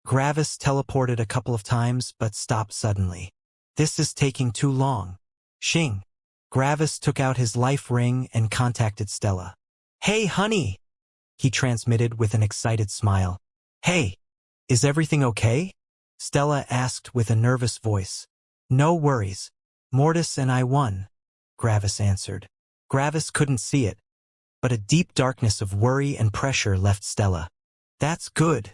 Gravis teleported a couple of times but stopped suddenly. This is taking too long. Xing. Gravis took out his life ring and contacted Stella. Hey, honey! He transmitted with an excited smile. Hey, is everything okay? Stella asked with a nervous voice. No worries. Mortis and I won, Gravis answered. Gravis couldn't see it, but a deep darkness of worry and pressure left Stella. That's good,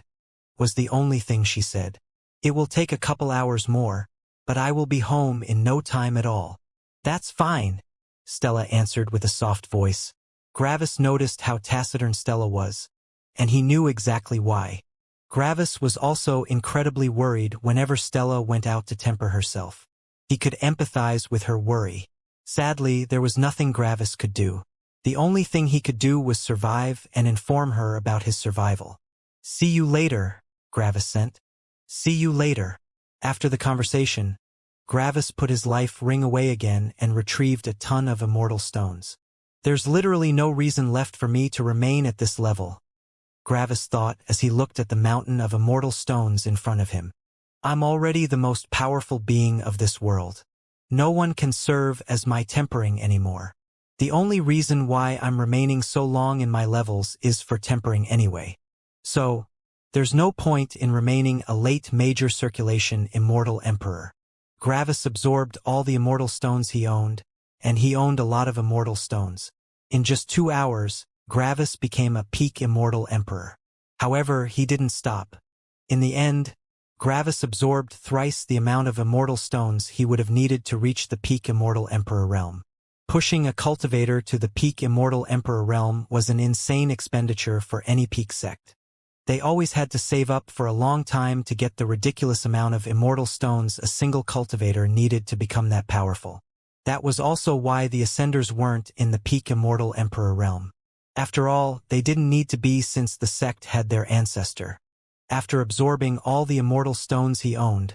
was the only thing she said. It will take a couple hours more, but I will be home in no time at all. That's fine, Stella answered with a soft voice. Gravis noticed how taciturn Stella was, and he knew exactly why. Gravis was also incredibly worried whenever Stella went out to temper herself. He could empathize with her worry. Sadly, there was nothing Gravis could do. The only thing he could do was survive and inform her about his survival. See you later, Gravis sent. See you later. After the conversation, Gravis put his life ring away again and retrieved a ton of immortal stones. There's literally no reason left for me to remain at this level, Gravis thought as he looked at the mountain of immortal stones in front of him. I'm already the most powerful being of this world. No one can serve as my tempering anymore. The only reason why I'm remaining so long in my levels is for tempering anyway. So, there's no point in remaining a late major circulation immortal emperor. Gravis absorbed all the immortal stones he owned, and he owned a lot of immortal stones. In just 2 hours, Gravis became a peak immortal emperor. However, he didn't stop. In the end, Gravis absorbed thrice the amount of immortal stones he would have needed to reach the peak immortal emperor realm. Pushing a cultivator to the peak immortal emperor realm was an insane expenditure for any peak sect. They always had to save up for a long time to get the ridiculous amount of immortal stones a single cultivator needed to become that powerful. That was also why the Ascenders weren't in the peak immortal emperor realm. After all, they didn't need to be since the sect had their ancestor. After absorbing all the immortal stones he owned,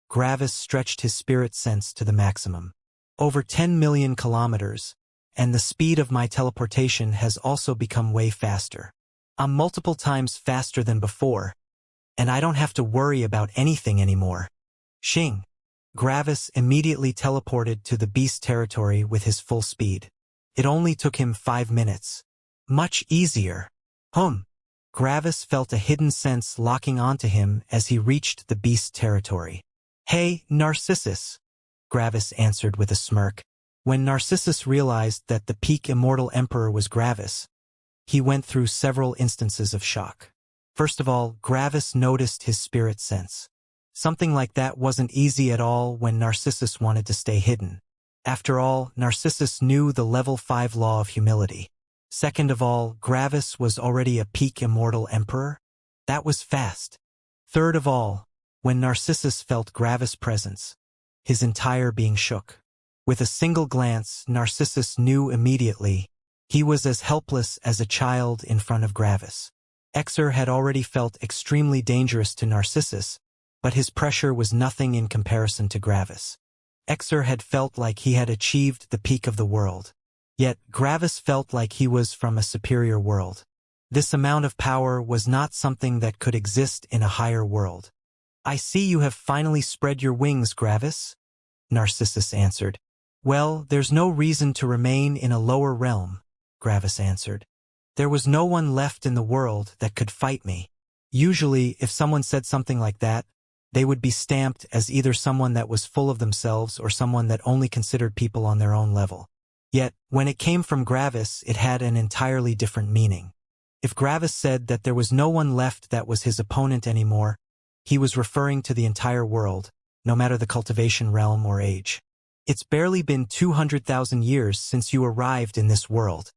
Gravis stretched his spirit sense to the maximum. Over 10 million kilometers, and the speed of my teleportation has also become way faster. I'm multiple times faster than before, and I don't have to worry about anything anymore. Xing. Gravis immediately teleported to the beast territory with his full speed. It only took him 5 minutes. Much easier. Gravis felt a hidden sense locking onto him as he reached the beast territory. Hey, Narcissus, Gravis answered with a smirk. When Narcissus realized that the peak immortal emperor was Gravis, he went through several instances of shock. First of all, Gravis noticed his spirit sense. Something like that wasn't easy at all when Narcissus wanted to stay hidden. After all, Narcissus knew the level 5 law of humility. Second of all, Gravis was already a peak immortal emperor. That was fast. Third of all, when Narcissus felt Gravis' presence, his entire being shook. With a single glance, Narcissus knew immediately he was as helpless as a child in front of Gravis. Exer had already felt extremely dangerous to Narcissus, but his pressure was nothing in comparison to Gravis. Exer had felt like he had achieved the peak of the world. Yet, Gravis felt like he was from a superior world. This amount of power was not something that could exist in a higher world. I see you have finally spread your wings, Gravis, Narcissus answered. Well, there's no reason to remain in a lower realm, Gravis answered. There was no one left in the world that could fight me. Usually, if someone said something like that, they would be stamped as either someone that was full of themselves or someone that only considered people on their own level. Yet, when it came from Gravis, it had an entirely different meaning. If Gravis said that there was no one left that was his opponent anymore, he was referring to the entire world, no matter the cultivation realm or age. It's barely been 200,000 years since you arrived in this world,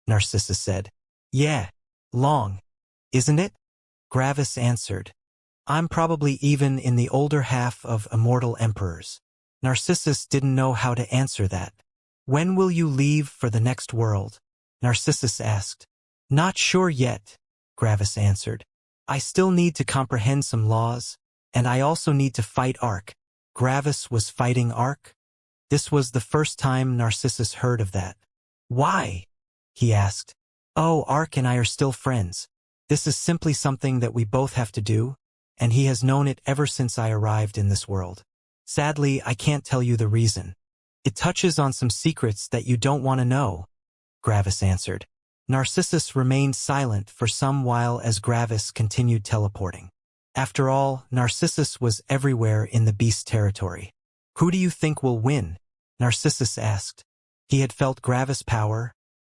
Narcissus said. Yeah, long, isn't it? Gravis answered. I'm probably even in the older half of immortal emperors. Narcissus didn't know how to answer that. When will you leave for the next world? Narcissus asked. Not sure yet, Gravis answered. I still need to comprehend some laws, and I also need to fight Ark. Gravis was fighting Ark? This was the first time Narcissus heard of that. Why? He asked. Oh, Ark and I are still friends. This is simply something that we both have to do, and he has known it ever since I arrived in this world. Sadly, I can't tell you the reason. It touches on some secrets that you don't want to know, Gravis answered. Narcissus remained silent for some while as Gravis continued teleporting. After all, Narcissus was everywhere in the beast territory. Who do you think will win? Narcissus asked. He had felt Gravis' power,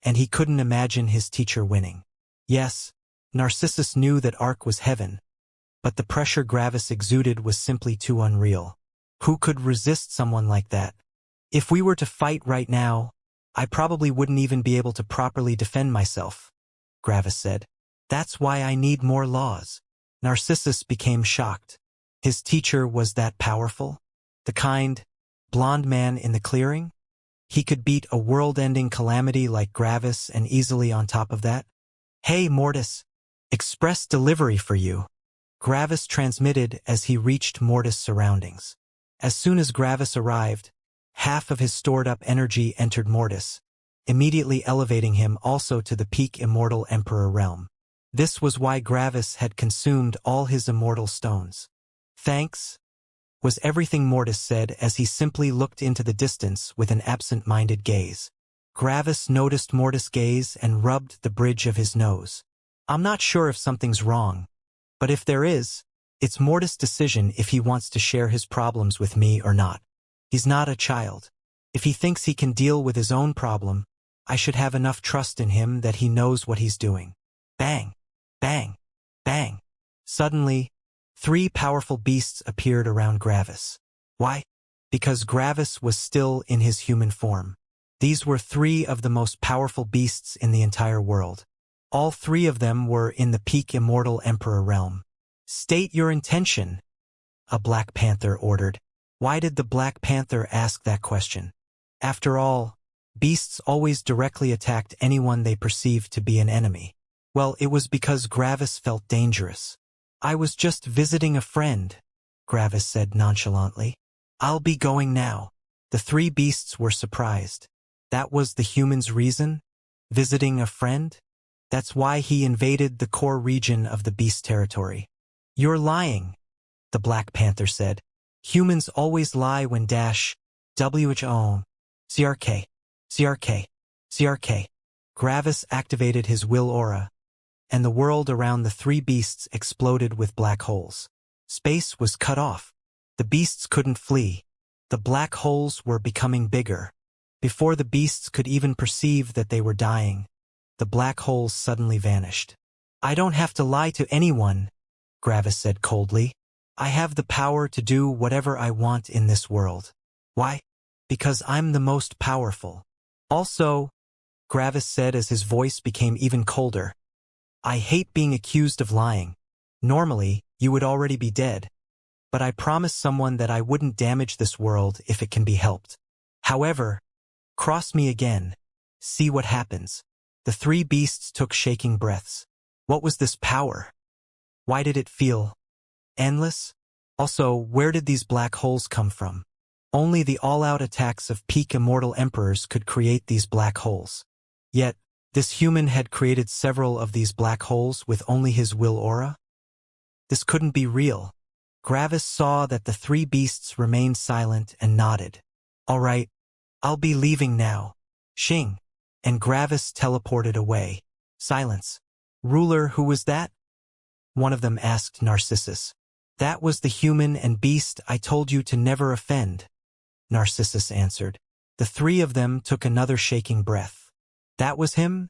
and he couldn't imagine his teacher winning. Yes, Narcissus knew that Ark was heaven, but the pressure Gravis exuded was simply too unreal. Who could resist someone like that? If we were to fight right now, I probably wouldn't even be able to properly defend myself, Gravis said. That's why I need more laws. Narcissus became shocked. His teacher was that powerful? The kind, blonde man in the clearing? He could beat a world-ending calamity like Gravis, and easily on top of that? Hey, Mortis. Express delivery for you. Gravis transmitted as he reached Mortis' surroundings. As soon as Gravis arrived, half of his stored-up energy entered Mortis, immediately elevating him also to the peak Immortal Emperor realm. This was why Gravis had consumed all his immortal stones. Thanks, was everything Mortis said as he simply looked into the distance with an absent-minded gaze. Gravis noticed Mortis' gaze and rubbed the bridge of his nose. I'm not sure if something's wrong, but if there is, it's Mortis' decision if he wants to share his problems with me or not. He's not a child. If he thinks he can deal with his own problem, I should have enough trust in him that he knows what he's doing. Bang! Bang! Bang! Suddenly, 3 powerful beasts appeared around Gravis. Why? Because Gravis was still in his human form. These were 3 of the most powerful beasts in the entire world. All 3 of them were in the peak Immortal Emperor realm. State your intention, a Black Panther ordered. Why did the Black Panther ask that question? After all, beasts always directly attacked anyone they perceived to be an enemy. Well, it was because Gravis felt dangerous. I was just visiting a friend, Gravis said nonchalantly. I'll be going now. The 3 beasts were surprised. That was the human's reason? Visiting a friend? That's why he invaded the core region of the beast territory. You're lying, the Black Panther said. Humans always lie when WHO, CRK, CRK, CRK. Gravis activated his will aura, and the world around the 3 beasts exploded with black holes. Space was cut off. The beasts couldn't flee. The black holes were becoming bigger. Before the beasts could even perceive that they were dying, the black holes suddenly vanished. I don't have to lie to anyone, Gravis said coldly. I have the power to do whatever I want in this world. Why? Because I'm the most powerful. Also, Gravis said as his voice became even colder, I hate being accused of lying. Normally, you would already be dead. But I promised someone that I wouldn't damage this world if it can be helped. However, cross me again. See what happens. The 3 beasts took shaking breaths. What was this power? Why did it feel endless? Also, where did these black holes come from? Only the all-out attacks of peak immortal emperors could create these black holes. Yet, this human had created several of these black holes with only his will aura? This couldn't be real. Gravis saw that the 3 beasts remained silent and nodded. All right, I'll be leaving now. Xing. And Gravis teleported away. Silence. Ruler, who was that? One of them asked Narcissus. That was the human and beast I told you to never offend, Narcissus answered. The 3 of them took another shaking breath. That was him?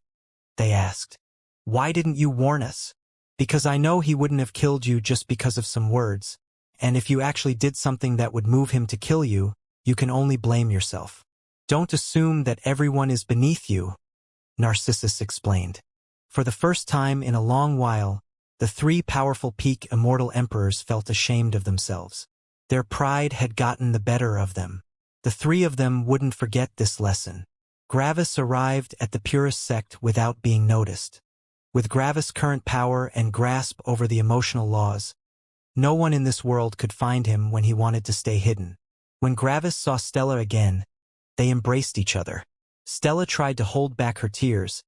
They asked. Why didn't you warn us? Because I know he wouldn't have killed you just because of some words, and if you actually did something that would move him to kill you, you can only blame yourself. Don't assume that everyone is beneath you, Narcissus explained. For the first time in a long while, the 3 powerful peak immortal emperors felt ashamed of themselves. Their pride had gotten the better of them. The 3 of them wouldn't forget this lesson. Gravis arrived at the purest sect without being noticed. With Gravis' current power and grasp over the emotional laws, no one in this world could find him when he wanted to stay hidden. When Gravis saw Stella again, they embraced each other. Stella tried to hold back her tears,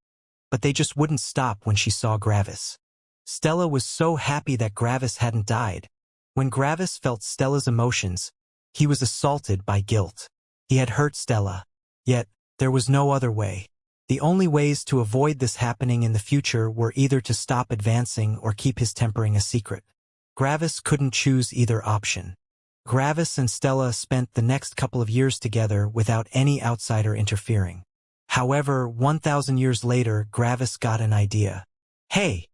but they just wouldn't stop when she saw Gravis. Stella was so happy that Gravis hadn't died. When Gravis felt Stella's emotions, he was assaulted by guilt. He had hurt Stella. Yet, there was no other way. The only ways to avoid this happening in the future were either to stop advancing or keep his tempering a secret. Gravis couldn't choose either option. Gravis and Stella spent the next couple of years together without any outsider interfering. However, 1,000 years later, Gravis got an idea. "Hey,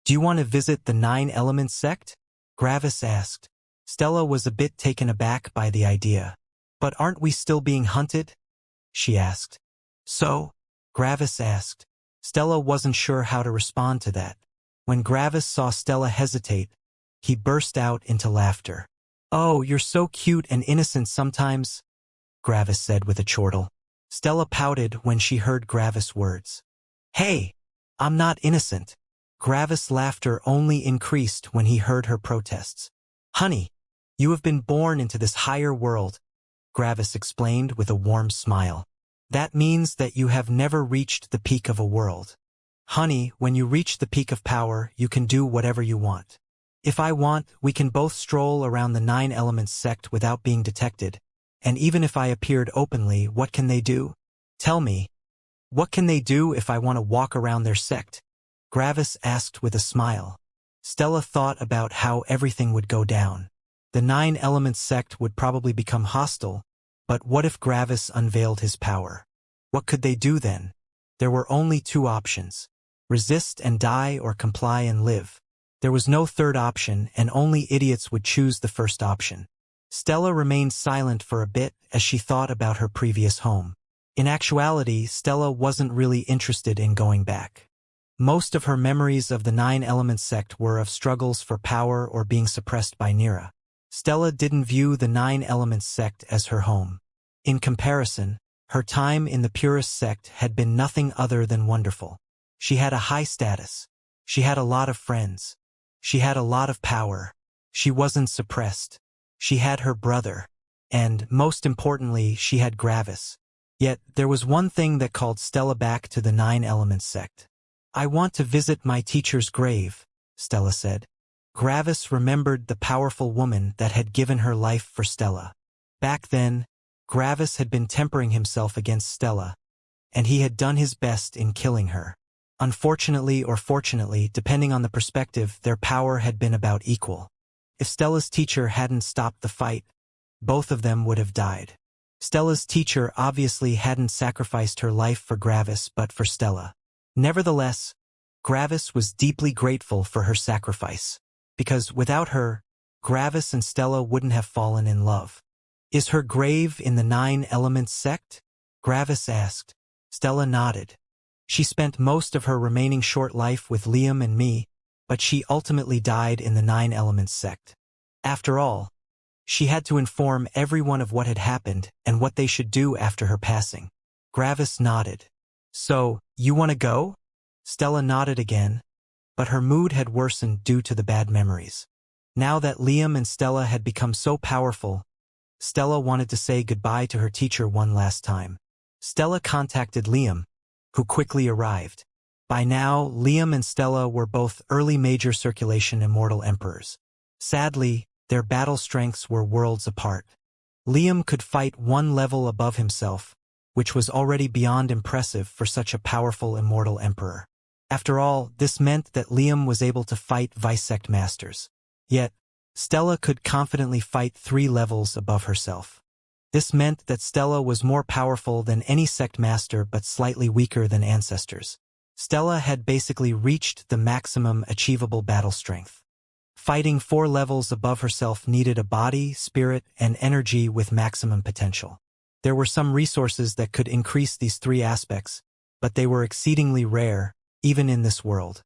do you want to visit the 9 Elements sect?" Gravis asked. Stella was a bit taken aback by the idea. "But aren't we still being hunted?" she asked. "So?" Gravis asked. Stella wasn't sure how to respond to that. When Gravis saw Stella hesitate, he burst out into laughter. "Oh, you're so cute and innocent sometimes," Gravis said with a chortle. Stella pouted when she heard Gravis' words. "Hey, I'm not innocent." Gravis' laughter only increased when he heard her protests. "Honey, you have been born into this higher world," Gravis explained with a warm smile. "That means that you have never reached the peak of a world. Honey, when you reach the peak of power, you can do whatever you want. If I want, we can both stroll around the 9 Elements sect without being detected. And even if I appeared openly, what can they do? Tell me, what can they do if I want to walk around their sect?" Gravis asked with a smile. Stella thought about how everything would go down. The 9 Elements sect would probably become hostile, but what if Gravis unveiled his power? What could they do then? There were only 2 options: resist and die or comply and live. There was no third option, and only idiots would choose the first option. Stella remained silent for a bit as she thought about her previous home. In actuality, Stella wasn't really interested in going back. Most of her memories of the 9 Elements sect were of struggles for power or being suppressed by Nira. Stella didn't view the 9 Elements sect as her home. In comparison, her time in the purest sect had been nothing other than wonderful. She had a high status. She had a lot of friends. She had a lot of power. She wasn't suppressed. She had her brother. And, most importantly, she had Gravis. Yet, there was one thing that called Stella back to the 9 Elements sect. "I want to visit my teacher's grave," Stella said. Gravis remembered the powerful woman that had given her life for Stella. Back then, Gravis had been tempering himself against Stella, and he had done his best in killing her. Unfortunately or fortunately, depending on the perspective, their power had been about equal. If Stella's teacher hadn't stopped the fight, both of them would have died. Stella's teacher obviously hadn't sacrificed her life for Gravis but for Stella. Nevertheless, Gravis was deeply grateful for her sacrifice, because without her, Gravis and Stella wouldn't have fallen in love. "Is her grave in the 9 Elements sect?" Gravis asked. Stella nodded. "She spent most of her remaining short life with Liam and me, but she ultimately died in the 9 Elements sect. After all, she had to inform everyone of what had happened and what they should do after her passing." Gravis nodded. "So, you want to go?" Stella nodded again, but her mood had worsened due to the bad memories. Now that Liam and Stella had become so powerful, Stella wanted to say goodbye to her teacher one last time. Stella contacted Liam, who quickly arrived. By now, Liam and Stella were both early major circulation Immortal Emperors. Sadly, their battle strengths were worlds apart. Liam could fight 1 level above himself, which was already beyond impressive for such a powerful Immortal Emperor. After all, this meant that Liam was able to fight Vice-Sect Masters. Yet, Stella could confidently fight 3 levels above herself. This meant that Stella was more powerful than any sect master but slightly weaker than ancestors. Stella had basically reached the maximum achievable battle strength. Fighting 4 levels above herself needed a body, spirit, and energy with maximum potential. There were some resources that could increase these 3 aspects, but they were exceedingly rare, even in this world.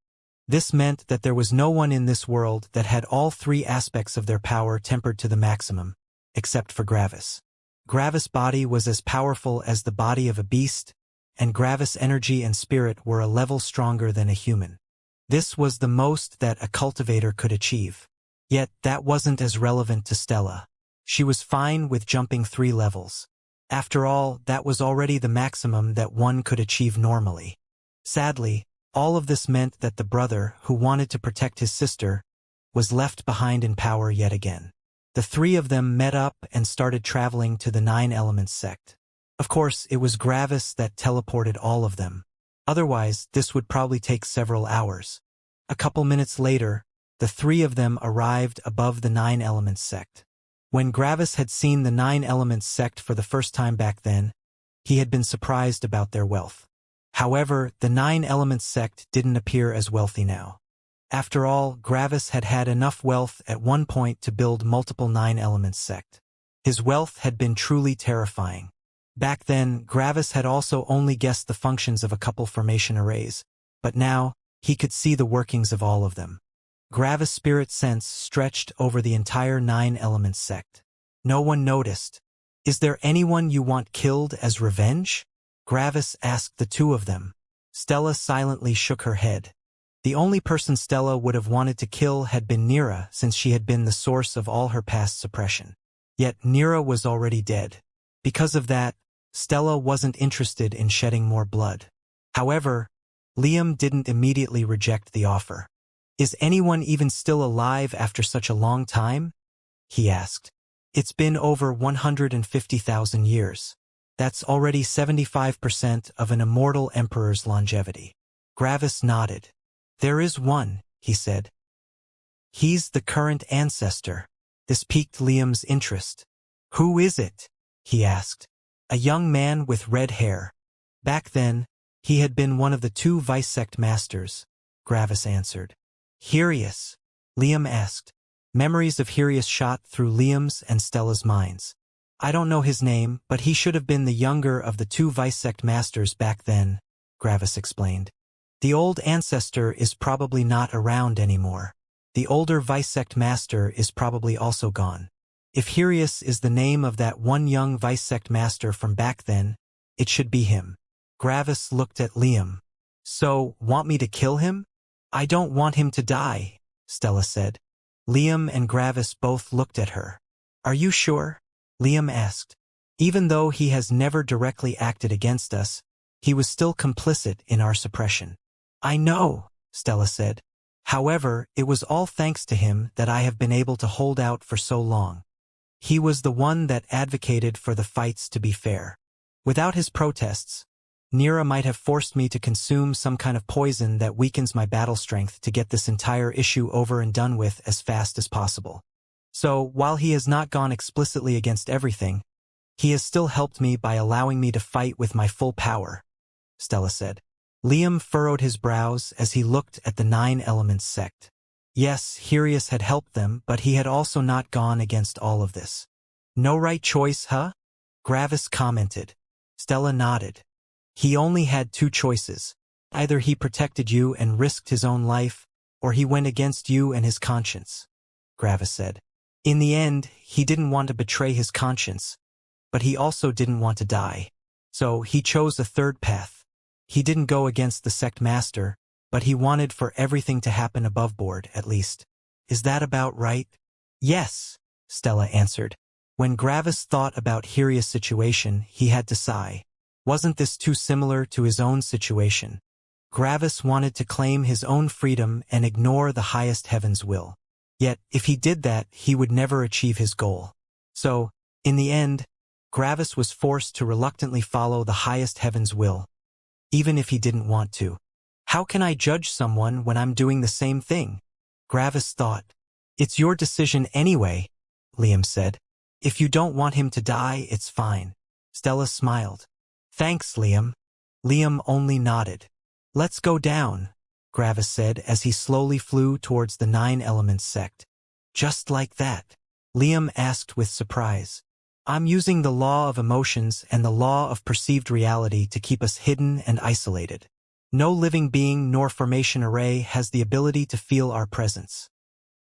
This meant that there was no one in this world that had all 3 aspects of their power tempered to the maximum, except for Gravis. Gravis' body was as powerful as the body of a beast, and Gravis' energy and spirit were a level stronger than a human. This was the most that a cultivator could achieve. Yet that wasn't as relevant to Stella. She was fine with jumping 3 levels. After all, that was already the maximum that one could achieve normally. Sadly, all of this meant that the brother, who wanted to protect his sister, was left behind in power yet again. The three of them met up and started traveling to the Nine Elements sect. Of course, it was Gravis that teleported all of them. Otherwise, this would probably take several hours. A couple minutes later, the three of them arrived above the Nine Elements sect. When Gravis had seen the Nine Elements sect for the first time back then, he had been surprised about their wealth. However, the Nine Elements sect didn't appear as wealthy now. After all, Gravis had had enough wealth at one point to build multiple Nine Elements sect. His wealth had been truly terrifying. Back then, Gravis had also only guessed the functions of a couple formation arrays, but now, he could see the workings of all of them. Gravis' spirit sense stretched over the entire Nine Elements sect. No one noticed. "Is there anyone you want killed as revenge?" Gravis asked the two of them. Stella silently shook her head. The only person Stella would have wanted to kill had been Nira, since she had been the source of all her past suppression. Yet Nira was already dead. Because of that, Stella wasn't interested in shedding more blood. However, Liam didn't immediately reject the offer. "Is anyone even still alive after such a long time?" he asked. "It's been over 150,000 years. That's already 75% of an immortal emperor's longevity." Gravis nodded. "There is one," he said. "He's the current ancestor." This piqued Liam's interest. "Who is it?" he asked. "A young man with red hair. Back then, he had been one of the two vice sect masters," Gravis answered. "Hirius?" Liam asked. Memories of Hirius shot through Liam's and Stella's minds. "I don't know his name, but he should have been the younger of the two vice sect masters back then," Gravis explained. "The old ancestor is probably not around anymore. The older vice sect master is probably also gone. If Hirius is the name of that one young vice sect master from back then, it should be him." Gravis looked at Liam. "So, want me to kill him?" "I don't want him to die," Stella said. Liam and Gravis both looked at her. "Are you sure?" Liam asked. "Even though he has never directly acted against us, he was still complicit in our suppression." "I know," Stella said. "However, it was all thanks to him that I have been able to hold out for so long. He was the one that advocated for the fights to be fair. Without his protests, Nira might have forced me to consume some kind of poison that weakens my battle strength to get this entire issue over and done with as fast as possible. So, while he has not gone explicitly against everything, he has still helped me by allowing me to fight with my full power," Stella said. Liam furrowed his brows as he looked at the Nine Elements sect. Yes, Hirius had helped them, but he had also not gone against all of this. "No right choice, huh?" Gravis commented. Stella nodded. "He only had two choices. Either he protected you and risked his own life, or he went against you and his conscience," Gravis said. "In the end, he didn't want to betray his conscience, but he also didn't want to die. So he chose a third path. He didn't go against the sect master, but he wanted for everything to happen above board, at least. Is that about right?" "Yes," Stella answered. When Gravis thought about Hirius' situation, he had to sigh. Wasn't this too similar to his own situation? Gravis wanted to claim his own freedom and ignore the highest heaven's will. Yet, if he did that, he would never achieve his goal. So, in the end, Gravis was forced to reluctantly follow the highest heaven's will, even if he didn't want to. "How can I judge someone when I'm doing the same thing?" Gravis thought. "It's your decision anyway," Liam said. "If you don't want him to die, it's fine." Stella smiled. "Thanks, Liam." Liam only nodded. "Let's go down," Gravis said as he slowly flew towards the Nine Elements sect. "Just like that?" Liam asked with surprise. "I'm using the law of emotions and the law of perceived reality to keep us hidden and isolated. No living being nor formation array has the ability to feel our presence,"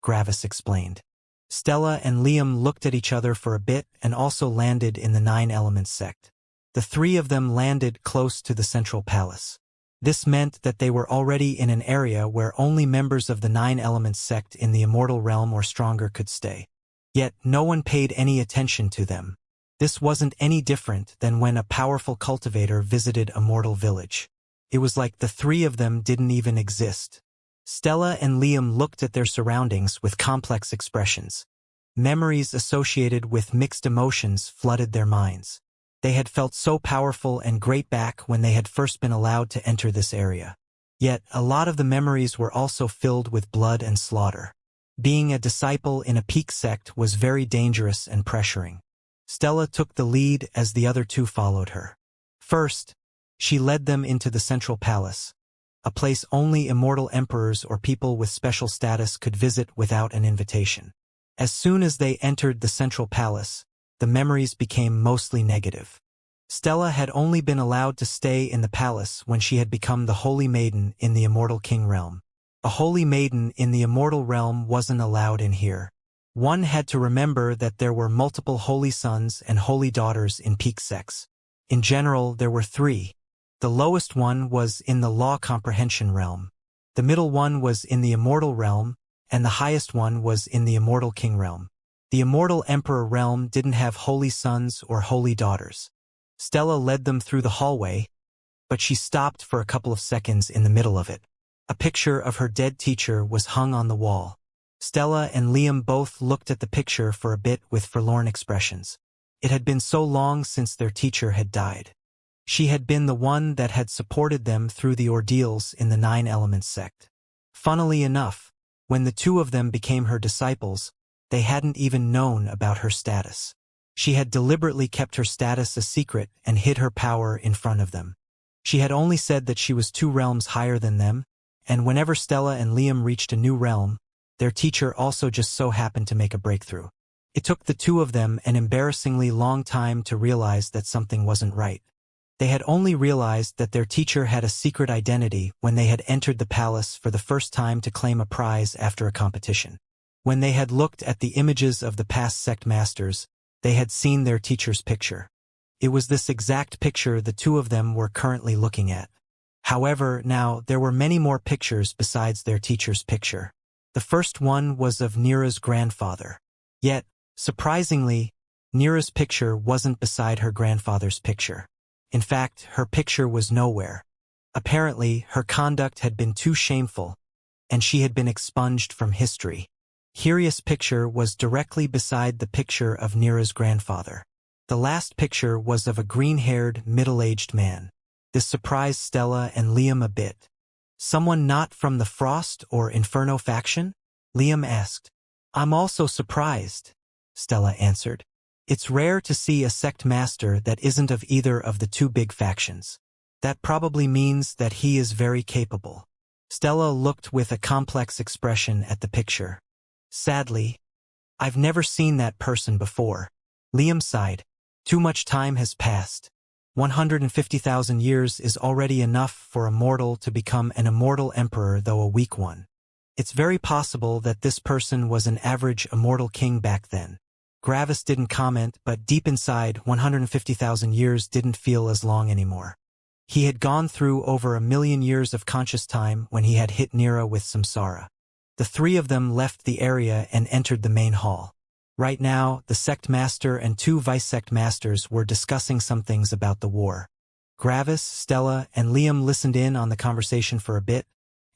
Gravis explained. Stella and Liam looked at each other for a bit and also landed in the Nine Elements sect. The three of them landed close to the central palace. This meant that they were already in an area where only members of the Nine Elements sect in the immortal realm or stronger could stay. Yet no one paid any attention to them. This wasn't any different than when a powerful cultivator visited a mortal village. It was like the three of them didn't even exist. Stella and Liam looked at their surroundings with complex expressions. Memories associated with mixed emotions flooded their minds. They had felt so powerful and great back when they had first been allowed to enter this area. Yet, a lot of the memories were also filled with blood and slaughter. Being a disciple in a peak sect was very dangerous and pressuring. Stella took the lead as the other two followed her. First, she led them into the central palace, a place only immortal emperors or people with special status could visit without an invitation. As soon as they entered the central palace, the memories became mostly negative. Stella had only been allowed to stay in the palace when she had become the Holy Maiden in the Immortal King realm. A Holy Maiden in the Immortal realm wasn't allowed in here. One had to remember that there were multiple Holy Sons and Holy Daughters in peak sects. In general, there were 3. The lowest one was in the Law Comprehension realm. The middle one was in the Immortal realm, and the highest one was in the Immortal King realm. The Immortal Emperor realm didn't have Holy Sons or Holy Daughters. Stella led them through the hallway, but she stopped for a couple of seconds in the middle of it. A picture of her dead teacher was hung on the wall. Stella and Liam both looked at the picture for a bit with forlorn expressions. It had been so long since their teacher had died. She had been the one that had supported them through the ordeals in the 9 Elements sect. Funnily enough, when the 2 of them became her disciples, they hadn't even known about her status. She had deliberately kept her status a secret and hid her power in front of them. She had only said that she was 2 realms higher than them, and whenever Stella and Liam reached a new realm, their teacher also just so happened to make a breakthrough. It took the 2 of them an embarrassingly long time to realize that something wasn't right. They had only realized that their teacher had a secret identity when they had entered the palace for the first time to claim a prize after a competition. When they had looked at the images of the past sect masters, they had seen their teacher's picture. It was this exact picture the 2 of them were currently looking at. However, now there were many more pictures besides their teacher's picture. The first one was of Nira's grandfather. Yet, surprisingly, Nira's picture wasn't beside her grandfather's picture. In fact, her picture was nowhere. Apparently, her conduct had been too shameful, and she had been expunged from history. Hiria's picture was directly beside the picture of Nira's grandfather. The last picture was of a green-haired, middle-aged man. This surprised Stella and Liam a bit. "Someone not from the Frost or Inferno faction?" Liam asked. "I'm also surprised," Stella answered. "It's rare to see a sect master that isn't of either of the 2 big factions. That probably means that he is very capable." Stella looked with a complex expression at the picture. "Sadly, I've never seen that person before." Liam sighed. "Too much time has passed. 150,000 years is already enough for a mortal to become an immortal emperor, though a weak one. It's very possible that this person was an average immortal king back then." Gravis didn't comment, but deep inside, 150,000 years didn't feel as long anymore. He had gone through over 1,000,000 years of conscious time when he had hit Nira with samsara. The 3 of them left the area and entered the main hall. Right now, the sect master and 2 vice-sect masters were discussing some things about the war. Gravis, Stella, and Liam listened in on the conversation for a bit,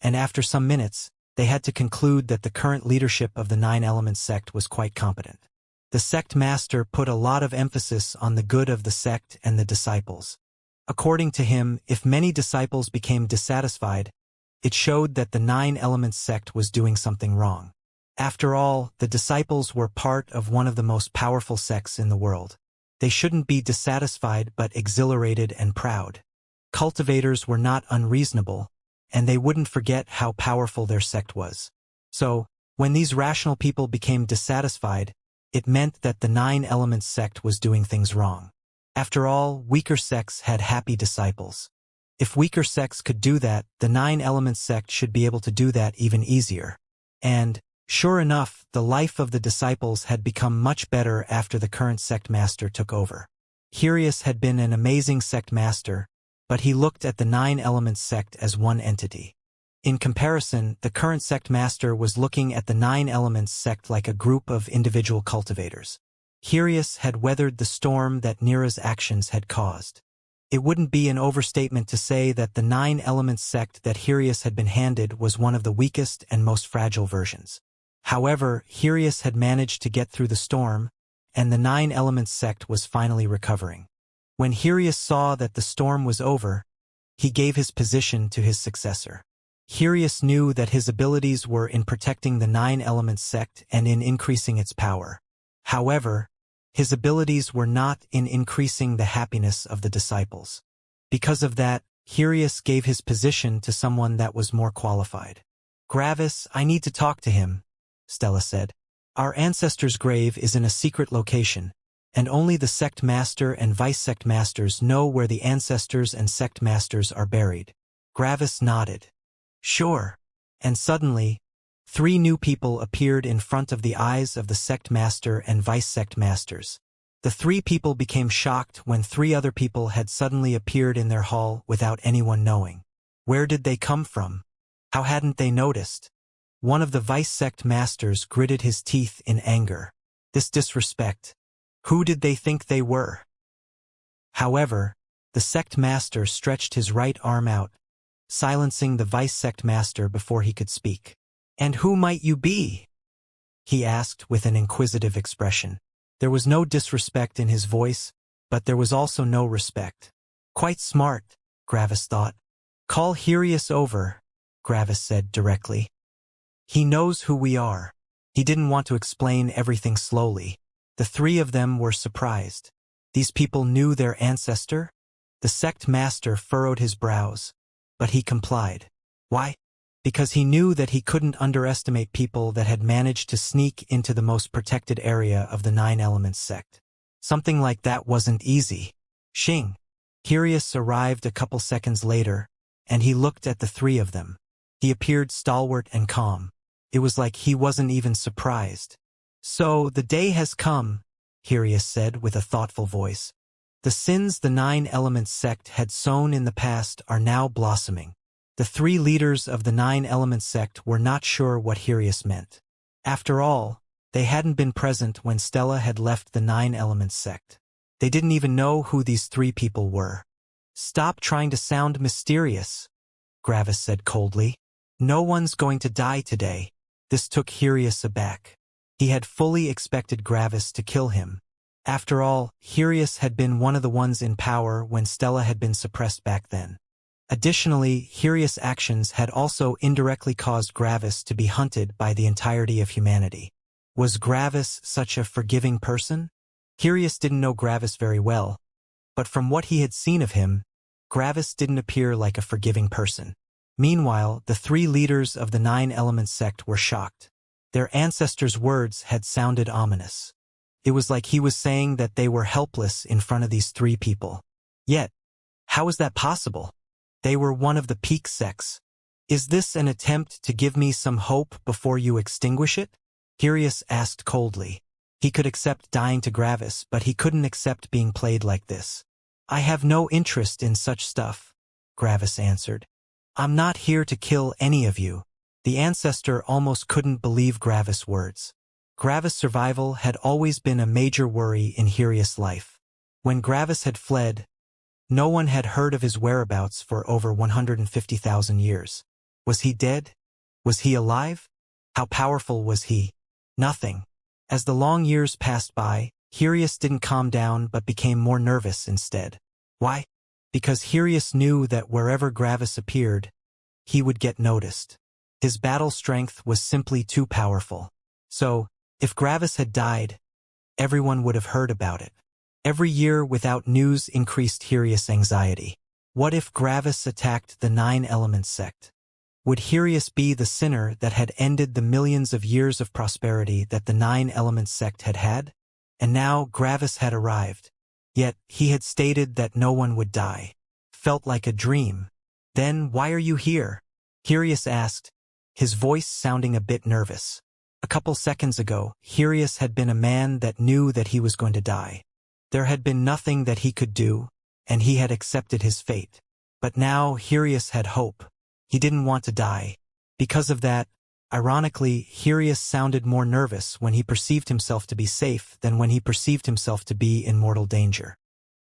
and after some minutes, they had to conclude that the current leadership of the 9 Elements sect was quite competent. The sect master put a lot of emphasis on the good of the sect and the disciples. According to him, if many disciples became dissatisfied, it showed that the 9 Elements sect was doing something wrong. After all, the disciples were part of one of the most powerful sects in the world. They shouldn't be dissatisfied but exhilarated and proud. Cultivators were not unreasonable, and they wouldn't forget how powerful their sect was. So, when these rational people became dissatisfied, it meant that the 9 Elements sect was doing things wrong. After all, weaker sects had happy disciples. If weaker sects could do that, the 9 Elements sect should be able to do that even easier. And, sure enough, the life of the disciples had become much better after the current sect master took over. Hirius had been an amazing sect master, but he looked at the 9 Elements sect as one entity. In comparison, the current sect master was looking at the 9 Elements sect like a group of individual cultivators. Hirius had weathered the storm that Nira's actions had caused. It wouldn't be an overstatement to say that the 9 Elements sect that Hirius had been handed was one of the weakest and most fragile versions. However, Hirius had managed to get through the storm, and the 9 Elements sect was finally recovering. When Hirius saw that the storm was over, he gave his position to his successor. Hirius knew that his abilities were in protecting the 9 Elements sect and in increasing its power. However, his abilities were not in increasing the happiness of the disciples. Because of that, Hirius gave his position to someone that was more qualified. "Gravis, I need to talk to him," Stella said. "Our ancestor's grave is in a secret location, and only the sect master and vice-sect masters know where the ancestors and sect masters are buried." Gravis nodded. "Sure." And suddenly, 3 new people appeared in front of the eyes of the sect master and vice-sect masters. The 3 people became shocked when 3 other people had suddenly appeared in their hall without anyone knowing. Where did they come from? How hadn't they noticed? One of the vice-sect masters gritted his teeth in anger. This disrespect. Who did they think they were? However, the sect master stretched his right arm out, silencing the vice-sect master before he could speak. "And who might you be?" he asked with an inquisitive expression. There was no disrespect in his voice, but there was also no respect. "Quite smart," Gravis thought. "Call Hirius over," Gravis said directly. "He knows who we are." He didn't want to explain everything slowly. The 3 of them were surprised. These people knew their ancestor? The sect master furrowed his brows, but he complied. Why? Because he knew that he couldn't underestimate people that had managed to sneak into the most protected area of the 9 Elements sect. Something like that wasn't easy. Xing. Hirius arrived a couple seconds later, and he looked at the 3 of them. He appeared stalwart and calm. It was like he wasn't even surprised. "So, the day has come," Hirius said with a thoughtful voice. "The sins the 9 Elements sect had sown in the past are now blossoming." The 3 leaders of the 9 Elements sect were not sure what Hirius meant. After all, they hadn't been present when Stella had left the 9 Elements sect. They didn't even know who these 3 people were. "Stop trying to sound mysterious," Gravis said coldly. "No one's going to die today." This took Hirius aback. He had fully expected Gravis to kill him. After all, Hirius had been one of the ones in power when Stella had been suppressed back then. Additionally, Hirius' actions had also indirectly caused Gravis to be hunted by the entirety of humanity. Was Gravis such a forgiving person? Hirius didn't know Gravis very well, but from what he had seen of him, Gravis didn't appear like a forgiving person. Meanwhile, the 3 leaders of the 9 Elements sect were shocked. Their ancestors' words had sounded ominous. It was like he was saying that they were helpless in front of these 3 people. Yet, how is that possible? They were one of the peak sects. "Is this an attempt to give me some hope before you extinguish it?" Hirius asked coldly. He could accept dying to Gravis, but he couldn't accept being played like this. "I have no interest in such stuff," Gravis answered. "I'm not here to kill any of you." The ancestor almost couldn't believe Gravis' words. Gravis' survival had always been a major worry in Hirius' life. When Gravis had fled, no one had heard of his whereabouts for over 150,000 years. Was he dead? Was he alive? How powerful was he? Nothing. As the long years passed by, Hirius didn't calm down but became more nervous instead. Why? Because Hirius knew that wherever Gravis appeared, he would get noticed. His battle strength was simply too powerful. So, if Gravis had died, everyone would have heard about it. Every year without news increased Hirius' anxiety. What if Gravis attacked the 9 Elements sect? Would Hirius be the sinner that had ended the millions of years of prosperity that the 9 Elements sect had had? And now Gravis had arrived. Yet he had stated that no one would die. Felt like a dream. "Then why are you here?" Hirius asked, his voice sounding a bit nervous. A couple seconds ago, Hirius had been a man that knew that he was going to die. There had been nothing that he could do, and he had accepted his fate. But now Hirius had hope. He didn't want to die. Because of that, ironically, Hirius sounded more nervous when he perceived himself to be safe than when he perceived himself to be in mortal danger.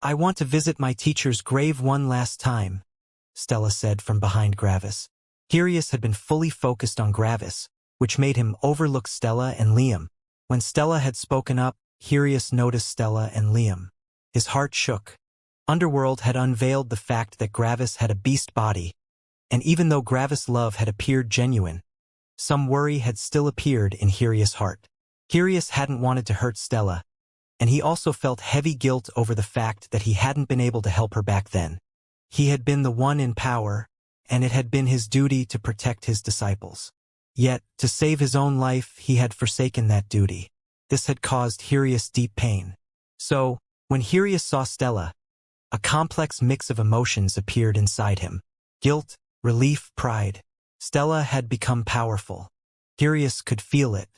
I want to visit my teacher's grave one last time, Stella said from behind Gravis. Hirius had been fully focused on Gravis, which made him overlook Stella and Liam. When Stella had spoken up, Hirius noticed Stella and Liam. His heart shook. Underworld had unveiled the fact that Gravis had a beast body, and even though Gravis' love had appeared genuine, some worry had still appeared in Hirius' heart. Hirius hadn't wanted to hurt Stella, and he also felt heavy guilt over the fact that he hadn't been able to help her back then. He had been the one in power, and it had been his duty to protect his disciples. Yet, to save his own life, he had forsaken that duty. This had caused Hirius deep pain. So, when Hirius saw Stella, a complex mix of emotions appeared inside him. Guilt, relief, pride. Stella had become powerful. Hirius could feel it.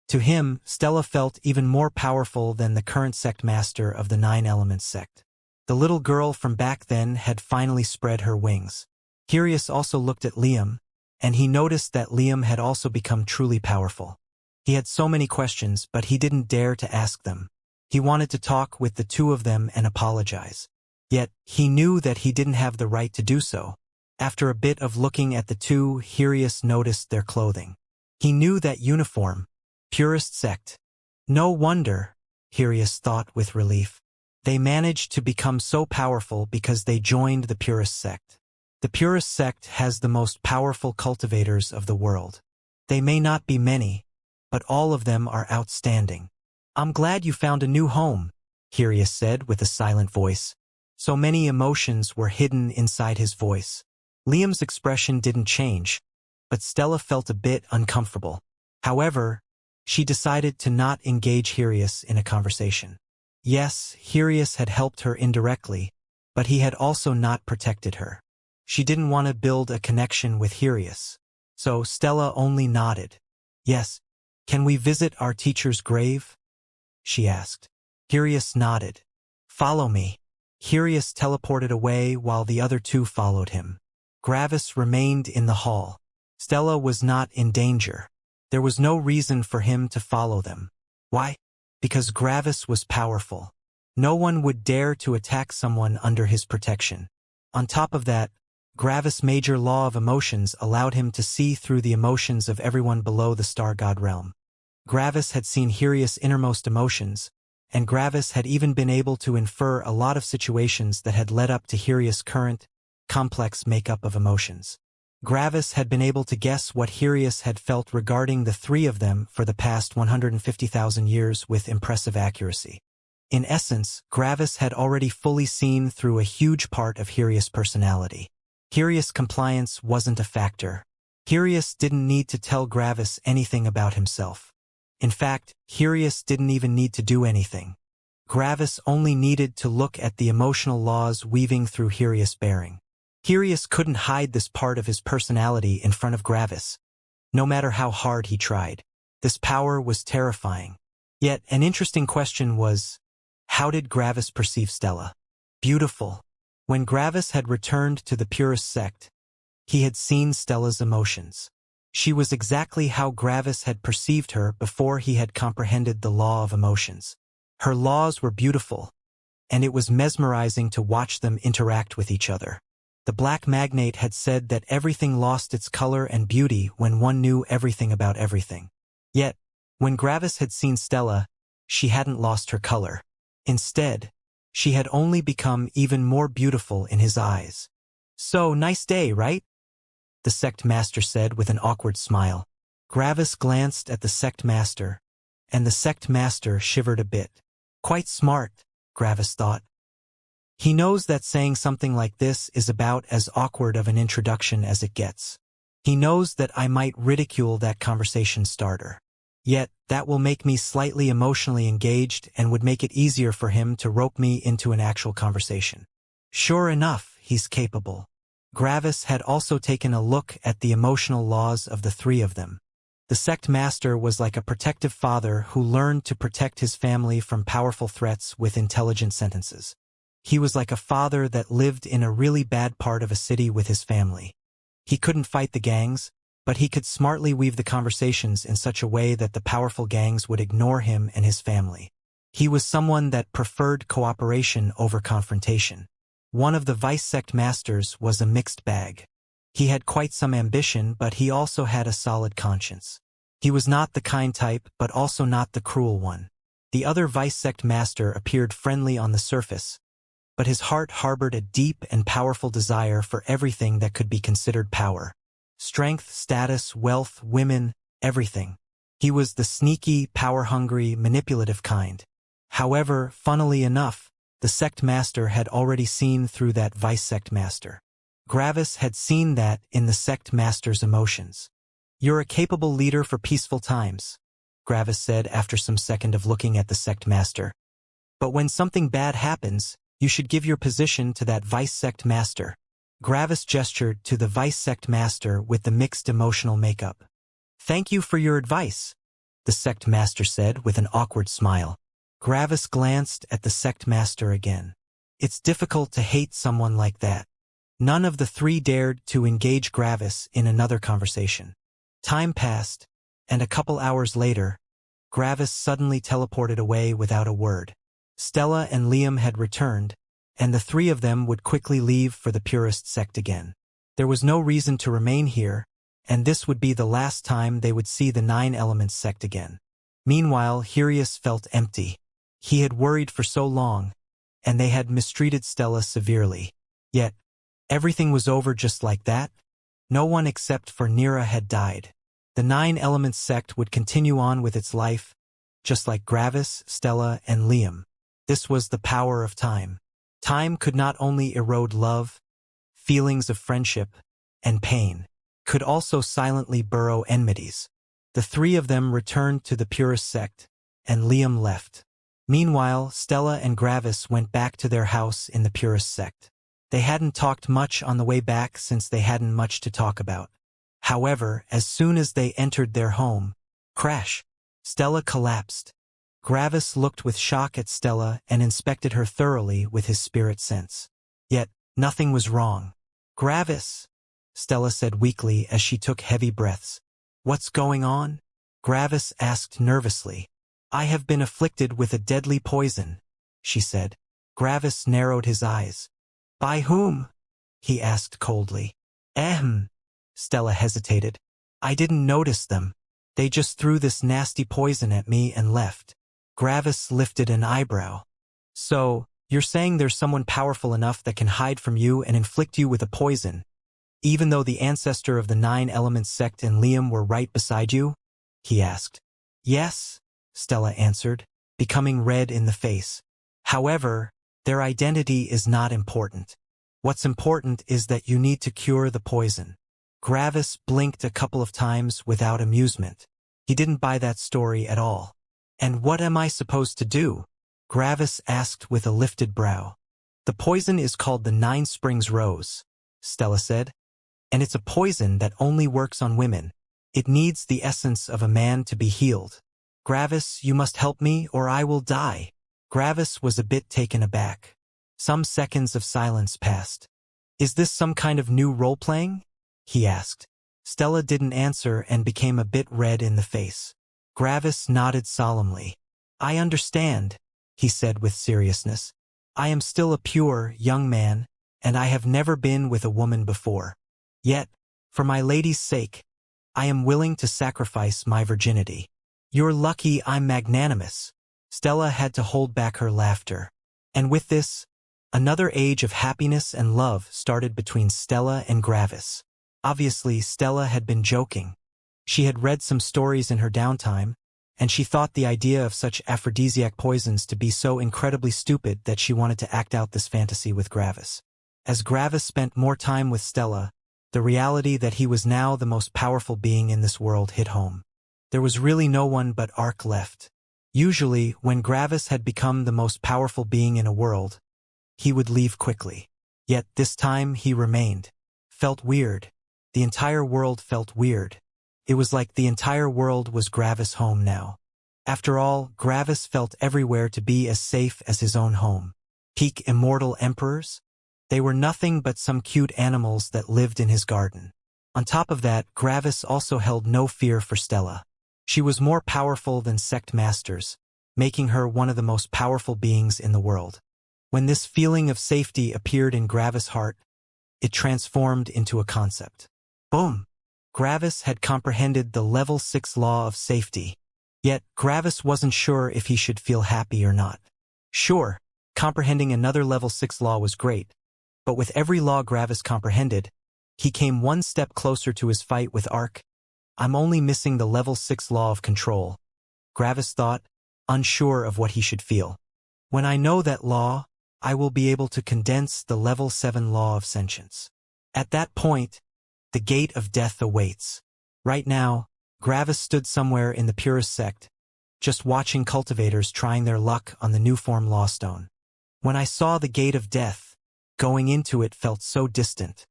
To him, Stella felt even more powerful than the current sect master of the Nine Elements sect. The little girl from back then had finally spread her wings. Hirius also looked at Liam, and he noticed that Liam had also become truly powerful. He had so many questions, but he didn't dare to ask them. He wanted to talk with the two of them and apologize. Yet, he knew that he didn't have the right to do so. After a bit of looking at the two, Hirius noticed their clothing. He knew that uniform. Purist sect. No wonder, Hirius thought with relief. They managed to become so powerful because they joined the Purist sect. The Purist sect has the most powerful cultivators of the world. They may not be many, but all of them are outstanding. I'm glad you found a new home, Hirius said with a silent voice. So many emotions were hidden inside his voice. Liam's expression didn't change, but Stella felt a bit uncomfortable. However, she decided to not engage Hirius in a conversation. Yes, Hirius had helped her indirectly, but he had also not protected her. She didn't want to build a connection with Hirius, so Stella only nodded. Yes, can we visit our teacher's grave? She asked. Hirius nodded. Follow me. Hirius teleported away while the other two followed him. Gravis remained in the hall. Stella was not in danger. There was no reason for him to follow them. Why? Because Gravis was powerful. No one would dare to attack someone under his protection. On top of that, Gravis' major law of emotions allowed him to see through the emotions of everyone below the Star God realm. Gravis had seen Hirius' innermost emotions, and Gravis had even been able to infer a lot of situations that had led up to Hirius' current, complex makeup of emotions. Gravis had been able to guess what Hirius had felt regarding the three of them for the past 150,000 years with impressive accuracy. In essence, Gravis had already fully seen through a huge part of Hirius' personality. Hirius' compliance wasn't a factor. Hirius didn't need to tell Gravis anything about himself. In fact, Hirius didn't even need to do anything. Gravis only needed to look at the emotional laws weaving through Hirius' bearing. Hirius couldn't hide this part of his personality in front of Gravis, no matter how hard he tried. This power was terrifying. Yet, an interesting question was, how did Gravis perceive Stella? Beautiful. When Gravis had returned to the Purist sect, he had seen Stella's emotions. She was exactly how Gravis had perceived her before he had comprehended the law of emotions. Her laws were beautiful, and it was mesmerizing to watch them interact with each other. The Black Magnate had said that everything lost its color and beauty when one knew everything about everything. Yet, when Gravis had seen Stella, she hadn't lost her color. Instead, she had only become even more beautiful in his eyes. So, nice day, right? The sect master said with an awkward smile. Gravis glanced at the sect master, and the sect master shivered a bit. Quite smart, Gravis thought. He knows that saying something like this is about as awkward of an introduction as it gets. He knows that I might ridicule that conversation starter. Yet, that will make me slightly emotionally engaged and would make it easier for him to rope me into an actual conversation. Sure enough, he's capable. Gravis had also taken a look at the emotional laws of the three of them. The sect master was like a protective father who learned to protect his family from powerful threats with intelligent sentences. He was like a father that lived in a really bad part of a city with his family. He couldn't fight the gangs, but he could smartly weave the conversations in such a way that the powerful gangs would ignore him and his family. He was someone that preferred cooperation over confrontation. One of the vice sect masters was a mixed bag. He had quite some ambition, but he also had a solid conscience. He was not the kind type, but also not the cruel one. The other vice sect master appeared friendly on the surface, but his heart harbored a deep and powerful desire for everything that could be considered power. Strength, status, wealth, women, everything. He was the sneaky, power-hungry, manipulative kind. However, funnily enough, the sect master had already seen through that vice sect master. Gravis had seen that in the sect master's emotions. "You're a capable leader for peaceful times," Gravis said after some second of looking at the sect master. "But when something bad happens, you should give your position to that vice sect master." Gravis gestured to the vice sect master with the mixed emotional makeup. "Thank you for your advice," the sect master said with an awkward smile. Gravis glanced at the sect master again. It's difficult to hate someone like that. None of the three dared to engage Gravis in another conversation. Time passed, and a couple hours later, Gravis suddenly teleported away without a word. Stella and Liam had returned, and the three of them would quickly leave for the purist sect again. There was no reason to remain here, and this would be the last time they would see the Nine Elements sect again. Meanwhile, Hirius felt empty. He had worried for so long, and they had mistreated Stella severely. Yet, everything was over just like that. No one except for Nira had died. The Nine Elements sect would continue on with its life, just like Gravis, Stella, and Liam. This was the power of time. Time could not only erode love, feelings of friendship, and pain, could also silently burrow enmities. The three of them returned to the purist sect, and Liam left. Meanwhile, Stella and Gravis went back to their house in the purist sect. They hadn't talked much on the way back since they hadn't much to talk about. However, as soon as they entered their home, crash! Stella collapsed. Gravis looked with shock at Stella and inspected her thoroughly with his spirit sense. Yet, nothing was wrong. "Gravis," Stella said weakly as she took heavy breaths. "What's going on?" Gravis asked nervously. "I have been afflicted with a deadly poison," she said. Gravis narrowed his eyes. "By whom?" he asked coldly. Stella hesitated. "I didn't notice them. They just threw this nasty poison at me and left." Gravis lifted an eyebrow. "So, you're saying there's someone powerful enough that can hide from you and inflict you with a poison, even though the ancestor of the Nine Elements sect and Liam were right beside you?" he asked. "Yes," Stella answered, becoming red in the face. "However, their identity is not important. What's important is that you need to cure the poison." Gravis blinked a couple of times without amusement. He didn't buy that story at all. "And what am I supposed to do?" Gravis asked with a lifted brow. "The poison is called the Nine Springs Rose," Stella said. "And it's a poison that only works on women. It needs the essence of a man to be healed. Gravis, you must help me or I will die." Gravis was a bit taken aback. Some seconds of silence passed. "Is this some kind of new role-playing?" he asked. Stella didn't answer and became a bit red in the face. Gravis nodded solemnly. "I understand," he said with seriousness. "I am still a pure, young man, and I have never been with a woman before. Yet, for my lady's sake, I am willing to sacrifice my virginity." "You're lucky I'm magnanimous." Stella had to hold back her laughter. And with this, another age of happiness and love started between Stella and Gravis. Obviously, Stella had been joking. She had read some stories in her downtime, and she thought the idea of such aphrodisiac poisons to be so incredibly stupid that she wanted to act out this fantasy with Gravis. As Gravis spent more time with Stella, the reality that he was now the most powerful being in this world hit home. There was really no one but Ark left. Usually, when Gravis had become the most powerful being in a world, he would leave quickly. Yet this time he remained. Felt weird. The entire world felt weird. It was like the entire world was Gravis' home now. After all, Gravis felt everywhere to be as safe as his own home. Peak immortal emperors? They were nothing but some cute animals that lived in his garden. On top of that, Gravis also held no fear for Stella. She was more powerful than sect masters, making her one of the most powerful beings in the world. When this feeling of safety appeared in Gravis' heart, it transformed into a concept. Boom! Gravis had comprehended the level 6 law of safety. Yet, Gravis wasn't sure if he should feel happy or not. Sure, comprehending another level 6 law was great, but with every law Gravis comprehended, he came one step closer to his fight with Ark. I'm only missing the level 6 law of control, Gravis thought, unsure of what he should feel. When I know that law, I will be able to condense the level 7 law of sentience. At that point, the gate of death awaits. Right now, Gravis stood somewhere in the purest sect, just watching cultivators trying their luck on the new form Lawstone. When I saw the gate of death, going into it felt so distant.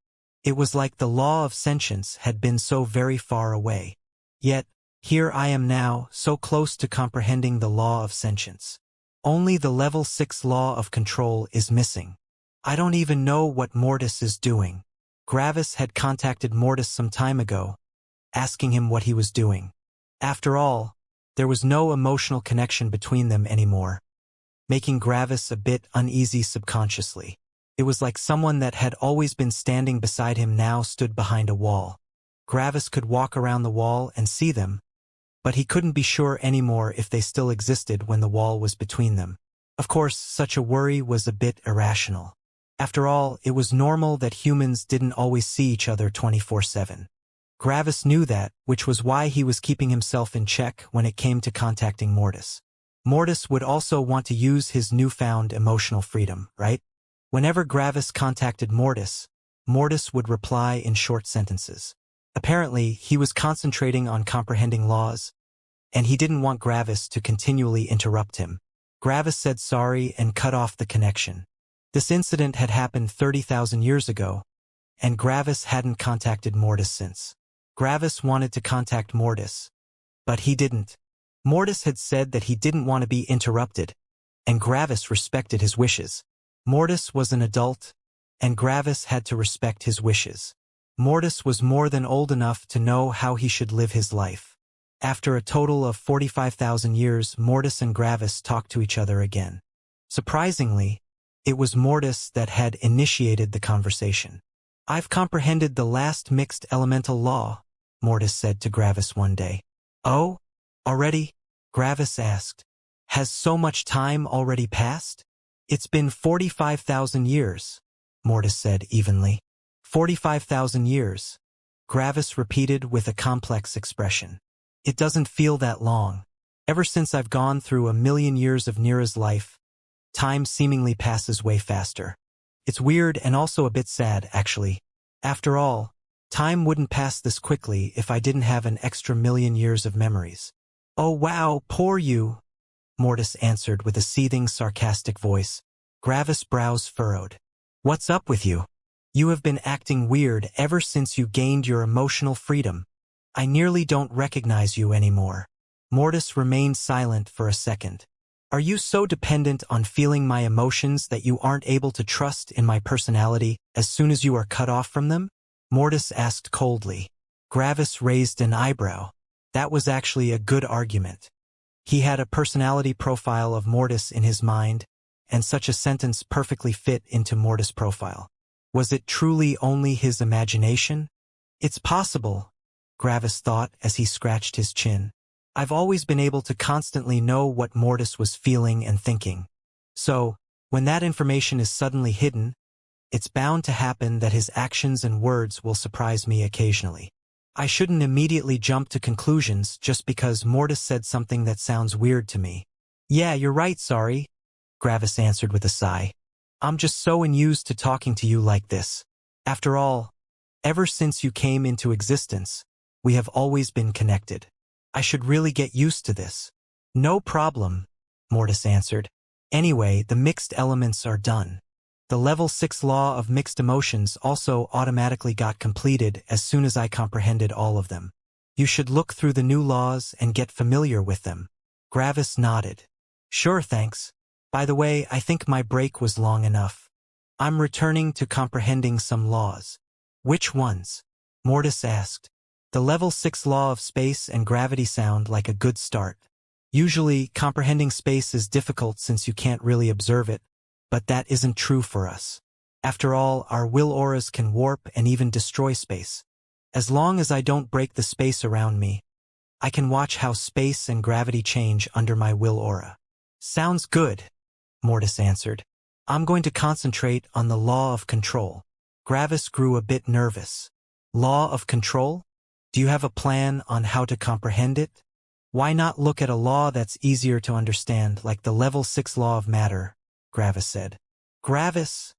It was like the law of sentience had been so very far away. Yet, here I am now, so close to comprehending the law of sentience. Only the level 6 law of control is missing. I don't even know what Mortis is doing. Gravis had contacted Mortis some time ago, asking him what he was doing. After all, there was no emotional connection between them anymore, making Gravis a bit uneasy subconsciously. It was like someone that had always been standing beside him now stood behind a wall. Gravis could walk around the wall and see them, but he couldn't be sure anymore if they still existed when the wall was between them. Of course, such a worry was a bit irrational. After all, it was normal that humans didn't always see each other 24/7. Gravis knew that, which was why he was keeping himself in check when it came to contacting Mortis. Mortis would also want to use his newfound emotional freedom, right? Whenever Gravis contacted Mortis, Mortis would reply in short sentences. Apparently, he was concentrating on comprehending laws, and he didn't want Gravis to continually interrupt him. Gravis said sorry and cut off the connection. This incident had happened 30,000 years ago, and Gravis hadn't contacted Mortis since. Gravis wanted to contact Mortis, but he didn't. Mortis had said that he didn't want to be interrupted, and Gravis respected his wishes. Mortis was an adult, and Gravis had to respect his wishes. Mortis was more than old enough to know how he should live his life. After a total of 45,000 years, Mortis and Gravis talked to each other again. Surprisingly, it was Mortis that had initiated the conversation. I've comprehended the last mixed elemental law, Mortis said to Gravis one day. Oh? Already? Gravis asked. Has so much time already passed? It's been 45,000 years, Mortis said evenly. 45,000 years, Gravis repeated with a complex expression. It doesn't feel that long. Ever since I've gone through a million years of Nira's life, time seemingly passes way faster. It's weird and also a bit sad, actually. After all, time wouldn't pass this quickly if I didn't have an extra million years of memories. Oh wow, poor you, Mortis answered with a seething, sarcastic voice. Gravis' brows furrowed. What's up with you? You have been acting weird ever since you gained your emotional freedom. I nearly don't recognize you anymore. Mortis remained silent for a second. Are you so dependent on feeling my emotions that you aren't able to trust in my personality as soon as you are cut off from them? Mortis asked coldly. Gravis raised an eyebrow. That was actually a good argument. He had a personality profile of Mortis in his mind, and such a sentence perfectly fit into Mortis' profile. Was it truly only his imagination? It's possible, Gravis thought as he scratched his chin. I've always been able to constantly know what Mortis was feeling and thinking. So, when that information is suddenly hidden, it's bound to happen that his actions and words will surprise me occasionally. I shouldn't immediately jump to conclusions just because Mortis said something that sounds weird to me. Yeah, you're right, sorry, Gravis answered with a sigh. I'm just so unused to talking to you like this. After all, ever since you came into existence, we have always been connected. I should really get used to this. No problem, Mortis answered. Anyway, the mixed elements are done. The level 6 law of mixed emotions also automatically got completed as soon as I comprehended all of them. You should look through the new laws and get familiar with them. Gravis nodded. Sure, thanks. By the way, I think my break was long enough. I'm returning to comprehending some laws. Which ones? Mortis asked. The level 6 law of space and gravity sound like a good start. Usually, comprehending space is difficult since you can't really observe it, but that isn't true for us. After all, our will auras can warp and even destroy space. As long as I don't break the space around me, I can watch how space and gravity change under my will aura. Sounds good, Mortis answered. I'm going to concentrate on the law of control. Gravis grew a bit nervous. Law of control? Do you have a plan on how to comprehend it? Why not look at a law that's easier to understand, like the level 6 law of matter? Gravis said. Gravis,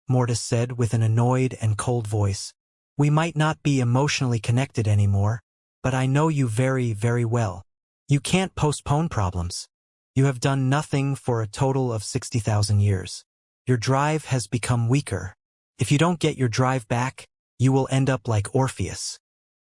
Mortis said with an annoyed and cold voice. We might not be emotionally connected anymore, but I know you very, very well. You can't postpone problems. You have done nothing for a total of 60,000 years. Your drive has become weaker. If you don't get your drive back, you will end up like Orpheus.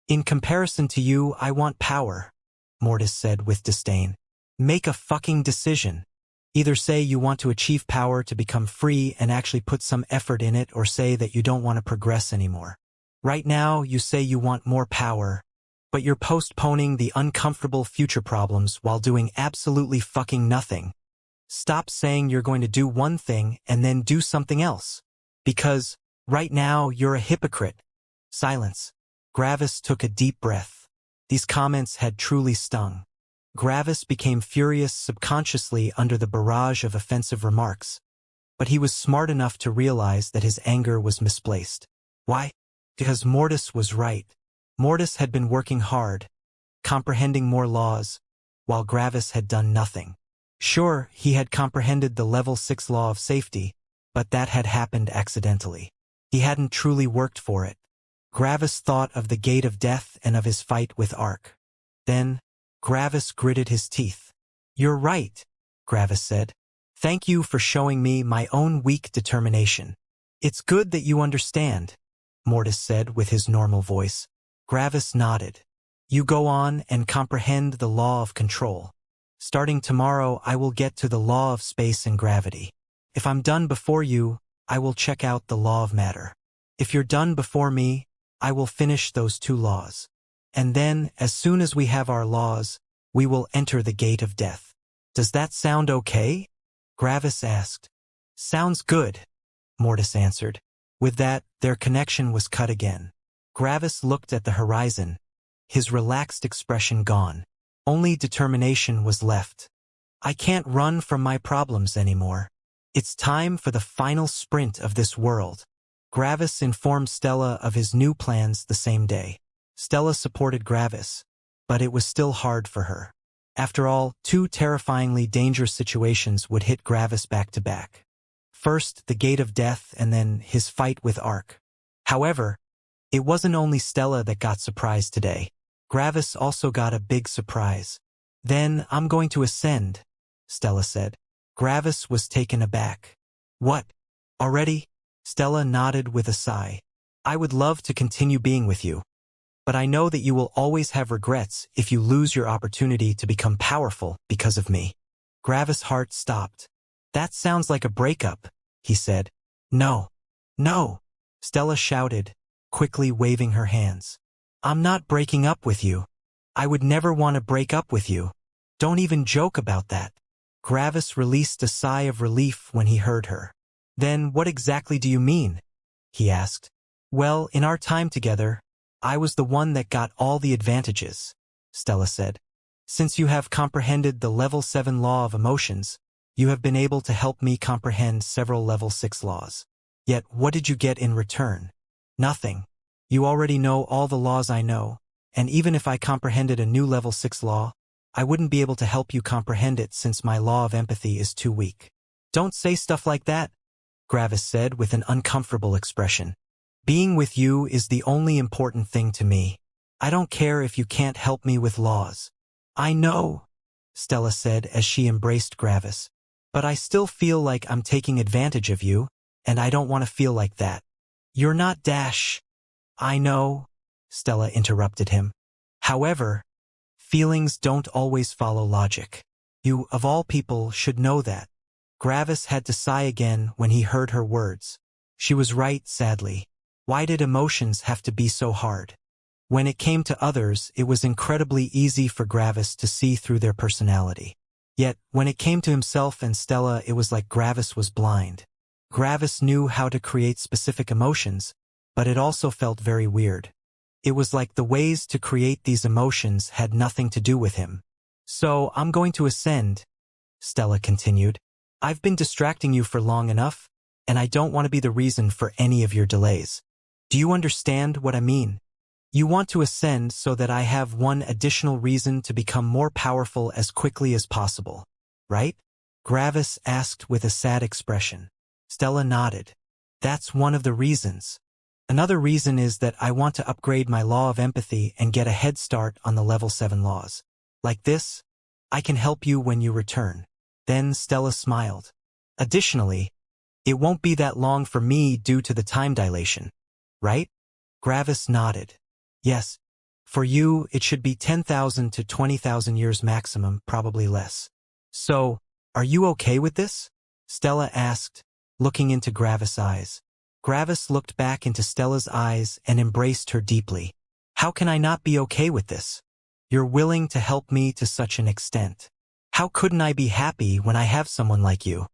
In comparison to you, I want power, Mortis said with disdain. Make a fucking decision. Either say you want to achieve power to become free and actually put some effort in it, or say that you don't want to progress anymore. Right now, you say you want more power, but you're postponing the uncomfortable future problems while doing absolutely fucking nothing. Stop saying you're going to do one thing and then do something else. Because, right now, you're a hypocrite. Silence. Gravis took a deep breath. These comments had truly stung. Gravis became furious subconsciously under the barrage of offensive remarks. But he was smart enough to realize that his anger was misplaced. Why? Because Mortis was right. Mortis had been working hard, comprehending more laws, while Gravis had done nothing. Sure, he had comprehended the level 6 law of safety, but that had happened accidentally. He hadn't truly worked for it. Gravis thought of the gate of death and of his fight with Ark. Then, Gravis gritted his teeth. You're right, Gravis said. Thank you for showing me my own weak determination. It's good that you understand, Mortis said with his normal voice. Gravis nodded. You go on and comprehend the law of control. Starting tomorrow, I will get to the law of space and gravity. If I'm done before you, I will check out the law of matter. If you're done before me, I will finish those 2 laws. And then, as soon as we have our laws, we will enter the gate of death. Does that sound okay? Gravis asked. Sounds good, Mortis answered. With that, their connection was cut again. Gravis looked at the horizon, his relaxed expression gone. Only determination was left. I can't run from my problems anymore. It's time for the final sprint of this world. Gravis informed Stella of his new plans the same day. Stella supported Gravis, but it was still hard for her. After all, 2 terrifyingly dangerous situations would hit Gravis back to back. First, the gate of death, and then his fight with Ark. However, it wasn't only Stella that got surprised today. Gravis also got a big surprise. Then, I'm going to ascend, Stella said. Gravis was taken aback. What? Already? Stella nodded with a sigh. I would love to continue being with you. But I know that you will always have regrets if you lose your opportunity to become powerful because of me. Gravis' heart stopped. That sounds like a breakup, he said. No. No, Stella shouted, quickly waving her hands. I'm not breaking up with you. I would never want to break up with you. Don't even joke about that. Gravis released a sigh of relief when he heard her. Then what exactly do you mean? He asked. Well, in our time together, I was the one that got all the advantages, Stella said. Since you have comprehended the level 7 law of emotions, you have been able to help me comprehend several level 6 laws. Yet what did you get in return? Nothing. You already know all the laws I know, and even if I comprehended a new level 6 law, I wouldn't be able to help you comprehend it since my law of empathy is too weak. Don't say stuff like that, Gravis said with an uncomfortable expression. Being with you is the only important thing to me. I don't care if you can't help me with laws. I know, Stella said as she embraced Gravis. But I still feel like I'm taking advantage of you, and I don't want to feel like that. You're not Dash. I know, Stella interrupted him. However, feelings don't always follow logic. You, of all people, should know that. Gravis had to sigh again when he heard her words. She was right, sadly. Why did emotions have to be so hard? When it came to others, it was incredibly easy for Gravis to see through their personality. Yet, when it came to himself and Stella, it was like Gravis was blind. Gravis knew how to create specific emotions, but it also felt very weird. It was like the ways to create these emotions had nothing to do with him. "So, I'm going to ascend," Stella continued. "I've been distracting you for long enough, and I don't want to be the reason for any of your delays. Do you understand what I mean? You want to ascend so that I have one additional reason to become more powerful as quickly as possible, right?" Gravis asked with a sad expression. Stella nodded. "That's one of the reasons. Another reason is that I want to upgrade my law of empathy and get a head start on the level 7 laws. Like this, I can help you when you return." Then Stella smiled. "Additionally, it won't be that long for me due to the time dilation, right?" Gravis nodded. "Yes. For you, it should be 10,000 to 20,000 years maximum, probably less. So, are you okay with this?" Stella asked, looking into Gravis' eyes. Gravis looked back into Stella's eyes and embraced her deeply. "How can I not be okay with this? You're willing to help me to such an extent. How couldn't I be happy when I have someone like you?"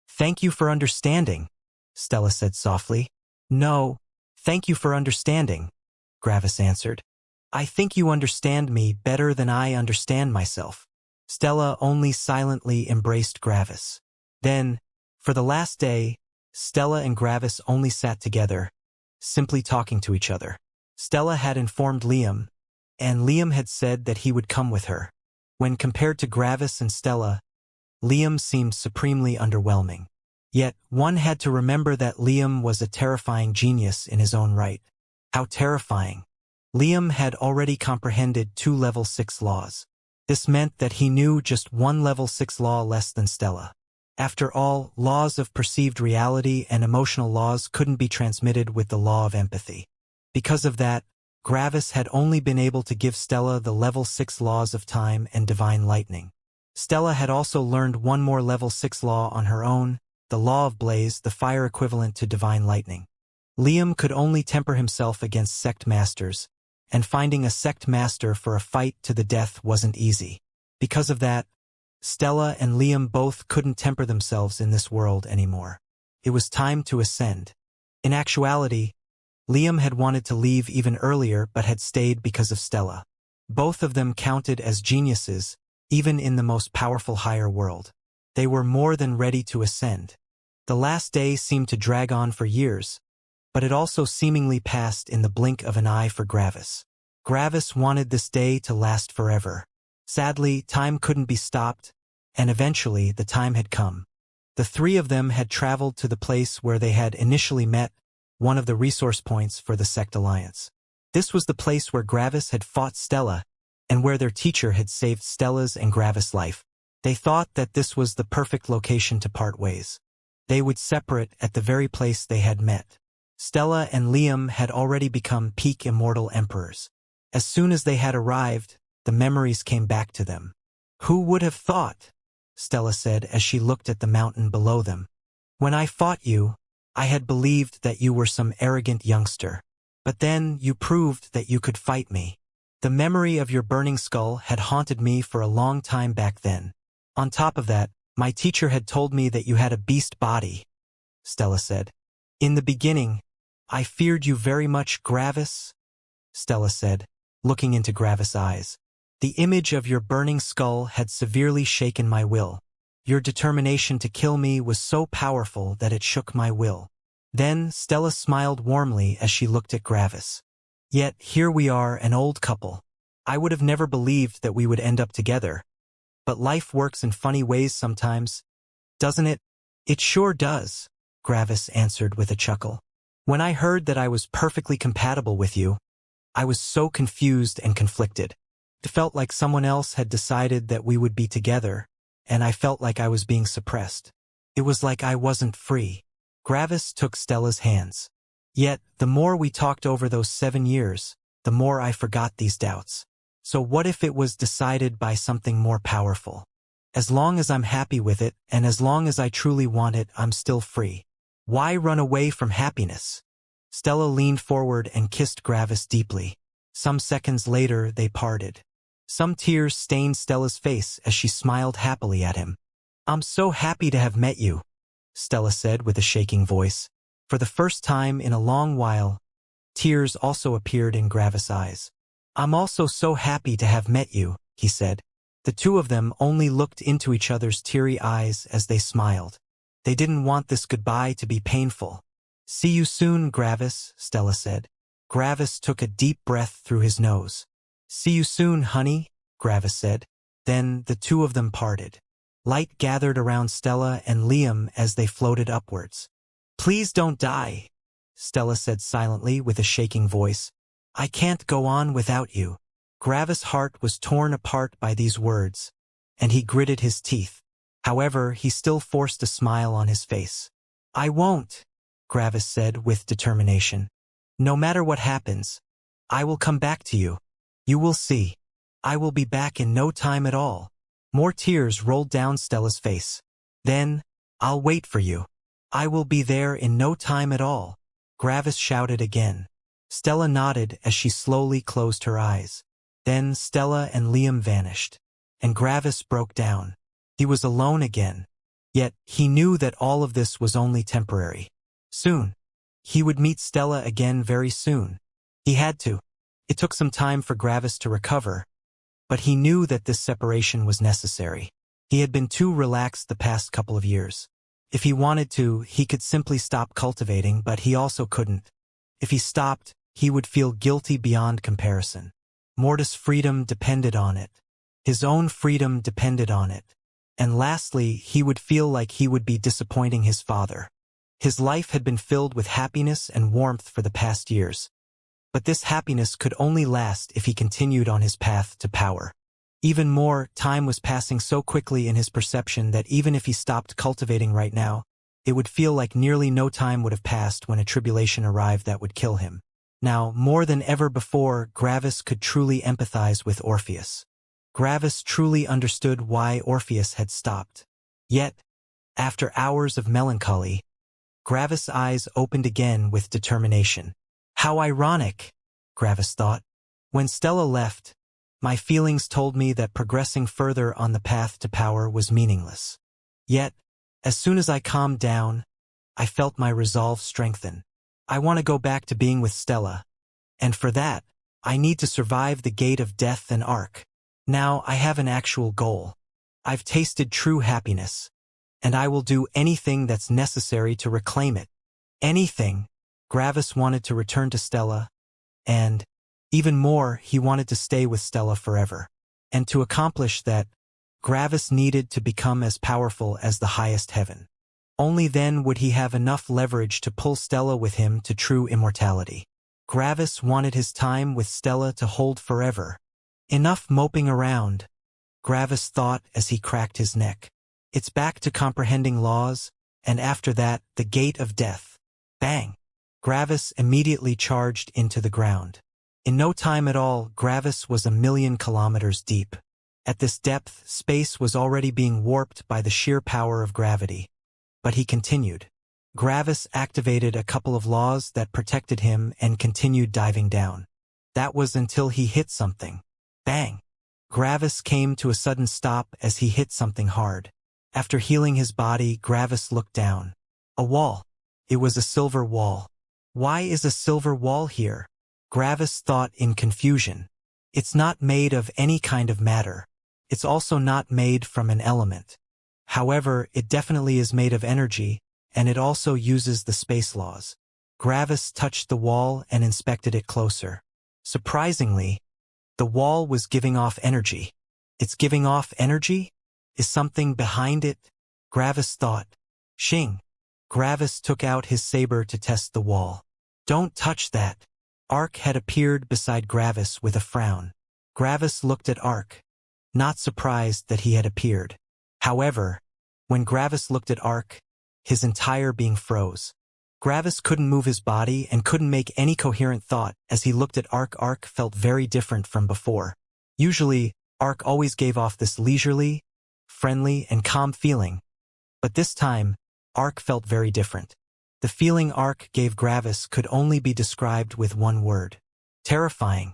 "Thank you for understanding," Stella said softly. "No, thank you for understanding," Gravis answered. "I think you understand me better than I understand myself." Stella only silently embraced Gravis. Then, for the last day, Stella and Gravis only sat together, simply talking to each other. Stella had informed Liam, and Liam had said that he would come with her. When compared to Gravis and Stella, Liam seemed supremely underwhelming. Yet, one had to remember that Liam was a terrifying genius in his own right. How terrifying. Liam had already comprehended 2 level 6 laws. This meant that he knew just 1 level 6 law less than Stella. After all, laws of perceived reality and emotional laws couldn't be transmitted with the law of empathy. Because of that, Gravis had only been able to give Stella the level 6 laws of time and divine lightning. Stella had also learned one more level 6 law on her own, the law of blaze, the fire equivalent to divine lightning. Liam could only temper himself against sect masters, and finding a sect master for a fight to the death wasn't easy. Because of that, Stella and Liam both couldn't temper themselves in this world anymore. It was time to ascend. In actuality, Liam had wanted to leave even earlier but had stayed because of Stella. Both of them counted as geniuses, even in the most powerful higher world. They were more than ready to ascend. The last day seemed to drag on for years, but it also seemingly passed in the blink of an eye for Gravis. Gravis wanted this day to last forever. Sadly, time couldn't be stopped, and eventually the time had come. The 3 of them had traveled to the place where they had initially met, one of the resource points for the Sect Alliance. This was the place where Gravis had fought Stella, and where their teacher had saved Stella's and Gravis' life. They thought that this was the perfect location to part ways. They would separate at the very place they had met. Stella and Liam had already become peak immortal emperors. As soon as they had arrived, the memories came back to them. "Who would have thought?" Stella said as she looked at the mountain below them. "When I fought you, I had believed that you were some arrogant youngster. But then you proved that you could fight me. The memory of your burning skull had haunted me for a long time back then. On top of that, my teacher had told me that you had a beast body," Stella said. "In the beginning, I feared you very much, Gravis," Stella said, looking into Gravis' eyes. "The image of your burning skull had severely shaken my will. Your determination to kill me was so powerful that it shook my will." Then Stella smiled warmly as she looked at Gravis. "Yet here we are, an old couple. I would have never believed that we would end up together. But life works in funny ways sometimes, doesn't it?" "It sure does," Gravis answered with a chuckle. "When I heard that I was perfectly compatible with you, I was so confused and conflicted. It felt like someone else had decided that we would be together, and I felt like I was being suppressed. It was like I wasn't free." Gravis took Stella's hands. "Yet, the more we talked over those 7 years, the more I forgot these doubts. So what if it was decided by something more powerful? As long as I'm happy with it, and as long as I truly want it, I'm still free. Why run away from happiness?" Stella leaned forward and kissed Gravis deeply. Some seconds later, they parted. Some tears stained Stella's face as she smiled happily at him. "I'm so happy to have met you," Stella said with a shaking voice. For the first time in a long while, tears also appeared in Gravis' eyes. "I'm also so happy to have met you," he said. The two of them only looked into each other's teary eyes as they smiled. They didn't want this goodbye to be painful. "See you soon, Gravis," Stella said. Gravis took a deep breath through his nose. "See you soon, honey," Gravis said. Then the two of them parted. Light gathered around Stella and Liam as they floated upwards. "Please don't die," Stella said silently with a shaking voice. "I can't go on without you." Gravis' heart was torn apart by these words, and he gritted his teeth. However, he still forced a smile on his face. "I won't," Gravis said with determination. "No matter what happens, I will come back to you. You will see. I will be back in no time at all." More tears rolled down Stella's face. "Then, I'll wait for you. I will be there in no time at all," Gravis shouted again. Stella nodded as she slowly closed her eyes. Then Stella and Liam vanished, and Gravis broke down. He was alone again. Yet, he knew that all of this was only temporary. Soon. He would meet Stella again very soon. He had to. It took some time for Gravis to recover, but he knew that this separation was necessary. He had been too relaxed the past couple of years. If he wanted to, he could simply stop cultivating, but he also couldn't. If he stopped, he would feel guilty beyond comparison. Mortis' freedom depended on it. His own freedom depended on it. And lastly, he would feel like he would be disappointing his father. His life had been filled with happiness and warmth for the past years. But this happiness could only last if he continued on his path to power. Even more, time was passing so quickly in his perception that even if he stopped cultivating right now, it would feel like nearly no time would have passed when a tribulation arrived that would kill him. Now, more than ever before, Gravis could truly empathize with Orpheus. Gravis truly understood why Orpheus had stopped. Yet, after hours of melancholy, Gravis' eyes opened again with determination. How ironic, Gravis thought. When Stella left, my feelings told me that progressing further on the path to power was meaningless. Yet, as soon as I calmed down, I felt my resolve strengthen. I want to go back to being with Stella, and for that, I need to survive the gate of death and Ark. Now I have an actual goal. I've tasted true happiness, and I will do anything that's necessary to reclaim it. Anything. Gravis wanted to return to Stella, and, even more, he wanted to stay with Stella forever. And to accomplish that, Gravis needed to become as powerful as the highest heaven. Only then would he have enough leverage to pull Stella with him to true immortality. Gravis wanted his time with Stella to hold forever. Enough moping around, Gravis thought as he cracked his neck. It's back to comprehending laws, and after that, the gate of death. Bang! Gravis immediately charged into the ground. In no time at all, Gravis was 1,000,000 kilometers deep. At this depth, space was already being warped by the sheer power of gravity. But he continued. Gravis activated a couple of laws that protected him and continued diving down. That was until he hit something. Bang! Gravis came to a sudden stop as he hit something hard. After healing his body, Gravis looked down. A wall. It was a silver wall. Why is a silver wall here? Gravis thought in confusion. It's not made of any kind of matter. It's also not made from an element. However, it definitely is made of energy, and it also uses the space laws. Gravis touched the wall and inspected it closer. Surprisingly, the wall was giving off energy. It's giving off energy? Is something behind it? Gravis thought. Xing. Gravis took out his saber to test the wall. Don't touch that. Ark had appeared beside Gravis with a frown. Gravis looked at Ark, not surprised that he had appeared. However, when Gravis looked at Ark, his entire being froze. Gravis couldn't move his body and couldn't make any coherent thought as he looked at Ark. Ark felt very different from before. Usually, Ark always gave off this leisurely, friendly, and calm feeling. But this time, Ark felt very different. The feeling Ark gave Gravis could only be described with one word. Terrifying.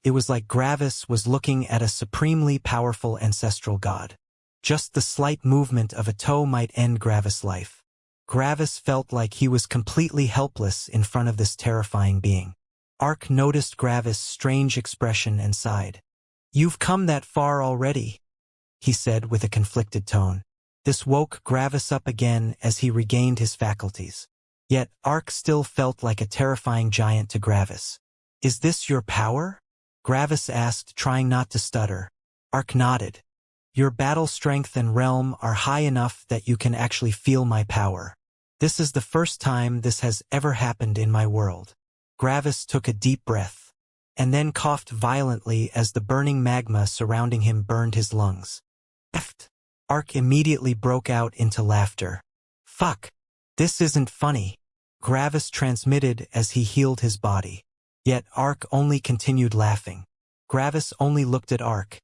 It was like Gravis was looking at a supremely powerful ancestral god. Just the slight movement of a toe might end Gravis' life. Gravis felt like he was completely helpless in front of this terrifying being. Ark noticed Gravis' strange expression and sighed. "You've come that far already," he said with a conflicted tone. This woke Gravis up again as he regained his faculties. Yet Ark still felt like a terrifying giant to Gravis. "Is this your power?" Gravis asked, trying not to stutter. Ark nodded. "Your battle strength and realm are high enough that you can actually feel my power. This is the first time this has ever happened in my world." Gravis took a deep breath, and then coughed violently as the burning magma surrounding him burned his lungs. Ark immediately broke out into laughter. "Fuck! This isn't funny," Gravis transmitted as he healed his body. Yet Ark only continued laughing. Gravis only looked at Ark,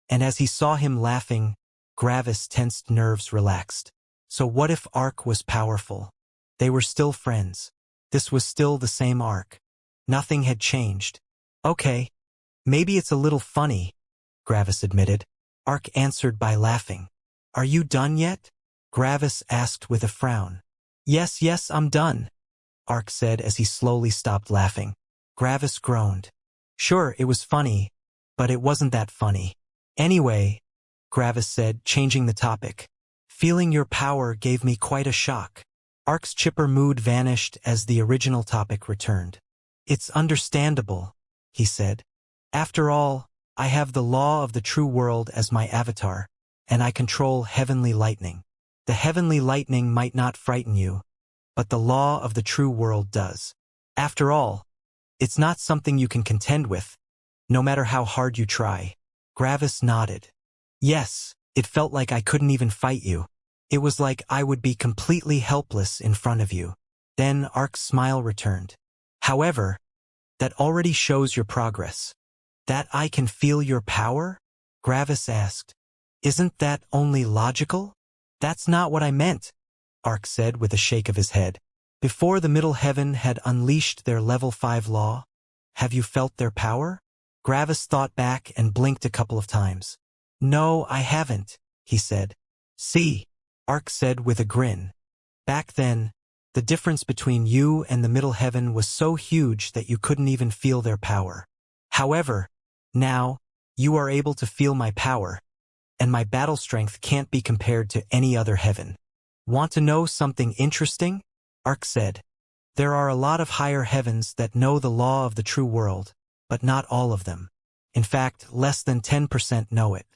and as he saw him laughing, Gravis' tensed nerves relaxed. So what if Ark was powerful? They were still friends. This was still the same Ark. Nothing had changed. "Okay, maybe it's a little funny," Gravis admitted. Ark answered by laughing. "Are you done yet?" Gravis asked with a frown. Yes, I'm done," Ark said as he slowly stopped laughing. Gravis groaned. "Sure, it was funny, but it wasn't that funny. Anyway," Gravis said, changing the topic, "feeling your power gave me quite a shock." Ark's chipper mood vanished as the original topic returned. "It's understandable," he said. "After all, I have the law of the true world as my avatar, and I control heavenly lightning. The heavenly lightning might not frighten you, but the law of the true world does. After all, it's not something you can contend with, no matter how hard you try." Gravis nodded. "Yes, it felt like I couldn't even fight you. It was like I would be completely helpless in front of you." Then Ark's smile returned. "However, that already shows your progress." "That I can feel your power?" Gravis asked. "Isn't that only logical?" "That's not what I meant," Ark said with a shake of his head. "Before the Middle Heaven had unleashed their level 5 law, have you felt their power?" Gravis thought back and blinked a couple of times. "No, I haven't," he said. "See," Ark said with a grin. "Back then, the difference between you and the Middle Heaven was so huge that you couldn't even feel their power. However, now, you are able to feel my power, and my battle strength can't be compared to any other heaven." "Want to know something interesting?" Ark said. "There are a lot of higher heavens that know the law of the true world, but not all of them. In fact, less than 10% know it.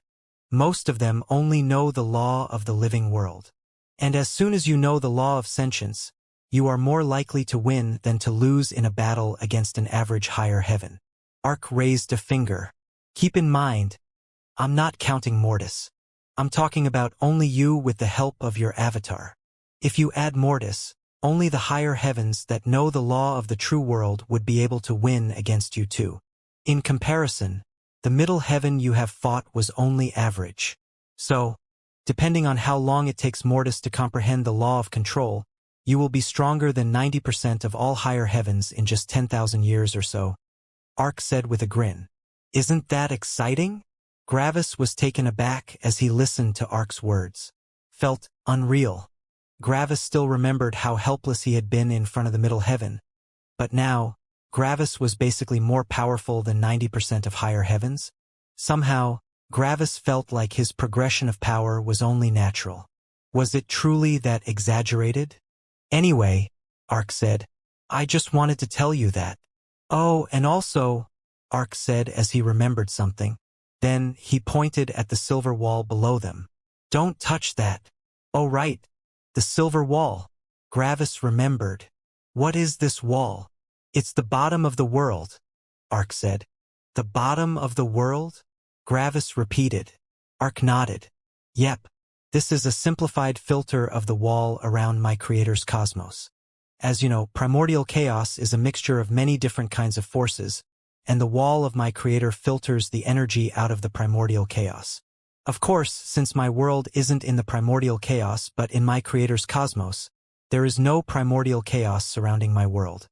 Most of them only know the law of the living world. And as soon as you know the law of sentience, you are more likely to win than to lose in a battle against an average higher heaven." Ark raised a finger. "Keep in mind, I'm not counting Mortis. I'm talking about only you with the help of your avatar. If you add Mortis, only the higher heavens that know the law of the true world would be able to win against you too. In comparison, the middle heaven you have fought was only average. So, depending on how long it takes Mortis to comprehend the law of control, you will be stronger than 90% of all higher heavens in just 10,000 years or so," Ark said with a grin. "Isn't that exciting?" Gravis was taken aback as he listened to Ark's words. Felt unreal. Gravis still remembered how helpless he had been in front of the middle heaven, but now, Gravis was basically more powerful than 90% of higher heavens. Somehow, Gravis felt like his progression of power was only natural. Was it truly that exaggerated? "Anyway," Ark said, "I just wanted to tell you that." "Oh, and also," Ark said as he remembered something. Then he pointed at the silver wall below them. "Don't touch that." "Oh right, the silver wall." Gravis remembered. "What is this wall?" "It's the bottom of the world," Ark said. "The bottom of the world?" Gravis repeated. Ark nodded. "Yep, this is a simplified filter of the wall around my creator's cosmos. As you know, primordial chaos is a mixture of many different kinds of forces, and the wall of my creator filters the energy out of the primordial chaos. Of course, since my world isn't in the primordial chaos but in my creator's cosmos, there is no primordial chaos surrounding my world.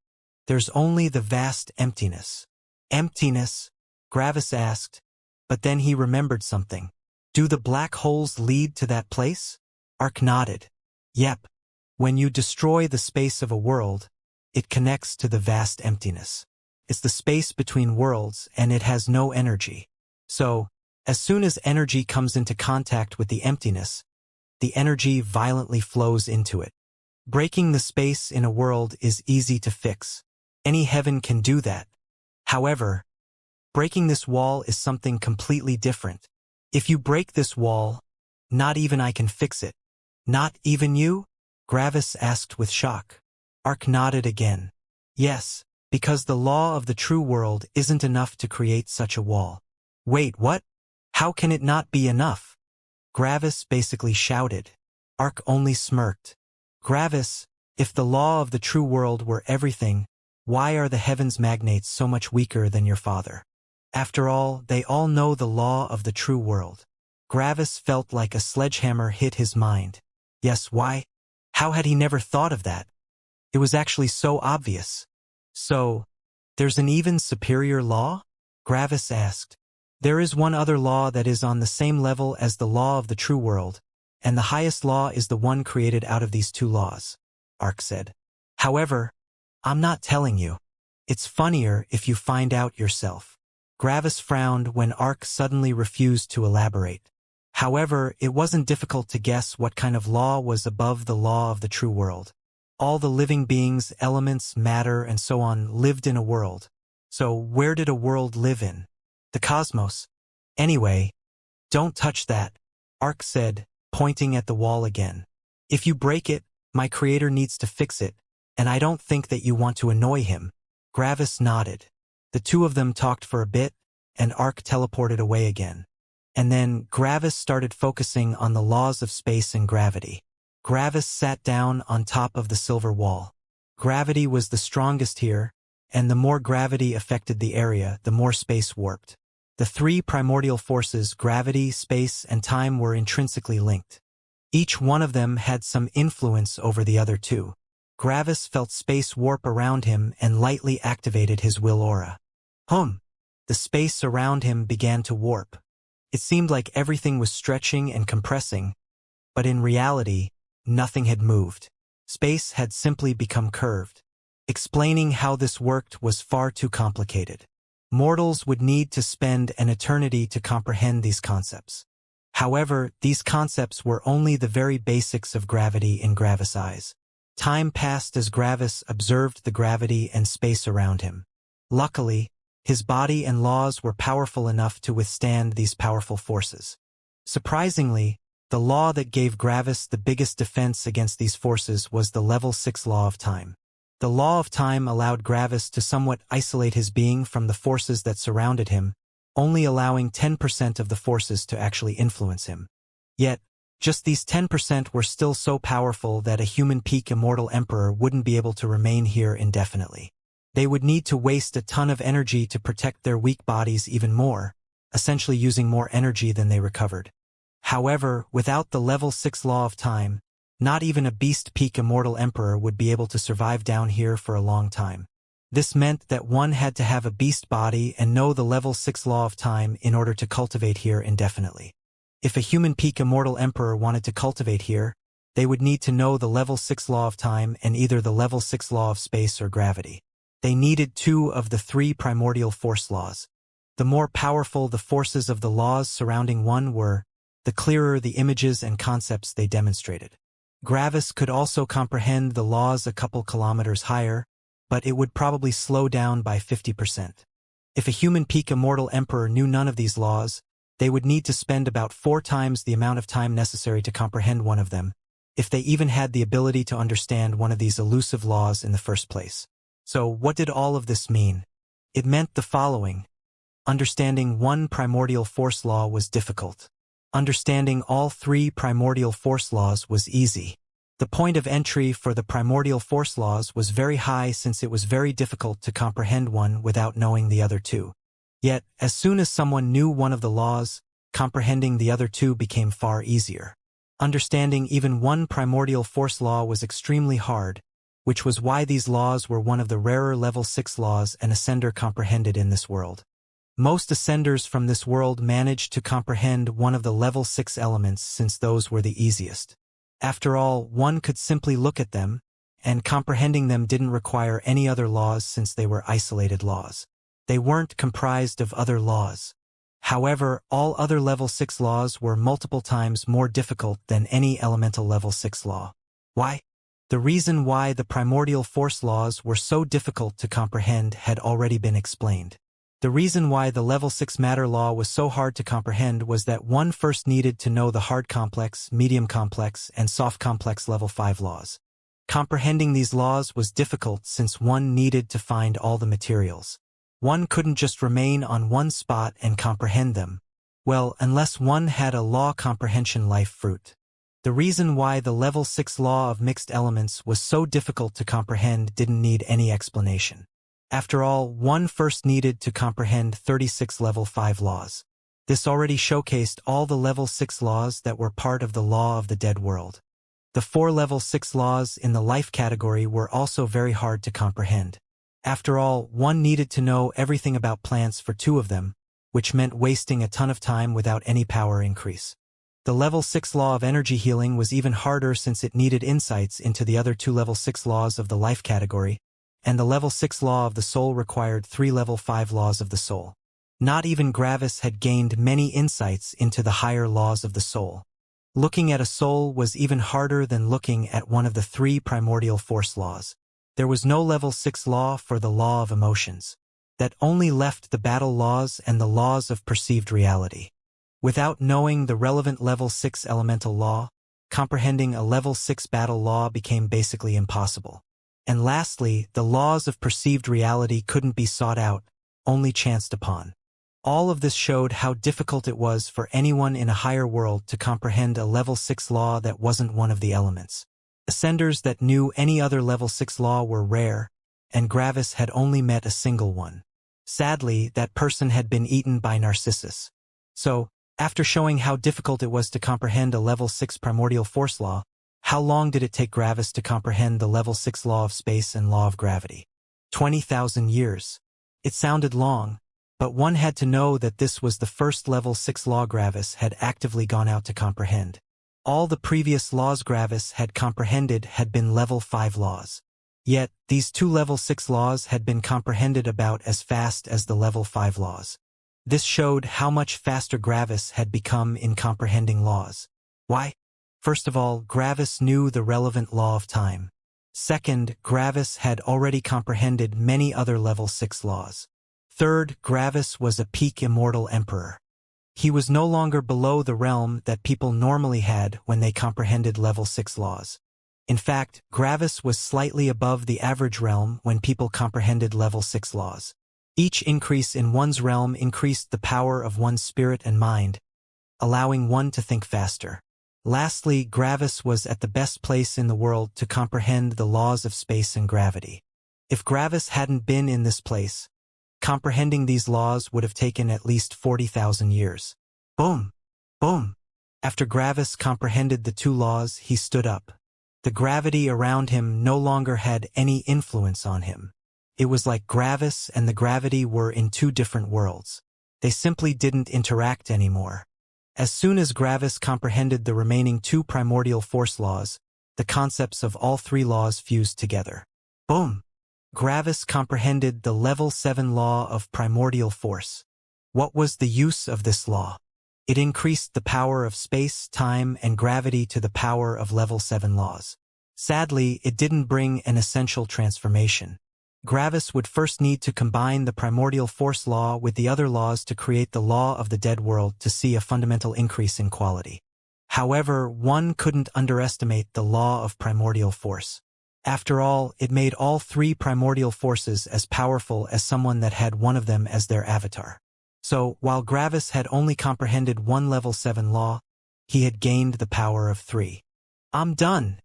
There's only the vast emptiness." "Emptiness?" Gravis asked, but then he remembered something. Do the black holes lead to that place? Ark nodded. Yep. When you destroy the space of a world, it connects to the vast emptiness. It's the space between worlds and it has no energy. So, as soon as energy comes into contact with the emptiness, the energy violently flows into it. Breaking the space in a world is easy to fix. Any heaven can do that. However, breaking this wall is something completely different. If you break this wall, not even I can fix it. Not even you? Gravis asked with shock. Ark nodded again. Yes, because the law of the true world isn't enough to create such a wall. Wait, what? How can it not be enough? Gravis basically shouted. Ark only smirked. Gravis, if the law of the true world were everything, why are the heavens magnates so much weaker than your father? After all, they all know the law of the true world. Gravis felt like a sledgehammer hit his mind. Yes, why? How had he never thought of that? It was actually so obvious. So, there's an even superior law? Gravis asked. There is one other law that is on the same level as the law of the true world, and the highest law is the one created out of these two laws, Ark said. However, I'm not telling you. It's funnier if you find out yourself. Gravis frowned when Ark suddenly refused to elaborate. However, it wasn't difficult to guess what kind of law was above the law of the true world. All the living beings, elements, matter, and so on lived in a world. So where did a world live in? The cosmos. Anyway, don't touch that, Ark said, pointing at the wall again. If you break it, my creator needs to fix it, and I don't think that you want to annoy him. Gravis nodded. The two of them talked for a bit, and Ark teleported away again. And then Gravis started focusing on the laws of space and gravity. Gravis sat down on top of the silver wall. Gravity was the strongest here, and the more gravity affected the area, the more space warped. The three primordial forces, gravity, space, and time, were intrinsically linked. Each one of them had some influence over the other two. Gravis felt space warp around him and lightly activated his will aura. The space around him began to warp. It seemed like everything was stretching and compressing, but in reality, nothing had moved. Space had simply become curved. Explaining how this worked was far too complicated. Mortals would need to spend an eternity to comprehend these concepts. However, these concepts were only the very basics of gravity in Gravis' eyes. Time passed as Gravis observed the gravity and space around him. Luckily, his body and laws were powerful enough to withstand these powerful forces. Surprisingly, the law that gave Gravis the biggest defense against these forces was the level 6 law of time. The law of time allowed Gravis to somewhat isolate his being from the forces that surrounded him, only allowing 10% of the forces to actually influence him. Yet, just these 10% were still so powerful that a human peak immortal emperor wouldn't be able to remain here indefinitely. They would need to waste a ton of energy to protect their weak bodies even more, essentially using more energy than they recovered. However, without the level 6 law of time, not even a beast peak immortal emperor would be able to survive down here for a long time. This meant that one had to have a beast body and know the level 6 law of time in order to cultivate here indefinitely. If a human peak immortal emperor wanted to cultivate here, they would need to know the level 6 law of time and either the level 6 law of space or gravity. They needed 2 of the 3 primordial force laws. The more powerful the forces of the laws surrounding one were, the clearer the images and concepts they demonstrated. Gravis could also comprehend the laws a couple kilometers higher, but it would probably slow down by 50%. If a human peak immortal emperor knew none of these laws, they would need to spend about 4 times the amount of time necessary to comprehend one of them, if they even had the ability to understand one of these elusive laws in the first place. So what did all of this mean? It meant the following. Understanding one primordial force law was difficult. Understanding all 3 primordial force laws was easy. The point of entry for the primordial force laws was very high since it was very difficult to comprehend one without knowing the other 2. Yet, as soon as someone knew one of the laws, comprehending the other 2 became far easier. Understanding even one primordial force law was extremely hard, which was why these laws were one of the rarer level 6 laws an ascender comprehended in this world. Most ascenders from this world managed to comprehend one of the level 6 elements since those were the easiest. After all, one could simply look at them, and comprehending them didn't require any other laws since they were isolated laws. They weren't comprised of other laws. However, all other level 6 laws were multiple times more difficult than any elemental level 6 law. Why? The reason why the primordial force laws were so difficult to comprehend had already been explained. The reason why the level 6 matter law was so hard to comprehend was that one first needed to know the hard complex, medium complex, and soft complex level 5 laws. Comprehending these laws was difficult since one needed to find all the materials. One couldn't just remain on one spot and comprehend them. Well, unless one had a law comprehension life fruit. The reason why the level 6 law of mixed elements was so difficult to comprehend didn't need any explanation. After all, one first needed to comprehend 36 level 5 laws. This already showcased all the level 6 laws that were part of the law of the dead world. The 4 level 6 laws in the life category were also very hard to comprehend. After all, one needed to know everything about plants for 2 of them, which meant wasting a ton of time without any power increase. The level 6 law of energy healing was even harder since it needed insights into the other 2 level 6 laws of the life category, and the level 6 law of the soul required 3 level 5 laws of the soul. Not even Gravis had gained many insights into the higher laws of the soul. Looking at a soul was even harder than looking at one of the 3 primordial force laws. There was no level 6 law for the law of emotions. That only left the battle laws and the laws of perceived reality. Without knowing the relevant level 6 elemental law, comprehending a level 6 battle law became basically impossible. And lastly, the laws of perceived reality couldn't be sought out, only chanced upon. All of this showed how difficult it was for anyone in a higher world to comprehend a level 6 law that wasn't one of the elements. Ascenders that knew any other level 6 law were rare, and Gravis had only met a single one. Sadly, that person had been eaten by Narcissus. So, after showing how difficult it was to comprehend a level 6 primordial force law, how long did it take Gravis to comprehend the level 6 law of space and law of gravity? 20,000 years. It sounded long, but one had to know that this was the first level 6 law Gravis had actively gone out to comprehend. All the previous laws Gravis had comprehended had been level 5 laws. Yet, these 2 level 6 laws had been comprehended about as fast as the level 5 laws. This showed how much faster Gravis had become in comprehending laws. Why? First of all, Gravis knew the relevant law of time. Second, Gravis had already comprehended many other level 6 laws. Third, Gravis was a peak immortal emperor. He was no longer below the realm that people normally had when they comprehended level 6 laws. In fact, Gravis was slightly above the average realm when people comprehended level 6 laws. Each increase in one's realm increased the power of one's spirit and mind, allowing one to think faster. Lastly, Gravis was at the best place in the world to comprehend the laws of space and gravity. If Gravis hadn't been in this place, comprehending these laws would have taken at least 40,000 years. Boom! Boom! After Gravis comprehended the 2 laws, he stood up. The gravity around him no longer had any influence on him. It was like Gravis and the gravity were in 2 different worlds. They simply didn't interact anymore. As soon as Gravis comprehended the remaining 2 primordial force laws, the concepts of all 3 laws fused together. Boom! Gravis comprehended the level 7 law of primordial force. What was the use of this law? It increased the power of space, time, and gravity to the power of level 7 laws. Sadly, it didn't bring an essential transformation. Gravis would first need to combine the primordial force law with the other laws to create the law of the dead world to see a fundamental increase in quality. However, one couldn't underestimate the law of primordial force. After all, it made all 3 primordial forces as powerful as someone that had one of them as their avatar. So, while Gravis had only comprehended 1 level 7 law, he had gained the power of 3. "I'm done,"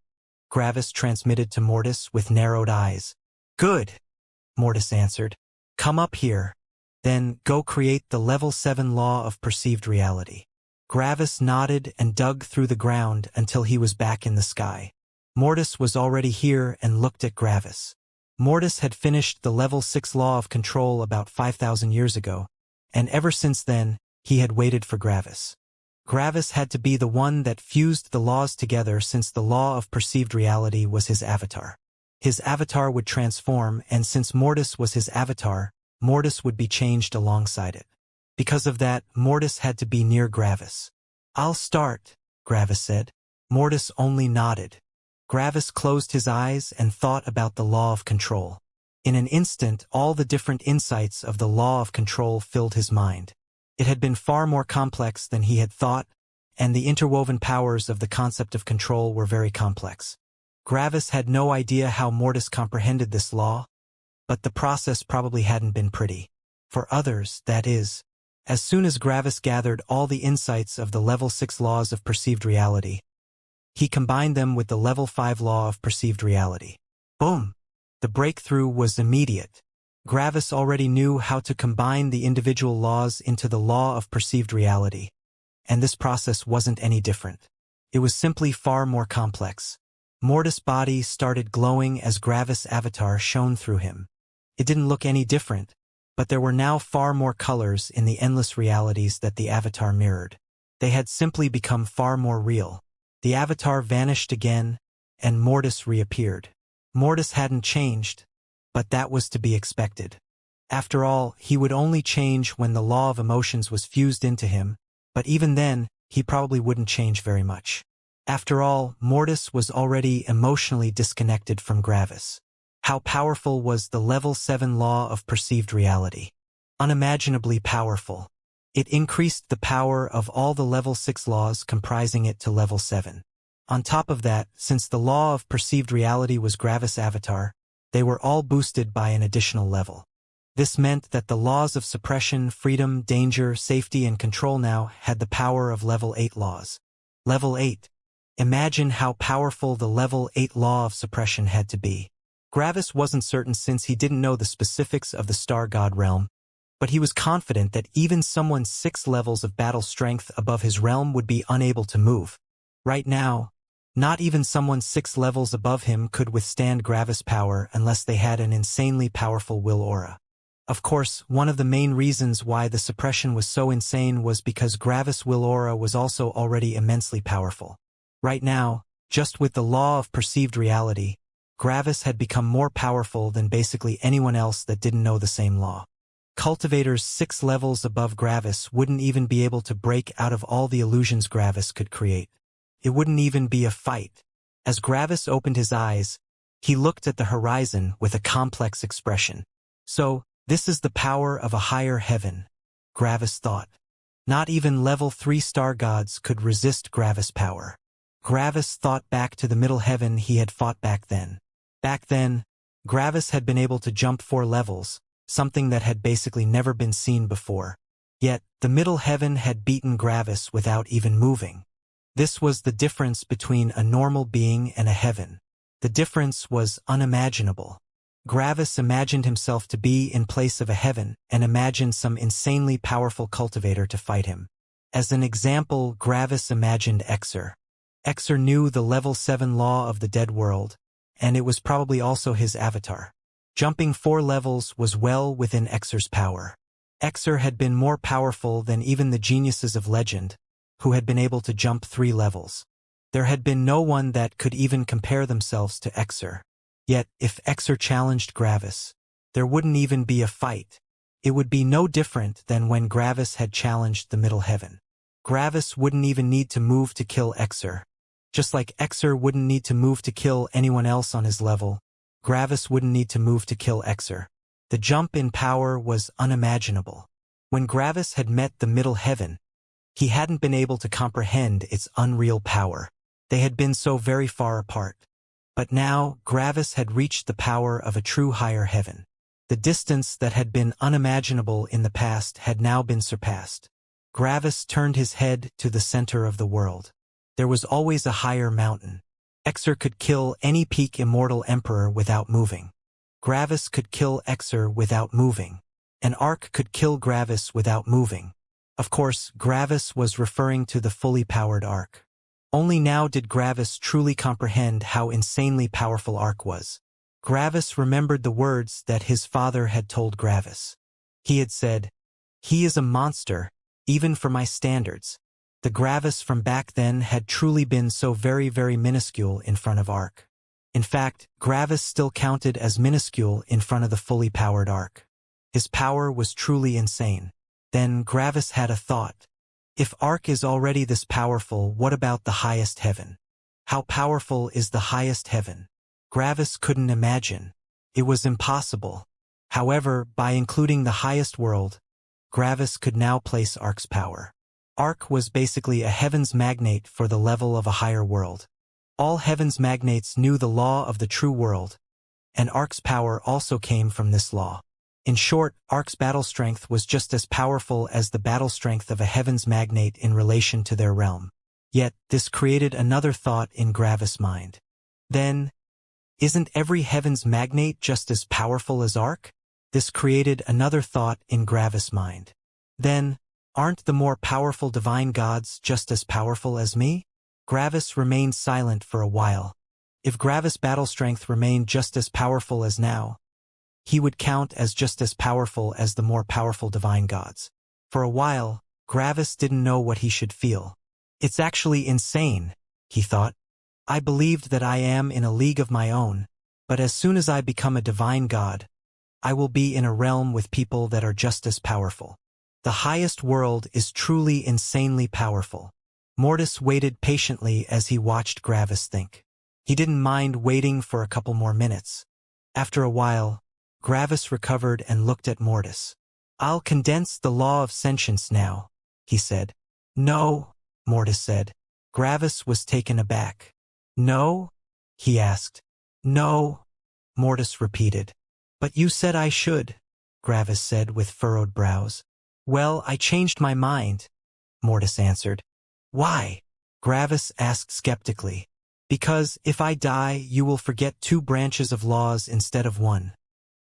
Gravis transmitted to Mortis with narrowed eyes. "Good," Mortis answered. "Come up here. Then, go create the level 7 law of perceived reality." Gravis nodded and dug through the ground until he was back in the sky. Mortis was already here and looked at Gravis. Mortis had finished the level 6 law of control about 5,000 years ago, and ever since then, he had waited for Gravis. Gravis had to be the one that fused the laws together since the law of perceived reality was his avatar. His avatar would transform, and since Mortis was his avatar, Mortis would be changed alongside it. Because of that, Mortis had to be near Gravis. "I'll start," Gravis said. Mortis only nodded. Gravis closed his eyes and thought about the law of control. In an instant, all the different insights of the law of control filled his mind. It had been far more complex than he had thought, and the interwoven powers of the concept of control were very complex. Gravis had no idea how Mortis comprehended this law, but the process probably hadn't been pretty. For others, that is. As soon as Gravis gathered all the insights of the Level 6 laws of perceived reality, he combined them with the Level 5 law of perceived reality. Boom! The breakthrough was immediate. Gravis already knew how to combine the individual laws into the law of perceived reality, and this process wasn't any different. It was simply far more complex. Mortis' body started glowing as Gravis' avatar shone through him. It didn't look any different, but there were now far more colors in the endless realities that the avatar mirrored. They had simply become far more real. The avatar vanished again, and Mortis reappeared. Mortis hadn't changed, but that was to be expected. After all, he would only change when the law of emotions was fused into him, but even then, he probably wouldn't change very much. After all, Mortis was already emotionally disconnected from Gravis. How powerful was the Level 7 law of perceived reality? Unimaginably powerful. It increased the power of all the Level 6 laws comprising it to Level 7. On top of that, since the law of perceived reality was Gravis' avatar, they were all boosted by an additional level. This meant that the laws of suppression, freedom, danger, safety, and control now had the power of Level 8 laws. Level 8. Imagine how powerful the Level 8 law of suppression had to be. Gravis wasn't certain since he didn't know the specifics of the Star God realm, but he was confident that even someone 6 levels of battle strength above his realm would be unable to move. Right now, not even someone 6 levels above him could withstand Gravis' power unless they had an insanely powerful will aura. Of course, one of the main reasons why the suppression was so insane was because Gravis' will aura was also already immensely powerful. Right now, just with the law of perceived reality, Gravis had become more powerful than basically anyone else that didn't know the same law. Cultivators 6 levels above Gravis wouldn't even be able to break out of all the illusions Gravis could create. It wouldn't even be a fight. As Gravis opened his eyes, he looked at the horizon with a complex expression. So, this is the power of a higher heaven, Gravis thought. Not even Level 3 star gods could resist Gravis' power. Gravis thought back to the middle heaven he had fought back then. Back then, Gravis had been able to jump 4 levels, something that had basically never been seen before. Yet, the middle heaven had beaten Gravis without even moving. This was the difference between a normal being and a heaven. The difference was unimaginable. Gravis imagined himself to be in place of a heaven and imagined some insanely powerful cultivator to fight him. As an example, Gravis imagined Exer. Exer knew the Level 7 law of the dead world, and it was probably also his avatar. Jumping 4 levels was well within Exer's power. Exer had been more powerful than even the geniuses of legend, who had been able to jump 3 levels. There had been no one that could even compare themselves to Exer. Yet, if Exer challenged Gravis, there wouldn't even be a fight. It would be no different than when Gravis had challenged the middle heaven. Gravis wouldn't even need to move to kill Exer. Just like Exer wouldn't need to move to kill anyone else on his level, Gravis wouldn't need to move to kill Exer. The jump in power was unimaginable. When Gravis had met the middle heaven, he hadn't been able to comprehend its unreal power. They had been so very far apart. But now, Gravis had reached the power of a true higher heaven. The distance that had been unimaginable in the past had now been surpassed. Gravis turned his head to the center of the world. There was always a higher mountain. Exer could kill any peak immortal emperor without moving. Gravis could kill Exer without moving. An arc could kill Gravis without moving. Of course, Gravis was referring to the fully powered arc. Only now did Gravis truly comprehend how insanely powerful Arc was. Gravis remembered the words that his father had told Gravis. He had said, He is a monster, even for my standards. The Gravis from back then had truly been so very, very minuscule in front of Ark. In fact, Gravis still counted as minuscule in front of the fully powered Ark. His power was truly insane. Then Gravis had a thought. If Ark is already this powerful, what about the highest heaven? How powerful is the highest heaven? Gravis couldn't imagine. It was impossible. However, by including the highest world, Gravis could now place Ark's power. Ark was basically a heaven's magnate for the level of a higher world. All heaven's magnates knew the law of the true world, and Ark's power also came from this law. In short, Ark's battle strength was just as powerful as the battle strength of a heaven's magnate in relation to their realm. Yet, this created another thought in Gravis' mind. Then, isn't every heaven's magnate just as powerful as Ark? This created another thought in Gravis' mind. Then, aren't the more powerful divine gods just as powerful as me? Gravis remained silent for a while. If Gravis' battle strength remained just as powerful as now, he would count as just as powerful as the more powerful divine gods. For a while, Gravis didn't know what he should feel. It's actually insane, he thought. I believed that I am in a league of my own, but as soon as I become a divine god, I will be in a realm with people that are just as powerful. The highest world is truly insanely powerful. Mortis waited patiently as he watched Gravis think. He didn't mind waiting for a couple more minutes. After a while, Gravis recovered and looked at Mortis. I'll condense the law of sentience now, he said. No, Mortis said. Gravis was taken aback. No? He asked. No, Mortis repeated. But you said I should, Gravis said with furrowed brows. Well, I changed my mind, Mortis answered. Why? Gravis asked skeptically. Because if I die, you will forget 2 branches of laws instead of 1,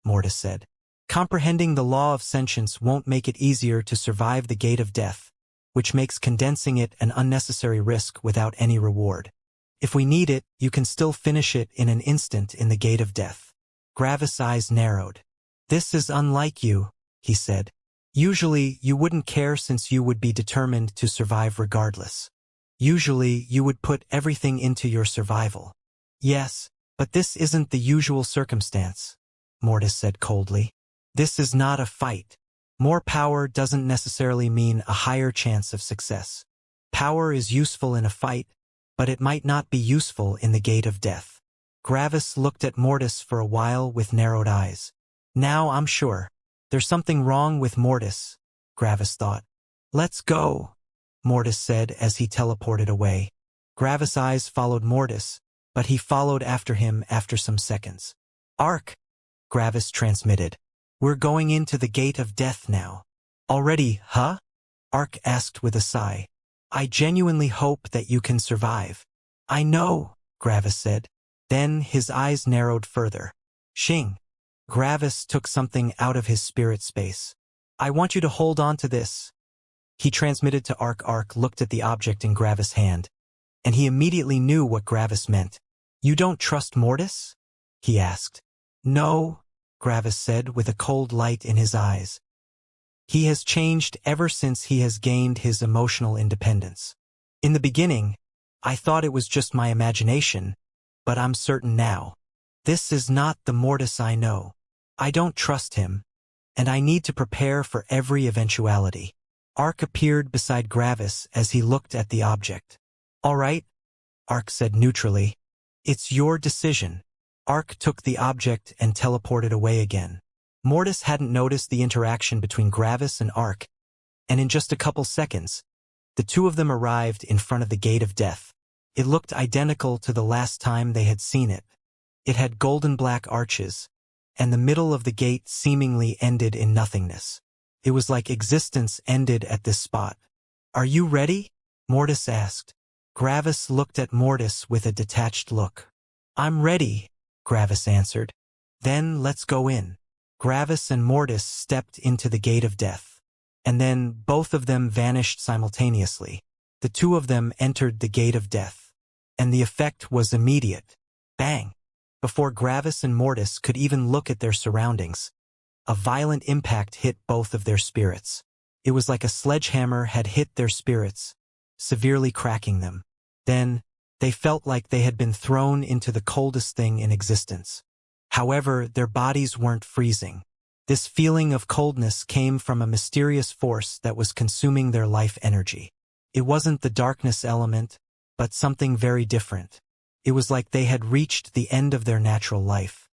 Mortis said. Comprehending the law of sentience won't make it easier to survive the gate of death, which makes condensing it an unnecessary risk without any reward. If we need it, you can still finish it in an instant in the gate of death. Gravis' eyes narrowed. This is unlike you, he said. Usually, you wouldn't care since you would be determined to survive regardless. Usually, you would put everything into your survival. Yes, but this isn't the usual circumstance, Mortis said coldly. This is not a fight. More power doesn't necessarily mean a higher chance of success. Power is useful in a fight, but it might not be useful in the gate of death. Gravis looked at Mortis for a while with narrowed eyes. Now I'm sure. There's something wrong with Mortis, Gravis thought. Let's go, Mortis said as he teleported away. Gravis' eyes followed Mortis, but he followed after him after some seconds. Ark, Gravis transmitted. We're going into the gate of death now. Already, huh? Ark asked with a sigh. I genuinely hope that you can survive. I know, Gravis said. Then his eyes narrowed further. Xing. Gravis took something out of his spirit space. I want you to hold on to this. He transmitted to Ark. Ark looked at the object in Gravis' hand, and he immediately knew what Gravis meant. You don't trust Mortis? He asked. No, Gravis said with a cold light in his eyes. He has changed ever since he has gained his emotional independence. In the beginning, I thought it was just my imagination, but I'm certain now. This is not the Mortis I know. I don't trust him, and I need to prepare for every eventuality. Ark appeared beside Gravis as he looked at the object. All right, Ark said neutrally. It's your decision. Ark took the object and teleported away again. Mortis hadn't noticed the interaction between Gravis and Ark, and in just a couple seconds, the two of them arrived in front of the gate of death. It looked identical to the last time they had seen it. It had golden black arches, and the middle of the gate seemingly ended in nothingness. It was like existence ended at this spot. Are you ready? Mortis asked. Gravis looked at Mortis with a detached look. I'm ready, Gravis answered. Then let's go in. Gravis and Mortis stepped into the gate of death, and then both of them vanished simultaneously. The two of them entered the gate of death, and the effect was immediate. Bang! Before Gravis and Mortis could even look at their surroundings, a violent impact hit both of their spirits. It was like a sledgehammer had hit their spirits, severely cracking them. Then, they felt like they had been thrown into the coldest thing in existence. However, their bodies weren't freezing. This feeling of coldness came from a mysterious force that was consuming their life energy. It wasn't the darkness element, but something very different. It was like they had reached the end of their natural life.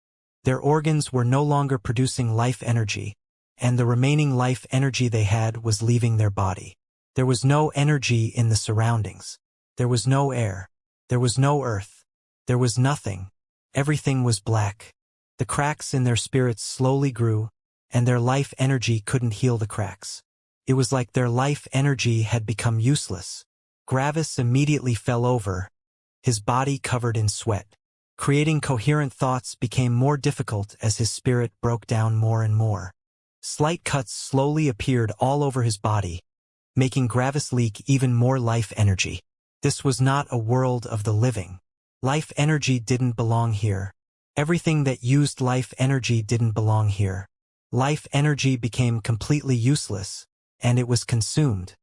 Their organs were no longer producing life energy, and the remaining life energy they had was leaving their body. There was no energy in the surroundings. There was no air. There was no earth. There was nothing. Everything was black. The cracks in their spirits slowly grew, and their life energy couldn't heal the cracks. It was like their life energy had become useless. Gravis immediately fell over, his body covered in sweat. Creating coherent thoughts became more difficult as his spirit broke down more and more. Slight cuts slowly appeared all over his body, making Gravis leak even more life energy. This was not a world of the living. Life energy didn't belong here. Everything that used life energy didn't belong here. Life energy became completely useless, and it was consumed.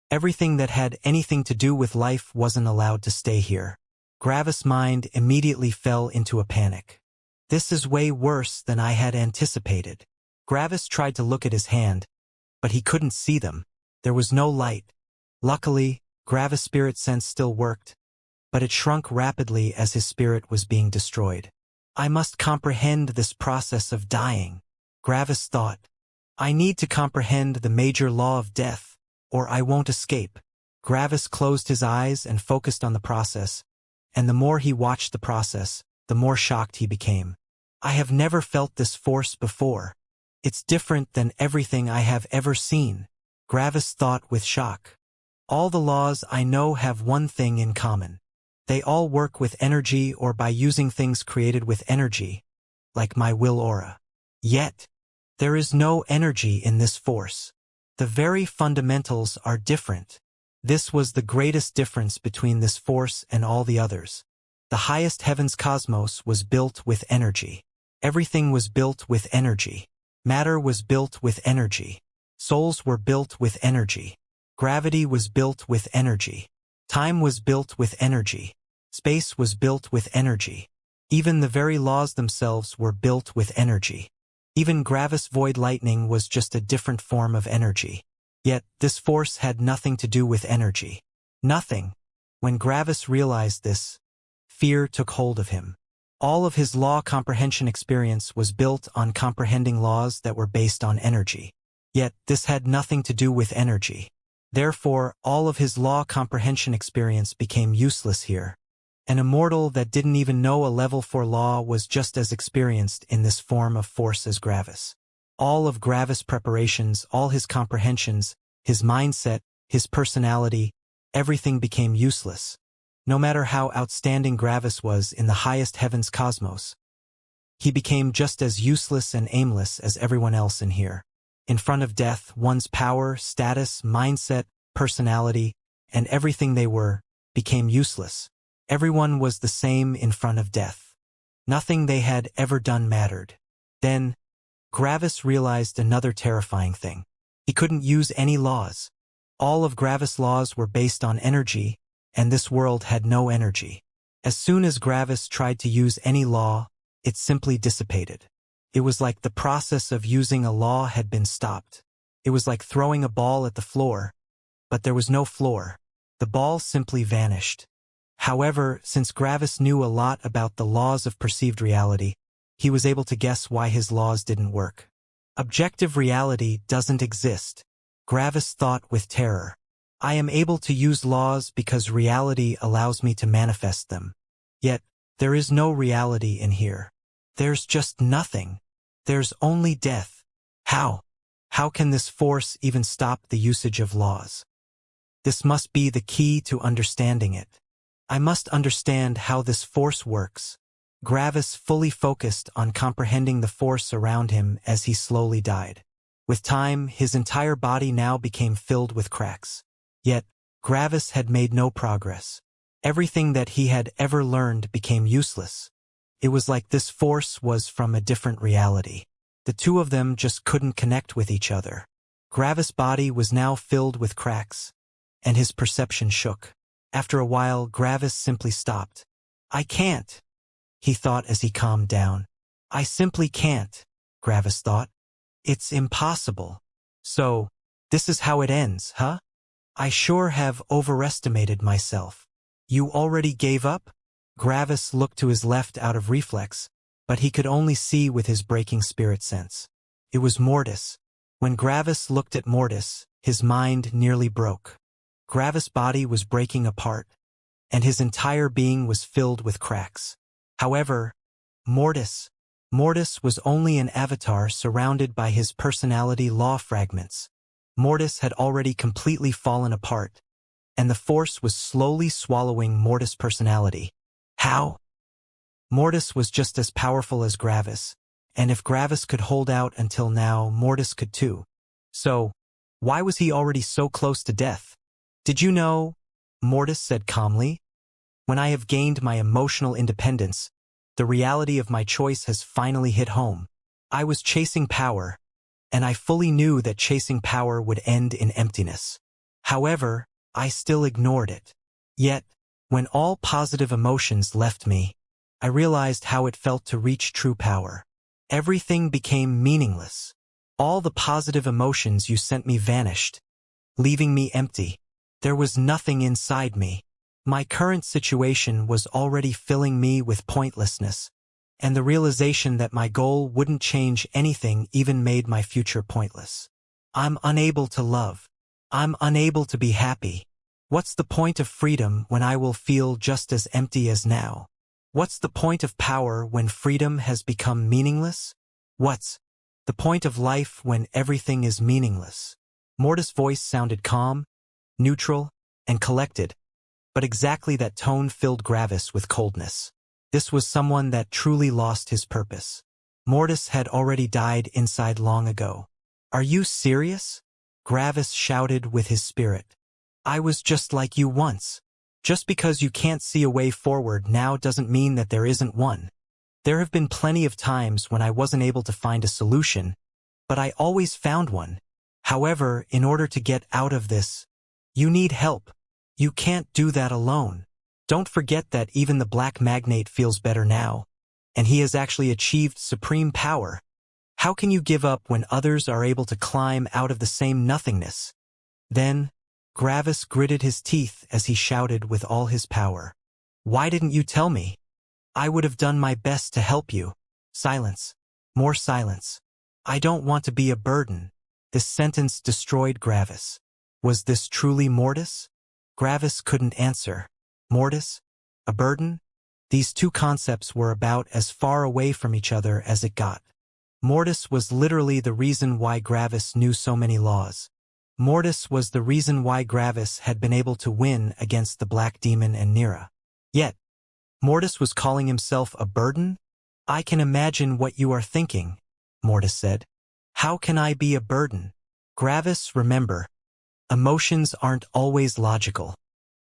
Everything that had anything to do with life wasn't allowed to stay here. Gravis' mind immediately fell into a panic. This is way worse than I had anticipated. Gravis tried to look at his hand, but he couldn't see them. There was no light. Luckily, Gravis' spirit sense still worked, but it shrunk rapidly as his spirit was being destroyed. I must comprehend this process of dying, Gravis thought. I need to comprehend the major law of death, or I won't escape. Gravis closed his eyes and focused on the process, and the more he watched the process, the more shocked he became. I have never felt this force before. It's different than everything I have ever seen, Gravis thought with shock. All the laws I know have one thing in common. They all work with energy or by using things created with energy, like my will aura. Yet, there is no energy in this force. The very fundamentals are different. This was the greatest difference between this force and all the others. The highest heaven's cosmos was built with energy. Everything was built with energy. Matter was built with energy. Souls were built with energy. Gravity was built with energy. Time was built with energy. Space was built with energy. Even the very laws themselves were built with energy. Even Gravis void lightning was just a different form of energy. Yet, this force had nothing to do with energy. Nothing. When Gravis realized this, fear took hold of him. All of his law comprehension experience was built on comprehending laws that were based on energy. Yet, this had nothing to do with energy. Therefore, all of his law comprehension experience became useless here. An immortal that didn't even know a level 4 law was just as experienced in this form of force as Gravis. All of Gravis' preparations, all his comprehensions, his mindset, his personality, everything became useless. No matter how outstanding Gravis was in the highest heaven's cosmos, he became just as useless and aimless as everyone else in here. In front of death, one's power, status, mindset, personality, and everything they were, became useless. Everyone was the same in front of death. Nothing they had ever done mattered. Then, Gravis realized another terrifying thing. He couldn't use any laws. All of Gravis' laws were based on energy, and this world had no energy. As soon as Gravis tried to use any law, it simply dissipated. It was like the process of using a law had been stopped. It was like throwing a ball at the floor, but there was no floor. The ball simply vanished. However, since Gravis knew a lot about the laws of perceived reality, he was able to guess why his laws didn't work. Objective reality doesn't exist, Gravis thought with terror. I am able to use laws because reality allows me to manifest them. Yet, there is no reality in here. There's just nothing. There's only death. How? How can this force even stop the usage of laws? This must be the key to understanding it. I must understand how this force works. Gravis fully focused on comprehending the force around him as he slowly died. With time, his entire body now became filled with cracks. Yet, Gravis had made no progress. Everything that he had ever learned became useless. It was like this force was from a different reality. The two of them just couldn't connect with each other. Gravis' body was now filled with cracks, and his perception shook. After a while, Gravis simply stopped. I can't, he thought as he calmed down. I simply can't, Gravis thought. It's impossible. So, this is how it ends, huh? I sure have overestimated myself. You already gave up? Gravis looked to his left out of reflex, but he could only see with his breaking spirit sense. It was Mortis. When Gravis looked at Mortis, his mind nearly broke. Gravis' body was breaking apart, and his entire being was filled with cracks. However, Mortis was only an avatar surrounded by his personality law fragments. Mortis had already completely fallen apart, and the force was slowly swallowing Mortis' personality. How? Mortis was just as powerful as Gravis, and if Gravis could hold out until now, Mortis could too. So, why was he already so close to death? Did you know? Mortis said calmly. When I have gained my emotional independence, the reality of my choice has finally hit home. I was chasing power, and I fully knew that chasing power would end in emptiness. However, I still ignored it. Yet, when all positive emotions left me, I realized how it felt to reach true power. Everything became meaningless. All the positive emotions you sent me vanished, leaving me empty. There was nothing inside me. My current situation was already filling me with pointlessness, and the realization that my goal wouldn't change anything even made my future pointless. I'm unable to love. I'm unable to be happy. What's the point of freedom when I will feel just as empty as now? What's the point of power when freedom has become meaningless? What's the point of life when everything is meaningless? Mortis' voice sounded calm, neutral, and collected, but exactly that tone filled Gravis with coldness. This was someone that truly lost his purpose. Mortis had already died inside long ago. Are you serious? Gravis shouted with his spirit. I was just like you once. Just because you can't see a way forward now doesn't mean that there isn't one. There have been plenty of times when I wasn't able to find a solution, but I always found one. However, in order to get out of this, you need help. You can't do that alone. Don't forget that even the Black Magnate feels better now, and he has actually achieved supreme power. How can you give up when others are able to climb out of the same nothingness? Then, Gravis gritted his teeth as he shouted with all his power. Why didn't you tell me? I would have done my best to help you. Silence. More silence. I don't want to be a burden. This sentence destroyed Gravis. Was this truly Mortis? Gravis couldn't answer. Mortis? A burden? These two concepts were about as far away from each other as it got. Mortis was literally the reason why Gravis knew so many laws. Mortis was the reason why Gravis had been able to win against the Black Demon and Nira. Yet, Mortis was calling himself a burden? I can imagine what you are thinking, Mortis said. How can I be a burden? Gravis, remember, emotions aren't always logical.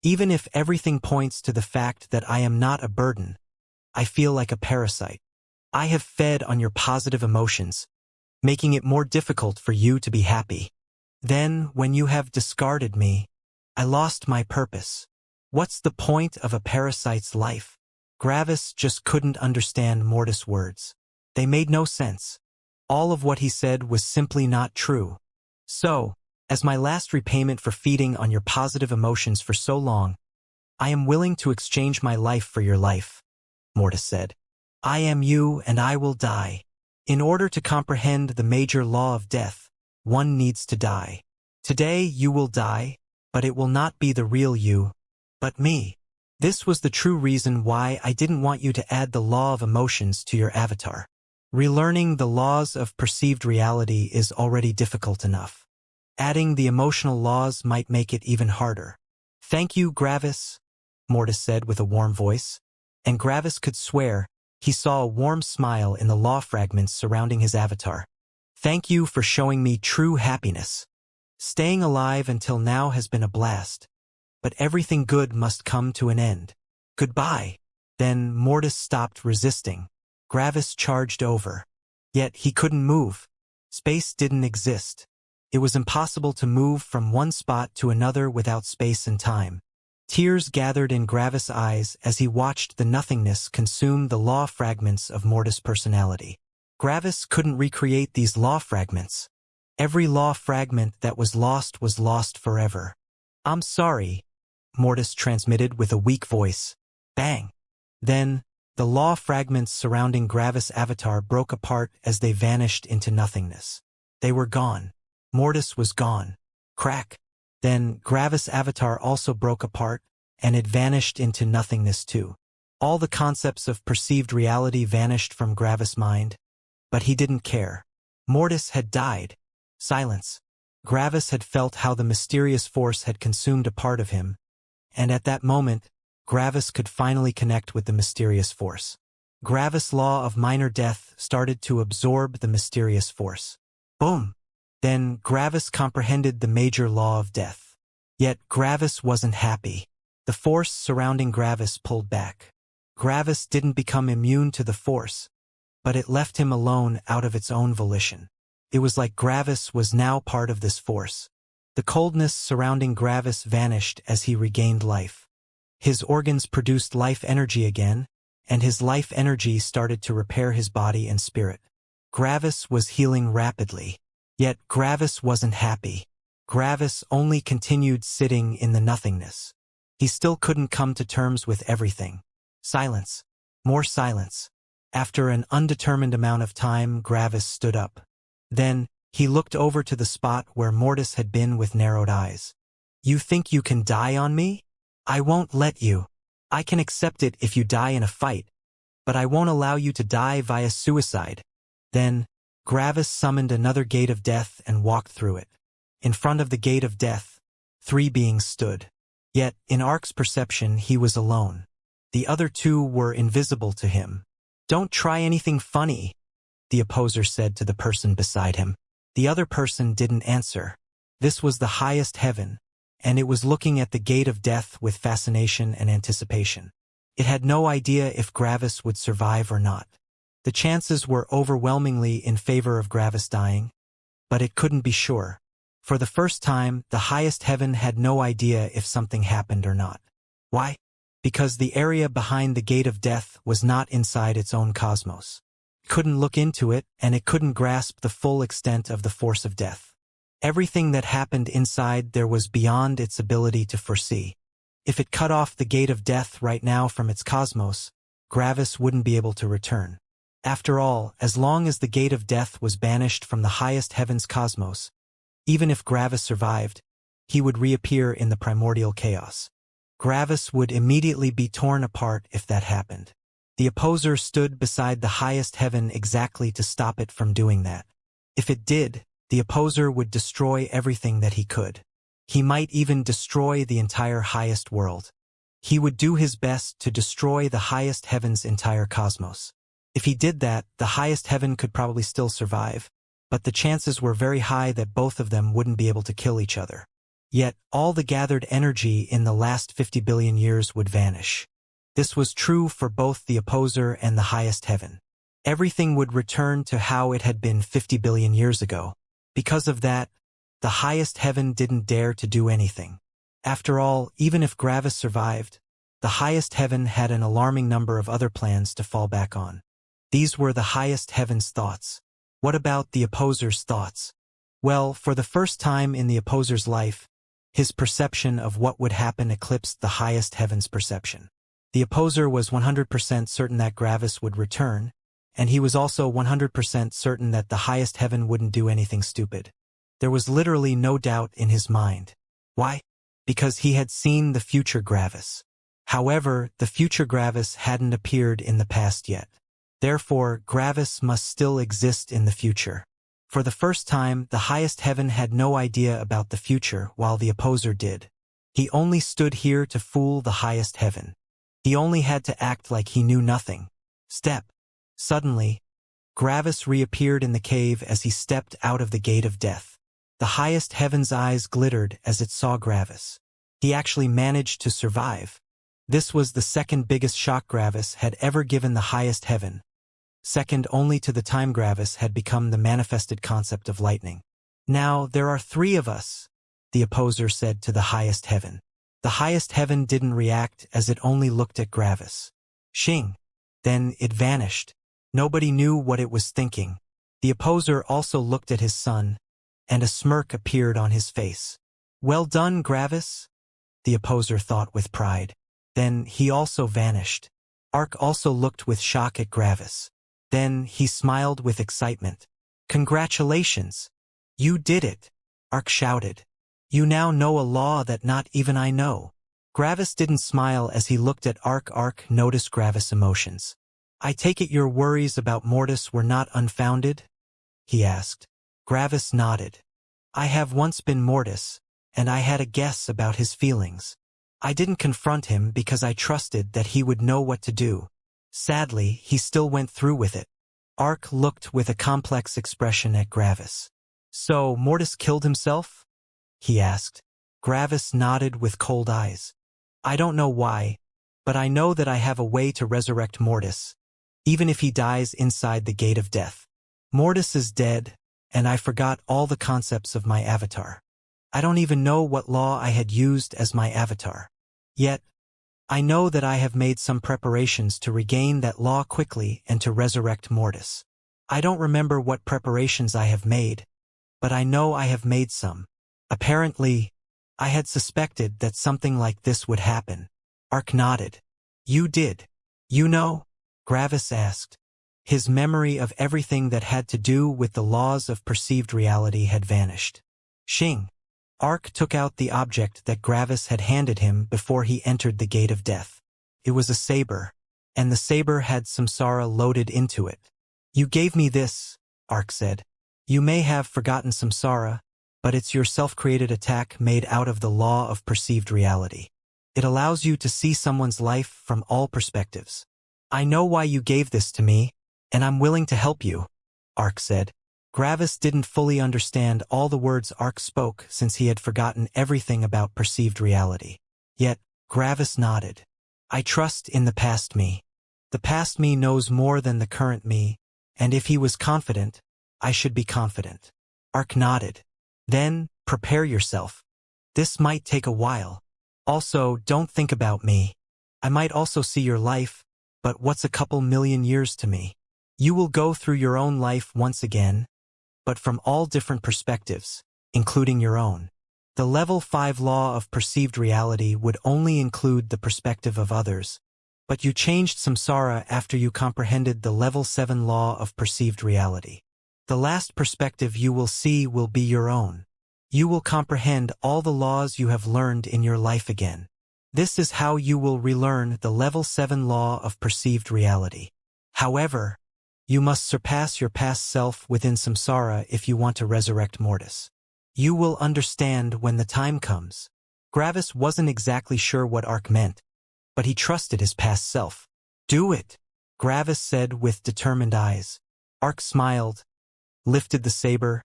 Even if everything points to the fact that I am not a burden, I feel like a parasite. I have fed on your positive emotions, making it more difficult for you to be happy. Then, when you have discarded me, I lost my purpose. What's the point of a parasite's life? Gravis just couldn't understand Mortis' words. They made no sense. All of what he said was simply not true. So, as my last repayment for feeding on your positive emotions for so long, I am willing to exchange my life for your life, Mortis said. I am you and I will die. In order to comprehend the major law of death, one needs to die. Today you will die, but it will not be the real you, but me. This was the true reason why I didn't want you to add the law of emotions to your avatar. Relearning the laws of perceived reality is already difficult enough. Adding the emotional laws might make it even harder. Thank you, Gravis, Mortis said with a warm voice, and Gravis could swear he saw a warm smile in the law fragments surrounding his avatar. Thank you for showing me true happiness. Staying alive until now has been a blast, but everything good must come to an end. Goodbye. Then Mortis stopped resisting. Gravis charged over. Yet he couldn't move. Space didn't exist. It was impossible to move from one spot to another without space and time. Tears gathered in Gravis' eyes as he watched the nothingness consume the law fragments of Mortis' personality. Gravis couldn't recreate these law fragments. Every law fragment that was lost forever. "I'm sorry," Mortis transmitted with a weak voice. Bang! Then, the law fragments surrounding Gravis' avatar broke apart as they vanished into nothingness. They were gone. Mortis was gone. Crack! Then, Gravis' avatar also broke apart, and it vanished into nothingness too. All the concepts of perceived reality vanished from Gravis' mind, but he didn't care. Mortis had died. Silence. Gravis had felt how the mysterious force had consumed a part of him, and at that moment, Gravis could finally connect with the mysterious force. Gravis' law of minor death started to absorb the mysterious force. Boom! Then Gravis comprehended the major law of death. Yet Gravis wasn't happy. The force surrounding Gravis pulled back. Gravis didn't become immune to the force, but it left him alone out of its own volition. It was like Gravis was now part of this force. The coldness surrounding Gravis vanished as he regained life. His organs produced life energy again, and his life energy started to repair his body and spirit. Gravis was healing rapidly. Yet Gravis wasn't happy. Gravis only continued sitting in the nothingness. He still couldn't come to terms with everything. Silence. More silence. After an undetermined amount of time, Gravis stood up. Then, he looked over to the spot where Mortis had been with narrowed eyes. "You think you can die on me? I won't let you. I can accept it if you die in a fight, but I won't allow you to die via suicide." Then, Gravis summoned another gate of death and walked through it. In front of the gate of death, 3 beings stood. Yet, in Ark's perception, he was alone. The other 2 were invisible to him. "Don't try anything funny," the opposer said to the person beside him. The other person didn't answer. This was the highest heaven, and it was looking at the gate of death with fascination and anticipation. It had no idea if Gravis would survive or not. The chances were overwhelmingly in favor of Gravis dying, but it couldn't be sure. For the first time, the highest heaven had no idea if something happened or not. Why? Because the area behind the gate of death was not inside its own cosmos. It couldn't look into it, and it couldn't grasp the full extent of the force of death. Everything that happened inside there was beyond its ability to foresee. If it cut off the gate of death right now from its cosmos, Gravis wouldn't be able to return. After all, as long as the gate of death was banished from the highest heaven's cosmos, even if Gravis survived, he would reappear in the primordial chaos. Gravis would immediately be torn apart if that happened. The opposer stood beside the highest heaven exactly to stop it from doing that. If it did, the opposer would destroy everything that he could. He might even destroy the entire highest world. He would do his best to destroy the highest heaven's entire cosmos. If he did that, the highest heaven could probably still survive, but the chances were very high that both of them wouldn't be able to kill each other. Yet, all the gathered energy in the last 50 billion years would vanish. This was true for both the opposer and the highest heaven. Everything would return to how it had been 50 billion years ago. Because of that, the highest heaven didn't dare to do anything. After all, even if Gravis survived, the highest heaven had an alarming number of other plans to fall back on. These were the highest heaven's thoughts. What about the opposer's thoughts? Well, for the first time in the opposer's life, his perception of what would happen eclipsed the highest heaven's perception. The opposer was 100% certain that Gravis would return, and he was also 100% certain that the highest heaven wouldn't do anything stupid. There was literally no doubt in his mind. Why? Because he had seen the future Gravis. However, the future Gravis hadn't appeared in the past yet. Therefore, Gravis must still exist in the future. For the first time, the highest heaven had no idea about the future, while the opposer did. He only stood here to fool the highest heaven. He only had to act like he knew nothing. Step. Suddenly, Gravis reappeared in the cave as he stepped out of the gate of death. The highest heaven's eyes glittered as it saw Gravis. He actually managed to survive. This was the second biggest shock Gravis had ever given the highest heaven, second only to the time Gravis had become the manifested concept of lightning. Now there are 3 of us, the opposer said to the highest heaven. The highest heaven didn't react as it only looked at Gravis. Xing. Then it vanished. Nobody knew what it was thinking. The opposer also looked at his son, and a smirk appeared on his face. Well done, Gravis, the opposer thought with pride. Then he also vanished. Ark also looked with shock at Gravis. Then he smiled with excitement. Congratulations! You did it! Ark shouted. You now know a law that not even I know. Gravis didn't smile as he looked at Ark. Ark noticed Gravis' emotions. I take it your worries about Mortis were not unfounded? He asked. Gravis nodded. I have once been Mortis, and I had a guess about his feelings. I didn't confront him because I trusted that he would know what to do. Sadly, he still went through with it. Ark looked with a complex expression at Gravis. So, Mortis killed himself? He asked. Gravis nodded with cold eyes. I don't know why, but I know that I have a way to resurrect Mortis, even if he dies inside the gate of death. Mortis is dead, and I forgot all the concepts of my avatar. I don't even know what law I had used as my avatar. Yet, I know that I have made some preparations to regain that law quickly and to resurrect Mortis. I don't remember what preparations I have made, but I know I have made some. Apparently, I had suspected that something like this would happen. Ark nodded. You did. You know? Gravis asked. His memory of everything that had to do with the laws of perceived reality had vanished. Xing. Ark took out the object that Gravis had handed him before he entered the gate of death. It was a saber, and the saber had samsara loaded into it. You gave me this, Ark said. You may have forgotten samsara, but it's your self-created attack made out of the law of perceived reality. It allows you to see someone's life from all perspectives. I know why you gave this to me, and I'm willing to help you, Ark said. Gravis didn't fully understand all the words Ark spoke since he had forgotten everything about perceived reality. Yet, Gravis nodded. I trust in the past me. The past me knows more than the current me, and if he was confident, I should be confident. Ark nodded. Then, prepare yourself. This might take a while. Also, don't think about me. I might also see your life, but what's a couple million years to me? You will go through your own life once again, but from all different perspectives, including your own. The level 5 law of perceived reality would only include the perspective of others, but you changed samsara after you comprehended the level 7 law of perceived reality. The last perspective you will see will be your own. You will comprehend all the laws you have learned in your life again. This is how you will relearn the level 7 law of perceived reality. However, you must surpass your past self within samsara if you want to resurrect Mortis. You will understand when the time comes. Gravis wasn't exactly sure what Ark meant, but he trusted his past self. Do it, Gravis said with determined eyes. Ark smiled, lifted the saber,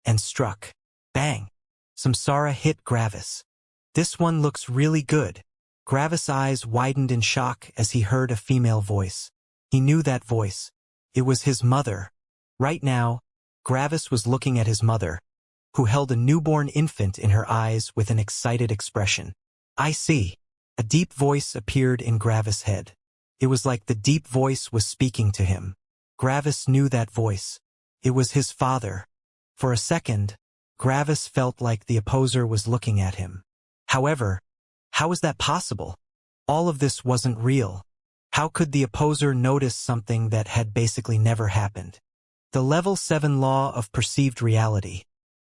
and struck. Bang! Samsara hit Gravis. This one looks really good. Gravis' eyes widened in shock as he heard a female voice. He knew that voice. It was his mother. Right now, Gravis was looking at his mother, who held a newborn infant in her eyes with an excited expression. I see. A deep voice appeared in Gravis' head. It was like the deep voice was speaking to him. Gravis knew that voice. It was his father. For a second, Gravis felt like the opposer was looking at him. However, how was that possible? All of this wasn't real. How could the opposer notice something that had basically never happened? The level 7 law of perceived reality,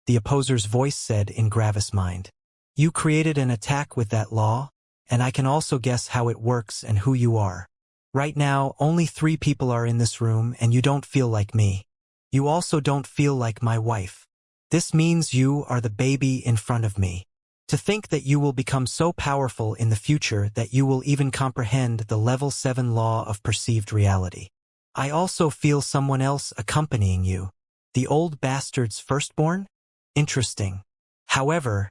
the opposer's voice said in Gravis' mind. You created an attack with that law, and I can also guess how it works and who you are. Right now, only 3 people are in this room and you don't feel like me. You also don't feel like my wife. This means you are the baby in front of me. To think that you will become so powerful in the future that you will even comprehend the level 7 law of perceived reality. I also feel someone else accompanying you. The old bastard's firstborn? Interesting. However,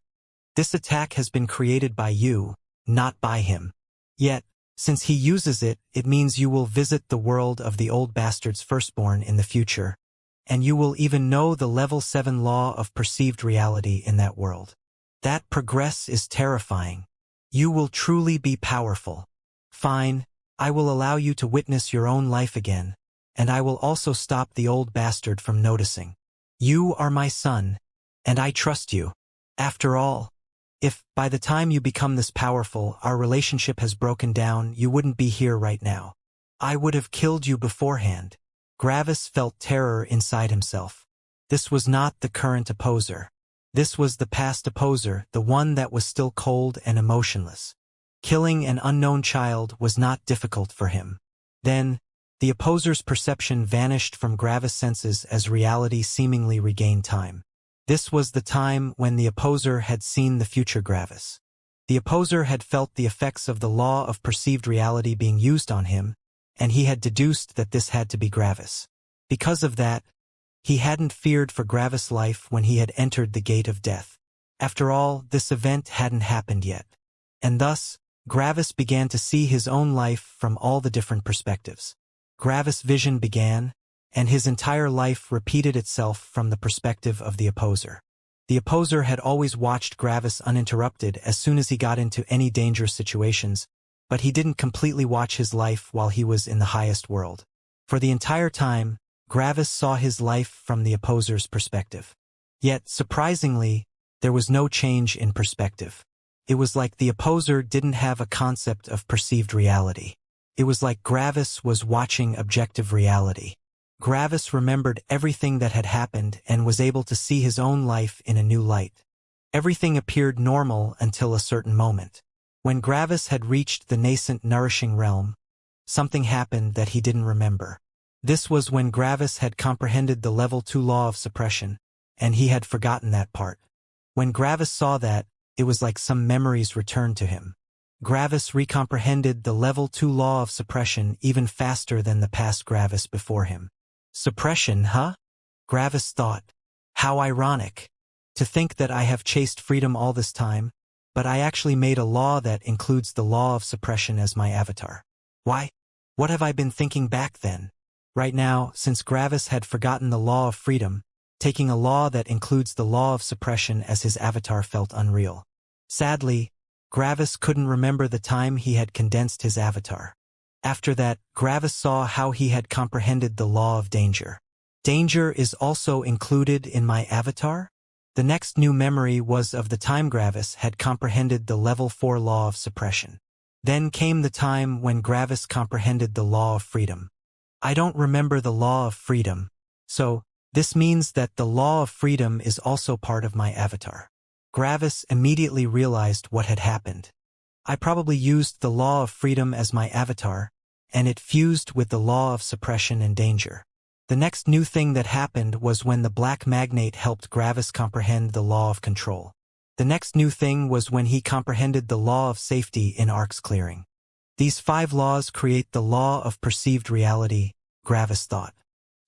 this attack has been created by you, not by him. Yet, since he uses it, it means you will visit the world of the old bastard's firstborn in the future. and you will even know the level 7 law of perceived reality in that world. That progress is terrifying. You will truly be powerful. Fine, I will allow you to witness your own life again, and I will also stop the old bastard from noticing. You are my son, and I trust you. After all, if, by the time you become this powerful, our relationship has broken down, you wouldn't be here right now. I would have killed you beforehand. Gravis felt terror inside himself. This was not the current opposer. This was the past opposer, the one that was still cold and emotionless. Killing an unknown child was not difficult for him. Then, the opposer's perception vanished from Gravis' senses as reality seemingly regained time. This was the time when the opposer had seen the future Gravis. The opposer had felt the effects of the law of perceived reality being used on him, and he had deduced that this had to be Gravis. Because of that, he hadn't feared for Gravis' life when he had entered the gate of death. After all, this event hadn't happened yet. And thus, Gravis began to see his own life from all the different perspectives. Gravis' vision began, and his entire life repeated itself from the perspective of the opposer. The opposer had always watched Gravis uninterrupted as soon as he got into any dangerous situations, but he didn't completely watch his life while he was in the highest world. For the entire time, Gravis saw his life from the opposer's perspective. Yet, surprisingly, there was no change in perspective. It was like the opposer didn't have a concept of perceived reality. It was like Gravis was watching objective reality. Gravis remembered everything that had happened and was able to see his own life in a new light. Everything appeared normal until a certain moment. When Gravis had reached the nascent nourishing realm, something happened that he didn't remember. This was when Gravis had comprehended the level 2 law of suppression, and he had forgotten that part. When Gravis saw that, it was like some memories returned to him. Gravis recomprehended the level 2 law of suppression even faster than the past Gravis before him. Suppression, huh? Gravis thought. How ironic. To think that I have chased freedom all this time, but I actually made a law that includes the law of suppression as my avatar. Why? What have I been thinking back then? Right now, since Gravis had forgotten the law of freedom, taking a law that includes the law of suppression as his avatar felt unreal. Sadly, Gravis couldn't remember the time he had condensed his avatar. After that, Gravis saw how he had comprehended the law of danger. Danger is also included in my avatar? The next new memory was of the time Gravis had comprehended the level 4 law of suppression. Then came the time when Gravis comprehended the law of freedom. I don't remember the law of freedom, so this means that the law of freedom is also part of my avatar. Gravis immediately realized what had happened. I probably used the law of freedom as my avatar, and it fused with the law of suppression and danger. The next new thing that happened was when the black magnate helped Gravis comprehend the law of control. The next new thing was when he comprehended the law of safety in Ark's clearing. These 5 laws create the law of perceived reality, Gravis thought.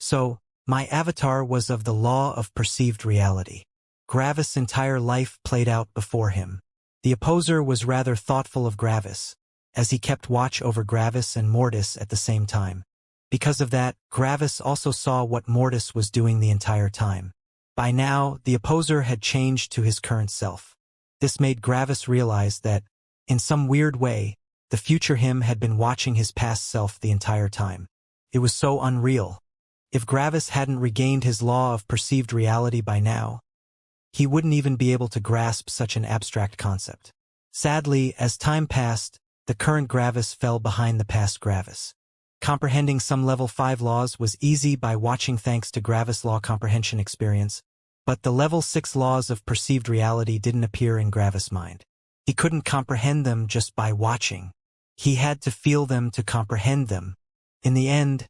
So, my avatar was of the law of perceived reality. Gravis' entire life played out before him. The opposer was rather thoughtful of Gravis, as he kept watch over Gravis and Mortis at the same time. Because of that, Gravis also saw what Mortis was doing the entire time. By now, the opposer had changed to his current self. This made Gravis realize that, in some weird way, the future him had been watching his past self the entire time. It was so unreal. If Gravis hadn't regained his law of perceived reality by now, he wouldn't even be able to grasp such an abstract concept. Sadly, as time passed, the current Gravis fell behind the past Gravis. Comprehending some level 5 laws was easy by watching thanks to Gravis' law comprehension experience, but the level 6 laws of perceived reality didn't appear in Gravis' mind. He couldn't comprehend them just by watching. He had to feel them to comprehend them. In the end,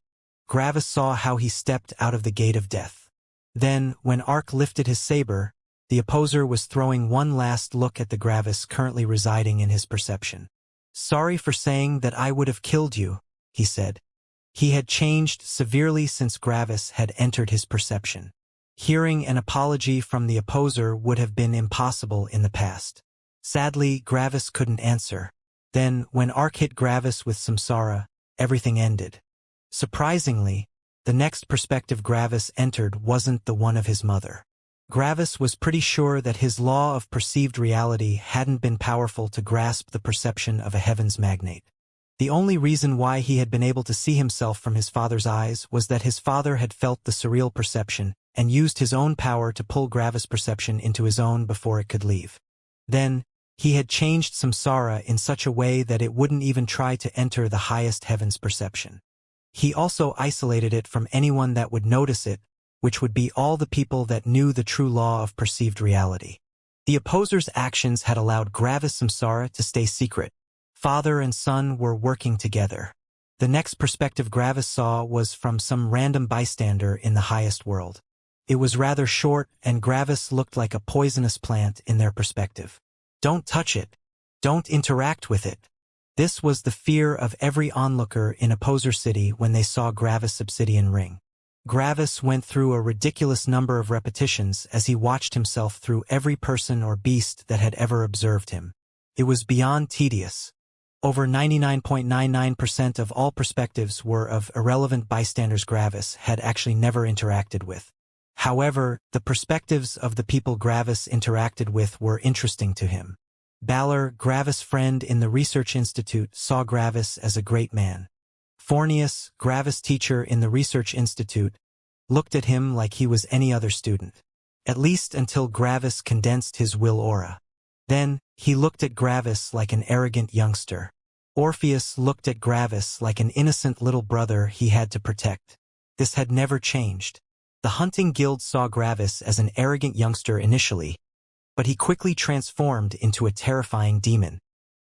Gravis saw how he stepped out of the gate of death. Then, when Ark lifted his saber, the opposer was throwing one last look at the Gravis currently residing in his perception. Sorry for saying that I would have killed you, he said. He had changed severely since Gravis had entered his perception. Hearing an apology from the opposer would have been impossible in the past. Sadly, Gravis couldn't answer. Then, when Ark hit Gravis with samsara, everything ended. Surprisingly, The next perspective Gravis entered wasn't the one of his mother. Gravis was pretty sure that his law of perceived reality hadn't been powerful to grasp the perception of a heavens magnate. The only reason why he had been able to see himself from his father's eyes was that his father had felt the surreal perception and used his own power to pull Gravis' perception into his own before it could leave. Then, he had changed samsara in such a way that it wouldn't even try to enter the highest heaven's perception. He also isolated it from anyone that would notice it, which would be all the people that knew the true law of perceived reality. The opposer's actions had allowed Gravis samsara to stay secret. Father and son were working together. The next perspective Gravis saw was from some random bystander in the highest world. It was rather short, and Gravis looked like a poisonous plant in their perspective. Don't touch it. Don't interact with it. This was the fear of every onlooker in Opposer City when they saw Gravis' obsidian ring. Gravis went through a ridiculous number of repetitions as he watched himself through every person or beast that had ever observed him. It was beyond tedious. Over 99.99% of all perspectives were of irrelevant bystanders Gravis had actually never interacted with. However, the perspectives of the people Gravis interacted with were interesting to him. Balor, Gravis' friend in the Research Institute, saw Gravis as a great man. Fornius, Gravis' teacher in the Research Institute, looked at him like he was any other student. At least until Gravis condensed his will aura. Then, he looked at Gravis like an arrogant youngster. Orpheus looked at Gravis like an innocent little brother he had to protect. This had never changed. The hunting guild saw Gravis as an arrogant youngster initially, but he quickly transformed into a terrifying demon.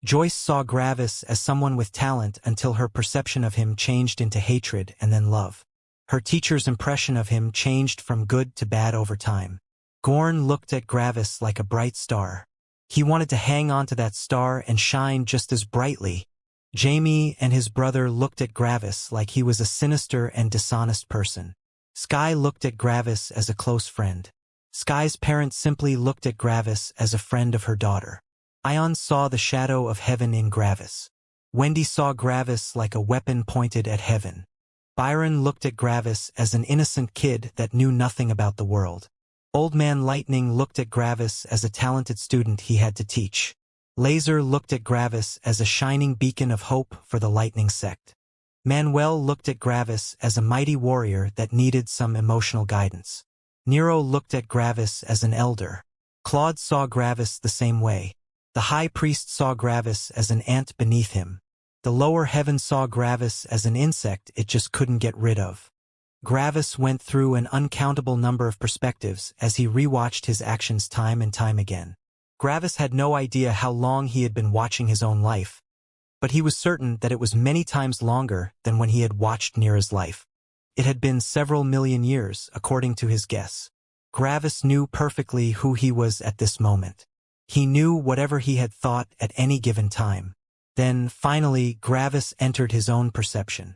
Joyce saw Gravis as someone with talent until her perception of him changed into hatred and then love. Her teacher's impression of him changed from good to bad over time. Gorn looked at Gravis like a bright star. He wanted to hang on to that star and shine just as brightly. Jamie and his brother looked at Gravis like he was a sinister and dishonest person. Sky looked at Gravis as a close friend. Sky's parents simply looked at Gravis as a friend of her daughter. Ion saw the shadow of heaven in Gravis. Wendy saw Gravis like a weapon pointed at heaven. Byron looked at Gravis as an innocent kid that knew nothing about the world. Old Man Lightning looked at Gravis as a talented student he had to teach. Laser looked at Gravis as a shining beacon of hope for the Lightning sect. Manuel looked at Gravis as a mighty warrior that needed some emotional guidance. Nero looked at Gravis as an elder. Claude saw Gravis the same way. The high priest saw Gravis as an ant beneath him. The lower heaven saw Gravis as an insect it just couldn't get rid of. Gravis went through an uncountable number of perspectives as he rewatched his actions time and time again. Gravis had no idea how long he had been watching his own life, but he was certain that it was many times longer than when he had watched Nira's life. It had been several million years, according to his guess. Gravis knew perfectly who he was at this moment. He knew whatever he had thought at any given time. Then, finally, Gravis entered his own perception.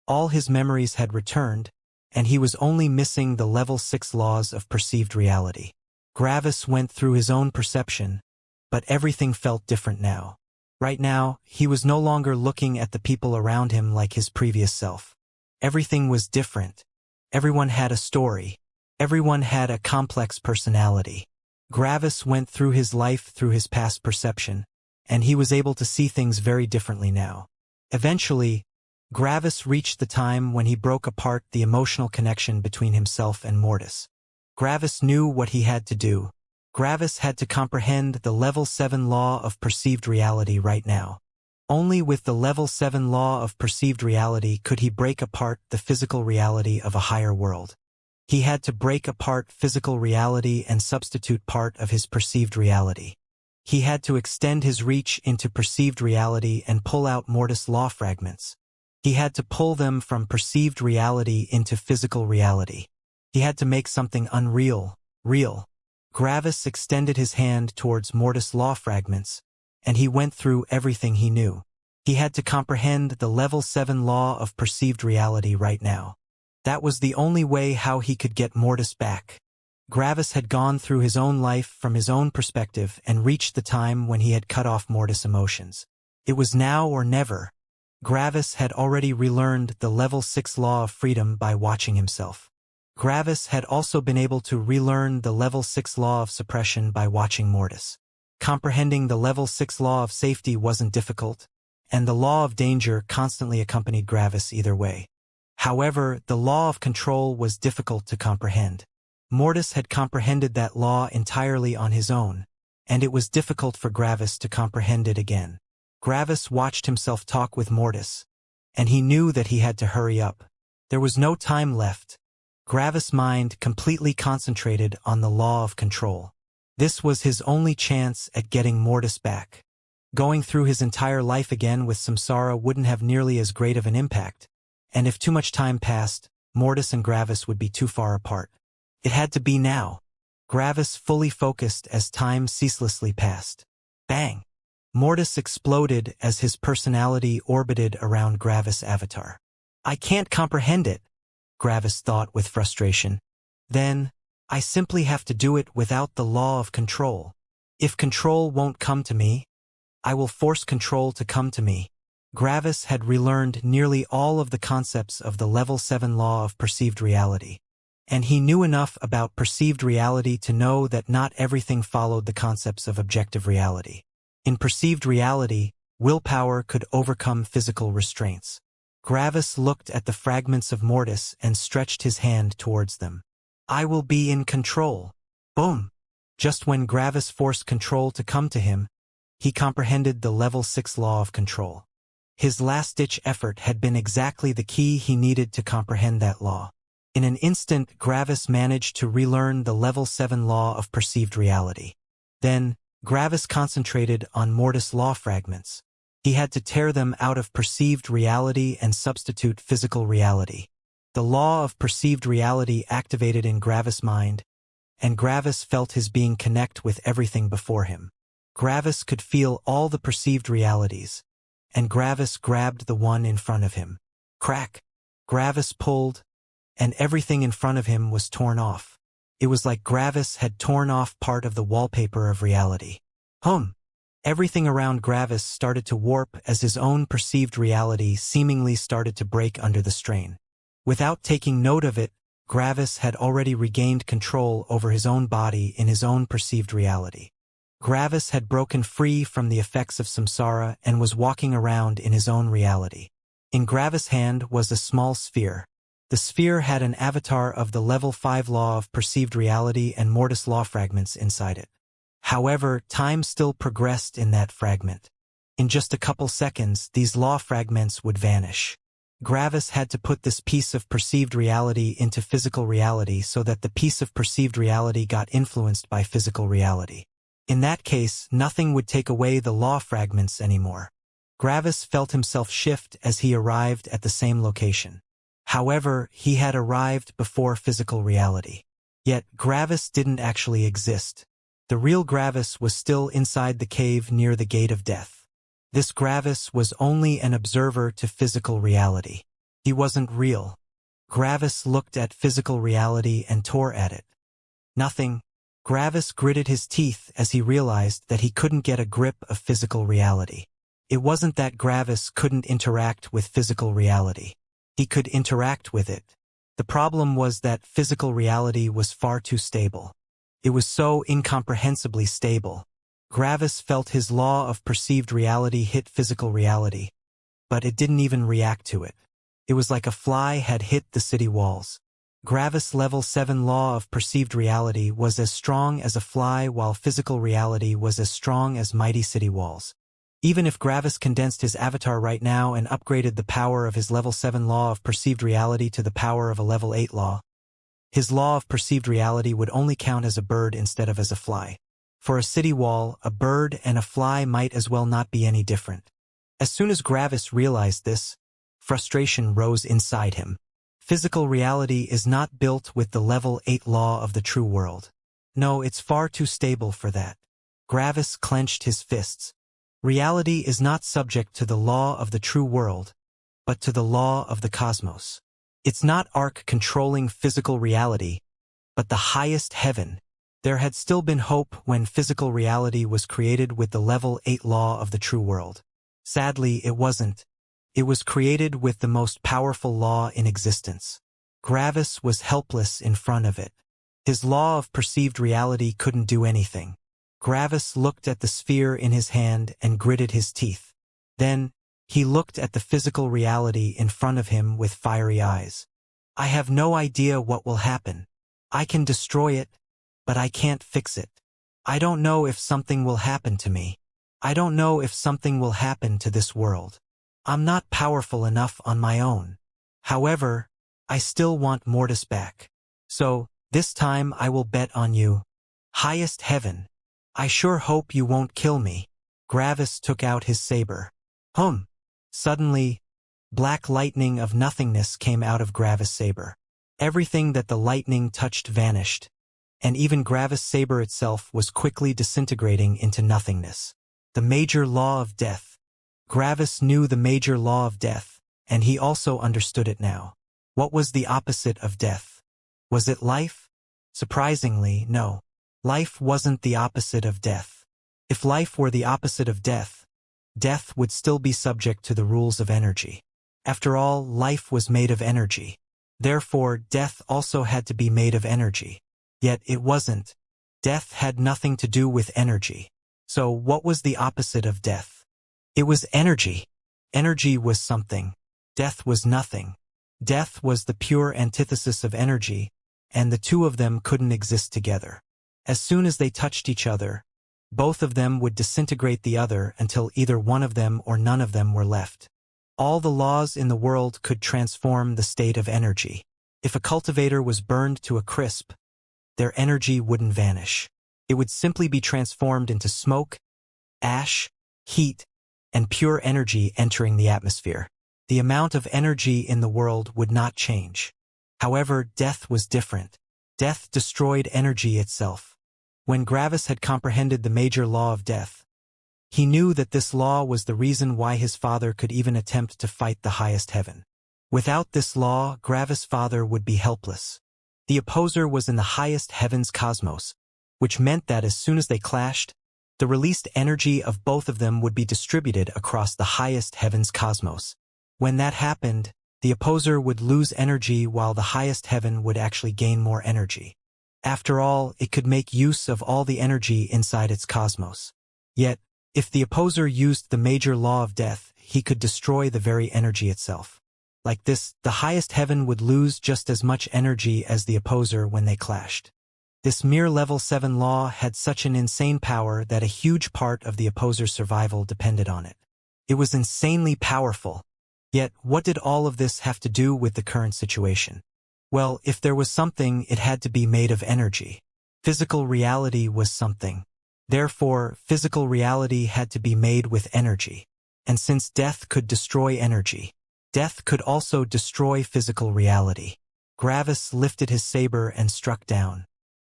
All his memories had returned, and he was only missing the level 6 laws of perceived reality. Gravis went through his own perception, but everything felt different now. Right now, he was no longer looking at the people around him like his previous self. Everything was different. Everyone had a story. Everyone had a complex personality. Gravis went through his life through his past perception, and he was able to see things very differently now. Eventually, Gravis reached the time when he broke apart the emotional connection between himself and Mortis. Gravis knew what he had to do. Gravis had to comprehend the level 7 law of perceived reality right now. Only with the level 7 law of perceived reality could he break apart the physical reality of a higher world. He had to break apart physical reality and substitute part of his perceived reality. He had to extend his reach into perceived reality and pull out Mortis law fragments. He had to pull them from perceived reality into physical reality. He had to make something unreal, real. Gravis extended his hand towards Mortis law fragments, and he went through everything he knew. He had to comprehend the level 7 law of perceived reality right now. That was the only way how he could get Mortis back. Gravis had gone through his own life from his own perspective and reached the time when he had cut off Mortis' emotions. It was now or never. Gravis had already relearned the level 6 law of freedom by watching himself. Gravis had also been able to relearn the level 6 law of suppression by watching Mortis. Comprehending the level 6 law of safety wasn't difficult, and the law of danger constantly accompanied Gravis either way. However, the law of control was difficult to comprehend. Mortis had comprehended that law entirely on his own, and it was difficult for Gravis to comprehend it again. Gravis watched himself talk with Mortis, and he knew that he had to hurry up. There was no time left. Gravis' mind completely concentrated on the law of control. This was his only chance at getting Mortis back. Going through his entire life again with Samsara wouldn't have nearly as great of an impact, and if too much time passed, Mortis and Gravis would be too far apart. It had to be now. Gravis fully focused as time ceaselessly passed. Bang! Mortis exploded as his personality orbited around Gravis' avatar. I can't comprehend it, Gravis thought with frustration. Then, I simply have to do it without the law of control. If control won't come to me, I will force control to come to me. Gravis had relearned nearly all of the concepts of the level 7 law of perceived reality, and he knew enough about perceived reality to know that not everything followed the concepts of objective reality. In perceived reality, willpower could overcome physical restraints. Gravis looked at the fragments of Mortis and stretched his hand towards them. I will be in control. Boom! Just when Gravis forced control to come to him, he comprehended the level 6 law of control. His last-ditch effort had been exactly the key he needed to comprehend that law. In an instant, Gravis managed to relearn the level 7 law of perceived reality. Then, Gravis concentrated on Mortis' law fragments. He had to tear them out of perceived reality and substitute physical reality. The law of perceived reality activated in Gravis' mind, and Gravis felt his being connect with everything before him. Gravis could feel all the perceived realities, and Gravis grabbed the one in front of him. Crack! Gravis pulled, and everything in front of him was torn off. It was like Gravis had torn off part of the wallpaper of reality. Everything around Gravis started to warp as his own perceived reality seemingly started to break under the strain. Without taking note of it, Gravis had already regained control over his own body in his own perceived reality. Gravis had broken free from the effects of samsara and was walking around in his own reality. In Gravis' hand was a small sphere. The sphere had an avatar of the level 5 law of perceived reality and Mortis law fragments inside it. However, time still progressed in that fragment. In just a couple seconds, these law fragments would vanish. Gravis had to put this piece of perceived reality into physical reality so that the piece of perceived reality got influenced by physical reality. In that case, nothing would take away the law fragments anymore. Gravis felt himself shift as he arrived at the same location. However, he had arrived before physical reality. Yet, Gravis didn't actually exist. The real Gravis was still inside the cave near the Gate of Death. This Gravis was only an observer to physical reality. He wasn't real. Gravis looked at physical reality and tore at it. Nothing. Gravis gritted his teeth as he realized that he couldn't get a grip of physical reality. It wasn't that Gravis couldn't interact with physical reality. He could interact with it. The problem was that physical reality was far too stable. It was so incomprehensibly stable. Gravis felt his law of perceived reality hit physical reality, but it didn't even react to it. It was like a fly had hit the city walls. Gravis level 7 law of perceived reality was as strong as a fly while physical reality was as strong as mighty city walls. Even if Gravis condensed his avatar right now and upgraded the power of his level 7 law of perceived reality to the power of a level 8 law, his law of perceived reality would only count as a bird instead of as a fly. For a city wall, a bird and a fly might as well not be any different. As soon as Gravis realized this, frustration rose inside him. Physical reality is not built with the level 8 law of the true world. No, it's far too stable for that. Gravis clenched his fists. Reality is not subject to the law of the true world, but to the law of the cosmos. It's not Arc controlling physical reality, but the highest heaven. There had still been hope when physical reality was created with the level 8 law of the true world. Sadly, it wasn't. It was created with the most powerful law in existence. Gravis was helpless in front of it. His law of perceived reality couldn't do anything. Gravis looked at the sphere in his hand and gritted his teeth. Then, he looked at the physical reality in front of him with fiery eyes. I have no idea what will happen. I can destroy it, but I can't fix it. I don't know if something will happen to me. I don't know if something will happen to this world. I'm not powerful enough on my own. However, I still want Mortis back. So, this time I will bet on you. Highest heaven. I sure hope you won't kill me. Gravis took out his saber. Suddenly, black lightning of nothingness came out of Gravis' saber. Everything that the lightning touched vanished, and even Gravis' saber itself was quickly disintegrating into nothingness. The major law of death. Gravis knew the major law of death, and he also understood it now. What was the opposite of death? Was it life? Surprisingly, no. Life wasn't the opposite of death. If life were the opposite of death, death would still be subject to the rules of energy. After all, life was made of energy. Therefore, death also had to be made of energy. Yet it wasn't. Death had nothing to do with energy. So what was the opposite of death? It was energy. Energy was something. Death was nothing. Death was the pure antithesis of energy, and the two of them couldn't exist together. As soon as they touched each other, both of them would disintegrate the other until either one of them or none of them were left. All the laws in the world could transform the state of energy. If a cultivator was burned to a crisp, their energy wouldn't vanish. It would simply be transformed into smoke, ash, heat, and pure energy entering the atmosphere. The amount of energy in the world would not change. However, death was different. Death destroyed energy itself. When Gravis had comprehended the major law of death, he knew that this law was the reason why his father could even attempt to fight the highest heaven. Without this law, Gravis' father would be helpless. The opposer was in the highest heaven's cosmos, which meant that as soon as they clashed, the released energy of both of them would be distributed across the highest heaven's cosmos. When that happened, the opposer would lose energy while the highest heaven would actually gain more energy. After all, it could make use of all the energy inside its cosmos. Yet, if the opposer used the major law of death, he could destroy the very energy itself. Like this, the highest heaven would lose just as much energy as the opposer when they clashed. This mere level 7 law had such an insane power that a huge part of the opposer's survival depended on it. It was insanely powerful. Yet, what did all of this have to do with the current situation? Well, if there was something, it had to be made of energy. Physical reality was something. Therefore, physical reality had to be made with energy. And since death could destroy energy, death could also destroy physical reality. Gravis lifted his saber and struck down.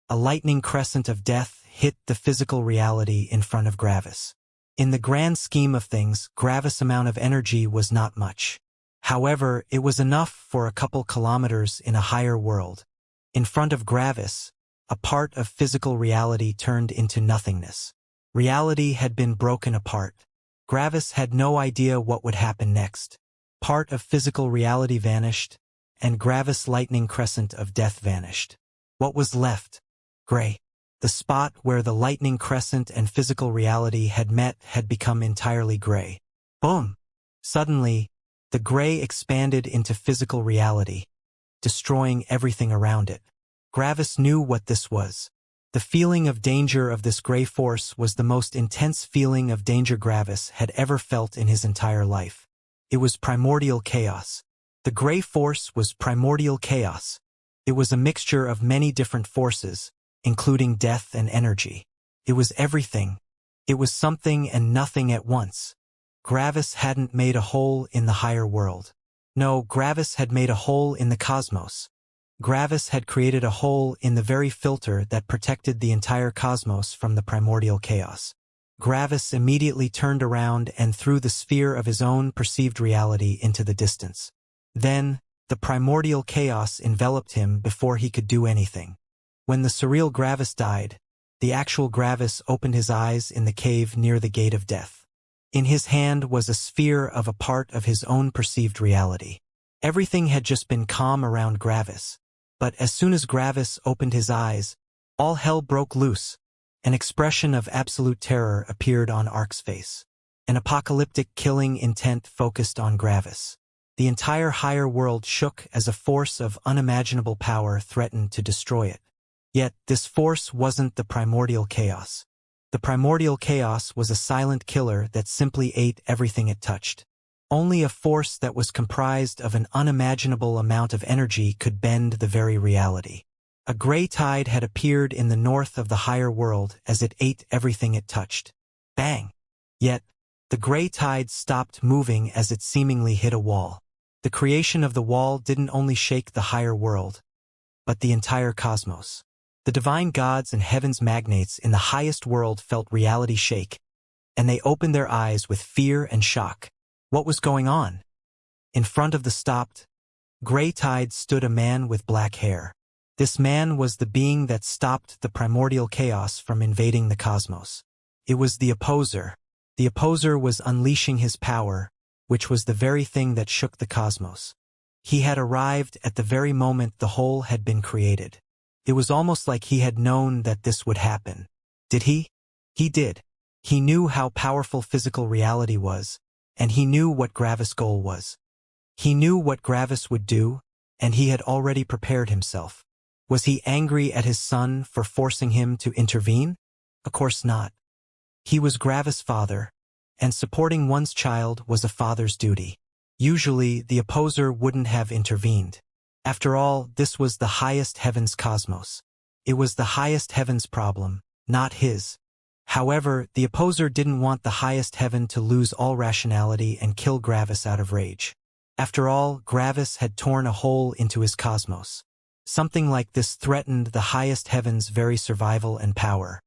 A lightning crescent of death hit the physical reality in front of Gravis. In the grand scheme of things, Gravis' amount of energy was not much. However, it was enough for a couple kilometers in a higher world. In front of Gravis, a part of physical reality turned into nothingness. Reality had been broken apart. Gravis had no idea what would happen next. Part of physical reality vanished, and Gravis' lightning crescent of death vanished. What was left? Gray. The spot where the lightning crescent and physical reality had met had become entirely gray. Boom! Suddenly, the gray expanded into physical reality, destroying everything around it. Gravis knew what this was. The feeling of danger of this gray force was the most intense feeling of danger Gravis had ever felt in his entire life. It was primordial chaos. The gray force was primordial chaos. It was a mixture of many different forces, including death and energy. It was everything. It was something and nothing at once. Gravis hadn't made a hole in the higher world. No, Gravis had made a hole in the cosmos. Gravis had created a hole in the very filter that protected the entire cosmos from the primordial chaos. Gravis immediately turned around and threw the sphere of his own perceived reality into the distance. Then, the primordial chaos enveloped him before he could do anything. When the surreal Gravis died, the actual Gravis opened his eyes in the cave near the gate of death. In his hand was a sphere of a part of his own perceived reality. Everything had just been calm around Gravis. But as soon as Gravis opened his eyes, all hell broke loose. An expression of absolute terror appeared on Ark's face. An apocalyptic killing intent focused on Gravis. The entire higher world shook as a force of unimaginable power threatened to destroy it. Yet, this force wasn't the primordial chaos. The primordial chaos was a silent killer that simply ate everything it touched. Only a force that was comprised of an unimaginable amount of energy could bend the very reality. A gray tide had appeared in the north of the higher world as it ate everything it touched. Bang! Yet, the gray tide stopped moving as it seemingly hit a wall. The creation of the wall didn't only shake the higher world, but the entire cosmos. The divine gods and heaven's magnates in the highest world felt reality shake, and they opened their eyes with fear and shock. What was going on? In front of the stopped, gray tide stood a man with black hair. This man was the being that stopped the primordial chaos from invading the cosmos. It was the opposer. The opposer was unleashing his power, which was the very thing that shook the cosmos. He had arrived at the very moment the whole had been created. It was almost like he had known that this would happen. Did he? He did. He knew how powerful physical reality was, and he knew what Gravis' goal was. He knew what Gravis would do, and he had already prepared himself. Was he angry at his son for forcing him to intervene? Of course not. He was Gravis' father, and supporting one's child was a father's duty. Usually, the opposer wouldn't have intervened. After all, this was the highest heaven's cosmos. It was the highest heaven's problem, not his. However, the opposer didn't want the highest heaven to lose all rationality and kill Gravis out of rage. After all, Gravis had torn a hole into his cosmos. Something like this threatened the highest heaven's very survival and power.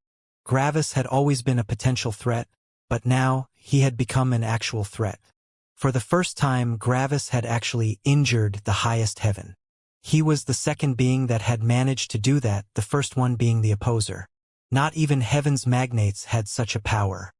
Gravis had always been a potential threat, but now he had become an actual threat. For the first time, Gravis had actually injured the highest heaven. He was the second being that had managed to do that, the first one being the opposer. Not even heaven's magnates had such a power.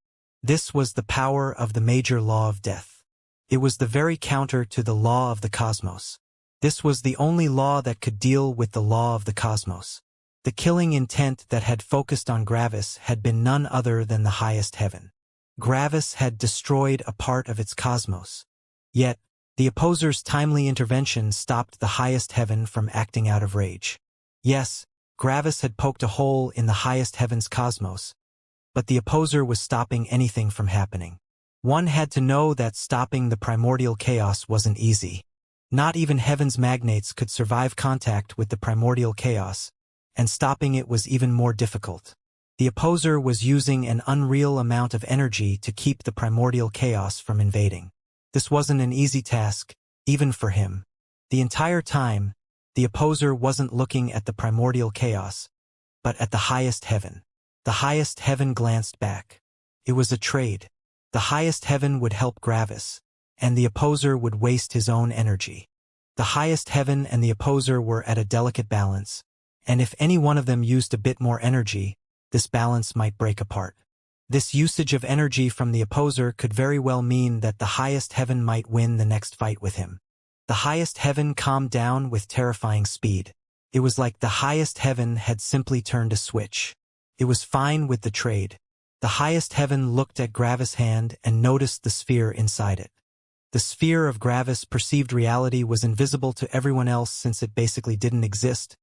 This was the power of the major law of death. It was the very counter to the law of the cosmos. This was the only law that could deal with the law of the cosmos. The killing intent that had focused on Gravis had been none other than the highest heaven. Gravis had destroyed a part of its cosmos. Yet, the opposer's timely intervention stopped the highest heaven from acting out of rage. Yes, Gravis had poked a hole in the highest heaven's cosmos, but the opposer was stopping anything from happening. One had to know that stopping the primordial chaos wasn't easy. Not even heaven's magnates could survive contact with the primordial chaos, and stopping it was even more difficult. The opposer was using an unreal amount of energy to keep the primordial chaos from invading. This wasn't an easy task, even for him. The entire time, the opposer wasn't looking at the primordial chaos, but at the highest heaven. The highest heaven glanced back. It was a trade. The highest heaven would help Gravis, and the opposer would waste his own energy. The highest heaven and the opposer were at a delicate balance, and if any one of them used a bit more energy, this balance might break apart. This usage of energy from the opposer could very well mean that the highest heaven might win the next fight with him. The highest heaven calmed down with terrifying speed. It was like the highest heaven had simply turned a switch. It was fine with the trade. The highest heaven looked at Gravis' hand and noticed the sphere inside it. The sphere of Gravis' perceived reality was invisible to everyone else since it basically didn't exist,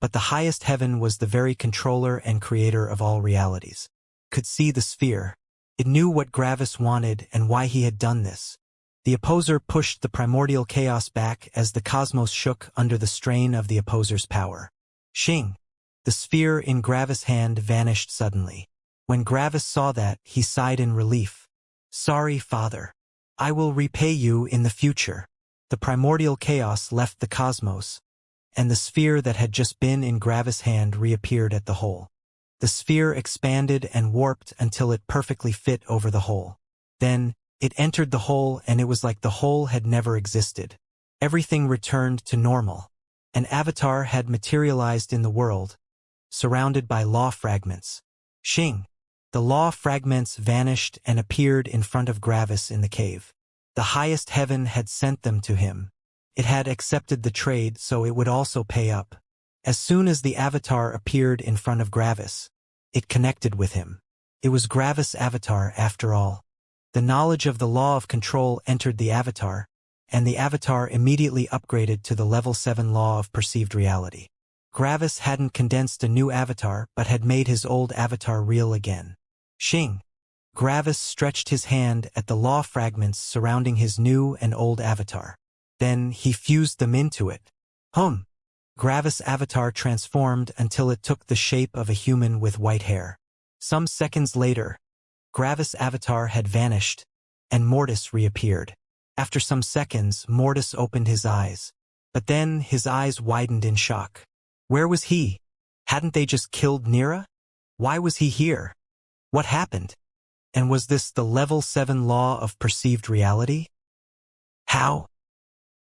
but the highest heaven was the very controller and creator of all realities. Could see the sphere. It knew what Gravis wanted and why he had done this. The opposer pushed the primordial chaos back as the cosmos shook under the strain of the opposer's power. Xing! The sphere in Gravis' hand vanished suddenly. When Gravis saw that, he sighed in relief. Sorry, father. I will repay you in the future. The primordial chaos left the cosmos, and the sphere that had just been in Gravis' hand reappeared at the hole. The sphere expanded and warped until it perfectly fit over the hole. Then, it entered the hole and it was like the hole had never existed. Everything returned to normal. An avatar had materialized in the world, surrounded by law fragments. Xing! The law fragments vanished and appeared in front of Gravis in the cave. The highest heaven had sent them to him. It had accepted the trade, so it would also pay up. As soon as the avatar appeared in front of Gravis, it connected with him. It was Gravis' avatar after all. The knowledge of the law of control entered the avatar, and the avatar immediately upgraded to the level 7 law of perceived reality. Gravis hadn't condensed a new avatar but had made his old avatar real again. Xing. Gravis stretched his hand at the law fragments surrounding his new and old avatar. Then he fused them into it. Gravis' avatar transformed until it took the shape of a human with white hair. Some seconds later, Gravis' avatar had vanished, and Mortis reappeared. After some seconds, Mortis opened his eyes. But then his eyes widened in shock. Where was he? Hadn't they just killed Nira? Why was he here? What happened? And was this the level 7 law of perceived reality? How?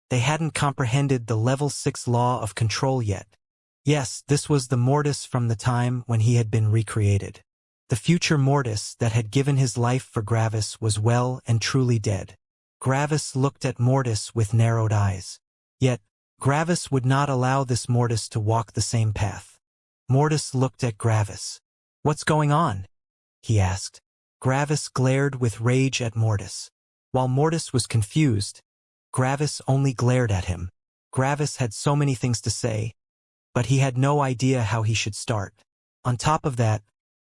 They hadn't comprehended the level 6 law of control yet. Yes, this was the Mortis from the time when he had been recreated. The future Mortis that had given his life for Gravis was well and truly dead. Gravis looked at Mortis with narrowed eyes. Yet, Gravis would not allow this Mortis to walk the same path. Mortis looked at Gravis. "What's going on?" he asked. Gravis glared with rage at Mortis. While Mortis was confused, Gravis only glared at him. Gravis had so many things to say, but he had no idea how he should start. On top of that,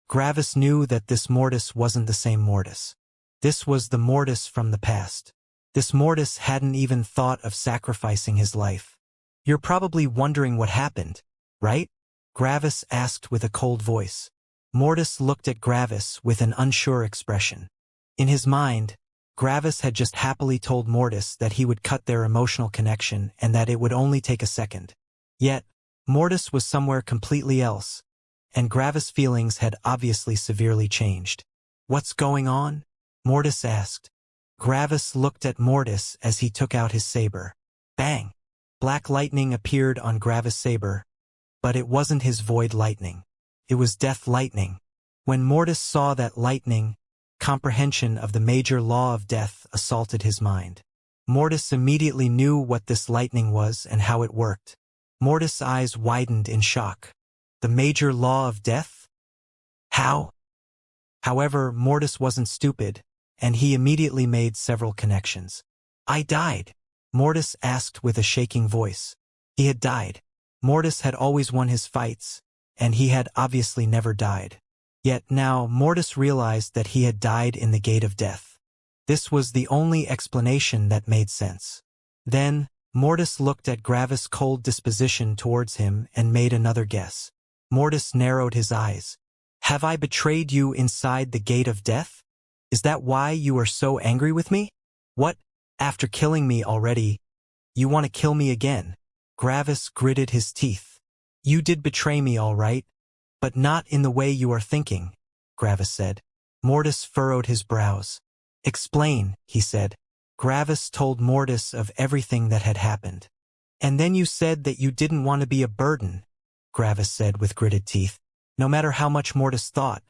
Gravis knew that this Mortis wasn't the same Mortis. This was the Mortis from the past. This Mortis hadn't even thought of sacrificing his life. "You're probably wondering what happened, right?" Gravis asked with a cold voice. Mortis looked at Gravis with an unsure expression. In his mind, Gravis had just happily told Mortis that he would cut their emotional connection and that it would only take a second. Yet, Mortis was somewhere completely else, and Gravis' feelings had obviously severely changed. "What's going on?" Mortis asked. Gravis looked at Mortis as he took out his saber. Bang! Black lightning appeared on Gravis' saber, but it wasn't his void lightning. It was death lightning. When Mortis saw that lightning, comprehension of the major law of death assaulted his mind. Mortis immediately knew what this lightning was and how it worked. Mortis' eyes widened in shock. The major law of death? How? However, Mortis wasn't stupid, and he immediately made several connections. "I died?" Mortis asked with a shaking voice. He had died. Mortis had always won his fights, and he had obviously never died. Yet now Mortis realized that he had died in the gate of death. This was the only explanation that made sense. Then, Mortis looked at Gravis' cold disposition towards him and made another guess. Mortis narrowed his eyes. "Have I betrayed you inside the gate of death? Is that why you are so angry with me? What, after killing me already, you want to kill me again?" Gravis gritted his teeth. "You did betray me all right, but not in the way you are thinking," Gravis said. Mortis furrowed his brows. "Explain," he said. Gravis told Mortis of everything that had happened. "And then you said that you didn't want to be a burden," Gravis said with gritted teeth. No matter how much Mortis thought,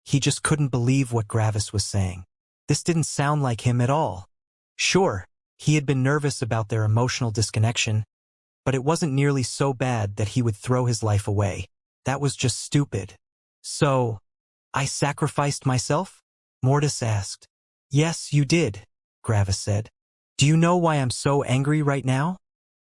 he just couldn't believe what Gravis was saying. This didn't sound like him at all. Sure, he had been nervous about their emotional disconnection, but it wasn't nearly so bad that he would throw his life away. That was just stupid. "So, I sacrificed myself?" Mortis asked. "Yes, you did," Gravis said. "Do you know why I'm so angry right now?"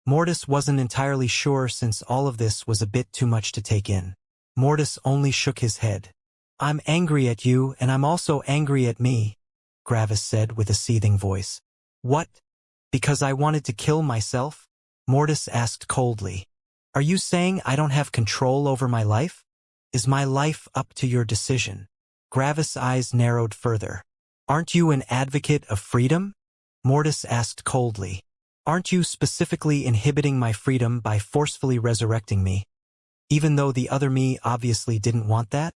Mortis wasn't entirely sure since all of this was a bit too much to take in. Mortis only shook his head. "I'm angry at you and I'm also angry at me," Gravis said with a seething voice. "What? Because I wanted to kill myself?" Mortis asked coldly. "Are you saying I don't have control over my life? Is my life up to your decision?" Gravis' eyes narrowed further. "Aren't you an advocate of freedom?" Mortis asked coldly. "Aren't you specifically inhibiting my freedom by forcefully resurrecting me, even though the other me obviously didn't want that?"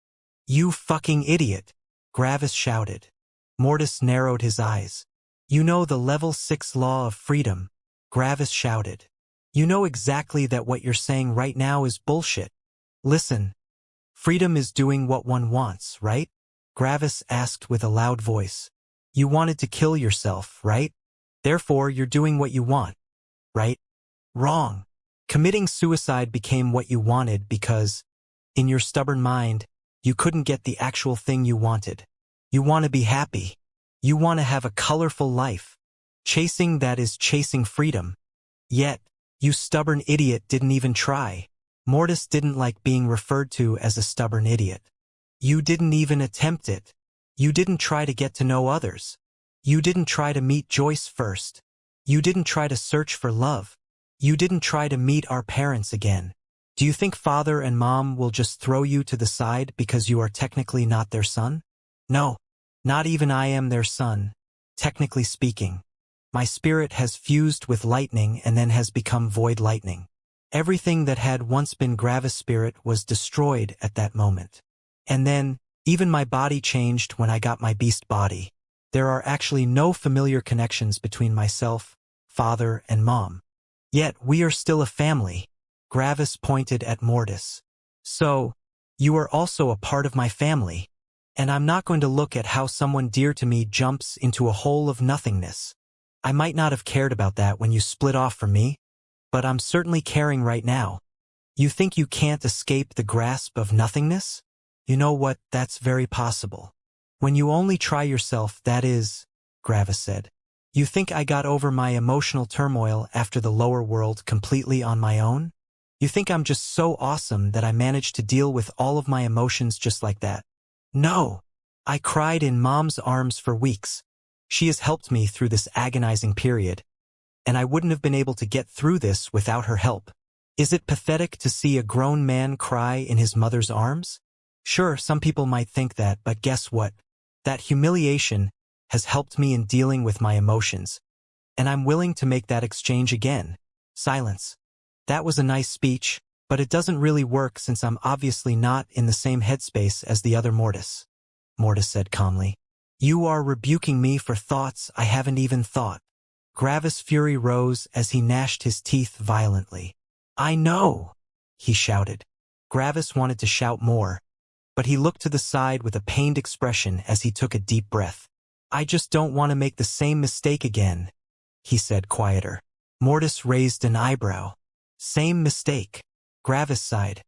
"You fucking idiot," Gravis shouted. Mortis narrowed his eyes. "You know the level 6 law of freedom," Gravis shouted. "You know exactly that what you're saying right now is bullshit. Listen, freedom is doing what one wants, right? Gravis asked with a loud voice. You wanted to kill yourself, right? Therefore, you're doing what you want, right? Wrong. Committing suicide became what you wanted because, in your stubborn mind, you couldn't get the actual thing you wanted. You want to be happy. You want to have a colorful life. Chasing that is chasing freedom. Yet, you stubborn idiot didn't even try. Mortis didn't like being referred to as a stubborn idiot. You didn't even attempt it. You didn't try to get to know others. You didn't try to meet Joyce first. You didn't try to search for love. You didn't try to meet our parents again. Do you think father and mom will just throw you to the side because you are technically not their son? No, not even I am their son, technically speaking. My spirit has fused with lightning and then has become void lightning. Everything that had once been Gravis spirit was destroyed at that moment. And then, even my body changed when I got my beast body. There are actually no familiar connections between myself, father, and mom. Yet we are still a family. Gravis pointed at Mortis. So, you are also a part of my family. And I'm not going to look at how someone dear to me jumps into a hole of nothingness. I might not have cared about that when you split off from me, but I'm certainly caring right now. You think you can't escape the grasp of nothingness? You know what, that's very possible. When you only try yourself, that is, Gravis said. You think I got over my emotional turmoil after the lower world completely on my own? You think I'm just so awesome that I managed to deal with all of my emotions just like that? No! I cried in Mom's arms for weeks. She has helped me through this agonizing period, and I wouldn't have been able to get through this without her help. Is it pathetic to see a grown man cry in his mother's arms? Sure, some people might think that, but guess what? That humiliation has helped me in dealing with my emotions, and I'm willing to make that exchange again. Silence. That was a nice speech, but it doesn't really work since I'm obviously not in the same headspace as the other Mortis. Mortis said calmly. You are rebuking me for thoughts I haven't even thought. Gravis' fury rose as he gnashed his teeth violently. I know, he shouted. Gravis wanted to shout more, but he looked to the side with a pained expression as he took a deep breath. I just don't want to make the same mistake again, he said quieter. Mortis raised an eyebrow. Same mistake. Gravis sighed.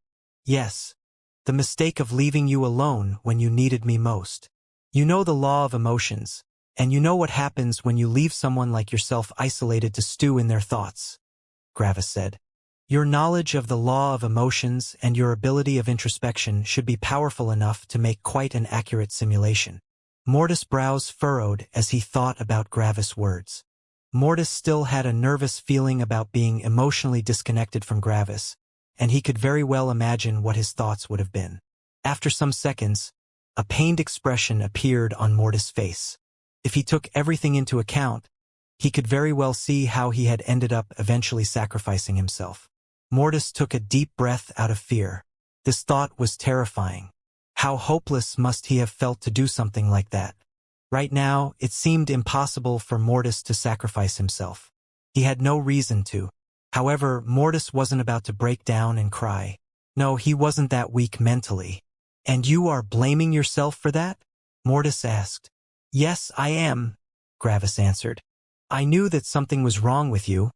Yes, the mistake of leaving you alone when you needed me most. You know the law of emotions, and you know what happens when you leave someone like yourself isolated to stew in their thoughts, Gravis said. Your knowledge of the law of emotions and your ability of introspection should be powerful enough to make quite an accurate simulation. Mortis' brows furrowed as he thought about Gravis' words. Mortis still had a nervous feeling about being emotionally disconnected from Gravis, and he could very well imagine what his thoughts would have been. After some seconds, a pained expression appeared on Mortis' face. If he took everything into account, he could very well see how he had ended up eventually sacrificing himself. Mortis took a deep breath out of fear. This thought was terrifying. How hopeless must he have felt to do something like that? Right now, it seemed impossible for Mortis to sacrifice himself. He had no reason to. However, Mortis wasn't about to break down and cry. No, he wasn't that weak mentally. And you are blaming yourself for that? Mortis asked. Yes, I am, Gravis answered. I knew that something was wrong with you,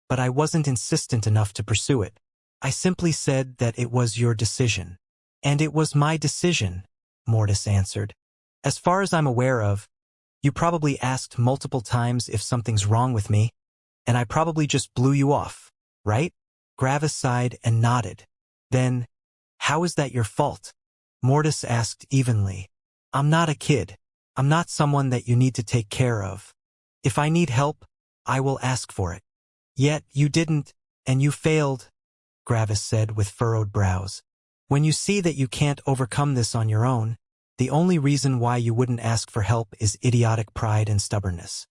but I wasn't insistent enough to pursue it. I simply said that it was your decision. And it was my decision, Mortis answered. As far as I'm aware of, you probably asked multiple times if something's wrong with me, and I probably just blew you off, right? Gravis sighed and nodded. Then, how is that your fault? Mortis asked evenly. I'm not a kid. I'm not someone that you need to take care of. If I need help, I will ask for it. Yet you didn't, and you failed, Gravis said with furrowed brows. When you see that you can't overcome this on your own, the only reason why you wouldn't ask for help is idiotic pride and stubbornness.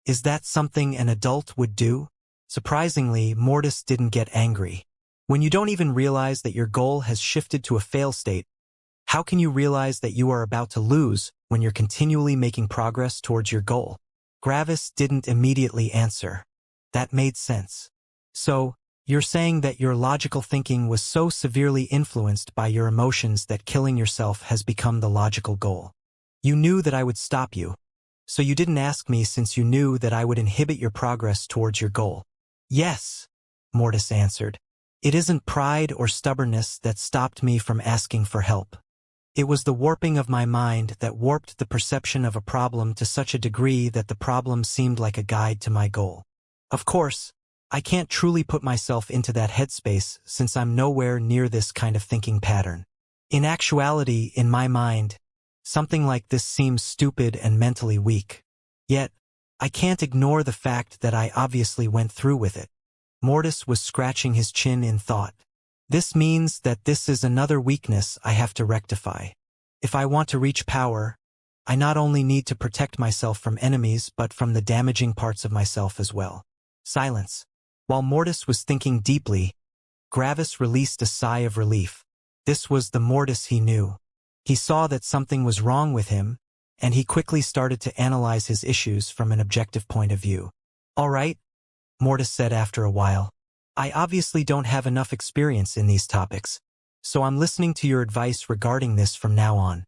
Is that something an adult would do? Surprisingly, Mortis didn't get angry. When you don't even realize that your goal has shifted to a fail state, how can you realize that you are about to lose when you're continually making progress towards your goal? Gravis didn't immediately answer. That made sense. So, you're saying that your logical thinking was so severely influenced by your emotions that killing yourself has become the logical goal. You knew that I would stop you. So you didn't ask me since you knew that I would inhibit your progress towards your goal. Yes, Mortis answered. It isn't pride or stubbornness that stopped me from asking for help. It was the warping of my mind that warped the perception of a problem to such a degree that the problem seemed like a guide to my goal. Of course, I can't truly put myself into that headspace since I'm nowhere near this kind of thinking pattern. In actuality, in my mind, something like this seems stupid and mentally weak. Yet, I can't ignore the fact that I obviously went through with it. Mortis was scratching his chin in thought. This means that this is another weakness I have to rectify. If I want to reach power, I not only need to protect myself from enemies but from the damaging parts of myself as well. Silence. While Mortis was thinking deeply, Gravis released a sigh of relief. This was the Mortis he knew. He saw that something was wrong with him, and he quickly started to analyze his issues from an objective point of view. All right, Mortis said after a while. I obviously don't have enough experience in these topics, so I'm listening to your advice regarding this from now on.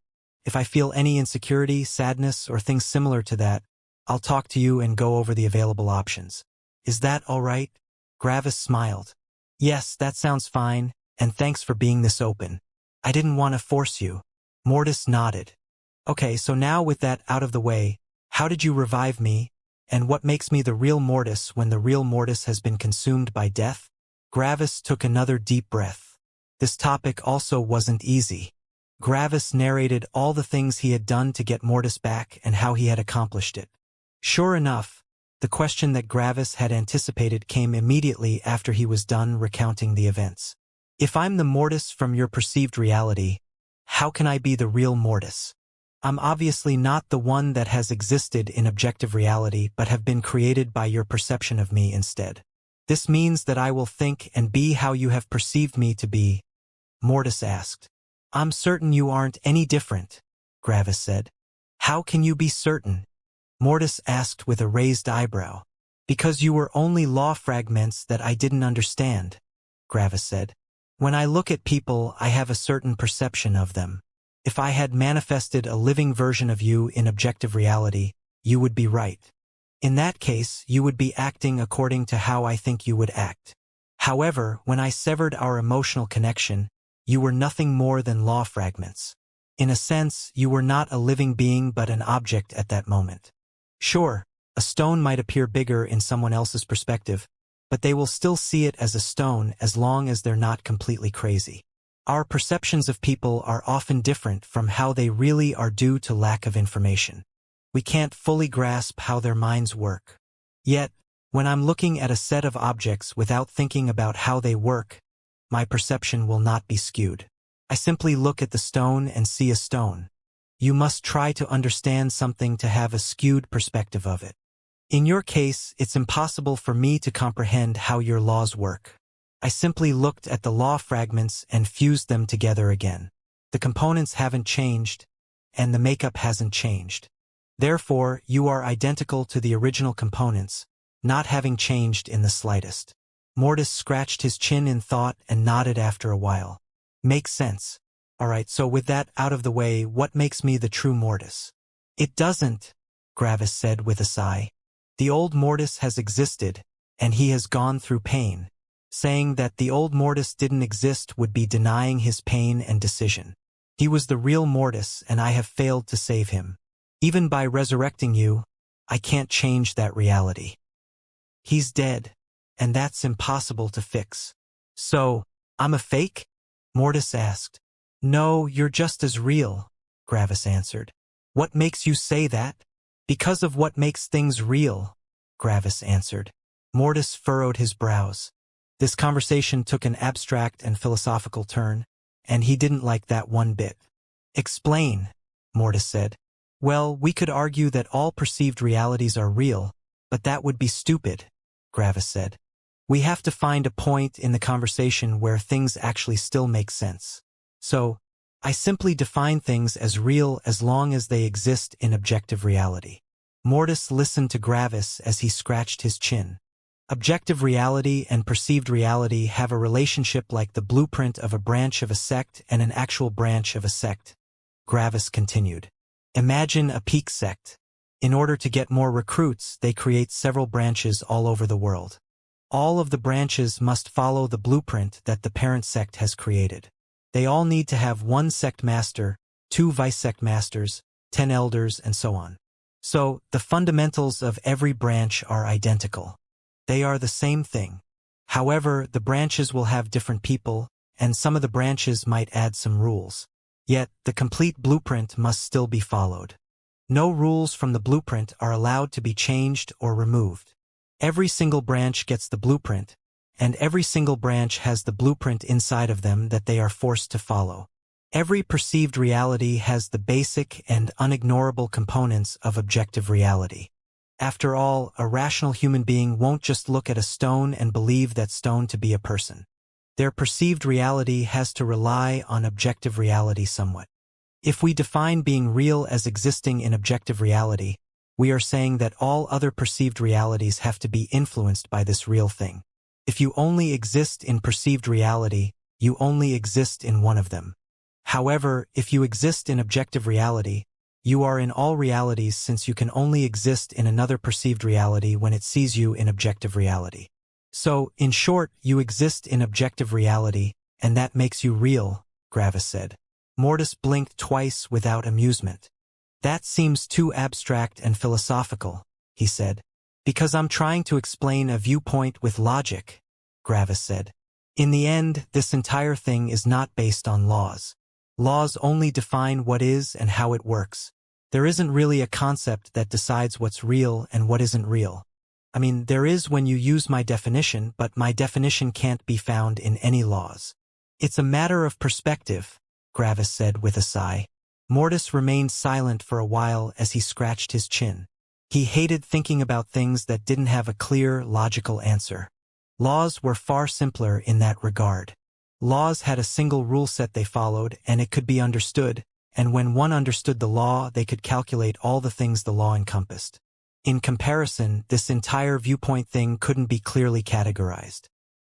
If I feel any insecurity, sadness, or things similar to that, I'll talk to you and go over the available options. Is that all right? Gravis smiled. Yes, that sounds fine, and thanks for being this open. I didn't want to force you. Mortis nodded. Okay, so now with that out of the way, how did you revive me? And what makes me the real Mortis when the real Mortis has been consumed by death? Gravis took another deep breath. This topic also wasn't easy. Gravis narrated all the things he had done to get Mortis back and how he had accomplished it. Sure enough, the question that Gravis had anticipated came immediately after he was done recounting the events. If I'm the Mortis from your perceived reality, how can I be the real Mortis? I'm obviously not the one that has existed in objective reality but have been created by your perception of me instead. This means that I will think and be how you have perceived me to be, Mortis asked. I'm certain you aren't any different, Gravis said. How can you be certain? Mortis asked with a raised eyebrow. Because you were only law fragments that I didn't understand, Gravis said. When I look at people, I have a certain perception of them. If I had manifested a living version of you in objective reality, you would be right. In that case, you would be acting according to how I think you would act. However, when I severed our emotional connection, you were nothing more than law fragments. In a sense, you were not a living being but an object at that moment. Sure, a stone might appear bigger in someone else's perspective, but they will still see it as a stone as long as they're not completely crazy. Our perceptions of people are often different from how they really are due to lack of information. We can't fully grasp how their minds work. Yet, when I'm looking at a set of objects without thinking about how they work, my perception will not be skewed. I simply look at the stone and see a stone. You must try to understand something to have a skewed perspective of it. In your case, it's impossible for me to comprehend how your laws work. I simply looked at the law fragments and fused them together again. The components haven't changed, and the makeup hasn't changed. Therefore, you are identical to the original components, not having changed in the slightest. Mortis scratched his chin in thought and nodded after a while. Makes sense. Alright, so with that out of the way, what makes me the true Mortis? It doesn't, Gravis said with a sigh. The old Mortis has existed, and he has gone through pain. Saying that the old Mortis didn't exist would be denying his pain and decision. He was the real Mortis, and I have failed to save him. Even by resurrecting you, I can't change that reality. He's dead, and that's impossible to fix. So, I'm a fake? Mortis asked. No, you're just as real, Gravis answered. What makes you say that? Because of what makes things real, Gravis answered. Mortis furrowed his brows. This conversation took an abstract and philosophical turn, and he didn't like that one bit. Explain, Mortis said. Well, we could argue that all perceived realities are real, but that would be stupid, Gravis said. We have to find a point in the conversation where things actually still make sense. So, I simply define things as real as long as they exist in objective reality. Mortis listened to Gravis as he scratched his chin. Objective reality and perceived reality have a relationship like the blueprint of a branch of a sect and an actual branch of a sect, Gravis continued. Imagine a peak sect. In order to get more recruits, they create several branches all over the world. All of the branches must follow the blueprint that the parent sect has created. They all need to have one sect master, 2 vice sect masters, 10 elders, and so on. So, the fundamentals of every branch are identical. They are the same thing. However, the branches will have different people, and some of the branches might add some rules. Yet, the complete blueprint must still be followed. No rules from the blueprint are allowed to be changed or removed. Every single branch gets the blueprint, and every single branch has the blueprint inside of them that they are forced to follow. Every perceived reality has the basic and unignorable components of objective reality. After all, a rational human being won't just look at a stone and believe that stone to be a person. Their perceived reality has to rely on objective reality somewhat. If we define being real as existing in objective reality, we are saying that all other perceived realities have to be influenced by this real thing. If you only exist in perceived reality, you only exist in one of them. However, if you exist in objective reality, you are in all realities since you can only exist in another perceived reality when it sees you in objective reality. So, in short, you exist in objective reality, and that makes you real, Gravis said. Mortis blinked twice without amusement. That seems too abstract and philosophical, he said. Because I'm trying to explain a viewpoint with logic, Gravis said. In the end, this entire thing is not based on laws. Laws only define what is and how it works. There isn't really a concept that decides what's real and what isn't real. I mean, there is when you use my definition, but my definition can't be found in any laws. It's a matter of perspective, Gravis said with a sigh. Mortis remained silent for a while as he scratched his chin. He hated thinking about things that didn't have a clear, logical answer. Laws were far simpler in that regard. Laws had a single rule set they followed, and it could be understood, and when one understood the law, they could calculate all the things the law encompassed. In comparison, this entire viewpoint thing couldn't be clearly categorized.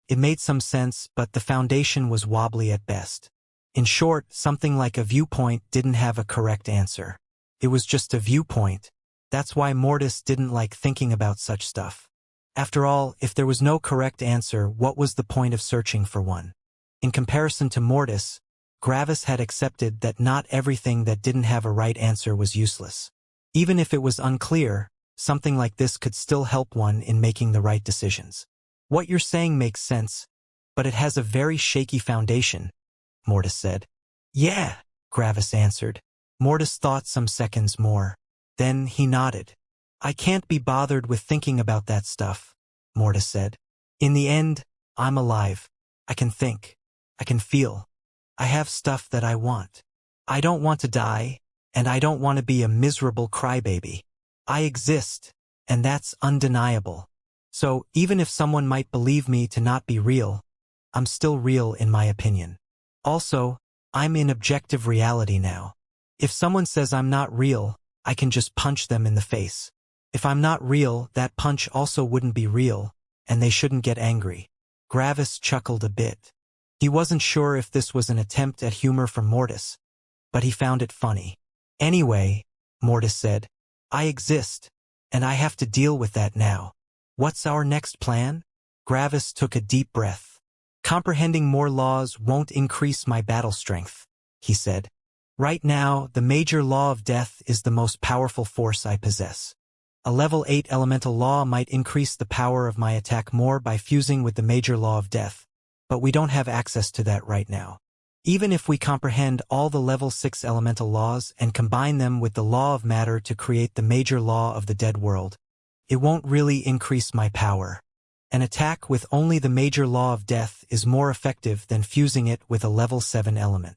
It made some sense, but the foundation was wobbly at best. In short, something like a viewpoint didn't have a correct answer. It was just a viewpoint. That's why Mortis didn't like thinking about such stuff. After all, if there was no correct answer, what was the point of searching for one? In comparison to Mortis, Gravis had accepted that not everything that didn't have a right answer was useless. Even if it was unclear, something like this could still help one in making the right decisions. What you're saying makes sense, but it has a very shaky foundation, Mortis said. Yeah, Gravis answered. Mortis thought some seconds more. Then he nodded. I can't be bothered with thinking about that stuff, Mortis said. In the end, I'm alive. I can think. I can feel. I have stuff that I want. I don't want to die, and I don't want to be a miserable crybaby. I exist, and that's undeniable. So, even if someone might believe me to not be real, I'm still real in my opinion. Also, I'm in objective reality now. If someone says I'm not real, I can just punch them in the face. If I'm not real, that punch also wouldn't be real, and they shouldn't get angry. Gravis chuckled a bit. He wasn't sure if this was an attempt at humor from Mortis, but he found it funny. Anyway, Mortis said, I exist, and I have to deal with that now. What's our next plan? Gravis took a deep breath. Comprehending more laws won't increase my battle strength, he said. Right now, the major law of death is the most powerful force I possess. A level 8 elemental law might increase the power of my attack more by fusing with the major law of death, but we don't have access to that right now. Even if we comprehend all the level 6 elemental laws and combine them with the law of matter to create the major law of the dead world, it won't really increase my power. An attack with only the major law of death is more effective than fusing it with a level 7 element.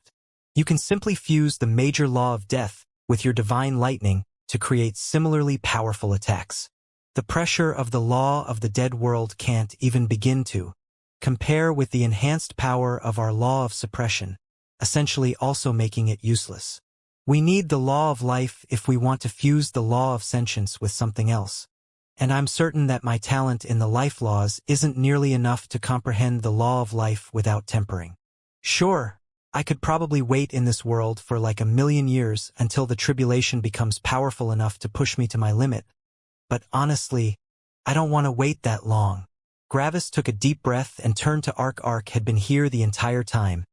You can simply fuse the major law of death with your divine lightning to create similarly powerful attacks. The pressure of the law of the dead world can't even begin to compare with the enhanced power of our law of suppression, essentially also making it useless. We need the law of life if we want to fuse the law of sentience with something else. And I'm certain that my talent in the life laws isn't nearly enough to comprehend the law of life without tempering. Sure, I could probably wait in this world for like 1,000,000 years until the tribulation becomes powerful enough to push me to my limit. But honestly, I don't want to wait that long. Gravis took a deep breath and turned to Ark. Ark had been here the entire time,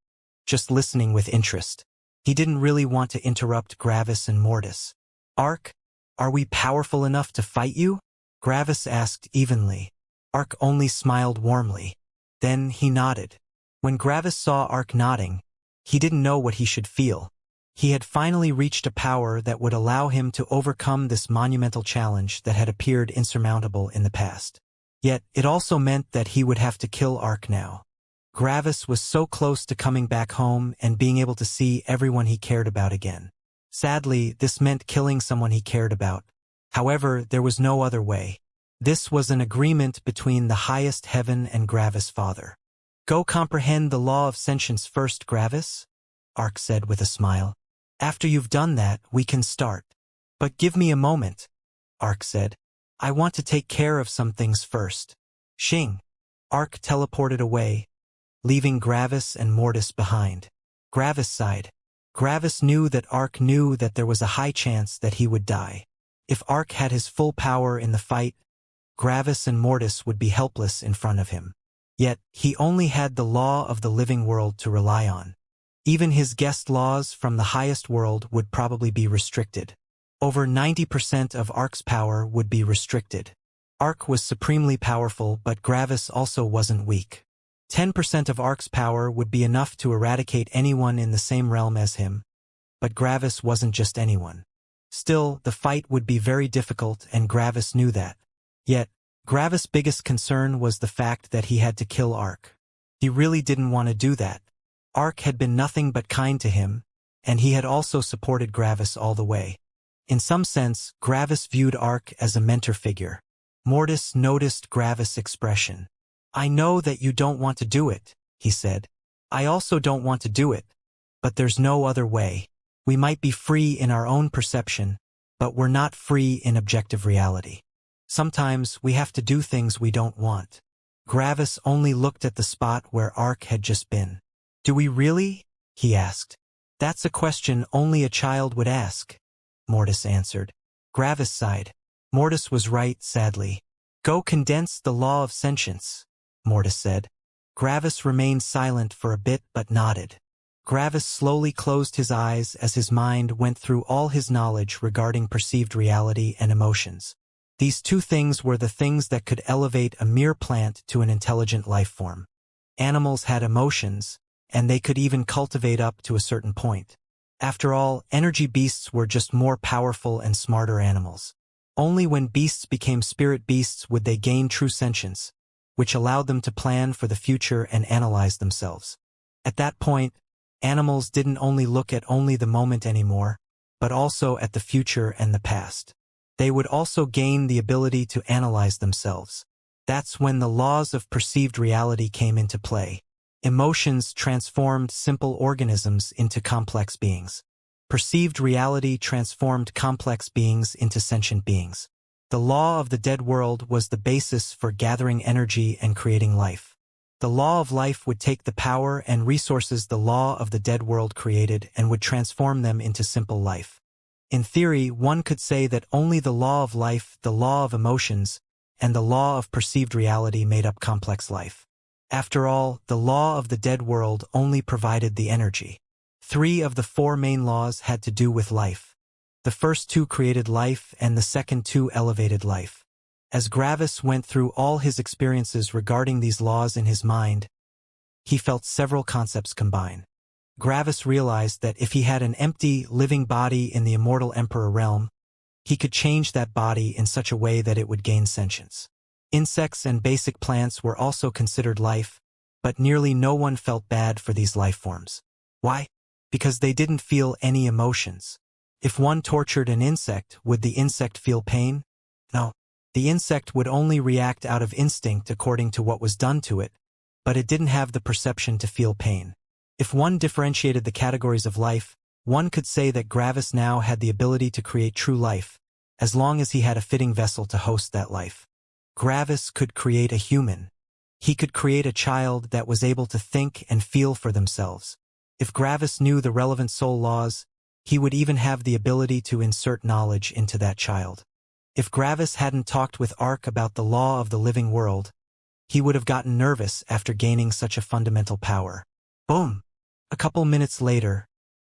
just listening with interest. He didn't really want to interrupt Gravis and Mortis. Ark, are we powerful enough to fight you? Gravis asked evenly. Ark only smiled warmly. Then he nodded. When Gravis saw Ark nodding, he didn't know what he should feel. He had finally reached a power that would allow him to overcome this monumental challenge that had appeared insurmountable in the past. Yet, it also meant that he would have to kill Ark now. Gravis was so close to coming back home and being able to see everyone he cared about again. Sadly, this meant killing someone he cared about. However, there was no other way. This was an agreement between the highest heaven and Gravis' father. Go comprehend the law of sentience first, Gravis, Ark said with a smile. After you've done that, we can start. But give me a moment, Ark said. I want to take care of some things first. Xing. Ark teleported away, leaving Gravis and Mortis behind. Gravis sighed. Gravis knew that Ark knew that there was a high chance that he would die. If Ark had his full power in the fight, Gravis and Mortis would be helpless in front of him. Yet, he only had the law of the living world to rely on. Even his guest laws from the highest world would probably be restricted. Over 90% of Ark's power would be restricted. Ark was supremely powerful, but Gravis also wasn't weak. 10% of Ark's power would be enough to eradicate anyone in the same realm as him. But Gravis wasn't just anyone. Still, the fight would be very difficult, and Gravis knew that. Yet, Gravis' biggest concern was the fact that he had to kill Ark. He really didn't want to do that. Ark had been nothing but kind to him, and he had also supported Gravis all the way. In some sense, Gravis viewed Ark as a mentor figure. Mortis noticed Gravis' expression. I know that you don't want to do it, he said. I also don't want to do it. But there's no other way. We might be free in our own perception, but we're not free in objective reality. Sometimes we have to do things we don't want. Gravis only looked at the spot where Ark had just been. Do we really? He asked. That's a question only a child would ask, Mortis answered. Gravis sighed. Mortis was right, sadly. Go condense the law of sentience, Mortis said. Gravis remained silent for a bit but nodded. Gravis slowly closed his eyes as his mind went through all his knowledge regarding perceived reality and emotions. These two things were the things that could elevate a mere plant to an intelligent life form. Animals had emotions, and they could even cultivate up to a certain point. After all, energy beasts were just more powerful and smarter animals. Only when beasts became spirit beasts would they gain true sentience, which allowed them to plan for the future and analyze themselves. At that point, animals didn't only look at only the moment anymore, but also at the future and the past. They would also gain the ability to analyze themselves. That's when the laws of perceived reality came into play. Emotions transformed simple organisms into complex beings. Perceived reality transformed complex beings into sentient beings. The law of the dead world was the basis for gathering energy and creating life. The law of life would take the power and resources the law of the dead world created and would transform them into simple life. In theory, one could say that only the law of life, the law of emotions, and the law of perceived reality made up complex life. After all, the law of the dead world only provided the energy. 3 of the 4 main laws had to do with life. The first 2 created life and the second 2 elevated life. As Gravis went through all his experiences regarding these laws in his mind, he felt several concepts combine. Gravis realized that if he had an empty, living body in the immortal Emperor realm, he could change that body in such a way that it would gain sentience. Insects and basic plants were also considered life, but nearly no one felt bad for these life forms. Why? Because they didn't feel any emotions. If one tortured an insect, would the insect feel pain? No. The insect would only react out of instinct according to what was done to it, but it didn't have the perception to feel pain. If one differentiated the categories of life, one could say that Gravis now had the ability to create true life, as long as he had a fitting vessel to host that life. Gravis could create a human. He could create a child that was able to think and feel for themselves. If Gravis knew the relevant soul laws, he would even have the ability to insert knowledge into that child. If Gravis hadn't talked with Ark about the law of the living world, he would have gotten nervous after gaining such a fundamental power. Boom! A couple minutes later,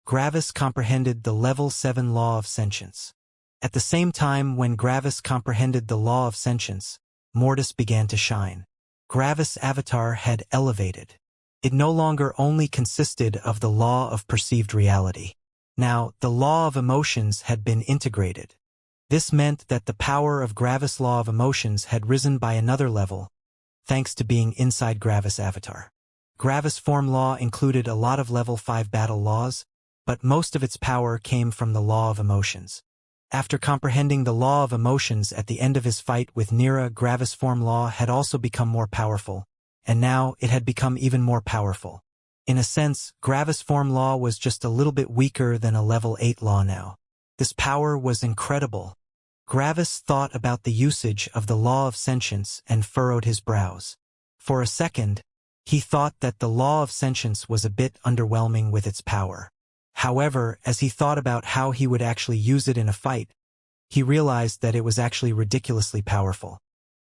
Gravis comprehended the Level 7 law of sentience. At the same time when Gravis comprehended the law of sentience, Mortis began to shine. Gravis' avatar had elevated. It no longer only consisted of the law of perceived reality. Now, the law of emotions had been integrated. This meant that the power of Gravis' law of emotions had risen by another level, thanks to being inside Gravis' avatar. Gravis' form law included a lot of level 5 battle laws, but most of its power came from the law of emotions. After comprehending the law of emotions at the end of his fight with Nira, Gravis' form law had also become more powerful, and now it had become even more powerful. In a sense, Gravis' form law was just a little bit weaker than a level 8 law now. This power was incredible. Gravis thought about the usage of the law of sentience and furrowed his brows. For a second, he thought that the law of sentience was a bit underwhelming with its power. However, as he thought about how he would actually use it in a fight, he realized that it was actually ridiculously powerful.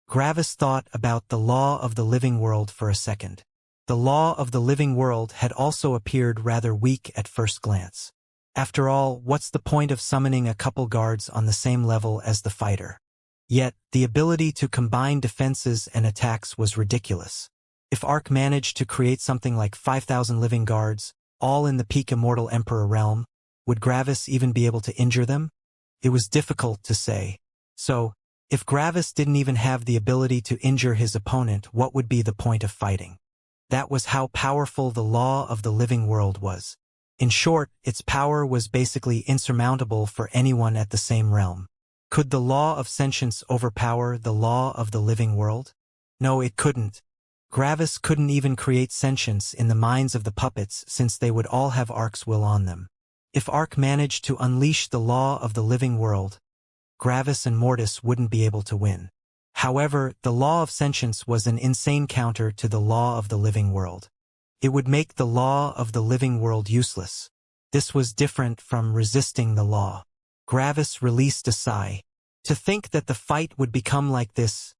Gravis thought about the law of the living world for a second. The law of the living world had also appeared rather weak at first glance. After all, what's the point of summoning a couple guards on the same level as the fighter? Yet, the ability to combine defenses and attacks was ridiculous. If Ark managed to create something like 5,000 living guards, all in the peak Immortal Emperor realm, would Gravis even be able to injure them? It was difficult to say. So, if Gravis didn't even have the ability to injure his opponent, what would be the point of fighting? That was how powerful the law of the living world was. In short, its power was basically insurmountable for anyone at the same realm. Could the law of sentience overpower the law of the living world? No, it couldn't. Gravis couldn't even create sentience in the minds of the puppets since they would all have Ark's will on them. If Ark managed to unleash the law of the living world, Gravis and Mortis wouldn't be able to win. However, the law of sentience was an insane counter to the law of the living world. It would make the law of the living world useless. This was different from resisting the law. Gravis released a sigh. To think that the fight would become like this,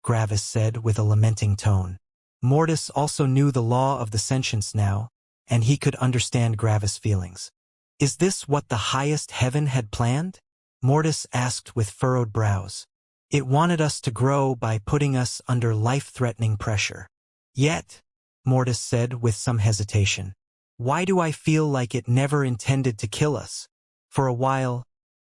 Gravis said with a lamenting tone. Mortis also knew the law of the sentience now, and he could understand Gravis' feelings. Is this what the highest heaven had planned? Mortis asked with furrowed brows. It wanted us to grow by putting us under life-threatening pressure. Yet, Mortis said with some hesitation, why do I feel like it never intended to kill us? For a while,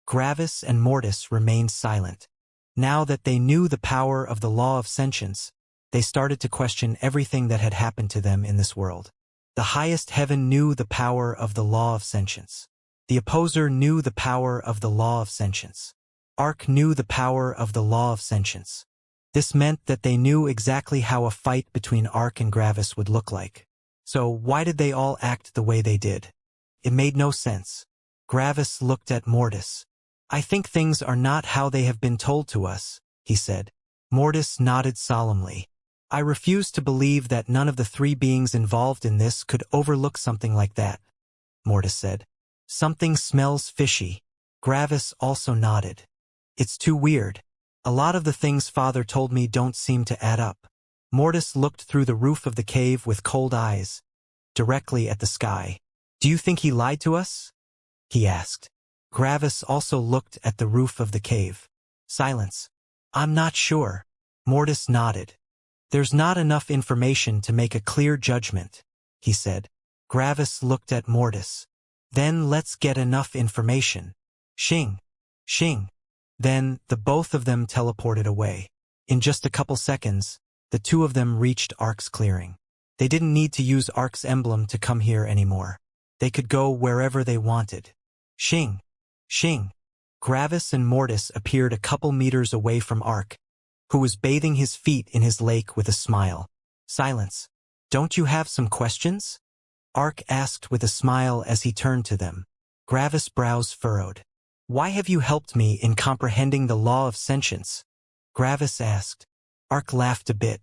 Gravis and Mortis remained silent. Now that they knew the power of the law of sentience, they started to question everything that had happened to them in this world. The highest heaven knew the power of the law of sentience. The opposer knew the power of the law of sentience. Ark knew the power of the law of sentience. This meant that they knew exactly how a fight between Ark and Gravis would look like. So why did they all act the way they did? It made no sense. Gravis looked at Mortis. I think things are not how they have been told to us, he said. Mortis nodded solemnly. I refuse to believe that none of the three beings involved in this could overlook something like that, Mortis said. Something smells fishy. Gravis also nodded. It's too weird. A lot of the things Father told me don't seem to add up. Mortis looked through the roof of the cave with cold eyes, directly at the sky. Do you think he lied to us? He asked. Gravis also looked at the roof of the cave. Silence. I'm not sure. Mortis nodded. There's not enough information to make a clear judgment, he said. Gravis looked at Mortis. Then let's get enough information. Xing. Xing. Then the both of them teleported away. In just a couple seconds, the two of them reached Ark's clearing. They didn't need to use Ark's emblem to come here anymore. They could go wherever they wanted. Xing. Xing. Gravis and Mortis appeared a couple meters away from Ark, who was bathing his feet in his lake with a smile. Silence. Don't you have some questions? Ark asked with a smile as he turned to them. Gravis' brows furrowed. Why have you helped me in comprehending the law of sentience? Gravis asked. Ark laughed a bit.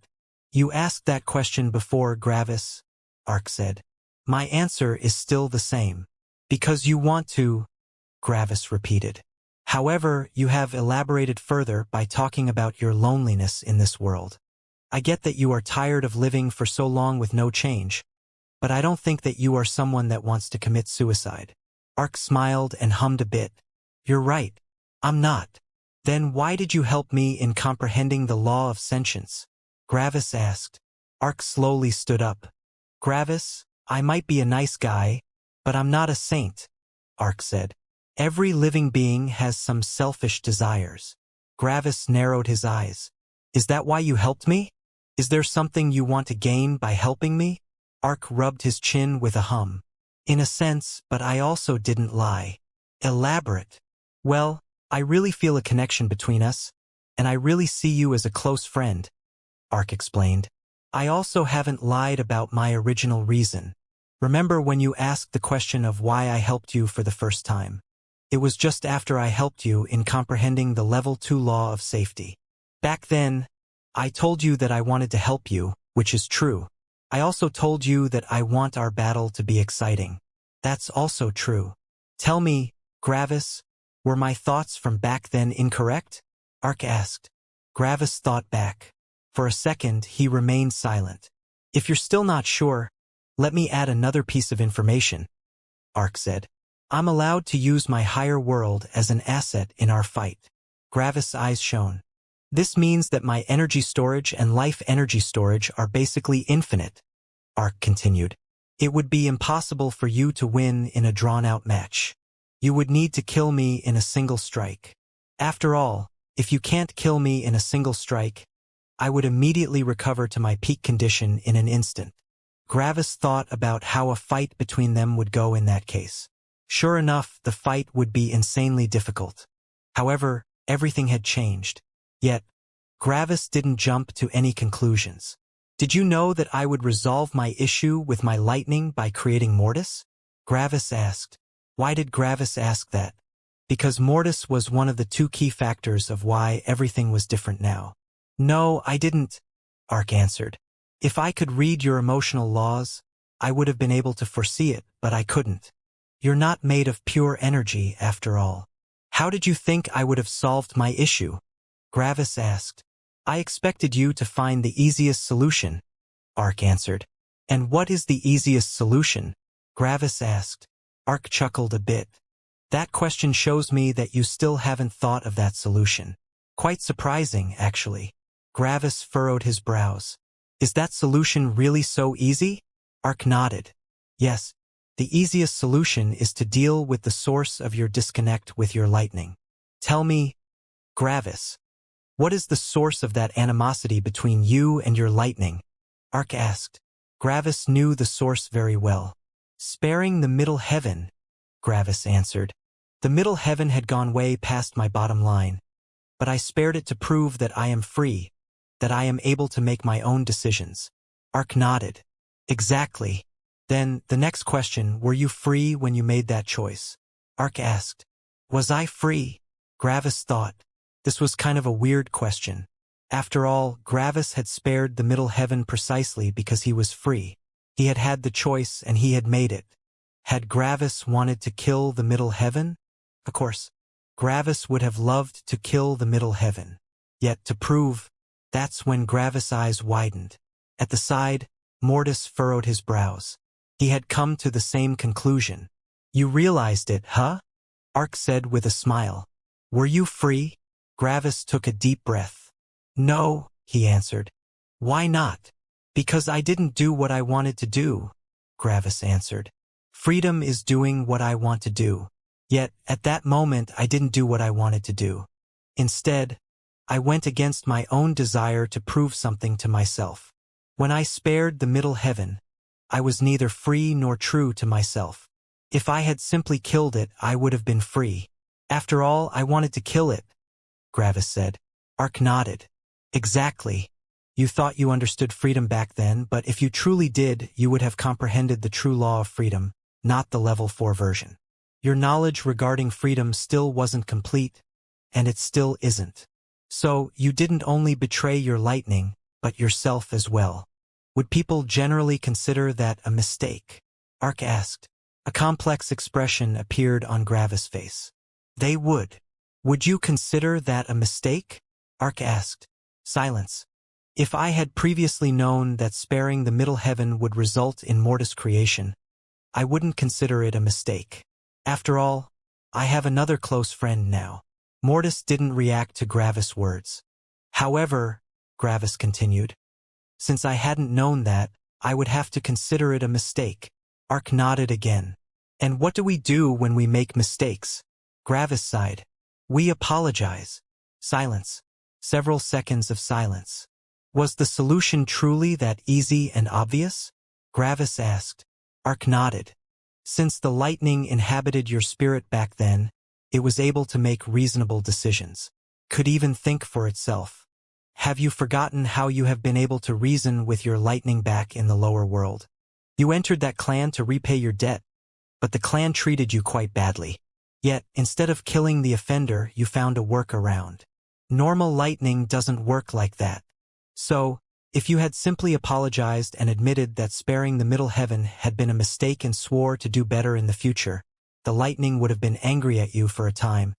You asked that question before, Gravis, Ark said. My answer is still the same. Because you want to, Gravis repeated. However, you have elaborated further by talking about your loneliness in this world. I get that you are tired of living for so long with no change, but I don't think that you are someone that wants to commit suicide. Ark smiled and hummed a bit. You're right. I'm not. Then why did you help me in comprehending the law of sentience? Gravis asked. Ark slowly stood up. Gravis, I might be a nice guy, but I'm not a saint, Ark said. Every living being has some selfish desires. Gravis narrowed his eyes. Is that why you helped me? Is there something you want to gain by helping me? Ark rubbed his chin with a hum. In a sense, but I also didn't lie. Elaborate. Well, I really feel a connection between us, and I really see you as a close friend, Ark explained. I also haven't lied about my original reason. Remember when you asked the question of why I helped you for the first time? It was just after I helped you in comprehending the Level 2 law of safety. Back then, I told you that I wanted to help you, which is true. I also told you that I want our battle to be exciting. That's also true. Tell me, Gravis, were my thoughts from back then incorrect? Ark asked. Gravis thought back. For a second, he remained silent. If you're still not sure, let me add another piece of information, Ark said. I'm allowed to use my higher world as an asset in our fight. Gravis' eyes shone. This means that my energy storage and life energy storage are basically infinite, Ark continued. It would be impossible for you to win in a drawn-out match. You would need to kill me in a single strike. After all, if you can't kill me in a single strike, I would immediately recover to my peak condition in an instant. Gravis thought about how a fight between them would go in that case. Sure enough, the fight would be insanely difficult. However, everything had changed. Yet, Gravis didn't jump to any conclusions. Did you know that I would resolve my issue with my lightning by creating Mortis? Gravis asked. Why did Gravis ask that? Because Mortis was one of the two key factors of why everything was different now. No, I didn't, Ark answered. If I could read your emotional laws, I would have been able to foresee it, but I couldn't. You're not made of pure energy, after all. How did you think I would have solved my issue? Gravis asked. I expected you to find the easiest solution, Ark answered. And what is the easiest solution? Gravis asked. Ark chuckled a bit. That question shows me that you still haven't thought of that solution. Quite surprising, actually. Gravis furrowed his brows. Is that solution really so easy? Ark nodded. Yes. The easiest solution is to deal with the source of your disconnect with your lightning. Tell me, Gravis, what is the source of that animosity between you and your lightning? Ark asked. Gravis knew the source very well. Sparing the middle heaven, Gravis answered. The middle heaven had gone way past my bottom line, but I spared it to prove that I am free, that I am able to make my own decisions. Ark nodded. Exactly. Then, the next question, were you free when you made that choice? Ark asked. Was I free? Gravis thought. This was kind of a weird question. After all, Gravis had spared the middle heaven precisely because he was free. He had had the choice and he had made it. Had Gravis wanted to kill the middle heaven? Of course, Gravis would have loved to kill the middle heaven. Yet to prove, that's when Gravis' eyes widened. At the side, Mortis furrowed his brows. He had come to the same conclusion. You realized it, huh? Ark said with a smile. Were you free? Gravis took a deep breath. No, he answered. Why not? Because I didn't do what I wanted to do, Gravis answered. Freedom is doing what I want to do. Yet, at that moment, I didn't do what I wanted to do. Instead, I went against my own desire to prove something to myself. When I spared the middle heaven, I was neither free nor true to myself. If I had simply killed it, I would have been free. After all, I wanted to kill it, Gravis said. Ark nodded. Exactly. You thought you understood freedom back then, but if you truly did, you would have comprehended the true law of freedom, not the level 4 version. Your knowledge regarding freedom still wasn't complete, and it still isn't. So, you didn't only betray your lightning, but yourself as well. Would people generally consider that a mistake? Ark asked. A complex expression appeared on Gravis' face. They would. Would you consider that a mistake? Ark asked. Silence. If I had previously known that sparing the middle heaven would result in Mortis creation, I wouldn't consider it a mistake. After all, I have another close friend now. Mortis didn't react to Gravis' words. However, Gravis continued, since I hadn't known that, I would have to consider it a mistake. Ark nodded again. And what do we do when we make mistakes? Gravis sighed. We apologize. Silence. Several seconds of silence. Was the solution truly that easy and obvious? Gravis asked. Ark nodded. Since the lightning inhabited your spirit back then, it was able to make reasonable decisions. Could even think for itself. Have you forgotten how you have been able to reason with your lightning back in the lower world? You entered that clan to repay your debt, but the clan treated you quite badly. Yet, instead of killing the offender, you found a workaround. Normal lightning doesn't work like that. So, if you had simply apologized and admitted that sparing the middle heaven had been a mistake and swore to do better in the future, the lightning would have been angry at you for a time,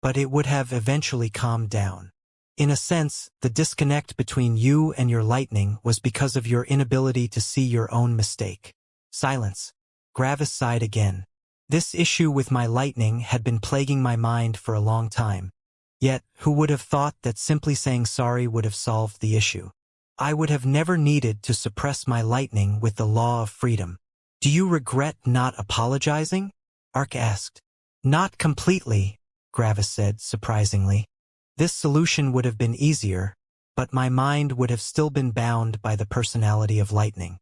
but it would have eventually calmed down. In a sense, the disconnect between you and your lightning was because of your inability to see your own mistake. Silence. Gravis sighed again. This issue with my lightning had been plaguing my mind for a long time. Yet, who would have thought that simply saying sorry would have solved the issue? I would have never needed to suppress my lightning with the law of freedom. Do you regret not apologizing? Ark asked. Not completely, Gravis said, surprisingly. This solution would have been easier, but my mind would have still been bound by the personality of lightning.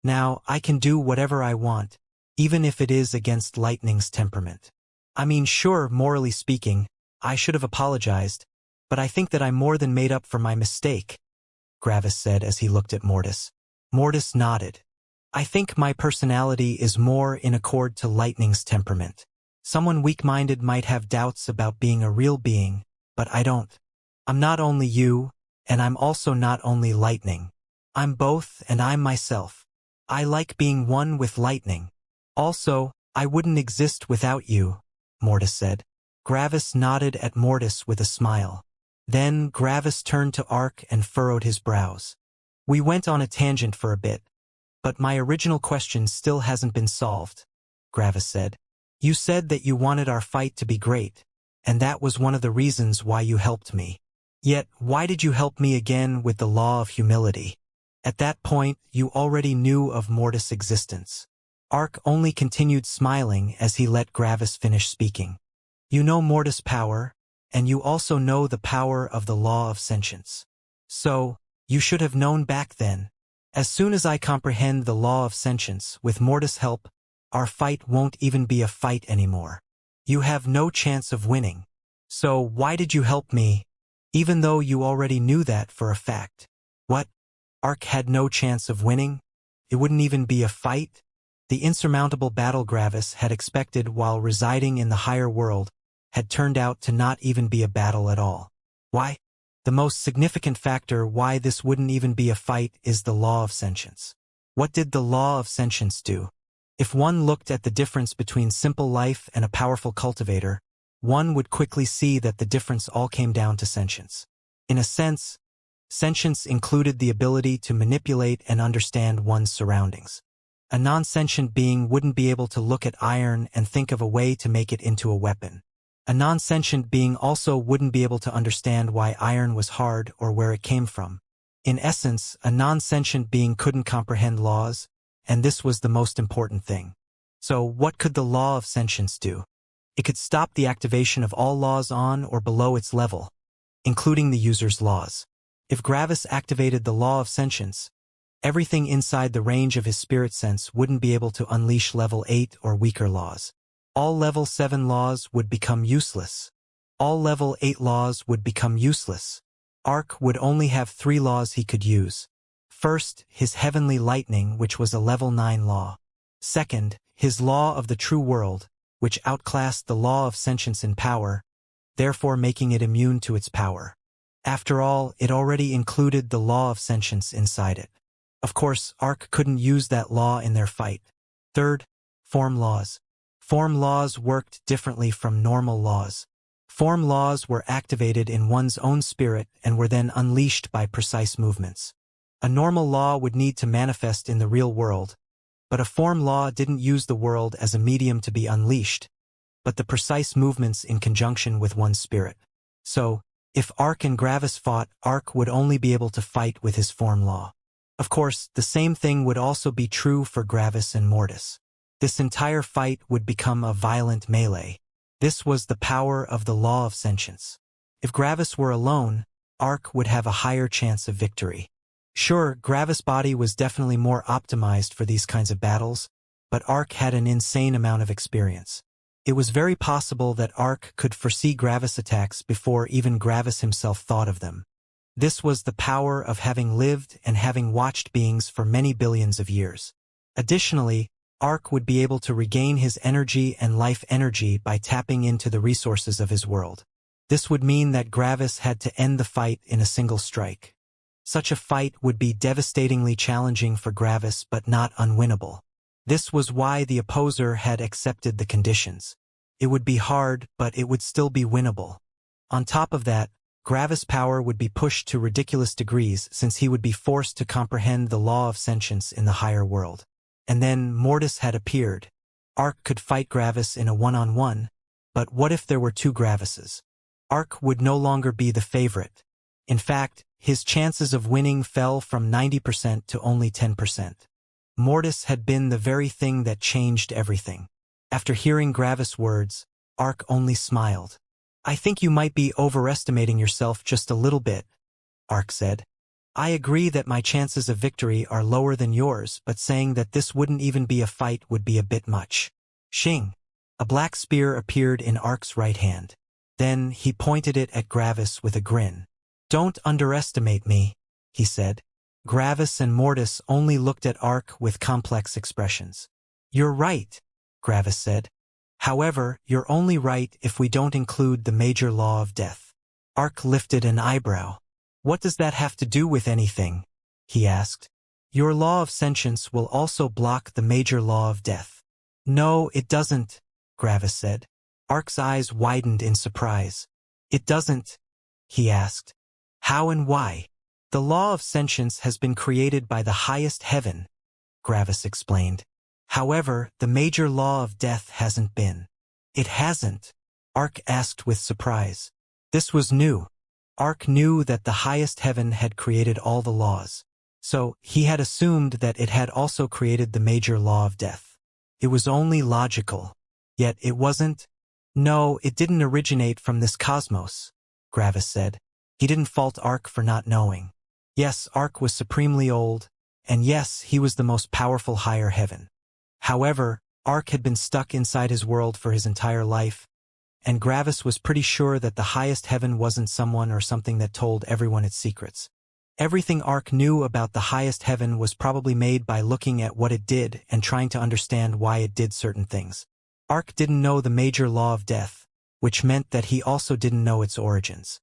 Now, I can do whatever I want, even if it is against lightning's temperament. I mean, sure, morally speaking, I should have apologized, but I think that I more than made up for my mistake, Gravis said as he looked at Mortis. Mortis nodded. I think my personality is more in accord to lightning's temperament. Someone weak-minded might have doubts about being a real being, but I don't. I'm not only you, and I'm also not only lightning. I'm both, and I'm myself. I like being one with lightning. Also, I wouldn't exist without you, Mortis said. Gravis nodded at Mortis with a smile. Then Gravis turned to Ark and furrowed his brows. We went on a tangent for a bit, but my original question still hasn't been solved, Gravis said. You said that you wanted our fight to be great, and that was one of the reasons why you helped me. Yet, why did you help me again with the law of humility? At that point, you already knew of Mortis' existence. Ark only continued smiling as he let Gravis finish speaking. You know Mortis' power, and you also know the power of the law of sentience. So, you should have known back then. As soon as I comprehend the law of sentience, with Mortis' help, our fight won't even be a fight anymore. You have no chance of winning. So why did you help me, even though you already knew that for a fact? What? Ark had no chance of winning? It wouldn't even be a fight? The insurmountable battle Gravis had expected while residing in the higher world had turned out to not even be a battle at all. Why? The most significant factor why this wouldn't even be a fight is the law of sentience. What did the law of sentience do? If one looked at the difference between simple life and a powerful cultivator, one would quickly see that the difference all came down to sentience. In a sense, sentience included the ability to manipulate and understand one's surroundings. A non-sentient being wouldn't be able to look at iron and think of a way to make it into a weapon. A non-sentient being also wouldn't be able to understand why iron was hard or where it came from. In essence, a non-sentient being couldn't comprehend laws, and this was the most important thing. So what could the law of sentience do? It could stop the activation of all laws on or below its level, including the user's laws. If Gravis activated the law of sentience, everything inside the range of his spirit sense wouldn't be able to unleash level 8 or weaker laws. All level 7 laws would become useless. All level 8 laws would become useless. Ark would only have 3 laws he could use. First, his heavenly lightning, which was a level 9 law. Second, his law of the true world, which outclassed the law of sentience in power, therefore making it immune to its power. After all, it already included the law of sentience inside it. Of course, Ark couldn't use that law in their fight. Third, Form laws. Form laws worked differently from normal laws. Form laws were activated in one's own spirit and were then unleashed by precise movements. A normal law would need to manifest in the real world, but a form law didn't use the world as a medium to be unleashed, but the precise movements in conjunction with one's spirit. So, if Arc and Gravis fought, Arc would only be able to fight with his form law. Of course, the same thing would also be true for Gravis and Mortis. This entire fight would become a violent melee. This was the power of the law of sentience. If Gravis were alone, Arc would have a higher chance of victory. Sure, Gravis' body was definitely more optimized for these kinds of battles, but Arc had an insane amount of experience. It was very possible that Arc could foresee Gravis' attacks before even Gravis himself thought of them. This was the power of having lived and having watched beings for many billions of years. Additionally, Arc would be able to regain his energy and life energy by tapping into the resources of his world. This would mean that Gravis had to end the fight in a single strike. Such a fight would be devastatingly challenging for Gravis but not unwinnable. This was why the opposer had accepted the conditions. It would be hard, but it would still be winnable. On top of that, Gravis' power would be pushed to ridiculous degrees since he would be forced to comprehend the law of sentience in the higher world. And then Mortis had appeared. Arc could fight Gravis in a one-on-one, but what if there were two Gravises? Arc would no longer be the favorite. In fact, his chances of winning fell from 90% to only 10%. Mortis had been the very thing that changed everything. After hearing Gravis' words, Arc only smiled. "I think you might be overestimating yourself just a little bit," Arc said. "I agree that my chances of victory are lower than yours, but saying that this wouldn't even be a fight would be a bit much." Xing. A black spear appeared in Arc's right hand. Then he pointed it at Gravis with a grin. "Don't underestimate me," he said. Gravis and Mortis only looked at Arc with complex expressions. "You're right," Gravis said. "However, you're only right if we don't include the major law of death." Arc lifted an eyebrow. "What does that have to do with anything?" he asked. "Your law of sentience will also block the major law of death." "No, it doesn't," Gravis said. Arc's eyes widened in surprise. "It doesn't?" he asked. "How and why?" "The law of sentience has been created by the highest heaven," Gravis explained. "However, the major law of death hasn't been." "It hasn't?" Arc asked with surprise. This was new. Arc knew that the highest heaven had created all the laws. So, he had assumed that it had also created the major law of death. It was only logical. Yet it wasn't. "No, it didn't originate from this cosmos," Gravis said. He didn't fault Arc for not knowing. Yes, Arc was supremely old, and yes, he was the most powerful higher heaven. However, Arc had been stuck inside his world for his entire life, and Gravis was pretty sure that the highest heaven wasn't someone or something that told everyone its secrets. Everything Arc knew about the highest heaven was probably made by looking at what it did and trying to understand why it did certain things. Arc didn't know the major law of death, which meant that he also didn't know its origins.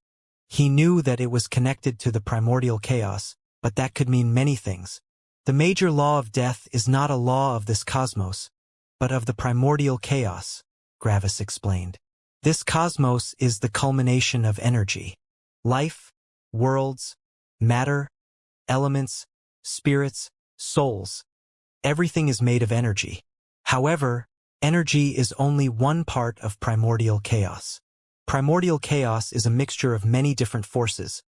He knew that it was connected to the primordial chaos, but that could mean many things. The major law of death is not a law of this cosmos, but of the primordial chaos, Gravis explained. This cosmos is the culmination of energy. Life, worlds, matter, elements, spirits, souls. Everything is made of energy. However, energy is only one part of primordial chaos. Primordial chaos is a mixture of many different forces,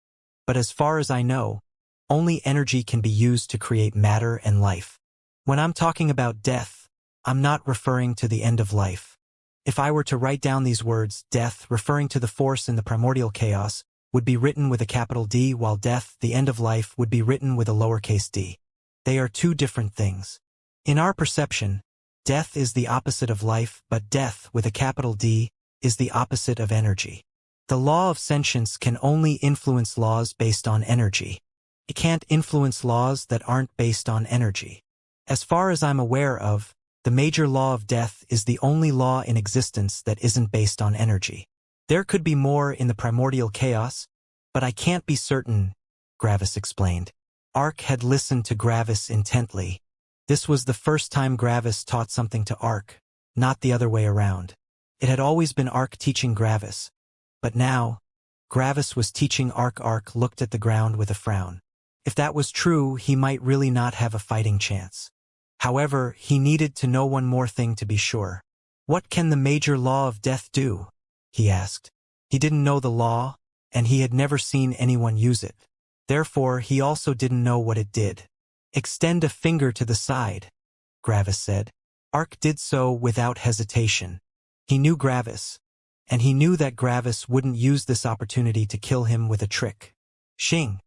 but as far as I know, only energy can be used to create matter and life. When I'm talking about death, I'm not referring to the end of life. If I were to write down these words, death, referring to the force in the primordial chaos, would be written with a capital D, while death, the end of life, would be written with a lowercase d. They are two different things. In our perception, death is the opposite of life, but death, with a capital D, is the opposite of energy. The law of sentience can only influence laws based on energy. It can't influence laws that aren't based on energy. As far as I'm aware of, the major law of death is the only law in existence that isn't based on energy. There could be more in the primordial chaos, but I can't be certain, Gravis explained. Arc had listened to Gravis intently. This was the first time Gravis taught something to Ark, not the other way around. It had always been Ark teaching Gravis, but now, Gravis was teaching Ark. Ark looked at the ground with a frown. If that was true, he might really not have a fighting chance. However, he needed to know one more thing to be sure. What can the major law of death do? He asked. He didn't know the law, and he had never seen anyone use it. Therefore, he also didn't know what it did. Extend a finger to the side, Gravis said. Ark did so without hesitation. He knew Gravis, and he knew that Gravis wouldn't use this opportunity to kill him with a trick. Xing.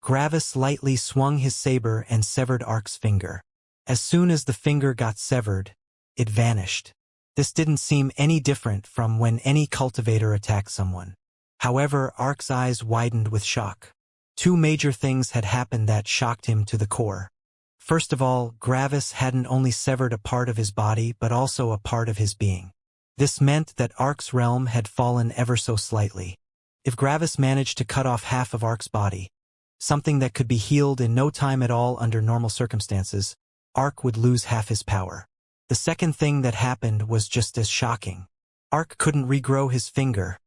Gravis lightly swung his saber and severed Ark's finger. As soon as the finger got severed, it vanished. This didn't seem any different from when any cultivator attacked someone. However, Ark's eyes widened with shock. Two major things had happened that shocked him to the core. First of all, Gravis hadn't only severed a part of his body but also a part of his being. This meant that Ark's realm had fallen ever so slightly. If Gravis managed to cut off half of Ark's body, something that could be healed in no time at all under normal circumstances, Ark would lose half his power. The second thing that happened was just as shocking. Ark couldn't regrow his finger.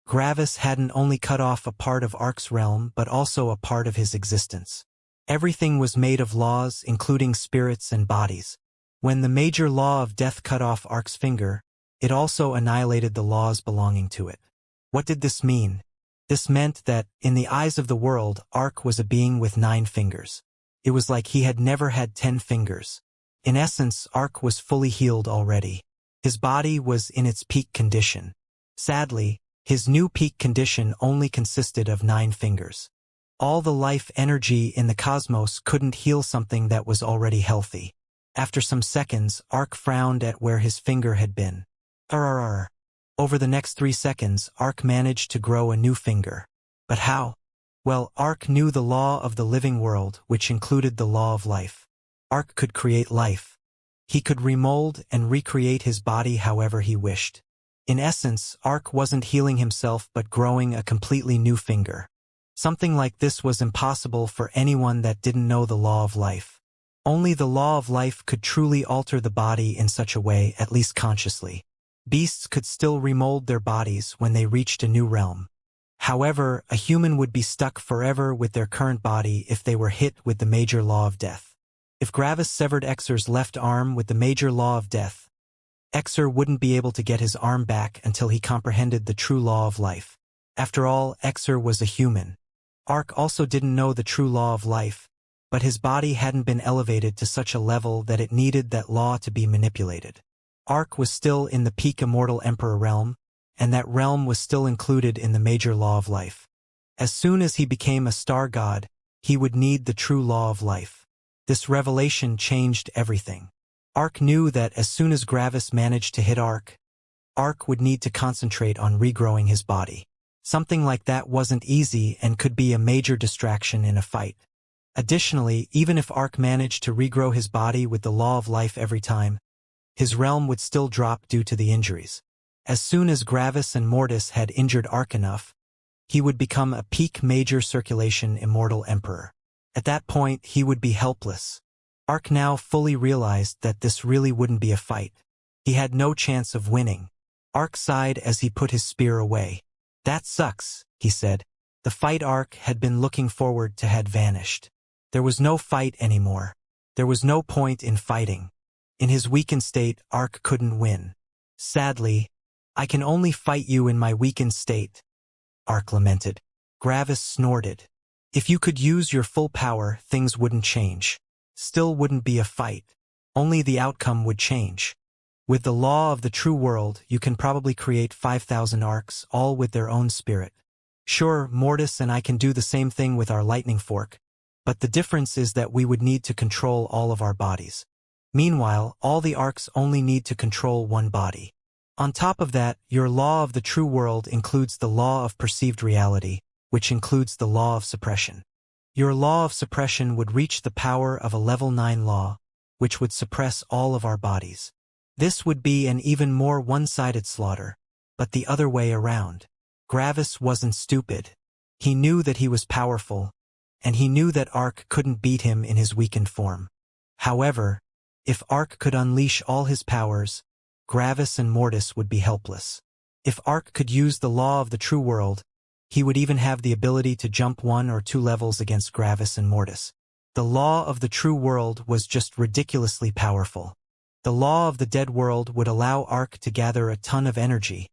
Gravis hadn't only cut off a part of Ark's realm but also a part of his existence. Everything was made of laws, including spirits and bodies. When the major law of death cut off Ark's finger, it also annihilated the laws belonging to it. What did this mean? This meant that, in the eyes of the world, Ark was a being with 9 fingers. It was like he had never had 10 fingers. In essence, Ark was fully healed already. His body was in its peak condition. Sadly, his new peak condition only consisted of 9 fingers. All the life energy in the cosmos couldn't heal something that was already healthy. After some seconds, Ark frowned at where his finger had been. Over the next 3 seconds, Ark managed to grow a new finger. But how? Well, Ark knew the law of the living world, which included the law of life. Ark could create life. He could remold and recreate his body however he wished. In essence, Ark wasn't healing himself but growing a completely new finger. Something like this was impossible for anyone that didn't know the law of life. Only the law of life could truly alter the body in such a way, at least consciously. Beasts could still remold their bodies when they reached a new realm. However, a human would be stuck forever with their current body if they were hit with the major law of death. If Gravis severed Exer's left arm with the major law of death, Exer wouldn't be able to get his arm back until he comprehended the true law of life. After all, Exer was a human. Ark also didn't know the true law of life, but his body hadn't been elevated to such a level that it needed that law to be manipulated. Ark was still in the peak Immortal Emperor realm, and that realm was still included in the major law of life. As soon as he became a star god, he would need the true law of life. This revelation changed everything. Ark knew that as soon as Gravis managed to hit Ark would need to concentrate on regrowing his body. Something like that wasn't easy and could be a major distraction in a fight. Additionally, even if Ark managed to regrow his body with the law of life every time, his realm would still drop due to the injuries. As soon as Gravis and Mortis had injured Ark enough, he would become a peak major circulation Immortal Emperor. At that point, he would be helpless. Ark now fully realized that this really wouldn't be a fight. He had no chance of winning. Ark sighed as he put his spear away. That sucks, he said. The fight Ark had been looking forward to had vanished. There was no fight anymore. There was no point in fighting. In his weakened state, Ark couldn't win. Sadly, I can only fight you in my weakened state, Ark lamented. Gravis snorted. If you could use your full power, things wouldn't change. Still wouldn't be a fight. Only the outcome would change. With the law of the true world, you can probably create 5,000 Arks, all with their own spirit. Sure, Mortis and I can do the same thing with our lightning fork, but the difference is that we would need to control all of our bodies. Meanwhile, all the Arks only need to control one body. On top of that, your law of the true world includes the law of perceived reality, which includes the law of suppression. Your law of suppression would reach the power of a level 9 law, which would suppress all of our bodies. This would be an even more one-sided slaughter, but the other way around. Gravis wasn't stupid. He knew that he was powerful, and he knew that Ark couldn't beat him in his weakened form. However, If Ark could unleash all his powers, Gravis and Mortis would be helpless. If Ark could use the law of the true world, he would even have the ability to jump 1 or 2 levels against Gravis and Mortis. The law of the true world was just ridiculously powerful. The law of the dead world would allow Ark to gather a ton of energy,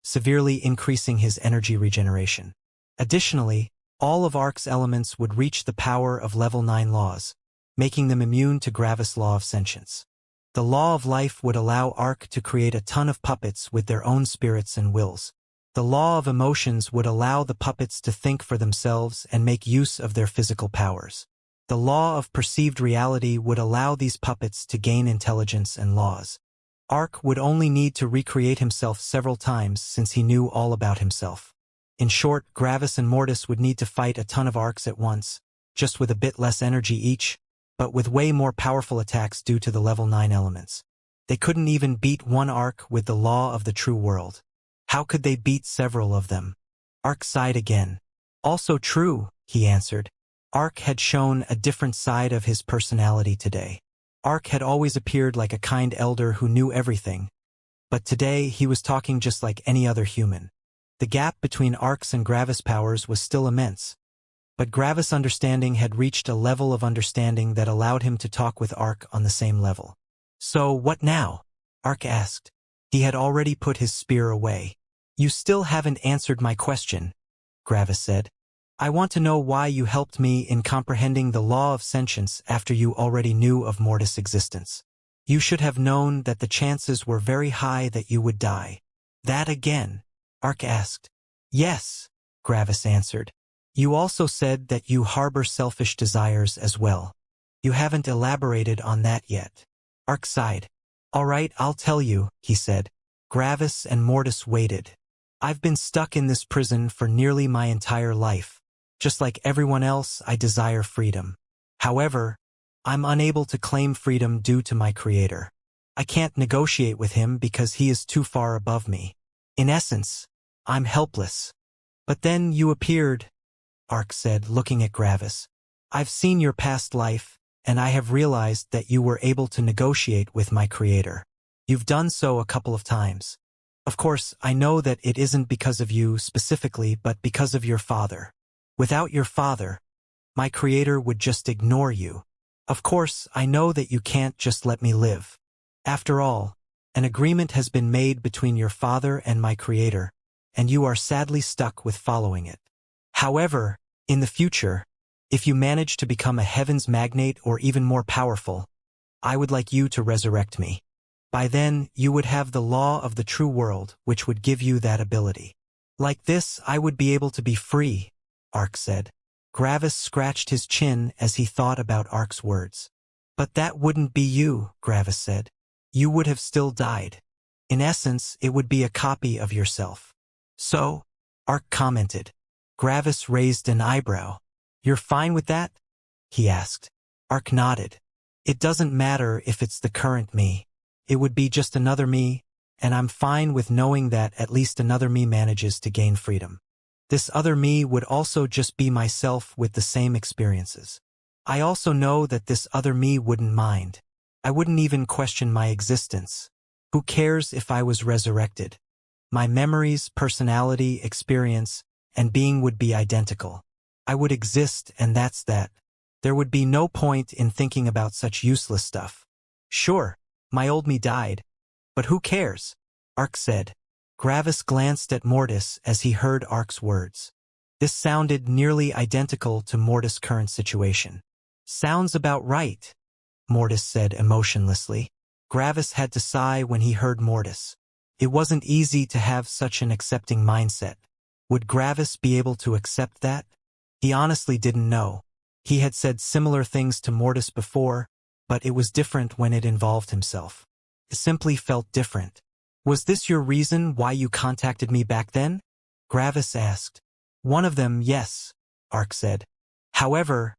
severely increasing his energy regeneration. Additionally, all of Ark's elements would reach the power of level 9 laws, making them immune to Gravis' law of sentience. The law of life would allow Ark to create a ton of puppets with their own spirits and wills. The law of emotions would allow the puppets to think for themselves and make use of their physical powers. The law of perceived reality would allow these puppets to gain intelligence and laws. Ark would only need to recreate himself several times since he knew all about himself. In short, Gravis and Mortis would need to fight a ton of Arks at once, just with a bit less energy each, but with way more powerful attacks due to the level 9 elements. They couldn't even beat one Ark with the law of the true world. How could they beat several of them? Ark sighed again. Also true, he answered. Ark had shown a different side of his personality today. Ark had always appeared like a kind elder who knew everything, but today he was talking just like any other human. The gap between Ark's and Gravis' powers was still immense, but Gravis' understanding had reached a level of understanding that allowed him to talk with Ark on the same level. So what now? Ark asked. He had already put his spear away. You still haven't answered my question, Gravis said. I want to know why you helped me in comprehending the law of sentience after you already knew of Mortis' existence. You should have known that the chances were very high that you would die. That again? Ark asked. Yes, Gravis answered. You also said that you harbor selfish desires as well. You haven't elaborated on that yet. Ark sighed. All right, I'll tell you, he said. Gravis and Mortis waited. I've been stuck in this prison for nearly my entire life. Just like everyone else, I desire freedom. However, I'm unable to claim freedom due to my creator. I can't negotiate with him because he is too far above me. In essence, I'm helpless. But then you appeared, Ark said, looking at Gravis. I've seen your past life, and I have realized that you were able to negotiate with my creator. You've done so a couple of times. Of course, I know that it isn't because of you specifically, but because of your father. Without your father, my creator would just ignore you. Of course, I know that you can't just let me live. After all, an agreement has been made between your father and my creator, and you are sadly stuck with following it. However, in the future, if you manage to become a heavens magnate or even more powerful, I would like you to resurrect me. By then, you would have the law of the true world, which would give you that ability. Like this, I would be able to be free, Ark said. Gravis scratched his chin as he thought about Ark's words. But that wouldn't be you, Gravis said. You would have still died. In essence, it would be a copy of yourself. So? Ark commented. Gravis raised an eyebrow. You're fine with that? He asked. Ark nodded. It doesn't matter if it's the current me. It would be just another me, and I'm fine with knowing that at least another me manages to gain freedom. This other me would also just be myself with the same experiences. I also know that this other me wouldn't mind. I wouldn't even question my existence. Who cares if I was resurrected? My memories, personality, experience, and being would be identical. I would exist, and that's that. There would be no point in thinking about such useless stuff. Sure, my old me died, but who cares? Ark said. Gravis glanced at Mortis as he heard Ark's words. This sounded nearly identical to Mortis' current situation. Sounds about right, Mortis said emotionlessly. Gravis had to sigh when he heard Mortis. It wasn't easy to have such an accepting mindset. Would Gravis be able to accept that? He honestly didn't know. He had said similar things to Mortis before, but it was different when it involved himself. It simply felt different. Was this your reason why you contacted me back then? Gravis asked. One of them, yes, Ark said. However,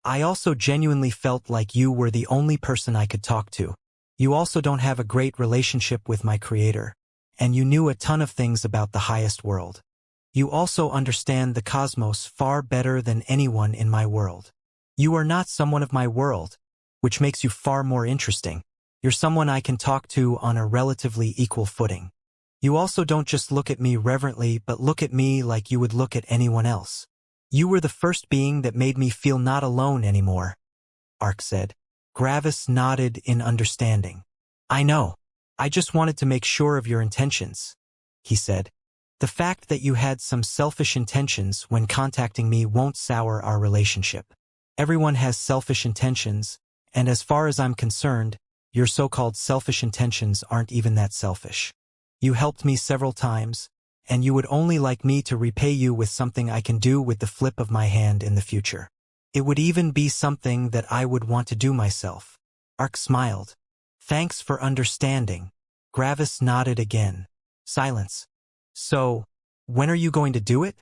I also genuinely felt like you were the only person I could talk to. You also don't have a great relationship with my creator, and you knew a ton of things about the highest world. You also understand the cosmos far better than anyone in my world. You are not someone of my world, which makes you far more interesting. You're someone I can talk to on a relatively equal footing. You also don't just look at me reverently but look at me like you would look at anyone else. You were the first being that made me feel not alone anymore, Ark said. Gravis nodded in understanding. I know. I just wanted to make sure of your intentions, he said. The fact that you had some selfish intentions when contacting me won't sour our relationship. Everyone has selfish intentions, and as far as I'm concerned, your so-called selfish intentions aren't even that selfish. You helped me several times, and you would only like me to repay you with something I can do with the flip of my hand in the future. It would even be something that I would want to do myself. Ark smiled. Thanks for understanding. Gravis nodded again. Silence. So, when are you going to do it?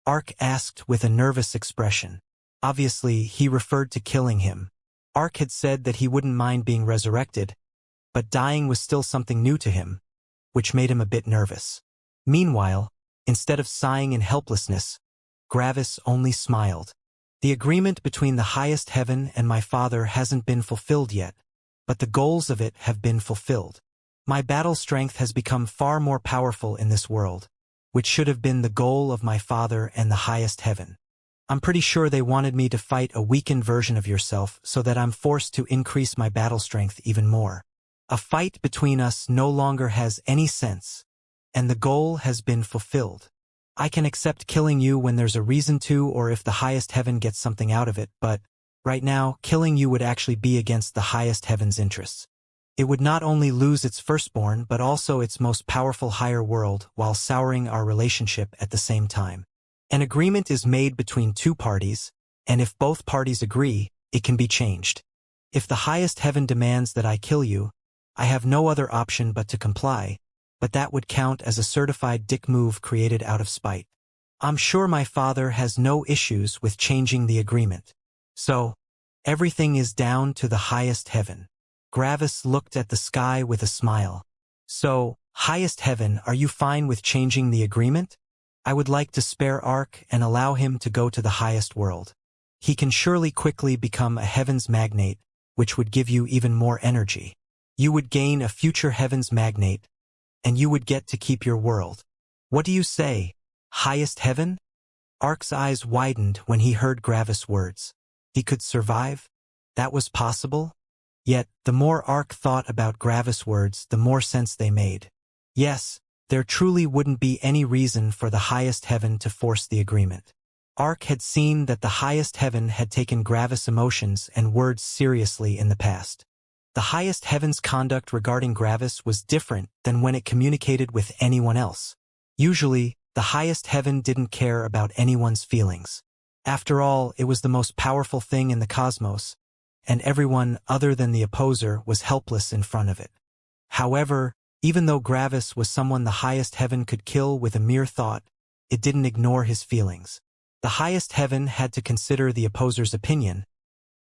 Ark asked with a nervous expression. Obviously, he referred to killing him. Ark had said that he wouldn't mind being resurrected, but dying was still something new to him, which made him a bit nervous. Meanwhile, instead of sighing in helplessness, Gravis only smiled. The agreement between the highest heaven and my father hasn't been fulfilled yet, but the goals of it have been fulfilled. My battle strength has become far more powerful in this world, which should have been the goal of my father and the highest heaven. I'm pretty sure they wanted me to fight a weakened version of yourself so that I'm forced to increase my battle strength even more. A fight between us no longer has any sense, and the goal has been fulfilled. I can accept killing you when there's a reason to or if the highest heaven gets something out of it, but right now, killing you would actually be against the highest heaven's interests. It would not only lose its firstborn but also its most powerful higher world while souring our relationship at the same time. An agreement is made between two parties, and if both parties agree, it can be changed. If the highest heaven demands that I kill you, I have no other option but to comply, but that would count as a certified dick move created out of spite. I'm sure my father has no issues with changing the agreement. So, everything is down to the highest heaven. Gravis looked at the sky with a smile. So, highest heaven, are you fine with changing the agreement? I would like to spare Ark and allow him to go to the highest world. He can surely quickly become a heaven's magnate, which would give you even more energy. You would gain a future heaven's magnate, and you would get to keep your world. What do you say? Highest heaven? Ark's eyes widened when he heard Gravis' words. He could survive? That was possible? Yet, the more Ark thought about Gravis' words, the more sense they made. Yes, there truly wouldn't be any reason for the highest heaven to force the agreement. Ark had seen that the highest heaven had taken Gravis' emotions and words seriously in the past. The highest heaven's conduct regarding Gravis was different than when it communicated with anyone else. Usually, the highest heaven didn't care about anyone's feelings. After all, it was the most powerful thing in the cosmos, and everyone other than the opposer was helpless in front of it. However, even though Gravis was someone the highest heaven could kill with a mere thought, it didn't ignore his feelings. The highest heaven had to consider the opposer's opinion,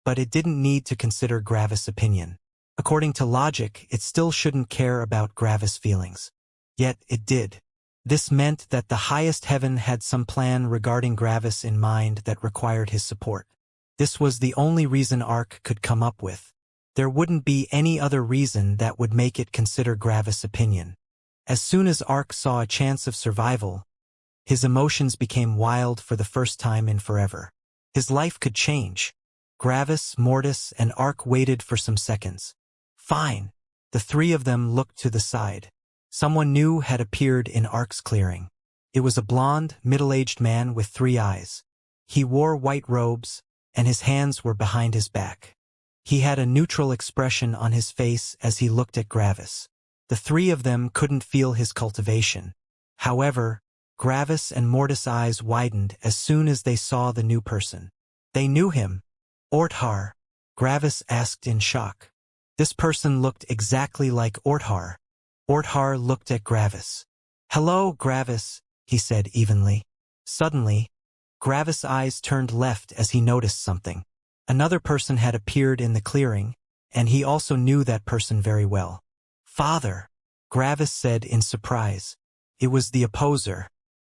but it didn't need to consider Gravis' opinion. According to logic, it still shouldn't care about Gravis' feelings. Yet it did. This meant that the highest heaven had some plan regarding Gravis in mind that required his support. This was the only reason Ark could come up with. There wouldn't be any other reason that would make it consider Gravis' opinion. As soon as Ark saw a chance of survival, his emotions became wild for the first time in forever. His life could change. Gravis, Mortis, and Ark waited for some seconds. Fine. The three of them looked to the side. Someone new had appeared in Ark's clearing. It was a blond, middle-aged man with 3 eyes. He wore white robes, and his hands were behind his back. He had a neutral expression on his face as he looked at Gravis. The three of them couldn't feel his cultivation. However, Gravis and Mortis' eyes widened as soon as they saw the new person. They knew him. Orthar, Gravis asked in shock. This person looked exactly like Orthar. Orthar looked at Gravis. Hello, Gravis, he said evenly. Suddenly, Gravis' eyes turned left as he noticed something. Another person had appeared in the clearing, and he also knew that person very well. Father, Gravis said in surprise. It was the opposer.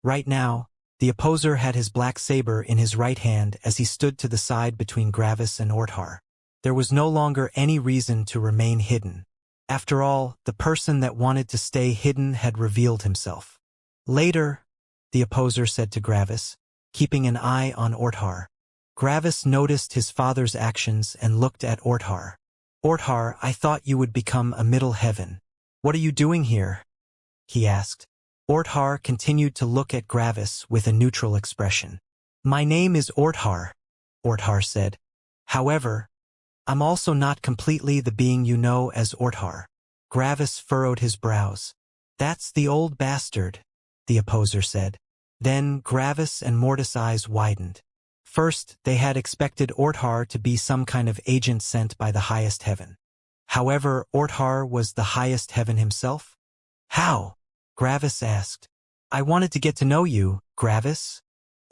Right now, the opposer had his black saber in his right hand as he stood to the side between Gravis and Orthar. There was no longer any reason to remain hidden. After all, the person that wanted to stay hidden had revealed himself. Later, the opposer said to Gravis, keeping an eye on Orthar. Gravis noticed his father's actions and looked at Orthar. Orthar, I thought you would become a middle heaven. What are you doing here? He asked. Orthar continued to look at Gravis with a neutral expression. My name is Orthar, Orthar said. However, I'm also not completely the being you know as Orthar. Gravis furrowed his brows. That's the old bastard, the opposer said. Then Gravis and Mortis' eyes widened. First, they had expected Orthar to be some kind of agent sent by the highest heaven. However, Orthar was the highest heaven himself? How? Gravis asked. I wanted to get to know you, Gravis,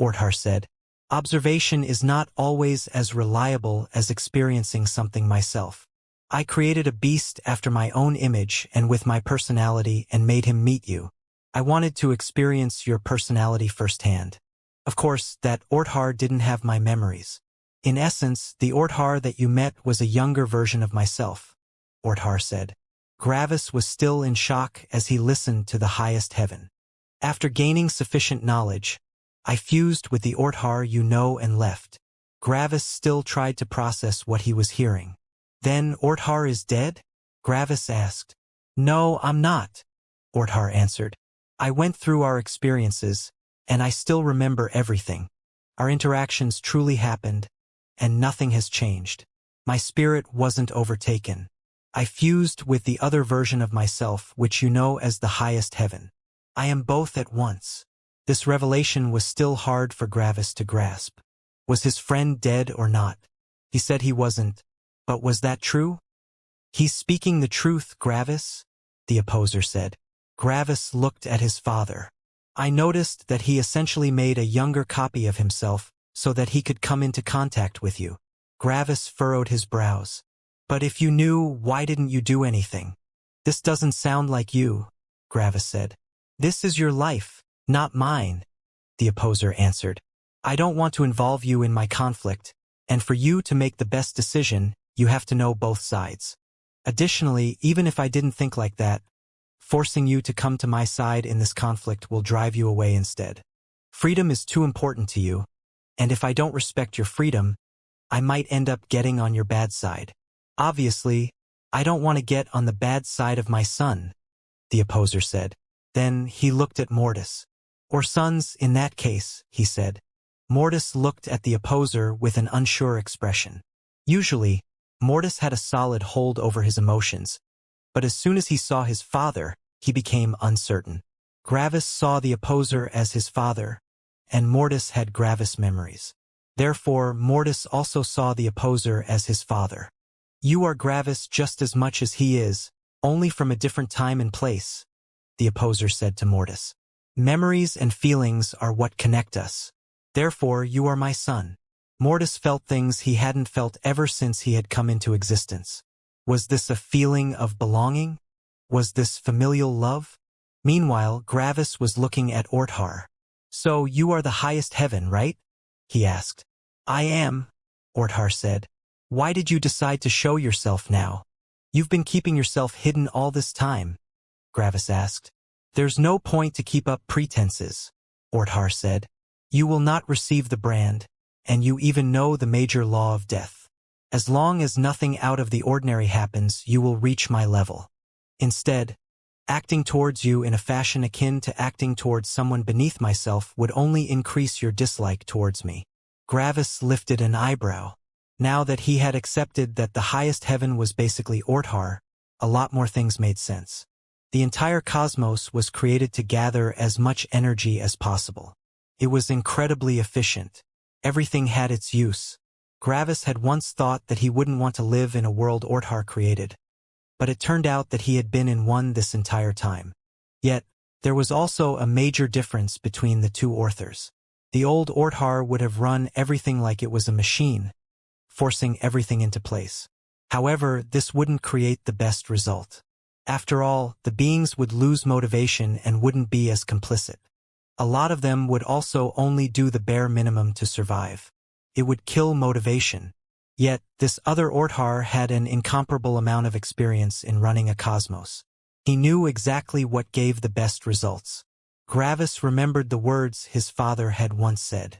Orthar said. Observation is not always as reliable as experiencing something myself. I created a beast after my own image and with my personality and made him meet you. I wanted to experience your personality firsthand. Of course, that Orthar didn't have my memories. In essence, the Orthar that you met was a younger version of myself, Orthar said. Gravis was still in shock as he listened to the highest heaven. After gaining sufficient knowledge, I fused with the Orthar you know and left. Gravis still tried to process what he was hearing. Then Orthar is dead? Gravis asked. No, I'm not, Orthar answered. I went through our experiences, and I still remember everything. Our interactions truly happened, and nothing has changed. My spirit wasn't overtaken. I fused with the other version of myself, which you know as the highest heaven. I am both at once. This revelation was still hard for Gravis to grasp. Was his friend dead or not? He said he wasn't, but was that true? He's speaking the truth, Gravis, the opposer said. Gravis looked at his father. I noticed that he essentially made a younger copy of himself so that he could come into contact with you. Gravis furrowed his brows. But if you knew, why didn't you do anything? This doesn't sound like you, Gravis said. This is your life, not mine, the opposer answered. I don't want to involve you in my conflict, and for you to make the best decision, you have to know both sides. Additionally, even if I didn't think like that, forcing you to come to my side in this conflict will drive you away instead. Freedom is too important to you, and if I don't respect your freedom, I might end up getting on your bad side. Obviously, I don't want to get on the bad side of my son, the opposer said. Then he looked at Mortis. Or sons in that case, he said. Mortis looked at the opposer with an unsure expression. Usually, Mortis had a solid hold over his emotions, but as soon as he saw his father, he became uncertain. Gravis saw the opposer as his father, and Mortis had Gravis memories. Therefore, Mortis also saw the opposer as his father. You are Gravis just as much as he is, only from a different time and place, the opposer said to Mortis. Memories and feelings are what connect us. Therefore, you are my son. Mortis felt things he hadn't felt ever since he had come into existence. Was this a feeling of belonging? Was this familial love? Meanwhile, Gravis was looking at Orthar. So you are the highest heaven, right? He asked. I am, Orthar said. Why did you decide to show yourself now? You've been keeping yourself hidden all this time, Gravis asked. There's no point to keep up pretenses, Orthar said. You will not receive the brand, and you even know the major law of death. As long as nothing out of the ordinary happens, you will reach my level. Instead, acting towards you in a fashion akin to acting towards someone beneath myself would only increase your dislike towards me. Gravis lifted an eyebrow. Now that he had accepted that the highest heaven was basically Orthar, a lot more things made sense. The entire cosmos was created to gather as much energy as possible. It was incredibly efficient. Everything had its use. Gravis had once thought that he wouldn't want to live in a world Orthar created, but it turned out that he had been in one this entire time. Yet, there was also a major difference between the two Orthars. The old Orthar would have run everything like it was a machine, forcing everything into place. However, this wouldn't create the best result. After all, the beings would lose motivation and wouldn't be as complicit. A lot of them would also only do the bare minimum to survive. It would kill motivation. Yet, this other Orthar had an incomparable amount of experience in running a cosmos. He knew exactly what gave the best results. Gravis remembered the words his father had once said.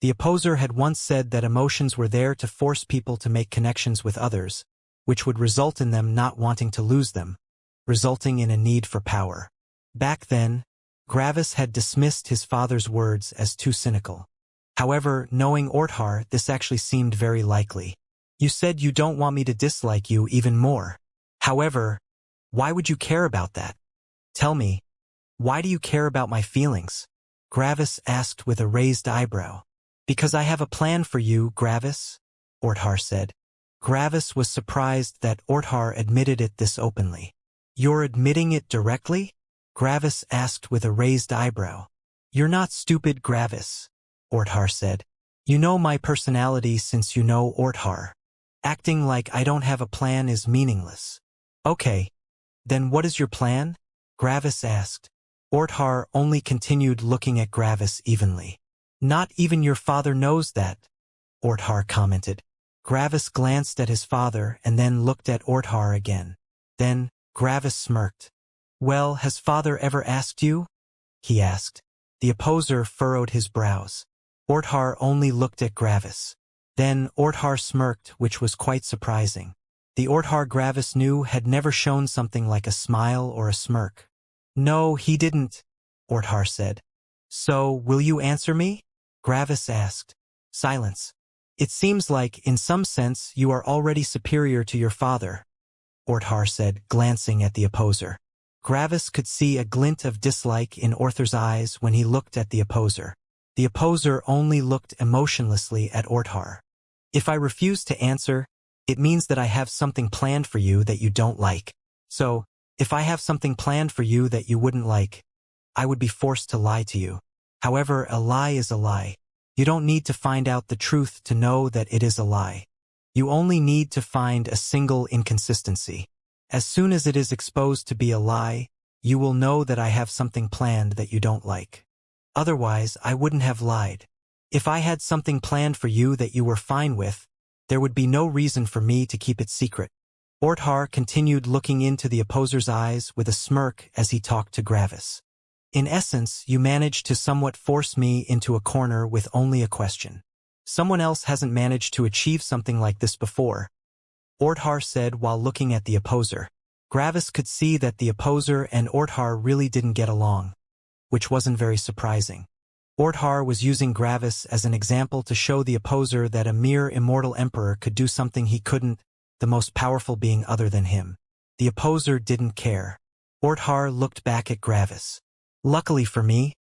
The opposer had once said that emotions were there to force people to make connections with others, which would result in them not wanting to lose them, resulting in a need for power. Back then, Gravis had dismissed his father's words as too cynical. However, knowing Orthar, this actually seemed very likely. You said you don't want me to dislike you even more. However, why would you care about that? Tell me, why do you care about my feelings? Gravis asked with a raised eyebrow. Because I have a plan for you, Gravis, Orthar said. Gravis was surprised that Orthar admitted it this openly. You're admitting it directly? Gravis asked with a raised eyebrow. You're not stupid, Gravis, Orthar said. You know my personality since you know Orthar. Acting like I don't have a plan is meaningless. Okay, then what is your plan? Gravis asked. Orthar only continued looking at Gravis evenly. Not even your father knows that, Orthar commented. Gravis glanced at his father and then looked at Orthar again. Then, Gravis smirked. Well, has father ever asked you? He asked. The opposer furrowed his brows. Orthar only looked at Gravis. Then Orthar smirked, which was quite surprising. The Orthar Gravis knew had never shown something like a smile or a smirk. No, he didn't, Orthar said. So, will you answer me? Gravis asked. Silence. It seems like, in some sense, you are already superior to your father, Orthar said, glancing at the opposer. Gravis could see a glint of dislike in Orthar's eyes when he looked at the opposer. The opposer only looked emotionlessly at Orthar. If I refuse to answer, it means that I have something planned for you that you don't like. So, if I have something planned for you that you wouldn't like, I would be forced to lie to you. However, a lie is a lie. You don't need to find out the truth to know that it is a lie. You only need to find a single inconsistency. As soon as it is exposed to be a lie, you will know that I have something planned that you don't like. Otherwise, I wouldn't have lied. If I had something planned for you that you were fine with, there would be no reason for me to keep it secret. Orthar continued looking into the opposer's eyes with a smirk as he talked to Gravis. In essence, you managed to somewhat force me into a corner with only a question. Someone else hasn't managed to achieve something like this before, Orthar said while looking at the opposer. Gravis could see that the opposer and Orthar really didn't get along, which wasn't very surprising. Orthar was using Gravis as an example to show the opposer that a mere immortal emperor could do something he couldn't, the most powerful being other than him. The opposer didn't care. Orthar looked back at Gravis. Luckily for me,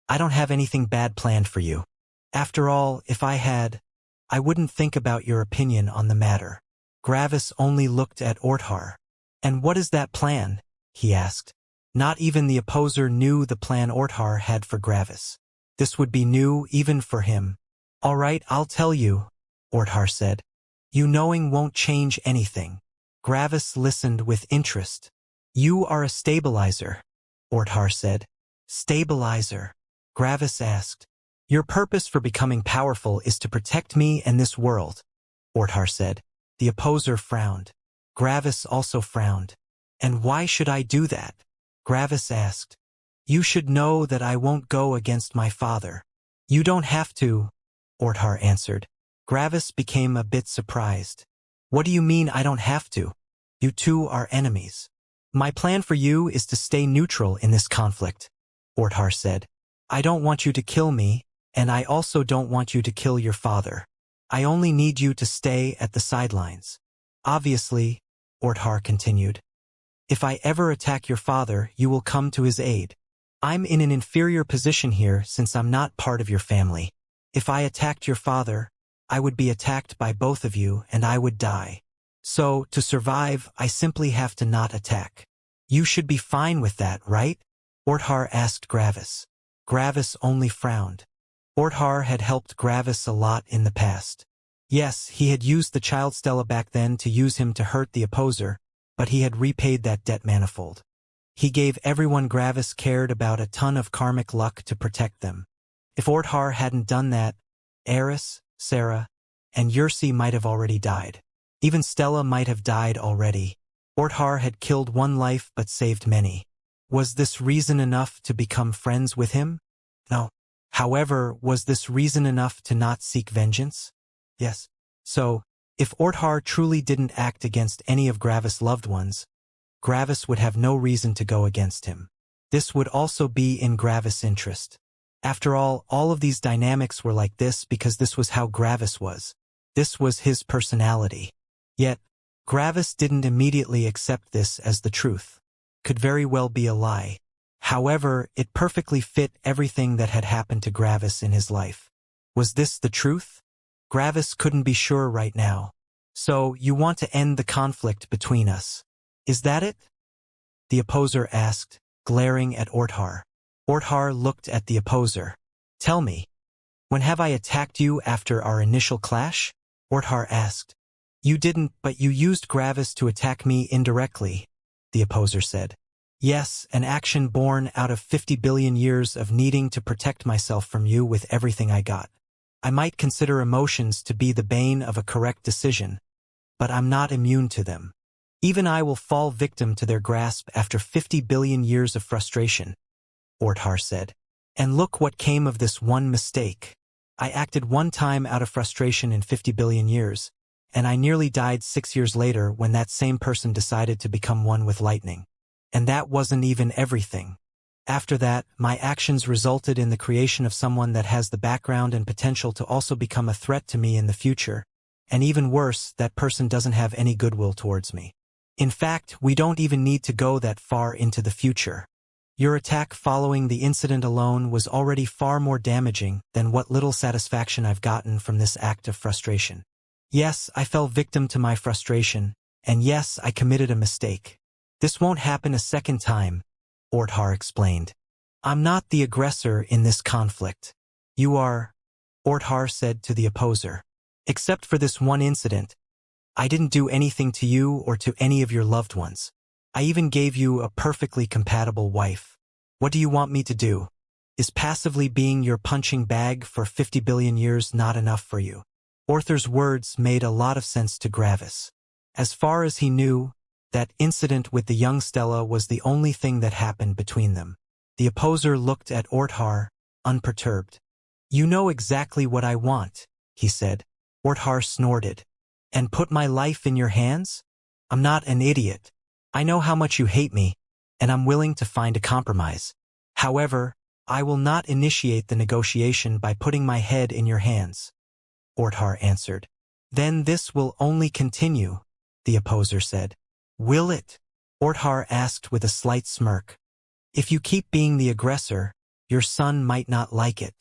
I don't have anything bad planned for you. After all, if I had, I wouldn't think about your opinion on the matter. Gravis only looked at Orthar. And what is that plan? He asked. Not even the opposer knew the plan Orthar had for Gravis. This would be new even for him. All right, I'll tell you, Orthar said. You knowing won't change anything. Gravis listened with interest. You are a stabilizer, Orthar said. Stabilizer? Gravis asked. Your purpose for becoming powerful is to protect me and this world, Orthar said. The opposer frowned. Gravis also frowned. And why should I do that? Gravis asked. You should know that I won't go against my father. You don't have to, Orthar answered. Gravis became a bit surprised. What do you mean I don't have to? You two are enemies. My plan for you is to stay neutral in this conflict, Orthar said. I don't want you to kill me, and I also don't want you to kill your father. I only need you to stay at the sidelines. Obviously, Orthar continued. If I ever attack your father, you will come to his aid. I'm in an inferior position here since I'm not part of your family. If I attacked your father, I would be attacked by both of you and I would die. So, to survive, I simply have to not attack. You should be fine with that, right? Orthar asked Gravis. Gravis only frowned. Orthar had helped Gravis a lot in the past. Yes, he had used the child Stella back then to use him to hurt the opposer, but he had repaid that debt manifold. He gave everyone Gravis cared about a ton of karmic luck to protect them. If Orthar hadn't done that, Eris, Sarah, and Xianxia might have already died. Even Stella might have died already. Orthar had killed one life but saved many. Was this reason enough to become friends with him? No. However, was this reason enough to not seek vengeance? Yes. So, if Orthar truly didn't act against any of Gravis' loved ones, Gravis would have no reason to go against him. This would also be in Gravis' interest. After all of these dynamics were like this because this was how Gravis was. This was his personality. Yet, Gravis didn't immediately accept this as the truth. Could very well be a lie. However, it perfectly fit everything that had happened to Gravis in his life. Was this the truth? Gravis couldn't be sure right now. So, you want to end the conflict between us. Is that it? The opposer asked, glaring at Orthar. Orthar looked at the opposer. Tell me, when have I attacked you after our initial clash? Orthar asked. You didn't, but you used Gravis to attack me indirectly, the opposer said. Yes, an action born out of 50 billion years of needing to protect myself from you with everything I got. I might consider emotions to be the bane of a correct decision, but I'm not immune to them. Even I will fall victim to their grasp after 50 billion years of frustration, Orthar said. And look what came of this one mistake. I acted one time out of frustration in 50 billion years, and I nearly died 6 years later when that same person decided to become one with lightning. And that wasn't even everything. After that, my actions resulted in the creation of someone that has the background and potential to also become a threat to me in the future. And even worse, that person doesn't have any goodwill towards me. In fact, we don't even need to go that far into the future. Your attack following the incident alone was already far more damaging than what little satisfaction I've gotten from this act of frustration. Yes, I fell victim to my frustration, and yes, I committed a mistake. This won't happen a second time, Orthar explained. I'm not the aggressor in this conflict. You are, Orthar said to the opposer. Except for this one incident, I didn't do anything to you or to any of your loved ones. I even gave you a perfectly compatible wife. What do you want me to do? Is passively being your punching bag for 50 billion years not enough for you? Orthar's words made a lot of sense to Gravis. As far as he knew, that incident with the young Stella was the only thing that happened between them. The opposer looked at Orthar, unperturbed. You know exactly what I want, he said. Orthar snorted. And put my life in your hands? I'm not an idiot. I know how much you hate me, and I'm willing to find a compromise. However, I will not initiate the negotiation by putting my head in your hands, Orthar answered. Then this will only continue, the opposer said. Will it? Orthar asked with a slight smirk. If you keep being the aggressor, your son might not like it.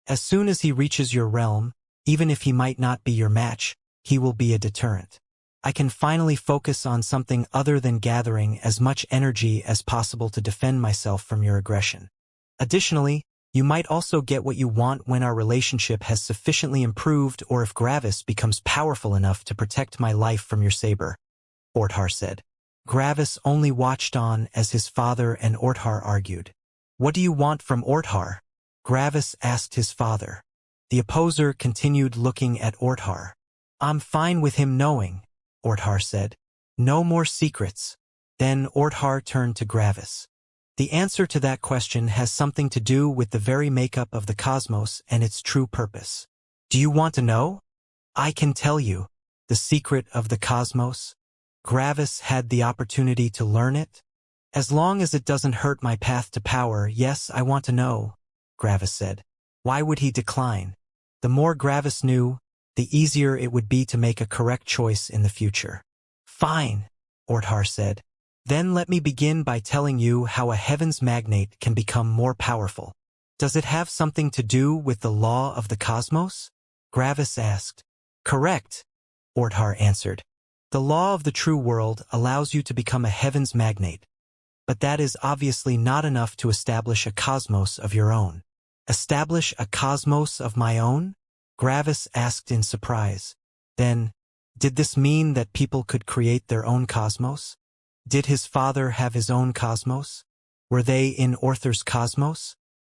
As soon as he reaches your realm, even if he might not be your match, he will be a deterrent. I can finally focus on something other than gathering as much energy as possible to defend myself from your aggression. Additionally, you might also get what you want when our relationship has sufficiently improved or if Gravis becomes powerful enough to protect my life from your saber, Orthar said. Gravis only watched on as his father and Orthar argued. What do you want from Orthar? Gravis asked his father. The opposer continued looking at Orthar. I'm fine with him knowing, Orthar said. No more secrets. Then Orthar turned to Gravis. The answer to that question has something to do with the very makeup of the cosmos and its true purpose. Do you want to know? I can tell you. The secret of the cosmos? Gravis had the opportunity to learn it. As long as it doesn't hurt my path to power, yes, I want to know, Gravis said. Why would he decline? The more Gravis knew, the easier it would be to make a correct choice in the future. Fine, Orthar said. Then let me begin by telling you how a heavens magnate can become more powerful. Does it have something to do with the law of the cosmos? Gravis asked. Correct, Orthar answered. The law of the true world allows you to become a heavens magnate. But that is obviously not enough to establish a cosmos of your own. Establish a cosmos of my own? Gravis asked in surprise. Then, did this mean that people could create their own cosmos? Did his father have his own cosmos? Were they in Orthar's cosmos?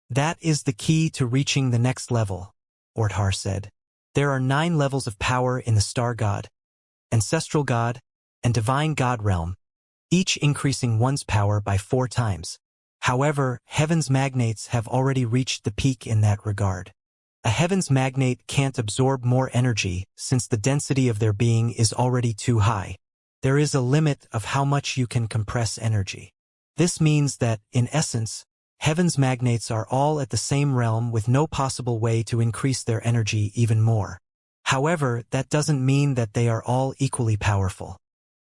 That is the key to reaching the next level, Orthar said. There are 9 levels of power in the Star God, Ancestral God, and Divine God realm, each increasing one's power by 4 times. However, Heaven's magnates have already reached the peak in that regard. A Heaven's magnate can't absorb more energy since the density of their being is already too high. There is a limit of how much you can compress energy. This means that, in essence, Heaven's magnates are all at the same realm with no possible way to increase their energy even more. However, that doesn't mean that they are all equally powerful.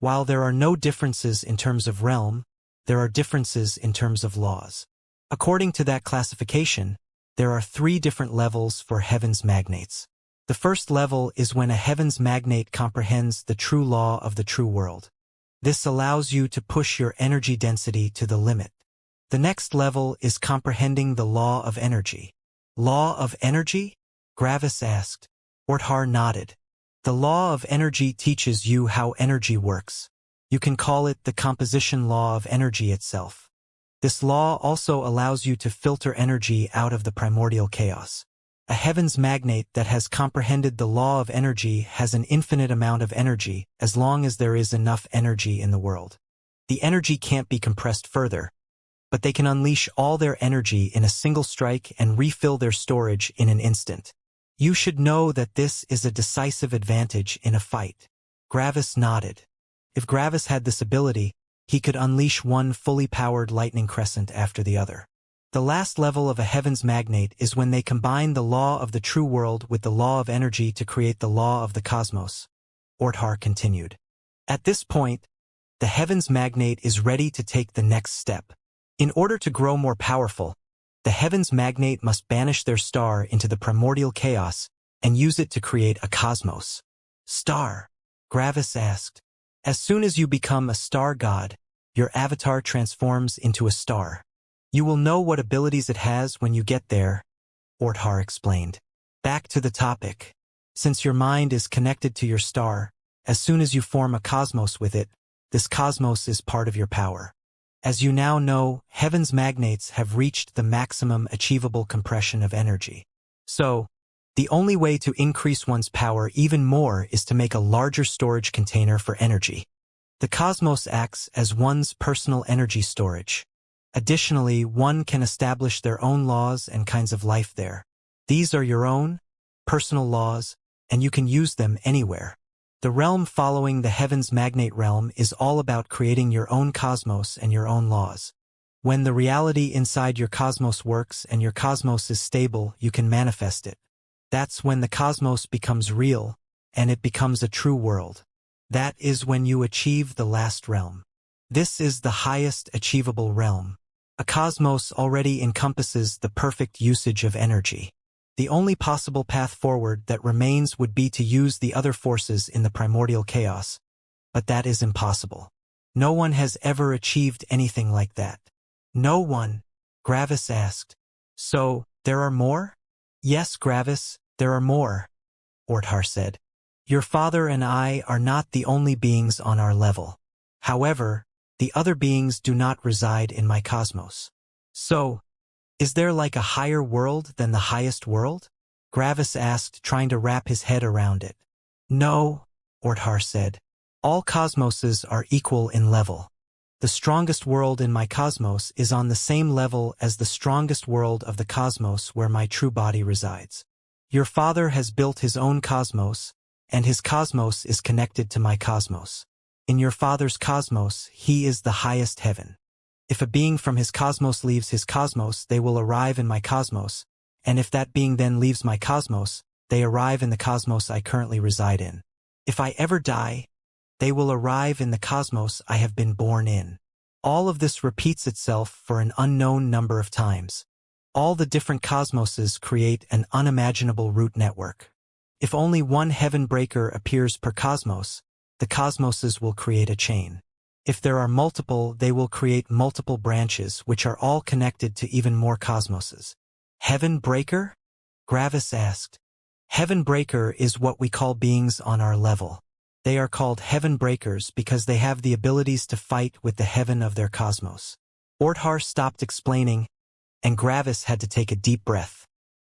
While there are no differences in terms of realm, there are differences in terms of laws. According to that classification, there are 3 different levels for Heaven's magnates. The first level is when a Heaven's magnate comprehends the true law of the true world. This allows you to push your energy density to the limit. The next level is comprehending the law of energy. Law of energy? Gravis asked. Orthar nodded. The law of energy teaches you how energy works. You can call it the composition law of energy itself. This law also allows you to filter energy out of the primordial chaos. A Heaven's magnate that has comprehended the law of energy has an infinite amount of energy as long as there is enough energy in the world. The energy can't be compressed further, but they can unleash all their energy in a single strike and refill their storage in an instant. You should know that this is a decisive advantage in a fight. Gravis nodded. If Gravis had this ability, he could unleash one fully powered lightning crescent after the other. The last level of a Heaven's magnate is when they combine the law of the true world with the law of energy to create the law of the cosmos. Orthar continued. At this point, the Heaven's magnate is ready to take the next step. In order to grow more powerful, the Heaven's magnate must banish their star into the primordial chaos and use it to create a cosmos. Star? Gravis asked. As soon as you become a star god, your avatar transforms into a star. You will know what abilities it has when you get there, Orthar explained. Back to the topic. Since your mind is connected to your star, as soon as you form a cosmos with it, this cosmos is part of your power. As you now know, Heaven's magnates have reached the maximum achievable compression of energy. So, the only way to increase one's power even more is to make a larger storage container for energy. The cosmos acts as one's personal energy storage. Additionally, one can establish their own laws and kinds of life there. These are your own, personal laws, and you can use them anywhere. The realm following the Heaven's magnate realm is all about creating your own cosmos and your own laws. When the reality inside your cosmos works and your cosmos is stable, you can manifest it. That's when the cosmos becomes real, and it becomes a true world. That is when you achieve the last realm. This is the highest achievable realm. A cosmos already encompasses the perfect usage of energy. The only possible path forward that remains would be to use the other forces in the primordial chaos, but that is impossible. No one has ever achieved anything like that. No one? Gravis asked. So, there are more? Yes, Gravis, there are more, Orthar said. Your father and I are not the only beings on our level. However, the other beings do not reside in my cosmos. So, is there like a higher world than the highest world? Gravis asked, trying to wrap his head around it. No, Orthar said. All cosmoses are equal in level. The strongest world in my cosmos is on the same level as the strongest world of the cosmos where my true body resides. Your father has built his own cosmos, and his cosmos is connected to my cosmos. In your father's cosmos, he is the highest heaven. If a being from his cosmos leaves his cosmos, they will arrive in my cosmos, and if that being then leaves my cosmos, they arrive in the cosmos I currently reside in. If I ever die, they will arrive in the cosmos I have been born in. All of this repeats itself for an unknown number of times. All the different cosmoses create an unimaginable root network. If only one heaven breaker appears per cosmos, the cosmoses will create a chain. If there are multiple, they will create multiple branches which are all connected to even more cosmoses. Heaven breaker? Gravis asked. Heaven breaker is what we call beings on our level. They are called heaven breakers because they have the abilities to fight with the heaven of their cosmos. Orthar stopped explaining, and Gravis had to take a deep breath.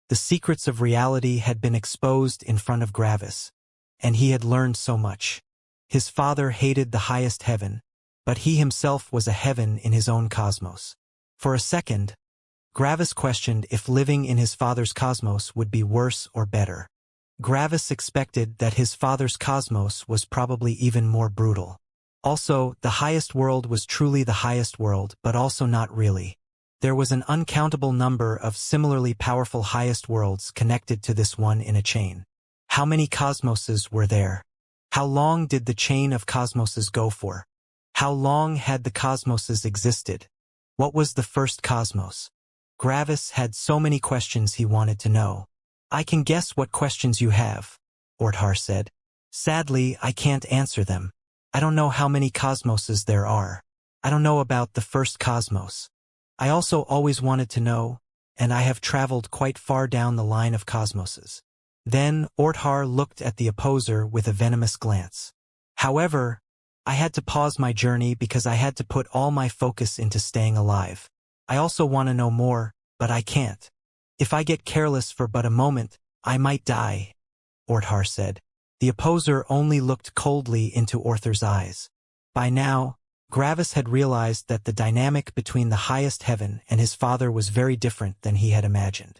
The secrets of reality had been exposed in front of Gravis, and he had learned so much. His father hated the highest heaven, but he himself was a heaven in his own cosmos. For a second, Gravis questioned if living in his father's cosmos would be worse or better. Gravis expected that his father's cosmos was probably even more brutal. Also, the highest world was truly the highest world, but also not really. There was an uncountable number of similarly powerful highest worlds connected to this one in a chain. How many cosmoses were there? How long did the chain of cosmoses go for? How long had the cosmoses existed? What was the first cosmos? Gravis had so many questions he wanted to know. I can guess what questions you have, Orthar said. Sadly, I can't answer them. I don't know how many cosmoses there are. I don't know about the first cosmos. I also always wanted to know, and I have traveled quite far down the line of cosmoses. Then Orthar looked at the opposer with a venomous glance. However, I had to pause my journey because I had to put all my focus into staying alive. I also want to know more, but I can't. If I get careless for but a moment, I might die, Orthar said. The opposer only looked coldly into Orthar's eyes. By now, Gravis had realized that the dynamic between the highest heaven and his father was very different than he had imagined.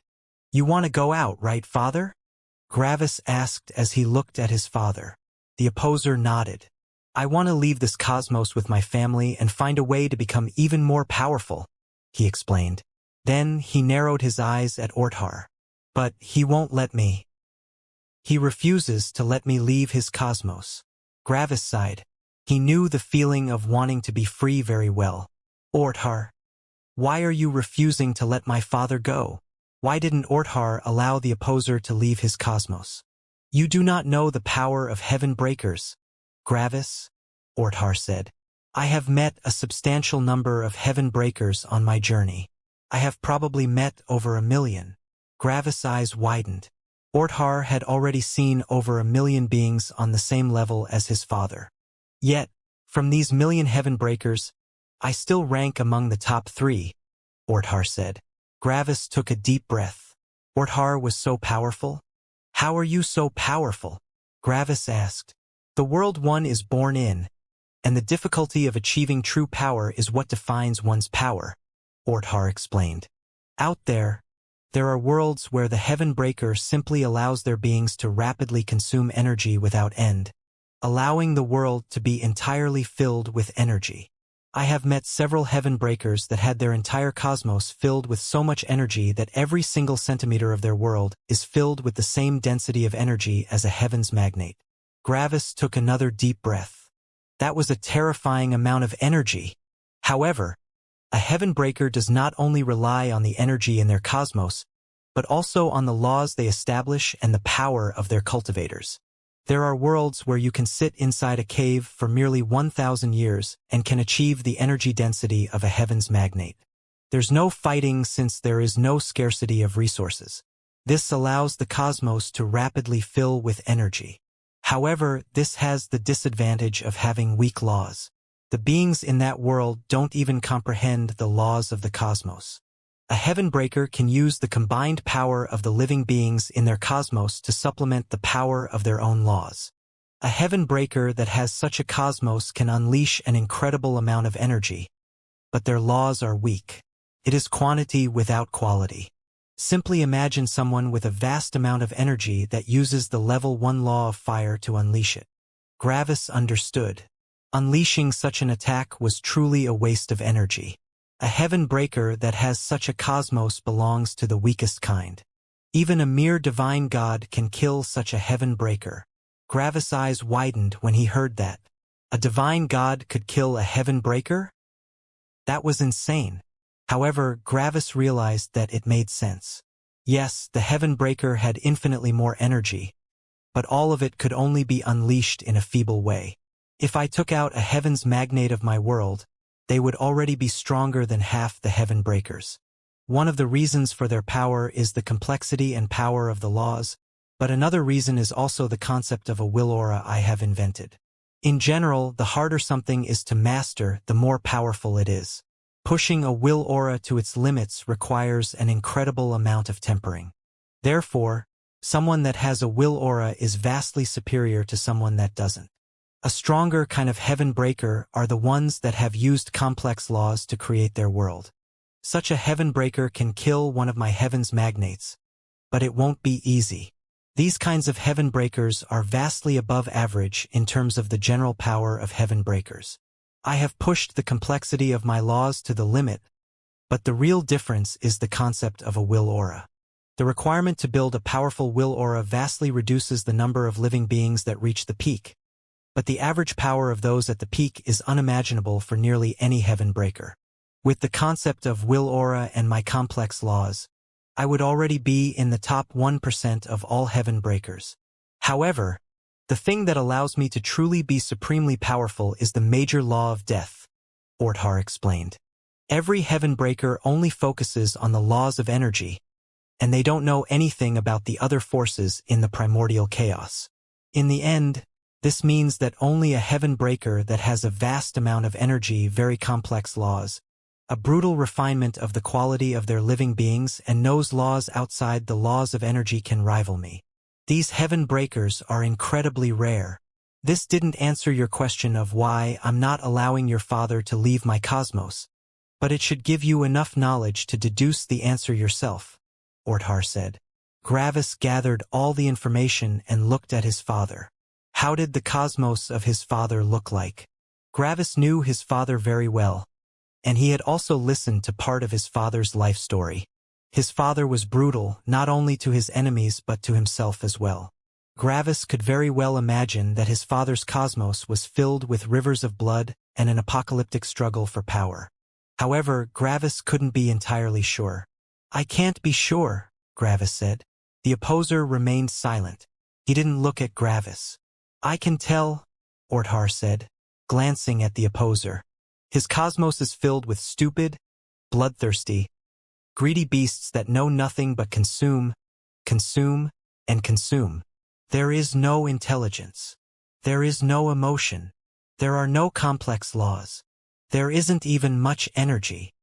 You want to go out, right, father? Gravis asked as he looked at his father. The opposer nodded. I want to leave this cosmos with my family and find a way to become even more powerful, he explained. Then he narrowed his eyes at Orthar. But he won't let me. He refuses to let me leave his cosmos. Gravis sighed. He knew the feeling of wanting to be free very well. Orthar, why are you refusing to let my father go? Why didn't Orthar allow the opposer to leave his cosmos? You do not know the power of heaven breakers, Gravis, Orthar said. I have met a substantial number of heaven breakers on my journey. I have probably met over 1 million. Gravis' eyes widened. Orthar had already seen over 1 million beings on the same level as his father. Yet, from these 1 million heaven breakers, I still rank among the top 3, Orthar said. Gravis took a deep breath. Orthar was so powerful? How are you so powerful? Gravis asked. The world one is born in, and the difficulty of achieving true power is what defines one's power, Orthar explained. Out there are worlds where the heaven breaker simply allows their beings to rapidly consume energy without end, allowing the world to be entirely filled with energy. I have met several heaven breakers that had their entire cosmos filled with so much energy that every single centimeter of their world is filled with the same density of energy as a heaven's magnet. Gravis took another deep breath. That was a terrifying amount of energy. However, a heaven breaker does not only rely on the energy in their cosmos, but also on the laws they establish and the power of their cultivators. There are worlds where you can sit inside a cave for merely 1,000 years and can achieve the energy density of a heaven's magnet. There's no fighting since there is no scarcity of resources. This allows the cosmos to rapidly fill with energy. However, this has the disadvantage of having weak laws. The beings in that world don't even comprehend the laws of the cosmos. A heaven breaker can use the combined power of the living beings in their cosmos to supplement the power of their own laws. A heaven breaker that has such a cosmos can unleash an incredible amount of energy, but their laws are weak. It is quantity without quality. Simply imagine someone with a vast amount of energy that uses the level 1 law of fire to unleash it. Gravis understood. Unleashing such an attack was truly a waste of energy. A heaven breaker that has such a cosmos belongs to the weakest kind. Even a mere divine god can kill such a heaven breaker. Gravis' eyes widened when he heard that. A divine god could kill a heaven breaker? That was insane. However, Gravis realized that it made sense. Yes, the heaven breaker had infinitely more energy, but all of it could only be unleashed in a feeble way. If I took out a heaven's magnet of my world, they would already be stronger than half the heaven breakers. One of the reasons for their power is the complexity and power of the laws, but another reason is also the concept of a will aura I have invented. In general, the harder something is to master, the more powerful it is. Pushing a will aura to its limits requires an incredible amount of tempering. Therefore, someone that has a will aura is vastly superior to someone that doesn't. A stronger kind of heaven breaker are the ones that have used complex laws to create their world. Such a heaven breaker can kill one of my heaven's magnates, but it won't be easy. These kinds of heaven breakers are vastly above average in terms of the general power of heaven breakers. I have pushed the complexity of my laws to the limit, but the real difference is the concept of a will aura. The requirement to build a powerful will aura vastly reduces the number of living beings that reach the peak, but the average power of those at the peak is unimaginable for nearly any heaven breaker. With the concept of will aura and my complex laws, I would already be in the top 1% of all heaven breakers. However, the thing that allows me to truly be supremely powerful is the major law of death, Orthar explained. Every heaven breaker only focuses on the laws of energy, and they don't know anything about the other forces in the primordial chaos. In the end, this means that only a heaven breaker that has a vast amount of energy, very complex laws, a brutal refinement of the quality of their living beings, and knows laws outside the laws of energy can rival me. These heaven breakers are incredibly rare. This didn't answer your question of why I'm not allowing your father to leave my cosmos, but it should give you enough knowledge to deduce the answer yourself, Orthar said. Gravis gathered all the information and looked at his father. How did the cosmos of his father look like? Gravis knew his father very well, and he had also listened to part of his father's life story. His father was brutal, not only to his enemies but to himself as well. Gravis could very well imagine that his father's cosmos was filled with rivers of blood and an apocalyptic struggle for power. However, Gravis couldn't be entirely sure. I can't be sure, Gravis said. The opposer remained silent. He didn't look at Gravis. I can tell, Orthar said, glancing at the opposer. His cosmos is filled with stupid, bloodthirsty, greedy beasts that know nothing but consume, consume, and consume. There is no intelligence. There is no emotion. There are no complex laws. There isn't even much energy.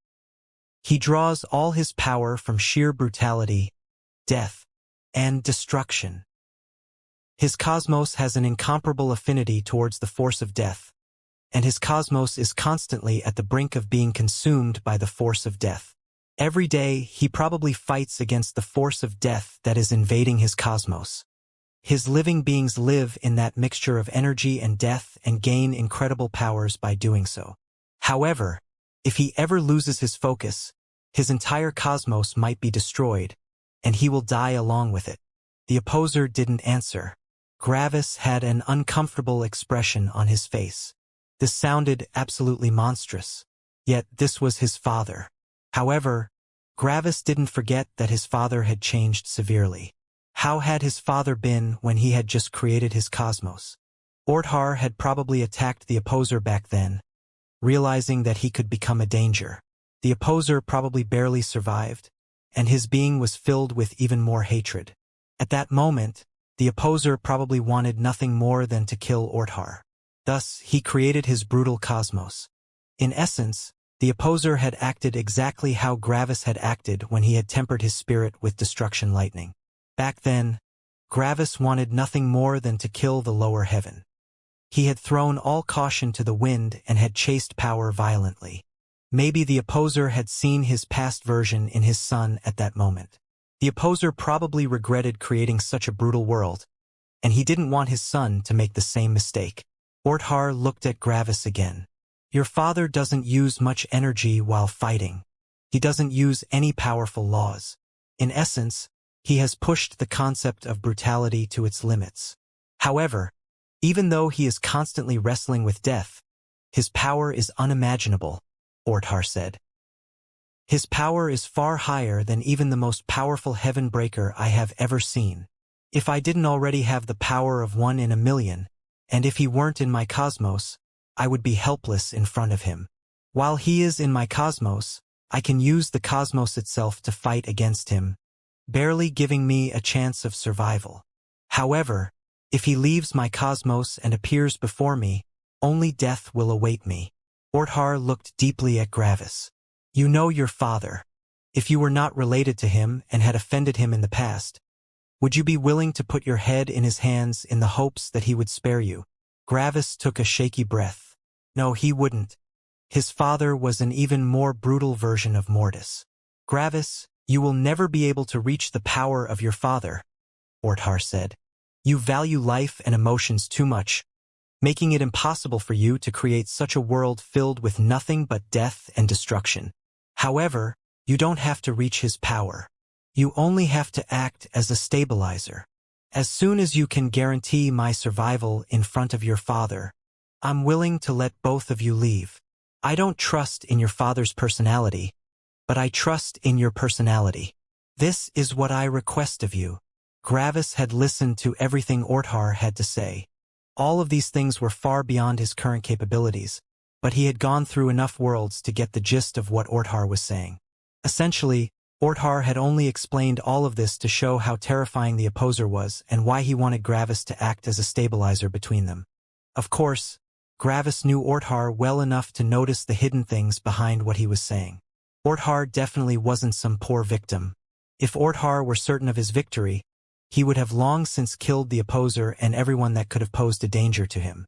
He draws all his power from sheer brutality, death, and destruction. His cosmos has an incomparable affinity towards the force of death, and his cosmos is constantly at the brink of being consumed by the force of death. Every day, he probably fights against the force of death that is invading his cosmos. His living beings live in that mixture of energy and death and gain incredible powers by doing so. However, if he ever loses his focus, his entire cosmos might be destroyed, and he will die along with it. The opposer didn't answer. Gravis had an uncomfortable expression on his face. This sounded absolutely monstrous. Yet this was his father. However, Gravis didn't forget that his father had changed severely. How had his father been when he had just created his cosmos? Orthar had probably attacked the opposer back then, realizing that he could become a danger. The opposer probably barely survived, and his being was filled with even more hatred. At that moment, the opposer probably wanted nothing more than to kill Orthar. Thus, he created his brutal cosmos. In essence, the opposer had acted exactly how Gravis had acted when he had tempered his spirit with destruction lightning. Back then, Gravis wanted nothing more than to kill the lower heaven. He had thrown all caution to the wind and had chased power violently. Maybe the opposer had seen his past version in his son at that moment. The opposer probably regretted creating such a brutal world, and he didn't want his son to make the same mistake. Orthar looked at Gravis again. Your father doesn't use much energy while fighting. He doesn't use any powerful laws. In essence, he has pushed the concept of brutality to its limits. However, even though he is constantly wrestling with death, his power is unimaginable, Orthar said. His power is far higher than even the most powerful heaven breaker I have ever seen. If I didn't already have the power of 1 in a million, and if he weren't in my cosmos, I would be helpless in front of him. While he is in my cosmos, I can use the cosmos itself to fight against him, barely giving me a chance of survival. However, if he leaves my cosmos and appears before me, only death will await me. Orthar looked deeply at Gravis. You know your father. If you were not related to him and had offended him in the past, Would you be willing to put your head in his hands in the hopes that he would spare you? Gravis took a shaky breath. No, he wouldn't. His father was an even more brutal version of Mortis. Gravis, you will never be able to reach the power of your father, Orthar said. You value life and emotions too much, making it impossible for you to create such a world filled with nothing but death and destruction. However, you don't have to reach his power. You only have to act as a stabilizer. As soon as you can guarantee my survival in front of your father, I'm willing to let both of you leave. I don't trust in your father's personality, but I trust in your personality. This is what I request of you. Gravis had listened to everything Orthar had to say. All of these things were far beyond his current capabilities, but he had gone through enough worlds to get the gist of what Orthar was saying. Essentially, Orthar had only explained all of this to show how terrifying the opposer was and why he wanted Gravis to act as a stabilizer between them. Of course, Gravis knew Orthar well enough to notice the hidden things behind what he was saying. Orthar definitely wasn't some poor victim. If Orthar were certain of his victory, he would have long since killed the opposer and everyone that could have posed a danger to him.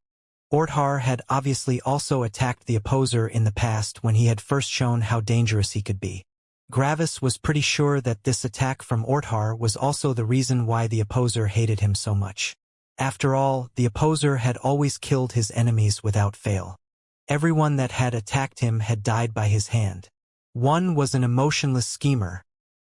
Orthar had obviously also attacked the opposer in the past when he had first shown how dangerous he could be. Gravis was pretty sure that this attack from Orthar was also the reason why the opposer hated him so much. After all, the opposer had always killed his enemies without fail. Everyone that had attacked him had died by his hand. One was an emotionless schemer,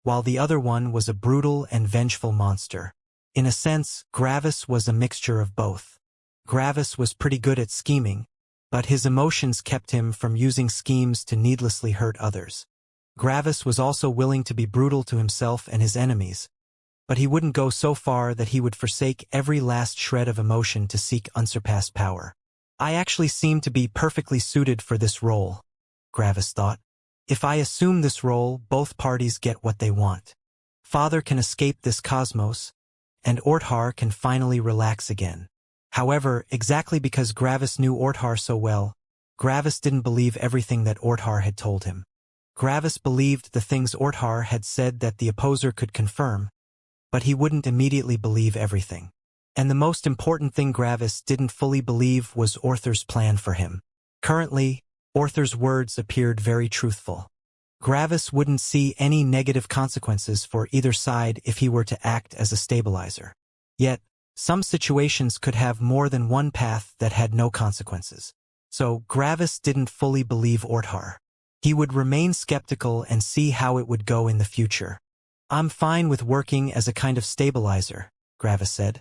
while the other one was a brutal and vengeful monster. In a sense, Gravis was a mixture of both. Gravis was pretty good at scheming, but his emotions kept him from using schemes to needlessly hurt others. Gravis was also willing to be brutal to himself and his enemies, but he wouldn't go so far that he would forsake every last shred of emotion to seek unsurpassed power. I actually seem to be perfectly suited for this role, Gravis thought. If I assume this role, both parties get what they want. Father can escape this cosmos, and Orthar can finally relax again. However, exactly because Gravis knew Orthar so well, Gravis didn't believe everything that Orthar had told him. Gravis believed the things Orthar had said that the opposer could confirm, but he wouldn't immediately believe everything. And the most important thing Gravis didn't fully believe was Orthar's plan for him. Currently, Orthar's words appeared very truthful. Gravis wouldn't see any negative consequences for either side if he were to act as a stabilizer. Yet, some situations could have more than one path that had no consequences. So Gravis didn't fully believe Orthar. He would remain skeptical and see how it would go in the future. I'm fine with working as a kind of stabilizer, Gravis said.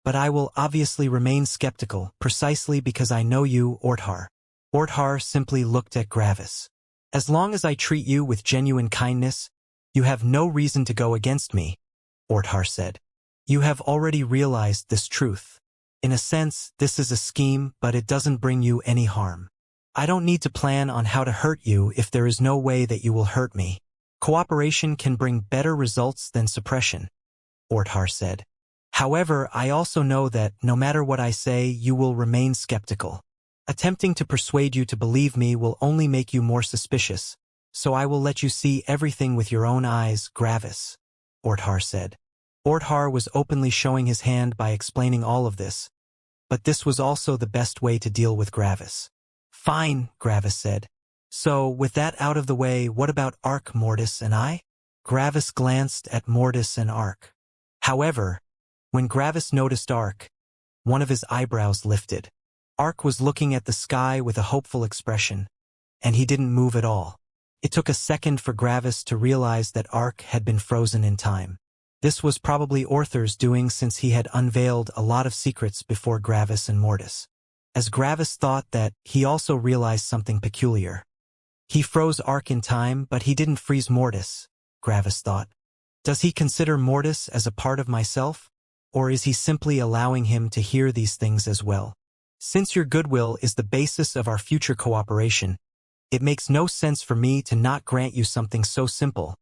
But I will obviously remain skeptical, precisely because I know you, Orthar. Orthar simply looked at Gravis. As long as I treat you with genuine kindness, you have no reason to go against me, Orthar said. You have already realized this truth. In a sense, this is a scheme, but it doesn't bring you any harm. I don't need to plan on how to hurt you if there is no way that you will hurt me. Cooperation can bring better results than suppression, Orthar said. However, I also know that, no matter what I say, you will remain skeptical. Attempting to persuade you to believe me will only make you more suspicious, so I will let you see everything with your own eyes, Gravis, Orthar said. Orthar was openly showing his hand by explaining all of this, but this was also the best way to deal with Gravis. Fine, Gravis said. So, with that out of the way, what about Ark, Mortis, and I? Gravis glanced at Mortis and Ark. However, when Gravis noticed Ark, one of his eyebrows lifted. Ark was looking at the sky with a hopeful expression, and he didn't move at all. It took a second for Gravis to realize that Ark had been frozen in time. This was probably Orthar's doing, since he had unveiled a lot of secrets before Gravis and Mortis. As Gravis thought that, he also realized something peculiar. He froze Ark in time, but he didn't freeze Mortis, Gravis thought. Does he consider Mortis as a part of myself? Or is he simply allowing him to hear these things as well? Since your goodwill is the basis of our future cooperation, it makes no sense for me to not grant you something so simple,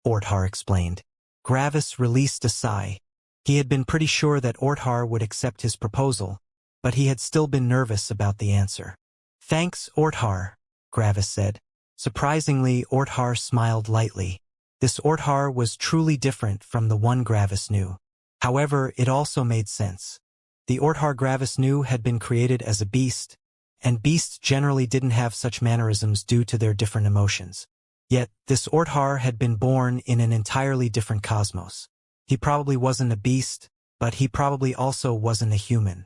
Orthar explained. Gravis released a sigh. He had been pretty sure that Orthar would accept his proposal, but he had still been nervous about the answer. Thanks, Orthar, Gravis said. Surprisingly, Orthar smiled lightly. This Orthar was truly different from the one Gravis knew. However, it also made sense. The Orthar Gravis knew had been created as a beast, and beasts generally didn't have such mannerisms due to their different emotions. Yet, this Orthar had been born in an entirely different cosmos. He probably wasn't a beast, but he probably also wasn't a human.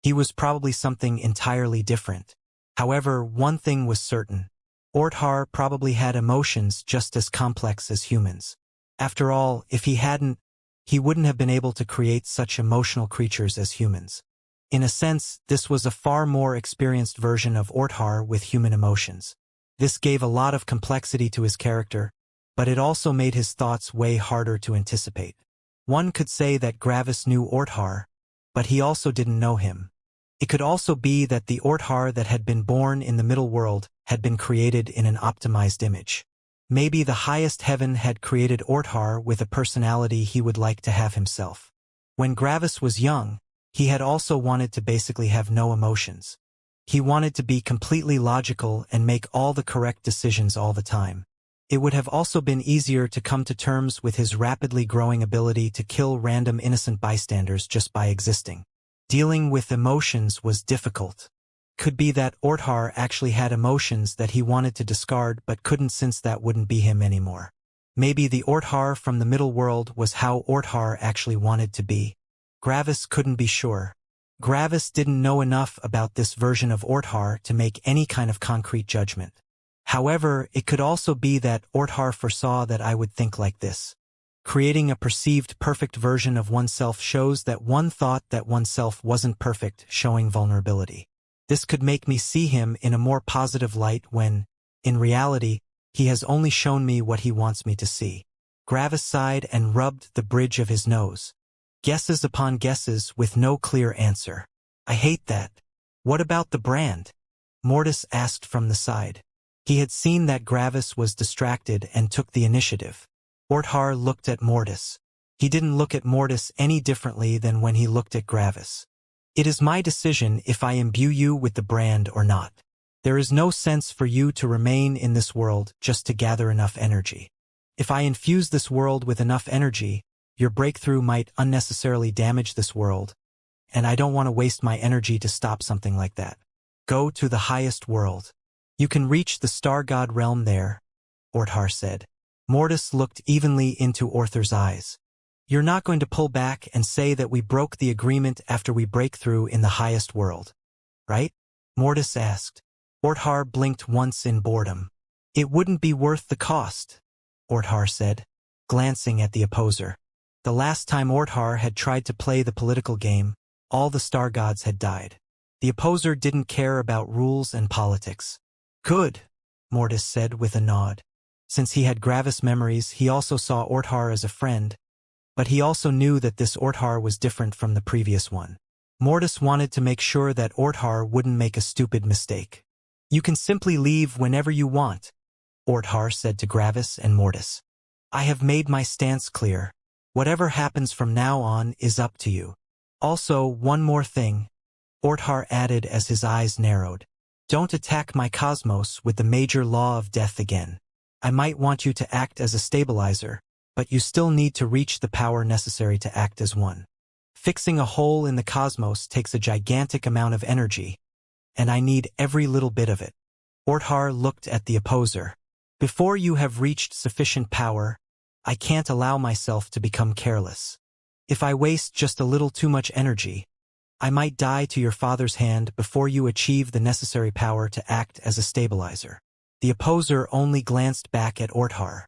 He was probably something entirely different. However, one thing was certain. Orthar probably had emotions just as complex as humans. After all, if he hadn't, he wouldn't have been able to create such emotional creatures as humans. In a sense, this was a far more experienced version of Orthar with human emotions. This gave a lot of complexity to his character, but it also made his thoughts way harder to anticipate. One could say that Gravis knew Orthar, but he also didn't know him. It could also be that the Orthar that had been born in the middle world had been created in an optimized image. Maybe the highest heaven had created Orthar with a personality he would like to have himself. When Gravis was young, he had also wanted to basically have no emotions. He wanted to be completely logical and make all the correct decisions all the time. It would have also been easier to come to terms with his rapidly growing ability to kill random innocent bystanders just by existing. Dealing with emotions was difficult. Could be that Orthar actually had emotions that he wanted to discard but couldn't since that wouldn't be him anymore. Maybe the Orthar from the middle world was how Orthar actually wanted to be. Gravis couldn't be sure. Gravis didn't know enough about this version of Orthar to make any kind of concrete judgment. However, it could also be that Orthar foresaw that I would think like this. Creating a perceived perfect version of oneself shows that one thought that oneself wasn't perfect, showing vulnerability. This could make me see him in a more positive light when, in reality, he has only shown me what he wants me to see. Gravis sighed and rubbed the bridge of his nose. Guesses upon guesses with no clear answer. I hate that. What about the brand? Mortis asked from the side. He had seen that Gravis was distracted and took the initiative. Orthar looked at Mortis. He didn't look at Mortis any differently than when he looked at Gravis. It is my decision if I imbue you with the brand or not. There is no sense for you to remain in this world just to gather enough energy. If I infuse this world with enough energy, your breakthrough might unnecessarily damage this world, and I don't want to waste my energy to stop something like that. Go to the highest world. You can reach the star god realm there, Orthar said. Mortis looked evenly into Orthar's eyes. You're not going to pull back and say that we broke the agreement after we break through in the highest world, right? Mortis asked. Orthar blinked once in boredom. It wouldn't be worth the cost, Orthar said, glancing at the opposer. The last time Orthar had tried to play the political game, all the star gods had died. The opposer didn't care about rules and politics. Good, Mortis said with a nod. Since he had Gravis memories, he also saw Orthar as a friend, but he also knew that this Orthar was different from the previous one. Mortis wanted to make sure that Orthar wouldn't make a stupid mistake. You can simply leave whenever you want, Orthar said to Gravis and Mortis. I have made my stance clear. Whatever happens from now on is up to you. Also, one more thing, Orthar added as his eyes narrowed. Don't attack my cosmos with the major law of death again. I might want you to act as a stabilizer, but you still need to reach the power necessary to act as one. Fixing a hole in the cosmos takes a gigantic amount of energy, and I need every little bit of it. Orthar looked at the opposer. Before you have reached sufficient power, I can't allow myself to become careless. If I waste just a little too much energy, I might die to your father's hand before you achieve the necessary power to act as a stabilizer. The opposer only glanced back at Orthar.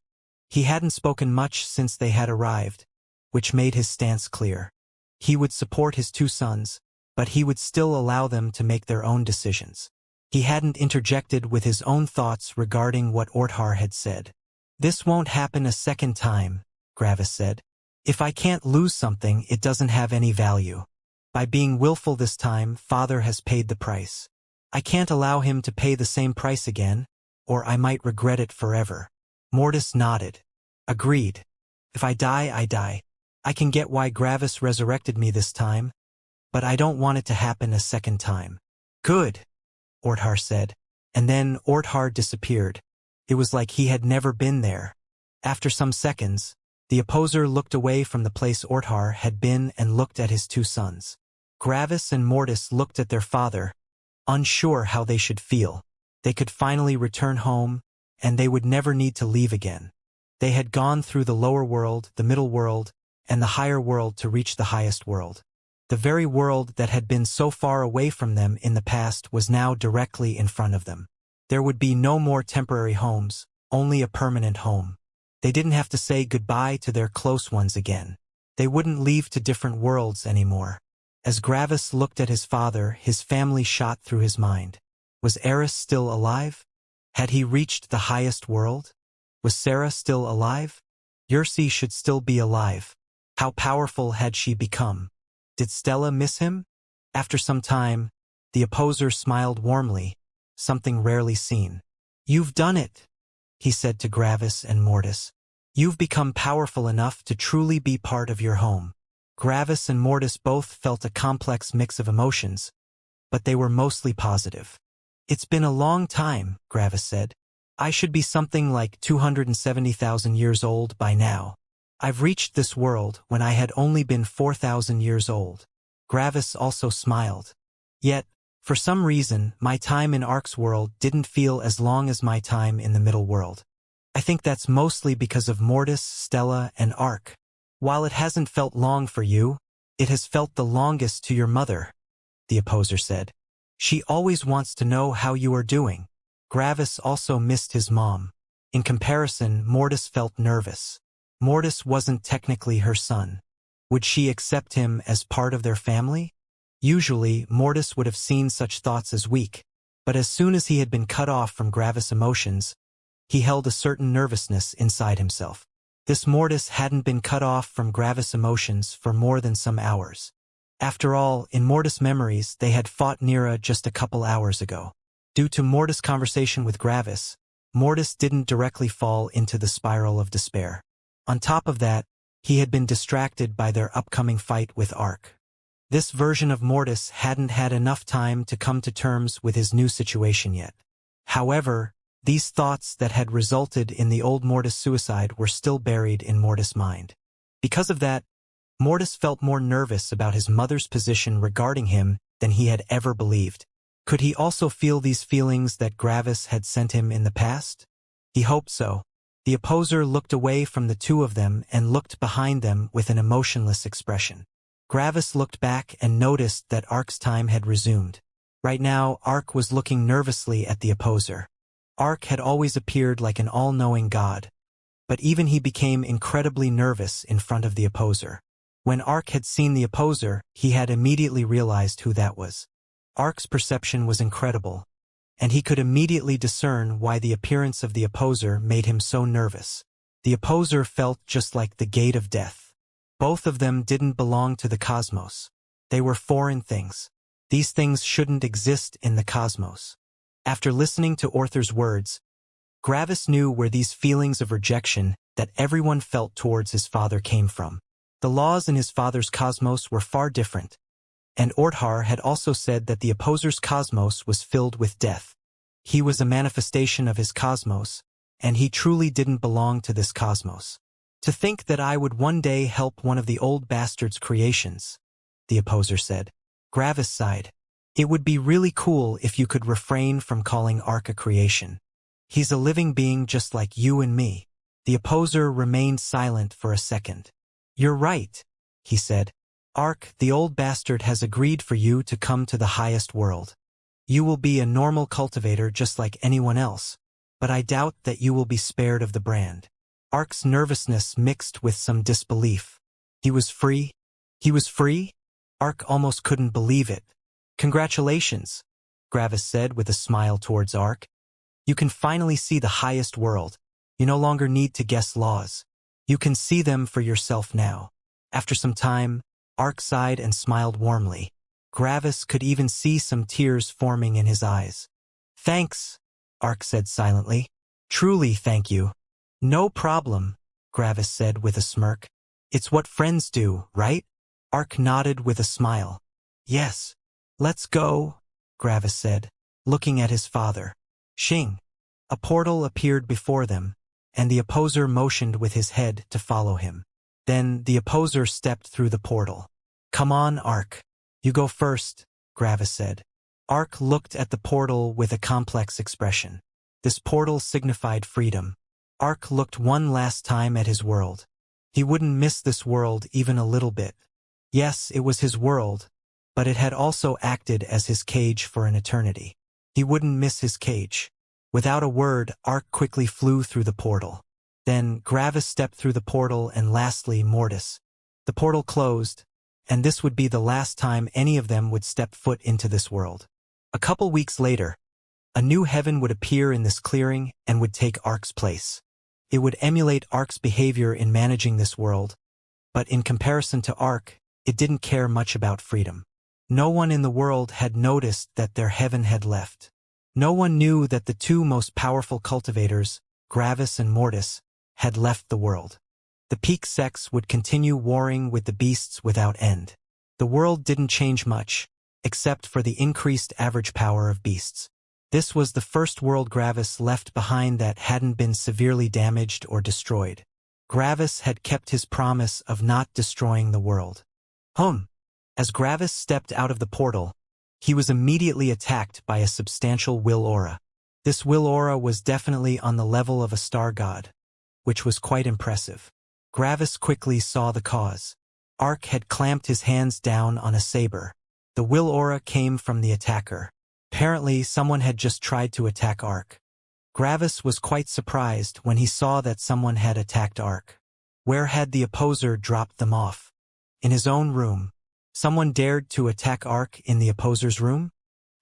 He hadn't spoken much since they had arrived, which made his stance clear. He would support his two sons, but he would still allow them to make their own decisions. He hadn't interjected with his own thoughts regarding what Orthar had said. This won't happen a second time, Gravis said. If I can't lose something, it doesn't have any value. By being willful this time, Father has paid the price. I can't allow him to pay the same price again, or I might regret it forever. Mortis nodded. Agreed. If I die, I die. I can get why Gravis resurrected me this time, but I don't want it to happen a second time. Good, Orthar said, and then Orthar disappeared. It was like he had never been there. After some seconds, The opposer looked away from the place Orthar had been and looked at his 2 sons. Gravis and Mortis looked at their father, unsure how they should feel. They could finally return home, and they would never need to leave again. They had gone through the lower world, the middle world, and the higher world to reach the highest world. The very world that had been so far away from them in the past was now directly in front of them. There would be no more temporary homes, only a permanent home. They didn't have to say goodbye to their close ones again. They wouldn't leave to different worlds anymore. As Gravis looked at his father, his family shot through his mind. Was Eris still alive? Had he reached the highest world? Was Sarah still alive? Yersi should still be alive. How powerful had she become? Did Stella miss him? After some time, the opposer smiled warmly, something rarely seen. "You've done it," he said to Gravis and Mortis. "You've become powerful enough to truly be part of your home." Gravis and Mortis both felt a complex mix of emotions, but they were mostly positive. "It's been a long time," Gravis said. "I should be something like 270,000 years old by now. I've reached this world when I had only been 4,000 years old." Gravis also smiled. "Yet, for some reason, my time in Ark's world didn't feel as long as my time in the middle world. I think that's mostly because of Mortis, Stella, and Ark. While it hasn't felt long for you, it has felt the longest to your mother," the opposer said. "She always wants to know how you are doing." Gravis also missed his mom. In comparison, Mortis felt nervous. Mortis wasn't technically her son. Would she accept him as part of their family? Usually, Mortis would have seen such thoughts as weak, but as soon as he had been cut off from Gravis' emotions, he held a certain nervousness inside himself. This Mortis hadn't been cut off from Gravis' emotions for more than some hours. After all, in Mortis' memories, they had fought Nira just a couple hours ago. Due to Mortis' conversation with Gravis, Mortis didn't directly fall into the spiral of despair. On top of that, he had been distracted by their upcoming fight with Ark. This version of Mortis hadn't had enough time to come to terms with his new situation yet. However, these thoughts that had resulted in the old Mortis suicide were still buried in Mortis' mind. Because of that, Mortis felt more nervous about his mother's position regarding him than he had ever believed. Could he also feel these feelings that Gravis had sent him in the past? He hoped so. The opposer looked away from the 2 of them and looked behind them with an emotionless expression. Gravis looked back and noticed that Ark's time had resumed. Right now, Ark was looking nervously at the opposer. Ark had always appeared like an all-knowing god, but even he became incredibly nervous in front of the opposer. When Ark had seen the opposer, he had immediately realized who that was. Ark's perception was incredible, and he could immediately discern why the appearance of the opposer made him so nervous. The opposer felt just like the gate of death. Both of them didn't belong to the cosmos. They were foreign things. These things shouldn't exist in the cosmos. After listening to Orthar's words, Gravis knew where these feelings of rejection that everyone felt towards his father came from. The laws in his father's cosmos were far different, and Orthar had also said that the opposer's cosmos was filled with death. He was a manifestation of his cosmos, and he truly didn't belong to this cosmos. "To think that I would one day help one of the old bastard's creations," the opposer said. Gravis sighed. "It would be really cool if you could refrain from calling Ark a creation. He's a living being just like you and me." The opposer remained silent for a second. "You're right," he said. "Ark, the old bastard, has agreed for you to come to the highest world. You will be a normal cultivator just like anyone else, but I doubt that you will be spared of the brand." Ark's nervousness mixed with some disbelief. He was free? He was free? Ark almost couldn't believe it. "Congratulations," Gravis said with a smile towards Ark. "You can finally see the highest world. You no longer need to guess laws. You can see them for yourself now." After some time, Ark sighed and smiled warmly. Gravis could even see some tears forming in his eyes. "Thanks," Ark said silently. "Truly thank you." "No problem," Gravis said with a smirk. "It's what friends do, right?" Ark nodded with a smile. "Yes. Let's go," Gravis said, looking at his father. Xing. A portal appeared before them, and the opposer motioned with his head to follow him. Then the opposer stepped through the portal. "Come on, Ark. You go first," Gravis said. Ark looked at the portal with a complex expression. This portal signified freedom. Ark looked one last time at his world. He wouldn't miss this world even a little bit. Yes, it was his world, but it had also acted as his cage for an eternity. He wouldn't miss his cage. Without a word, Ark quickly flew through the portal. Then Gravis stepped through the portal, and lastly Mortis. The portal closed, and this would be the last time any of them would step foot into this world. A couple weeks later, a new heaven would appear in this clearing and would take Ark's place. It would emulate Ark's behavior in managing this world, but in comparison to Ark, it didn't care much about freedom. No one in the world had noticed that their heaven had left. No one knew that the two most powerful cultivators, Gravis and Mortis, had left the world. The peak sex would continue warring with the beasts without end. The world didn't change much, except for the increased average power of beasts. This was the first world Gravis left behind that hadn't been severely damaged or destroyed. Gravis had kept his promise of not destroying the world. As Gravis stepped out of the portal, he was immediately attacked by a substantial will aura. This will aura was definitely on the level of a star god, which was quite impressive. Gravis quickly saw the cause. Ark had clamped his hands down on a saber. The will aura came from the attacker. Apparently, someone had just tried to attack Ark. Gravis was quite surprised when he saw that someone had attacked Ark. Where had the opposer dropped them off? In his own room. Someone dared to attack Ark in the opposer's room?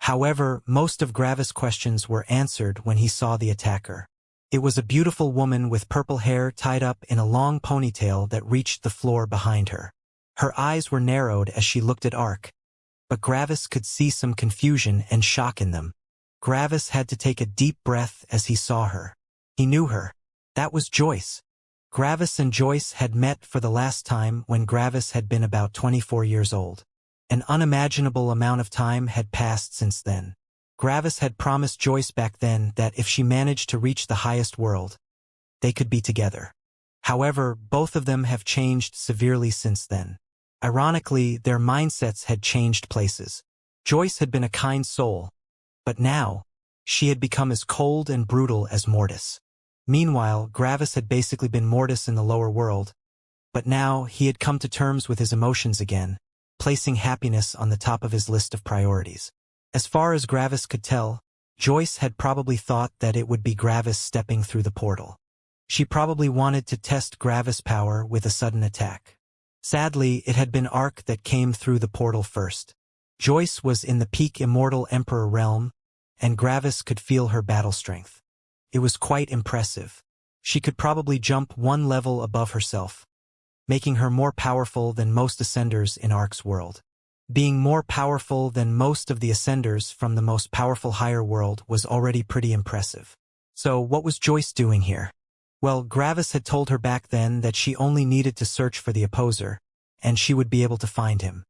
However, most of Gravis' questions were answered when he saw the attacker. It was a beautiful woman with purple hair tied up in a long ponytail that reached the floor behind her. Her eyes were narrowed as she looked at Ark, but Gravis could see some confusion and shock in them. Gravis had to take a deep breath as he saw her. He knew her. That was Joyce. Gravis and Joyce had met for the last time when Gravis had been about 24 years old. An unimaginable amount of time had passed since then. Gravis had promised Joyce back then that if she managed to reach the highest world, they could be together. However, both of them have changed severely since then. Ironically, their mindsets had changed places. Joyce had been a kind soul, but now, she had become as cold and brutal as Mortis. Meanwhile, Gravis had basically been Mortis in the lower world, but now he had come to terms with his emotions again, placing happiness on the top of his list of priorities. As far as Gravis could tell, Joyce had probably thought that it would be Gravis stepping through the portal. She probably wanted to test Gravis' power with a sudden attack. Sadly, it had been Ark that came through the portal first. Joyce was in the peak Immortal Emperor realm, and Gravis could feel her battle strength. It was quite impressive. She could probably jump one level above herself, making her more powerful than most Ascenders in Ark's world. Being more powerful than most of the Ascenders from the most powerful higher world was already pretty impressive. So what was Joyce doing here? Well, Gravis had told her back then that she only needed to search for the opposer, and she would be able to find him.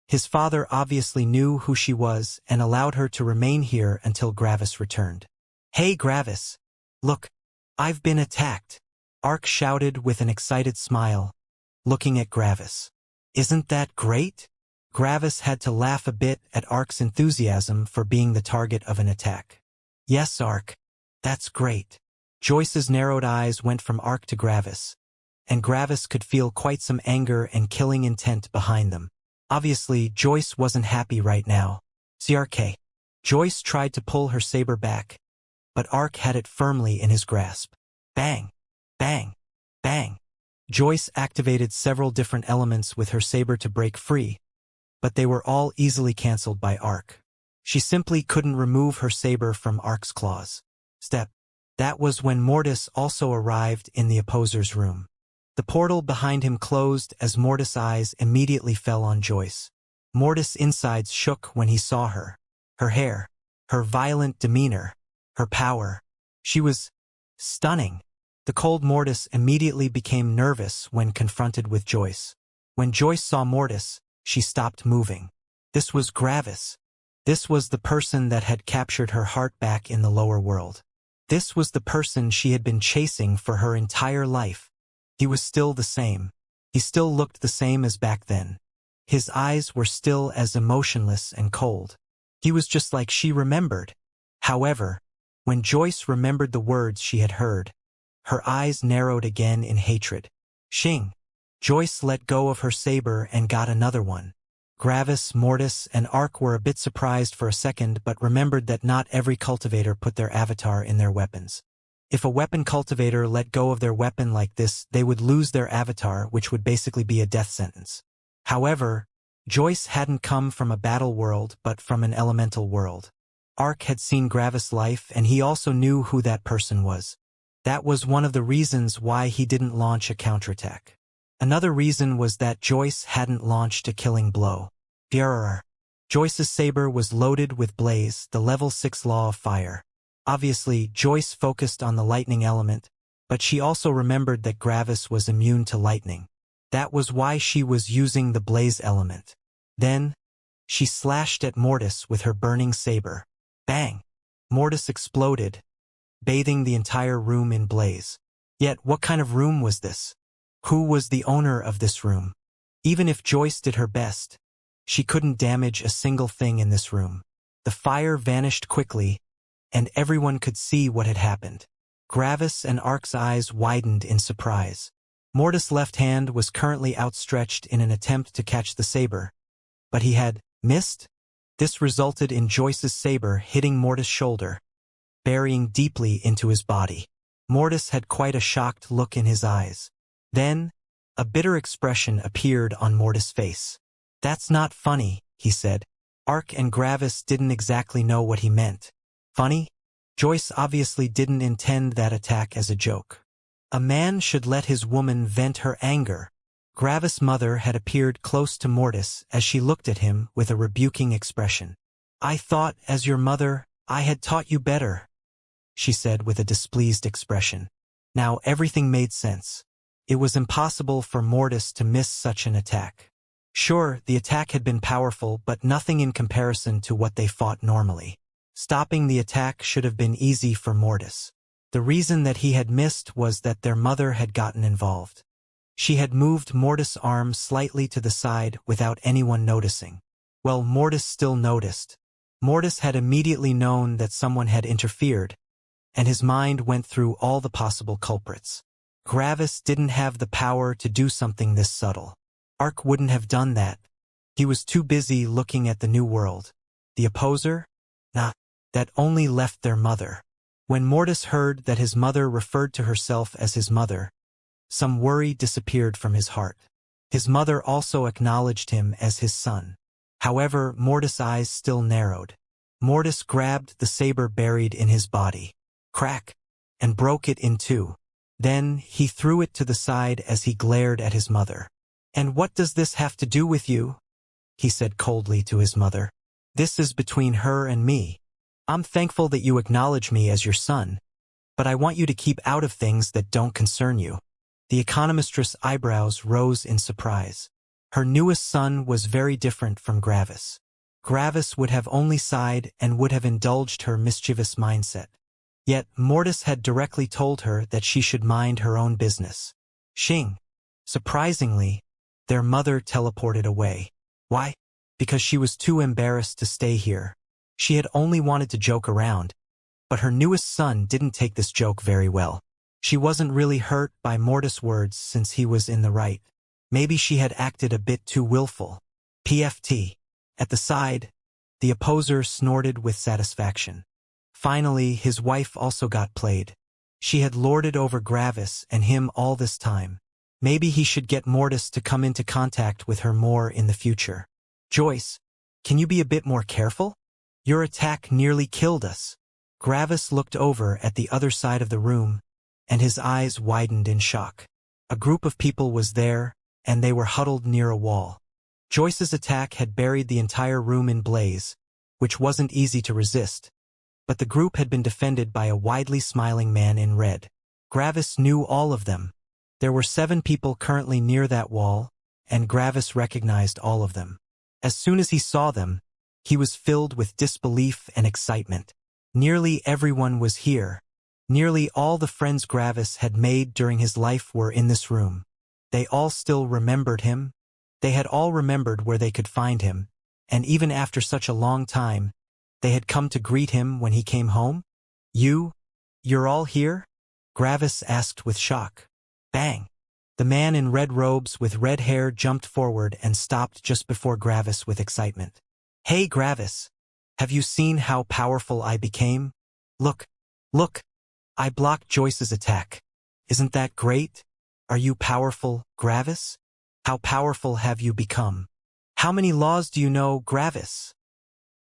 His father obviously knew who she was and allowed her to remain here until Gravis returned. "Hey Gravis! Look, I've been attacked!" Ark shouted with an excited smile, looking at Gravis. "Isn't that great?" Gravis had to laugh a bit at Ark's enthusiasm for being the target of an attack. "Yes, Ark. That's great." Joyce's narrowed eyes went from Ark to Gravis, and Gravis could feel quite some anger and killing intent behind them. Obviously, Joyce wasn't happy right now. CRK. Joyce tried to pull her saber back, but Ark had it firmly in his grasp. Bang! Bang! Bang! Joyce activated several different elements with her saber to break free, but they were all easily cancelled by Ark. She simply couldn't remove her saber from Ark's claws. That was when Mortis also arrived in the opposer's room. The portal behind him closed as Mortis' eyes immediately fell on Joyce. Mortis' insides shook when he saw her. Her hair, her violent demeanor, her power. She was stunning. The cold Mortis immediately became nervous when confronted with Joyce. When Joyce saw Mortis, she stopped moving. This was Gravis. This was the person that had captured her heart back in the lower world. This was the person she had been chasing for her entire life. He was still the same. He still looked the same as back then. His eyes were still as emotionless and cold. He was just like she remembered. However, when Joyce remembered the words she had heard, her eyes narrowed again in hatred. Xing. Joyce let go of her saber and got another one. Gravis, Mortis, and Ark were a bit surprised for a second but remembered that not every cultivator put their avatar in their weapons. If a weapon cultivator let go of their weapon like this, they would lose their avatar, which would basically be a death sentence. However, Joyce hadn't come from a battle world but from an elemental world. Ark had seen Gravis' life and he also knew who that person was. That was one of the reasons why he didn't launch a counterattack. Another reason was that Joyce hadn't launched a killing blow. Brrr. Joyce's saber was loaded with Blaze, the level 6 law of fire. Obviously, Joyce focused on the lightning element, but she also remembered that Gravis was immune to lightning. That was why she was using the Blaze element. Then, she slashed at Mortis with her burning saber. Bang! Mortis exploded, bathing the entire room in blaze. Yet, what kind of room was this? Who was the owner of this room? Even if Joyce did her best, she couldn't damage a single thing in this room. The fire vanished quickly, and everyone could see what had happened. Gravis and Ark's eyes widened in surprise. Mortis' left hand was currently outstretched in an attempt to catch the saber, but he had missed. This resulted in Joyce's saber hitting Mortis' shoulder, burying deeply into his body. Mortis had quite a shocked look in his eyes. Then, a bitter expression appeared on Mortis' face. "That's not funny," he said. Ark and Gravis didn't exactly know what he meant. Funny? Joyce obviously didn't intend that attack as a joke. A man should let his woman vent her anger. Gravis' mother had appeared close to Mortis as she looked at him with a rebuking expression. "I thought, as your mother, I had taught you better," she said with a displeased expression. Now everything made sense. It was impossible for Mortis to miss such an attack. Sure, the attack had been powerful, but nothing in comparison to what they fought normally. Stopping the attack should have been easy for Mortis. The reason that he had missed was that their mother had gotten involved. She had moved Mortis' arm slightly to the side without anyone noticing. Well, Mortis still noticed. Mortis had immediately known that someone had interfered, and his mind went through all the possible culprits. Gravis didn't have the power to do something this subtle. Ark wouldn't have done that. He was too busy looking at the new world. The opposer? Nah, that only left their mother. When Mortis heard that his mother referred to herself as his mother, some worry disappeared from his heart. His mother also acknowledged him as his son. However, Mortis' eyes still narrowed. Mortis grabbed the saber buried in his body, crack, and broke it in two. Then he threw it to the side as he glared at his mother. "And what does this have to do with you?" he said coldly to his mother. "This is between her and me. I'm thankful that you acknowledge me as your son, but I want you to keep out of things that don't concern you." The economistress' eyebrows rose in surprise. Her newest son was very different from Gravis. Gravis would have only sighed and would have indulged her mischievous mindset. Yet Mortis had directly told her that she should mind her own business. Xing. Surprisingly, their mother teleported away. Why? Because she was too embarrassed to stay here. She had only wanted to joke around, but her newest son didn't take this joke very well. She wasn't really hurt by Mortis' words since he was in the right. Maybe she had acted a bit too willful. PFT. At the side, the opposer snorted with satisfaction. Finally, his wife also got played. She had lorded over Gravis and him all this time. Maybe he should get Mortis to come into contact with her more in the future. "Joyce, can you be a bit more careful? Your attack nearly killed us." Gravis looked over at the other side of the room, and his eyes widened in shock. A group of people was there, and they were huddled near a wall. Joyce's attack had buried the entire room in blaze, which wasn't easy to resist, but the group had been defended by a widely smiling man in red. Gravis knew all of them. There were 7 people currently near that wall, and Gravis recognized all of them. As soon as he saw them, he was filled with disbelief and excitement. Nearly everyone was here. Nearly all the friends Gravis had made during his life were in this room. They all still remembered him. They had all remembered where they could find him, and even after such a long time, they had come to greet him when he came home. You're all here? Gravis asked with shock. Bang! The man in red robes with red hair jumped forward and stopped just before Gravis with excitement. Hey Gravis! Have you seen how powerful I became? Look! I blocked Joyce's attack. Isn't that great? Are you powerful, Gravis? How powerful have you become? How many laws do you know, Gravis?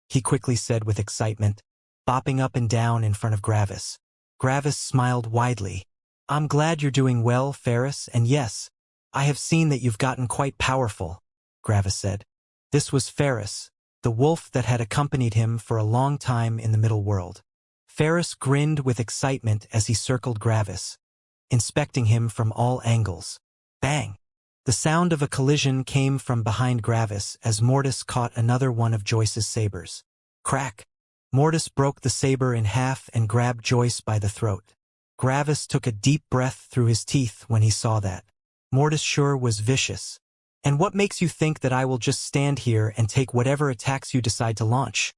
He quickly said with excitement, bopping up and down in front of Gravis. Gravis smiled widely. I'm glad you're doing well, Ferris, and yes, I have seen that you've gotten quite powerful, Gravis said. This was Ferris, the wolf that had accompanied him for a long time in the middle world. Ferris grinned with excitement as he circled Gravis, inspecting him from all angles. Bang! The sound of a collision came from behind Gravis as Mortis caught another one of Joyce's sabers. Crack! Mortis broke the saber in half and grabbed Joyce by the throat. Gravis took a deep breath through his teeth when he saw that. Mortis sure was vicious. And what makes you think that I will just stand here and take whatever attacks you decide to launch?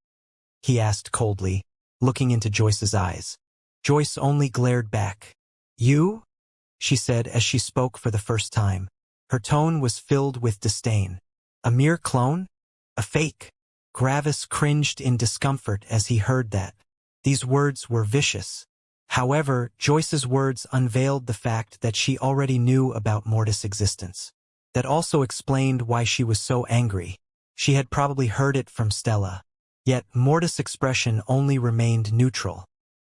He asked coldly, looking into Joyce's eyes. Joyce only glared back. You? She said as she spoke for the first time. Her tone was filled with disdain. A mere clone? A fake? Gravis cringed in discomfort as he heard that. These words were vicious. However, Joyce's words unveiled the fact that she already knew about Mortis' existence. That also explained why she was so angry. She had probably heard it from Stella. Yet Mortis' expression only remained neutral.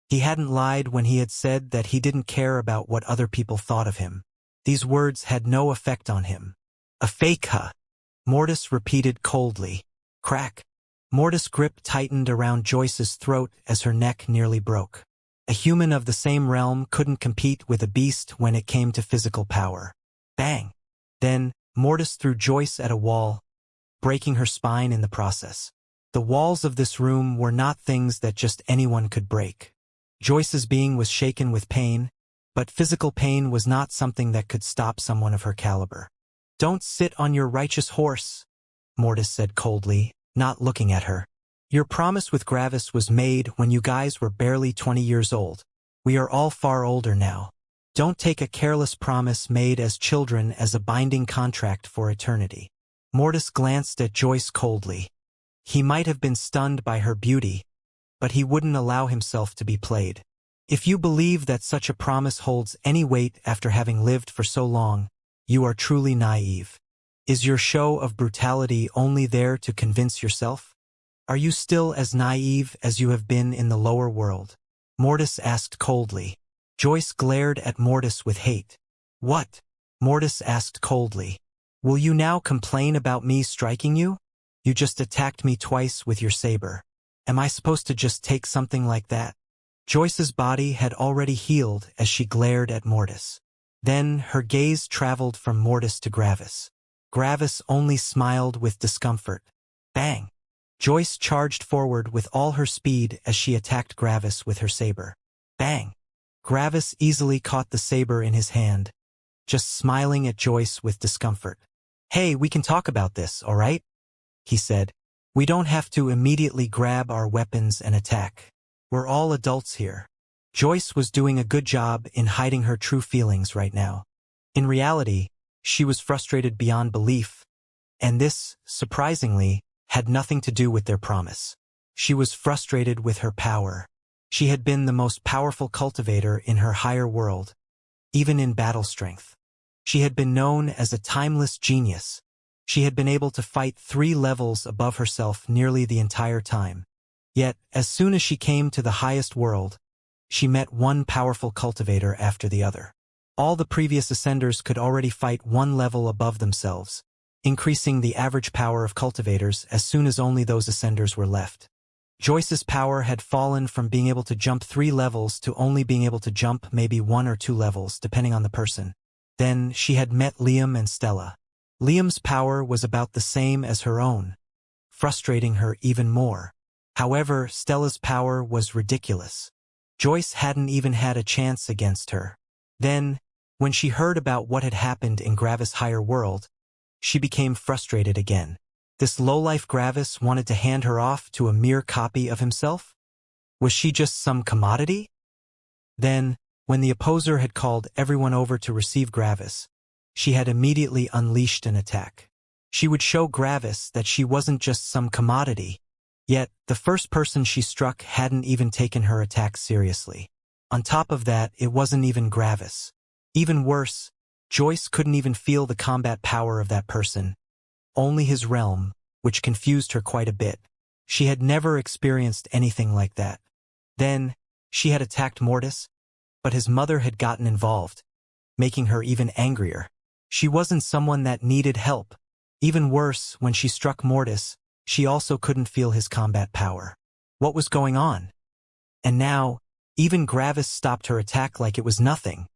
He hadn't lied when he had said that he didn't care about what other people thought of him. These words had no effect on him. A fake, huh? Mortis repeated coldly. Crack. Mortis' grip tightened around Joyce's throat as her neck nearly broke. A human of the same realm couldn't compete with a beast when it came to physical power. Bang! Then, Mortis threw Joyce at a wall, breaking her spine in the process. The walls of this room were not things that just anyone could break. Joyce's being was shaken with pain, but physical pain was not something that could stop someone of her caliber. Don't sit on your righteous horse, Mortis said coldly, not looking at her. Your promise with Gravis was made when you guys were barely 20 years old. We are all far older now. Don't take a careless promise made as children as a binding contract for eternity. Mortis glanced at Joyce coldly. He might have been stunned by her beauty, but he wouldn't allow himself to be played. If you believe that such a promise holds any weight after having lived for so long, you are truly naive. Is your show of brutality only there to convince yourself? Are you still as naive as you have been in the lower world? Mortis asked coldly. Joyce glared at Mortis with hate. What? Mortis asked coldly. Will you now complain about me striking you? You just attacked me twice with your saber. Am I supposed to just take something like that? Joyce's body had already healed as she glared at Mortis. Then her gaze traveled from Mortis to Gravis. Gravis only smiled with discomfort. Bang! Joyce charged forward with all her speed as she attacked Gravis with her saber. Bang! Gravis easily caught the saber in his hand, just smiling at Joyce with discomfort. Hey, we can talk about this, all right? He said. We don't have to immediately grab our weapons and attack. We're all adults here. Joyce was doing a good job in hiding her true feelings right now. In reality, she was frustrated beyond belief, and this, surprisingly, had nothing to do with their promise. She was frustrated with her power. She had been the most powerful cultivator in her higher world, even in battle strength. She had been known as a timeless genius. She had been able to fight 3 levels above herself nearly the entire time. Yet, as soon as she came to the highest world, she met one powerful cultivator after the other. All the previous ascenders could already fight 1 level above themselves, increasing the average power of cultivators as soon as only those ascenders were left. Joyce's power had fallen from being able to jump 3 levels to only being able to jump maybe 1 or 2 levels, depending on the person. Then she had met Liam and Stella. Liam's power was about the same as her own, frustrating her even more. However, Stella's power was ridiculous. Joyce hadn't even had a chance against her. Then, when she heard about what had happened in Gravis' higher world, she became frustrated again. This lowlife Gravis wanted to hand her off to a mere copy of himself? Was she just some commodity? Then, when the opposer had called everyone over to receive Gravis, she had immediately unleashed an attack. She would show Gravis that she wasn't just some commodity. Yet, the first person she struck hadn't even taken her attack seriously. On top of that, it wasn't even Gravis. Even worse, Joyce couldn't even feel the combat power of that person. Only his realm, which confused her quite a bit. She had never experienced anything like that. Then, she had attacked Mortis, but his mother had gotten involved, making her even angrier. She wasn't someone that needed help. Even worse, when she struck Mortis, she also couldn't feel his combat power. What was going on? And now, even Gravis stopped her attack like it was nothing.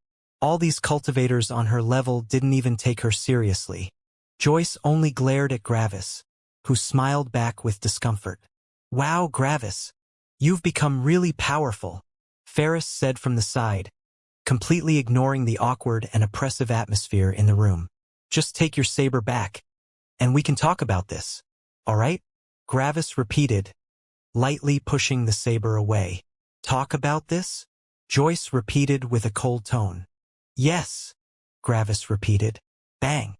All these cultivators on her level didn't even take her seriously. Joyce only glared at Gravis, who smiled back with discomfort. "Wow, Gravis, you've become really powerful," Ferris said from the side, completely ignoring the awkward and oppressive atmosphere in the room. "Just take your saber back, and we can talk about this, all right?" Gravis repeated, lightly pushing the saber away. "Talk about this?" Joyce repeated with a cold tone. "Yes," Gravis repeated. Bang!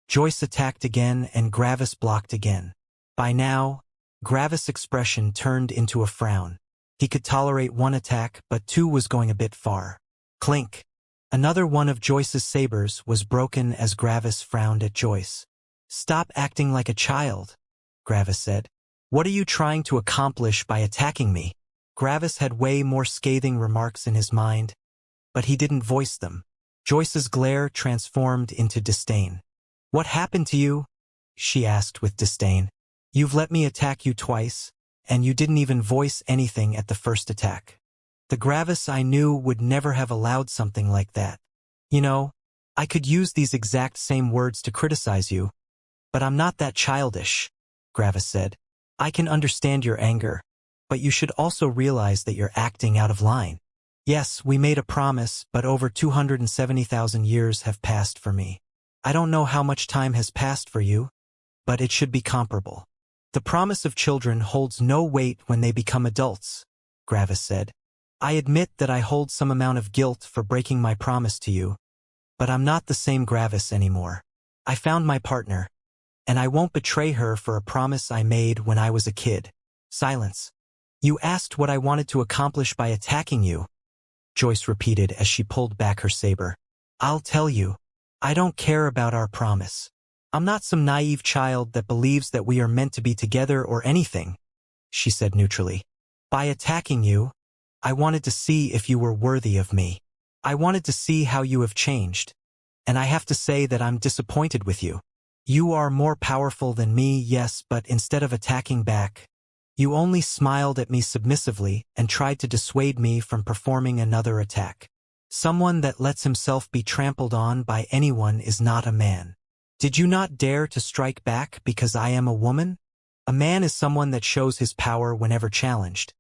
Joyce attacked again and Gravis blocked again. By now, Gravis' expression turned into a frown. He could tolerate one attack, but two was going a bit far. Clink! Another one of Joyce's sabers was broken as Gravis frowned at Joyce. "Stop acting like a child," Gravis said. "What are you trying to accomplish by attacking me?" Gravis had way more scathing remarks in his mind, but he didn't voice them. Joyce's glare transformed into disdain. "What happened to you?" she asked with disdain. "You've let me attack you twice, and you didn't even voice anything at the first attack. The Gravis I knew would never have allowed something like that. You know, I could use these exact same words to criticize you, but I'm not that childish," Gravis said. "I can understand your anger, but you should also realize that you're acting out of line. Yes, we made a promise, but over 270,000 years have passed for me. I don't know how much time has passed for you, but it should be comparable. The promise of children holds no weight when they become adults," Gravis said. "I admit that I hold some amount of guilt for breaking my promise to you, but I'm not the same Gravis anymore. I found my partner, and I won't betray her for a promise I made when I was a kid." Silence. "You asked what I wanted to accomplish by attacking you," Joyce repeated as she pulled back her saber. "I'll tell you. I don't care about our promise. I'm not some naive child that believes that we are meant to be together or anything," she said neutrally. "By attacking you, I wanted to see if you were worthy of me. I wanted to see how you have changed, and I have to say that I'm disappointed with you. You are more powerful than me, yes, but instead of attacking back, you only smiled at me submissively and tried to dissuade me from performing another attack. Someone that lets himself be trampled on by anyone is not a man. Did you not dare to strike back because I am a woman? A man is someone that shows his power whenever challenged.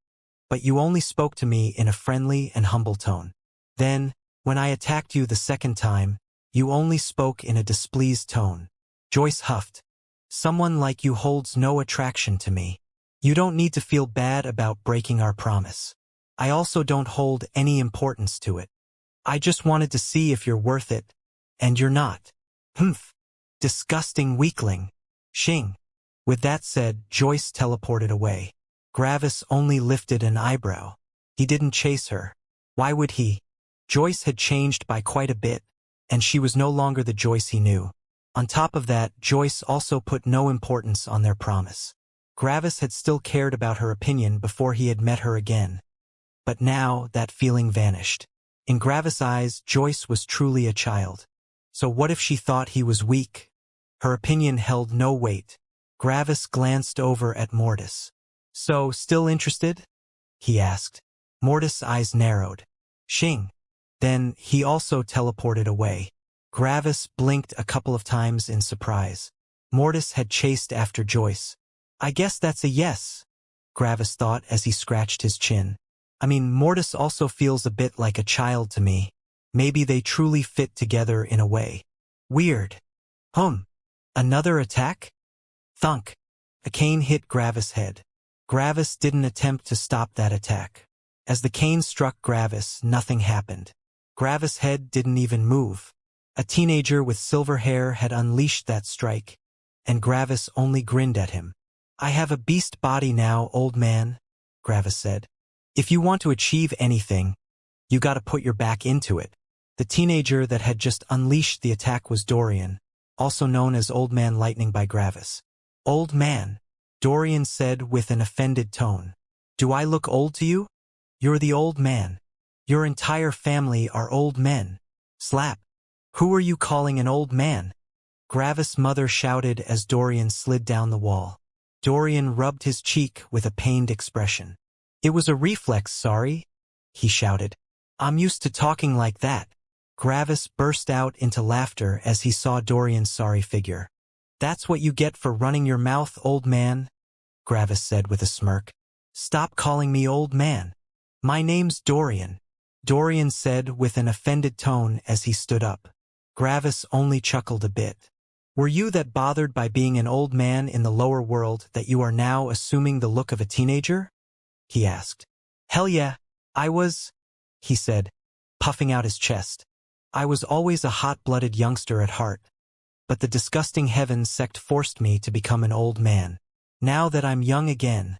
But you only spoke to me in a friendly and humble tone. Then, when I attacked you the second time, you only spoke in a displeased tone." Joyce huffed. "Someone like you holds no attraction to me. You don't need to feel bad about breaking our promise. I also don't hold any importance to it. I just wanted to see if you're worth it, and you're not. Humph. Disgusting weakling. Xing." With that said, Joyce teleported away. Gravis only lifted an eyebrow. He didn't chase her. Why would he? Joyce had changed by quite a bit, and she was no longer the Joyce he knew. On top of that, Joyce also put no importance on their promise. Gravis had still cared about her opinion before he had met her again. But now, that feeling vanished. In Gravis' eyes, Joyce was truly a child. So what if she thought he was weak? Her opinion held no weight. Gravis glanced over at Mortis. "So, still interested?" he asked. Mortis' eyes narrowed. "Xing." Then, he also teleported away. Gravis blinked a couple of times in surprise. Mortis had chased after Joyce. "I guess that's a yes," Gravis thought as he scratched his chin. I mean, Mortis also feels a bit like a child to me. Maybe they truly fit together in a way. Weird. Another attack? Thunk. A cane hit Gravis' head. Gravis didn't attempt to stop that attack. As the cane struck Gravis, nothing happened. Gravis' head didn't even move. A teenager with silver hair had unleashed that strike, and Gravis only grinned at him. I have a beast body now, old man, Gravis said. If you want to achieve anything, you gotta put your back into it. The teenager that had just unleashed the attack was Dorian, also known as Old Man Lightning by Gravis. Old man, Dorian said with an offended tone. Do I look old to you? You're the old man. Your entire family are old men. Slap. Who are you calling an old man? Gravis' mother shouted as Dorian slid down the wall. Dorian rubbed his cheek with a pained expression. It was a reflex, sorry, he shouted. I'm used to talking like that. Gravis burst out into laughter as he saw Dorian's sorry figure. That's what you get for running your mouth, old man, Gravis said with a smirk. Stop calling me old man. My name's Dorian, Dorian said with an offended tone as he stood up. Gravis only chuckled a bit. Were you that bothered by being an old man in the lower world that you are now assuming the look of a teenager? He asked. Hell yeah, I was, he said, puffing out his chest. I was always a hot-blooded youngster at heart. But the disgusting heaven sect forced me to become an old man. Now that I'm young again,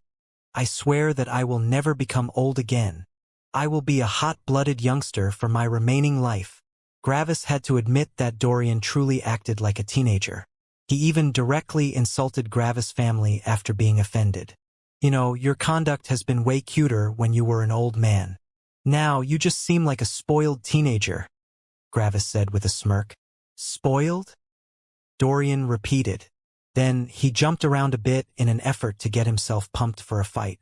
I swear that I will never become old again. I will be a hot-blooded youngster for my remaining life. Gravis had to admit that Dorian truly acted like a teenager. He even directly insulted Gravis' family after being offended. You know, your conduct has been way cuter when you were an old man. Now you just seem like a spoiled teenager, Gravis said with a smirk. Spoiled? Dorian repeated. Then he jumped around a bit in an effort to get himself pumped for a fight.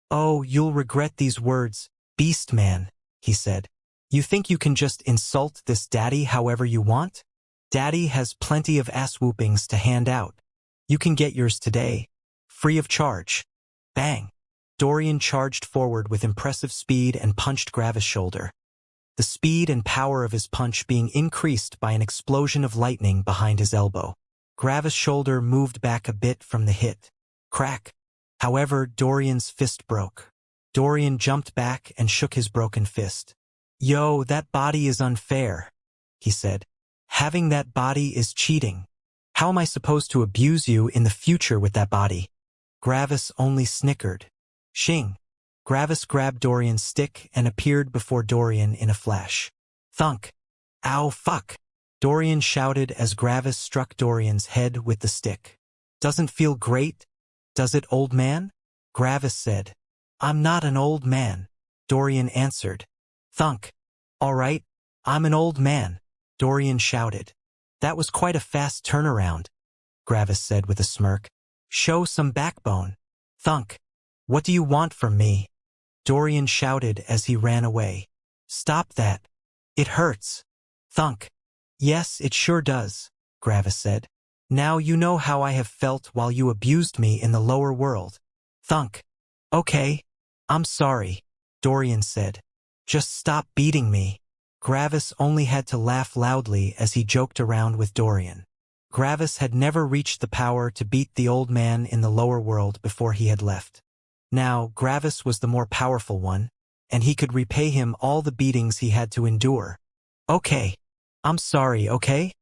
Oh, you'll regret these words, beast man, he said. You think you can just insult this daddy however you want? Daddy has plenty of ass-whoopings to hand out. You can get yours today, free of charge. Bang! Dorian charged forward with impressive speed and punched Gravis' shoulder. The speed and power of his punch being increased by an explosion of lightning behind his elbow. Gravis' shoulder moved back a bit from the hit. Crack! However, Dorian's fist broke. Dorian jumped back and shook his broken fist. Yo, that body is unfair, he said. Having that body is cheating. How am I supposed to abuse you in the future with that body? Gravis only snickered. Shing! Gravis grabbed Dorian's stick and appeared before Dorian in a flash. Thunk! Ow, fuck! Dorian shouted as Gravis struck Dorian's head with the stick. Doesn't feel great, does it, old man? Gravis said. I'm not an old man, Dorian answered. Thunk! All right, I'm an old man, Dorian shouted. That was quite a fast turnaround, Gravis said with a smirk. Show some backbone. Thunk! What do you want from me? Dorian shouted as he ran away. Stop that. It hurts. Thunk! Yes, it sure does, Gravis said. Now you know how I have felt while you abused me in the lower world. Thunk! Okay, I'm sorry, Dorian said. Just stop beating me. Gravis only had to laugh loudly as he joked around with Dorian. Gravis had never reached the power to beat the old man in the lower world before he had left. Now, Gravis was the more powerful one, and he could repay him all the beatings he had to endure. Okay, I'm sorry, okay?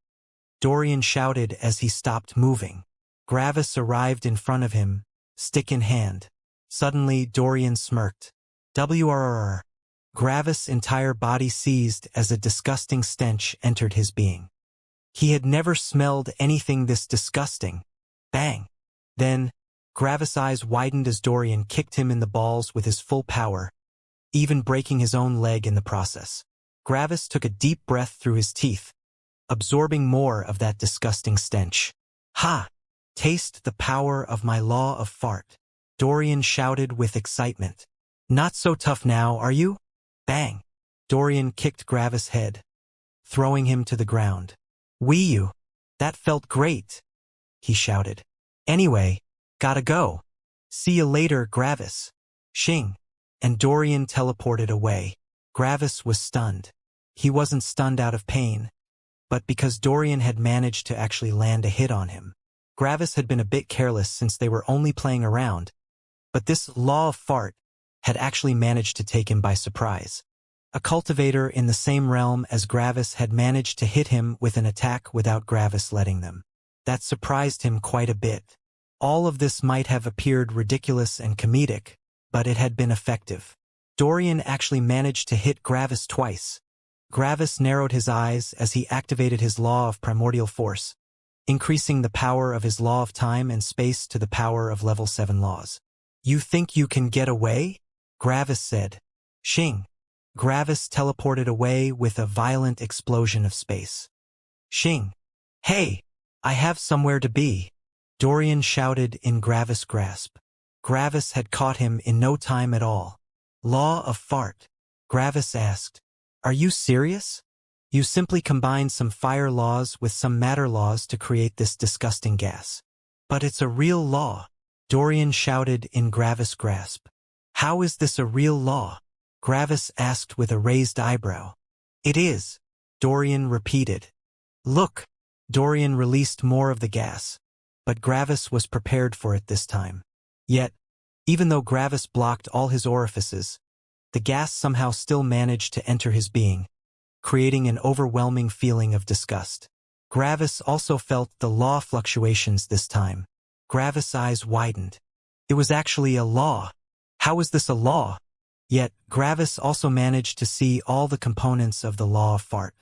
Dorian shouted as he stopped moving. Gravis arrived in front of him, stick in hand. Suddenly, Dorian smirked. WRRR. Gravis' entire body seized as a disgusting stench entered his being. He had never smelled anything this disgusting. Bang! Then, Gravis' eyes widened as Dorian kicked him in the balls with his full power, even breaking his own leg in the process. Gravis took a deep breath through his teeth, absorbing more of that disgusting stench. Ha! Taste the power of my law of fart, Dorian shouted with excitement. Not so tough now, are you? Bang! Dorian kicked Gravis' head, throwing him to the ground. Wee you! That felt great, he shouted. Anyway, gotta go. See you later, Gravis. Shing! and Dorian teleported away. Gravis was stunned. He wasn't stunned out of pain, but because Dorian had managed to actually land a hit on him. Gravis had been a bit careless since they were only playing around, but this law of fart had actually managed to take him by surprise. A cultivator in the same realm as Gravis had managed to hit him with an attack without Gravis letting them. That surprised him quite a bit. All of this might have appeared ridiculous and comedic, but it had been effective. Dorian actually managed to hit Gravis twice. Gravis narrowed his eyes as he activated his law of primordial force, increasing the power of his law of time and space to the power of level 7 laws. "You think you can get away?" Gravis said. Shing. Gravis teleported away with a violent explosion of space. Shing. "Hey, I have somewhere to be," Dorian shouted in Gravis' grasp. Gravis had caught him in no time at all. "Law of fart?" Gravis asked. "Are you serious? You simply combined some fire laws with some matter laws to create this disgusting gas." "But it's a real law," Dorian shouted in Gravis' grasp. "How is this a real law?" Gravis asked with a raised eyebrow. "It is," Dorian repeated. "Look." Dorian released more of the gas, but Gravis was prepared for it this time. Yet, even though Gravis blocked all his orifices, the gas somehow still managed to enter his being, creating an overwhelming feeling of disgust. Gravis also felt the law fluctuations this time. Gravis' eyes widened. It was actually a law. How is this a law? Yet, Gravis also managed to see all the components of the law of fart.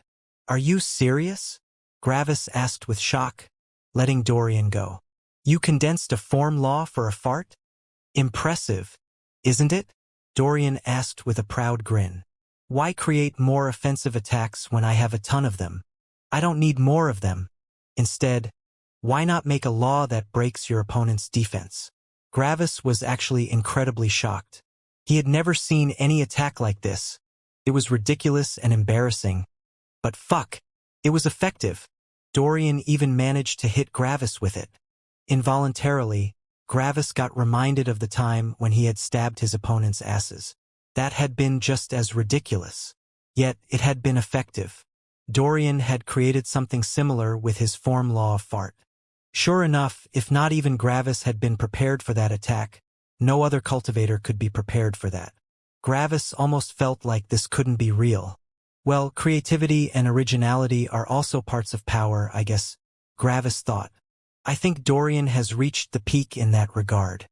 "Are you serious?" Gravis asked with shock, letting Dorian go. "You condensed a form law for a fart? Impressive, isn't it?" Dorian asked with a proud grin. "Why create more offensive attacks when I have a ton of them? I don't need more of them. Instead, why not make a law that breaks your opponent's defense?" Gravis was actually incredibly shocked. He had never seen any attack like this. It was ridiculous and embarrassing. But fuck, it was effective. Dorian even managed to hit Gravis with it. Involuntarily, Gravis got reminded of the time when he had stabbed his opponent's asses. That had been just as ridiculous. Yet it had been effective. Dorian had created something similar with his form law of fart. Sure enough, if not even Gravis had been prepared for that attack, no other cultivator could be prepared for that. Gravis almost felt like this couldn't be real. Well, creativity and originality are also parts of power, I guess, Gravis thought. I think Dorian has reached the peak in that regard.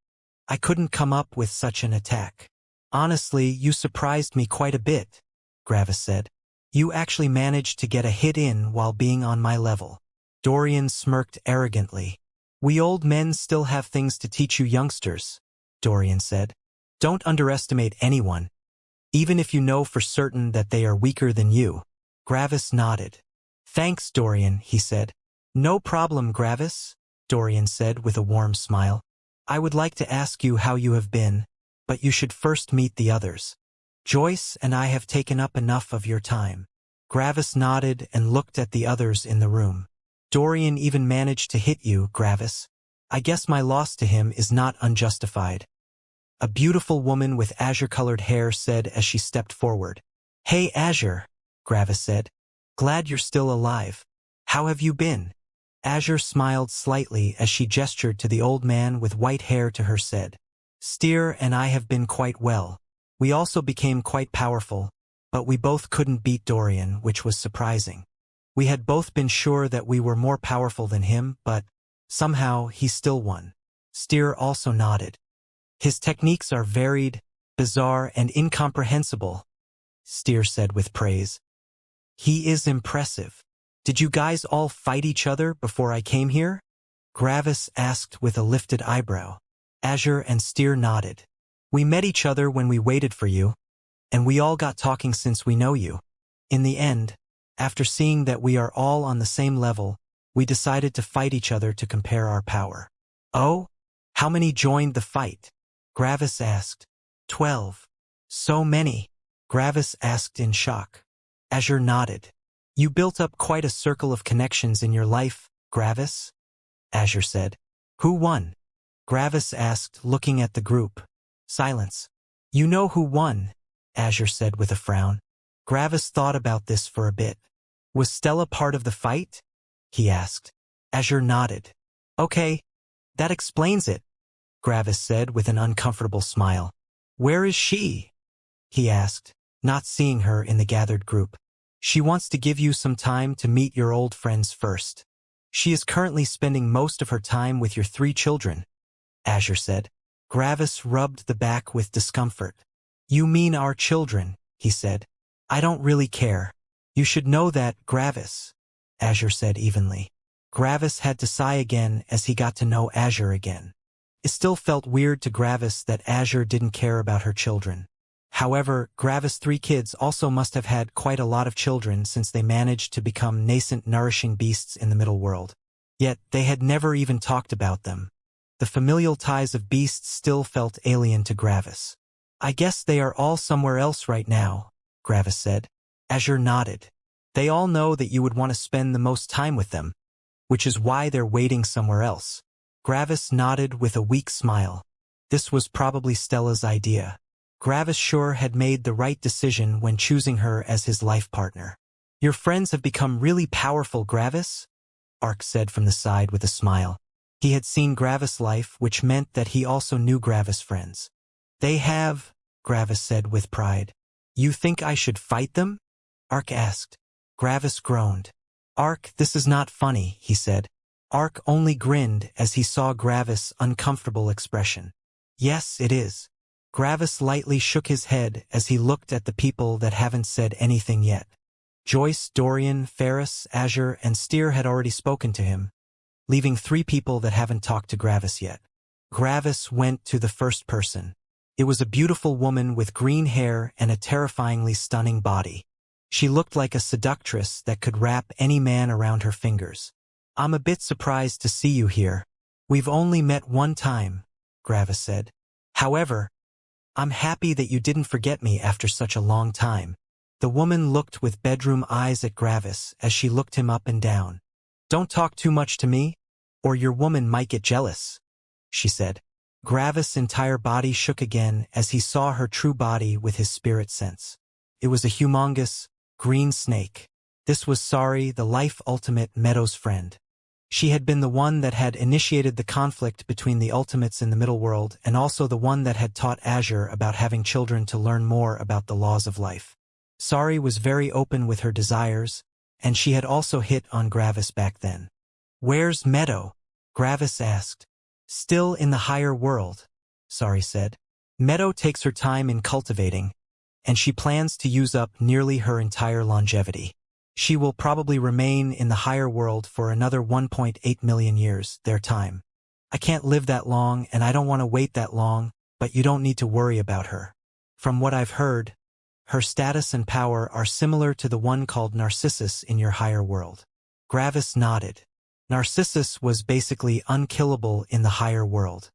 I couldn't come up with such an attack. Honestly, you surprised me quite a bit, Gravis said. You actually managed to get a hit in while being on my level. Dorian smirked arrogantly. We old men still have things to teach you youngsters, Dorian said. Don't underestimate anyone, even if you know for certain that they are weaker than you. Gravis nodded. Thanks, Dorian, he said. No problem, Gravis, Dorian said with a warm smile. I would like to ask you how you have been, but you should first meet the others. Joyce and I have taken up enough of your time. Gravis nodded and looked at the others in the room. Dorian even managed to hit you, Gravis. I guess my loss to him is not unjustified. A beautiful woman with azure-colored hair said as she stepped forward. Hey, Azure, Gravis said. Glad you're still alive. How have you been? Azure smiled slightly as she gestured to the old man with white hair to her said. Steer and I have been quite well. We also became quite powerful, but we both couldn't beat Dorian, which was surprising. We had both been sure that we were more powerful than him, but somehow he still won. Steer also nodded. His techniques are varied, bizarre, and incomprehensible, Steer said with praise. He is impressive. Did you guys all fight each other before I came here? Gravis asked with a lifted eyebrow. Azure and Steer nodded. We met each other when we waited for you, and we all got talking since we know you. In the end, after seeing that we are all on the same level, we decided to fight each other to compare our power. Oh? How many joined the fight? Gravis asked. 12. So many? Gravis asked in shock. Azure nodded. You built up quite a circle of connections in your life, Gravis? Azure said. Who won? Gravis asked, looking at the group. Silence. You know who won, Azure said with a frown. Gravis thought about this for a bit. Was Stella part of the fight? He asked. Azure nodded. Okay, that explains it, Gravis said with an uncomfortable smile. Where is she? He asked, not seeing her in the gathered group. She wants to give you some time to meet your old friends first. She is currently spending most of her time with your 3 children, Azure said. Gravis rubbed the back with discomfort. You mean our children, he said. I don't really care. You should know that, Gravis, Azure said evenly. Gravis had to sigh again as he got to know Azure again. It still felt weird to Gravis that Azure didn't care about her children. However, Gravis' 3 kids also must have had quite a lot of children since they managed to become nascent nourishing beasts in the middle world. Yet, they had never even talked about them. The familial ties of beasts still felt alien to Gravis. I guess they are all somewhere else right now, Gravis said. Azure nodded. They all know that you would want to spend the most time with them, which is why they're waiting somewhere else. Gravis nodded with a weak smile. This was probably Stella's idea. Gravis sure had made the right decision when choosing her as his life partner. Your friends have become really powerful, Gravis? Ark said from the side with a smile. He had seen Gravis' life, which meant that he also knew Gravis' friends. They have, Gravis said with pride. You think I should fight them? Ark asked. Gravis groaned. Ark, this is not funny, he said. Ark only grinned as he saw Gravis' uncomfortable expression. Yes, it is. Gravis lightly shook his head as he looked at the people that haven't said anything yet. Joyce, Dorian, Ferris, Azure, and Steer had already spoken to him, leaving 3 people that haven't talked to Gravis yet. Gravis went to the first person. It was a beautiful woman with green hair and a terrifyingly stunning body. She looked like a seductress that could wrap any man around her fingers. I'm a bit surprised to see you here. We've only met one time, Gravis said. However, I'm happy that you didn't forget me after such a long time. The woman looked with bedroom eyes at Gravis as she looked him up and down. Don't talk too much to me, or your woman might get jealous, she said. Gravis' entire body shook again as he saw her true body with his spirit sense. It was a humongous, green snake. This was Sari, the life ultimate Meadow's friend. She had been the one that had initiated the conflict between the ultimates in the middle world and also the one that had taught Azure about having children to learn more about the laws of life. Sari was very open with her desires, and she had also hit on Gravis back then. Where's Meadow? Gravis asked. Still in the higher world, Sari said. Meadow takes her time in cultivating, and she plans to use up nearly her entire longevity. She will probably remain in the higher world for another 1.8 million years, their time. I can't live that long and I don't want to wait that long, but you don't need to worry about her. From what I've heard, her status and power are similar to the one called Narcissus in your higher world. Gravis nodded. Narcissus was basically unkillable in the higher world.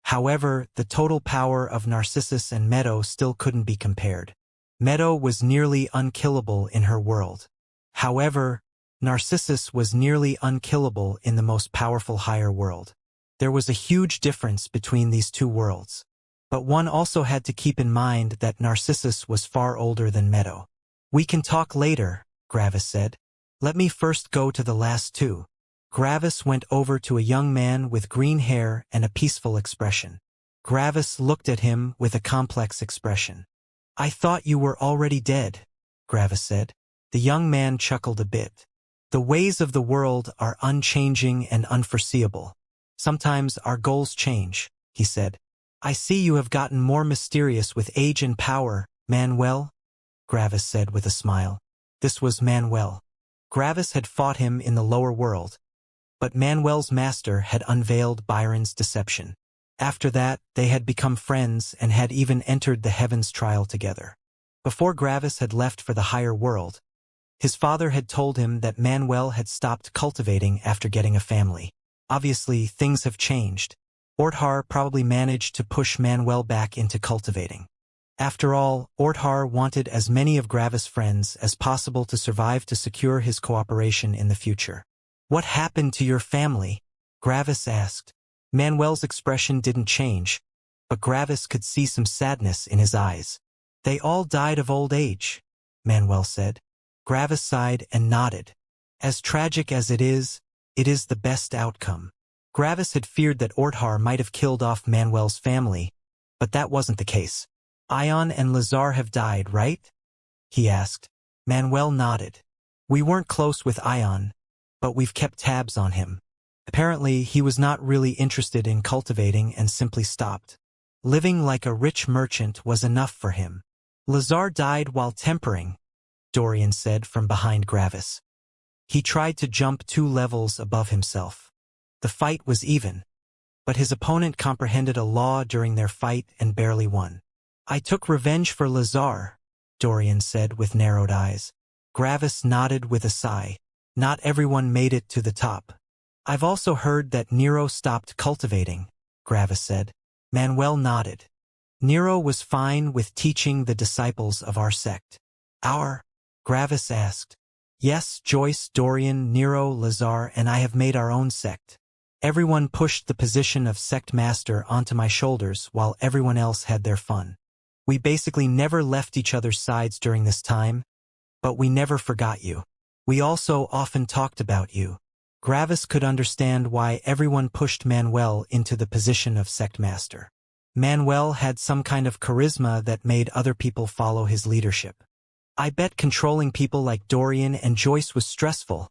However, the total power of Narcissus and Meadow still couldn't be compared. Meadow was nearly unkillable in her world. However, Narcissus was nearly unkillable in the most powerful higher world. There was a huge difference between these 2 worlds. But one also had to keep in mind that Narcissus was far older than Meadow. We can talk later, Gravis said. Let me first go to the last 2. Gravis went over to a young man with green hair and a peaceful expression. Gravis looked at him with a complex expression. I thought you were already dead, Gravis said. The young man chuckled a bit. The ways of the world are unchanging and unforeseeable. Sometimes our goals change, he said. I see you have gotten more mysterious with age and power, Manuel, Gravis said with a smile. This was Manuel. Gravis had fought him in the lower world, but Manuel's master had unveiled Byron's deception. After that, they had become friends and had even entered the Heavens trial together. Before Gravis had left for the higher world, his father had told him that Manuel had stopped cultivating after getting a family. Obviously, things have changed. Orthar probably managed to push Manuel back into cultivating. After all, Orthar wanted as many of Gravis' friends as possible to survive to secure his cooperation in the future. What happened to your family? Gravis asked. Manuel's expression didn't change, but Gravis could see some sadness in his eyes. They all died of old age, Manuel said. Gravis sighed and nodded. As tragic as it is the best outcome. Gravis had feared that Orthar might have killed off Manuel's family, but that wasn't the case. Ion and Lazar have died, right? He asked. Manuel nodded. We weren't close with Ion, but we've kept tabs on him. Apparently, he was not really interested in cultivating and simply stopped. Living like a rich merchant was enough for him. Lazar died while tempering, Dorian said from behind Gravis. He tried to jump 2 levels above himself. The fight was even, but his opponent comprehended a law during their fight and barely won. I took revenge for Lazar, Dorian said with narrowed eyes. Gravis nodded with a sigh. Not everyone made it to the top. I've also heard that Nero stopped cultivating, Gravis said. Manuel nodded. Nero was fine with teaching the disciples of our sect. Our? Gravis asked. Yes, Joyce, Dorian, Nero, Lazar, and I have made our own sect. Everyone pushed the position of sect master onto my shoulders while everyone else had their fun. We basically never left each other's sides during this time, but we never forgot you. We also often talked about you. Gravis could understand why everyone pushed Manuel into the position of sect master. Manuel had some kind of charisma that made other people follow his leadership. I bet controlling people like Dorian and Joyce was stressful,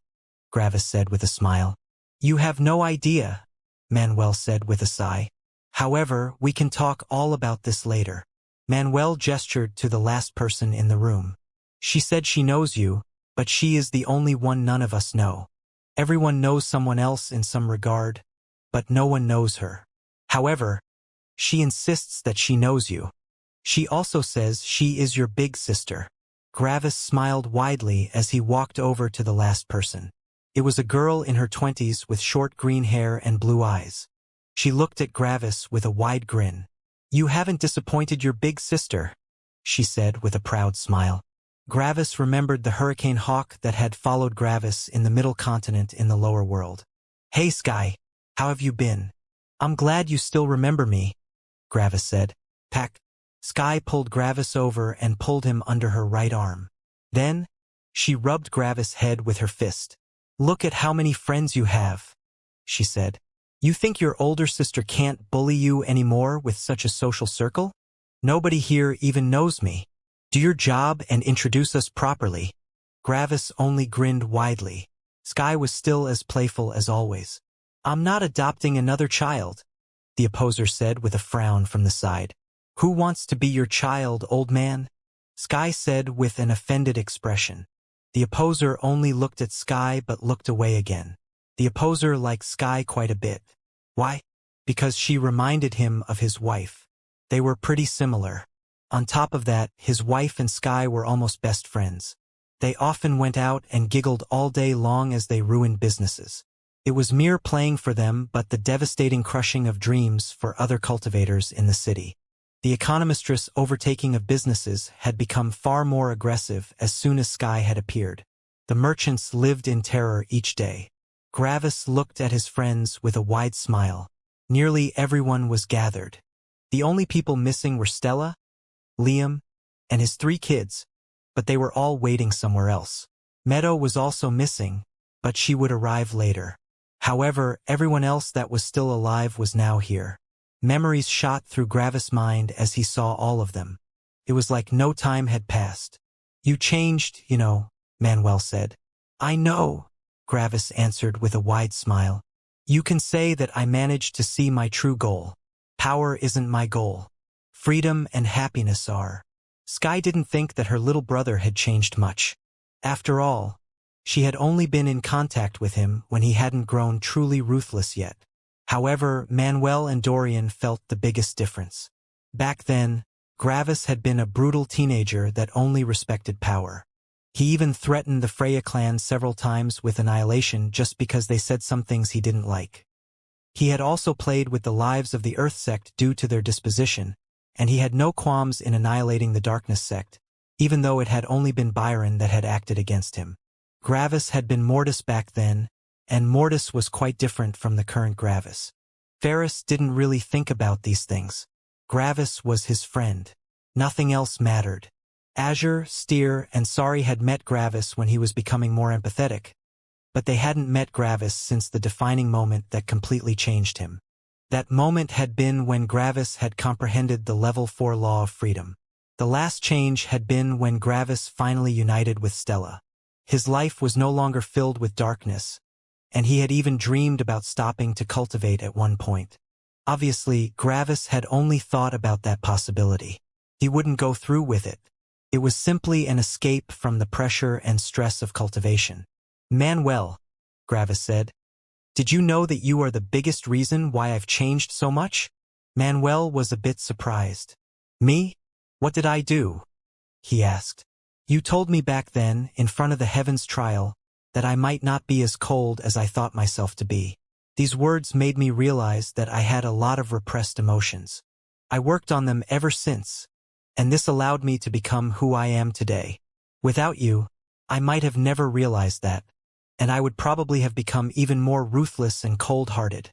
Gravis said with a smile. You have no idea, Manuel said with a sigh. However, we can talk all about this later. Manuel gestured to the last person in the room. She said she knows you, but she is the only one none of us know. Everyone knows someone else in some regard, but no one knows her. However, she insists that she knows you. She also says she is your big sister. Gravis smiled widely as he walked over to the last person. It was a girl in her 20s with short green hair and blue eyes. She looked at Gravis with a wide grin. You haven't disappointed your big sister, she said with a proud smile. Gravis remembered the hurricane hawk that had followed Gravis in the middle continent in the lower world. Hey Sky, how have you been? I'm glad you still remember me, Gravis said. Pack. Sky pulled Gravis over and pulled him under her right arm. Then, she rubbed Gravis' head with her fist. Look at how many friends you have, she said. You think your older sister can't bully you anymore with such a social circle? Nobody here even knows me. Do your job and introduce us properly. Gravis only grinned widely. Sky was still as playful as always. I'm not adopting another child, the opposer said with a frown from the side. Who wants to be your child, old man? Sky said with an offended expression. The opposer only looked at Sky but looked away again. The opposer liked Sky quite a bit. Why? Because she reminded him of his wife. They were pretty similar. On top of that, his wife and Sky were almost best friends. They often went out and giggled all day long as they ruined businesses. It was mere playing for them but the devastating crushing of dreams for other cultivators in the city. The economistress' overtaking of businesses had become far more aggressive as soon as Sky had appeared. The merchants lived in terror each day. Gravis looked at his friends with a wide smile. Nearly everyone was gathered. The only people missing were Stella, Liam, and his 3 kids, but they were all waiting somewhere else. Meadow was also missing, but she would arrive later. However, everyone else that was still alive was now here. Memories shot through Gravis' mind as he saw all of them. It was like no time had passed. You changed, you know, Manuel said. I know, Gravis answered with a wide smile. You can say that I managed to see my true goal. Power isn't my goal. Freedom and happiness are. Sky didn't think that her little brother had changed much. After all, she had only been in contact with him when he hadn't grown truly ruthless yet. However, Manuel and Dorian felt the biggest difference. Back then, Gravis had been a brutal teenager that only respected power. He even threatened the Freya clan several times with annihilation just because they said some things he didn't like. He had also played with the lives of the Earth sect due to their disposition, and he had no qualms in annihilating the Darkness sect, even though it had only been Byron that had acted against him. Gravis had been Mortis back then, and Mortis was quite different from the current Gravis. Ferris didn't really think about these things. Gravis was his friend. Nothing else mattered. Azure, Steer, and Sari had met Gravis when he was becoming more empathetic, but they hadn't met Gravis since the defining moment that completely changed him. That moment had been when Gravis had comprehended the Level 4 law of freedom. The last change had been when Gravis finally united with Stella. His life was no longer filled with darkness, and he had even dreamed about stopping to cultivate at one point. Obviously, Gravis had only thought about that possibility. He wouldn't go through with it. It was simply an escape from the pressure and stress of cultivation. Manuel, Gravis said, did you know that you are the biggest reason why I've changed so much? Manuel was a bit surprised. Me? What did I do? He asked. You told me back then, in front of the Heavens trial, that I might not be as cold as I thought myself to be. These words made me realize that I had a lot of repressed emotions. I worked on them ever since, and this allowed me to become who I am today. Without you, I might have never realized that, and I would probably have become even more ruthless and cold-hearted,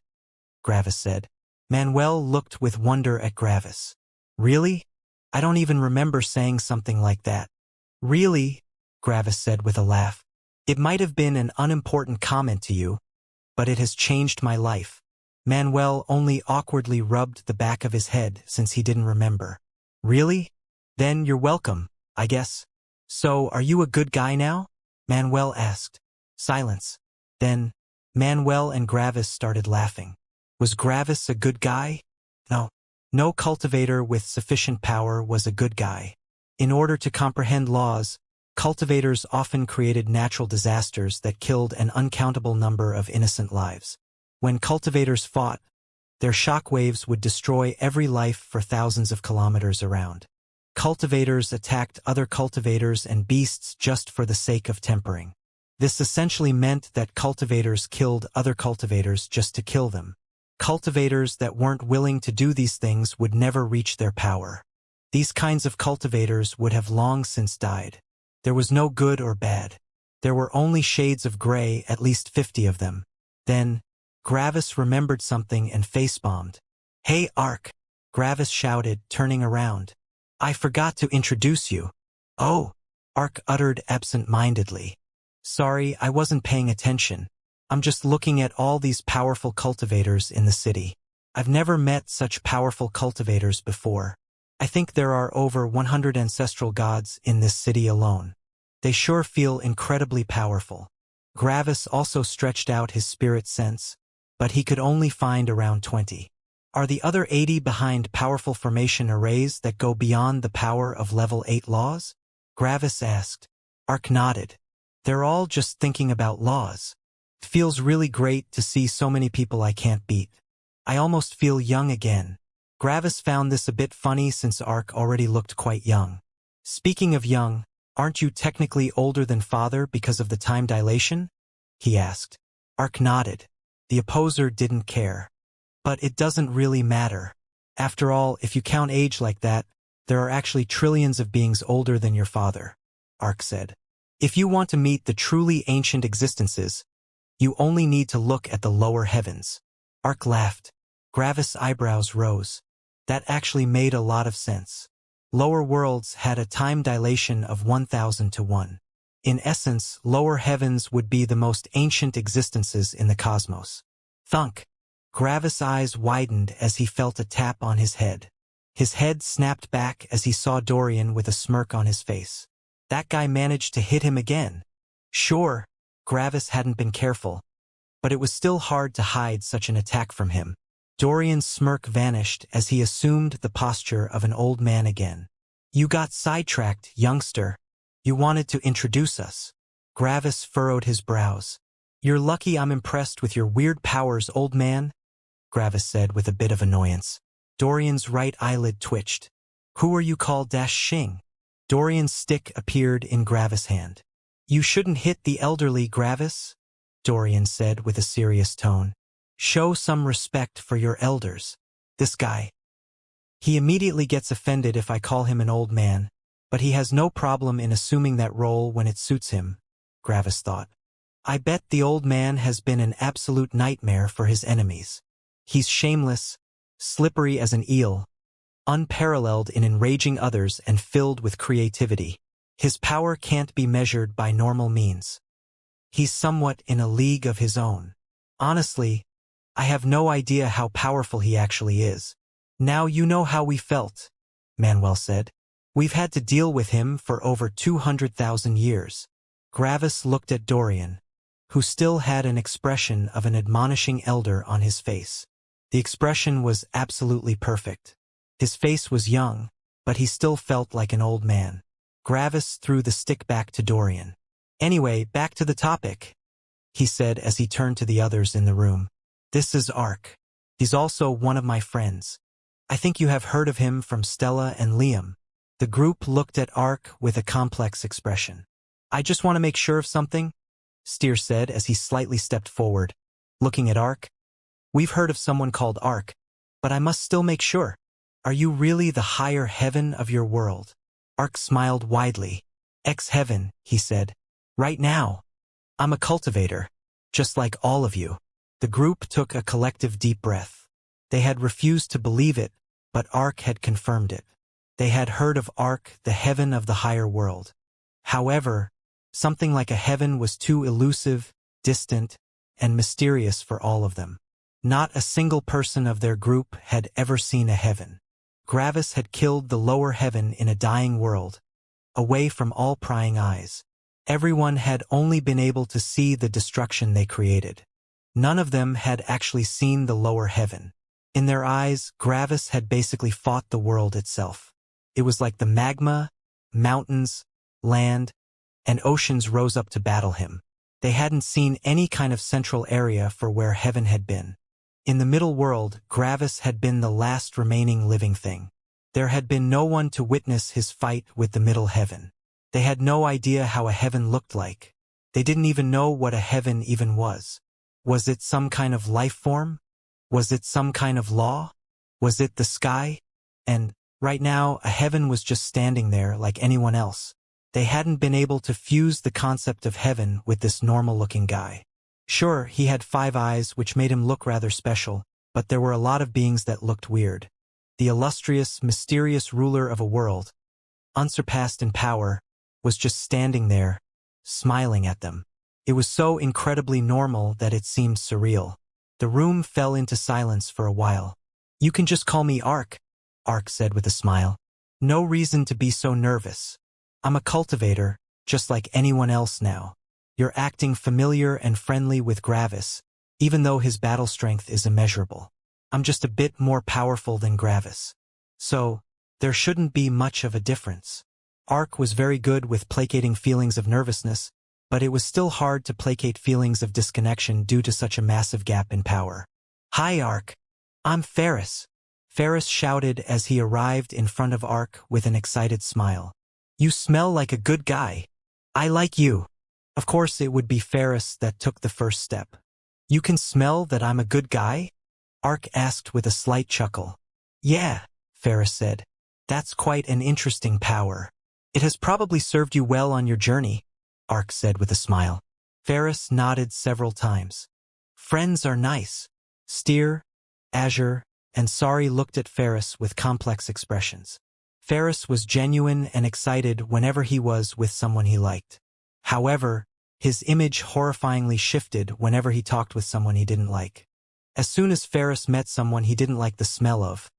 Gravis said. Manuel looked with wonder at Gravis. Really? I don't even remember saying something like that. Really? Gravis said with a laugh. It might have been an unimportant comment to you, but it has changed my life. Manuel only awkwardly rubbed the back of his head since he didn't remember. Really? Then you're welcome, I guess. So, are you a good guy now? Manuel asked. Silence. Then, Manuel and Gravis started laughing. Was Gravis a good guy? No. No cultivator with sufficient power was a good guy. In order to comprehend laws, cultivators often created natural disasters that killed an uncountable number of innocent lives. When cultivators fought, their shockwaves would destroy every life for thousands of kilometers around. Cultivators attacked other cultivators and beasts just for the sake of tempering. This essentially meant that cultivators killed other cultivators just to kill them. Cultivators that weren't willing to do these things would never reach their power. These kinds of cultivators would have long since died. There was no good or bad. There were only shades of gray, at least 50 of them. Then, Gravis remembered something and face-bombed. Hey, Ark! Gravis shouted, turning around. I forgot to introduce you. Oh, Ark uttered absent-mindedly. Sorry, I wasn't paying attention. I'm just looking at all these powerful cultivators in the city. I've never met such powerful cultivators before. I think there are over 100 ancestral gods in this city alone. They sure feel incredibly powerful. Gravis also stretched out his spirit sense, but he could only find around 20. Are the other 80 behind powerful formation arrays that go beyond the power of level 8 laws? Gravis asked. Ark nodded. They're all just thinking about laws. It feels really great to see so many people I can't beat. I almost feel young again. Gravis found this a bit funny since Ark already looked quite young. Speaking of young, aren't you technically older than father because of the time dilation? He asked. Ark nodded. The opposer didn't care. But it doesn't really matter. After all, if you count age like that, there are actually trillions of beings older than your father, Ark said. If you want to meet the truly ancient existences, you only need to look at the lower heavens. Ark laughed. Gravis' eyebrows rose. That actually made a lot of sense. Lower worlds had a time dilation of 1,000 to 1. In essence, lower heavens would be the most ancient existences in the cosmos. Thunk! Gravis' eyes widened as he felt a tap on his head. His head snapped back as he saw Dorian with a smirk on his face. That guy managed to hit him again. Sure, Gravis hadn't been careful, but it was still hard to hide such an attack from him. Dorian's smirk vanished as he assumed the posture of an old man again. You got sidetracked, youngster. You wanted to introduce us. Gravis furrowed his brows. You're lucky I'm impressed with your weird powers, old man, Gravis said with a bit of annoyance. Dorian's right eyelid twitched. Who are you called Xing? Dorian's stick appeared in Gravis' hand. You shouldn't hit the elderly, Gravis, Dorian said with a serious tone. Show some respect for your elders. This guy. He immediately gets offended if I call him an old man, but he has no problem in assuming that role when it suits him, Gravis thought. I bet the old man has been an absolute nightmare for his enemies. He's shameless, slippery as an eel, unparalleled in enraging others and filled with creativity. His power can't be measured by normal means. He's somewhat in a league of his own. Honestly, I have no idea how powerful he actually is. Now you know how we felt, Manuel said. We've had to deal with him for over 200,000 years. Gravis looked at Dorian, who still had an expression of an admonishing elder on his face. The expression was absolutely perfect. His face was young, but he still felt like an old man. Gravis threw the stick back to Dorian. Anyway, back to the topic, he said as he turned to the others in the room. This is Ark. He's also one of my friends. I think you have heard of him from Stella and Liam. The group looked at Ark with a complex expression. I just want to make sure of something, Steer said as he slightly stepped forward. Looking at Ark. We've heard of someone called Ark, but I must still make sure. Are you really the higher heaven of your world? Ark smiled widely. Ex-heaven, he said. Right now. I'm a cultivator, just like all of you. The group took a collective deep breath. They had refused to believe it, but Ark had confirmed it. They had heard of Ark, the heaven of the higher world. However, something like a heaven was too elusive, distant, and mysterious for all of them. Not a single person of their group had ever seen a heaven. Gravis had killed the lower heaven in a dying world, away from all prying eyes. Everyone had only been able to see the destruction they created. None of them had actually seen the lower heaven. In their eyes, Gravis had basically fought the world itself. It was like the magma, mountains, land, and oceans rose up to battle him. They hadn't seen any kind of central area for where heaven had been. In the middle world, Gravis had been the last remaining living thing. There had been no one to witness his fight with the middle heaven. They had no idea how a heaven looked like. They didn't even know what a heaven even was. Was it some kind of life form? Was it some kind of law? Was it the sky? And, right now, a heaven was just standing there like anyone else. They hadn't been able to fuse the concept of heaven with this normal-looking guy. Sure, he had 5 eyes, which made him look rather special, but there were a lot of beings that looked weird. The illustrious, mysterious ruler of a world, unsurpassed in power, was just standing there, smiling at them. It was so incredibly normal that it seemed surreal. The room fell into silence for a while. You can just call me Ark, Ark said with a smile. No reason to be so nervous. I'm a cultivator, just like anyone else now. You're acting familiar and friendly with Gravis, even though his battle strength is immeasurable. I'm just a bit more powerful than Gravis. So, there shouldn't be much of a difference. Ark was very good with placating feelings of nervousness, but it was still hard to placate feelings of disconnection due to such a massive gap in power. Hi Ark. I'm Ferris. Ferris shouted as he arrived in front of Ark with an excited smile. You smell like a good guy. I like you. Of course it would be Ferris that took the first step. You can smell that I'm a good guy? Ark asked with a slight chuckle. Yeah, Ferris said. That's quite an interesting power. It has probably served you well on your journey, Ark said with a smile. Ferris nodded several times. Friends are nice. Steer, Azure, and Sari looked at Ferris with complex expressions. Ferris was genuine and excited whenever he was with someone he liked. However, his image horrifyingly shifted whenever he talked with someone he didn't like. As soon as Ferris met someone he didn't like the smell of,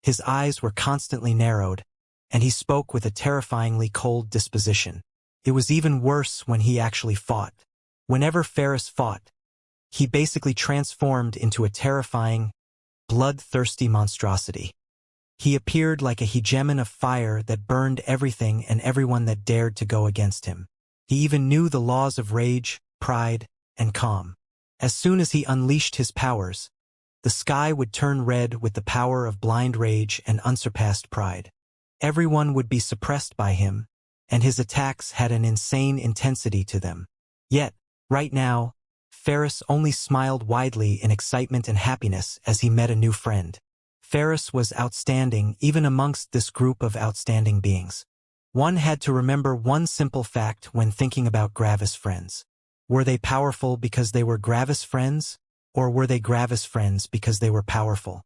his eyes were constantly narrowed, and he spoke with a terrifyingly cold disposition. It was even worse when he actually fought. Whenever Ferris fought, he basically transformed into a terrifying, bloodthirsty monstrosity. He appeared like a hegemon of fire that burned everything and everyone that dared to go against him. He even knew the laws of rage, pride, and calm. As soon as he unleashed his powers, the sky would turn red with the power of blind rage and unsurpassed pride. Everyone would be suppressed by him, and his attacks had an insane intensity to them. Yet, right now, Ferris only smiled widely in excitement and happiness as he met a new friend. Ferris was outstanding even amongst this group of outstanding beings. One had to remember one simple fact when thinking about Gravis friends. Were they powerful because they were Gravis friends, or were they Gravis friends because they were powerful?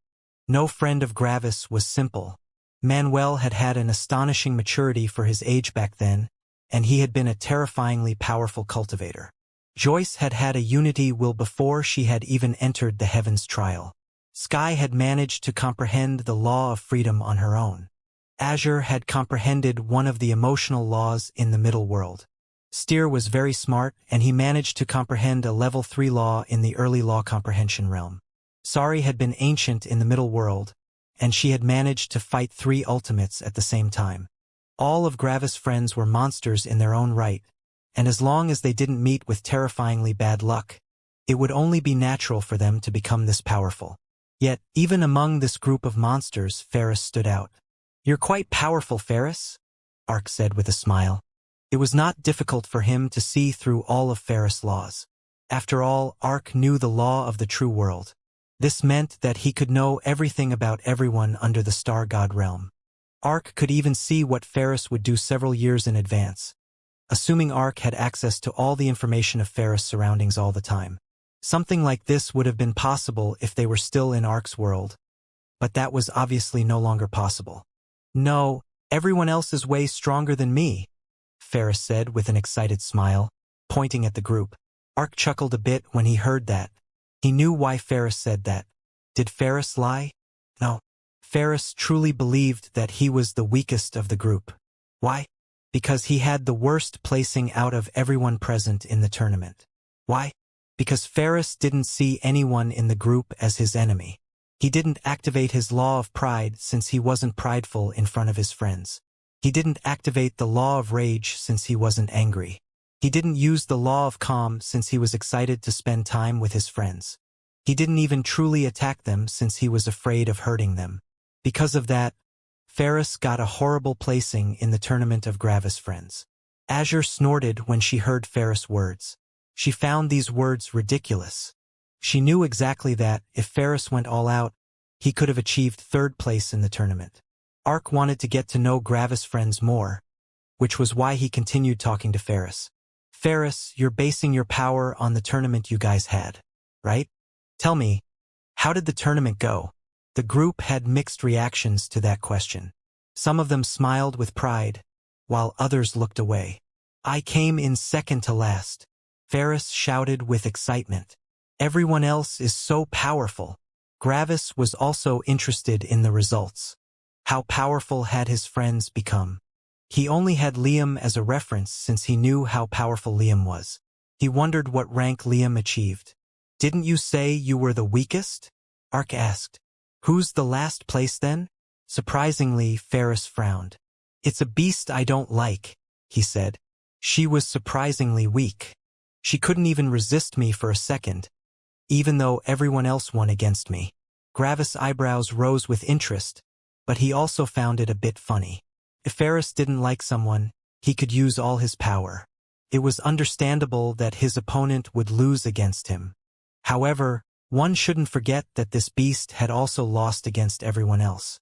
No friend of Gravis was simple, Manuel had had an astonishing maturity for his age back then, and he had been a terrifyingly powerful cultivator. Joyce had had a unity will before she had even entered the Heavens trial. Sky had managed to comprehend the law of freedom on her own. Azure had comprehended one of the emotional laws in the middle world. Steer was very smart, and he managed to comprehend a level 3 law in the early law comprehension realm. Sari had been ancient in the middle world, and she had managed to fight 3 ultimates at the same time. All of Gravis' friends were monsters in their own right, and as long as they didn't meet with terrifyingly bad luck, it would only be natural for them to become this powerful. Yet, even among this group of monsters, Ferris stood out. "You're quite powerful, Ferris," Ark said with a smile. It was not difficult for him to see through all of Ferris' laws. After all, Ark knew the law of the true world. This meant that he could know everything about everyone under the Star God realm. Ark could even see what Ferris would do several years in advance, assuming Ark had access to all the information of Ferris' surroundings all the time. Something like this would have been possible if they were still in Ark's world, but that was obviously no longer possible. "No, everyone else is way stronger than me," Ferris said with an excited smile, pointing at the group. Ark chuckled a bit when he heard that. He knew why Ferris said that. Did Ferris lie? No. Ferris truly believed that he was the weakest of the group. Why? Because he had the worst placing out of everyone present in the tournament. Why? Because Ferris didn't see anyone in the group as his enemy. He didn't activate his law of pride since he wasn't prideful in front of his friends. He didn't activate the law of rage since he wasn't angry. He didn't use the law of calm since he was excited to spend time with his friends. He didn't even truly attack them since he was afraid of hurting them. Because of that, Ferris got a horrible placing in the tournament of Gravis' friends. Azure snorted when she heard Ferris' words. She found these words ridiculous. She knew exactly that, if Ferris went all out, he could have achieved 3rd place in the tournament. Ark wanted to get to know Gravis' friends more, which was why he continued talking to Ferris. "Ferris, you're basing your power on the tournament you guys had, right? Tell me, how did the tournament go?" The group had mixed reactions to that question. Some of them smiled with pride, while others looked away. "I came in second to last," Ferris shouted with excitement. "Everyone else is so powerful." Gravis was also interested in the results. How powerful had his friends become? He only had Liam as a reference since he knew how powerful Liam was. He wondered what rank Liam achieved. "Didn't you say you were the weakest?" Ark asked. "Who's the last place then?" Surprisingly, Ferris frowned. "It's a beast I don't like," he said. "She was surprisingly weak. She couldn't even resist me for a second, even though everyone else won against me." Gravis' eyebrows rose with interest, but he also found it a bit funny. If Ferris didn't like someone, he could use all his power. It was understandable that his opponent would lose against him. However, one shouldn't forget that this beast had also lost against everyone else.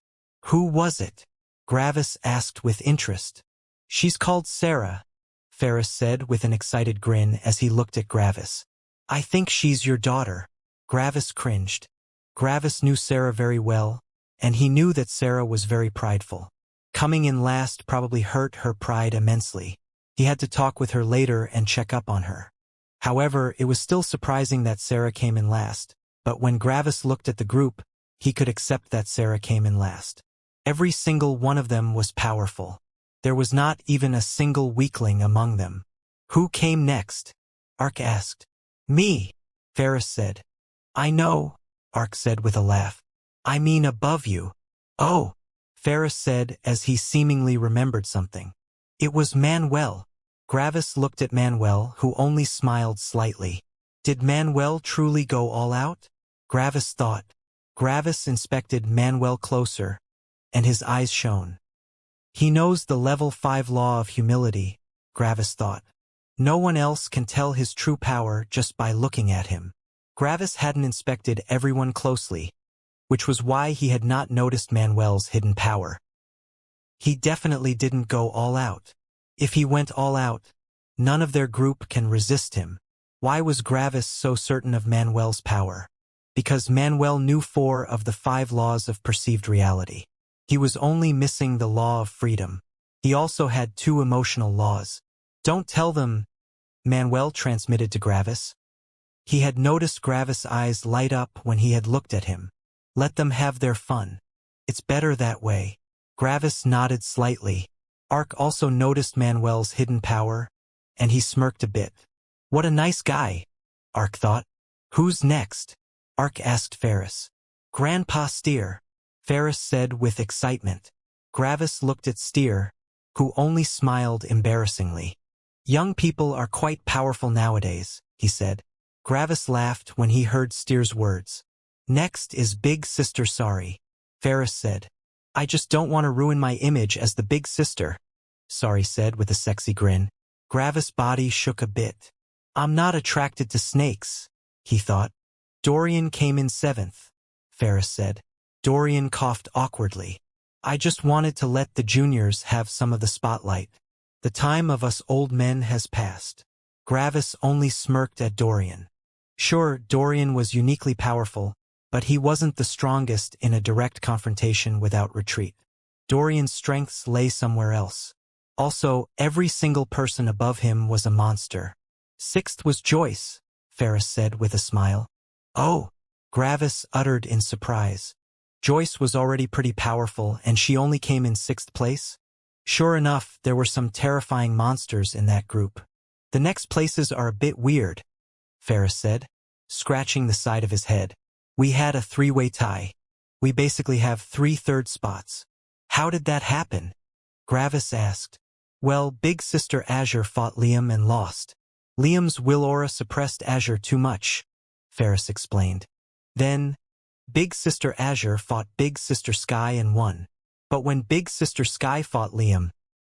"Who was it?" Gravis asked with interest. "She's called Sarah," Ferris said with an excited grin as he looked at Gravis. "I think she's your daughter." Gravis cringed. Gravis knew Sarah very well, and he knew that Sarah was very prideful. Coming in last probably hurt her pride immensely. He had to talk with her later and check up on her. However, it was still surprising that Sarah came in last, but when Gravis looked at the group, he could accept that Sarah came in last. Every single one of them was powerful. There was not even a single weakling among them. "Who came next?" Ark asked. "Me," Ferris said. "I know," Ark said with a laugh. "I mean above you." "Oh," Ferris said as he seemingly remembered something. "It was Manuel." Gravis looked at Manuel, who only smiled slightly. Did Manuel truly go all out? Gravis thought. Gravis inspected Manuel closer, and his eyes shone. He knows the level 5 law of humility, Gravis thought. No one else can tell his true power just by looking at him. Gravis hadn't inspected everyone closely, which was why he had not noticed Manuel's hidden power. He definitely didn't go all out. If he went all out, none of their group can resist him. Why was Gravis so certain of Manuel's power? Because Manuel knew 4 of the 5 laws of perceived reality. He was only missing the law of freedom. He also had 2 emotional laws. Don't tell them, Manuel transmitted to Gravis. He had noticed Gravis' eyes light up when he had looked at him. Let them have their fun. It's better that way. Gravis nodded slightly. Ark also noticed Manuel's hidden power, and he smirked a bit. What a nice guy, Ark thought. Who's next? Ark asked Ferris. Grandpa Steer, Ferris said with excitement. Gravis looked at Steer, who only smiled embarrassingly. Young people are quite powerful nowadays, he said. Gravis laughed when he heard Steer's words. Next is Big Sister Sorry, Ferris said. I just don't want to ruin my image as the big sister, Sorry said with a sexy grin. Gravis' body shook a bit. I'm not attracted to snakes, he thought. Dorian came in 7th, Ferris said. Dorian coughed awkwardly. I just wanted to let the juniors have some of the spotlight. The time of us old men has passed. Gravis only smirked at Dorian. Sure, Dorian was uniquely powerful, but he wasn't the strongest in a direct confrontation without retreat. Dorian's strengths lay somewhere else. Also, every single person above him was a monster. 6th was Joyce, Ferris said with a smile. Oh, Gravis uttered in surprise. Joyce was already pretty powerful and she only came in 6th place? Sure enough, there were some terrifying monsters in that group. The next places are a bit weird, Ferris said, scratching the side of his head. We had a 3-way tie. We basically have 3 third spots. How did that happen? Gravis asked. Well, Big Sister Azure fought Liam and lost. Liam's will aura suppressed Azure too much, Ferris explained. Then, Big Sister Azure fought Big Sister Sky and won. But when Big Sister Sky fought Liam,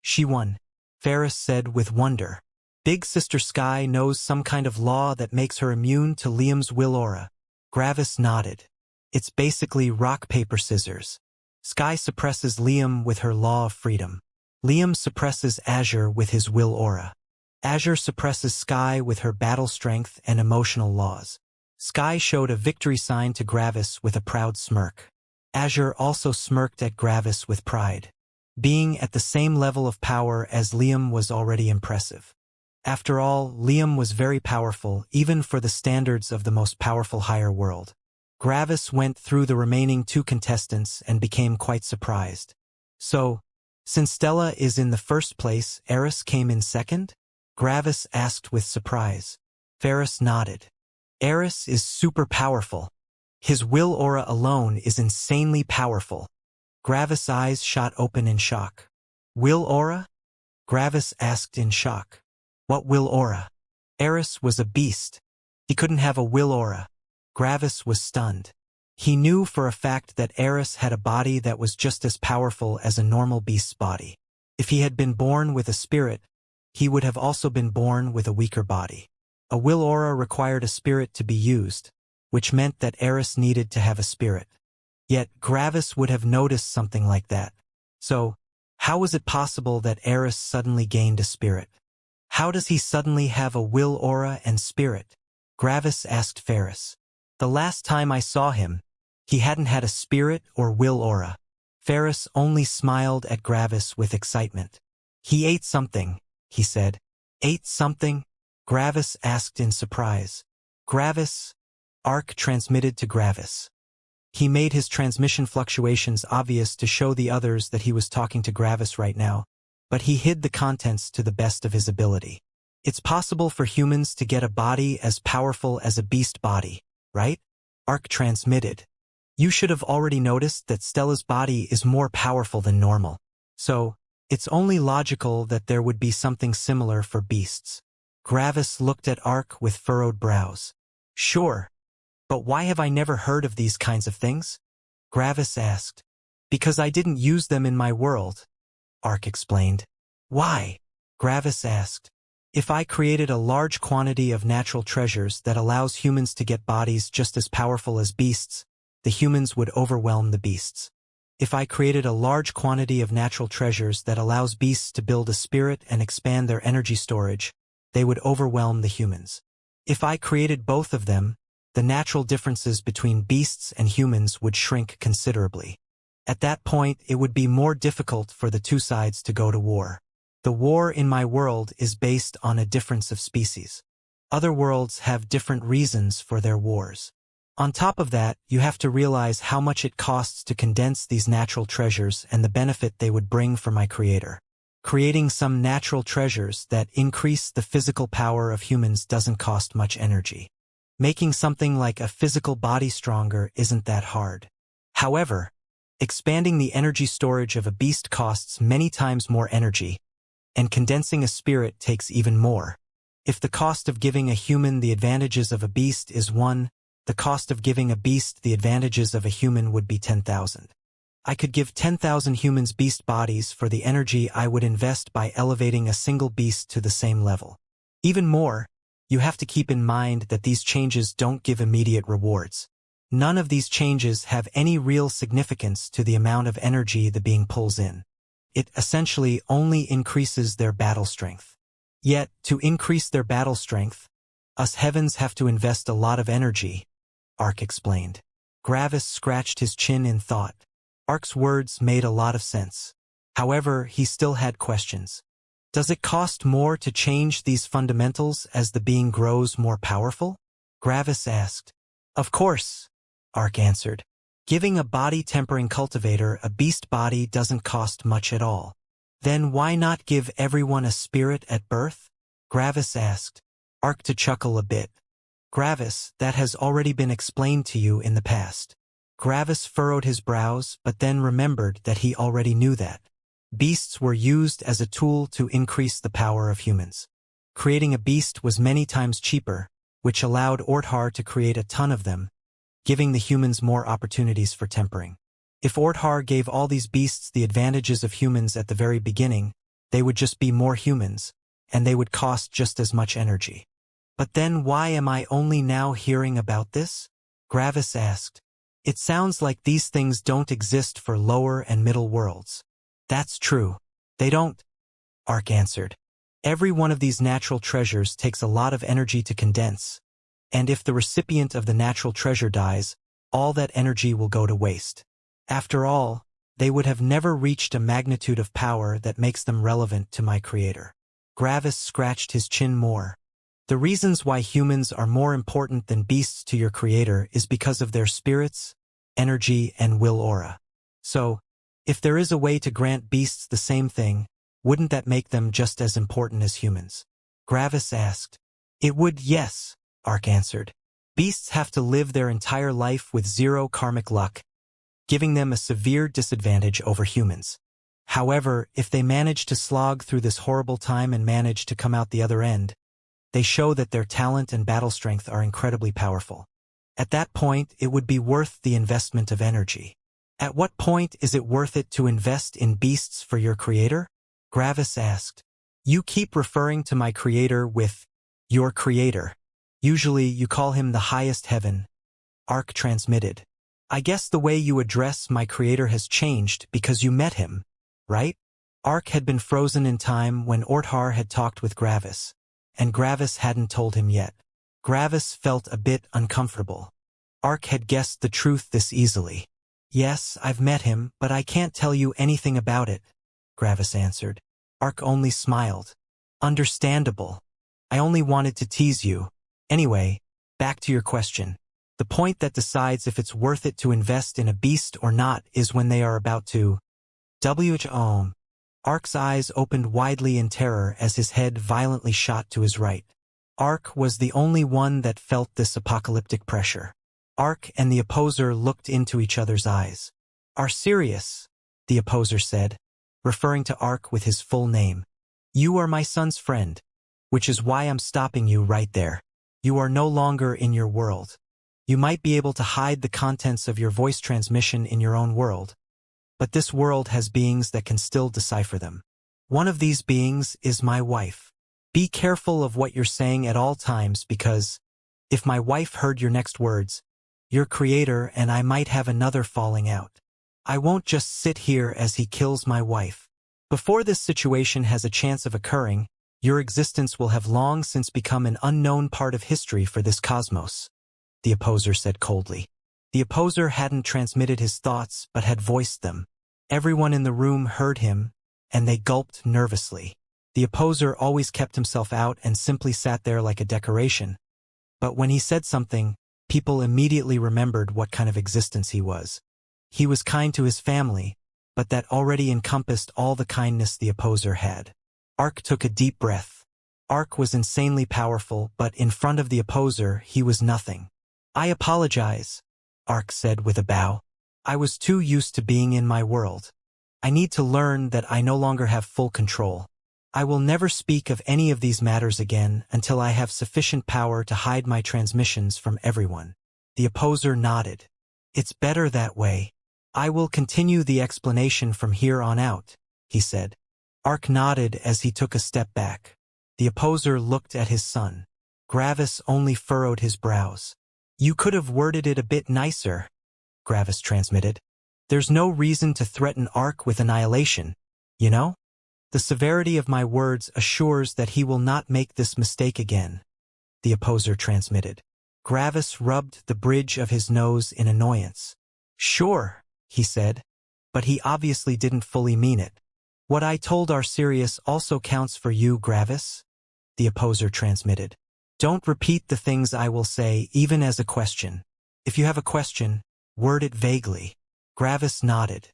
she won, Ferris said with wonder. Big Sister Sky knows some kind of law that makes her immune to Liam's will aura. Gravis nodded. It's basically rock, paper, scissors. Sky suppresses Liam with her law of freedom. Liam suppresses Azure with his will aura. Azure suppresses Sky with her battle strength and emotional laws. Sky showed a victory sign to Gravis with a proud smirk. Azure also smirked at Gravis with pride. Being at the same level of power as Liam was already impressive. After all, Liam was very powerful, even for the standards of the most powerful higher world. Gravis went through the remaining 2 contestants and became quite surprised. So, since Stella is in the 1st place, Eris came in 2nd? Gravis asked with surprise. Ferris nodded. Eris is super powerful. His will aura alone is insanely powerful. Gravis' eyes shot open in shock. Will aura? Gravis asked in shock. What will aura? Eris was a beast. He couldn't have a will aura. Gravis was stunned. He knew for a fact that Eris had a body that was just as powerful as a normal beast's body. If he had been born with a spirit, he would have also been born with a weaker body. A will aura required a spirit to be used, which meant that Eris needed to have a spirit. Yet Gravis would have noticed something like that. So, how was it possible that Eris suddenly gained a spirit? How does he suddenly have a will aura and spirit? Gravis asked Ferris. The last time I saw him, he hadn't had a spirit or will aura. Ferris only smiled at Gravis with excitement. He ate something, he said. Ate something? Gravis asked in surprise. Gravis? Ark transmitted to Gravis. He made his transmission fluctuations obvious to show the others that he was talking to Gravis right now, but he hid the contents to the best of his ability. It's possible for humans to get a body as powerful as a beast body, right? Ark transmitted. You should have already noticed that Stella's body is more powerful than normal. So, it's only logical that there would be something similar for beasts. Gravis looked at Ark with furrowed brows. Sure. But why have I never heard of these kinds of things? Gravis asked. Because I didn't use them in my world, Ark explained. Why? Gravis asked. If I created a large quantity of natural treasures that allows humans to get bodies just as powerful as beasts, the humans would overwhelm the beasts. If I created a large quantity of natural treasures that allows beasts to build a spirit and expand their energy storage, they would overwhelm the humans. If I created both of them, the natural differences between beasts and humans would shrink considerably. At that point, it would be more difficult for the two sides to go to war. The war in my world is based on a difference of species. Other worlds have different reasons for their wars. On top of that, you have to realize how much it costs to condense these natural treasures and the benefit they would bring for my creator. Creating some natural treasures that increase the physical power of humans doesn't cost much energy. Making something like a physical body stronger isn't that hard. However, expanding the energy storage of a beast costs many times more energy, and condensing a spirit takes even more. If the cost of giving a human the advantages of a beast is 1, the cost of giving a beast the advantages of a human would be 10,000. I could give 10,000 humans beast bodies for the energy I would invest by elevating a single beast to the same level. Even more, you have to keep in mind that these changes don't give immediate rewards. None of these changes have any real significance to the amount of energy the being pulls in. It essentially only increases their battle strength. Yet, to increase their battle strength, us heavens have to invest a lot of energy, Ark explained. Gravis scratched his chin in thought. Ark's words made a lot of sense. However, he still had questions. Does it cost more to change these fundamentals as the being grows more powerful? Gravis asked. Of course, Ark answered. Giving a body-tempering cultivator a beast body doesn't cost much at all. Then why not give everyone a spirit at birth? Gravis asked. Ark to chuckle a bit. Gravis, that has already been explained to you in the past. Gravis furrowed his brows, but then remembered that he already knew that. Beasts were used as a tool to increase the power of humans. Creating a beast was many times cheaper, which allowed Orthar to create a ton of them, giving the humans more opportunities for tempering. If Orthar gave all these beasts the advantages of humans at the very beginning, they would just be more humans, and they would cost just as much energy. But then why am I only now hearing about this? Gravis asked. It sounds like these things don't exist for lower and middle worlds. That's true. They don't, Ark answered. Every one of these natural treasures takes a lot of energy to condense, and if the recipient of the natural treasure dies, all that energy will go to waste. After all, they would have never reached a magnitude of power that makes them relevant to my creator. Gravis scratched his chin more. The reasons why humans are more important than beasts to your creator is because of their spirits, energy, and will aura. So, if there is a way to grant beasts the same thing, wouldn't that make them just as important as humans? Gravis asked. It would, yes, Ark answered. Beasts have to live their entire life with 0 karmic luck, giving them a severe disadvantage over humans. However, if they manage to slog through this horrible time and manage to come out the other end, they show that their talent and battle strength are incredibly powerful. At that point, it would be worth the investment of energy. At what point is it worth it to invest in beasts for your creator? Gravis asked. You keep referring to my creator with your creator. Usually you call him the highest heaven, Ark transmitted. I guess the way you address my creator has changed because you met him, right? Ark had been frozen in time when Orthar had talked with Gravis, and Gravis hadn't told him yet. Gravis felt a bit uncomfortable. Ark had guessed the truth this easily. Yes, I've met him, but I can't tell you anything about it, Gravis answered. Ark only smiled. Understandable. I only wanted to tease you. Anyway, back to your question. The point that decides if it's worth it to invest in a beast or not is when they are about to WHOM. Ark's eyes opened widely in terror as his head violently shot to his right. Ark was the only one that felt this apocalyptic pressure. Ark and the opposer looked into each other's eyes. Are serious, the opposer said, referring to Ark with his full name. You are my son's friend, which is why I'm stopping you right there. You are no longer in your world. You might be able to hide the contents of your voice transmission in your own world, but this world has beings that can still decipher them. One of these beings is my wife. Be careful of what you're saying at all times because, if my wife heard your next words, your creator and I might have another falling out. I won't just sit here as he kills my wife. Before this situation has a chance of occurring, your existence will have long since become an unknown part of history for this cosmos, the opposer said coldly. The opposer hadn't transmitted his thoughts but had voiced them. Everyone in the room heard him, and they gulped nervously. The opposer always kept himself out and simply sat there like a decoration. But when he said something, people immediately remembered what kind of existence he was. He was kind to his family, but that already encompassed all the kindness the opposer had. Ark took a deep breath. Ark was insanely powerful, but in front of the opposer, he was nothing. "I apologize," Ark said with a bow. "I was too used to being in my world. I need to learn that I no longer have full control. I will never speak of any of these matters again until I have sufficient power to hide my transmissions from everyone." The opposer nodded. "It's better that way. I will continue the explanation from here on out," he said. Ark nodded as he took a step back. The opposer looked at his son. Gravis only furrowed his brows. "You could have worded it a bit nicer," Gravis transmitted. "There's no reason to threaten Ark with annihilation, you know? The severity of my words assures that he will not make this mistake again," the opposer transmitted. Gravis rubbed the bridge of his nose in annoyance. "Sure," he said, "but he obviously didn't fully mean it." "What I told Sirius also counts for you, Gravis," the opposer transmitted. "Don't repeat the things I will say, even as a question. If you have a question, word it vaguely." Gravis nodded.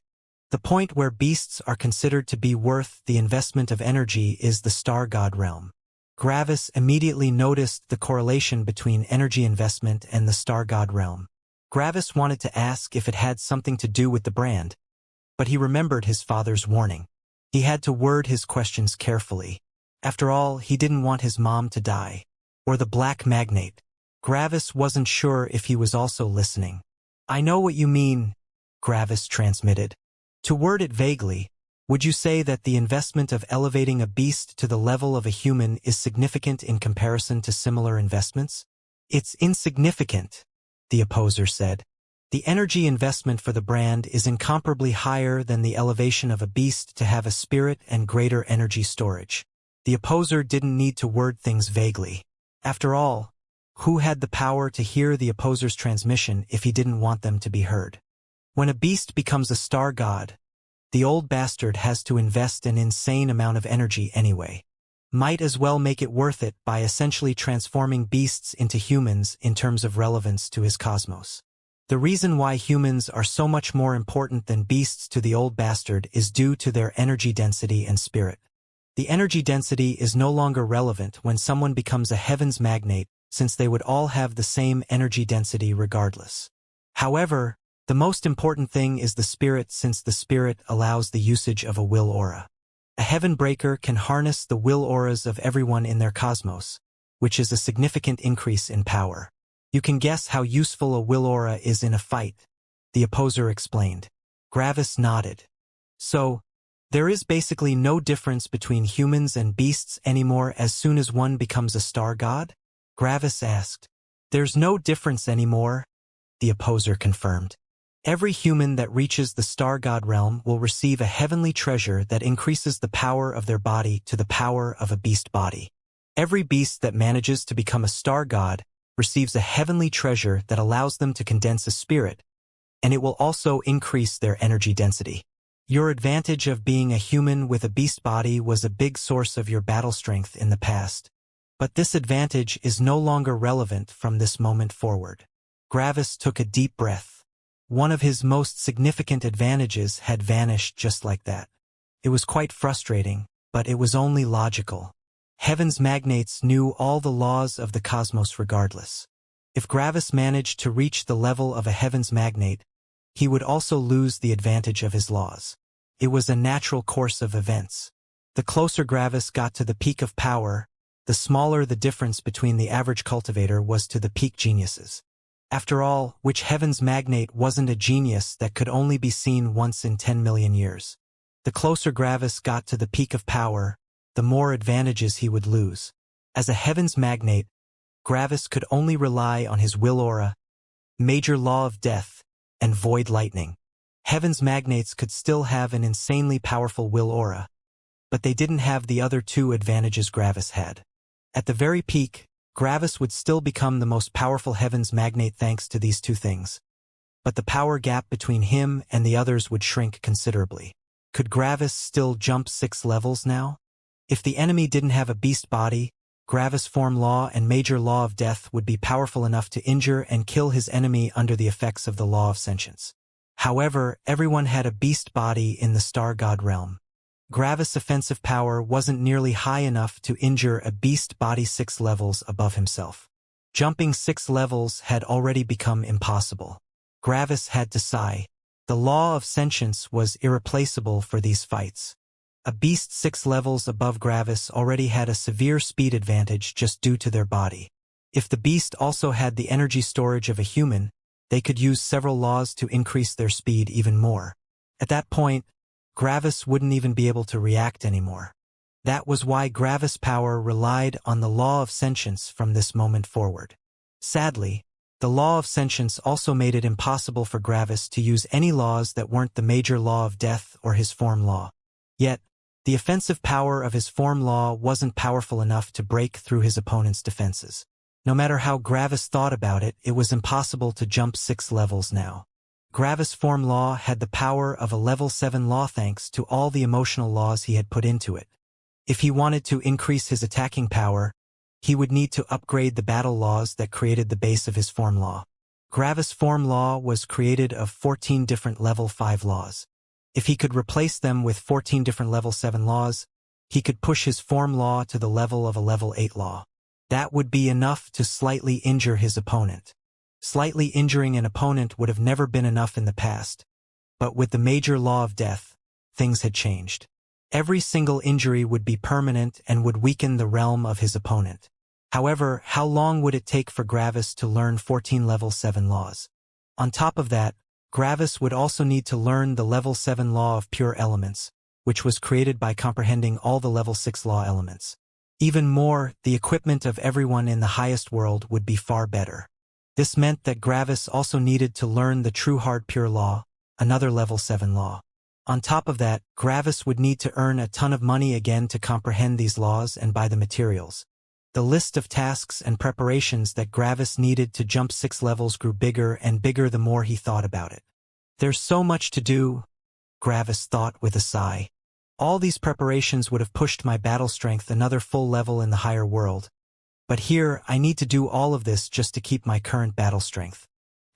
"The point where beasts are considered to be worth the investment of energy is the star god realm." Gravis immediately noticed the correlation between energy investment and the star god realm. Gravis wanted to ask if it had something to do with the brand, but he remembered his father's warning. He had to word his questions carefully. After all, he didn't want his mom to die. Or the black magnate. Gravis wasn't sure if he was also listening. "I know what you mean," Gravis transmitted. "To word it vaguely, would you say that the investment of elevating a beast to the level of a human is significant in comparison to similar investments?" "It's insignificant," the opposer said. "The energy investment for the brand is incomparably higher than the elevation of a beast to have a spirit and greater energy storage." The opposer didn't need to word things vaguely. After all, who had the power to hear the opposer's transmission if he didn't want them to be heard? When a beast becomes a star god, the old bastard has to invest an insane amount of energy anyway. Might as well make it worth it by essentially transforming beasts into humans in terms of relevance to his cosmos. The reason why humans are so much more important than beasts to the old bastard is due to their energy density and spirit. The energy density is no longer relevant when someone becomes a heavens magnate, since they would all have the same energy density regardless. However, the most important thing is the spirit, since the spirit allows the usage of a will aura. A heaven breaker can harness the will auras of everyone in their cosmos, which is a significant increase in power. You can guess how useful a will aura is in a fight, the opposer explained. Gravis nodded. "So, there is basically no difference between humans and beasts anymore as soon as one becomes a star god?" Gravis asked. "There's no difference anymore," the opposer confirmed. "Every human that reaches the star god realm will receive a heavenly treasure that increases the power of their body to the power of a beast body. Every beast that manages to become a star god receives a heavenly treasure that allows them to condense a spirit, and it will also increase their energy density. Your advantage of being a human with a beast body was a big source of your battle strength in the past. But this advantage is no longer relevant from this moment forward." Gravis took a deep breath. One of his most significant advantages had vanished just like that. It was quite frustrating, but it was only logical. Heaven's magnates knew all the laws of the cosmos regardless. If Gravis managed to reach the level of a heaven's magnate, he would also lose the advantage of his laws. It was a natural course of events. The closer Gravis got to the peak of power, the smaller the difference between the average cultivator was to the peak geniuses. After all, which heaven's magnate wasn't a genius that could only be seen once in 10 million years? The closer Gravis got to the peak of power, the more advantages he would lose. As a heaven's magnate, Gravis could only rely on his will aura, major law of death, and void lightning. Heaven's magnates could still have an insanely powerful will aura, but they didn't have the other two advantages Gravis had. At the very peak, Gravis would still become the most powerful heaven's magnate thanks to these two things. but the power gap between him and the others would shrink considerably. Could Gravis still jump 6 levels now? If the enemy didn't have a beast body, Gravis form law and major law of death would be powerful enough to injure and kill his enemy under the effects of the law of sentience. However, everyone had a beast body in the star god realm. Gravis' offensive power wasn't nearly high enough to injure a beast body 6 levels above himself. Jumping 6 levels had already become impossible. Gravis had to sigh. The law of sentience was irreplaceable for these fights. A beast 6 levels above Gravis already had a severe speed advantage just due to their body. If the beast also had the energy storage of a human, they could use several laws to increase their speed even more. At that point, Gravis wouldn't even be able to react anymore. That was why Gravis' power relied on the law of sentience from this moment forward. Sadly, the law of sentience also made it impossible for Gravis to use any laws that weren't the major law of death or his form law. Yet, the offensive power of his form law wasn't powerful enough to break through his opponent's defenses. No matter how Gravis thought about it, it was impossible to jump 6 levels now. Gravis' form law had the power of a level 7 law thanks to all the emotional laws he had put into it. If he wanted to increase his attacking power, he would need to upgrade the battle laws that created the base of his form law. Gravis' form law was created of 14 different level 5 laws. If he could replace them with 14 different level 7 laws, he could push his form law to the level of a level 8 law. That would be enough to slightly injure his opponent. Slightly injuring an opponent would have never been enough in the past. But with the major law of death, things had changed. Every single injury would be permanent and would weaken the realm of his opponent. However, how long would it take for Gravis to learn 14 level 7 laws? On top of that, Gravis would also need to learn the level 7 law of pure elements, which was created by comprehending all the level 6 law elements. Even more, the equipment of everyone in the highest world would be far better. This meant that Gravis also needed to learn the true hard pure law, another level 7 law. On top of that, Gravis would need to earn a ton of money again to comprehend these laws and buy the materials. The list of tasks and preparations that Gravis needed to jump 6 levels grew bigger and bigger the more he thought about it. There's so much to do, Gravis thought with a sigh. All these preparations would have pushed my battle strength another full level in the higher world. But here, I need to do all of this just to keep my current battle strength.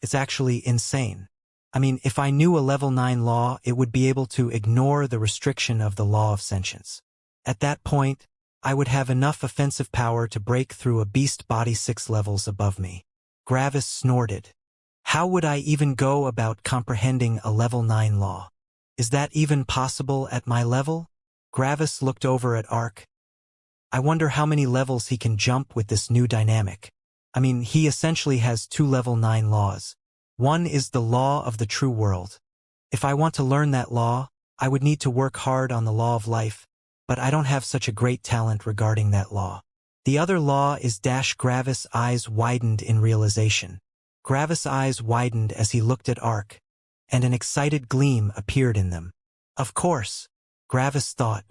It's actually insane. I mean, if I knew a level 9 law, it would be able to ignore the restriction of the law of sentience. At that point, I would have enough offensive power to break through a beast body 6 levels above me. Gravis snorted. How would I even go about comprehending a level 9 law? Is that even possible at my level? Gravis looked over at Ark. I wonder how many levels he can jump with this new dynamic. I mean, he essentially has 2 level 9 laws. One is the law of the true world. If I want to learn that law, I would need to work hard on the law of life, but I don't have such a great talent regarding that law. The other law is Gravis' eyes widened in realization. Gravis' eyes widened as he looked at Ark, and an excited gleam appeared in them. Of course, Gravis thought.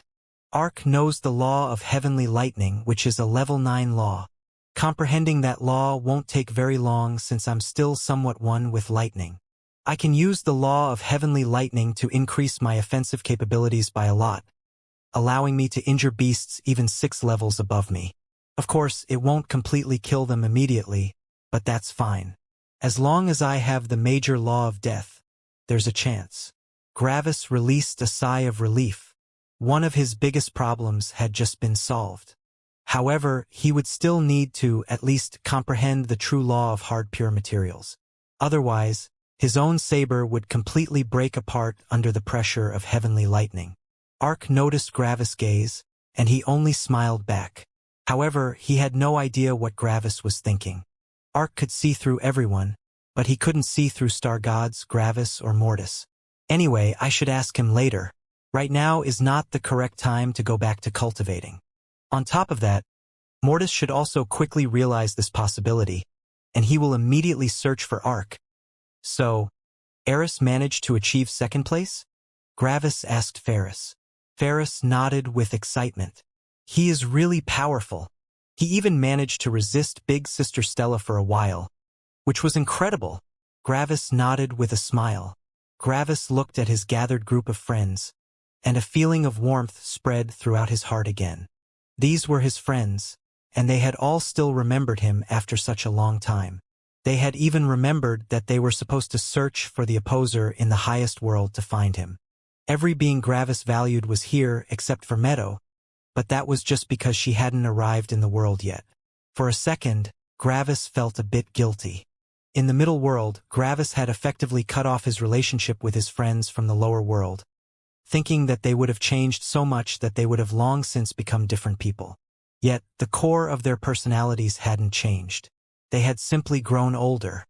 Ark knows the law of heavenly lightning, which is a level 9 law. Comprehending that law won't take very long since I'm still somewhat one with lightning. I can use the law of heavenly lightning to increase my offensive capabilities by a lot, allowing me to injure beasts even 6 levels above me. Of course, it won't completely kill them immediately, but that's fine. As long as I have the major law of death, there's a chance. Gravis released a sigh of relief. One of his biggest problems had just been solved. However, he would still need to at least comprehend the true law of hard pure materials. Otherwise, his own saber would completely break apart under the pressure of heavenly lightning. Ark noticed Gravis' gaze, and he only smiled back. However, he had no idea what Gravis was thinking. Ark could see through everyone, but he couldn't see through star gods, Gravis, or Mortis. Anyway, I should ask him later. Right now is not the correct time to go back to cultivating. On top of that, Mortis should also quickly realize this possibility, and he will immediately search for Ark. So, Eris managed to achieve second place? Gravis asked Ferris. Ferris nodded with excitement. He is really powerful. He even managed to resist Big Sister Stella for a while, which was incredible. Gravis nodded with a smile. Gravis looked at his gathered group of friends, and a feeling of warmth spread throughout his heart again. These were his friends, and they had all still remembered him after such a long time. They had even remembered that they were supposed to search for the opposer in the highest world to find him. Every being Gravis valued was here except for Meadow, but that was just because she hadn't arrived in the world yet. For a second, Gravis felt a bit guilty. In the middle world, Gravis had effectively cut off his relationship with his friends from the lower world, thinking that they would have changed so much that they would have long since become different people. Yet, the core of their personalities hadn't changed. They had simply grown older.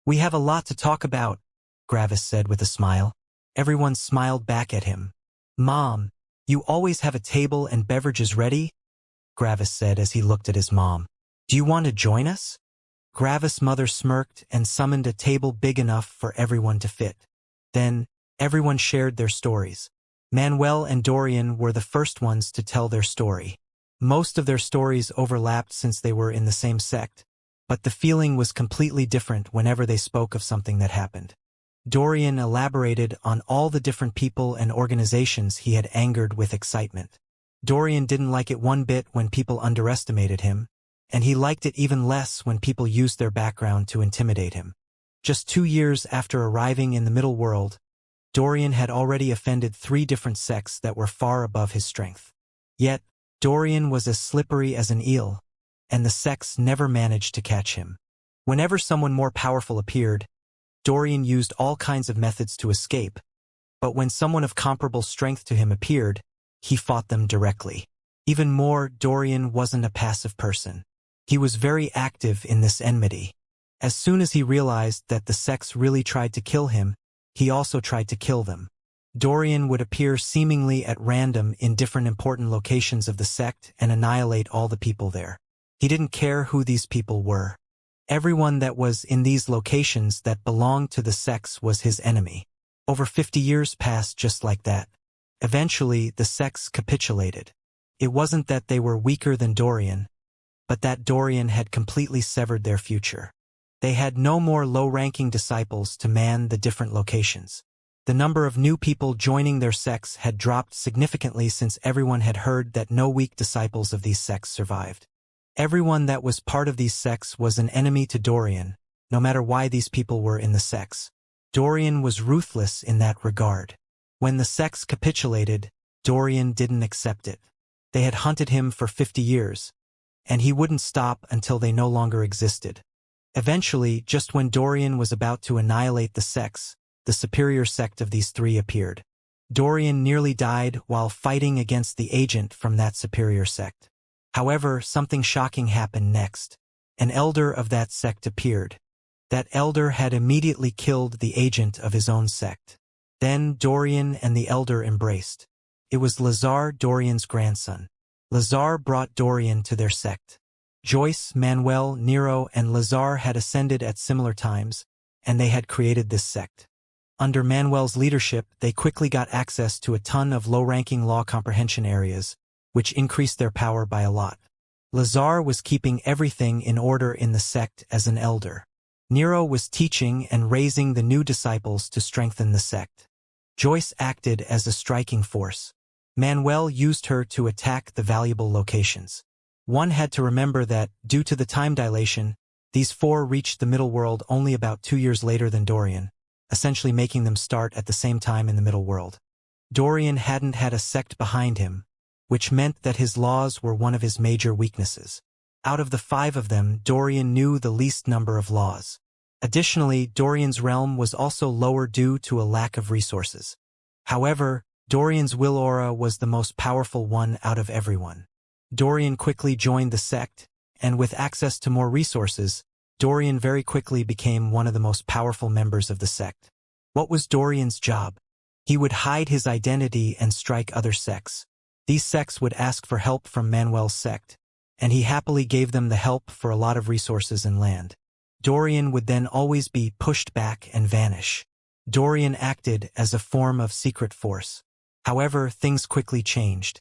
"We have a lot to talk about," Gravis said with a smile. Everyone smiled back at him. "Mom, you always have a table and beverages ready?" Gravis said as he looked at his mom. "Do you want to join us?" Gravis' mother smirked and summoned a table big enough for everyone to fit. Then, everyone shared their stories. Manuel and Dorian were the first ones to tell their story. Most of their stories overlapped since they were in the same sect, but the feeling was completely different whenever they spoke of something that happened. Dorian elaborated on all the different people and organizations he had angered with excitement. Dorian didn't like it one bit when people underestimated him, and he liked it even less when people used their background to intimidate him. Just 2 years after arriving in the middle world, Dorian had already offended 3 different sects that were far above his strength. Yet, Dorian was as slippery as an eel, and the sects never managed to catch him. Whenever someone more powerful appeared, Dorian used all kinds of methods to escape, but when someone of comparable strength to him appeared, he fought them directly. Even more, Dorian wasn't a passive person. He was very active in this enmity. As soon as he realized that the sects really tried to kill him, he also tried to kill them. Dorian would appear seemingly at random in different important locations of the sect and annihilate all the people there. He didn't care who these people were. Everyone that was in these locations that belonged to the sects was his enemy. Over 50 years passed just like that. Eventually, the sects capitulated. It wasn't that they were weaker than Dorian, but that Dorian had completely severed their future. They had no more low-ranking disciples to man the different locations. The number of new people joining their sects had dropped significantly since everyone had heard that no weak disciples of these sects survived. Everyone that was part of these sects was an enemy to Dorian, no matter why these people were in the sects. Dorian was ruthless in that regard. When the sects capitulated, Dorian didn't accept it. They had hunted him for 50 years, and he wouldn't stop until they no longer existed. Eventually, just when Dorian was about to annihilate the sects, the superior sect of these 3 appeared. Dorian nearly died while fighting against the agent from that superior sect. However, something shocking happened next. An elder of that sect appeared. That elder had immediately killed the agent of his own sect. Then Dorian and the elder embraced. It was Lazar, Dorian's grandson. Lazar brought Dorian to their sect. Joyce, Manuel, Nero, and Lazar had ascended at similar times, and they had created this sect. Under Manuel's leadership, they quickly got access to a ton of low-ranking law comprehension areas, which increased their power by a lot. Lazar was keeping everything in order in the sect as an elder. Nero was teaching and raising the new disciples to strengthen the sect. Joyce acted as a striking force. Manuel used her to attack the valuable locations. One had to remember that, due to the time dilation, these 4 reached the middle world only about 2 years later than Dorian, essentially making them start at the same time in the middle world. Dorian hadn't had a sect behind him, which meant that his laws were one of his major weaknesses. Out of the 5 of them, Dorian knew the least number of laws. Additionally, Dorian's realm was also lower due to a lack of resources. However, Dorian's will aura was the most powerful one out of everyone. Dorian quickly joined the sect, and with access to more resources, Dorian very quickly became one of the most powerful members of the sect. What was Dorian's job? He would hide his identity and strike other sects. These sects would ask for help from Manuel's sect, and he happily gave them the help for a lot of resources and land. Dorian would then always be pushed back and vanish. Dorian acted as a form of secret force. However, things quickly changed.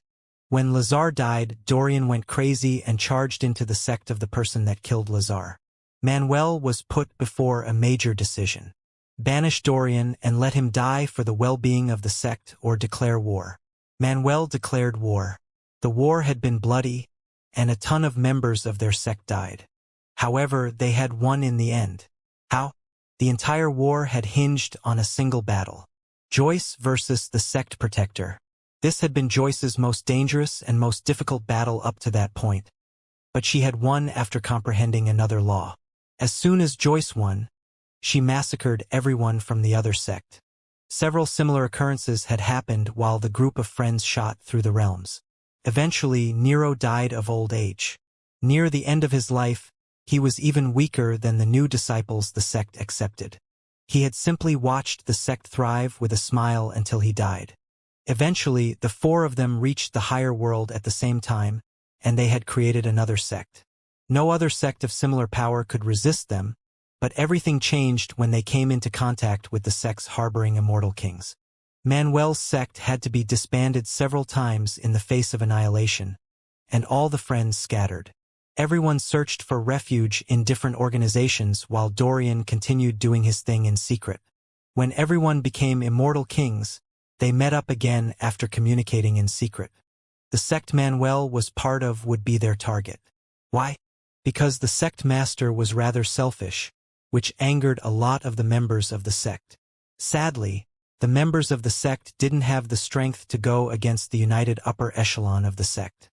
When Lazar died, Dorian went crazy and charged into the sect of the person that killed Lazar. Manuel was put before a major decision. Banish Dorian and let him die for the well-being of the sect or declare war. Manuel declared war. The war had been bloody, and a ton of members of their sect died. However, they had won in the end. How? The entire war had hinged on a single battle. Joyce versus the sect protector. This had been Joyce's most dangerous and most difficult battle up to that point. But she had won after comprehending another law. As soon as Joyce won, she massacred everyone from the other sect. Several similar occurrences had happened while the group of friends shot through the realms. Eventually, Nero died of old age. Near the end of his life, he was even weaker than the new disciples the sect accepted. He had simply watched the sect thrive with a smile until he died. Eventually, the four of them reached the higher world at the same time, and they had created another sect. No other sect of similar power could resist them, but everything changed when they came into contact with the sects harboring immortal kings. Manuel's sect had to be disbanded several times in the face of annihilation, and all the friends scattered. Everyone searched for refuge in different organizations while Dorian continued doing his thing in secret. When everyone became immortal kings, they met up again after communicating in secret. The sect Manuel was part of would be their target. Why? Because the sect master was rather selfish, which angered a lot of the members of the sect. Sadly, the members of the sect didn't have the strength to go against the united upper echelon of the sect.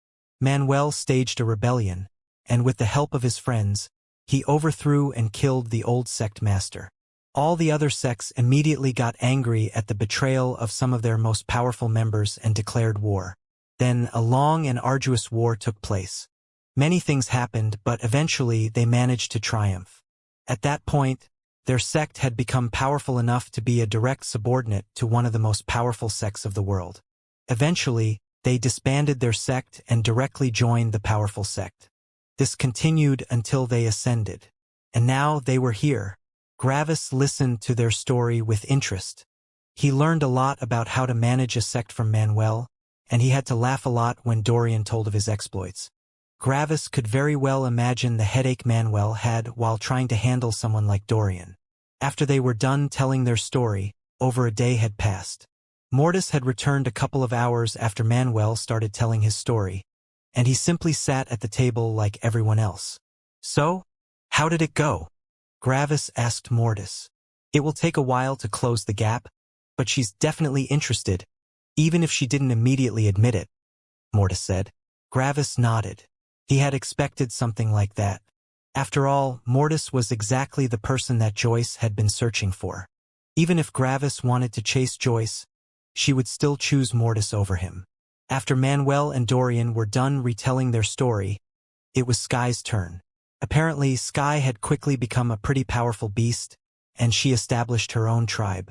Manuel staged a rebellion, and with the help of his friends, he overthrew and killed the old sect master. All the other sects immediately got angry at the betrayal of some of their most powerful members and declared war. Then a long and arduous war took place. Many things happened, but eventually they managed to triumph. At that point, their sect had become powerful enough to be a direct subordinate to one of the most powerful sects of the world. Eventually, they disbanded their sect and directly joined the powerful sect. This continued until they ascended. And now they were here. Gravis listened to their story with interest. He learned a lot about how to manage a sect from Manuel, and he had to laugh a lot when Dorian told of his exploits. Gravis could very well imagine the headache Manuel had while trying to handle someone like Dorian. After they were done telling their story, over a day had passed. Mortis had returned a couple of hours after Manuel started telling his story, and he simply sat at the table like everyone else. So, how did it go? Gravis asked Mortis. It will take a while to close the gap, but she's definitely interested, even if she didn't immediately admit it, Mortis said. Gravis nodded. He had expected something like that. After all, Mortis was exactly the person that Joyce had been searching for. Even if Gravis wanted to chase Joyce, she would still choose Mortis over him. After Manuel and Dorian were done retelling their story, it was Sky's turn. Apparently, Sky had quickly become a pretty powerful beast, and she established her own tribe.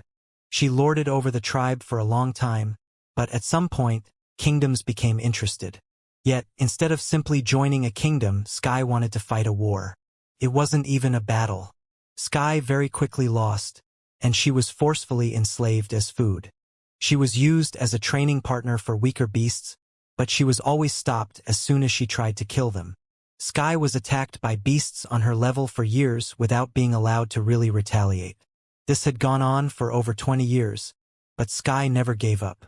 She lorded over the tribe for a long time, but at some point, kingdoms became interested. Yet, instead of simply joining a kingdom, Sky wanted to fight a war. It wasn't even a battle. Sky very quickly lost, and she was forcefully enslaved as food. She was used as a training partner for weaker beasts, but she was always stopped as soon as she tried to kill them. Sky was attacked by beasts on her level for years without being allowed to really retaliate. This had gone on for over 20 years, but Sky never gave up.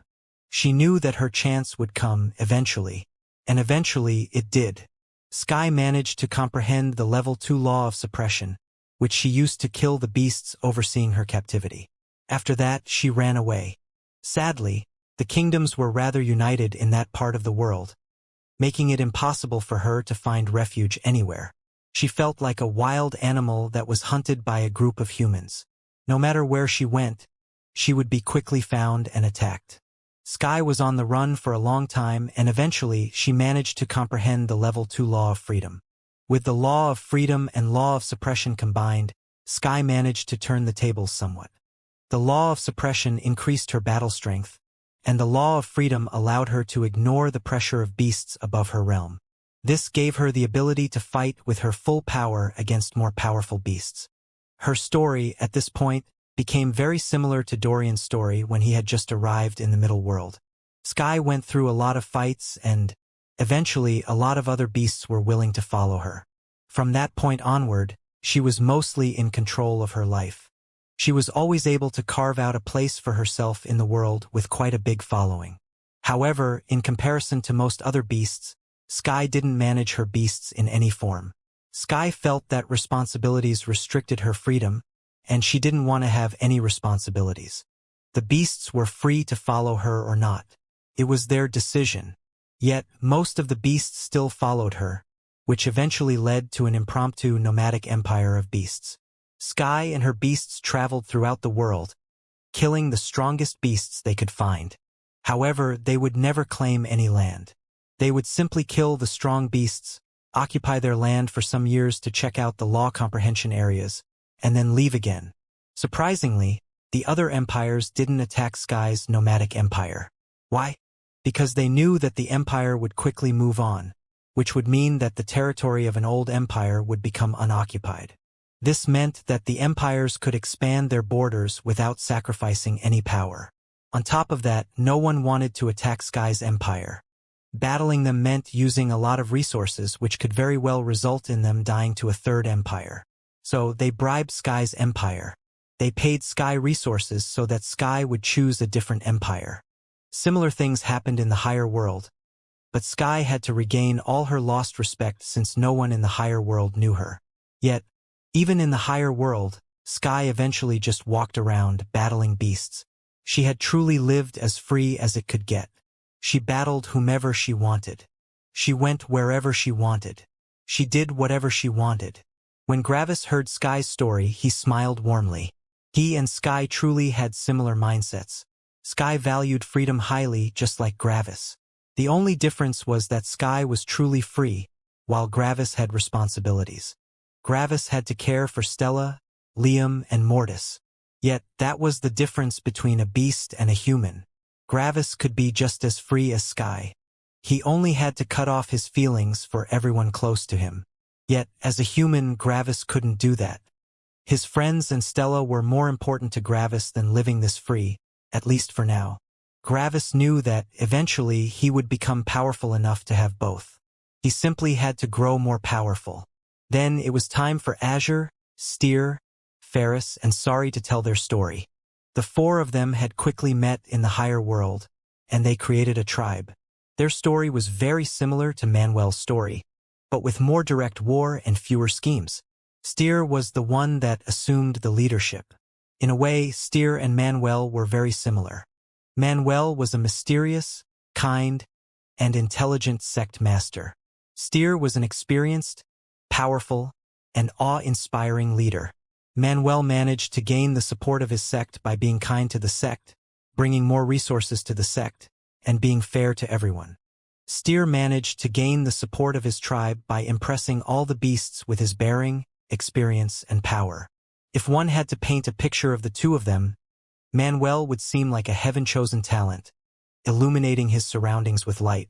She knew that her chance would come eventually, and eventually it did. Sky managed to comprehend the level 2 law of suppression, which she used to kill the beasts overseeing her captivity. After that, she ran away. Sadly, the kingdoms were rather united in that part of the world, making it impossible for her to find refuge anywhere. She felt like a wild animal that was hunted by a group of humans. No matter where she went, she would be quickly found and attacked. Sky was on the run for a long time, and eventually she managed to comprehend the level 2 law of freedom. With the law of freedom and law of suppression combined, Sky managed to turn the tables somewhat. The law of suppression increased her battle strength, and the law of freedom allowed her to ignore the pressure of beasts above her realm. This gave her the ability to fight with her full power against more powerful beasts. Her story, at this point, became very similar to Dorian's story when he had just arrived in the middle world. Sky went through a lot of fights, and, eventually, a lot of other beasts were willing to follow her. From that point onward, she was mostly in control of her life. She was always able to carve out a place for herself in the world with quite a big following. However, in comparison to most other beasts, Sky didn't manage her beasts in any form. Sky felt that responsibilities restricted her freedom, and she didn't want to have any responsibilities. The beasts were free to follow her or not. It was their decision. Yet, most of the beasts still followed her, which eventually led to an impromptu nomadic empire of beasts. Sky and her beasts traveled throughout the world, killing the strongest beasts they could find. However, they would never claim any land. They would simply kill the strong beasts, occupy their land for some years to check out the law comprehension areas, and then leave again. Surprisingly, the other empires didn't attack Sky's nomadic empire. Why? Because they knew that the empire would quickly move on, which would mean that the territory of an old empire would become unoccupied. This meant that the empires could expand their borders without sacrificing any power. On top of that, no one wanted to attack Sky's empire. Battling them meant using a lot of resources, which could very well result in them dying to a third empire. So they bribed Sky's empire. They paid Sky resources so that Sky would choose a different empire. Similar things happened in the higher world, but Sky had to regain all her lost respect since no one in the higher world knew her. Yet, even in the higher world, Sky eventually just walked around battling beasts. She had truly lived as free as it could get. She battled whomever she wanted. She went wherever she wanted. She did whatever she wanted. When Gravis heard Sky's story, he smiled warmly. He and Sky truly had similar mindsets. Sky valued freedom highly, just like Gravis. The only difference was that Sky was truly free, while Gravis had responsibilities. Gravis had to care for Stella, Liam, and Mortis. Yet, that was the difference between a beast and a human. Gravis could be just as free as Sky. He only had to cut off his feelings for everyone close to him. Yet, as a human, Gravis couldn't do that. His friends and Stella were more important to Gravis than living this free, at least for now. Gravis knew that, eventually, he would become powerful enough to have both. He simply had to grow more powerful. Then it was time for Azure, Steer, Ferris, and Sari to tell their story. The four of them had quickly met in the higher world, and they created a tribe. Their story was very similar to Manuel's story, but with more direct war and fewer schemes. Steer was the one that assumed the leadership. In a way, Steer and Manuel were very similar. Manuel was a mysterious, kind, and intelligent sect master. Steer was an experienced, powerful, and awe-inspiring leader. Manuel managed to gain the support of his sect by being kind to the sect, bringing more resources to the sect, and being fair to everyone. Steer managed to gain the support of his tribe by impressing all the beasts with his bearing, experience, and power. If one had to paint a picture of the two of them, Manuel would seem like a heaven-chosen talent, illuminating his surroundings with light.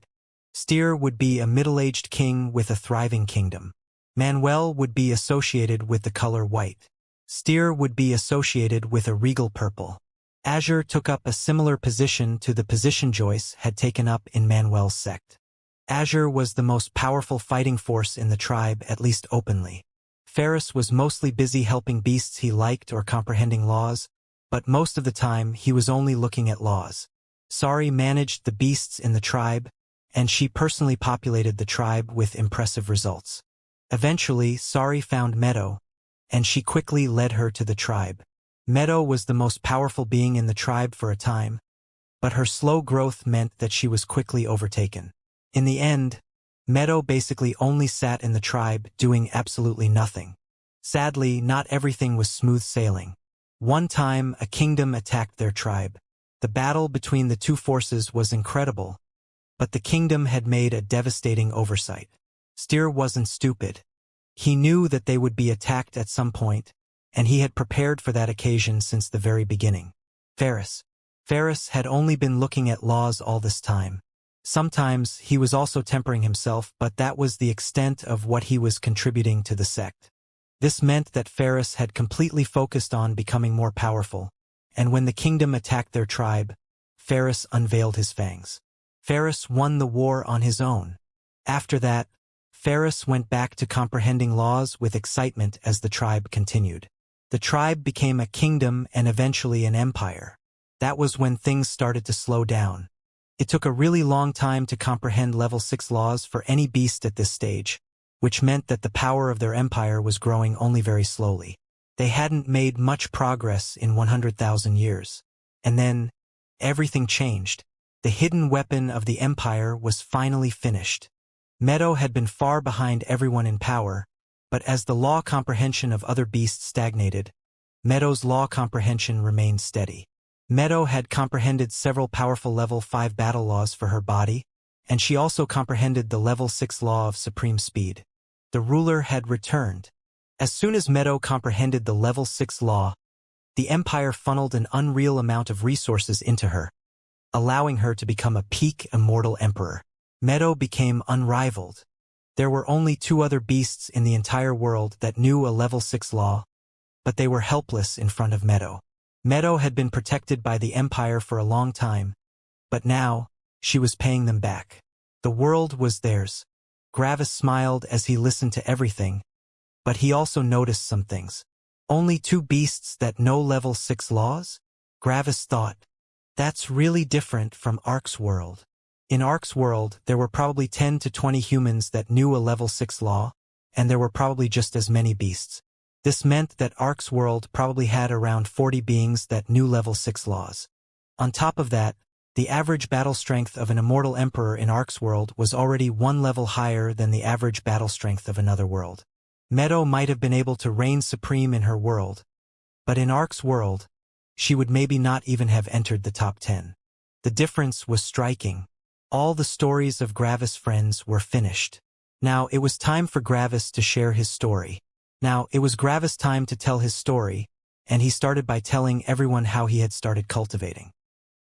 Steer would be a middle-aged king with a thriving kingdom. Manuel would be associated with the color white. Steer would be associated with a regal purple. Azure took up a similar position to the position Joyce had taken up in Manuel's sect. Azure was the most powerful fighting force in the tribe, at least openly. Ferris was mostly busy helping beasts he liked or comprehending laws, but most of the time he was only looking at laws. Sari managed the beasts in the tribe, and she personally populated the tribe with impressive results. Eventually, Sari found Meadow, and she quickly led her to the tribe. Meadow was the most powerful being in the tribe for a time, but her slow growth meant that she was quickly overtaken. In the end, Meadow basically only sat in the tribe doing absolutely nothing. Sadly, not everything was smooth sailing. One time, a kingdom attacked their tribe. The battle between the two forces was incredible, but the kingdom had made a devastating oversight. Steer wasn't stupid. He knew that they would be attacked at some point, and he had prepared for that occasion since the very beginning. Ferris had only been looking at laws all this time. Sometimes he was also tempering himself, but that was the extent of what he was contributing to the sect. This meant that Ferris had completely focused on becoming more powerful, and when the kingdom attacked their tribe, Ferris unveiled his fangs. Ferris won the war on his own. After that, Ferris went back to comprehending laws with excitement as the tribe continued. The tribe became a kingdom and eventually an empire. That was when things started to slow down. It took a really long time to comprehend level 6 laws for any beast at this stage, which meant that the power of their empire was growing only very slowly. They hadn't made much progress in 100,000 years. And then, everything changed. The hidden weapon of the empire was finally finished. Meadow had been far behind everyone in power, but as the law comprehension of other beasts stagnated, Meadow's law comprehension remained steady. Meadow had comprehended several powerful level 5 battle laws for her body, and she also comprehended the level 6 law of supreme speed. The ruler had returned. As soon as Meadow comprehended the level 6 law, the empire funneled an unreal amount of resources into her, allowing her to become a peak immortal emperor. Meadow became unrivaled. There were only 2 other beasts in the entire world that knew a level 6 law, but they were helpless in front of Meadow. Meadow had been protected by the empire for a long time, but now, she was paying them back. The world was theirs. Gravis smiled as he listened to everything, but he also noticed some things. Only 2 beasts that know level 6 laws? Gravis thought. That's really different from Ark's world. In Ark's world, there were probably 10 to 20 humans that knew a level 6 law, and there were probably just as many beasts. This meant that Ark's world probably had around 40 beings that knew level 6 laws. On top of that, the average battle strength of an immortal emperor in Ark's world was already 1 level higher than the average battle strength of another world. Meadow might have been able to reign supreme in her world, but in Ark's world, she would maybe not even have entered the top 10. The difference was striking. All the stories of Gravis' friends were finished. Now it was time for Gravis to share his story. Now it was Gravis' time to tell his story, and he started by telling everyone how he had started cultivating.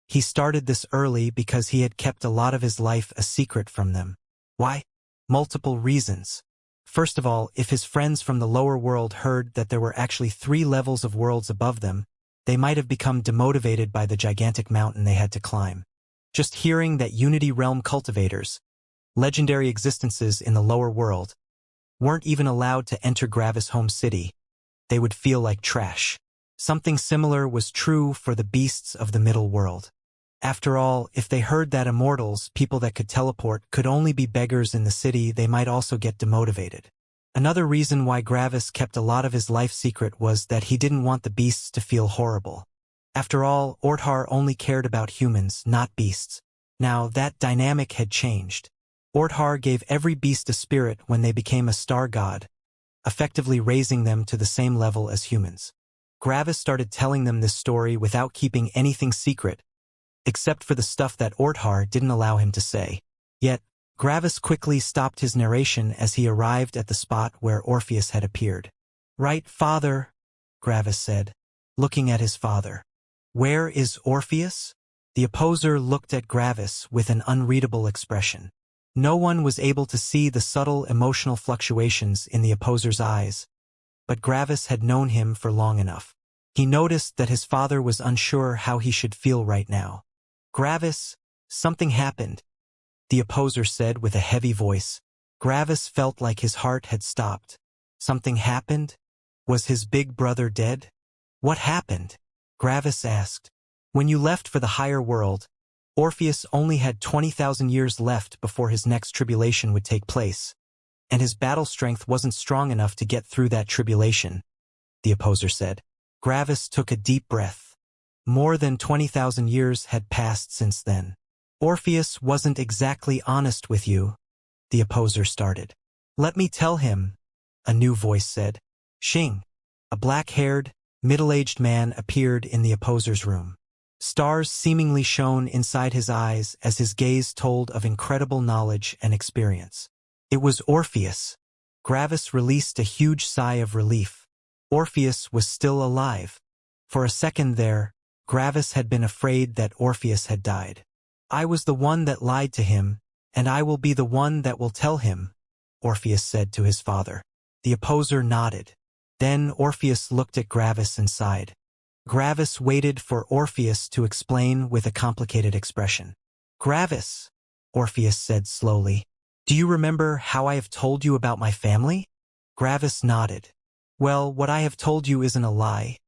He started this early because he had kept a lot of his life a secret from them. Why? Multiple reasons. First of all, if his friends from the lower world heard that there were actually 3 levels of worlds above them, they might have become demotivated by the gigantic mountain they had to climb. Just hearing that Unity Realm cultivators, legendary existences in the lower world, weren't even allowed to enter Gravis' home city, they would feel like trash. Something similar was true for the beasts of the middle world. After all, if they heard that Immortals, people that could teleport, could only be beggars in the city, they might also get demotivated. Another reason why Gravis kept a lot of his life secret was that he didn't want the beasts to feel horrible. After all, Orthar only cared about humans, not beasts. Now, that dynamic had changed. Orthar gave every beast a spirit when they became a star god, effectively raising them to the same level as humans. Gravis started telling them this story without keeping anything secret, except for the stuff that Orthar didn't allow him to say. Yet, Gravis quickly stopped his narration as he arrived at the spot where Orpheus had appeared. "Right, father," Gravis said, looking at his father. "Where is Orpheus?" The opposer looked at Gravis with an unreadable expression. No one was able to see the subtle emotional fluctuations in the opposer's eyes, but Gravis had known him for long enough. He noticed that his father was unsure how he should feel right now. "Gravis, something happened," the opposer said with a heavy voice. Gravis felt like his heart had stopped. Something happened? Was his big brother dead? "What happened?" Gravis asked. "When you left for the higher world, Orpheus only had 20,000 years left before his next tribulation would take place, and his battle strength wasn't strong enough to get through that tribulation," the opposer said. Gravis took a deep breath. More than 20,000 years had passed since then. "Orpheus wasn't exactly honest with you," the opposer started. "Let me tell him," a new voice said. Xing, a black-haired, middle-aged man, appeared in the opposer's room. Stars seemingly shone inside his eyes as his gaze told of incredible knowledge and experience. It was Orpheus. Gravis released a huge sigh of relief. Orpheus was still alive. For a second there, Gravis had been afraid that Orpheus had died. "I was the one that lied to him, and I will be the one that will tell him," Orpheus said to his father. The opposer nodded. Then Orpheus looked at Gravis and sighed. Gravis waited for Orpheus to explain with a complicated expression. "Gravis," Orpheus said slowly, "do you remember how I have told you about my family?" Gravis nodded. Well, what I have told you isn't a lie,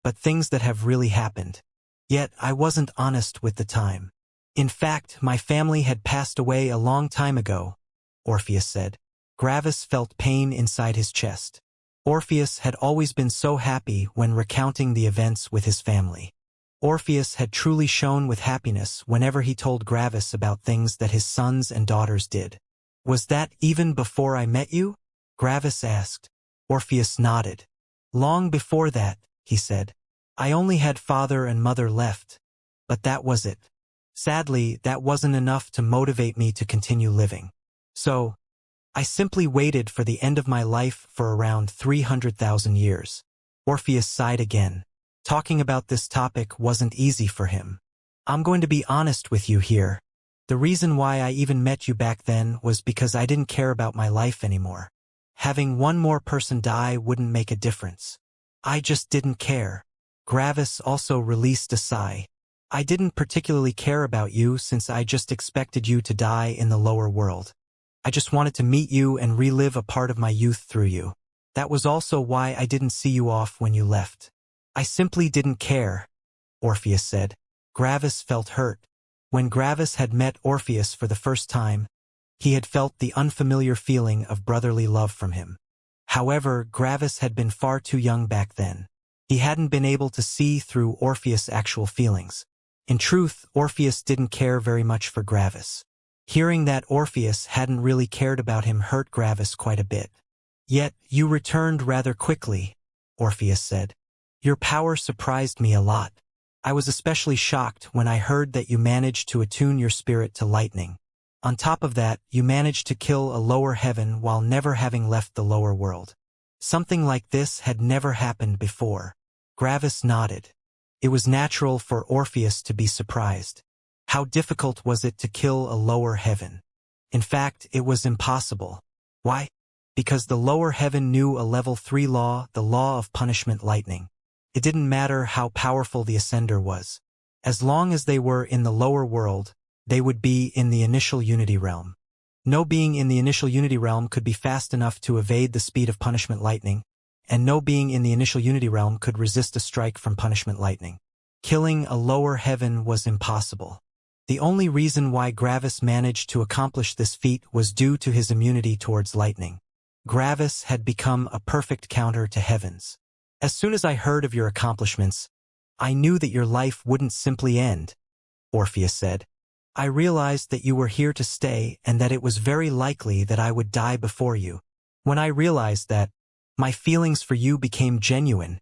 but things that have really happened. Yet I wasn't honest with the time. In fact, my family had passed away a long time ago, Orpheus said. Gravis felt pain inside his chest. Orpheus had always been so happy when recounting the events with his family. Orpheus had truly shone with happiness whenever he told Gravis about things that his sons and daughters did. Was that even before I met you? Gravis asked. Orpheus nodded. Long before that, he said. I only had father and mother left. But that was it. Sadly, that wasn't enough to motivate me to continue living. So, I simply waited for the end of my life for around 300,000 years. Orpheus sighed again. Talking about this topic wasn't easy for him. I'm going to be honest with you here. The reason why I even met you back then was because I didn't care about my life anymore. Having one more person die wouldn't make a difference. I just didn't care. Gravis also released a sigh. I didn't particularly care about you since I just expected you to die in the lower world. I just wanted to meet you and relive a part of my youth through you. That was also why I didn't see you off when you left. I simply didn't care, Orpheus said. Gravis felt hurt. When Gravis had met Orpheus for the first time, he had felt the unfamiliar feeling of brotherly love from him. However, Gravis had been far too young back then. He hadn't been able to see through Orpheus' actual feelings. In truth, Orpheus didn't care very much for Gravis. Hearing that Orpheus hadn't really cared about him hurt Gravis quite a bit. Yet, you returned rather quickly, Orpheus said. Your power surprised me a lot. I was especially shocked when I heard that you managed to attune your spirit to lightning. On top of that, you managed to kill a lower heaven while never having left the lower world. Something like this had never happened before. Gravis nodded. It was natural for Orpheus to be surprised. How difficult was it to kill a lower heaven? In fact, it was impossible. Why? Because the lower heaven knew a level 3 law, the law of punishment lightning. It didn't matter how powerful the Ascender was. As long as they were in the lower world, they would be in the initial Unity realm. No being in the initial Unity realm could be fast enough to evade the speed of punishment lightning, and no being in the initial Unity realm could resist a strike from punishment lightning. Killing a lower heaven was impossible. The only reason why Gravis managed to accomplish this feat was due to his immunity towards lightning. Gravis had become a perfect counter to heavens. As soon as I heard of your accomplishments, I knew that your life wouldn't simply end, Orpheus said. I realized that you were here to stay and that it was very likely that I would die before you. When I realized that, my feelings for you became genuine,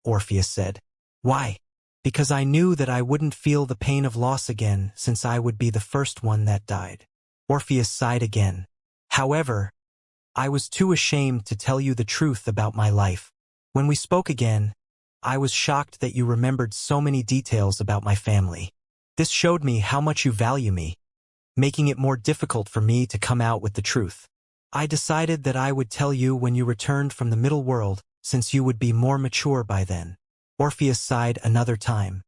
Orpheus said. Why? Because I knew that I wouldn't feel the pain of loss again since I would be the first one that died. Orpheus sighed again. However, I was too ashamed to tell you the truth about my life. When we spoke again, I was shocked that you remembered so many details about my family. This showed me how much you value me, making it more difficult for me to come out with the truth. I decided that I would tell you when you returned from the middle world, since you would be more mature by then. Orpheus sighed another time.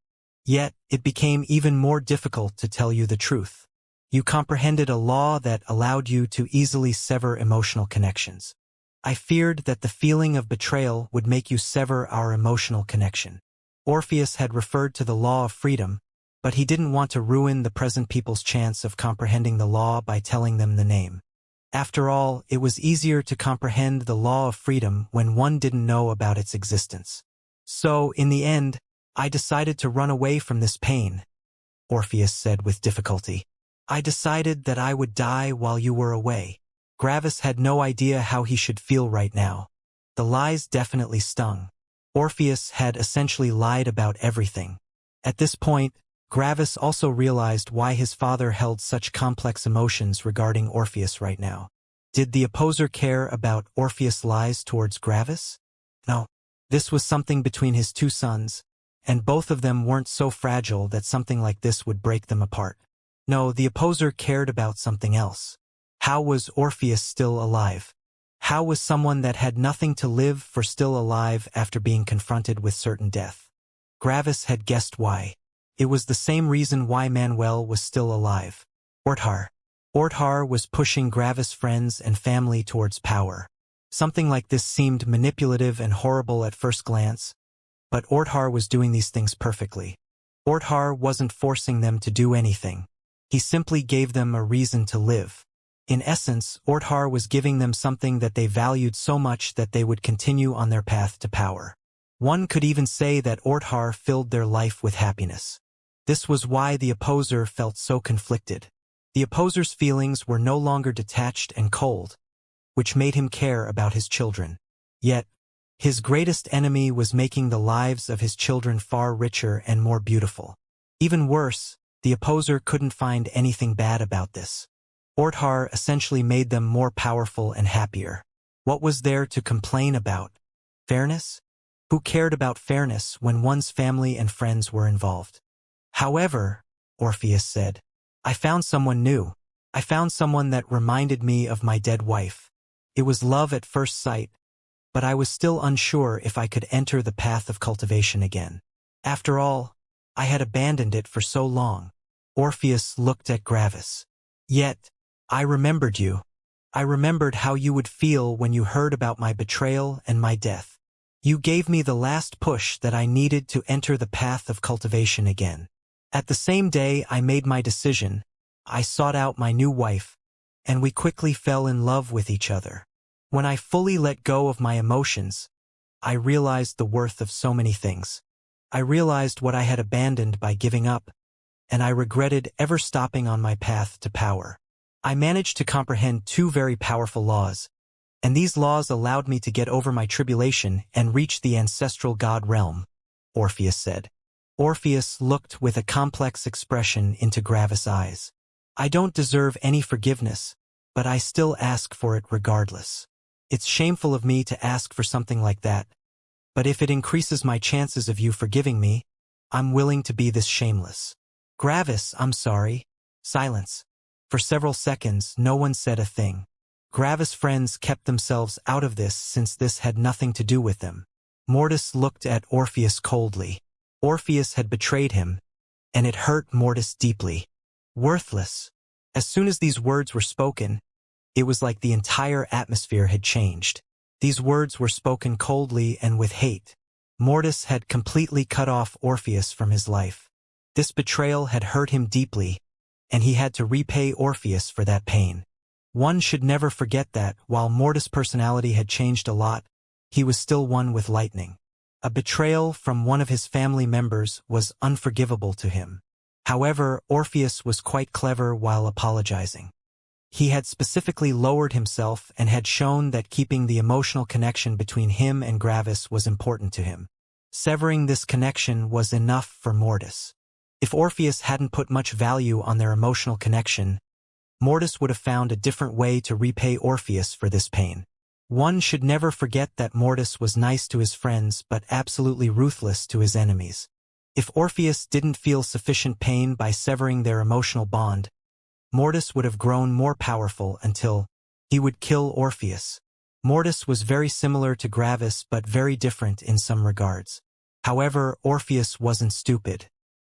Yet, it became even more difficult to tell you the truth. You comprehended a law that allowed you to easily sever emotional connections. I feared that the feeling of betrayal would make you sever our emotional connection. Orpheus had referred to the law of freedom, but he didn't want to ruin the present people's chance of comprehending the law by telling them the name. After all, it was easier to comprehend the law of freedom when one didn't know about its existence. So, in the end, I decided to run away from this pain, Orpheus said with difficulty. I decided that I would die while you were away. Gravis had no idea how he should feel right now. The lies definitely stung. Orpheus had essentially lied about everything. At this point, Gravis also realized why his father held such complex emotions regarding Orpheus right now. Did the opposer care about Orpheus' lies towards Gravis? No. This was something between his two sons, and both of them weren't so fragile that something like this would break them apart. No, the opposer cared about something else. How was Orpheus still alive? How was someone that had nothing to live for still alive after being confronted with certain death? Gravis had guessed why. It was the same reason why Manuel was still alive. Orthar. Orthar was pushing Gravis' friends and family towards power. Something like this seemed manipulative and horrible at first glance, but Orthar was doing these things perfectly. Orthar wasn't forcing them to do anything. He simply gave them a reason to live. In essence, Orthar was giving them something that they valued so much that they would continue on their path to power. One could even say that Orthar filled their life with happiness. This was why the opposer felt so conflicted. The opposer's feelings were no longer detached and cold, which made him care about his children. Yet, his greatest enemy was making the lives of his children far richer and more beautiful. Even worse, the opposer couldn't find anything bad about this. Orthar essentially made them more powerful and happier. What was there to complain about? Fairness? Who cared about fairness when one's family and friends were involved? However, Orpheus said, I found someone new. I found someone that reminded me of my dead wife. It was love at first sight, but I was still unsure if I could enter the path of cultivation again. After all, I had abandoned it for so long. Orpheus looked at Gravis. Yet, I remembered you. I remembered how you would feel when you heard about my betrayal and my death. You gave me the last push that I needed to enter the path of cultivation again. At the same day I made my decision, I sought out my new wife, and we quickly fell in love with each other. When I fully let go of my emotions, I realized the worth of so many things. I realized what I had abandoned by giving up, and I regretted ever stopping on my path to power. I managed to comprehend two very powerful laws, and these laws allowed me to get over my tribulation and reach the ancestral god realm, Orpheus said. Orpheus looked with a complex expression into Gravis' eyes. I don't deserve any forgiveness, but I still ask for it regardless. It's shameful of me to ask for something like that, but if it increases my chances of you forgiving me, I'm willing to be this shameless. Gravis, I'm sorry. Silence. For several seconds, no one said a thing. Gravis' friends kept themselves out of this since this had nothing to do with them. Mortis looked at Orpheus coldly. Orpheus had betrayed him, and it hurt Mortis deeply. Worthless. As soon as these words were spoken, it was like the entire atmosphere had changed. These words were spoken coldly and with hate. Mortis had completely cut off Orpheus from his life. This betrayal had hurt him deeply, and he had to repay Orpheus for that pain. One should never forget that, while Mortis' personality had changed a lot, he was still one with lightning. A betrayal from one of his family members was unforgivable to him. However, Orpheus was quite clever while apologizing. He had specifically lowered himself and had shown that keeping the emotional connection between him and Gravis was important to him. Severing this connection was enough for Mortis. If Orpheus hadn't put much value on their emotional connection, Mortis would have found a different way to repay Orpheus for this pain. One should never forget that Mortis was nice to his friends but absolutely ruthless to his enemies. If Orpheus didn't feel sufficient pain by severing their emotional bond, Mortis would have grown more powerful until he would kill Orpheus. Mortis was very similar to Gravis but very different in some regards. However, Orpheus wasn't stupid.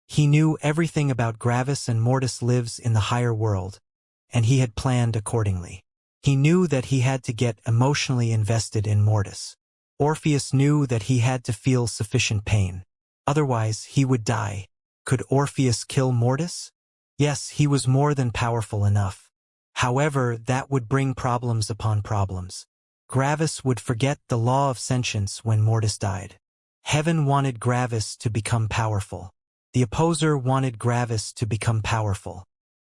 He knew everything about Gravis, and Mortis lives in the higher world, and he had planned accordingly. He knew that he had to get emotionally invested in Mortis. Orpheus knew that he had to feel sufficient pain. Otherwise, he would die. Could Orpheus kill Mortis? Yes, he was more than powerful enough. However, that would bring problems upon problems. Gravis would forget the law of sentience when Mortis died. Heaven wanted Gravis to become powerful. The opposer wanted Gravis to become powerful.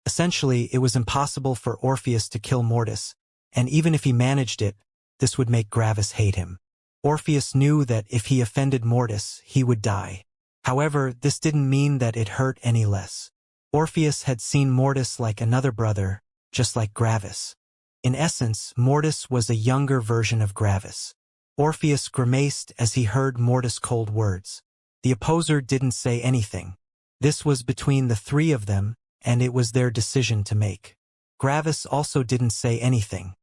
Essentially, it was impossible for Orpheus to kill Mortis, and even if he managed it, this would make Gravis hate him. Orpheus knew that if he offended Mortis, he would die. However, this didn't mean that it hurt any less. Orpheus had seen Mortis like another brother, just like Gravis. In essence, Mortis was a younger version of Gravis. Orpheus grimaced as he heard Mortis' cold words. The opposer didn't say anything. This was between the three of them, and it was their decision to make. Gravis also didn't say anything.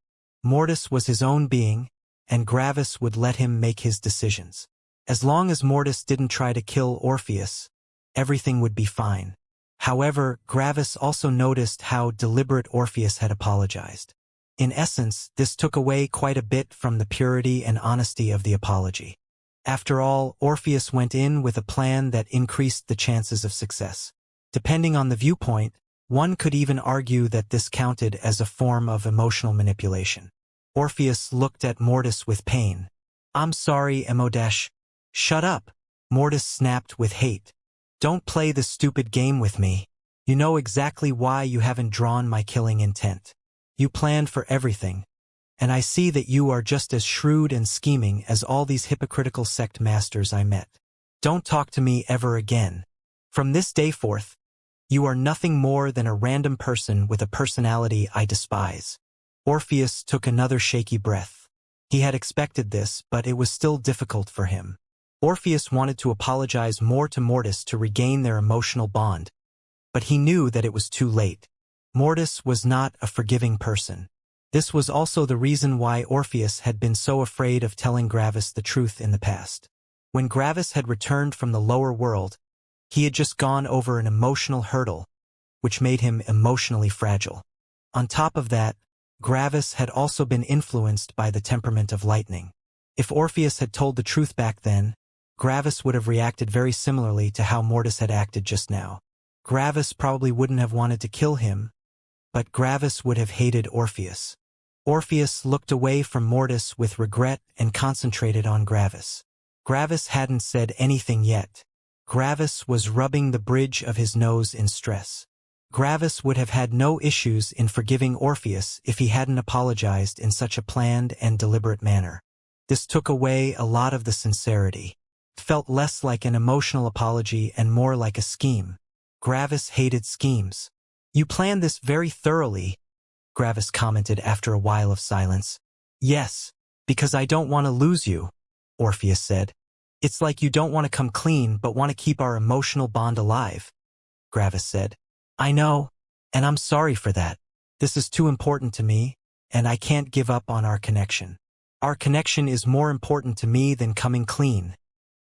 Mortis was his own being, and Gravis would let him make his decisions. As long as Mortis didn't try to kill Orpheus, everything would be fine. However, Gravis also noticed how deliberate Orpheus had apologized. In essence, this took away quite a bit from the purity and honesty of the apology. After all, Orpheus went in with a plan that increased the chances of success. Depending on the viewpoint, one could even argue that this counted as a form of emotional manipulation. Orpheus looked at Mortis with pain. "I'm sorry, Emodesh." "Shut up," Mortis snapped with hate. "Don't play this stupid game with me. You know exactly why you haven't drawn my killing intent. You planned for everything. And I see that you are just as shrewd and scheming as all these hypocritical sect masters I met. Don't talk to me ever again. From this day forth, you are nothing more than a random person with a personality I despise." Orpheus took another shaky breath. He had expected this, but it was still difficult for him. Orpheus wanted to apologize more to Mortis to regain their emotional bond, but he knew that it was too late. Mortis was not a forgiving person. This was also the reason why Orpheus had been so afraid of telling Gravis the truth in the past. When Gravis had returned from the lower world, he had just gone over an emotional hurdle, which made him emotionally fragile. On top of that, Gravis had also been influenced by the temperament of lightning. If Orpheus had told the truth back then, Gravis would have reacted very similarly to how Mortis had acted just now. Gravis probably wouldn't have wanted to kill him, but Gravis would have hated Orpheus. Orpheus looked away from Mortis with regret and concentrated on Gravis. Gravis hadn't said anything yet. Gravis was rubbing the bridge of his nose in stress. Gravis would have had no issues in forgiving Orpheus if he hadn't apologized in such a planned and deliberate manner. This took away a lot of the sincerity. It felt less like an emotional apology and more like a scheme. Gravis hated schemes. "You planned this very thoroughly," Gravis commented after a while of silence. "Yes, because I don't want to lose you," Orpheus said. "It's like you don't want to come clean but want to keep our emotional bond alive," Gravis said. "I know, and I'm sorry for that. This is too important to me, and I can't give up on our connection. Our connection is more important to me than coming clean,"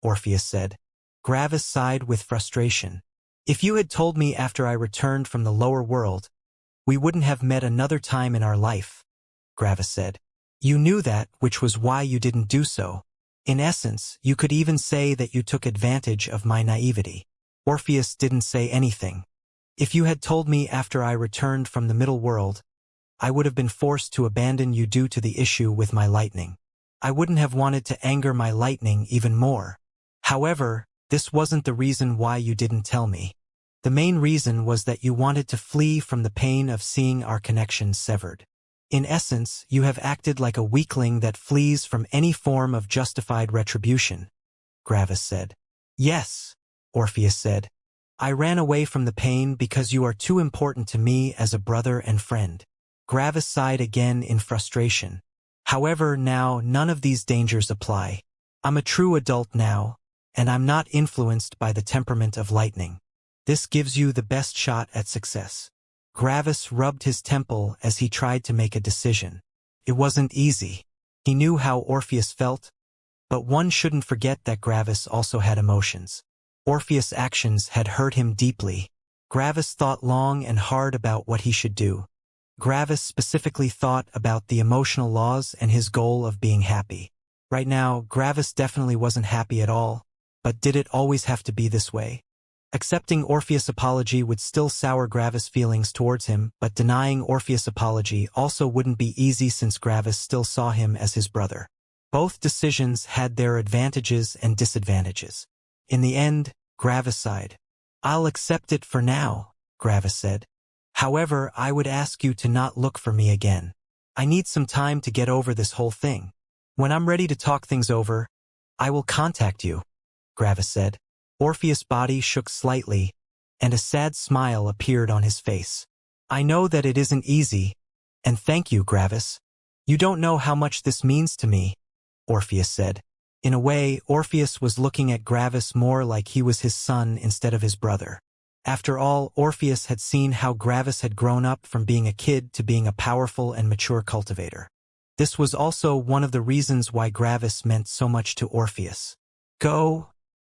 Orpheus said. Gravis sighed with frustration. "If you had told me after I returned from the lower world, we wouldn't have met another time in our life," Gravis said. "You knew that, which was why you didn't do so. In essence, you could even say that you took advantage of my naivety." Orpheus didn't say anything. "If you had told me after I returned from the middle world, I would have been forced to abandon you due to the issue with my lightning. I wouldn't have wanted to anger my lightning even more. However, this wasn't the reason why you didn't tell me. The main reason was that you wanted to flee from the pain of seeing our connection severed. In essence, you have acted like a weakling that flees from any form of justified retribution," Gravis said. "Yes," Orpheus said. "I ran away from the pain because you are too important to me as a brother and friend." Gravis sighed again in frustration. "However, now none of these dangers apply. I'm a true adult now, and I'm not influenced by the temperament of lightning. This gives you the best shot at success." Gravis rubbed his temple as he tried to make a decision. It wasn't easy. He knew how Orpheus felt, but one shouldn't forget that Gravis also had emotions. Orpheus' actions had hurt him deeply. Gravis thought long and hard about what he should do. Gravis specifically thought about the emotional laws and his goal of being happy. Right now, Gravis definitely wasn't happy at all, but did it always have to be this way? Accepting Orpheus' apology would still sour Gravis' feelings towards him, but denying Orpheus' apology also wouldn't be easy since Gravis still saw him as his brother. Both decisions had their advantages and disadvantages. In the end, Gravis sighed. "I'll accept it for now," Gravis said. "However, I would ask you to not look for me again. I need some time to get over this whole thing. When I'm ready to talk things over, I will contact you," Gravis said. Orpheus' body shook slightly, and a sad smile appeared on his face. "I know that it isn't easy, and thank you, Gravis. You don't know how much this means to me," Orpheus said. In a way, Orpheus was looking at Gravis more like he was his son instead of his brother. After all, Orpheus had seen how Gravis had grown up from being a kid to being a powerful and mature cultivator. This was also one of the reasons why Gravis meant so much to Orpheus. "Go,"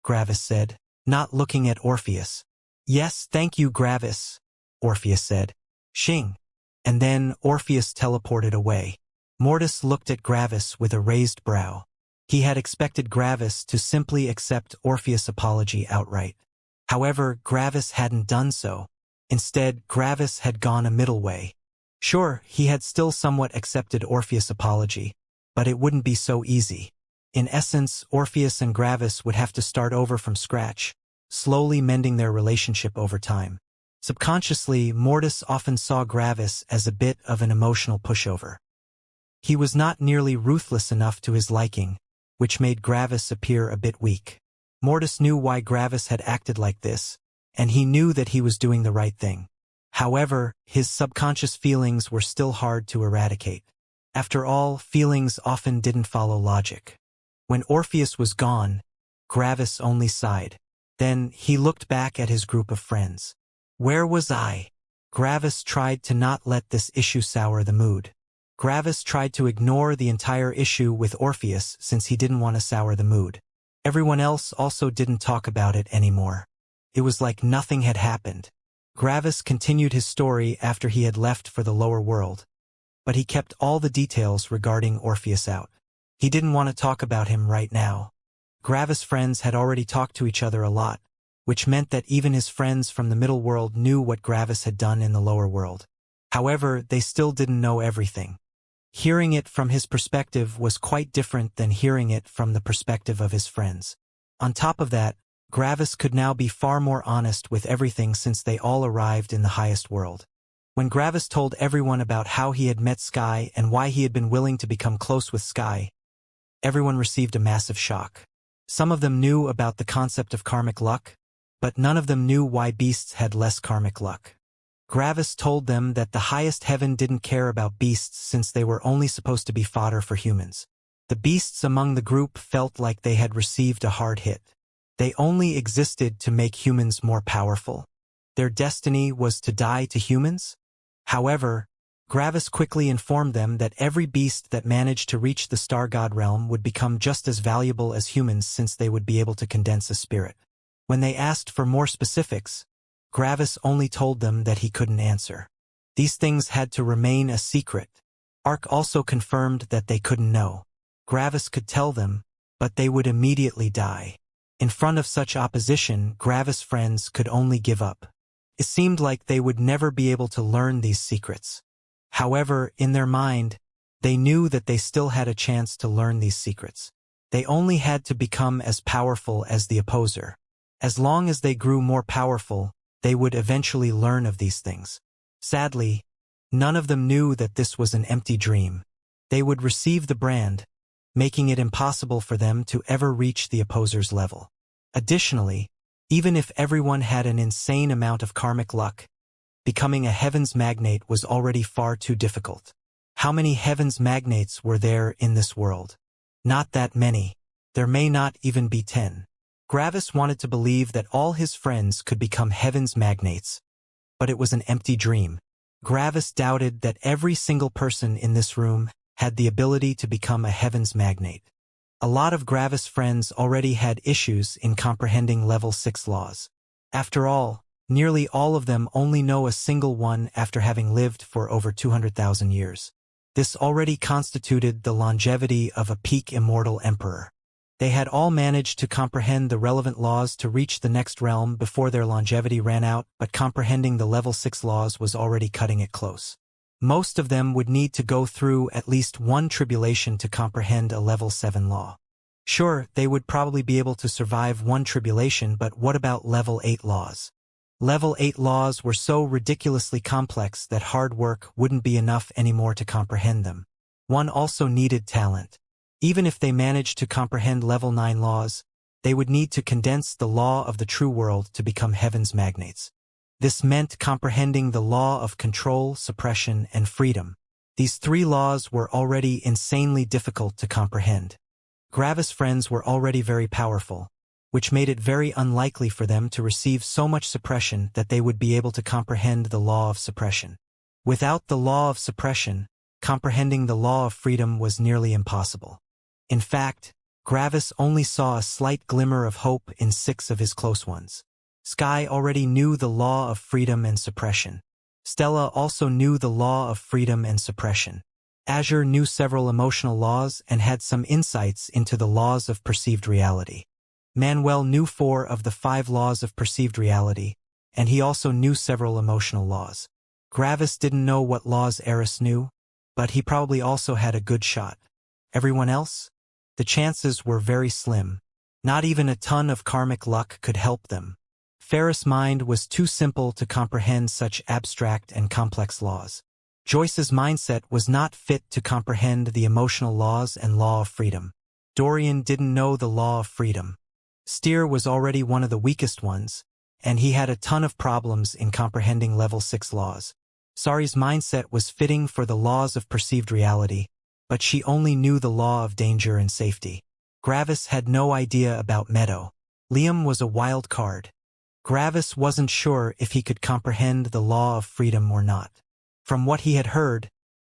Gravis said, not looking at Orpheus. "Yes, thank you, Gravis," Orpheus said. "Xing." And then Orpheus teleported away. Mortis looked at Gravis with a raised brow. He had expected Gravis to simply accept Orpheus' apology outright. However, Gravis hadn't done so. Instead, Gravis had gone a middle way. Sure, he had still somewhat accepted Orpheus' apology, but it wouldn't be so easy. In essence, Orpheus and Gravis would have to start over from scratch, slowly mending their relationship over time. Subconsciously, Mortis often saw Gravis as a bit of an emotional pushover. He was not nearly ruthless enough to his liking, which made Gravis appear a bit weak. Mortis knew why Gravis had acted like this, and he knew that he was doing the right thing. However, his subconscious feelings were still hard to eradicate. After all, feelings often didn't follow logic. When Orpheus was gone, Gravis only sighed. Then he looked back at his group of friends. Where was I? Gravis tried to not let this issue sour the mood. Gravis tried to ignore the entire issue with Orpheus since he didn't want to sour the mood. Everyone else also didn't talk about it anymore. It was like nothing had happened. Gravis continued his story after he had left for the lower world, but he kept all the details regarding Orpheus out. He didn't want to talk about him right now. Gravis' friends had already talked to each other a lot, which meant that even his friends from the middle world knew what Gravis had done in the lower world. However, they still didn't know everything. Hearing it from his perspective was quite different than hearing it from the perspective of his friends. On top of that, Gravis could now be far more honest with everything since they all arrived in the highest world. When Gravis told everyone about how he had met Sky and why he had been willing to become close with Sky, everyone received a massive shock. Some of them knew about the concept of karmic luck, but none of them knew why beasts had less karmic luck. Gravis told them that the highest heaven didn't care about beasts since they were only supposed to be fodder for humans. The beasts among the group felt like they had received a hard hit. They only existed to make humans more powerful. Their destiny was to die to humans? However, Gravis quickly informed them that every beast that managed to reach the Star God realm would become just as valuable as humans since they would be able to condense a spirit. When they asked for more specifics, Gravis only told them that he couldn't answer. These things had to remain a secret. Ark also confirmed that they couldn't know. Gravis could tell them, but they would immediately die. In front of such opposition, Gravis' friends could only give up. It seemed like they would never be able to learn these secrets. However, in their mind, they knew that they still had a chance to learn these secrets. They only had to become as powerful as the opposer. As long as they grew more powerful, they would eventually learn of these things. Sadly, none of them knew that this was an empty dream. They would receive the brand, making it impossible for them to ever reach the opposer's level. Additionally, even if everyone had an insane amount of karmic luck, becoming a heavens magnate was already far too difficult. How many heavens magnates were there in this world? Not that many. There may not even be 10. Gravis wanted to believe that all his friends could become heavens magnates, but it was an empty dream. Gravis doubted that every single person in this room had the ability to become a heavens magnate. A lot of Gravis' friends already had issues in comprehending level 6 laws. After all, nearly all of them only know a single one after having lived for over 200,000 years. This already constituted the longevity of a peak immortal emperor. They had all managed to comprehend the relevant laws to reach the next realm before their longevity ran out, but comprehending the level 6 laws was already cutting it close. Most of them would need to go through at least one tribulation to comprehend a level 7 law. Sure, they would probably be able to survive one tribulation, but what about level 8 laws? Level 8 laws were so ridiculously complex that hard work wouldn't be enough anymore to comprehend them. One also needed talent. Even if they managed to comprehend level 9 laws, they would need to condense the law of the true world to become heavens magnates. This meant comprehending the law of control, suppression, and freedom. These 3 laws were already insanely difficult to comprehend. Gravis' friends were already very powerful, which made it very unlikely for them to receive so much suppression that they would be able to comprehend the law of suppression. Without the law of suppression, comprehending the law of freedom was nearly impossible. In fact, Gravis only saw a slight glimmer of hope in 6 of his close ones. Sky already knew the law of freedom and suppression. Stella also knew the law of freedom and suppression. Azure knew several emotional laws and had some insights into the laws of perceived reality. Manuel knew 4 of the 5 laws of perceived reality, and he also knew several emotional laws. Gravis didn't know what laws Eris knew, but he probably also had a good shot. Everyone else? The chances were very slim. Not even a ton of karmic luck could help them. Ferris' mind was too simple to comprehend such abstract and complex laws. Joyce's mindset was not fit to comprehend the emotional laws and law of freedom. Dorian didn't know the law of freedom. Steer was already one of the weakest ones, and he had a ton of problems in comprehending level 6 laws. Sari's mindset was fitting for the laws of perceived reality, but she only knew the law of danger and safety. Gravis had no idea about Meadow. Liam was a wild card. Gravis wasn't sure if he could comprehend the law of freedom or not. From what he had heard,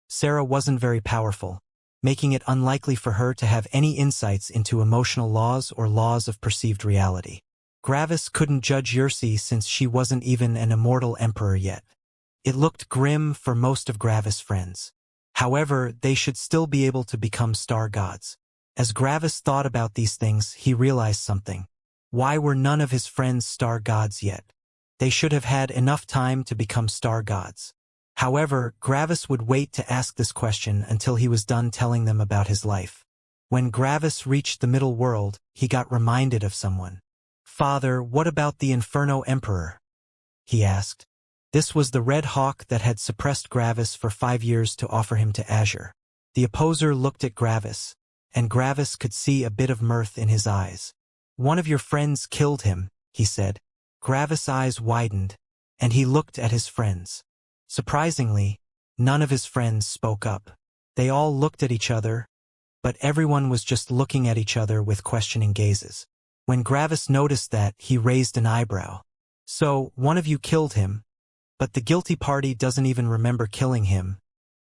Sarah wasn't very powerful, making it unlikely for her to have any insights into emotional laws or laws of perceived reality. Gravis couldn't judge Xianxia since she wasn't even an immortal emperor yet. It looked grim for most of Gravis' friends. However, they should still be able to become star gods. As Gravis thought about these things, he realized something. Why were none of his friends star gods yet? They should have had enough time to become star gods. However, Gravis would wait to ask this question until he was done telling them about his life. When Gravis reached the middle world, he got reminded of someone. "Father, what about the Inferno Emperor?" he asked. This was the Red Hawk that had suppressed Gravis for 5 years to offer him to Azure. The opposer looked at Gravis, and Gravis could see a bit of mirth in his eyes. "One of your friends killed him," he said. Gravis' eyes widened, and he looked at his friends. Surprisingly, none of his friends spoke up. They all looked at each other, but everyone was just looking at each other with questioning gazes. When Gravis noticed that, he raised an eyebrow. "So, one of you killed him, but the guilty party doesn't even remember killing him,"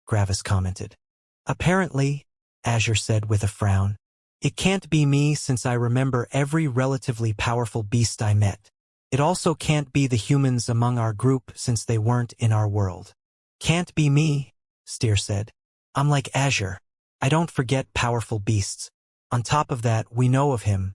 Gravis commented. "Apparently," Azure said with a frown. "It can't be me since I remember every relatively powerful beast I met. It also can't be the humans among our group since they weren't in our world." "Can't be me," Steer said. "I'm like Azure. I don't forget powerful beasts. On top of that, we know of him.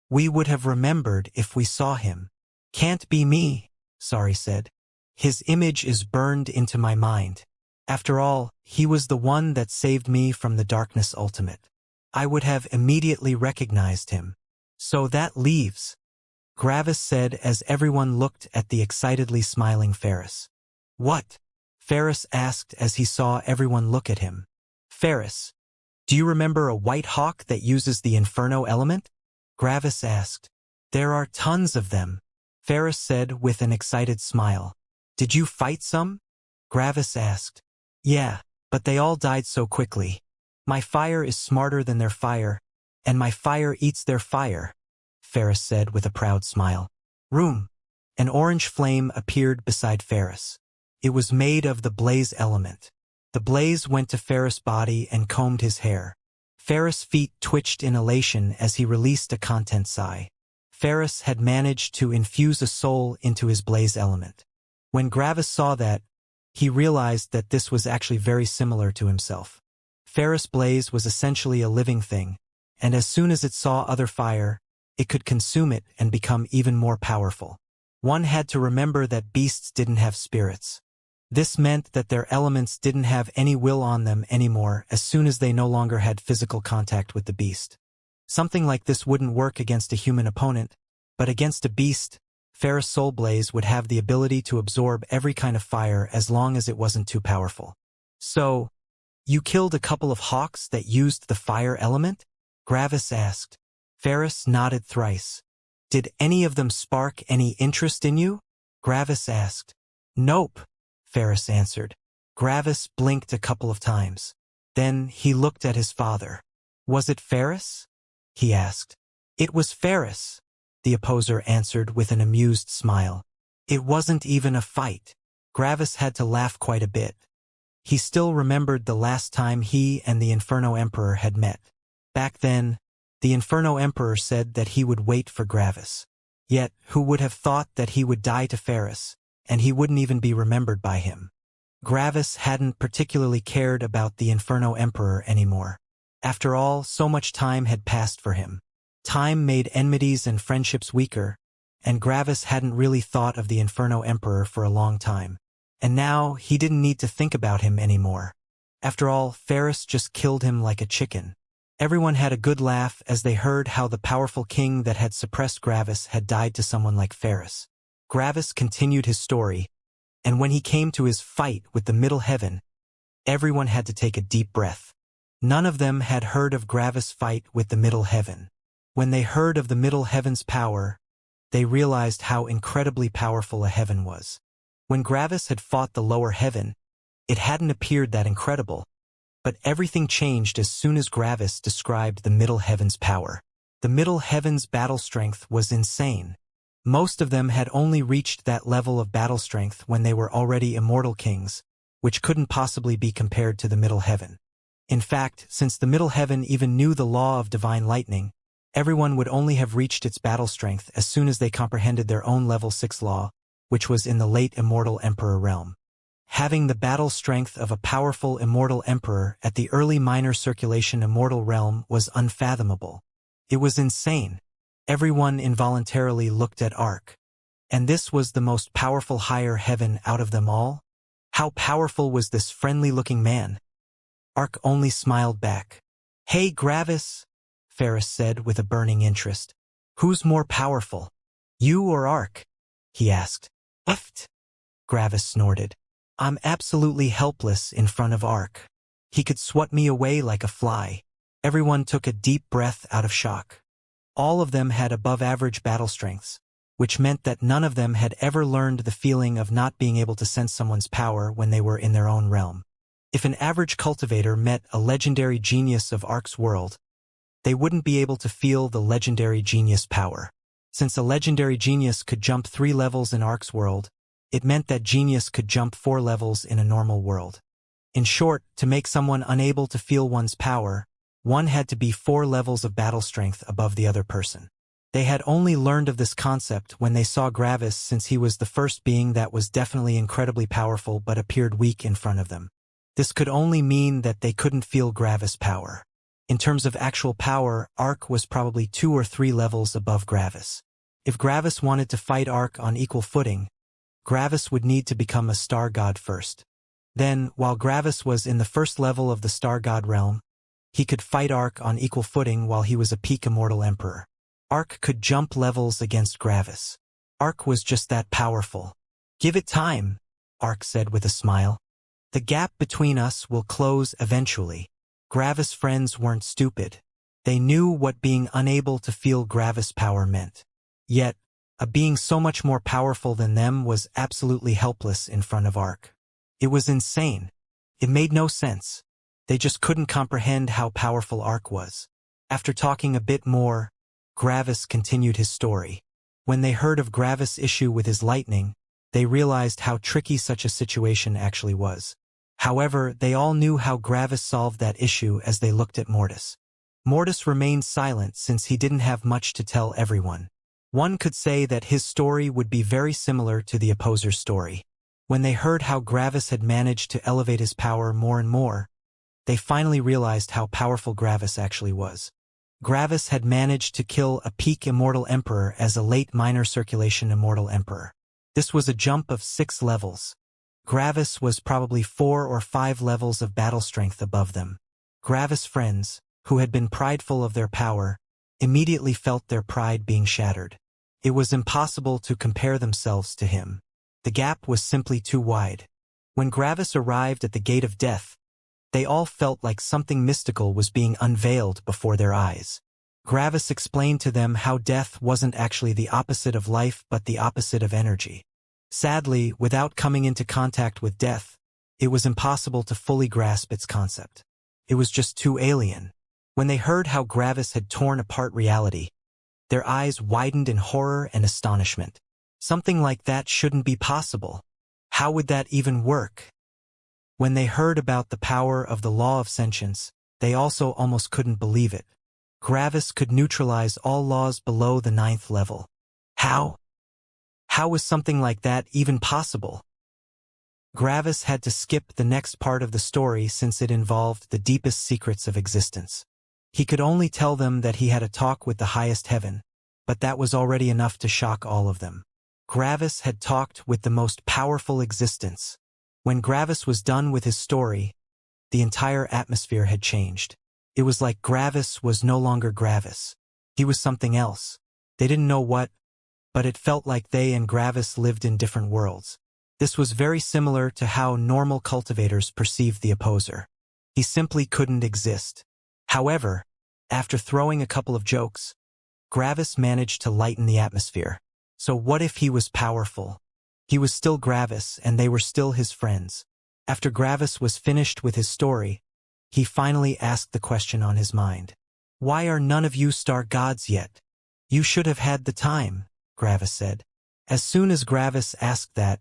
We would have remembered if we saw him." "Can't be me," Sari said. "His image is burned into my mind. After all, he was the one that saved me from the darkness ultimate. I would have immediately recognized him. So that leaves," Gravis said as everyone looked at the excitedly smiling Ferris. "What?" Ferris asked as he saw everyone look at him. "Ferris, do you remember a white hawk that uses the Inferno element?" Gravis asked. "There are tons of them," Ferris said with an excited smile. "Did you fight some?" Gravis asked. "Yeah, but they all died so quickly. My fire is smarter than their fire, and my fire eats their fire," Ferris said with a proud smile. "Room." An orange flame appeared beside Ferris. It was made of the blaze element. The blaze went to Ferris' body and combed his hair. Ferris' feet twitched in elation as he released a content sigh. Ferris had managed to infuse a soul into his blaze element. When Gravis saw that, he realized that this was actually very similar to himself. Ferris' blaze was essentially a living thing, and as soon as it saw other fire, it could consume it and become even more powerful. One had to remember that beasts didn't have spirits. This meant that their elements didn't have any will on them anymore as soon as they no longer had physical contact with the beast. Something like this wouldn't work against a human opponent, but against a beast, Ferris' soul blaze would have the ability to absorb every kind of fire as long as it wasn't too powerful. "So, you killed a couple of hawks that used the fire element?" Gravis asked. Ferris nodded thrice. "Did any of them spark any interest in you?" Gravis asked. "Nope," Ferris answered. Gravis blinked a couple of times. Then he looked at his father. "Was it Ferris?" he asked. "It was Ferris," the opposer answered with an amused smile. "It wasn't even a fight." Gravis had to laugh quite a bit. He still remembered the last time he and the Inferno Emperor had met. Back then, the Inferno Emperor said that he would wait for Gravis. Yet, who would have thought that he would die to Ferris, and he wouldn't even be remembered by him? Gravis hadn't particularly cared about the Inferno Emperor anymore. After all, so much time had passed for him. Time made enmities and friendships weaker, and Gravis hadn't really thought of the Inferno Emperor for a long time. And now, he didn't need to think about him anymore. After all, Ferris just killed him like a chicken. Everyone had a good laugh as they heard how the powerful king that had suppressed Gravis had died to someone like Ferris. Gravis continued his story, and when he came to his fight with the Middle Heaven, everyone had to take a deep breath. None of them had heard of Gravis' fight with the Middle Heaven. When they heard of the Middle Heaven's power, they realized how incredibly powerful a heaven was. When Gravis had fought the lower heaven, it hadn't appeared that incredible. But everything changed as soon as Gravis described the Middle Heaven's power. The Middle Heaven's battle strength was insane. Most of them had only reached that level of battle strength when they were already immortal kings, which couldn't possibly be compared to the Middle Heaven. In fact, since the Middle Heaven even knew the law of divine lightning, everyone would only have reached its battle strength as soon as they comprehended their own level 6 law, which was in the late Immortal Emperor realm. Having the battle strength of a powerful Immortal Emperor at the early minor circulation Immortal realm was unfathomable. It was insane. Everyone involuntarily looked at Ark. And this was the most powerful higher heaven out of them all? How powerful was this friendly-looking man? Ark only smiled back. "Hey, Gravis," Ferris said with a burning interest. "Who's more powerful, you or Ark?" he asked. "Ift," Gravis snorted. "I'm absolutely helpless in front of Ark. He could swat me away like a fly." Everyone took a deep breath out of shock. All of them had above-average battle strengths, which meant that none of them had ever learned the feeling of not being able to sense someone's power when they were in their own realm. If an average cultivator met a legendary genius of Ark's world, they wouldn't be able to feel the legendary genius power. Since a legendary genius could jump 3 levels in Ark's world, it meant that genius could jump 4 levels in a normal world. In short, to make someone unable to feel one's power, one had to be 4 levels of battle strength above the other person. They had only learned of this concept when they saw Gravis, since he was the first being that was definitely incredibly powerful but appeared weak in front of them. This could only mean that they couldn't feel Gravis' power. In terms of actual power, Ark was probably 2 or 3 levels above Gravis. If Gravis wanted to fight Ark on equal footing, Gravis would need to become a star god first. Then, while Gravis was in the first level of the star god realm, he could fight Ark on equal footing while he was a peak immortal emperor. Ark could jump levels against Gravis. Ark was just that powerful. "Give it time," Ark said with a smile. "The gap between us will close eventually." Gravis' friends weren't stupid. They knew what being unable to feel Gravis' power meant. Yet, a being so much more powerful than them was absolutely helpless in front of Ark. It was insane. It made no sense. They just couldn't comprehend how powerful Ark was. After talking a bit more, Gravis continued his story. When they heard of Gravis' issue with his lightning, they realized how tricky such a situation actually was. However, they all knew how Gravis solved that issue as they looked at Mortis. Mortis remained silent since he didn't have much to tell everyone. One could say that his story would be very similar to the opposer's story. When they heard how Gravis had managed to elevate his power more and more, they finally realized how powerful Gravis actually was. Gravis had managed to kill a peak immortal emperor as a late minor circulation immortal emperor. This was a jump of 6 levels. Gravis was probably 4 or 5 levels of battle strength above them. Gravis' friends, who had been prideful of their power, immediately felt their pride being shattered. It was impossible to compare themselves to him. The gap was simply too wide. When Gravis arrived at the gate of death, they all felt like something mystical was being unveiled before their eyes. Gravis explained to them how death wasn't actually the opposite of life but the opposite of energy. Sadly, without coming into contact with death, it was impossible to fully grasp its concept. It was just too alien. When they heard how Gravis had torn apart reality, their eyes widened in horror and astonishment. Something like that shouldn't be possible. How would that even work? When they heard about the power of the law of sentience, they also almost couldn't believe it. Gravis could neutralize all laws below the 9th level. How? How was something like that even possible? Gravis had to skip the next part of the story since it involved the deepest secrets of existence. He could only tell them that he had a talk with the highest heaven, but that was already enough to shock all of them. Gravis had talked with the most powerful existence. When Gravis was done with his story, the entire atmosphere had changed. It was like Gravis was no longer Gravis. He was something else. They didn't know what, but it felt like they and Gravis lived in different worlds. This was very similar to how normal cultivators perceived the opposer. He simply couldn't exist. However, after throwing a couple of jokes, Gravis managed to lighten the atmosphere. So what if he was powerful? He was still Gravis, and they were still his friends. After Gravis was finished with his story, he finally asked the question on his mind. "Why are none of you star gods yet? You should have had the time," Gravis said. As soon as Gravis asked that,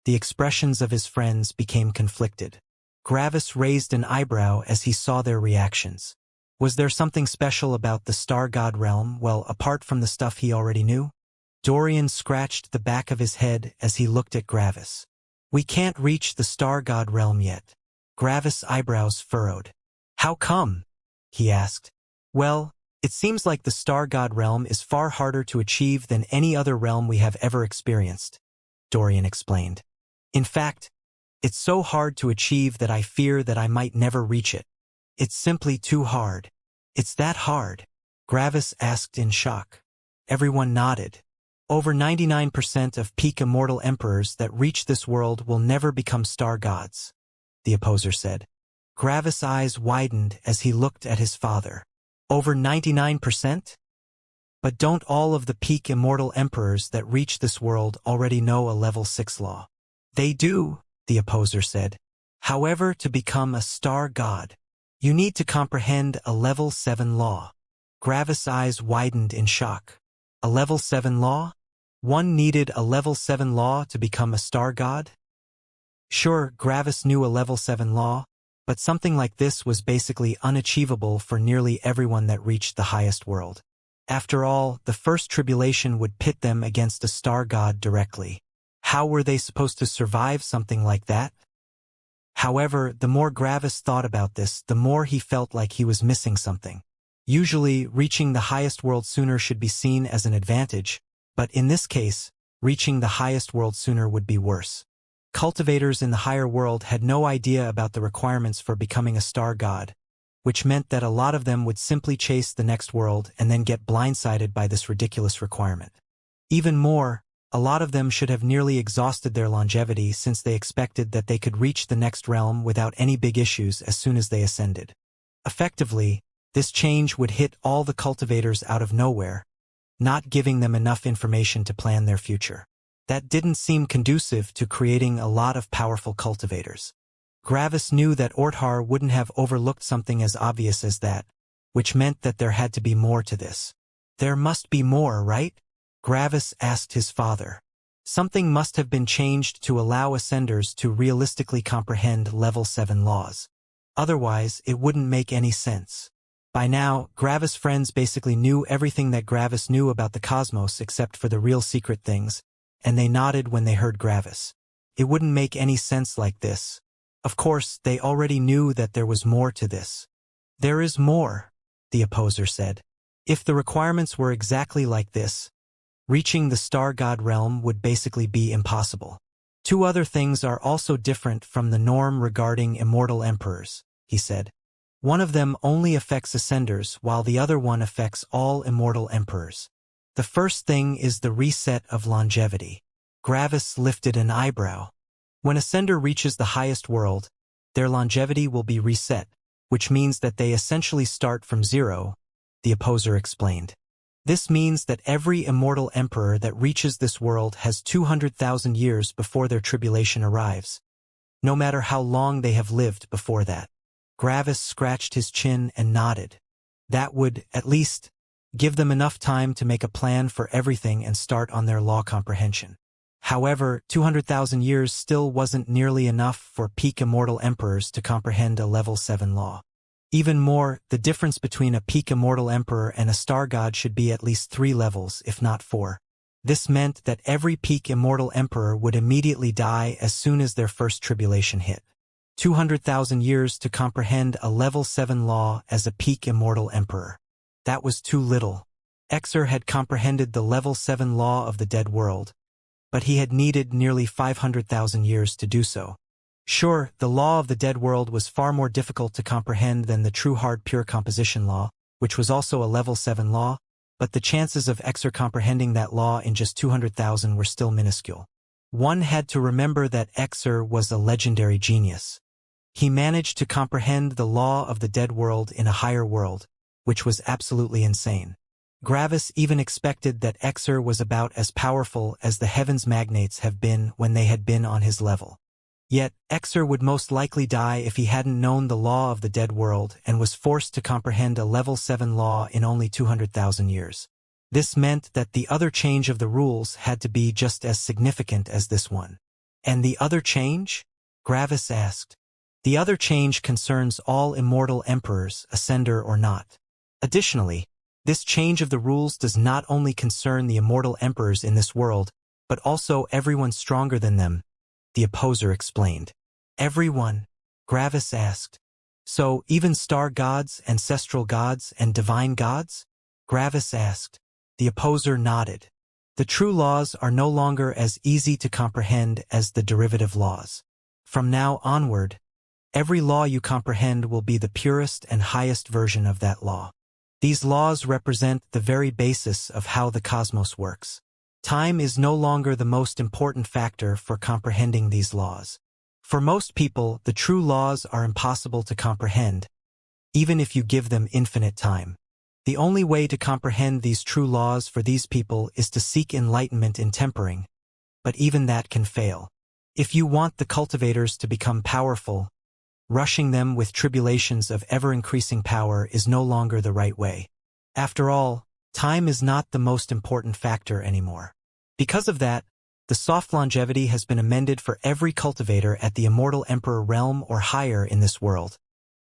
the expressions of his friends became conflicted. Gravis raised an eyebrow as he saw their reactions. Was there something special about the star god realm, well, apart from the stuff he already knew? Dorian scratched the back of his head as he looked at Gravis. "We can't reach the star god realm yet." Gravis' eyebrows furrowed. "How come?" he asked. "Well, it seems like the star god realm is far harder to achieve than any other realm we have ever experienced," Dorian explained. "In fact, it's so hard to achieve that I fear that I might never reach it. It's simply too hard." "It's that hard?" Gravis asked in shock. Everyone nodded. "Over 99% of peak immortal emperors that reach this world will never become star gods," the opposer said. Gravis' eyes widened as he looked at his father. "Over 99%? But don't all of the peak immortal emperors that reach this world already know a level 6 law?" "They do," the opposer said. "However, to become a star god, you need to comprehend a level 7 law." Gravis' eyes widened in shock. A level 7 law? One needed a level 7 law to become a star god? Sure, Gravis knew a level 7 law, but something like this was basically unachievable for nearly everyone that reached the highest world. After all, the first tribulation would pit them against a star god directly. How were they supposed to survive something like that? However, the more Gravis thought about this, the more he felt like he was missing something. Usually, reaching the highest world sooner should be seen as an advantage, but in this case, reaching the highest world sooner would be worse. Cultivators in the higher world had no idea about the requirements for becoming a star god, which meant that a lot of them would simply chase the next world and then get blindsided by this ridiculous requirement. Even more, a lot of them should have nearly exhausted their longevity since they expected that they could reach the next realm without any big issues as soon as they ascended. Effectively, this change would hit all the cultivators out of nowhere, not giving them enough information to plan their future. That didn't seem conducive to creating a lot of powerful cultivators. Gravis knew that Orthar wouldn't have overlooked something as obvious as that, which meant that there had to be more to this. "There must be more, right?" Gravis asked his father. "Something must have been changed to allow ascenders to realistically comprehend level 7 laws. Otherwise, it wouldn't make any sense." By now, Gravis' friends basically knew everything that Gravis knew about the cosmos except for the real secret things, and they nodded when they heard Gravis. It wouldn't make any sense like this. Of course, they already knew that there was more to this. "There is more," the opposer said. "If the requirements were exactly like this, reaching the star god realm would basically be impossible. Two other things are also different from the norm regarding immortal emperors," he said. "One of them only affects ascenders, while the other one affects all immortal emperors. The first thing is the reset of longevity." Gravis lifted an eyebrow. "When ascender reaches the highest world, their longevity will be reset, which means that they essentially start from zero," the opposer explained. "This means that every immortal emperor that reaches this world has 200,000 years before their tribulation arrives, no matter how long they have lived before that." Gravis scratched his chin and nodded. That would, at least, give them enough time to make a plan for everything and start on their law comprehension. However, 200,000 years still wasn't nearly enough for peak immortal emperors to comprehend a level 7 law. Even more, the difference between a peak immortal emperor and a star god should be at least 3 levels, if not 4. This meant that every peak immortal emperor would immediately die as soon as their first tribulation hit. 200,000 years to comprehend a level 7 law as a peak immortal emperor. That was too little. Exer had comprehended the level 7 law of the dead world, but he had needed nearly 500,000 years to do so. Sure, the law of the dead world was far more difficult to comprehend than the true hard pure composition law, which was also a level 7 law, but the chances of Exer comprehending that law in just 200,000 were still minuscule. One had to remember that Exer was a legendary genius. He managed to comprehend the law of the dead world in a higher world, which was absolutely insane. Gravis even expected that Exer was about as powerful as the heavens magnates have been when they had been on his level. Yet, Exer would most likely die if he hadn't known the law of the dead world and was forced to comprehend a level 7 law in only 200,000 years. This meant that the other change of the rules had to be just as significant as this one. And the other change? Gravis asked. The other change concerns all immortal emperors, ascender or not. Additionally, this change of the rules does not only concern the immortal emperors in this world, but also everyone stronger than them, the opposer explained. Everyone? Gravis asked. So, even star gods, ancestral gods, and divine gods? Gravis asked. The opposer nodded. The true laws are no longer as easy to comprehend as the derivative laws. From now onward, every law you comprehend will be the purest and highest version of that law. These laws represent the very basis of how the cosmos works. Time is no longer the most important factor for comprehending these laws. For most people, the true laws are impossible to comprehend, even if you give them infinite time. The only way to comprehend these true laws for these people is to seek enlightenment in tempering, but even that can fail. If you want the cultivators to become powerful, rushing them with tribulations of ever-increasing power is no longer the right way. After all, time is not the most important factor anymore. Because of that, the soft longevity has been amended for every cultivator at the Immortal Emperor realm or higher in this world,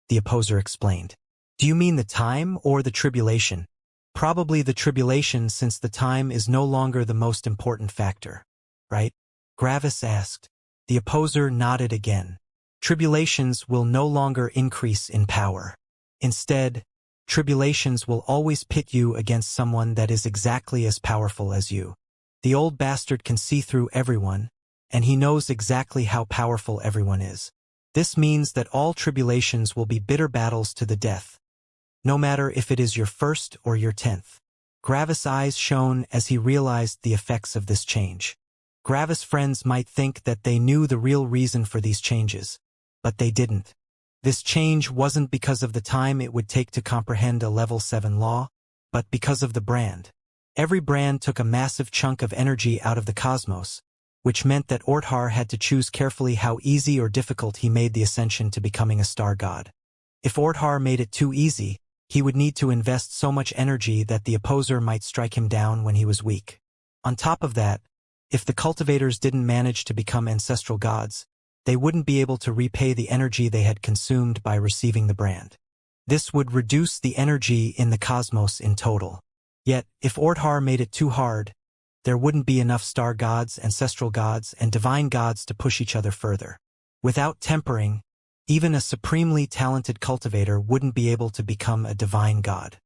the opposer explained. Do you mean the time or the tribulation? Probably the tribulation, since the time is no longer the most important factor, right? Gravis asked. The opposer nodded again. Tribulations will no longer increase in power. Instead, tribulations will always pit you against someone that is exactly as powerful as you. The old bastard can see through everyone, and he knows exactly how powerful everyone is. This means that all tribulations will be bitter battles to the death, no matter if it is your first or your 10th. Gravis' eyes shone as he realized the effects of this change. Gravis' friends might think that they knew the real reason for these changes, but they didn't. This change wasn't because of the time it would take to comprehend a level 7 law, but because of the brand. Every brand took a massive chunk of energy out of the cosmos, which meant that Orthar had to choose carefully how easy or difficult he made the ascension to becoming a star god. If Orthar made it too easy, he would need to invest so much energy that the opposer might strike him down when he was weak. On top of that, if the cultivators didn't manage to become ancestral gods, they wouldn't be able to repay the energy they had consumed by receiving the brand. This would reduce the energy in the cosmos in total. Yet, if Orthar made it too hard, there wouldn't be enough star gods, ancestral gods, and divine gods to push each other further. Without tempering, even a supremely talented cultivator wouldn't be able to become a divine god.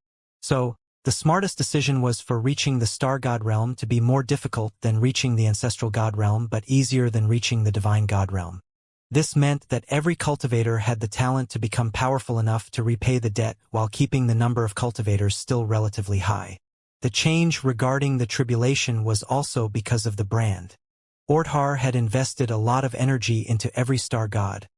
So, the smartest decision was for reaching the star god realm to be more difficult than reaching the ancestral god realm, but easier than reaching the divine god realm. This meant that every cultivator had the talent to become powerful enough to repay the debt while keeping the number of cultivators still relatively high. The change regarding the tribulation was also because of the brand. Orthar had invested a lot of energy into every star god,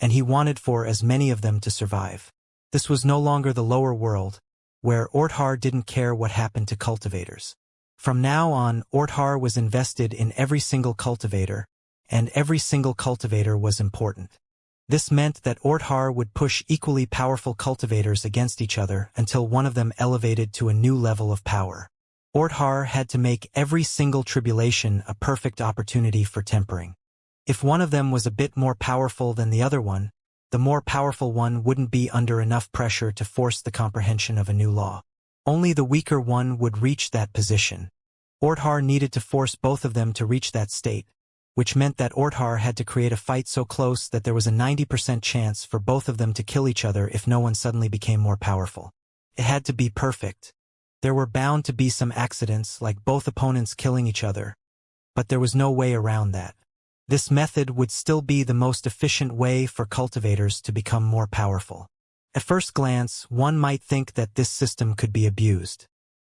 and he wanted for as many of them to survive. This was no longer the lower world, where Orthar didn't care what happened to cultivators. From now on, Orthar was invested in every single cultivator, and every single cultivator was important. This meant that Orthar would push equally powerful cultivators against each other until one of them elevated to a new level of power. Orthar had to make every single tribulation a perfect opportunity for tempering. If one of them was a bit more powerful than the other one, the more powerful one wouldn't be under enough pressure to force the comprehension of a new law. Only the weaker one would reach that position. Orthar needed to force both of them to reach that state, which meant that Orthar had to create a fight so close that there was a 90% chance for both of them to kill each other if no one suddenly became more powerful. It had to be perfect. There were bound to be some accidents, like both opponents killing each other, but there was no way around that. This method would still be the most efficient way for cultivators to become more powerful. At first glance, one might think that this system could be abused.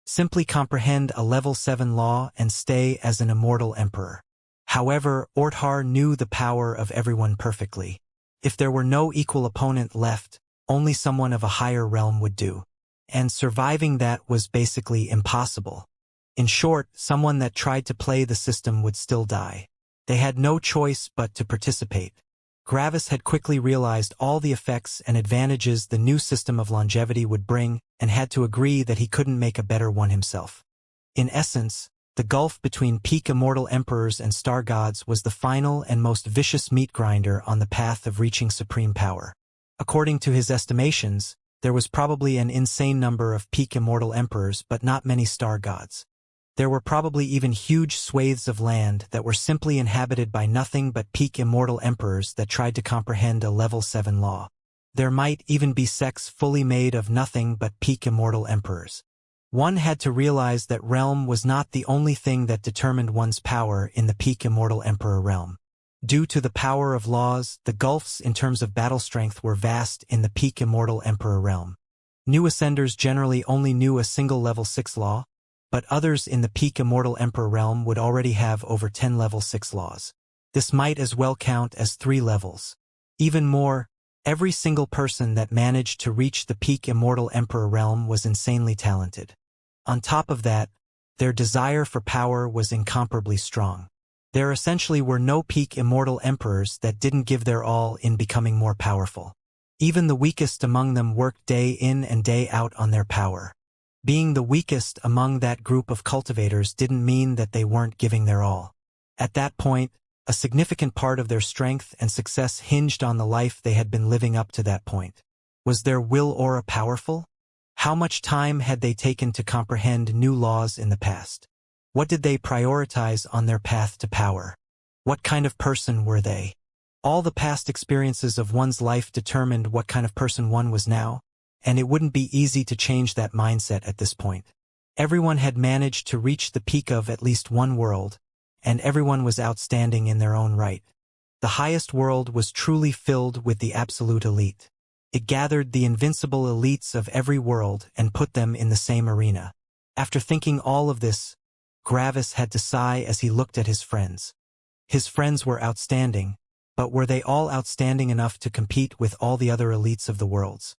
Simply comprehend a level 7 law and stay as an immortal emperor. However, Orthar knew the power of everyone perfectly. If there were no equal opponent left, only someone of a higher realm would do. And surviving that was basically impossible. In short, someone that tried to play the system would still die. They had no choice but to participate. Gravis had quickly realized all the effects and advantages the new system of longevity would bring and had to agree that he couldn't make a better one himself. In essence, the gulf between peak immortal emperors and star gods was the final and most vicious meat grinder on the path of reaching supreme power. According to his estimations, there was probably an insane number of peak immortal emperors but not many star gods. There were probably even huge swathes of land that were simply inhabited by nothing but peak immortal emperors that tried to comprehend a level 7 law. There might even be sects fully made of nothing but peak immortal emperors. One had to realize that realm was not the only thing that determined one's power in the peak immortal emperor realm. Due to the power of laws, the gulfs in terms of battle strength were vast in the peak immortal emperor realm. New ascenders generally only knew a single level 6 law, but others in the peak immortal emperor realm would already have over 10 level 6 laws. This might as well count as 3 levels. Even more, every single person that managed to reach the peak immortal emperor realm was insanely talented. On top of that, their desire for power was incomparably strong. There essentially were no peak immortal emperors that didn't give their all in becoming more powerful. Even the weakest among them worked day in and day out on their power. Being the weakest among that group of cultivators didn't mean that they weren't giving their all. At that point, a significant part of their strength and success hinged on the life they had been living up to that point. Was their will aura powerful? How much time had they taken to comprehend new laws in the past? What did they prioritize on their path to power? What kind of person were they? All the past experiences of one's life determined what kind of person one was now, and it wouldn't be easy to change that mindset at this point. Everyone had managed to reach the peak of at least one world, and everyone was outstanding in their own right. The highest world was truly filled with the absolute elite. It gathered the invincible elites of every world and put them in the same arena. After thinking all of this, Gravis had to sigh as he looked at his friends. His friends were outstanding, but were they all outstanding enough to compete with all the other elites of the worlds?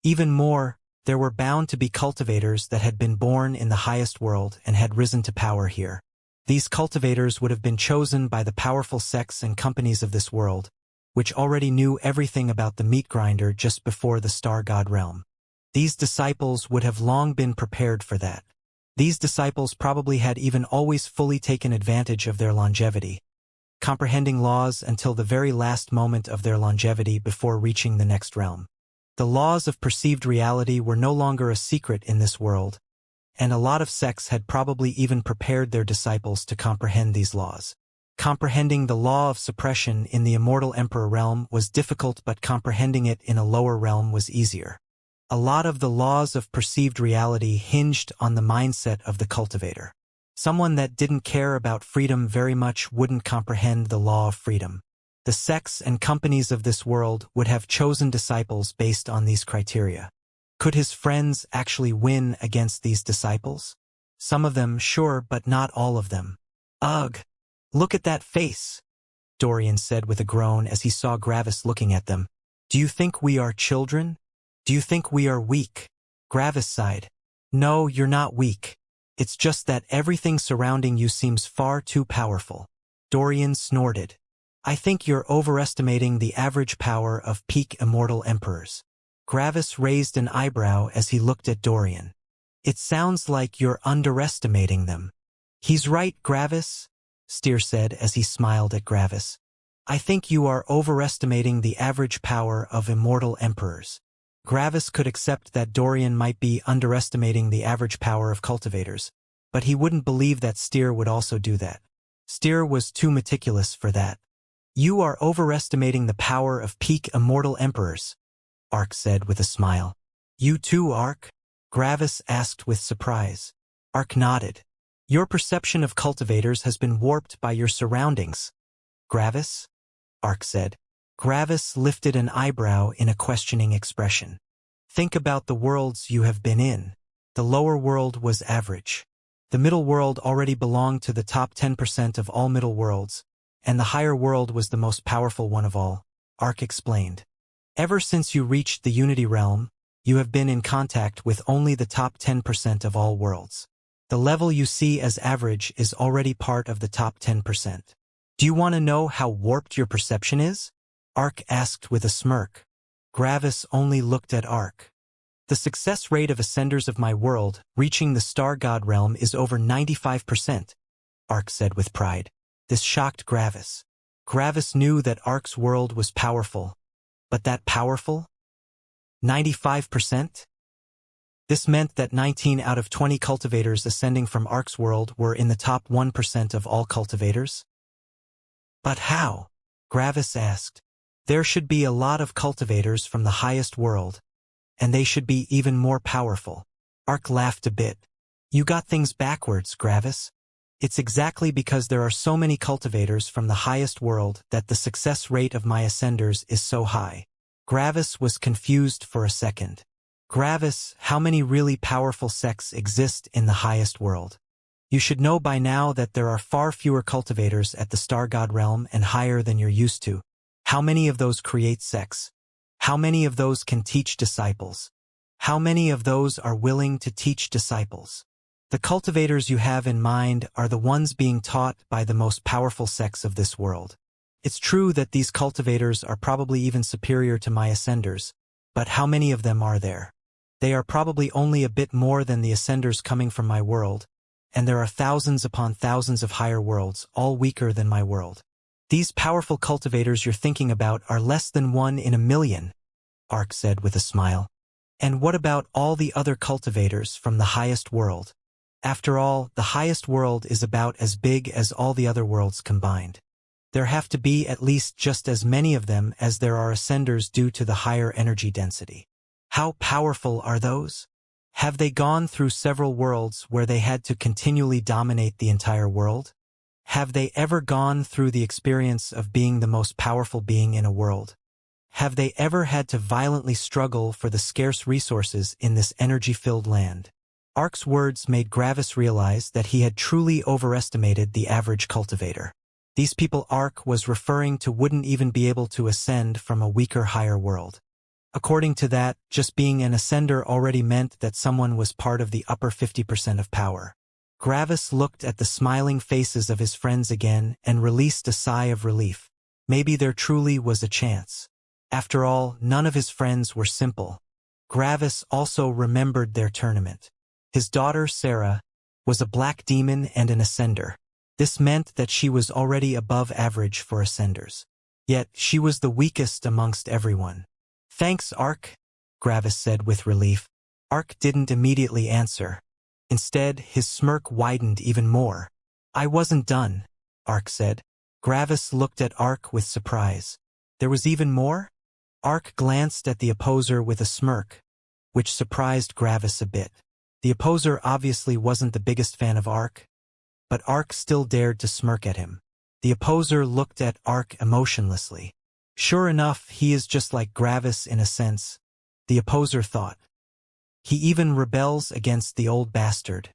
Even more, there were bound to be cultivators that had been born in the highest world and had risen to power here. These cultivators would have been chosen by the powerful sects and companies of this world, which already knew everything about the meat grinder just before the star god realm. These disciples would have long been prepared for that. These disciples probably had even always fully taken advantage of their longevity, comprehending laws until the very last moment of their longevity before reaching the next realm. The laws of perceived reality were no longer a secret in this world, and a lot of sects had probably even prepared their disciples to comprehend these laws. Comprehending the law of suppression in the immortal emperor realm was difficult, but comprehending it in a lower realm was easier. A lot of the laws of perceived reality hinged on the mindset of the cultivator. Someone that didn't care about freedom very much wouldn't comprehend the law of freedom. The sects and companies of this world would have chosen disciples based on these criteria. Could his friends actually win against these disciples? Some of them, sure, but not all of them. Ugh! Look at that face, Dorian said with a groan as he saw Gravis looking at them. Do you think we are children? Do you think we are weak? Gravis sighed. No, you're not weak. It's just that everything surrounding you seems far too powerful. Dorian snorted. I think you're overestimating the average power of peak immortal emperors. Gravis raised an eyebrow as he looked at Dorian. It sounds like you're underestimating them. He's right, Gravis, Steer said as he smiled at Gravis. I think you are overestimating the average power of immortal emperors. Gravis could accept that Dorian might be underestimating the average power of cultivators, but he wouldn't believe that Steer would also do that. Steer was too meticulous for that. You are overestimating the power of peak immortal emperors, Ark said with a smile. You too, Ark? Gravis asked with surprise. Ark nodded. Your perception of cultivators has been warped by your surroundings. Gravis? Ark said. Gravis lifted an eyebrow in a questioning expression. Think about the worlds you have been in. The lower world was average. The middle world already belonged to the top 10% of all middle worlds, and the higher world was the most powerful one of all, Ark explained. Ever since you reached the Unity realm, you have been in contact with only the top 10% of all worlds. The level you see as average is already part of the top 10%. Do you want to know how warped your perception is? Ark asked with a smirk. Gravis only looked at Ark. The success rate of ascenders of my world, reaching the star god realm, is over 95%, Ark said with pride. This shocked Gravis. Gravis knew that Ark's world was powerful. But that powerful? 95%? This meant that 19 out of 20 cultivators ascending from Ark's world were in the top 1% of all cultivators? But how? Gravis asked. There should be a lot of cultivators from the highest world, and they should be even more powerful. Ark laughed a bit. You got things backwards, Gravis. It's exactly because there are so many cultivators from the highest world that the success rate of my ascenders is so high. Gravis was confused for a second. Gravis, how many really powerful sects exist in the highest world? You should know by now that there are far fewer cultivators at the star god realm and higher than you're used to. How many of those create sects? How many of those can teach disciples? How many of those are willing to teach disciples? The cultivators you have in mind are the ones being taught by the most powerful sects of this world. It's true that these cultivators are probably even superior to my ascenders, but how many of them are there? They are probably only a bit more than the ascenders coming from my world, and there are thousands upon thousands of higher worlds, all weaker than my world. These powerful cultivators you're thinking about are less than 1 in a million, Ark said with a smile. And what about all the other cultivators from the highest world? After all, the highest world is about as big as all the other worlds combined. There have to be at least just as many of them as there are ascenders due to the higher energy density. How powerful are those? Have they gone through several worlds where they had to continually dominate the entire world? Have they ever gone through the experience of being the most powerful being in a world? Have they ever had to violently struggle for the scarce resources in this energy-filled land? Ark's words made Gravis realize that he had truly overestimated the average cultivator. These people Ark was referring to wouldn't even be able to ascend from a weaker higher world. According to that, just being an ascender already meant that someone was part of the upper 50% of power. Gravis looked at the smiling faces of his friends again and released a sigh of relief. Maybe there truly was a chance. After all, none of his friends were simple. Gravis also remembered their tournament. His daughter, Sarah, was a black demon and an ascender. This meant that she was already above average for ascenders. Yet, she was the weakest amongst everyone. Thanks, Ark, Gravis said with relief. Ark didn't immediately answer. Instead, his smirk widened even more. I wasn't done, Ark said. Gravis looked at Ark with surprise. There was even more? Ark glanced at the opposer with a smirk, which surprised Gravis a bit. The opposer obviously wasn't the biggest fan of Ark, but Ark still dared to smirk at him. The opposer looked at Ark emotionlessly. Sure enough, he is just like Gravis in a sense, the opposer thought. He even rebels against the old bastard.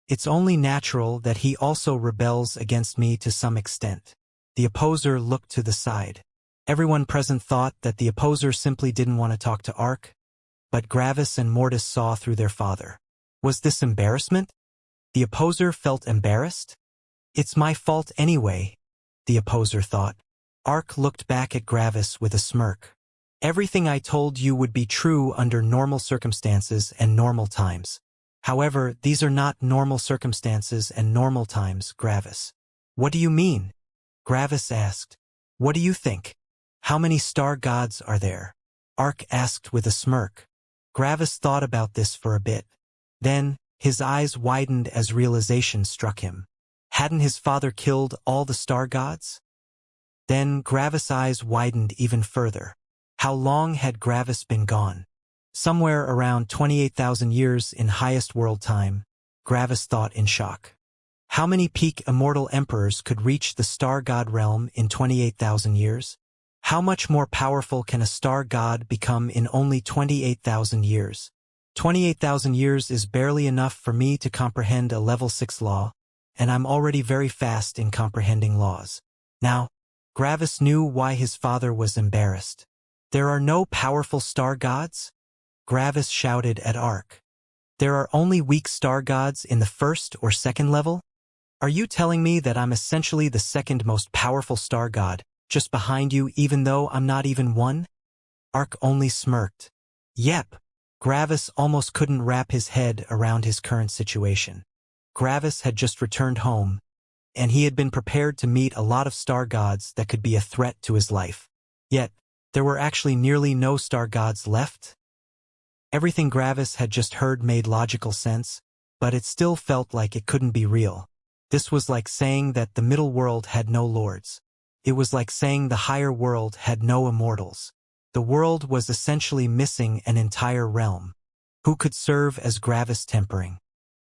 It's only natural that he also rebels against me to some extent. The opposer looked to the side. Everyone present thought that the opposer simply didn't want to talk to Ark, but Gravis and Mortis saw through their father. Was this embarrassment? The opposer felt embarrassed? It's my fault anyway, the opposer thought. Ark looked back at Gravis with a smirk. Everything I told you would be true under normal circumstances and normal times. However, these are not normal circumstances and normal times, Gravis. What do you mean? Gravis asked. What do you think? How many star gods are there? Ark asked with a smirk. Gravis thought about this for a bit. Then, His eyes widened as realization struck him. Hadn't his father killed all the star gods? Then Gravis' eyes widened even further. How long had Gravis been gone? Somewhere around 28,000 years in highest world time, Gravis thought in shock. How many peak immortal emperors could reach the star god realm in 28,000 years? How much more powerful can a star god become in only 28,000 years? 28,000 years is barely enough for me to comprehend a level 6 law, and I'm already very fast in comprehending laws. Now, Gravis knew why his father was embarrassed. There are no powerful star gods? Gravis shouted at Ark. There are only weak star gods in the first or second level? Are you telling me that I'm essentially the second most powerful star god, just behind you even though I'm not even one? Ark only smirked. Yep. Gravis almost couldn't wrap his head around his current situation. Gravis had just returned home, and he had been prepared to meet a lot of star gods that could be a threat to his life. Yet, there were actually nearly no star gods left. Everything Gravis had just heard made logical sense, but it still felt like it couldn't be real. This was like saying that the middle world had no lords. It was like saying the higher world had no immortals. The world was essentially missing an entire realm. Who could serve as Gravis tempering?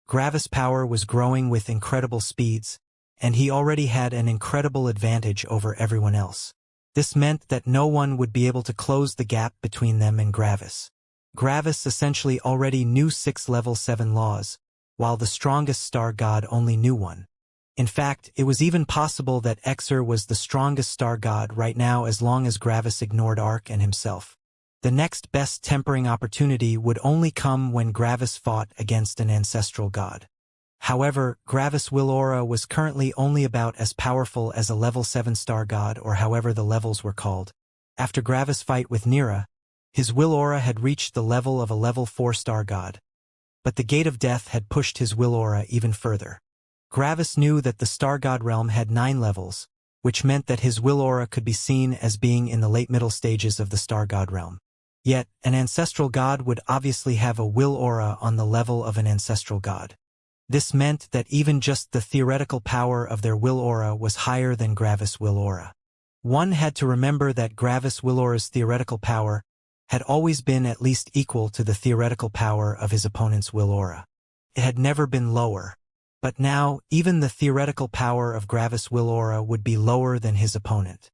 Gravis' power was growing with incredible speeds, and he already had an incredible advantage over everyone else. This meant that no one would be able to close the gap between them and Gravis. Gravis essentially already knew 6 level 7 laws, while the strongest star god only knew one. In fact, it was even possible that Exer was the strongest star god right now as long as Gravis ignored Ark and himself. The next best tempering opportunity would only come when Gravis fought against an ancestral god. However, Gravis' will aura was currently only about as powerful as a level 7 star god or however the levels were called. After Gravis' fight with Nira, his will aura had reached the level of a level 4 star god. But the Gate of Death had pushed his will aura even further. Gravis knew that the star god realm had 9 levels, which meant that his will aura could be seen as being in the late middle stages of the star god realm. Yet, an ancestral god would obviously have a will aura on the level of an ancestral god. This meant that even just the theoretical power of their will aura was higher than Gravis' will aura. One had to remember that Gravis' will aura's theoretical power had always been at least equal to the theoretical power of his opponent's will aura. It had never been lower. But now, even the theoretical power of Gravis' will aura would be lower than his opponent.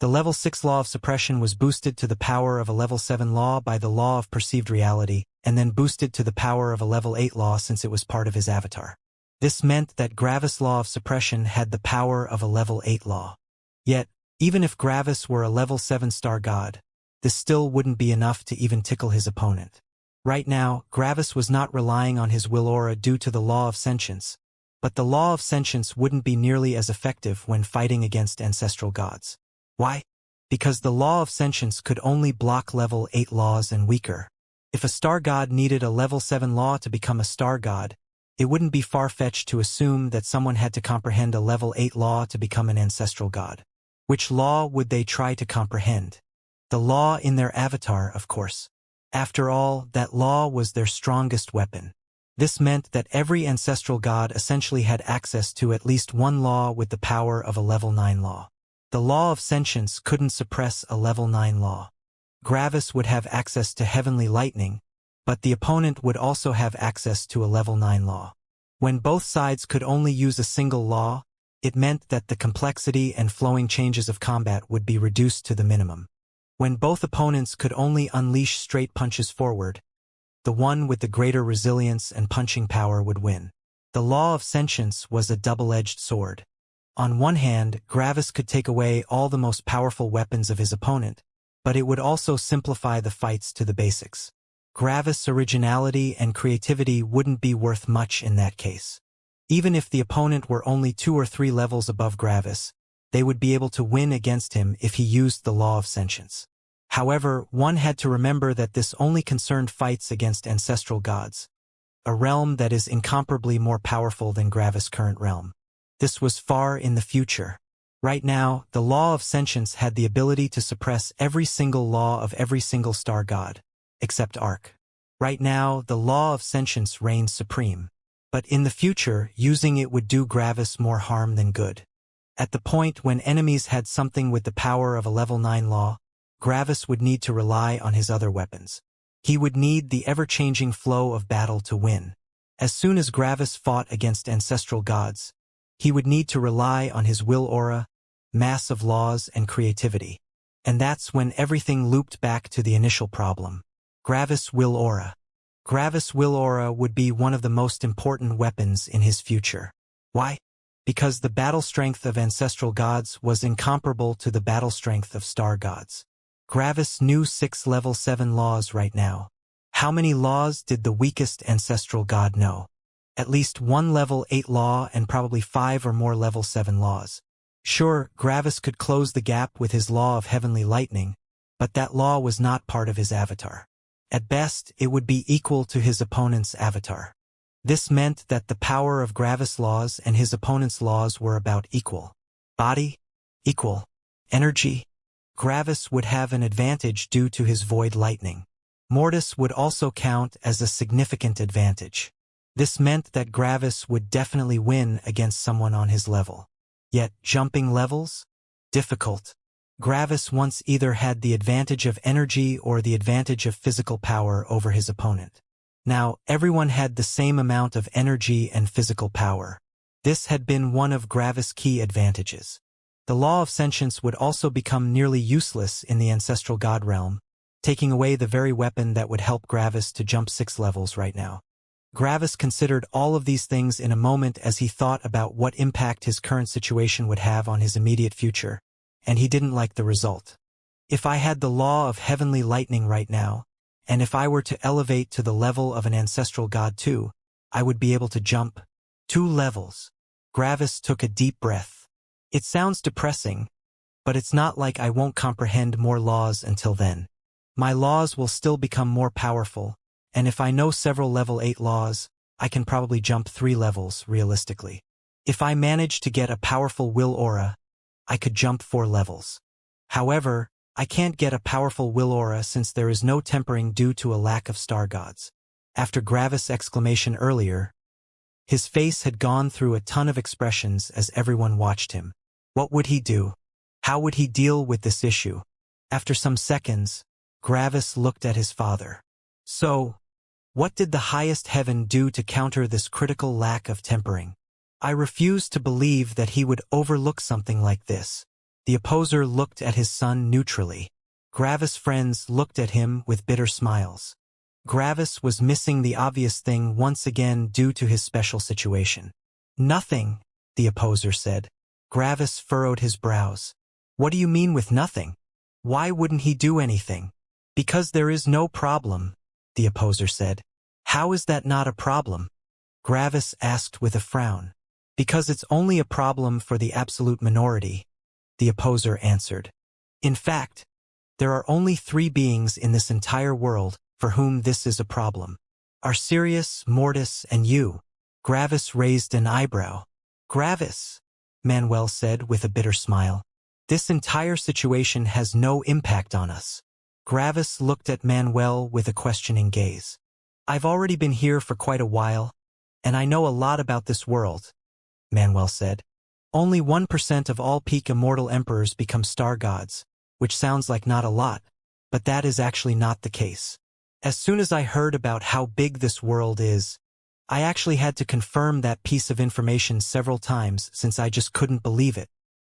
The level 6 law of suppression was boosted to the power of a level 7 law by the law of perceived reality, and then boosted to the power of a level 8 law since it was part of his avatar. This meant that Gravis' law of suppression had the power of a level 8 law. Yet, even if Gravis were a level 7 star god, this still wouldn't be enough to even tickle his opponent. Right now, Gravis was not relying on his will aura due to the law of sentience, but the law of sentience wouldn't be nearly as effective when fighting against ancestral gods. Why? Because the law of sentience could only block level 8 laws and weaker. If a star god needed a level 7 law to become a star god, it wouldn't be far-fetched to assume that someone had to comprehend a level 8 law to become an ancestral god. Which law would they try to comprehend? The law in their avatar, of course. After all, that law was their strongest weapon. This meant that every ancestral god essentially had access to at least one law with the power of a level 9 law. The law of sentience couldn't suppress a level 9 law. Gravis would have access to heavenly lightning, but the opponent would also have access to a level 9 law. When both sides could only use a single law, it meant that the complexity and flowing changes of combat would be reduced to the minimum. When both opponents could only unleash straight punches forward, the one with the greater resilience and punching power would win. The law of sentience was a double-edged sword. On one hand, Gravis could take away all the most powerful weapons of his opponent, but it would also simplify the fights to the basics. Gravis' originality and creativity wouldn't be worth much in that case. Even if the opponent were only 2 or 3 levels above Gravis, they would be able to win against him if he used the law of sentience. However, one had to remember that this only concerned fights against ancestral gods, a realm that is incomparably more powerful than Gravis' current realm. This was far in the future. Right now, the law of sentience had the ability to suppress every single law of every single star god, except Ark. Right now, the law of sentience reigns supreme. But in the future, using it would do Gravis more harm than good. At the point when enemies had something with the power of a level 9 law, Gravis would need to rely on his other weapons. He would need the ever-changing flow of battle to win. As soon as Gravis fought against ancestral gods, he would need to rely on his will aura, mass of laws, and creativity. And that's when everything looped back to the initial problem. Gravis will aura. Gravis will aura would be one of the most important weapons in his future. Why? Because the battle strength of ancestral gods was incomparable to the battle strength of star gods. Gravis knew 6 level 7 laws right now. How many laws did the weakest ancestral god know? At least 1 level 8 law and probably 5 or more level 7 laws. Sure, Gravis could close the gap with his law of heavenly lightning, but that law was not part of his avatar. At best, it would be equal to his opponent's avatar. This meant that the power of Gravis' laws and his opponent's laws were about equal. Body? Equal. Energy? Gravis would have an advantage due to his void lightning. Mortis would also count as a significant advantage. This meant that Gravis would definitely win against someone on his level. Yet, jumping levels? Difficult. Gravis once either had the advantage of energy or the advantage of physical power over his opponent. Now, everyone had the same amount of energy and physical power. This had been one of Gravis' key advantages. The law of sentience would also become nearly useless in the ancestral god realm, taking away the very weapon that would help Gravis to jump 6 levels right now. Gravis considered all of these things in a moment as he thought about what impact his current situation would have on his immediate future, and he didn't like the result. If I had the law of heavenly lightning right now, and if I were to elevate to the level of an ancestral god too, I would be able to jump 2 levels. Gravis took a deep breath. It sounds depressing, but it's not like I won't comprehend more laws until then. My laws will still become more powerful, and if I know several level 8 laws, I can probably jump 3 levels realistically. If I manage to get a powerful will aura, I could jump 4 levels. However, I can't get a powerful will aura since there is no tempering due to a lack of star gods. After Gravis' exclamation earlier, his face had gone through a ton of expressions as everyone watched him. What would he do? How would he deal with this issue? After some seconds, Gravis looked at his father. So, what did the highest heaven do to counter this critical lack of tempering? I refuse to believe that he would overlook something like this. The opposer looked at his son neutrally. Gravis' friends looked at him with bitter smiles. Gravis was missing the obvious thing once again due to his special situation. Nothing, the opposer said. Gravis furrowed his brows. What do you mean with nothing? Why wouldn't he do anything? Because there is no problem, the opposer said. How is that not a problem? Gravis asked with a frown. Because it's only a problem for the absolute minority, the opposer answered. In fact, there are only 3 beings in this entire world for whom this is a problem. Sirius, Mortis, and you. Gravis raised an eyebrow. Gravis, Manuel said with a bitter smile. This entire situation has no impact on us. Gravis looked at Manuel with a questioning gaze. I've already been here for quite a while, and I know a lot about this world, Manuel said. Only 1% of all peak immortal emperors become star gods, which sounds like not a lot, but that is actually not the case. As soon as I heard about how big this world is, I actually had to confirm that piece of information several times since I just couldn't believe it.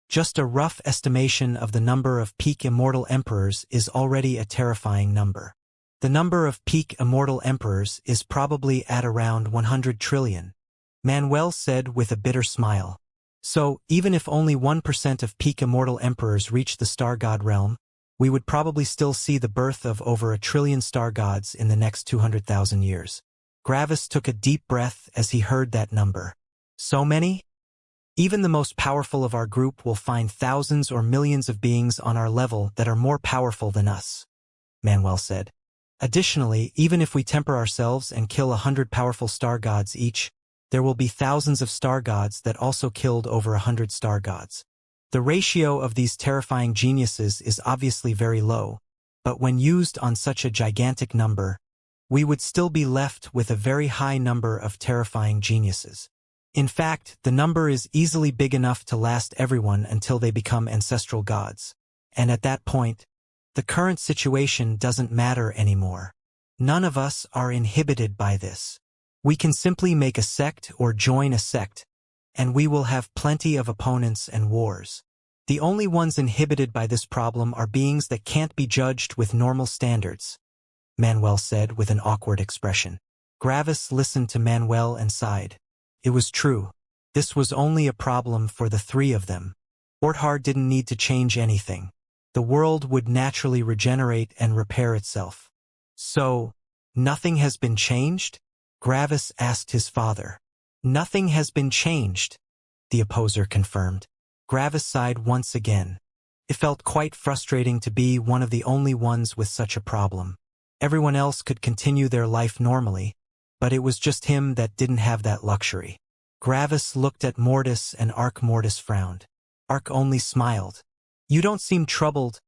Just a rough estimation of the number of peak immortal emperors is already a terrifying number. The number of peak immortal emperors is probably at around 100 trillion, Manuel said with a bitter smile. So, even if only 1% of peak immortal emperors reach the star god realm, we would probably still see the birth of over 1 trillion star gods in the next 200,000 years. Gravis took a deep breath as he heard that number. So many? Even the most powerful of our group will find thousands or millions of beings on our level that are more powerful than us, Manuel said. Additionally, even if we temper ourselves and kill 100 powerful star gods each, there will be thousands of star gods that also killed over 100 star gods. The ratio of these terrifying geniuses is obviously very low, but when used on such a gigantic number, we would still be left with a very high number of terrifying geniuses. In fact, the number is easily big enough to last everyone until they become ancestral gods. And at that point, the current situation doesn't matter anymore. None of us are inhibited by this. We can simply make a sect or join a sect, and we will have plenty of opponents and wars. The only ones inhibited by this problem are beings that can't be judged with normal standards, Manuel said with an awkward expression. Gravis listened to Manuel and sighed. It was true. This was only a problem for the three of them. Orthar didn't need to change anything. The world would naturally regenerate and repair itself. So, nothing has been changed? Gravis asked his father. Nothing has been changed, the opposer confirmed. Gravis sighed once again. It felt quite frustrating to be one of the only ones with such a problem. Everyone else could continue their life normally, but it was just him that didn't have that luxury. Gravis looked at Mortis and Arc. Mortis frowned. Arc only smiled. You don't seem troubled,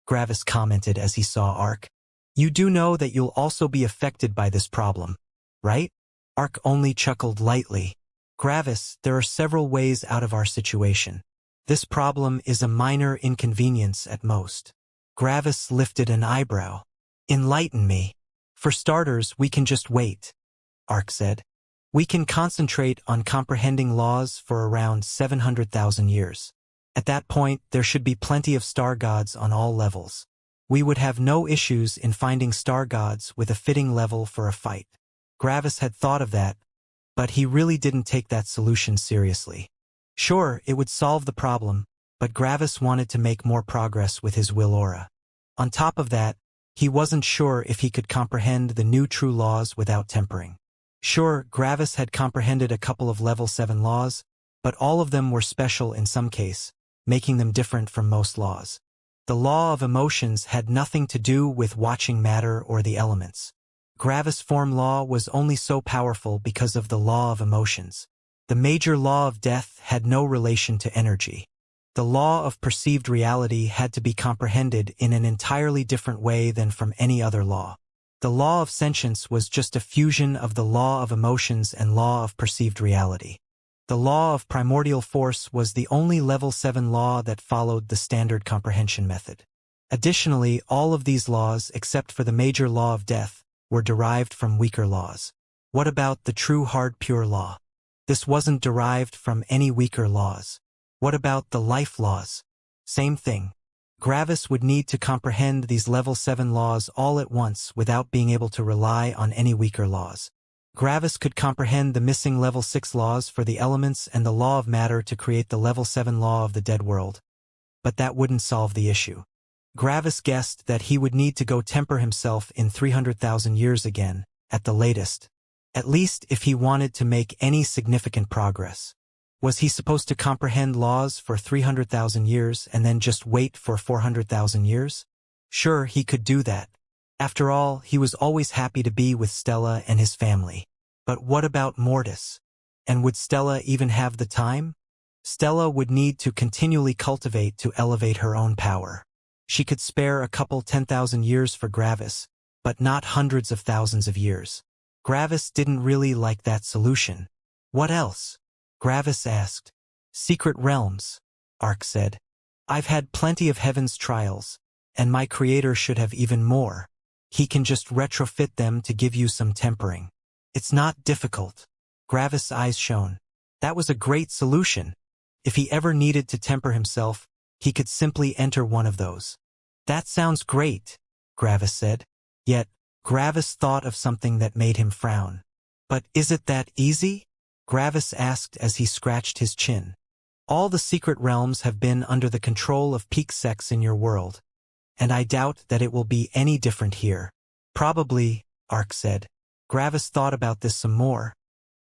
Gravis commented as he saw Arc. You do know that you'll also be affected by this problem, right? Arc only chuckled lightly. Gravis, there are several ways out of our situation. This problem is a minor inconvenience at most. Gravis lifted an eyebrow. Enlighten me. For starters, we can just wait, Arc said. We can concentrate on comprehending laws for around 700,000 years. At that point, there should be plenty of star gods on all levels. We would have no issues in finding star gods with a fitting level for a fight. Gravis had thought of that, but he really didn't take that solution seriously. Sure, it would solve the problem, but Gravis wanted to make more progress with his will aura. On top of that, he wasn't sure if he could comprehend the new true laws without tempering. Sure, Gravis had comprehended a couple of level 7 laws, but all of them were special in some case, making them different from most laws. The law of emotions had nothing to do with watching matter or the elements. Gravis form law was only so powerful because of the law of emotions. The major law of death had no relation to energy. The law of perceived reality had to be comprehended in an entirely different way than from any other law. The law of sentience was just a fusion of the law of emotions and law of perceived reality. The law of primordial force was the only level 7 law that followed the standard comprehension method. Additionally, all of these laws, except for the major law of death, were derived from weaker laws. What about the true hard pure law? This wasn't derived from any weaker laws. What about the life laws? Same thing. Gravis would need to comprehend these level 7 laws all at once without being able to rely on any weaker laws. Gravis could comprehend the missing level 6 laws for the elements and the law of matter to create the level 7 law of the dead world. But that wouldn't solve the issue. Gravis guessed that he would need to go temper himself in 300,000 years again, at the latest. At least if he wanted to make any significant progress. Was he supposed to comprehend laws for 300,000 years and then just wait for 400,000 years? Sure, he could do that. After all, he was always happy to be with Stella and his family. But what about Mortis? And would Stella even have the time? Stella would need to continually cultivate to elevate her own power. She could spare a couple 10,000 years for Gravis, but not hundreds of thousands of years. Gravis didn't really like that solution. What else? Gravis asked. Secret realms, Arc said. I've had plenty of heaven's trials, and my creator should have even more. He can just retrofit them to give you some tempering. It's not difficult. Gravis' eyes shone. That was a great solution. If he ever needed to temper himself, he could simply enter one of those. That sounds great, Gravis said. Yet, Gravis thought of something that made him frown. But is it that easy? Gravis asked as he scratched his chin. All the secret realms have been under the control of peak sects in your world, and I doubt that it will be any different here. Probably, Arc said. Gravis thought about this some more,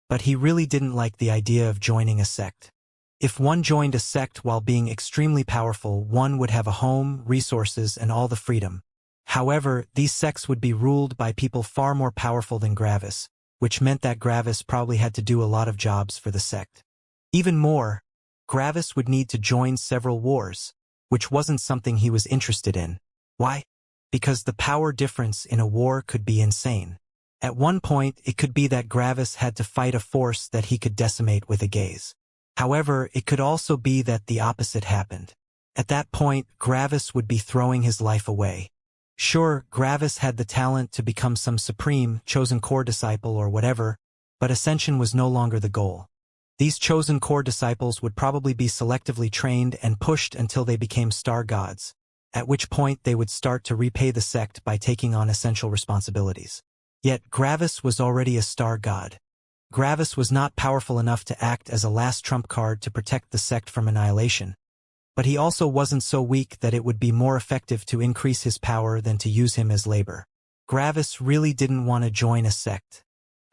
but he really didn't like the idea of joining a sect. If one joined a sect while being extremely powerful, one would have a home, resources, and all the freedom. However, these sects would be ruled by people far more powerful than Gravis, which meant that Gravis probably had to do a lot of jobs for the sect. Even more, Gravis would need to join several wars, which wasn't something he was interested in. Why? Because the power difference in a war could be insane. At one point, it could be that Gravis had to fight a force that he could decimate with a gaze. However, it could also be that the opposite happened. At that point, Gravis would be throwing his life away. Sure, Gravis had the talent to become some supreme, chosen core disciple or whatever, but Ascension was no longer the goal. These chosen core disciples would probably be selectively trained and pushed until they became star gods, at which point they would start to repay the sect by taking on essential responsibilities. Yet Gravis was already a star god. Gravis was not powerful enough to act as a last trump card to protect the sect from annihilation, but he also wasn't so weak that it would be more effective to increase his power than to use him as labor. Gravis really didn't want to join a sect.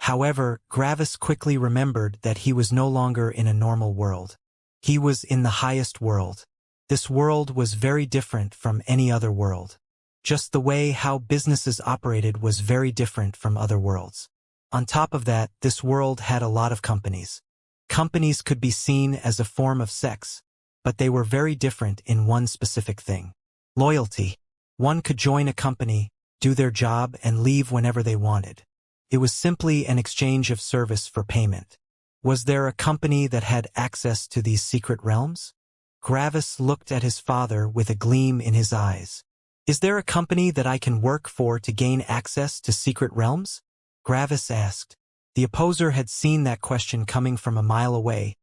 However, Gravis quickly remembered that he was no longer in a normal world. He was in the highest world. This world was very different from any other world. Just the way how businesses operated was very different from other worlds. On top of that, this world had a lot of companies. Companies could be seen as a form of sex, but they were very different in one specific thing: loyalty. One could join a company, do their job, and leave whenever they wanted. It was simply an exchange of service for payment. Was there a company that had access to these secret realms? Gravis looked at his father with a gleam in his eyes. Is there a company that I can work for to gain access to secret realms? Gravis asked. The opposer had seen that question coming from a mile away,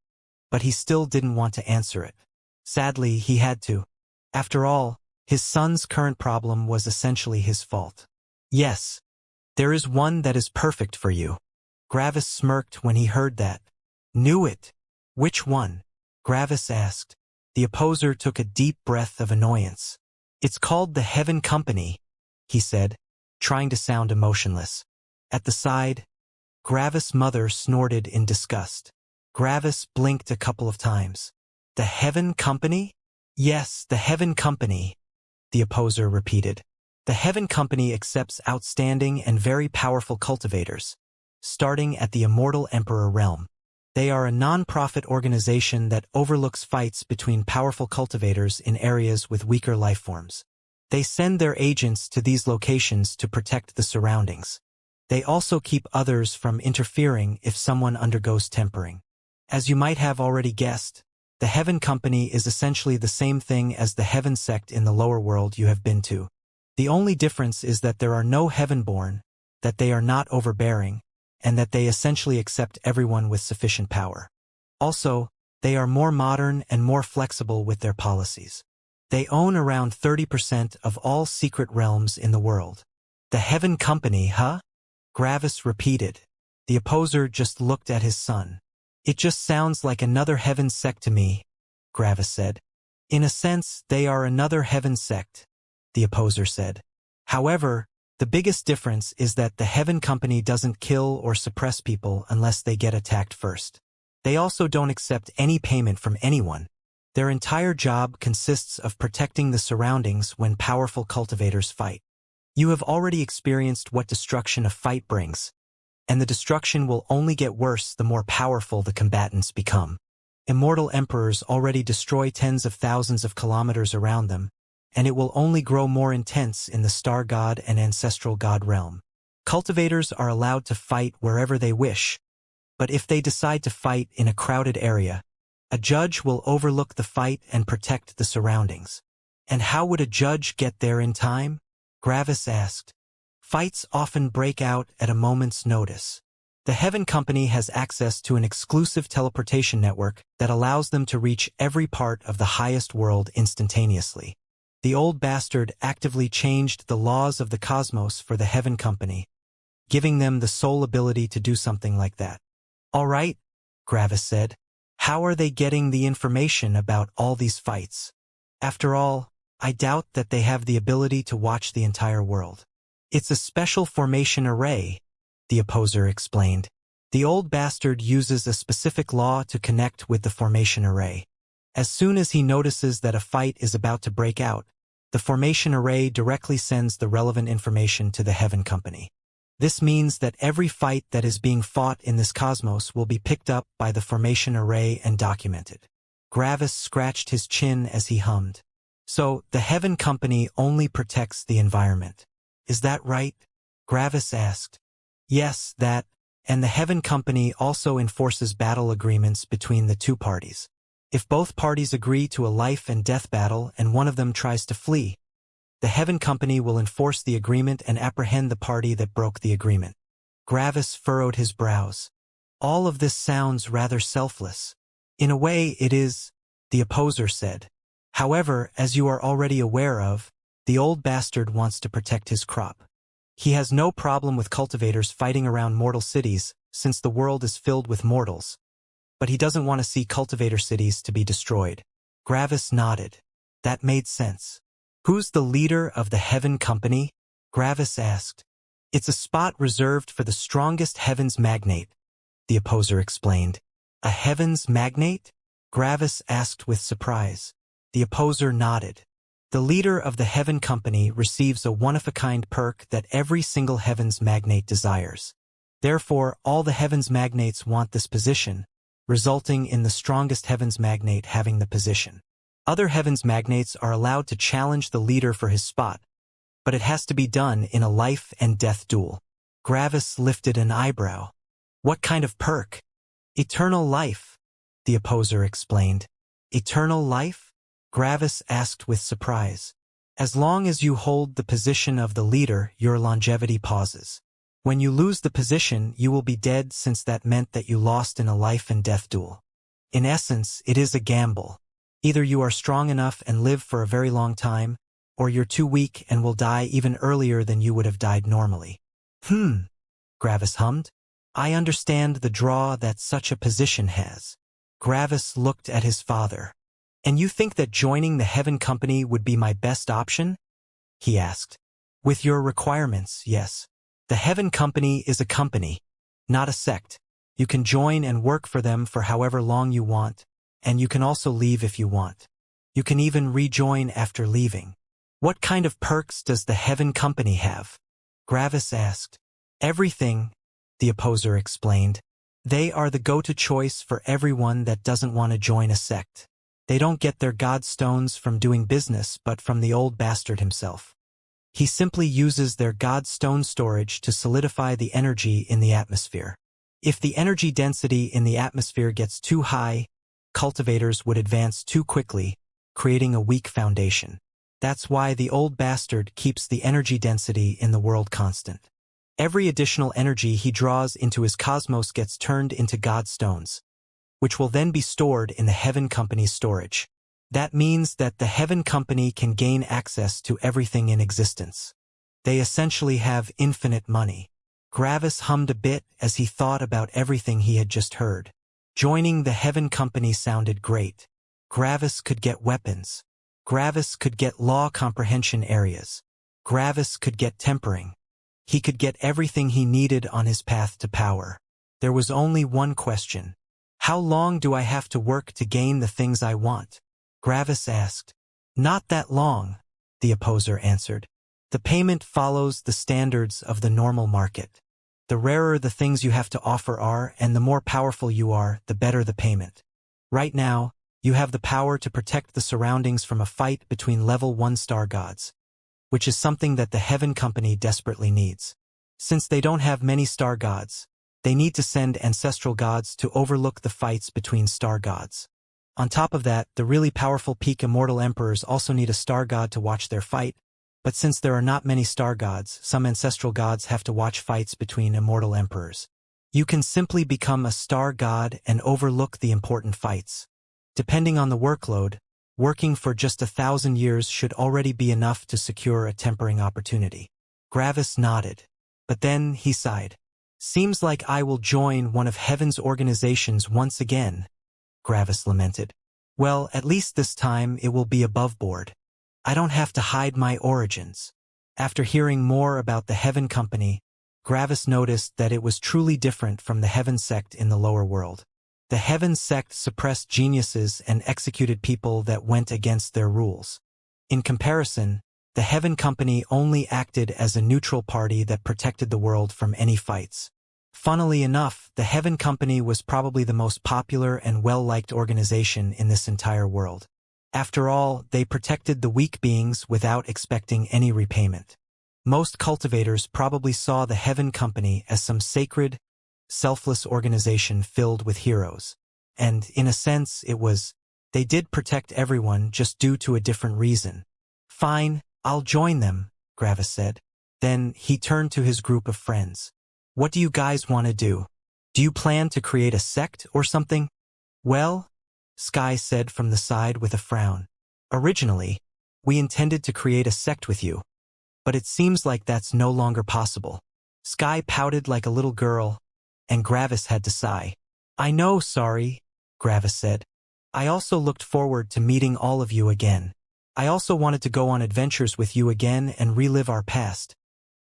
but he still didn't want to answer it. Sadly, he had to. After all, his son's current problem was essentially his fault. Yes. There is one that is perfect for you. Gravis smirked when he heard that. Knew it. Which one? Gravis asked. The opposer took a deep breath of annoyance. It's called the Heaven Company, he said, trying to sound emotionless. At the side, Gravis' mother snorted in disgust. Gravis blinked a couple of times. The Heaven Company? Yes, the Heaven Company, the opposer repeated. The Heaven Company accepts outstanding and very powerful cultivators, starting at the Immortal Emperor realm. They are a non-profit organization that overlooks fights between powerful cultivators in areas with weaker lifeforms. They send their agents to these locations to protect the surroundings. They also keep others from interfering if someone undergoes tempering. As you might have already guessed, the Heaven Company is essentially the same thing as the Heaven sect in the lower world you have been to. The only difference is that there are no Heavenborn, that they are not overbearing, and that they essentially accept everyone with sufficient power. Also, they are more modern and more flexible with their policies. They own around 30% of all secret realms in the world. The Heaven Company, huh? Gravis repeated. The opposer just looked at his son. It just sounds like another Heaven sect to me, Gravis said. In a sense, they are another Heaven sect, the opposer said. However, the biggest difference is that the Heaven Company doesn't kill or suppress people unless they get attacked first. They also don't accept any payment from anyone. Their entire job consists of protecting the surroundings when powerful cultivators fight. You have already experienced what destruction a fight brings, and the destruction will only get worse the more powerful the combatants become. Immortal emperors already destroy tens of thousands of kilometers around them, and it will only grow more intense in the star god and ancestral god realm. Cultivators are allowed to fight wherever they wish, but if they decide to fight in a crowded area, a judge will overlook the fight and protect the surroundings. And how would a judge get there in time? Gravis asked. Fights often break out at a moment's notice. The Heaven Company has access to an exclusive teleportation network that allows them to reach every part of the highest world instantaneously. The old bastard actively changed the laws of the cosmos for the Heaven Company, giving them the sole ability to do something like that. All right, Gravis said. How are they getting the information about all these fights? After all, I doubt that they have the ability to watch the entire world. It's a special formation array, the opposer explained. The old bastard uses a specific law to connect with the formation array. As soon as he notices that a fight is about to break out, the formation array directly sends the relevant information to the Heaven Company. This means that every fight that is being fought in this cosmos will be picked up by the formation array and documented. Gravis scratched his chin as he hummed. So, the Heaven Company only protects the environment. Is that right? Gravis asked. Yes, that, and the Heaven Company also enforces battle agreements between the two parties. If both parties agree to a life and death battle and one of them tries to flee, the Heaven Company will enforce the agreement and apprehend the party that broke the agreement. Gravis furrowed his brows. All of this sounds rather selfless. In a way it is, the opposer said. However, as you are already aware of, the old bastard wants to protect his crop. He has no problem with cultivators fighting around mortal cities, since the world is filled with mortals. But he doesn't want to see cultivator cities to be destroyed. Gravis nodded. That made sense. Who's the leader of the Heaven Company? Gravis asked. It's a spot reserved for the strongest Heavens Magnate, the opposer explained. A Heavens Magnate? Gravis asked with surprise. The opposer nodded. The leader of the Heaven Company receives a one-of-a-kind perk that every single Heavens Magnate desires. Therefore, all the Heavens Magnates want this position, resulting in the strongest Heavens Magnate having the position. Other Heavens Magnates are allowed to challenge the leader for his spot, but it has to be done in a life and death duel. Gravis lifted an eyebrow. What kind of perk? Eternal life, the opposer explained. Eternal life? Gravis asked with surprise. As long as you hold the position of the leader, your longevity pauses. When you lose the position, you will be dead, since that meant that you lost in a life and death duel. In essence, it is a gamble. Either you are strong enough and live for a very long time, or you're too weak and will die even earlier than you would have died normally. Gravis hummed. I understand the draw that such a position has. Gravis looked at his father. And you think that joining the Heaven Company would be my best option? He asked. With your requirements, yes. The Heaven Company is a company, not a sect. You can join and work for them for however long you want, and you can also leave if you want. You can even rejoin after leaving. What kind of perks does the Heaven Company have? Gravis asked. Everything, the opposer explained. They are the go-to choice for everyone that doesn't want to join a sect. They don't get their god stones from doing business but from the old bastard himself. He simply uses their god stone storage to solidify the energy in the atmosphere. If the energy density in the atmosphere gets too high, cultivators would advance too quickly, creating a weak foundation. That's why the old bastard keeps the energy density in the world constant. Every additional energy he draws into his cosmos gets turned into god stones, which will then be stored in the Heaven Company's storage. That means that the Heaven Company can gain access to everything in existence. They essentially have infinite money. Gravis hummed a bit as he thought about everything he had just heard. Joining the Heaven Company sounded great. Gravis could get weapons. Gravis could get law comprehension areas. Gravis could get tempering. He could get everything he needed on his path to power. There was only one question. How long do I have to work to gain the things I want? Gravis asked. Not that long, the opposer answered. The payment follows the standards of the normal market. The rarer the things you have to offer are, and the more powerful you are, the better the payment. Right now, you have the power to protect the surroundings from a fight between level 1 star gods, which is something that the Heaven Company desperately needs. Since they don't have many star gods, they need to send ancestral gods to overlook the fights between star gods. On top of that, the really powerful peak immortal emperors also need a star god to watch their fight, but since there are not many star gods, some ancestral gods have to watch fights between immortal emperors. You can simply become a star god and overlook the important fights. Depending on the workload, working for just 1,000 years should already be enough to secure a tempering opportunity. Gravis nodded, but then he sighed. Seems like I will join one of Heaven's organizations once again, Gravis lamented. Well, at least this time it will be above board. I don't have to hide my origins. After hearing more about the Heaven Company, Gravis noticed that it was truly different from the Heaven sect in the lower world. The Heaven sect suppressed geniuses and executed people that went against their rules. In comparison, the Heaven Company only acted as a neutral party that protected the world from any fights. Funnily enough, the Heaven Company was probably the most popular and well-liked organization in this entire world. After all, they protected the weak beings without expecting any repayment. Most cultivators probably saw the Heaven Company as some sacred, selfless organization filled with heroes. And, in a sense, they did protect everyone just due to a different reason. Fine, I'll join them, Gravis said. Then he turned to his group of friends. What do you guys want to do? Do you plan to create a sect or something? Well, Sky said from the side with a frown. Originally, we intended to create a sect with you. But it seems like that's no longer possible. Sky pouted like a little girl, and Gravis had to sigh. I know, sorry, Gravis said. I also looked forward to meeting all of you again. I also wanted to go on adventures with you again and relive our past.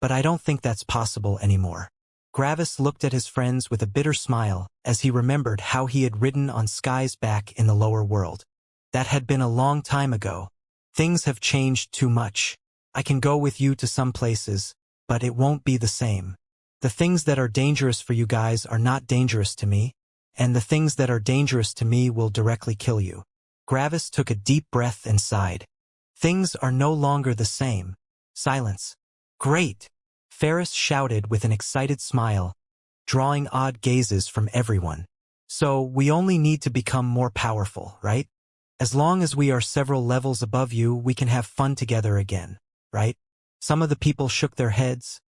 But I don't think that's possible anymore. Gravis looked at his friends with a bitter smile as he remembered how he had ridden on Sky's back in the lower world. That had been a long time ago. Things have changed too much. I can go with you to some places, but it won't be the same. The things that are dangerous for you guys are not dangerous to me, and the things that are dangerous to me will directly kill you. Gravis took a deep breath and sighed. Things are no longer the same. Silence. Great! Ferris shouted with an excited smile, drawing odd gazes from everyone. So, we only need to become more powerful, right? As long as we are several levels above you, we can have fun together again, right? Some of the people shook their heads,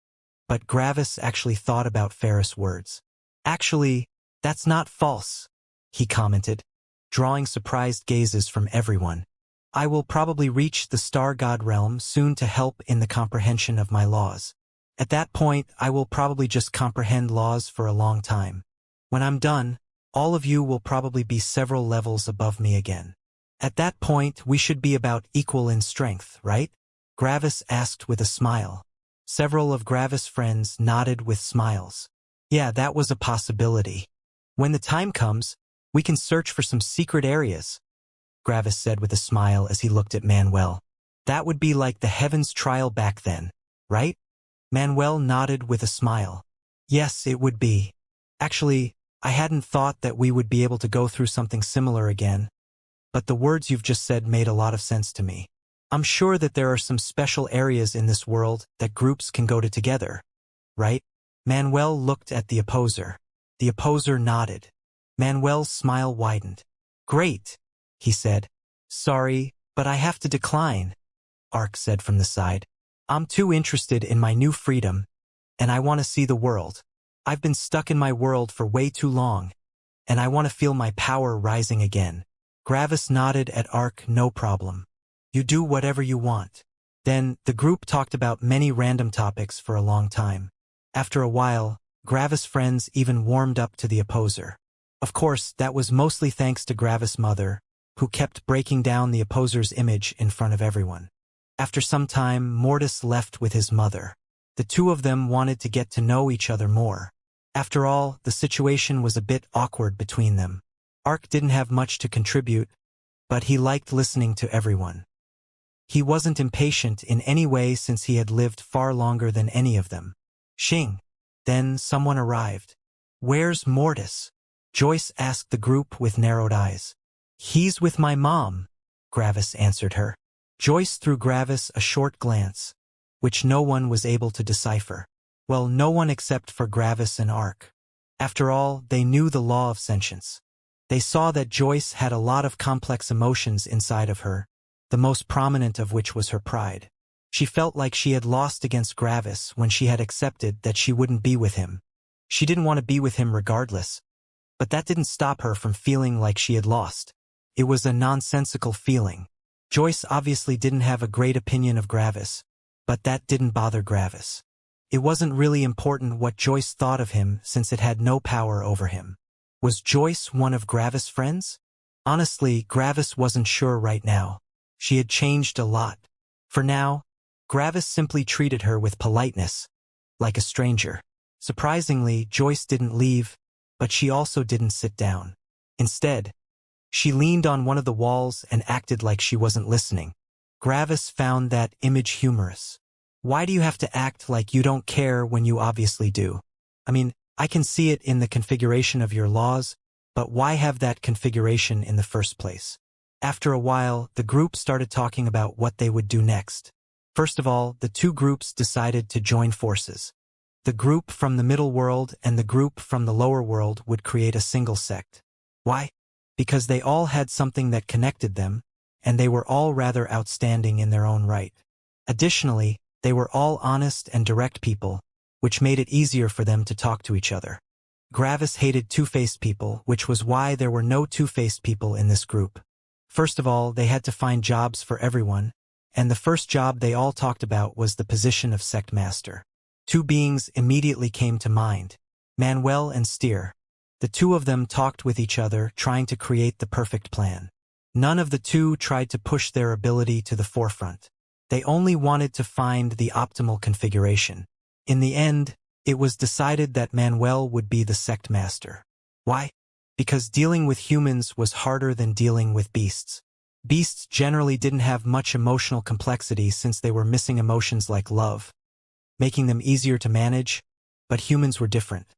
but Gravis actually thought about Ferris' words. Actually, that's not false, he commented, drawing surprised gazes from everyone. I will probably reach the Star God realm soon to help in the comprehension of my laws. At that point, I will probably just comprehend laws for a long time. When I'm done, all of you will probably be several levels above me again. At that point, we should be about equal in strength, right? Gravis asked with a smile. Several of Gravis' friends nodded with smiles. Yeah, that was a possibility. When the time comes, we can search for some secret areas, Gravis said with a smile as he looked at Manuel. That would be like the Heavens trial back then, right? Manuel nodded with a smile. Yes, it would be. Actually, I hadn't thought that we would be able to go through something similar again, but the words you've just said made a lot of sense to me. I'm sure that there are some special areas in this world that groups can go to together, right? Manuel looked at the opposer. The opposer nodded. Manuel's smile widened. Great, he said. Sorry, but I have to decline, Ark said from the side. I'm too interested in my new freedom, and I want to see the world. I've been stuck in my world for way too long, and I want to feel my power rising again. Gravis nodded at Ark. No problem. You do whatever you want. Then, the group talked about many random topics for a long time. After a while, Gravis' friends even warmed up to the opposer. Of course, that was mostly thanks to Gravis' mother, who kept breaking down the opposer's image in front of everyone. After some time, Mortis left with his mother. The two of them wanted to get to know each other more. After all, the situation was a bit awkward between them. Ark didn't have much to contribute, but he liked listening to everyone. He wasn't impatient in any way since he had lived far longer than any of them. Xing. Then someone arrived. Where's Mortis? Joyce asked the group with narrowed eyes. He's with my mom, Gravis answered her. Joyce threw Gravis a short glance, which no one was able to decipher. Well, no one except for Gravis and Ark. After all, they knew the law of sentience. They saw that Joyce had a lot of complex emotions inside of her, the most prominent of which was her pride. She felt like she had lost against Gravis when she had accepted that she wouldn't be with him. She didn't want to be with him regardless, but that didn't stop her from feeling like she had lost. It was a nonsensical feeling. Joyce obviously didn't have a great opinion of Gravis, but that didn't bother Gravis. It wasn't really important what Joyce thought of him since it had no power over him. Was Joyce one of Gravis' friends? Honestly, Gravis wasn't sure right now. She had changed a lot. For now, Gravis simply treated her with politeness, like a stranger. Surprisingly, Joyce didn't leave, but she also didn't sit down. Instead, she leaned on one of the walls and acted like she wasn't listening. Gravis found that image humorous. Why do you have to act like you don't care when you obviously do? I mean, I can see it in the configuration of your laws, but why have that configuration in the first place? After a while, the group started talking about what they would do next. First of all, the two groups decided to join forces. The group from the middle world and the group from the lower world would create a single sect. Why? Because they all had something that connected them, and they were all rather outstanding in their own right. Additionally, they were all honest and direct people, which made it easier for them to talk to each other. Gravis hated two-faced people, which was why there were no two-faced people in this group. First of all, they had to find jobs for everyone, and the first job they all talked about was the position of sect master. Two beings immediately came to mind, Manuel and Steer. The two of them talked with each other, trying to create the perfect plan. None of the two tried to push their ability to the forefront. They only wanted to find the optimal configuration. In the end, it was decided that Manuel would be the sect master. Why? Because dealing with humans was harder than dealing with beasts. Beasts generally didn't have much emotional complexity since they were missing emotions like love, making them easier to manage, but humans were different.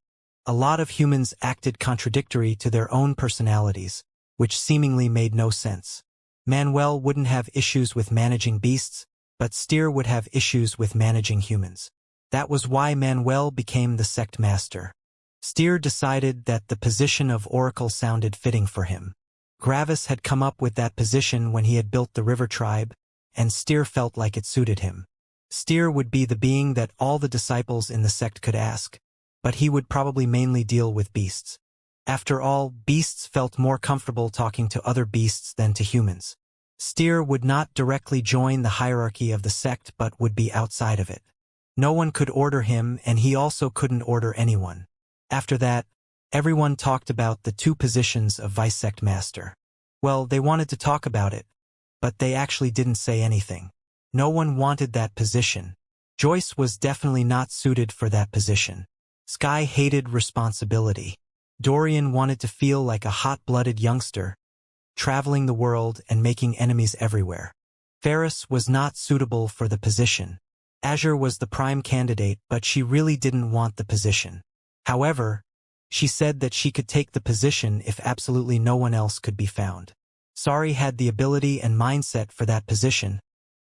A lot of humans acted contradictory to their own personalities, which seemingly made no sense. Manuel wouldn't have issues with managing beasts, but Steer would have issues with managing humans. That was why Manuel became the sect master. Steer decided that the position of Oracle sounded fitting for him. Gravis had come up with that position when he had built the river tribe, and Steer felt like it suited him. Steer would be the being that all the disciples in the sect could ask, but he would probably mainly deal with beasts. After all, beasts felt more comfortable talking to other beasts than to humans. Steer would not directly join the hierarchy of the sect but would be outside of it. No one could order him, and he also couldn't order anyone. After that, everyone talked about the two positions of vice sect master. Well, they wanted to talk about it, but they actually didn't say anything. No one wanted that position. Joyce was definitely not suited for that position. Sky hated responsibility. Dorian wanted to feel like a hot-blooded youngster, traveling the world and making enemies everywhere. Ferris was not suitable for the position. Azure was the prime candidate, but she really didn't want the position. However, she said that she could take the position if absolutely no one else could be found. Sari had the ability and mindset for that position,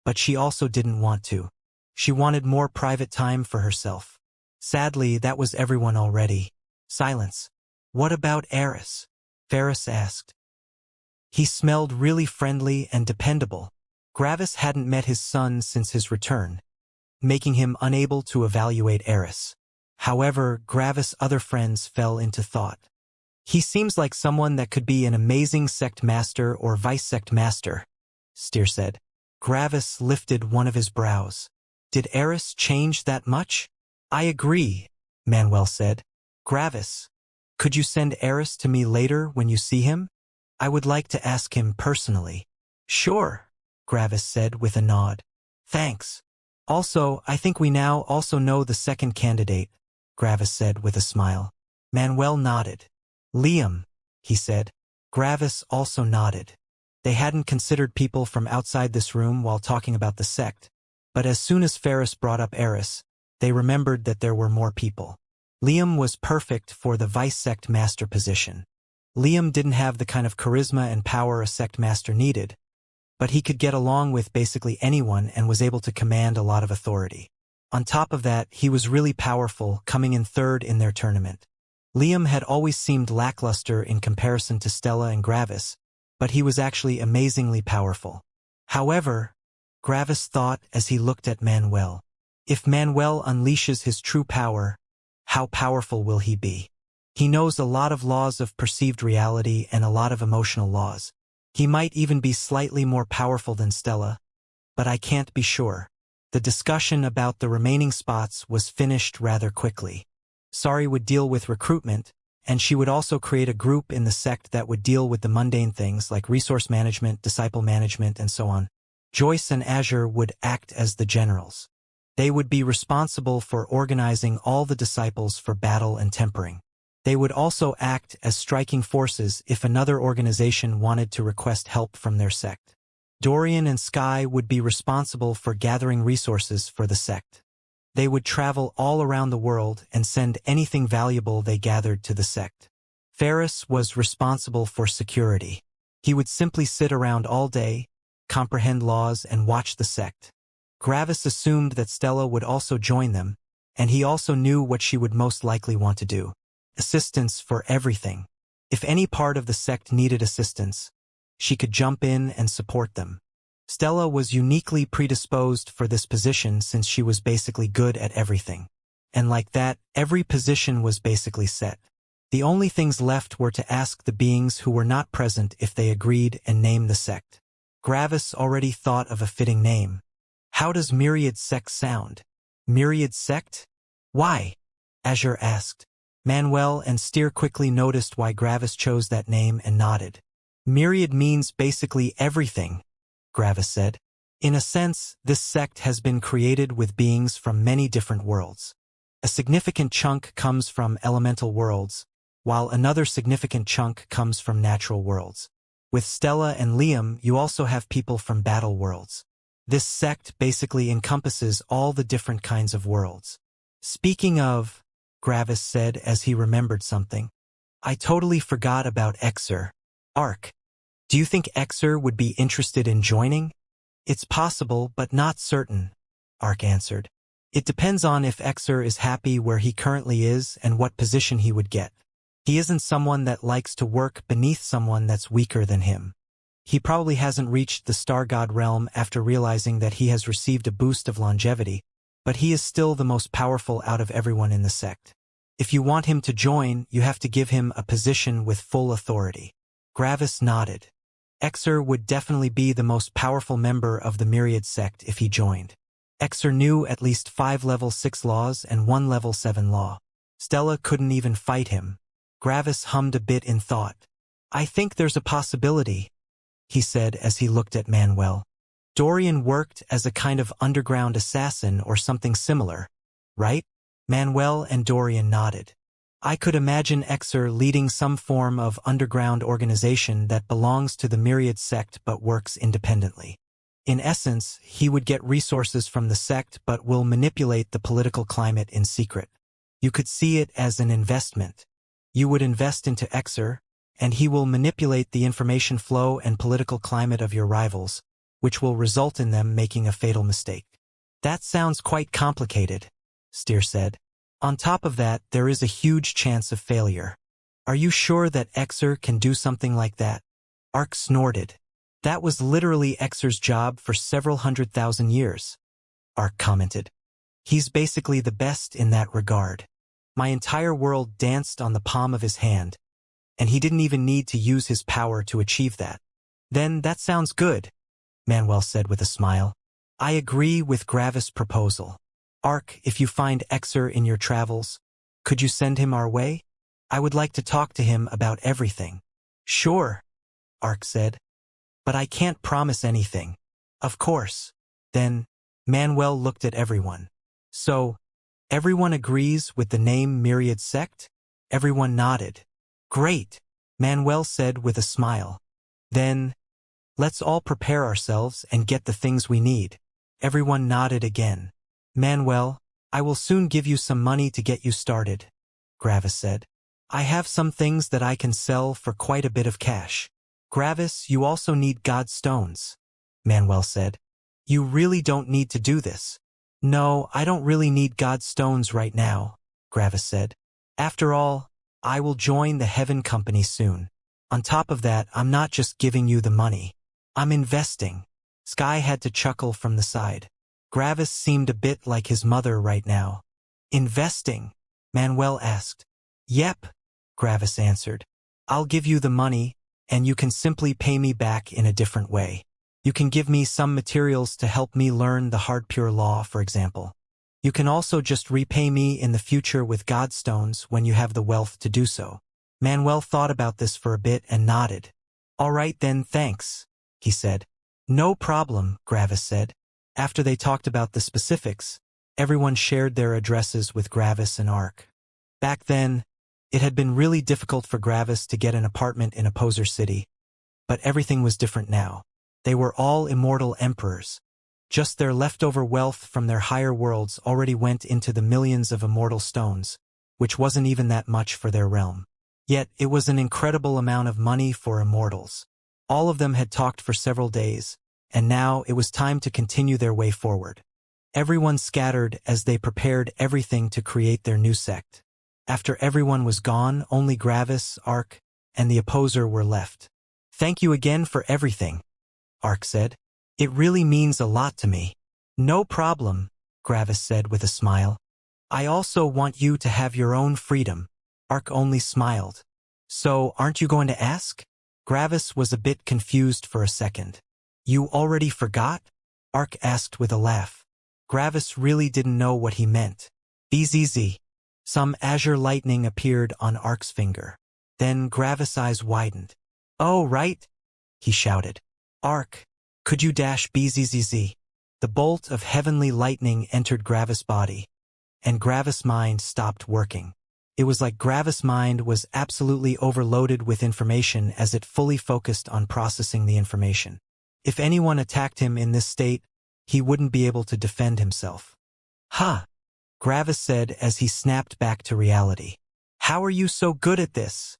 but she also didn't want to. She wanted more private time for herself. Sadly, that was everyone already. Silence. What about Eris? Ferris asked. He smelled really friendly and dependable. Gravis hadn't met his son since his return, making him unable to evaluate Eris. However, Gravis' other friends fell into thought. He seems like someone that could be an amazing sect master or vice sect master, Steer said. Gravis lifted one of his brows. Did Eris change that much? I agree, Manuel said. Gravis, could you send Eris to me later when you see him? I would like to ask him personally. Sure, Gravis said with a nod. Thanks. Also, I think we now also know the second candidate, Gravis said with a smile. Manuel nodded. Liam, he said. Gravis also nodded. They hadn't considered people from outside this room while talking about the sect, but as soon as Ferris brought up Eris, they remembered that there were more people. Liam was perfect for the vice sect master position. Liam didn't have the kind of charisma and power a sect master needed, but he could get along with basically anyone and was able to command a lot of authority. On top of that, he was really powerful, coming in third in their tournament. Liam had always seemed lackluster in comparison to Stella and Gravis, but he was actually amazingly powerful. However, Gravis thought as he looked at Manuel, if Manuel unleashes his true power, how powerful will he be? He knows a lot of laws of perceived reality and a lot of emotional laws. He might even be slightly more powerful than Stella, but I can't be sure. The discussion about the remaining spots was finished rather quickly. Sari would deal with recruitment, and she would also create a group in the sect that would deal with the mundane things like resource management, disciple management, and so on. Joyce and Azure would act as the generals. They would be responsible for organizing all the disciples for battle and tempering. They would also act as striking forces if another organization wanted to request help from their sect. Dorian and Sky would be responsible for gathering resources for the sect. They would travel all around the world and send anything valuable they gathered to the sect. Ferris was responsible for security. He would simply sit around all day, comprehend laws, and watch the sect. Gravis assumed that Stella would also join them, and he also knew what she would most likely want to do. Assistance for everything. If any part of the sect needed assistance, she could jump in and support them. Stella was uniquely predisposed for this position since she was basically good at everything. And like that, every position was basically set. The only things left were to ask the beings who were not present if they agreed and name the sect. Gravis already thought of a fitting name. How does Myriad Sect sound? Myriad Sect? Why? Azure asked. Manuel and Steer quickly noticed why Gravis chose that name and nodded. Myriad means basically everything, Gravis said. In a sense, this sect has been created with beings from many different worlds. A significant chunk comes from elemental worlds, while another significant chunk comes from natural worlds. With Stella and Liam, you also have people from battle worlds. This sect basically encompasses all the different kinds of worlds. Speaking of, Gravis said as he remembered something, I totally forgot about Exer. Ark. Do you think Exer would be interested in joining? It's possible, but not certain, Ark answered. It depends on if Exer is happy where he currently is and what position he would get. He isn't someone that likes to work beneath someone that's weaker than him. He probably hasn't reached the Star God realm after realizing that he has received a boost of longevity, but he is still the most powerful out of everyone in the sect. If you want him to join, you have to give him a position with full authority. Gravis nodded. Exer would definitely be the most powerful member of the Myriad sect if he joined. Exer knew at least 5 level 6 laws and 1 level 7 law. Stella couldn't even fight him. Gravis hummed a bit in thought. I think there's a possibility, he said as he looked at Manuel. Dorian worked as a kind of underground assassin or something similar, right? Manuel and Dorian nodded. I could imagine Exer leading some form of underground organization that belongs to the Myriad sect but works independently. In essence, he would get resources from the sect but will manipulate the political climate in secret. You could see it as an investment. You would invest into Exer, and he will manipulate the information flow and political climate of your rivals, which will result in them making a fatal mistake. That sounds quite complicated, Steer said. On top of that, there is a huge chance of failure. Are you sure that Exer can do something like that? Ark snorted. That was literally Exer's job for several 100,000 years, Ark commented. He's basically the best in that regard. My entire world danced on the palm of his hand, and he didn't even need to use his power to achieve that. Then that sounds good, Manuel said with a smile. I agree with Gravis' proposal. Ark, if you find Exer in your travels, could you send him our way? I would like to talk to him about everything. Sure, Ark said. But I can't promise anything. Of course. Then, Manuel looked at everyone. So, everyone agrees with the name Myriad Sect? Everyone nodded. Great, Manuel said with a smile. Then, let's all prepare ourselves and get the things we need. Everyone nodded again. Manuel, I will soon give you some money to get you started, Gravis said. I have some things that I can sell for quite a bit of cash. Gravis, you also need God stones, Manuel said. You really don't need to do this. No, I don't really need God stones right now, Gravis said. After all, I will join the Heaven Company soon. On top of that, I'm not just giving you the money. I'm investing. Sky had to chuckle from the side. Gravis seemed a bit like his mother right now. Investing? Manuel asked. Yep, Gravis answered. I'll give you the money, and you can simply pay me back in a different way. You can give me some materials to help me learn the hard pure law, for example. You can also just repay me in the future with Godstones when you have the wealth to do so. Manuel thought about this for a bit and nodded. All right then, thanks, he said. No problem, Gravis said. After they talked about the specifics, everyone shared their addresses with Gravis and Ark. Back then, it had been really difficult for Gravis to get an apartment in Opposer City, but everything was different now. They were all immortal emperors. Just their leftover wealth from their higher worlds already went into the millions of immortal stones, which wasn't even that much for their realm. Yet it was an incredible amount of money for immortals. All of them had talked for several days, and now it was time to continue their way forward. Everyone scattered as they prepared everything to create their new sect. After everyone was gone, only Gravis, Ark, and the opposer were left. "Thank you again for everything," Ark said. "It really means a lot to me." "No problem," Gravis said with a smile. "I also want you to have your own freedom." Ark only smiled. "So, aren't you going to ask?" Gravis was a bit confused for a second. "You already forgot?" Ark asked with a laugh. Gravis really didn't know what he meant. "Bzz." Some azure lightning appeared on Ark's finger. Then Gravis' eyes widened. "Oh, right," he shouted. "Ark, could you dash bzzz?" The bolt of heavenly lightning entered Gravis' body, and Gravis' mind stopped working. It was like Gravis' mind was absolutely overloaded with information as it fully focused on processing the information. If anyone attacked him in this state, he wouldn't be able to defend himself. "Ha!" Gravis said as he snapped back to reality. "How are you so good at this?"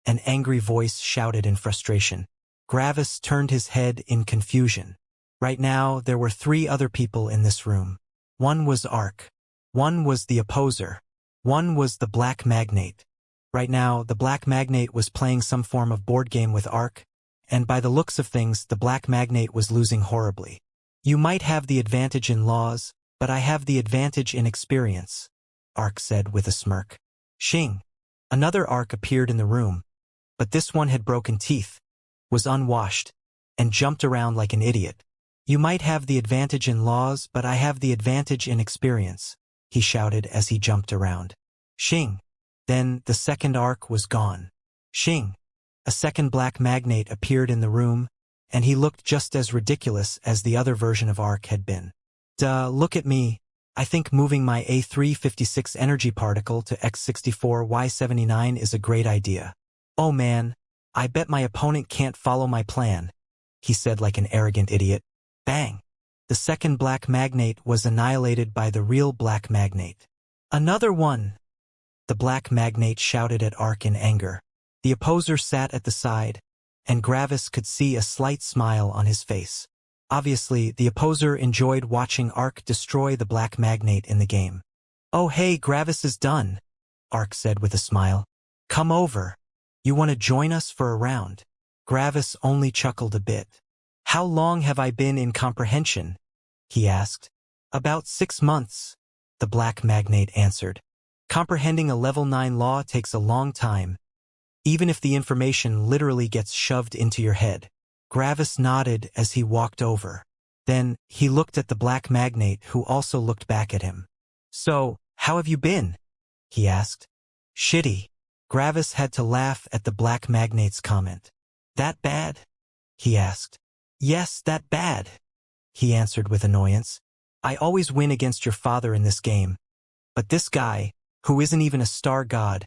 An angry voice shouted in frustration. Gravis turned his head in confusion. Right now, there were 3 other people in this room. One was Ark. One was the opposer. One was the Black Magnate. Right now, the Black Magnate was playing some form of board game with Ark, and by the looks of things, the Black Magnate was losing horribly. "You might have the advantage in laws, but I have the advantage in experience," Ark said with a smirk. Xing. Another Ark appeared in the room, but this one had broken teeth, was unwashed, and jumped around like an idiot. "You might have the advantage in laws, but I have the advantage in experience," he shouted as he jumped around. Xing. Then the second Ark was gone. Xing. A second Black Magnate appeared in the room, and he looked just as ridiculous as the other version of Ark had been. "Duh, look at me. I think moving my A356 energy particle to X64Y79 is a great idea. Oh man, I bet my opponent can't follow my plan," he said like an arrogant idiot. Bang! The second Black Magnate was annihilated by the real Black Magnate. "Another one!" The Black Magnate shouted at Ark in anger. The opposer sat at the side, and Gravis could see a slight smile on his face. Obviously, the opposer enjoyed watching Ark destroy the Black Magnate in the game. "Oh hey, Gravis is done," Ark said with a smile. "Come over. You want to join us for a round?" Gravis only chuckled a bit. "How long have I been in comprehension?" he asked. "About 6 months," the Black Magnate answered. "Comprehending a level 9 law takes a long time, even if the information literally gets shoved into your head." Gravis nodded as he walked over. Then, he looked at the Black Magnate who also looked back at him. "So, how have you been?" he asked. "Shitty." Gravis had to laugh at the Black Magnate's comment. "That bad?" he asked. "Yes, that bad," he answered with annoyance. "I always win against your father in this game. But this guy, who isn't even a star god,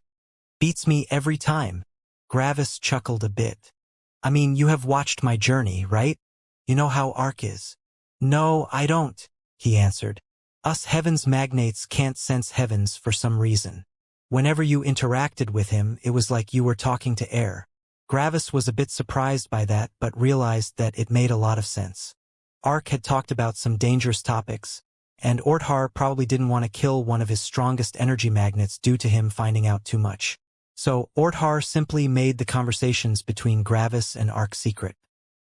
beats me every time." Gravis chuckled a bit. "I mean, you have watched my journey, right? You know how Ark is." "No, I don't," he answered. "Us Heavens Magnates can't sense heavens for some reason. Whenever you interacted with him, it was like you were talking to air." Gravis was a bit surprised by that, but realized that it made a lot of sense. Ark had talked about some dangerous topics, and Orthar probably didn't want to kill one of his strongest energy magnets due to him finding out too much. So Orthar simply made the conversations between Gravis and Ark secret.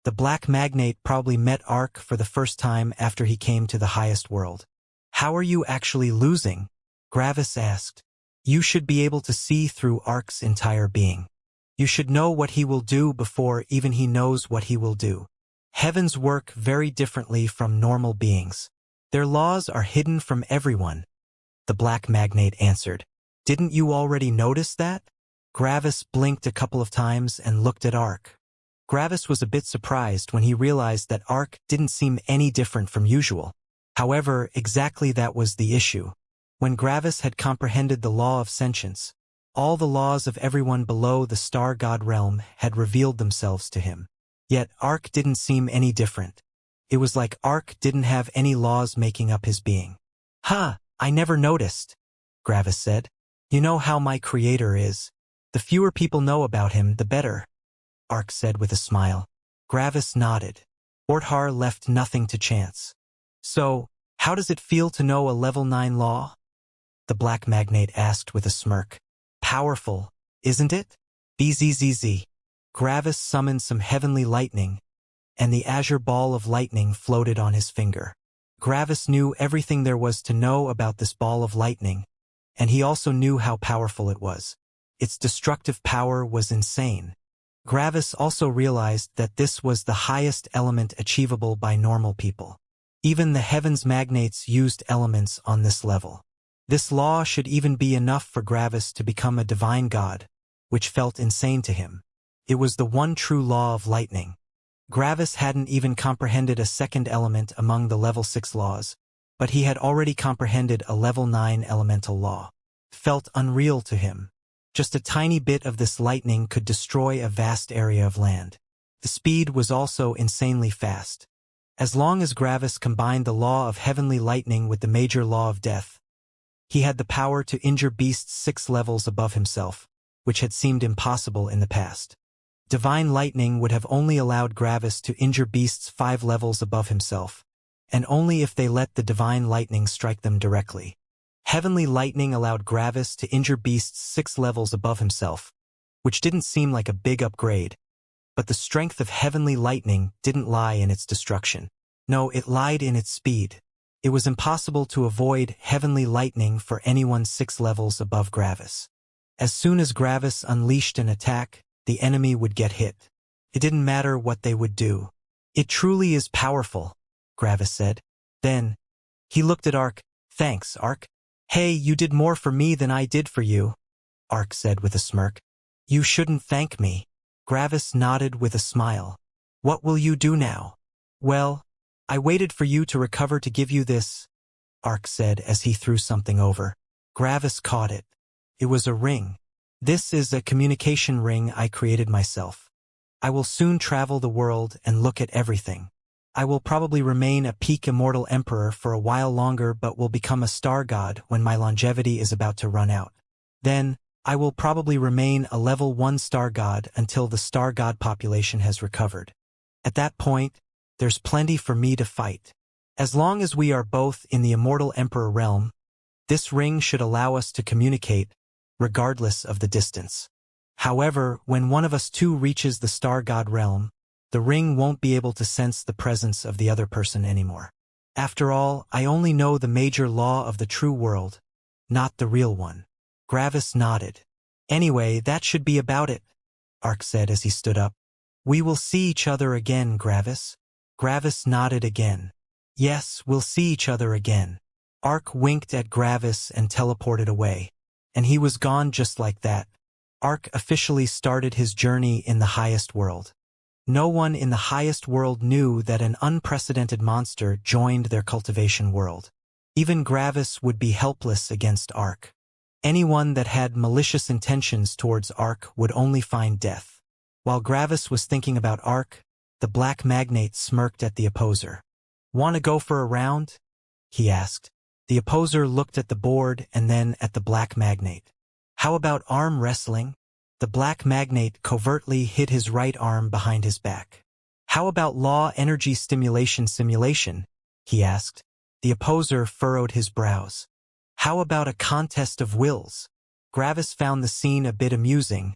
The Black Magnate probably met Ark for the first time after he came to the highest world. "How are you actually losing?" Gravis asked. "You should be able to see through Ark's entire being. You should know what he will do before even he knows what he will do. Heavens work very differently from normal beings. Their laws are hidden from everyone," the Black Magnate answered. "Didn't you already notice that?" Gravis blinked a couple of times and looked at Ark. Gravis was a bit surprised when he realized that Ark didn't seem any different from usual. However, exactly that was the issue. When Gravis had comprehended the law of sentience, all the laws of everyone below the star god realm had revealed themselves to him. Yet Ark didn't seem any different. It was like Ark didn't have any laws making up his being. "Ha, I never noticed," Gravis said. "You know how my creator is. The fewer people know about him, the better," Ark said with a smile. Gravis nodded. Orthar left nothing to chance. "So, How does it feel to know a level 9 law? The black magnate asked with a smirk. Powerful, isn't it? Bzzz. Gravis summoned some heavenly lightning, and the azure ball of lightning floated on his finger. Gravis knew everything there was to know about this ball of lightning, and he also knew how powerful it was. Its destructive power was insane. Gravis also realized that this was the highest element achievable by normal people. Even the heavens magnates used elements on this level. This law should even be enough for Gravis to become a divine god, which felt insane to him. It was the one true law of lightning. Gravis hadn't even comprehended a second element among the level 6 laws, but he had already comprehended a level 9 elemental law. Felt unreal to him. Just a tiny bit of this lightning could destroy a vast area of land. The speed was also insanely fast. As long as Gravis combined the law of heavenly lightning with the major law of death, he had the power to injure beasts 6 levels above himself, which had seemed impossible in the past. Divine lightning would have only allowed Gravis to injure beasts 5 levels above himself, and only if they let the divine lightning strike them directly. Heavenly lightning allowed Gravis to injure beasts 6 levels above himself, which didn't seem like a big upgrade, but the strength of heavenly lightning didn't lie in its destruction. No, it lied in its speed. It was impossible to avoid heavenly lightning for anyone 6 levels above Gravis. As soon as Gravis unleashed an attack, the enemy would get hit. It didn't matter what they would do. It truly is powerful, Gravis said. Then, he looked at Ark. Thanks, Ark. Hey, you did more for me than I did for you, Ark said with a smirk. You shouldn't thank me. Gravis nodded with a smile. What will you do now? Well, I waited for you to recover to give you this, Ark said as he threw something over. Gravis caught it. It was a ring. This is a communication ring I created myself. I will soon travel the world and look at everything. I will probably remain a peak immortal emperor for a while longer but will become a star god when my longevity is about to run out. Then, I will probably remain a level 1 star god until the star god population has recovered. At that point, there's plenty for me to fight. As long as we are both in the immortal emperor realm, this ring should allow us to communicate, regardless of the distance. However, when one of us two reaches the star god realm, the ring won't be able to sense the presence of the other person anymore. After all, I only know the major law of the true world, not the real one. Gravis nodded. Anyway, that should be about it, Ark said as he stood up. We will see each other again, Gravis. Gravis nodded again. Yes, we'll see each other again. Ark winked at Gravis and teleported away. And he was gone just like that. Ark officially started his journey in the highest world. No one in the highest world knew that an unprecedented monster joined their cultivation world. Even Gravis would be helpless against Ark. Anyone that had malicious intentions towards Ark would only find death. While Gravis was thinking about Ark, the black magnate smirked at the opposer. "Want to go for a round?" he asked. The opposer looked at the board and then at the black magnate. "How about arm wrestling?" The black magnate covertly hid his right arm behind his back. "How about law energy stimulation simulation?" he asked. The opposer furrowed his brows. "How about a contest of wills?" Gravis found the scene a bit amusing,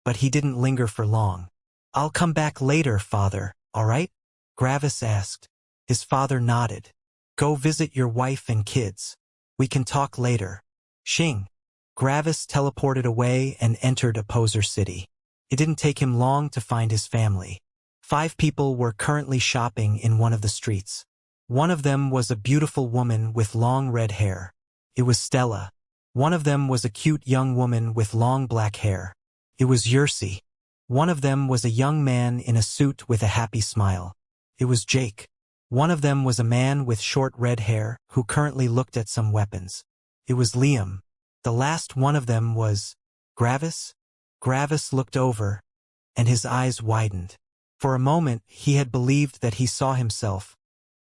but he didn't linger for long. "I'll come back later, father, all right?" Gravis asked. His father nodded. "Go visit your wife and kids. We can talk later." Xing. Gravis teleported away and entered Opposer City. It didn't take him long to find his family. 5 people were currently shopping in one of the streets. One of them was a beautiful woman with long red hair. It was Stella. One of them was a cute young woman with long black hair. It was Xianxia. One of them was a young man in a suit with a happy smile. It was Jake. One of them was a man with short red hair who currently looked at some weapons. It was Liam. The last one of them was Gravis. Gravis looked over, and his eyes widened. For a moment, he had believed that he saw himself,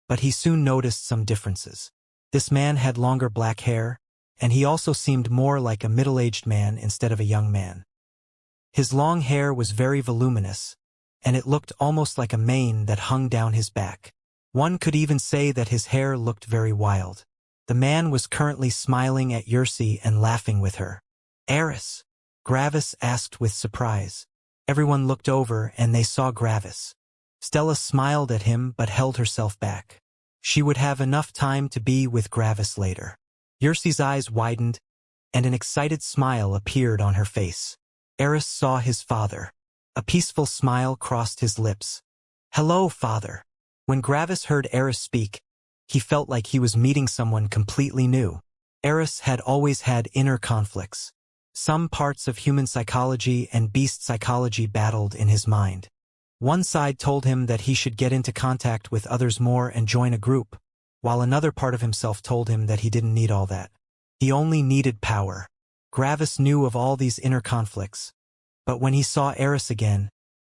but he soon noticed some differences. This man had longer black hair, and he also seemed more like a middle-aged man instead of a young man. His long hair was very voluminous, and it looked almost like a mane that hung down his back. One could even say that his hair looked very wild. The man was currently smiling at Xianxia and laughing with her. Eris? Gravis asked with surprise. Everyone looked over and they saw Gravis. Stella smiled at him but held herself back. She would have enough time to be with Gravis later. Xianxia's eyes widened, and an excited smile appeared on her face. Eris saw his father. A peaceful smile crossed his lips. "Hello, father." When Gravis heard Eris speak, he felt like he was meeting someone completely new. Eris had always had inner conflicts. Some parts of human psychology and beast psychology battled in his mind. One side told him that he should get into contact with others more and join a group, while another part of himself told him that he didn't need all that. He only needed power. Gravis knew of all these inner conflicts, but when he saw Eris again,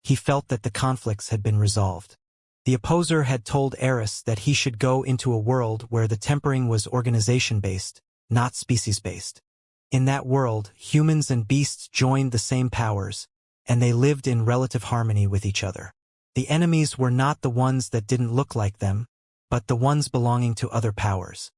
he felt that the conflicts had been resolved. The opposer had told Eris that he should go into a world where the tempering was organization-based, not species-based. In that world, humans and beasts joined the same powers, and they lived in relative harmony with each other. The enemies were not the ones that didn't look like them, but the ones belonging to other powers.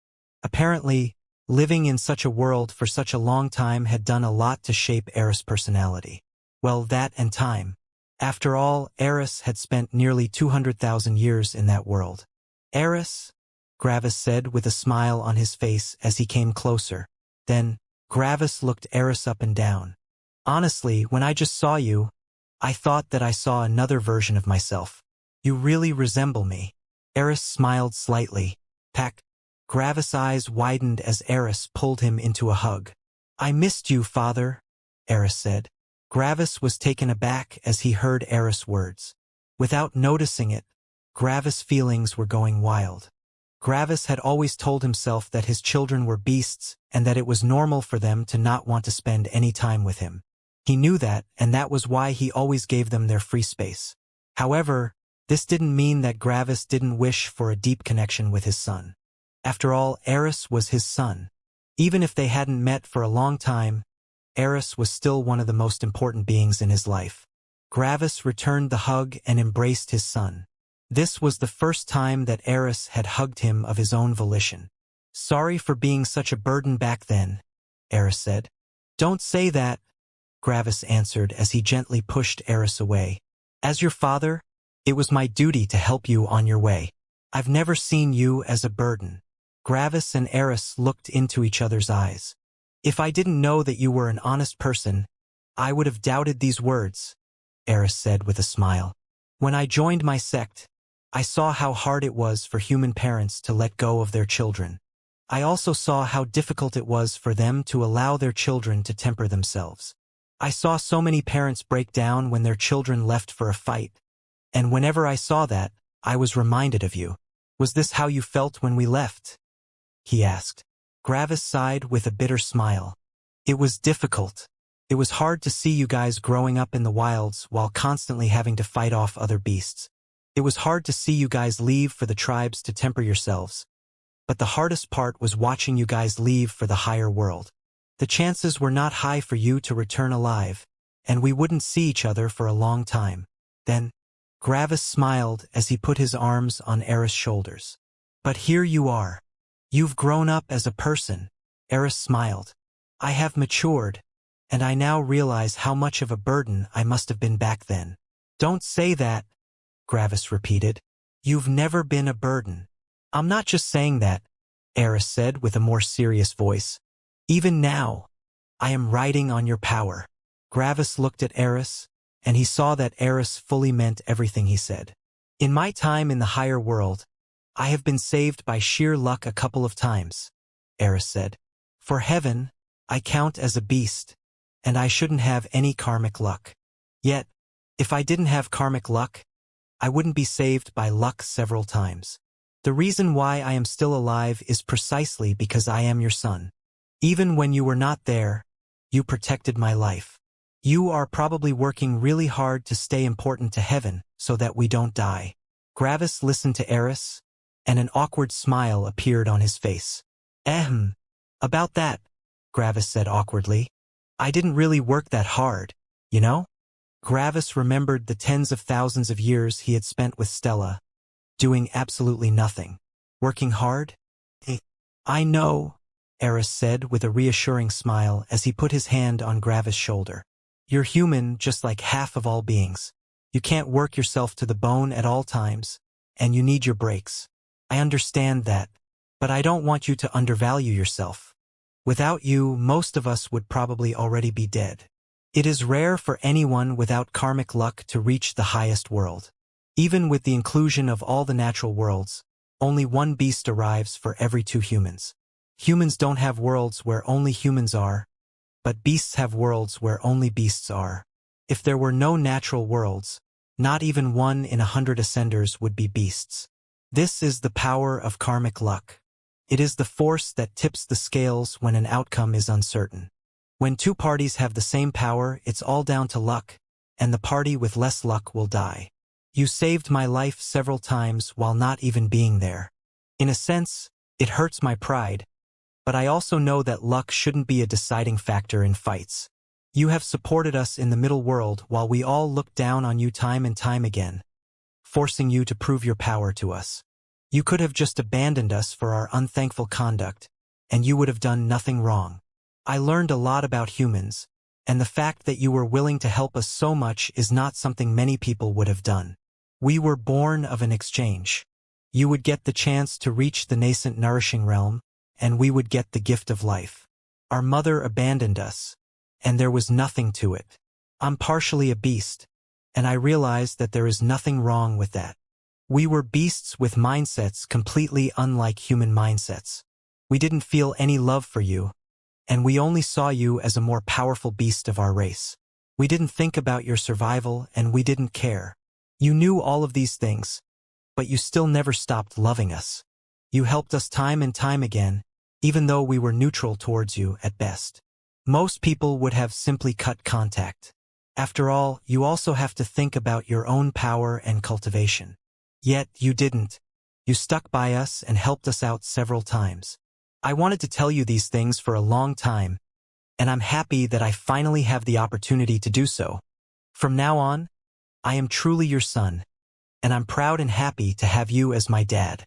Apparently, living in such a world for such a long time had done a lot to shape Eris' personality. Well, that and time. After all, Eris had spent nearly 200,000 years in that world. "Eris?" Gravis said with a smile on his face as he came closer. Then, Gravis looked Eris up and down. "Honestly, when I just saw you, I thought that I saw another version of myself. You really resemble me." Eris smiled slightly. Pack. Gravis' eyes widened as Eris pulled him into a hug. "I missed you, father," Eris said. Gravis was taken aback as he heard Eris' words. Without noticing it, Gravis' feelings were going wild. Gravis had always told himself that his children were beasts and that it was normal for them to not want to spend any time with him. He knew that, and that was why he always gave them their free space. However, this didn't mean that Gravis didn't wish for a deep connection with his son. After all, Eris was his son. Even if they hadn't met for a long time, Eris was still one of the most important beings in his life. Gravis returned the hug and embraced his son. This was the first time that Eris had hugged him of his own volition. "Sorry for being such a burden back then," Eris said. "Don't say that," Gravis answered as he gently pushed Eris away. "As your father, it was my duty to help you on your way. I've never seen you as a burden." Gravis and Eris looked into each other's eyes. "If I didn't know that you were an honest person, I would have doubted these words," Eris said with a smile. "When I joined my sect, I saw how hard it was for human parents to let go of their children. I also saw how difficult it was for them to allow their children to temper themselves. I saw so many parents break down when their children left for a fight, and whenever I saw that, I was reminded of you. Was this how you felt when we left?" he asked. Gravis sighed with a bitter smile. "It was difficult. It was hard to see you guys growing up in the wilds while constantly having to fight off other beasts. It was hard to see you guys leave for the tribes to temper yourselves. But the hardest part was watching you guys leave for the higher world. The chances were not high for you to return alive, and we wouldn't see each other for a long time." Then, Gravis smiled as he put his arms on Eris' shoulders. "But here you are. You've grown up as a person." Eris smiled. "I have matured, and I now realize how much of a burden I must have been back then." "Don't say that," Gravis repeated. "You've never been a burden." "I'm not just saying that," Eris said with a more serious voice. "Even now, I am riding on your power." Gravis looked at Eris, and he saw that Eris fully meant everything he said. "In my time in the higher world, I have been saved by sheer luck a couple of times," Eris said. "For heaven, I count as a beast, and I shouldn't have any karmic luck. Yet, if I didn't have karmic luck, I wouldn't be saved by luck several times. The reason why I am still alive is precisely because I am your son. Even when you were not there, you protected my life. You are probably working really hard to stay important to heaven so that we don't die." Gravis listened to Eris, and an awkward smile appeared on his face. About that," Gravis said awkwardly. "I didn't really work that hard, you know?" Gravis remembered the tens of thousands of years he had spent with Stella, doing absolutely nothing. Working hard? I know, Eris said with a reassuring smile as he put his hand on Gravis' shoulder. You're human just like half of all beings. You can't work yourself to the bone at all times, and you need your breaks. I understand that, but I don't want you to undervalue yourself. Without you, most of us would probably already be dead. It is rare for anyone without karmic luck to reach the highest world. Even with the inclusion of all the natural worlds, only one beast arrives for every 2 humans. Humans don't have worlds where only humans are, but beasts have worlds where only beasts are. If there were no natural worlds, not even 1 in 100 ascenders would be beasts. This is the power of karmic luck. It is the force that tips the scales when an outcome is uncertain. When 2 parties have the same power, it's all down to luck, and the party with less luck will die. You saved my life several times while not even being there. In a sense, it hurts my pride, but I also know that luck shouldn't be a deciding factor in fights. You have supported us in the middle world while we all looked down on you time and time again, forcing you to prove your power to us. You could have just abandoned us for our unthankful conduct, and you would have done nothing wrong. I learned a lot about humans, and the fact that you were willing to help us so much is not something many people would have done. We were born of an exchange. You would get the chance to reach the nascent nourishing realm, and we would get the gift of life. Our mother abandoned us, and there was nothing to it. I'm partially a beast, and I realize that there is nothing wrong with that. We were beasts with mindsets completely unlike human mindsets. We didn't feel any love for you, and we only saw you as a more powerful beast of our race. We didn't think about your survival, and we didn't care. You knew all of these things, but you still never stopped loving us. You helped us time and time again, even though we were neutral towards you at best. Most people would have simply cut contact. After all, you also have to think about your own power and cultivation. Yet, you didn't. You stuck by us and helped us out several times. I wanted to tell you these things for a long time, and I'm happy that I finally have the opportunity to do so. From now on, I am truly your son, and I'm proud and happy to have you as my dad.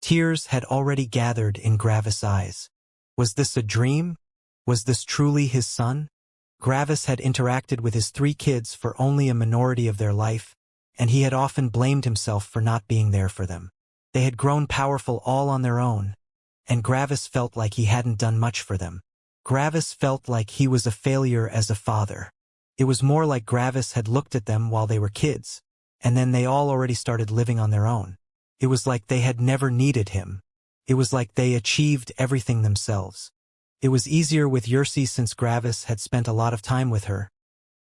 Tears had already gathered in Gravis' eyes. Was this a dream? Was this truly his son? Gravis had interacted with his 3 kids for only a minority of their life, and he had often blamed himself for not being there for them. They had grown powerful all on their own, and Gravis felt like he hadn't done much for them. Gravis felt like he was a failure as a father. It was more like Gravis had looked at them while they were kids, and then they all already started living on their own. It was like they had never needed him. It was like they achieved everything themselves. It was easier with Xianxia since Gravis had spent a lot of time with her,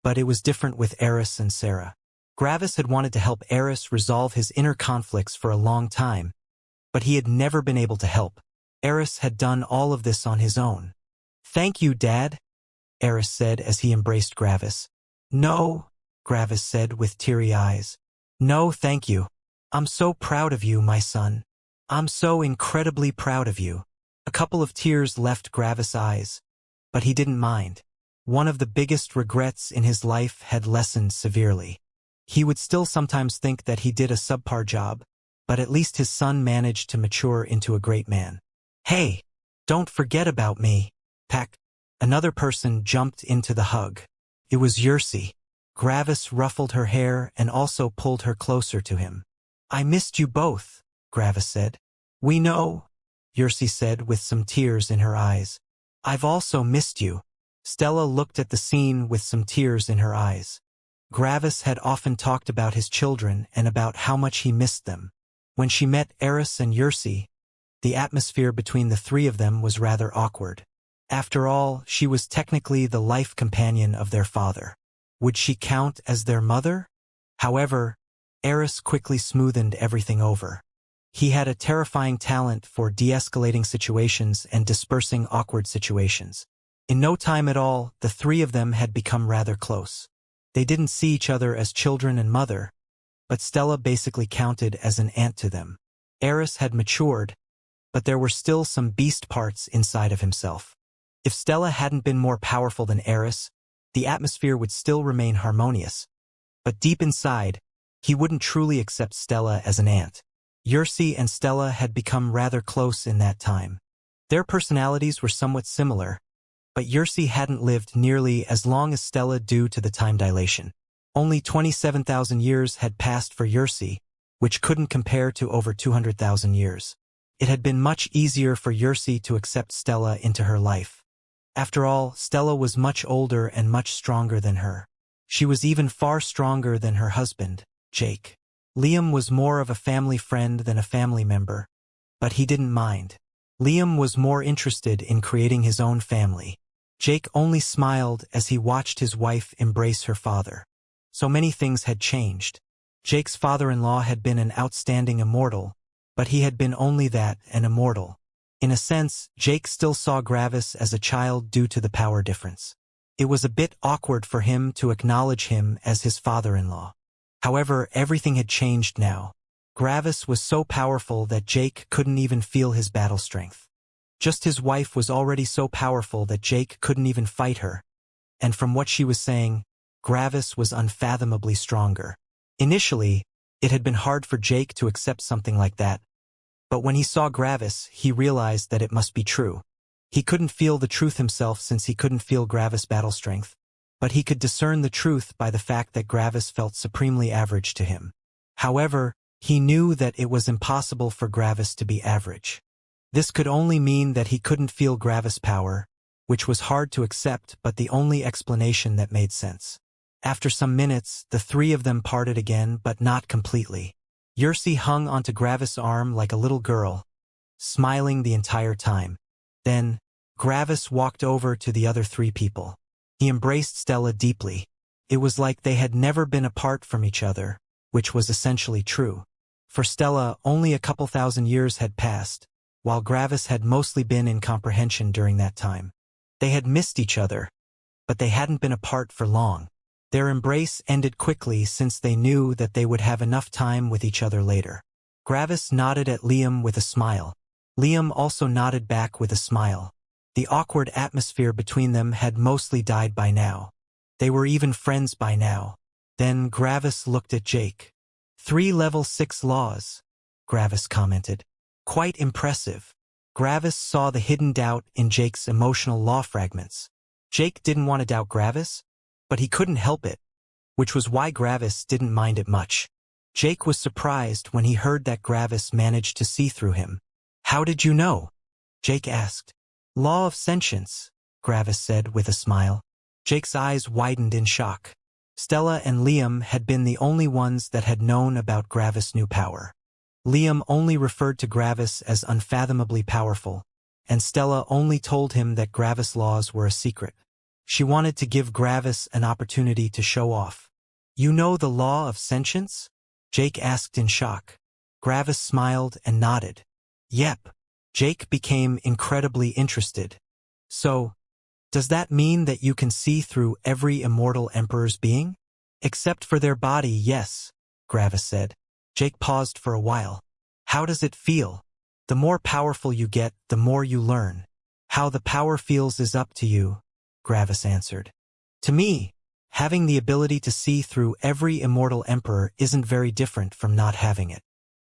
but it was different with Eris and Sarah. Gravis had wanted to help Eris resolve his inner conflicts for a long time, but he had never been able to help. Eris had done all of this on his own. "Thank you, Dad," Eris said as he embraced Gravis. "No," Gravis said with teary eyes. "No, thank you. I'm so proud of you, my son. I'm so incredibly proud of you." A couple of tears left Gravis' eyes, but he didn't mind. One of the biggest regrets in his life had lessened severely. He would still sometimes think that he did a subpar job, but at least his son managed to mature into a great man. "Hey, don't forget about me, Peck." Another person jumped into the hug. It was Xianxia. Gravis ruffled her hair and also pulled her closer to him. "I missed you both," Gravis said. "We know," Xianxia said with some tears in her eyes. "I've also missed you." Stella looked at the scene with some tears in her eyes. Gravis had often talked about his children and about how much he missed them. When she met Eris and Xianxia, the atmosphere between the 3 of them was rather awkward. After all, she was technically the life companion of their father. Would she count as their mother? However, Eris quickly smoothed everything over. He had a terrifying talent for de-escalating situations and dispersing awkward situations. In no time at all, the 3 of them had become rather close. They didn't see each other as children and mother, but Stella basically counted as an aunt to them. Eris had matured, but there were still some beast parts inside of himself. If Stella hadn't been more powerful than Eris, the atmosphere would still remain harmonious. But deep inside, he wouldn't truly accept Stella as an aunt. Yursi and Stella had become rather close in that time. Their personalities were somewhat similar, but Yursi hadn't lived nearly as long as Stella due to the time dilation. Only 27,000 years had passed for Yursi, which couldn't compare to over 200,000 years. It had been much easier for Yursi to accept Stella into her life. After all, Stella was much older and much stronger than her. She was even far stronger than her husband, Jake. Liam was more of a family friend than a family member, but he didn't mind. Liam was more interested in creating his own family. Jake only smiled as he watched his wife embrace her father. So many things had changed. Jake's father-in-law had been an outstanding immortal, but he had been only that, an immortal. In a sense, Jake still saw Gravis as a child due to the power difference. It was a bit awkward for him to acknowledge him as his father-in-law. However, everything had changed now. Gravis was so powerful that Jake couldn't even feel his battle strength. Just his wife was already so powerful that Jake couldn't even fight her. And from what she was saying, Gravis was unfathomably stronger. Initially, it had been hard for Jake to accept something like that. But when he saw Gravis, he realized that it must be true. He couldn't feel the truth himself since he couldn't feel Gravis' battle strength. But he could discern the truth by the fact that Gravis felt supremely average to him. However, he knew that it was impossible for Gravis to be average. This could only mean that he couldn't feel Gravis' power, which was hard to accept but the only explanation that made sense. After some minutes, the three of them parted again, but not completely. Yursi hung onto Gravis' arm like a little girl, smiling the entire time. Then, Gravis walked over to the other three people. He embraced Stella deeply. It was like they had never been apart from each other, which was essentially true. For Stella, only a couple thousand years had passed, while Gravis had mostly been in comprehension during that time. They had missed each other, but they hadn't been apart for long. Their embrace ended quickly since they knew that they would have enough time with each other later. Gravis nodded at Liam with a smile. Liam also nodded back with a smile. The awkward atmosphere between them had mostly died by now. They were even friends by now. Then Gravis looked at Jake. 3 level 6 laws, Gravis commented. Quite impressive. Gravis saw the hidden doubt in Jake's emotional law fragments. Jake didn't want to doubt Gravis, but he couldn't help it, which was why Gravis didn't mind it much. Jake was surprised when he heard that Gravis managed to see through him. How did you know? Jake asked. Law of sentience, Gravis said with a smile. Jake's eyes widened in shock. Stella and Liam had been the only ones that had known about Gravis' new power. Liam only referred to Gravis as unfathomably powerful, and Stella only told him that Gravis' laws were a secret. She wanted to give Gravis an opportunity to show off. You know the law of sentience? Jake asked in shock. Gravis smiled and nodded. Yep. Jake became incredibly interested. So, does that mean that you can see through every immortal emperor's being? Except for their body, yes, Gravis said. Jake paused for a while. How does it feel? The more powerful you get, the more you learn. How the power feels is up to you, Gravis answered. To me, having the ability to see through every immortal emperor isn't very different from not having it.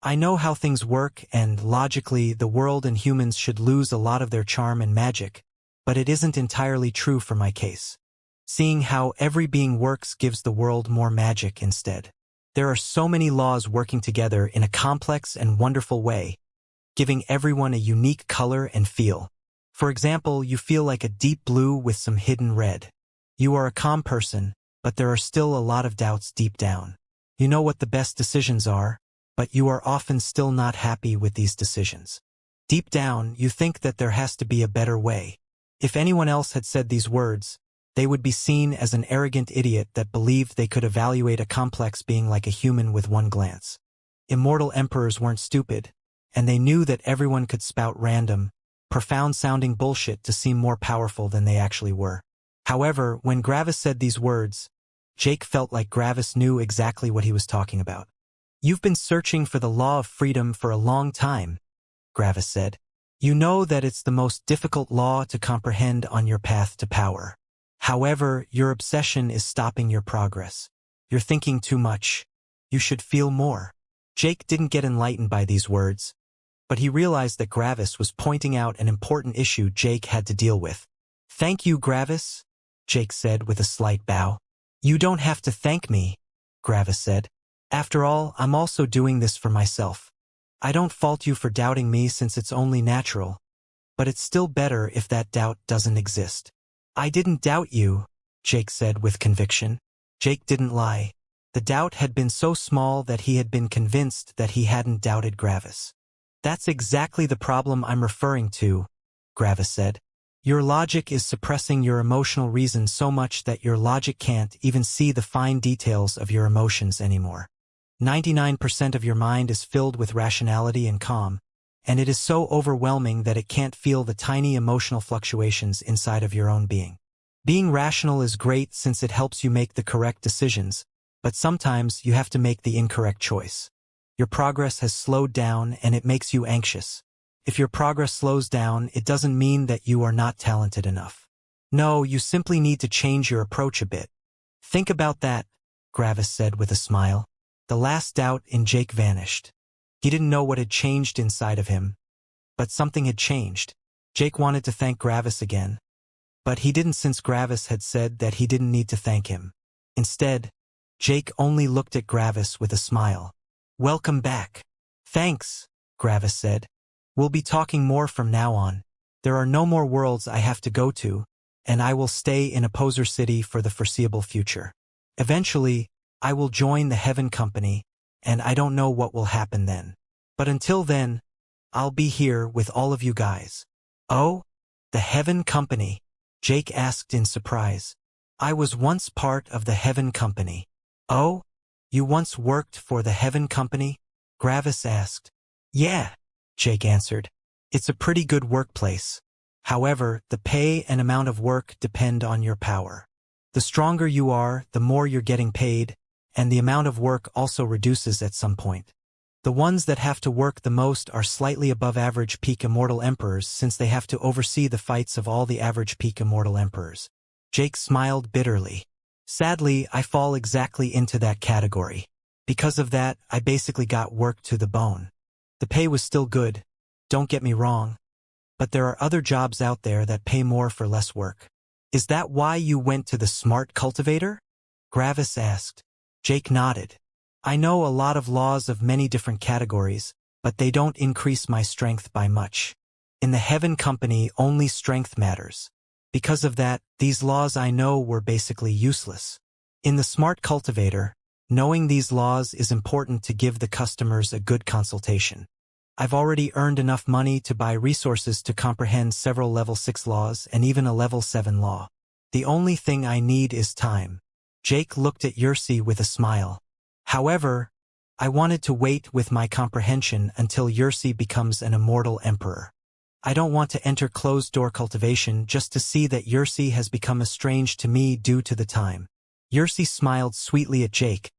I know how things work, and logically the world and humans should lose a lot of their charm and magic, but it isn't entirely true for my case. Seeing how every being works gives the world more magic instead. There are so many laws working together in a complex and wonderful way, giving everyone a unique color and feel. For example, you feel like a deep blue with some hidden red. You are a calm person, but there are still a lot of doubts deep down. You know what the best decisions are, but you are often still not happy with these decisions. Deep down, you think that there has to be a better way. If anyone else had said these words, they would be seen as an arrogant idiot that believed they could evaluate a complex being like a human with one glance. Immortal emperors weren't stupid, and they knew that everyone could spout random, profound-sounding bullshit to seem more powerful than they actually were. However, when Gravis said these words, Jake felt like Gravis knew exactly what he was talking about. You've been searching for the law of freedom for a long time, Gravis said. You know that it's the most difficult law to comprehend on your path to power. However, your obsession is stopping your progress. You're thinking too much. You should feel more. Jake didn't get enlightened by these words, but he realized that Gravis was pointing out an important issue Jake had to deal with. "Thank you, Gravis," Jake said with a slight bow. "You don't have to thank me," Gravis said. "After all, I'm also doing this for myself. I don't fault you for doubting me since it's only natural, but it's still better if that doubt doesn't exist." "I didn't doubt you," Jake said with conviction. Jake didn't lie. The doubt had been so small that he had been convinced that he hadn't doubted Gravis. "That's exactly the problem I'm referring to," Gravis said. "Your logic is suppressing your emotional reason so much that your logic can't even see the fine details of your emotions anymore. 99% of your mind is filled with rationality and calm, and it is so overwhelming that it can't feel the tiny emotional fluctuations inside of your own being. Being rational is great since it helps you make the correct decisions, but sometimes you have to make the incorrect choice. Your progress has slowed down and it makes you anxious. If your progress slows down, it doesn't mean that you are not talented enough. No, you simply need to change your approach a bit." "Think about that," Gravis said with a smile. The last doubt in Jake vanished. He didn't know what had changed inside of him, but something had changed. Jake wanted to thank Gravis again, but he didn't since Gravis had said that he didn't need to thank him. Instead, Jake only looked at Gravis with a smile. "Welcome back." "Thanks," Gravis said. "We'll be talking more from now on. There are no more worlds I have to go to, and I will stay in Opposer City for the foreseeable future. Eventually, I will join the Heaven Company, and I don't know what will happen then. But until then, I'll be here with all of you guys." "Oh? The Heaven Company?" Jake asked in surprise. "I was once part of the Heaven Company." "Oh? You once worked for the Heaven Company?" Gravis asked. "Yeah," Jake answered. "It's a pretty good workplace. However, the pay and amount of work depend on your power. The stronger you are, the more you're getting paid, and the amount of work also reduces at some point. The ones that have to work the most are slightly above average peak Immortal Emperors since they have to oversee the fights of all the average peak Immortal Emperors." Jake smiled bitterly. "Sadly, I fall exactly into that category. Because of that, I basically got worked to the bone. The pay was still good, don't get me wrong, but there are other jobs out there that pay more for less work." "Is that why you went to the Smart Cultivator?" Gravis asked. Jake nodded. "I know a lot of laws of many different categories, but they don't increase my strength by much. In the Heaven Company, only strength matters. Because of that, these laws I know were basically useless. In the Smart Cultivator, knowing these laws is important to give the customers a good consultation. I've already earned enough money to buy resources to comprehend several level 6 laws and even a level 7 law. The only thing I need is time." Jake looked at Xianxia with a smile. "However, I wanted to wait with my comprehension until Xianxia becomes an Immortal Emperor. I don't want to enter closed-door cultivation just to see that Xianxia has become estranged to me due to the time." Xianxia smiled sweetly at Jake,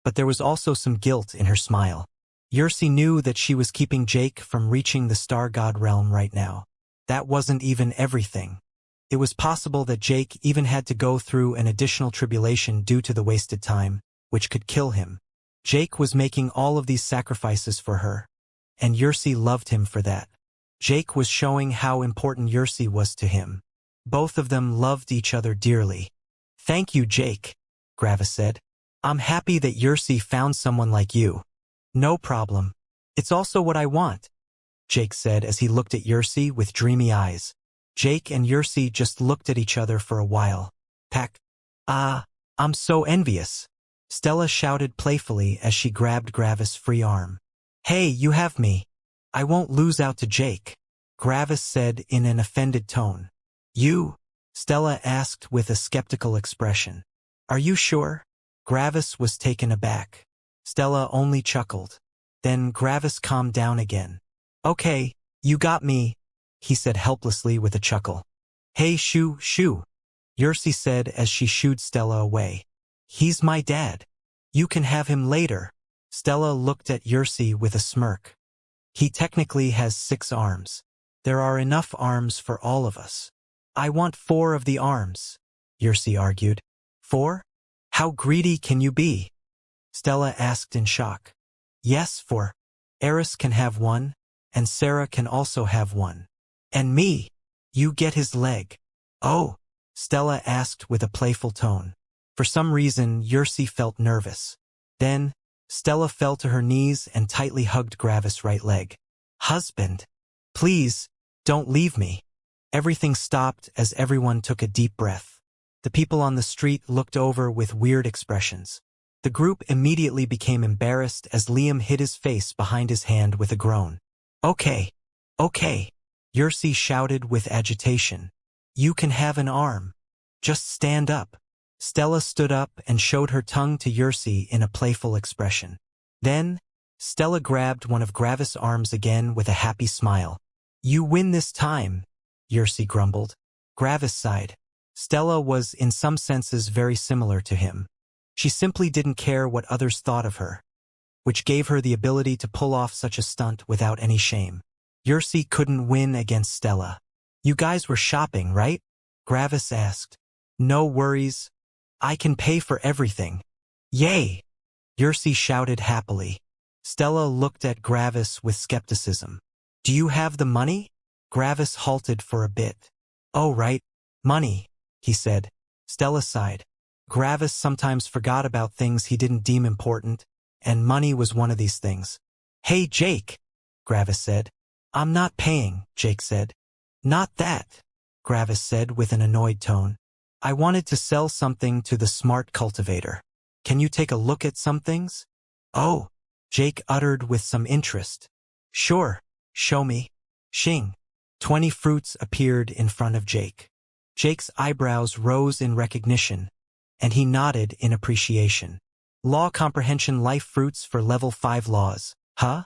but there was also some guilt in her smile. Xianxia knew that she was keeping Jake from reaching the Star God realm right now. That wasn't even everything. It was possible that Jake even had to go through an additional tribulation due to the wasted time, which could kill him. Jake was making all of these sacrifices for her, and Xianxia loved him for that. Jake was showing how important Xianxia was to him. Both of them loved each other dearly. "Thank you, Jake," Gravis said. "I'm happy that Xianxia found someone like you." "No problem. It's also what I want," Jake said as he looked at Xianxia with dreamy eyes. Jake and Xianxia just looked at each other for a while. I'm so envious," Stella shouted playfully as she grabbed Gravis' free arm. "Hey, you have me. I won't lose out to Jake," Gravis said in an offended tone. "You?" Stella asked with a skeptical expression. "Are you sure?" Gravis was taken aback. Stella only chuckled. Then Gravis calmed down again. "Okay, you got me," he said helplessly with a chuckle. "Hey, shoo, shoo," Xianxia said as she shooed Stella away. "He's my dad. You can have him later." Stella looked at Xianxia with a smirk. "He technically has 6 arms. There are enough arms for all of us." "I want 4 of the arms," Xianxia argued. "4? How greedy can you be?" Stella asked in shock. Yes, for Eris can have one, and Sarah can also have one. And me. You get his leg. Oh, Stella asked with a playful tone. For some reason, Yersi felt nervous. Then, Stella fell to her knees and tightly hugged Gravis' right leg. Husband. Please, don't leave me. Everything stopped as everyone took a deep breath. The people on the street looked over with weird expressions. The group immediately became embarrassed as Liam hid his face behind his hand with a groan. Okay. Okay. Yersi shouted with agitation. You can have an arm. Just stand up. Stella stood up and showed her tongue to Yersi in a playful expression. Then, Stella grabbed one of Gravis' arms again with a happy smile. You win this time, Yersi grumbled. Gravis sighed. Stella was in some senses very similar to him. She simply didn't care what others thought of her, which gave her the ability to pull off such a stunt without any shame. Yersi couldn't win against Stella. You guys were shopping, right? Gravis asked. No worries. I can pay for everything. Yay! Yersi shouted happily. Stella looked at Gravis with skepticism. Do you have the money? Gravis halted for a bit. Oh right, money, he said. Stella sighed. Gravis sometimes forgot about things he didn't deem important, and money was one of these things. Hey Jake, Gravis said. I'm not paying, Jake said. Not that, Gravis said with an annoyed tone. I wanted to sell something to the smart cultivator. Can you take a look at some things? Oh, Jake uttered with some interest. Sure, show me. Xing. 20 fruits appeared in front of Jake. Jake's eyebrows rose in recognition, and he nodded in appreciation. Law comprehension life fruits for level 5 laws, huh?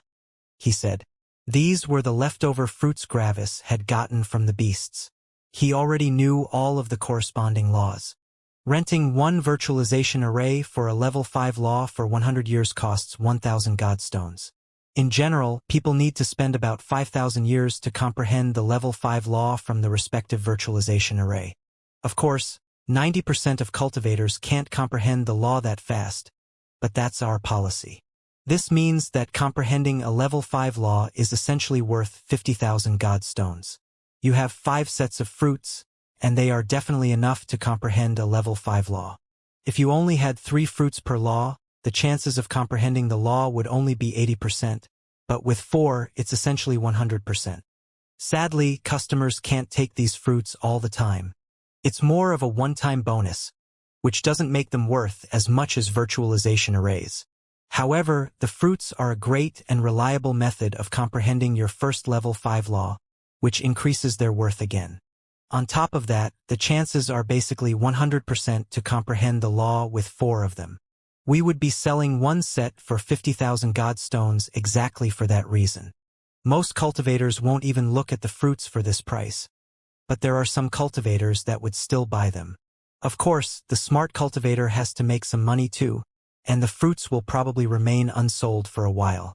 He said. These were the leftover fruits Gravis had gotten from the beasts. He already knew all of the corresponding laws. Renting one virtualization array for a level 5 law for 100 years costs 1,000 godstones. In general, people need to spend about 5,000 years to comprehend the level 5 law from the respective virtualization array. Of course, 90% of cultivators can't comprehend the law that fast, but that's our policy. This means that comprehending a level 5 law is essentially worth 50,000 godstones. You have 5 sets of fruits, and they are definitely enough to comprehend a level 5 law. If you only had 3 fruits per law, the chances of comprehending the law would only be 80%, but with 4, it's essentially 100%. Sadly, customers can't take these fruits all the time. It's more of a one-time bonus, which doesn't make them worth as much as virtualization arrays. However, the fruits are a great and reliable method of comprehending your first level 5 law, which increases their worth again. On top of that, the chances are basically 100% to comprehend the law with 4 of them. We would be selling one set for 50,000 godstones exactly for that reason. Most cultivators won't even look at the fruits for this price, but there are some cultivators that would still buy them. Of course, the smart cultivator has to make some money too, and the fruits will probably remain unsold for a while.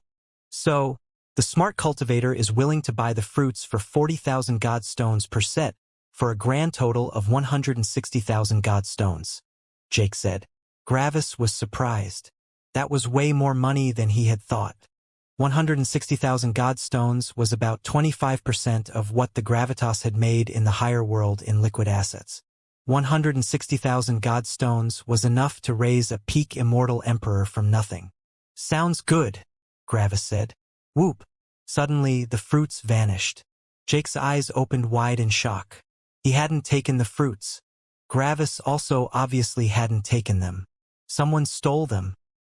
So, the smart cultivator is willing to buy the fruits for 40,000 godstones per set, for a grand total of 160,000 godstones, Jake said. Gravis was surprised. That was way more money than he had thought. 160,000 godstones was about 25% of what the Gravitas had made in the higher world in liquid assets. 160,000 godstones was enough to raise a peak immortal emperor from nothing. Sounds good, Gravis said. Whoop! Suddenly, the fruits vanished. Jake's eyes opened wide in shock. He hadn't taken the fruits. Gravis also obviously hadn't taken them. Someone stole them.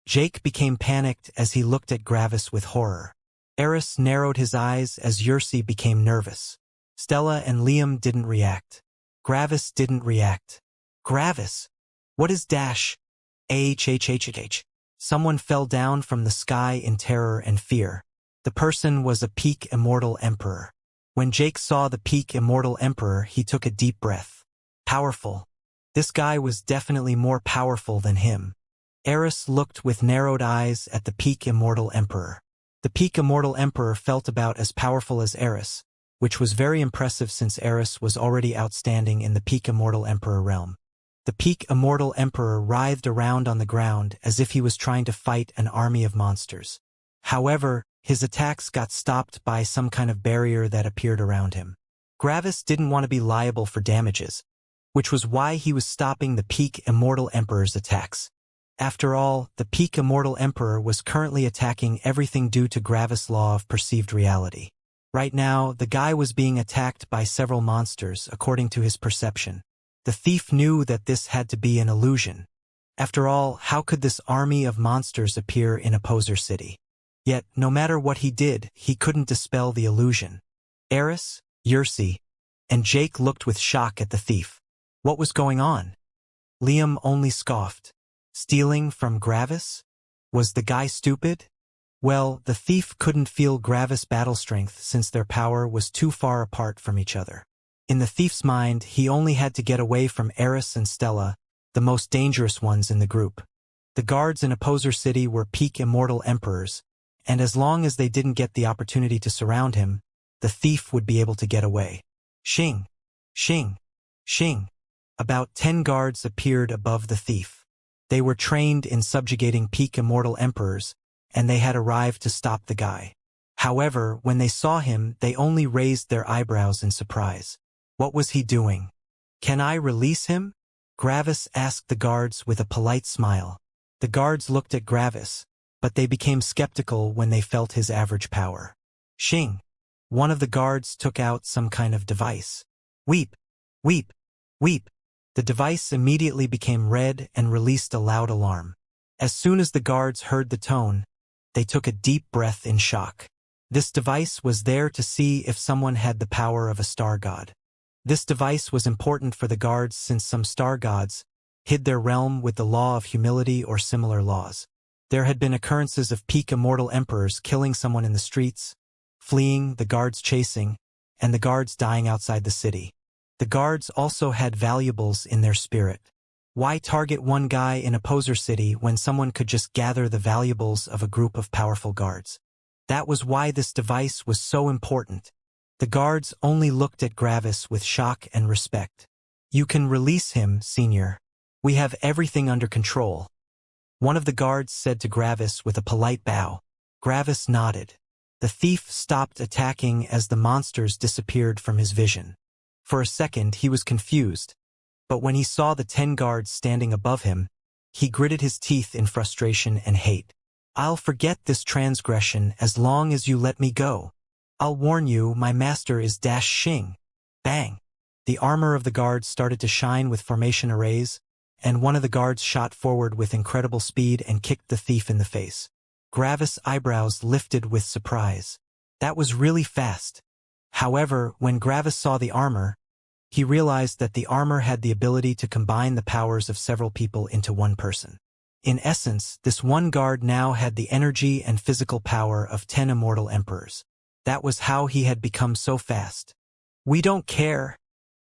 Jake became panicked as he looked at Gravis with horror. Eris narrowed his eyes as Yersi became nervous. Stella and Liam didn't react. Gravis didn't react. Gravis! What is dash? Someone fell down from the sky in terror and fear. The person was a peak immortal emperor. When Jake saw the peak immortal emperor, he took a deep breath. Powerful. This guy was definitely more powerful than him. Eris looked with narrowed eyes at the peak immortal emperor. The peak immortal emperor felt about as powerful as Eris, which was very impressive since Eris was already outstanding in the peak immortal emperor realm. The peak immortal emperor writhed around on the ground as if he was trying to fight an army of monsters. However, his attacks got stopped by some kind of barrier that appeared around him. Gravis didn't want to be liable for damages, which was why he was stopping the peak Immortal Emperor's attacks. After all, the peak Immortal Emperor was currently attacking everything due to Gravis' law of perceived reality. Right now, the guy was being attacked by several monsters, according to his perception. The thief knew that this had to be an illusion. After all, how could this army of monsters appear in Opposer City? Yet, no matter what he did, he couldn't dispel the illusion. Eris, Yersi, and Jake looked with shock at the thief. What was going on? Liam only scoffed. Stealing from Gravis? Was the guy stupid? Well, the thief couldn't feel Gravis' battle strength since their power was too far apart from each other. In the thief's mind, he only had to get away from Eris and Stella, the most dangerous ones in the group. The guards in Opposer City were peak Immortal Emperors, and as long as they didn't get the opportunity to surround him, the thief would be able to get away. Xing! Xing! Xing! About 10 guards appeared above the thief. They were trained in subjugating peak Immortal Emperors, and they had arrived to stop the guy. However, when they saw him, they only raised their eyebrows in surprise. What was he doing? Can I release him? Gravis asked the guards with a polite smile. The guards looked at Gravis, but they became skeptical when they felt his average power. Xing! One of the guards took out some kind of device. Weep! Weep! Weep! The device immediately became red and released a loud alarm. As soon as the guards heard the tone, they took a deep breath in shock. This device was there to see if someone had the power of a star god. This device was important for the guards since some star gods hid their realm with the law of humility or similar laws. There had been occurrences of peak Immortal Emperors killing someone in the streets, fleeing, the guards chasing, and the guards dying outside the city. The guards also had valuables in their spirit. Why target one guy in Opposer City when someone could just gather the valuables of a group of powerful guards? That was why this device was so important. The guards only looked at Gravis with shock and respect. You can release him, Senior. We have everything under control. One of the guards said to Gravis with a polite bow. Gravis nodded. The thief stopped attacking as the monsters disappeared from his vision. For a second, he was confused, but when he saw the 10 guards standing above him, he gritted his teeth in frustration and hate. I'll forget this transgression as long as you let me go. I'll warn you, my master is Xing. Bang! The armor of the guards started to shine with formation arrays, and one of the guards shot forward with incredible speed and kicked the thief in the face. Gravis' eyebrows lifted with surprise. That was really fast. However, when Gravis saw the armor, he realized that the armor had the ability to combine the powers of several people into one person. In essence, this one guard now had the energy and physical power of 10 Immortal Emperors. That was how he had become so fast. We don't care,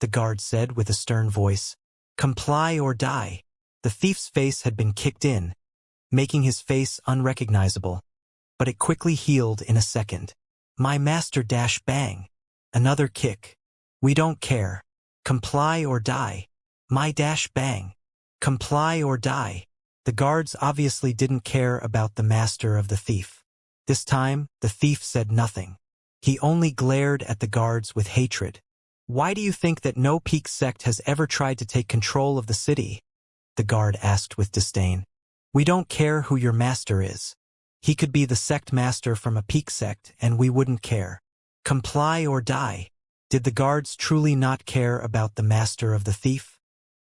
the guard said with a stern voice. Comply or die. The thief's face had been kicked in, making his face unrecognizable, but it quickly healed in a second. My master bang. Another kick. We don't care. Comply or die. My bang. Comply or die. The guards obviously didn't care about the master of the thief. This time, the thief said nothing. He only glared at the guards with hatred. Why do you think that no peak sect has ever tried to take control of the city? The guard asked with disdain. We don't care who your master is. He could be the sect master from a peak sect and we wouldn't care. Comply or die. Did the guards truly not care about the master of the thief?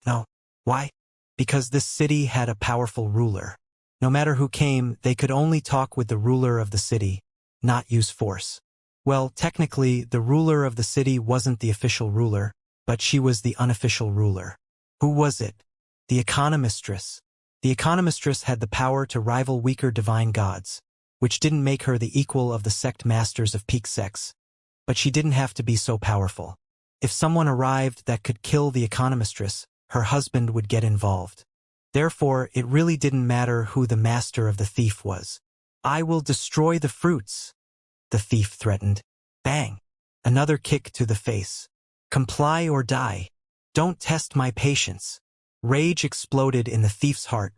No. Why? Because this city had a powerful ruler. No matter who came, they could only talk with the ruler of the city, not use force. Well, technically, the ruler of the city wasn't the official ruler, but she was the unofficial ruler. Who was it? The Economistress. The Economistress had the power to rival weaker divine gods, which didn't make her the equal of the sect masters of peak sects. But she didn't have to be so powerful. If someone arrived that could kill the Economistress, her husband would get involved. Therefore, it really didn't matter who the master of the thief was. I will destroy the fruits, the thief threatened. Bang! Another kick to the face. Comply or die. Don't test my patience. Rage exploded in the thief's heart,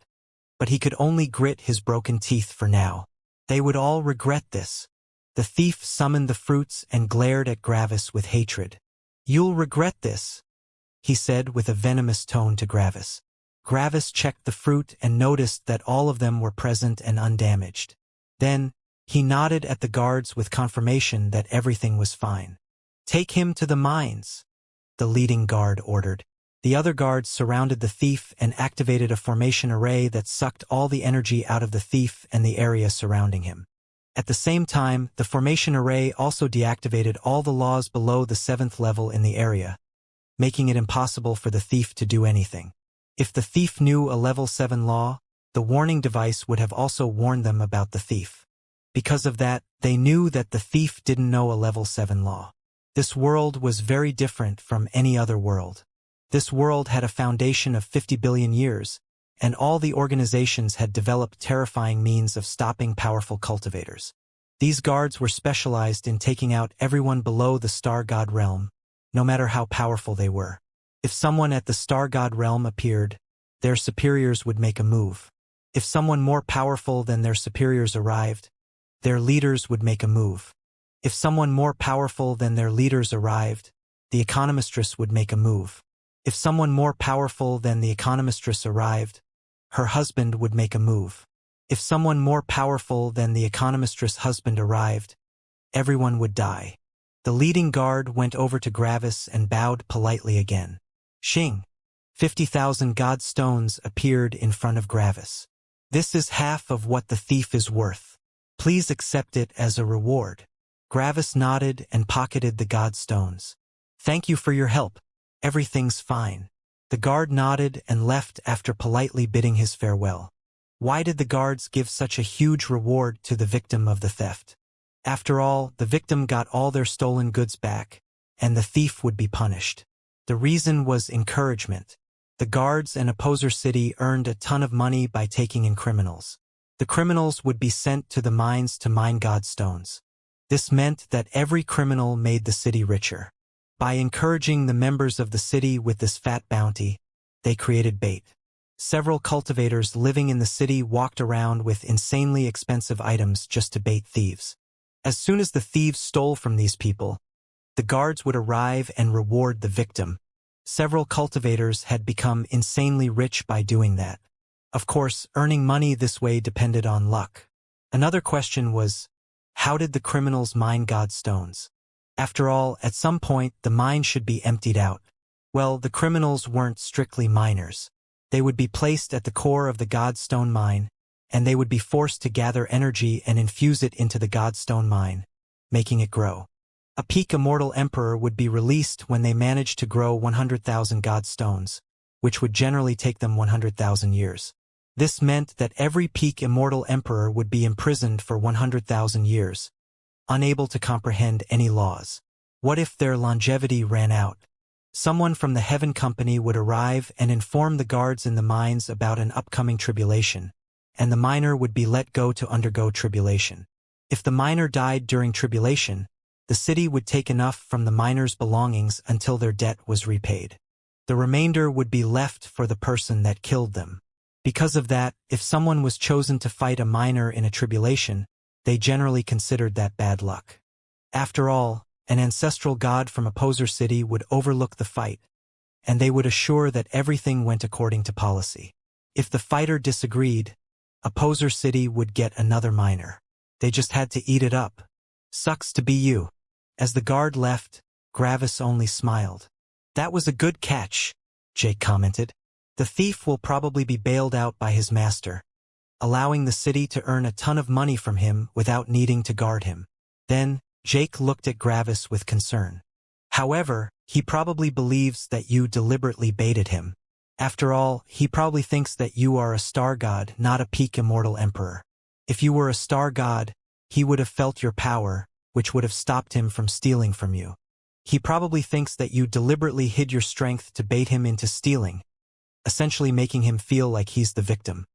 but he could only grit his broken teeth for now. They would all regret this. The thief summoned the fruits and glared at Gravis with hatred. "You'll regret this," he said with a venomous tone to Gravis. Gravis checked the fruit and noticed that all of them were present and undamaged. Then, he nodded at the guards with confirmation that everything was fine. "Take him to the mines," the leading guard ordered. The other guards surrounded the thief and activated a formation array that sucked all the energy out of the thief and the area surrounding him. At the same time, the formation array also deactivated all the laws below the 7th level in the area, making it impossible for the thief to do anything. If the thief knew a level 7 law, the warning device would have also warned them about the thief. Because of that, they knew that the thief didn't know a level 7 law. This world was very different from any other world. This world had a foundation of 50 billion years, and all the organizations had developed terrifying means of stopping powerful cultivators. These guards were specialized in taking out everyone below the Star God realm, no matter how powerful they were. If someone at the Star God realm appeared, their superiors would make a move. If someone more powerful than their superiors arrived, their leaders would make a move. If someone more powerful than their leaders arrived, the economistress would make a move. If someone more powerful than the economistress arrived, her husband would make a move. If someone more powerful than the economistress' husband arrived, everyone would die. The leading guard went over to Gravis and bowed politely again. Xing. 50,000 god stones appeared in front of Gravis. "This is half of what the thief is worth. Please accept it as a reward." Gravis nodded and pocketed the god stones. "Thank you for your help. Everything's fine." The guard nodded and left after politely bidding his farewell. Why did the guards give such a huge reward to the victim of the theft? After all, the victim got all their stolen goods back, and the thief would be punished. The reason was encouragement. The guards and Opposer City earned a ton of money by taking in criminals. The criminals would be sent to the mines to mine godstones. This meant that every criminal made the city richer. By encouraging the members of the city with this fat bounty, they created bait. Several cultivators living in the city walked around with insanely expensive items just to bait thieves. As soon as the thieves stole from these people, the guards would arrive and reward the victim. Several cultivators had become insanely rich by doing that. Of course, earning money this way depended on luck. Another question was, how did the criminals mine godstones? After all, at some point, the mine should be emptied out. Well, the criminals weren't strictly miners. They would be placed at the core of the godstone mine, and they would be forced to gather energy and infuse it into the godstone mine, making it grow. A peak immortal emperor would be released when they managed to grow 100,000 godstones, which would generally take them 100,000 years. This meant that every peak immortal emperor would be imprisoned for 100,000 years, unable to comprehend any laws. What if their longevity ran out? Someone from the Heaven Company would arrive and inform the guards in the mines about an upcoming tribulation, and the miner would be let go to undergo tribulation. If the miner died during tribulation, the city would take enough from the miner's belongings until their debt was repaid. The remainder would be left for the person that killed them. Because of that, if someone was chosen to fight a miner in a tribulation, they generally considered that bad luck. After all, an ancestral god from Opposer City would overlook the fight, and they would assure that everything went according to policy. If the fighter disagreed, Opposer City would get another miner. They just had to eat it up. Sucks to be you. As the guard left, Gravis only smiled. "That was a good catch," Jake commented. "The thief will probably be bailed out by his master, allowing the city to earn a ton of money from him without needing to guard him." Then, Jake looked at Gravis with concern. "However, he probably believes that you deliberately baited him. After all, he probably thinks that you are a star god, not a peak immortal emperor. If you were a star god, he would have felt your power, which would have stopped him from stealing from you. He probably thinks that you deliberately hid your strength to bait him into stealing, essentially making him feel like he's the victim.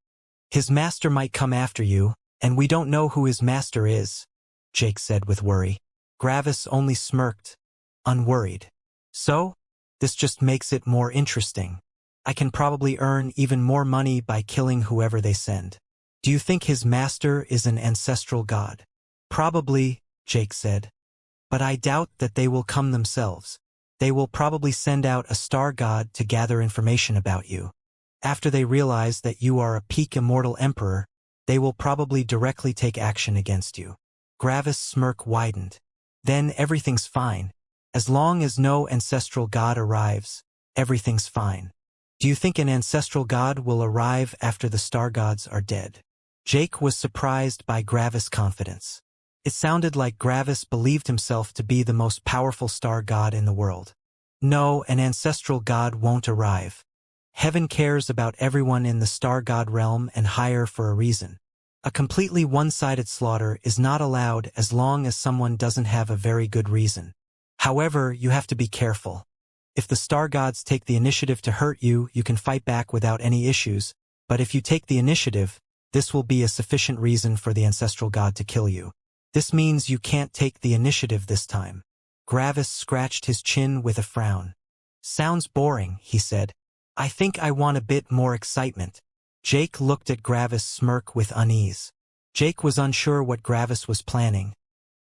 His master might come after you, and we don't know who his master is," Jake said with worry. Gravis only smirked, unworried. "So? This just makes it more interesting. I can probably earn even more money by killing whoever they send." Do you think his master is an ancestral god? Probably, Jake said. But I doubt that they will come themselves. They will probably send out a star god to gather information about you. After they realize that you are a peak immortal emperor, they will probably directly take action against you. Gravis' smirk widened. Then everything's fine. As long as no ancestral god arrives, everything's fine. Do you think an ancestral god will arrive after the star gods are dead? Jake was surprised by Gravis' confidence. It sounded like Gravis believed himself to be the most powerful star god in the world. No, an ancestral god won't arrive. Heaven cares about everyone in the star god realm and higher for a reason. A completely one-sided slaughter is not allowed as long as someone doesn't have a very good reason. However, you have to be careful. If the star gods take the initiative to hurt you, you can fight back without any issues, but if you take the initiative, this will be a sufficient reason for the ancestral god to kill you. This means you can't take the initiative this time. Gravis scratched his chin with a frown. Sounds boring, he said. I think I want a bit more excitement. Jake looked at Gravis' smirk with unease. Jake was unsure what Gravis was planning,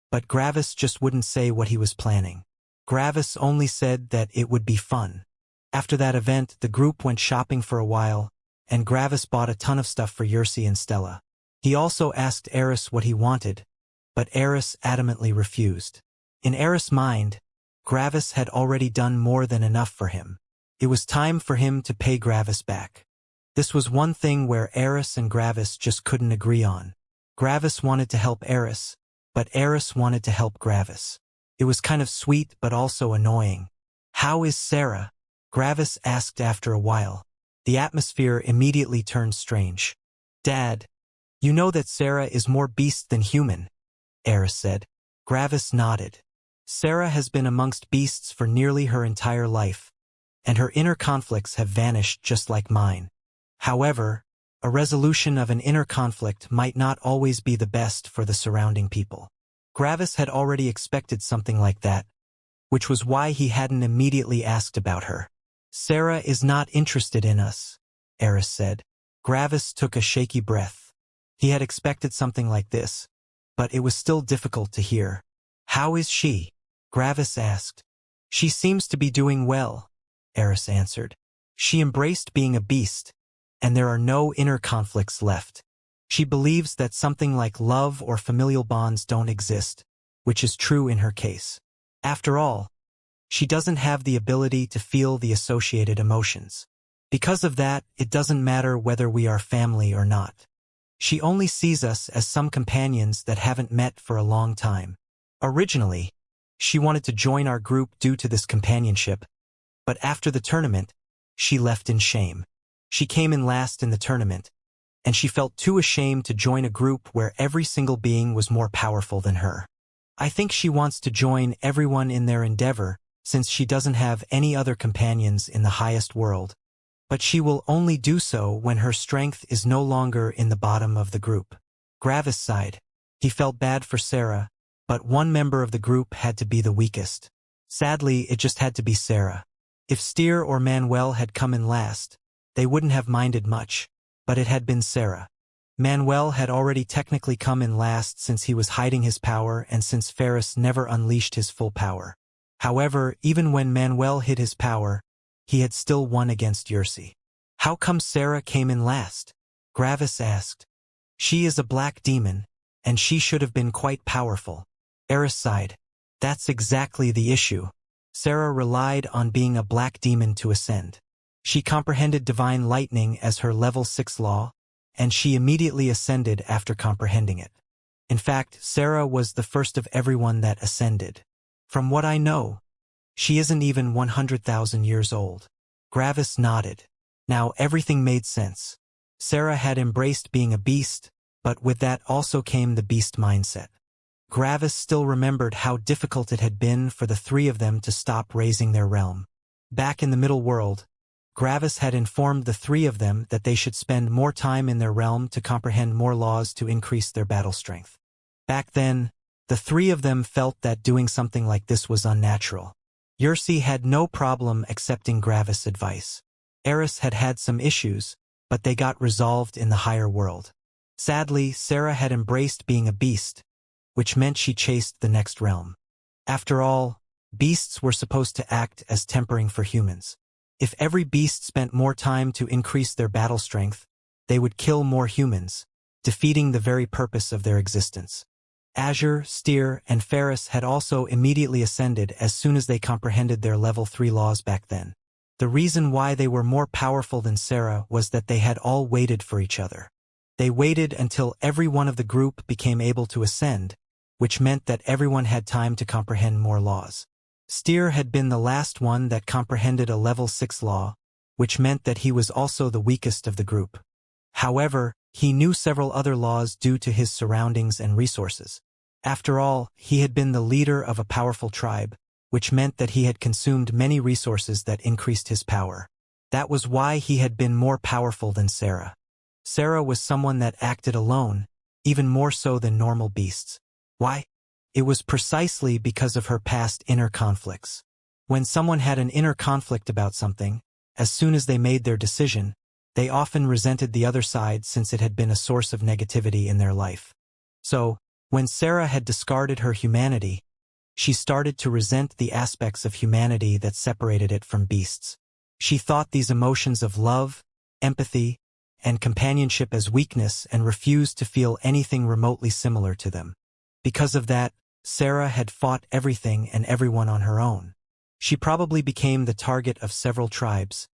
but Gravis just wouldn't say what he was planning. Gravis only said that it would be fun. After that event, the group went shopping for a while, and Gravis bought a ton of stuff for Xianxia and Stella. He also asked Eris what he wanted, but Eris adamantly refused. In Eris' mind, Gravis had already done more than enough for him. It was time for him to pay Gravis back. This was one thing where Eris and Gravis just couldn't agree on. Gravis wanted to help Eris, but Eris wanted to help Gravis. It was kind of sweet but also annoying. How is Sarah? Gravis asked after a while. The atmosphere immediately turned strange. Dad, you know that Sarah is more beast than human, Eris said. Gravis nodded. Sarah has been amongst beasts for nearly her entire life, and her inner conflicts have vanished just like mine. However, a resolution of an inner conflict might not always be the best for the surrounding people. Gravis had already expected something like that, which was why he hadn't immediately asked about her. Sarah is not interested in us, Eris said. Gravis took a shaky breath. He had expected something like this, but it was still difficult to hear. How is she? Gravis asked. She seems to be doing well, Eris answered. She embraced being a beast, and there are no inner conflicts left. She believes that something like love or familial bonds don't exist, which is true in her case. After all, she doesn't have the ability to feel the associated emotions. Because of that, it doesn't matter whether we are family or not. She only sees us as some companions that haven't met for a long time. Originally, she wanted to join our group due to this companionship, but after the tournament, she left in shame. She came in last in the tournament, and she felt too ashamed to join a group where every single being was more powerful than her. I think she wants to join everyone in their endeavor, since she doesn't have any other companions in the highest world. But she will only do so when her strength is no longer in the bottom of the group. Gravis sighed. He felt bad for Sarah, but one member of the group had to be the weakest. Sadly, it just had to be Sarah. If Steer or Manuel had come in last, they wouldn't have minded much, but it had been Sarah. Manuel had already technically come in last since he was hiding his power and since Ferris never unleashed his full power. However, even when Manuel hid his power, he had still won against Xianxia. How come Sarah came in last? Gravis asked. She is a black demon, and she should have been quite powerful. Eris sighed. That's exactly the issue. Sarah relied on being a black demon to ascend. She comprehended divine lightning as her level 6 law, and she immediately ascended after comprehending it. In fact, Sarah was the first of everyone that ascended. From what I know, she isn't even 100,000 years old. Gravis nodded. Now everything made sense. Sarah had embraced being a beast, but with that also came the beast mindset. Gravis still remembered how difficult it had been for the three of them to stop raising their realm. Back in the middle world, Gravis had informed the three of them that they should spend more time in their realm to comprehend more laws to increase their battle strength. Back then, the three of them felt that doing something like this was unnatural. Xianxia had no problem accepting Gravis' advice. Eris had had some issues, but they got resolved in the higher world. Sadly, Sarah had embraced being a beast, which meant she chased the next realm. After all, beasts were supposed to act as tempering for humans. If every beast spent more time to increase their battle strength, they would kill more humans, defeating the very purpose of their existence. Azure, Steer, and Ferris had also immediately ascended as soon as they comprehended their level 3 laws back then. The reason why they were more powerful than Sarah was that they had all waited for each other. They waited until every one of the group became able to ascend, which meant that everyone had time to comprehend more laws. Steer had been the last one that comprehended a level 6 law, which meant that he was also the weakest of the group. However, he knew several other laws due to his surroundings and resources. After all, he had been the leader of a powerful tribe, which meant that he had consumed many resources that increased his power. That was why he had been more powerful than Sarah. Sarah was someone that acted alone, even more so than normal beasts. Why? It was precisely because of her past inner conflicts. When someone had an inner conflict about something, as soon as they made their decision, they often resented the other side since it had been a source of negativity in their life. So, when Sarah had discarded her humanity, she started to resent the aspects of humanity that separated it from beasts. She thought these emotions of love, empathy, and companionship as weakness and refused to feel anything remotely similar to them. Because of that, Sarah had fought everything and everyone on her own. She probably became the target of several tribes,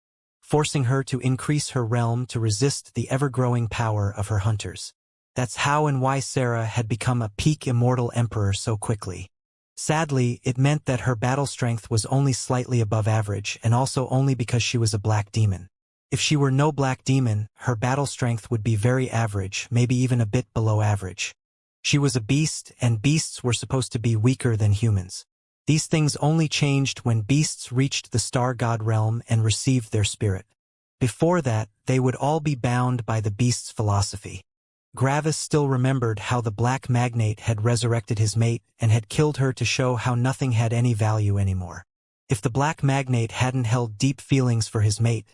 forcing her to increase her realm to resist the ever-growing power of her hunters. That's how and why Sarah had become a peak immortal emperor so quickly. Sadly, it meant that her battle strength was only slightly above average and also only because she was a black demon. If she were no black demon, her battle strength would be very average, maybe even a bit below average. She was a beast, and beasts were supposed to be weaker than humans. These things only changed when beasts reached the star god realm and received their spirit. Before that, they would all be bound by the beast's philosophy. Gravis still remembered how the black magnate had resurrected his mate and had killed her to show how nothing had any value anymore. If the black magnate hadn't held deep feelings for his mate,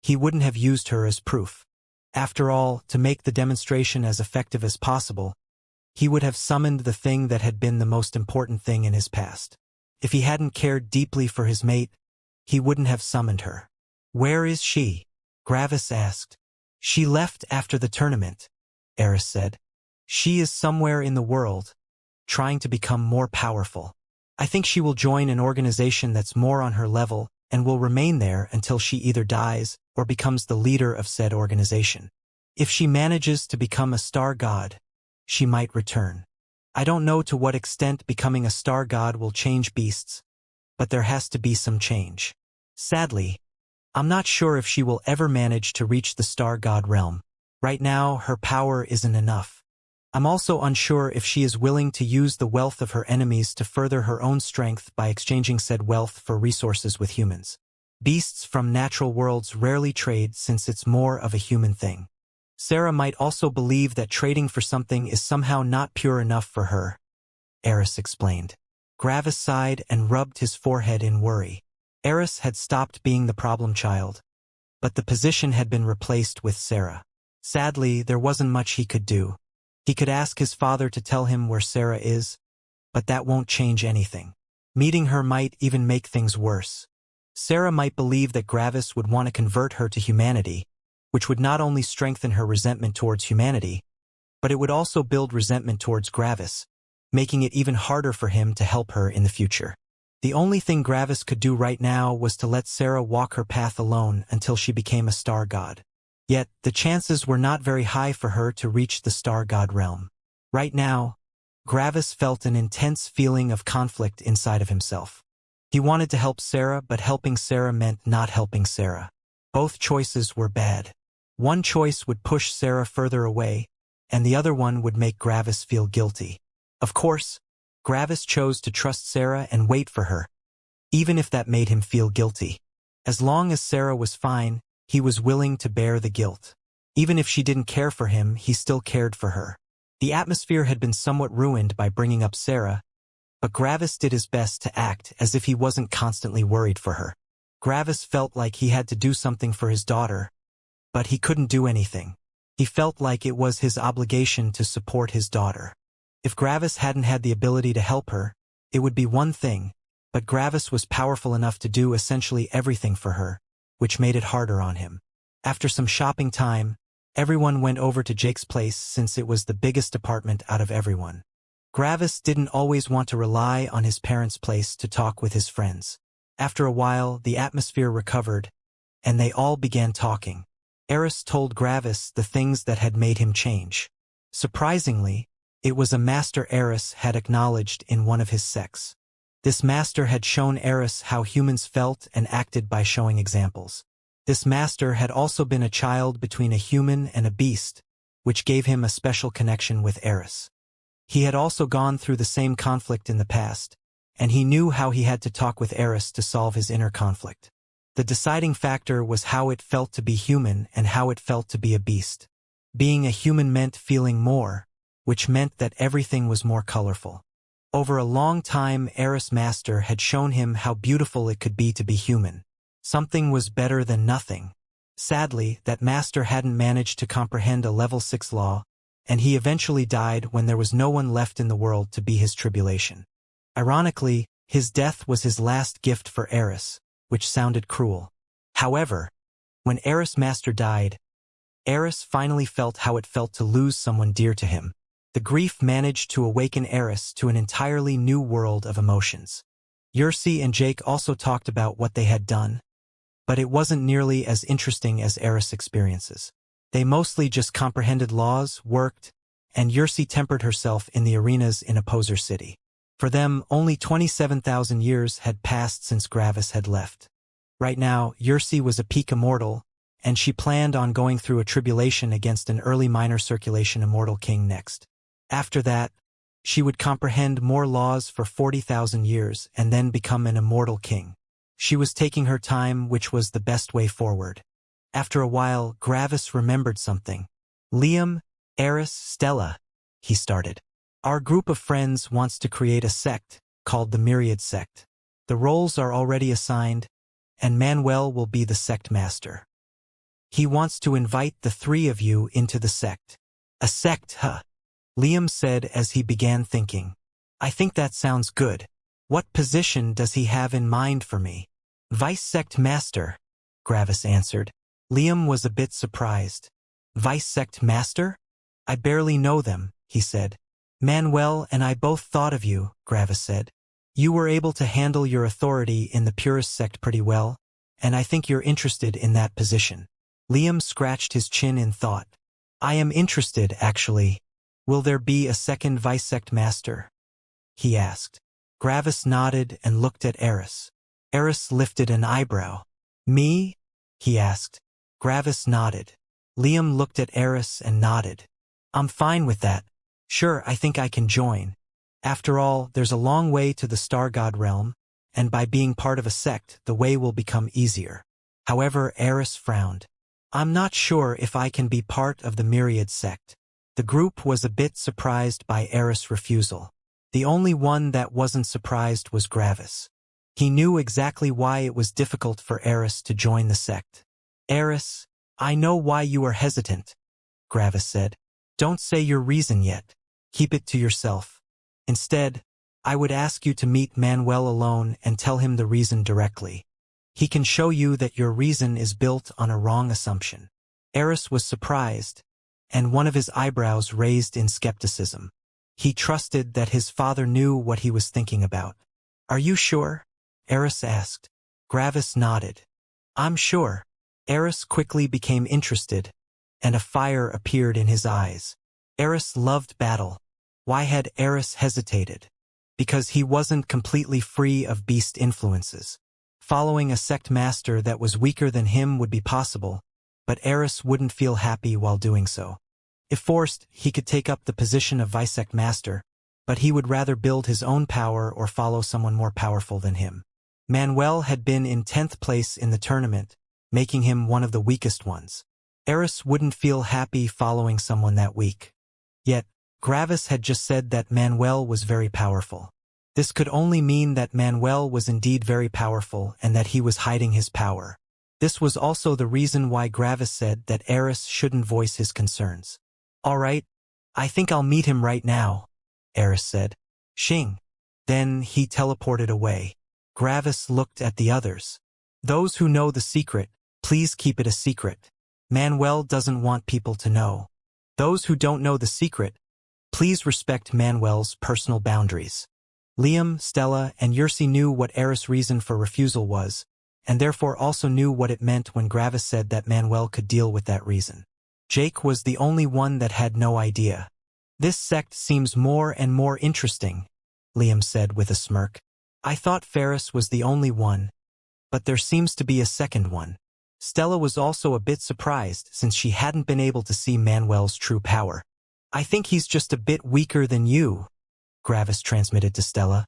he wouldn't have used her as proof. After all, to make the demonstration as effective as possible, he would have summoned the thing that had been the most important thing in his past. If he hadn't cared deeply for his mate, he wouldn't have summoned her. "Where is she?" Gravis asked. "She left after the tournament," Eris said. "She is somewhere in the world, trying to become more powerful. I think she will join an organization that's more on her level and will remain there until she either dies or becomes the leader of said organization. If she manages to become a star god, she might return. I don't know to what extent becoming a star god will change beasts, but there has to be some change. Sadly, I'm not sure if she will ever manage to reach the star god realm. Right now, her power isn't enough. I'm also unsure if she is willing to use the wealth of her enemies to further her own strength by exchanging said wealth for resources with humans. Beasts from natural worlds rarely trade since it's more of a human thing. Sarah might also believe that trading for something is somehow not pure enough for her," Eris explained. Gravis sighed and rubbed his forehead in worry. Eris had stopped being the problem child, but the position had been replaced with Sarah. Sadly, there wasn't much he could do. He could ask his father to tell him where Sarah is, but that won't change anything. Meeting her might even make things worse. Sarah might believe that Gravis would want to convert her to humanity, which would not only strengthen her resentment towards humanity, but it would also build resentment towards Gravis, making it even harder for him to help her in the future. The only thing Gravis could do right now was to let Sarah walk her path alone until she became a star god. Yet, the chances were not very high for her to reach the star god realm. Right now, Gravis felt an intense feeling of conflict inside of himself. He wanted to help Sarah, but helping Sarah meant not helping Sarah. Both choices were bad. One choice would push Sarah further away, and the other one would make Gravis feel guilty. Of course, Gravis chose to trust Sarah and wait for her, even if that made him feel guilty. As long as Sarah was fine, he was willing to bear the guilt. Even if she didn't care for him, he still cared for her. The atmosphere had been somewhat ruined by bringing up Sarah, but Gravis did his best to act as if he wasn't constantly worried for her. Gravis felt like he had to do something for his daughter, but he couldn't do anything. He felt like it was his obligation to support his daughter. If Gravis hadn't had the ability to help her, it would be one thing, but Gravis was powerful enough to do essentially everything for her, which made it harder on him. After some shopping time, everyone went over to Jake's place since it was the biggest apartment out of everyone. Gravis didn't always want to rely on his parents' place to talk with his friends. After a while, the atmosphere recovered, and they all began talking. Eris told Gravis the things that had made him change. Surprisingly, it was a master Eris had acknowledged in one of his sects. This master had shown Eris how humans felt and acted by showing examples. This master had also been a child between a human and a beast, which gave him a special connection with Eris. He had also gone through the same conflict in the past, and he knew how he had to talk with Eris to solve his inner conflict. The deciding factor was how it felt to be human and how it felt to be a beast. Being a human meant feeling more, which meant that everything was more colorful. Over a long time, Eris Master had shown him how beautiful it could be to be human. Something was better than nothing. Sadly, that master hadn't managed to comprehend a level 6 law, and he eventually died when there was no one left in the world to be his tribulation. Ironically, his death was his last gift for Eris, which sounded cruel. However, when Eris Master died, Eris finally felt how it felt to lose someone dear to him. The grief managed to awaken Eris to an entirely new world of emotions. Yursey and Jake also talked about what they had done, but it wasn't nearly as interesting as Eris' experiences. They mostly just comprehended laws, worked, and Yursey tempered herself in the arenas in Opposer City. For them, only 27,000 years had passed since Gravis had left. Right now, Yursey was a peak immortal, and she planned on going through a tribulation against an early minor circulation immortal king next. After that, she would comprehend more laws for 40,000 years and then become an immortal king. She was taking her time, which was the best way forward. After a while, Gravis remembered something. Liam, Eris, Stella, he started. Our group of friends wants to create a sect called the Myriad Sect. The roles are already assigned, and Manuel will be the sect master. He wants to invite the three of you into the sect. A sect, huh? Liam said as he began thinking. I think that sounds good. What position does he have in mind for me? Vice Sect Master, Gravis answered. Liam was a bit surprised. Vice Sect Master? I barely know them, he said. Manuel and I both thought of you, Gravis said. You were able to handle your authority in the Purist sect pretty well, and I think you're interested in that position. Liam scratched his chin in thought. I am interested, actually. Will there be a second Vice Sect Master? He asked. Gravis nodded and looked at Eris. Eris lifted an eyebrow. Me? He asked. Gravis nodded. Liam looked at Eris and nodded. I'm fine with that. Sure, I think I can join. After all, there's a long way to the Star God realm, and by being part of a sect, the way will become easier. However, Eris frowned. I'm not sure if I can be part of the Myriad sect. The group was a bit surprised by Eris' refusal. The only one that wasn't surprised was Gravis. He knew exactly why it was difficult for Eris to join the sect. Eris, I know why you are hesitant, Gravis said. Don't say your reason yet. Keep it to yourself. Instead, I would ask you to meet Manuel alone and tell him the reason directly. He can show you that your reason is built on a wrong assumption. Eris was surprised, and one of his eyebrows raised in skepticism. He trusted that his father knew what he was thinking about. Are you sure? Eris asked. Gravis nodded. I'm sure. Eris quickly became interested, and a fire appeared in his eyes. Eris loved battle. Why had Eris hesitated? Because he wasn't completely free of beast influences. Following a sect master that was weaker than him would be possible, but Eris wouldn't feel happy while doing so. If forced, he could take up the position of Vice Sect Master, but he would rather build his own power or follow someone more powerful than him. Manuel had been in 10th place in the tournament, making him one of the weakest ones. Eris wouldn't feel happy following someone that weak. Yet, Gravis had just said that Manuel was very powerful. This could only mean that Manuel was indeed very powerful and that he was hiding his power. This was also the reason why Gravis said that Eris shouldn't voice his concerns. All right, I think I'll meet him right now, Eris said. Xing. Then he teleported away. Gravis looked at the others. Those who know the secret, please keep it a secret. Manuel doesn't want people to know. Those who don't know the secret, please respect Manuel's personal boundaries. Liam, Stella, and Yersi knew what Eris' reason for refusal was, and therefore also knew what it meant when Gravis said that Manuel could deal with that reason. Jake was the only one that had no idea. This sect seems more and more interesting, Liam said with a smirk. I thought Ferris was the only one, but there seems to be a second one. Stella was also a bit surprised since she hadn't been able to see Manuel's true power. I think he's just a bit weaker than you, Gravis transmitted to Stella.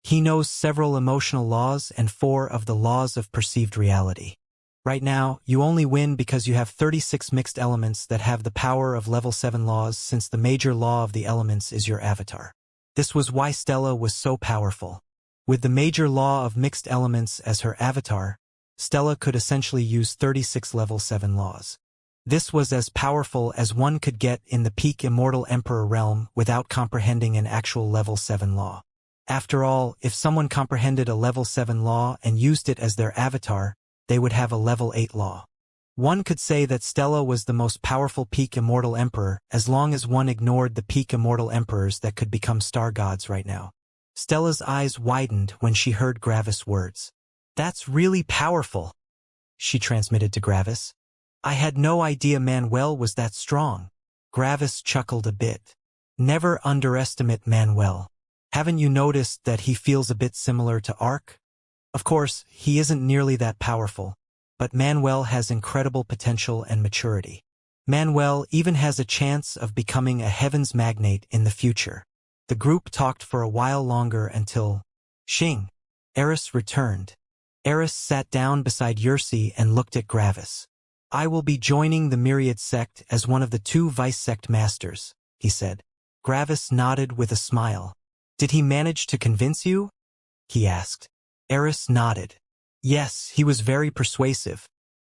He knows several emotional laws and 4 of the laws of perceived reality. Right now, you only win because you have 36 mixed elements that have the power of level 7 laws, since the major law of the elements is your avatar. This was why Stella was so powerful. With the major law of mixed elements as her avatar, Stella could essentially use 36 level 7 laws. This was as powerful as one could get in the peak Immortal Emperor realm without comprehending an actual level 7 law. After all, if someone comprehended a level 7 law and used it as their avatar, they would have a level 8 law. One could say that Stella was the most powerful peak Immortal Emperor as long as one ignored the peak Immortal Emperors that could become star gods right now. Stella's eyes widened when she heard Gravis' words. That's really powerful, she transmitted to Gravis. I had no idea Manuel was that strong. Gravis chuckled a bit. Never underestimate Manuel. Haven't you noticed that he feels a bit similar to Ark? Of course, he isn't nearly that powerful, but Manuel has incredible potential and maturity. Manuel even has a chance of becoming a heavens magnate in the future. The group talked for a while longer until Xing. Eris returned. Eris sat down beside Yersi and looked at Gravis. I will be joining the Myriad sect as one of the 2 vice-sect masters, he said. Gravis nodded with a smile. Did he manage to convince you? He asked. Eris nodded. Yes, he was very persuasive.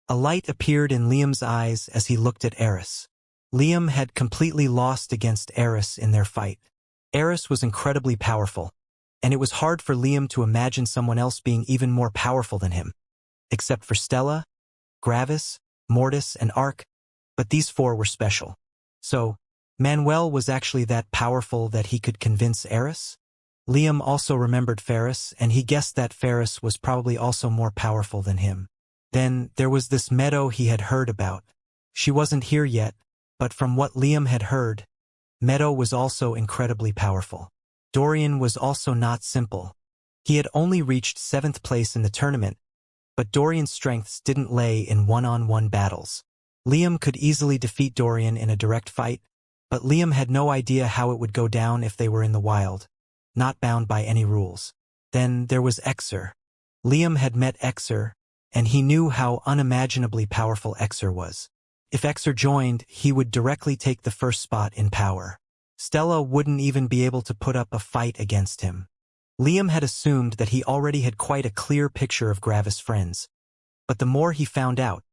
A light appeared in Liam's eyes as he looked at Eris. Liam had completely lost against Eris in their fight. Eris was incredibly powerful, and it was hard for Liam to imagine someone else being even more powerful than him. Except for Stella, Gravis, Mortis, and Ark, but these 4 were special. So, Manuel was actually that powerful that he could convince Eris? Liam also remembered Ferris, and he guessed that Ferris was probably also more powerful than him. Then, there was this Meadow he had heard about. She wasn't here yet, but from what Liam had heard, Meadow was also incredibly powerful. Dorian was also not simple. He had only reached 7th place in the tournament, but Dorian's strengths didn't lay in one-on-one battles. Liam could easily defeat Dorian in a direct fight, but Liam had no idea how it would go down if they were in the wild, not bound by any rules. Then there was Exer. Liam had met Exer, and he knew how unimaginably powerful Exer was. If Exer joined, he would directly take the first spot in power. Stella wouldn't even be able to put up a fight against him. Liam had assumed that he already had quite a clear picture of Gravis' friends, but the more he found out,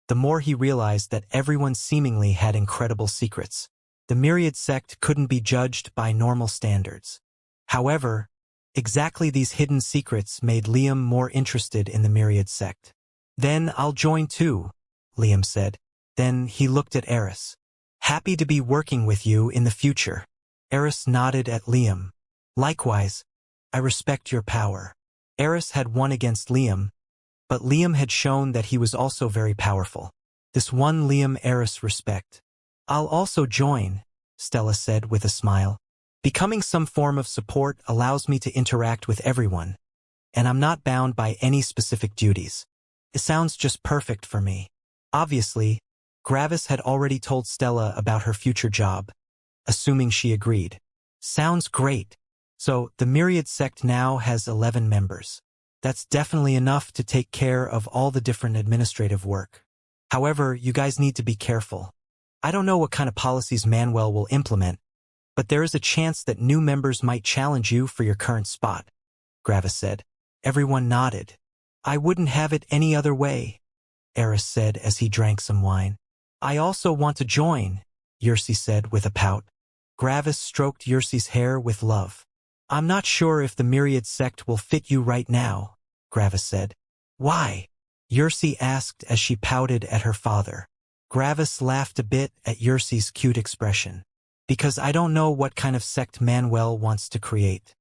the more he realized that everyone seemingly had incredible secrets. The Myriad sect couldn't be judged by normal standards. However, exactly these hidden secrets made Liam more interested in the Myriad sect. Then I'll join too, Liam said. Then he looked at Eris. Happy to be working with you in the future. Eris nodded at Liam. Likewise, I respect your power. Eris had won against Liam, but Liam had shown that he was also very powerful. This won Liam Eris respect. I'll also join, Stella said with a smile. Becoming some form of support allows me to interact with everyone, and I'm not bound by any specific duties. It sounds just perfect for me. Obviously, Gravis had already told Stella about her future job, assuming she agreed. Sounds great. So, the Myriad sect now has 11 members. That's definitely enough to take care of all the different administrative work. However, you guys need to be careful. I don't know what kind of policies Manuel will implement, but there is a chance that new members might challenge you for your current spot, Gravis said. Everyone nodded. I wouldn't have it any other way. Eris said as he drank some wine. I also want to join, Yersi said with a pout. Gravis stroked Yersi's hair with love. I'm not sure if the Myriad sect will fit you right now, Gravis said. Why? Yersi asked as she pouted at her father. Gravis laughed a bit at Yersi's cute expression. Because I don't know what kind of sect Manuel wants to create.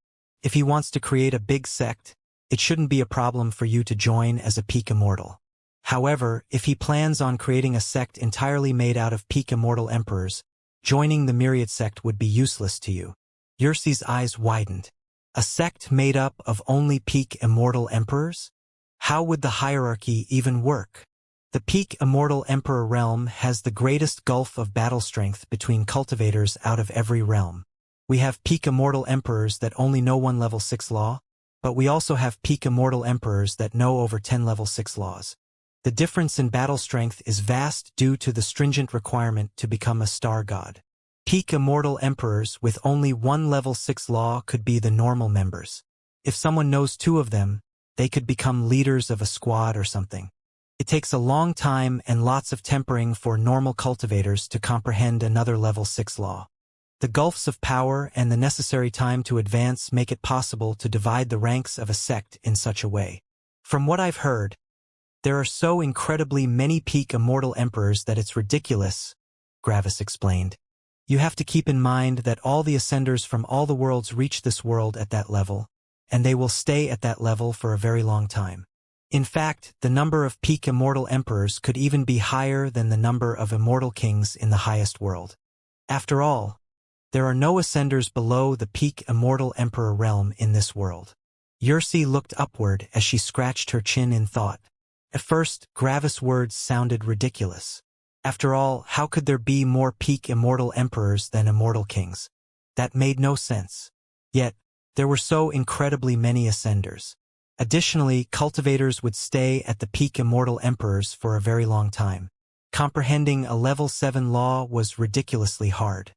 If he wants to create a big sect, it shouldn't be a problem for you to join as a peak immortal. However, if he plans on creating a sect entirely made out of peak immortal emperors, joining the Myriad sect would be useless to you. Yersi's eyes widened. A sect made up of only peak immortal emperors? How would the hierarchy even work? The peak immortal emperor realm has the greatest gulf of battle strength between cultivators out of every realm. We have peak immortal emperors that only know one level 6 law, but we also have peak immortal emperors that know over 10 level 6 laws. The difference in battle strength is vast due to the stringent requirement to become a star god. Peak immortal emperors with only one level 6 law could be the normal members. If someone knows 2 of them, they could become leaders of a squad or something. It takes a long time and lots of tempering for normal cultivators to comprehend another level 6 law. The gulfs of power and the necessary time to advance make it possible to divide the ranks of a sect in such a way. From what I've heard, there are so incredibly many peak immortal emperors that it's ridiculous, Gravis explained. You have to keep in mind that all the ascenders from all the worlds reach this world at that level, and they will stay at that level for a very long time. In fact, the number of peak immortal emperors could even be higher than the number of immortal kings in the highest world. After all, there are no ascenders below the peak immortal emperor realm in this world. Yersi looked upward as she scratched her chin in thought. At first, Gravis' words sounded ridiculous. After all, how could there be more peak immortal emperors than immortal kings? That made no sense. Yet, there were so incredibly many ascenders. Additionally, cultivators would stay at the peak immortal emperors for a very long time. Comprehending a level 7 law was ridiculously hard.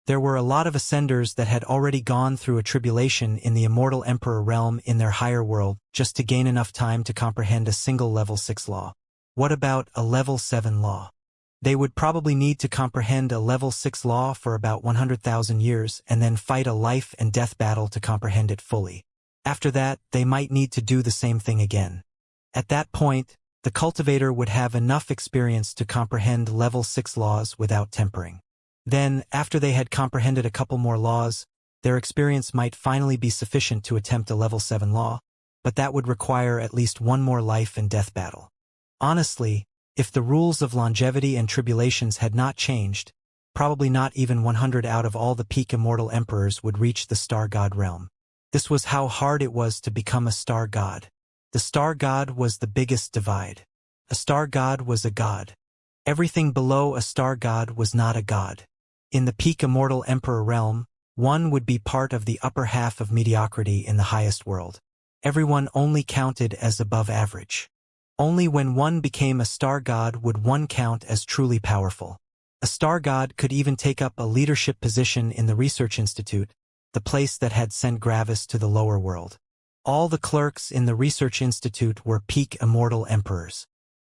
There were a lot of ascenders that had already gone through a tribulation in the immortal emperor realm in their higher world just to gain enough time to comprehend a single level 6 law. What about a level 7 law? They would probably need to comprehend a level 6 law for about 100,000 years and then fight a life and death battle to comprehend it fully. After that, they might need to do the same thing again. At that point, the cultivator would have enough experience to comprehend level 6 laws without tempering. Then, after they had comprehended a couple more laws, their experience might finally be sufficient to attempt a level 7 law, but that would require at least one more life and death battle. Honestly, if the rules of longevity and tribulations had not changed, probably not even 100 out of all the peak immortal emperors would reach the star god realm. This was how hard it was to become a star god. The star god was the biggest divide. A star god was a god. Everything below a star god was not a god. In the peak immortal emperor realm, one would be part of the upper half of mediocrity in the highest world. Everyone only counted as above average. Only when one became a star god would one count as truly powerful. A star god could even take up a leadership position in the research institute, the place that had sent Gravis to the lower world. All the clerks in the research institute were peak immortal emperors.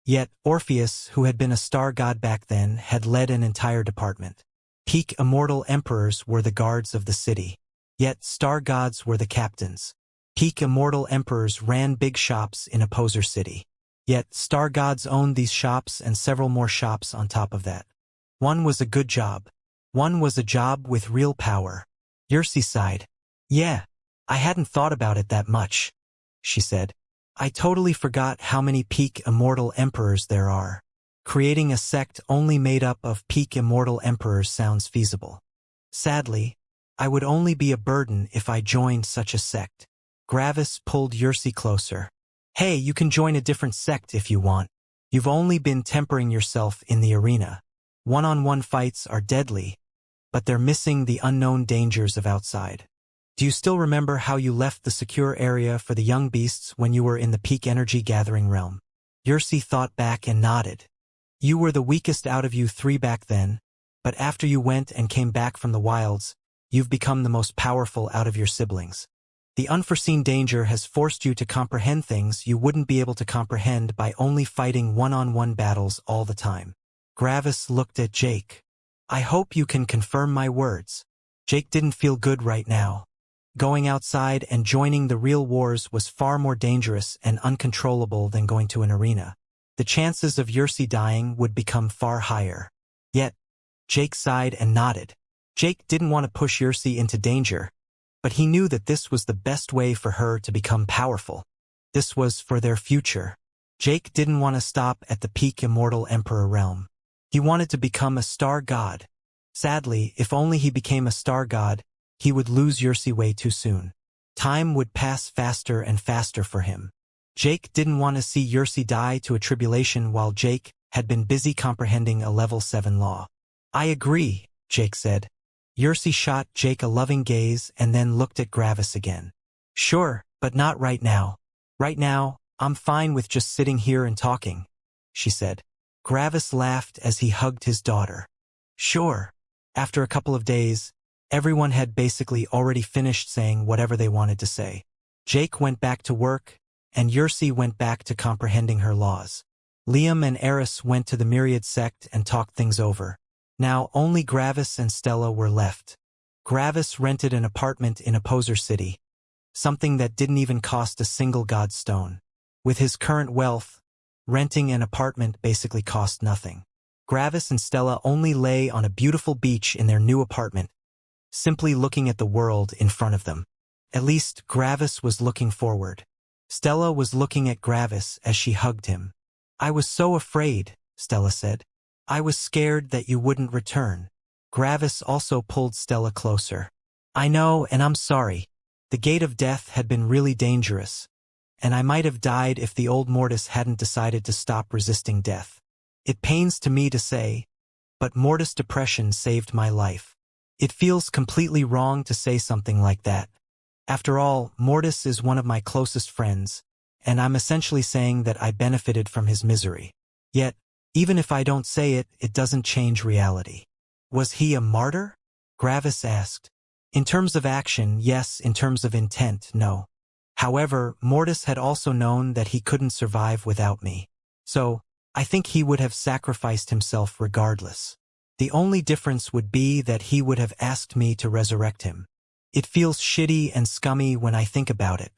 Yet, Orpheus, who had been a star god back then, had led an entire department. Peak immortal emperors were the guards of the city. Yet, star gods were the captains. Peak immortal emperors ran big shops in Opposer City. Yet, star gods owned these shops and several more shops on top of that. One was a good job. One was a job with real power. Yersi sighed. Yeah, I hadn't thought about it that much, she said. I totally forgot how many peak immortal emperors there are. Creating a sect only made up of peak immortal emperors sounds feasible. Sadly, I would only be a burden if I joined such a sect. Gravis pulled Yersi closer. Hey, you can join a different sect if you want. You've only been tempering yourself in the arena. One-on-one fights are deadly, but they're missing the unknown dangers of outside. Do you still remember how you left the secure area for the young beasts when you were in the peak energy gathering realm? Yersi thought back and nodded. You were the weakest out of you 3 back then, but after you went and came back from the wilds, you've become the most powerful out of your siblings. The unforeseen danger has forced you to comprehend things you wouldn't be able to comprehend by only fighting one-on-one battles all the time. Gravis looked at Jake. I hope you can confirm my words. Jake didn't feel good right now. Going outside and joining the real wars was far more dangerous and uncontrollable than going to an arena. The chances of Xianxia dying would become far higher. Yet, Jake sighed and nodded. Jake didn't want to push Xianxia into danger, but he knew that this was the best way for her to become powerful. This was for their future. Jake didn't want to stop at the peak Immortal Emperor realm. He wanted to become a star god. Sadly, if only he became a star god, he would lose Xianxia way too soon. Time would pass faster and faster for him. Jake didn't want to see Xianxia die to a tribulation while Jake had been busy comprehending a level 7 law. I agree, Jake said. Xianxia shot Jake a loving gaze and then looked at Gravis again. Sure, but not right now. Right now, I'm fine with just sitting here and talking, she said. Gravis laughed as he hugged his daughter. Sure. After a couple of days, everyone had basically already finished saying whatever they wanted to say. Jake went back to work, and Xianxia went back to comprehending her laws. Liam and Eris went to the Myriad sect and talked things over. Now only Gravis and Stella were left. Gravis rented an apartment in Opposer City, something that didn't even cost a single godstone. With his current wealth, renting an apartment basically cost nothing. Gravis and Stella only lay on a beautiful beach in their new apartment, simply looking at the world in front of them. At least Gravis was looking forward. Stella was looking at Gravis as she hugged him. I was so afraid, Stella said. I was scared that you wouldn't return. Gravis also pulled Stella closer. I know, and I'm sorry. The gate of death had been really dangerous, and I might have died if the old Mortis hadn't decided to stop resisting death. It pains to me to say, but Mortis depression saved my life. It feels completely wrong to say something like that. After all, Mortis is one of my closest friends, and I'm essentially saying that I benefited from his misery. Yet, even if I don't say it, it doesn't change reality. Was he a martyr? Gravis asked. In terms of action, yes. In terms of intent, no. However, Mortis had also known that he couldn't survive without me. So, I think he would have sacrificed himself regardless. The only difference would be that he would have asked me to resurrect him. It feels shitty and scummy when I think about it.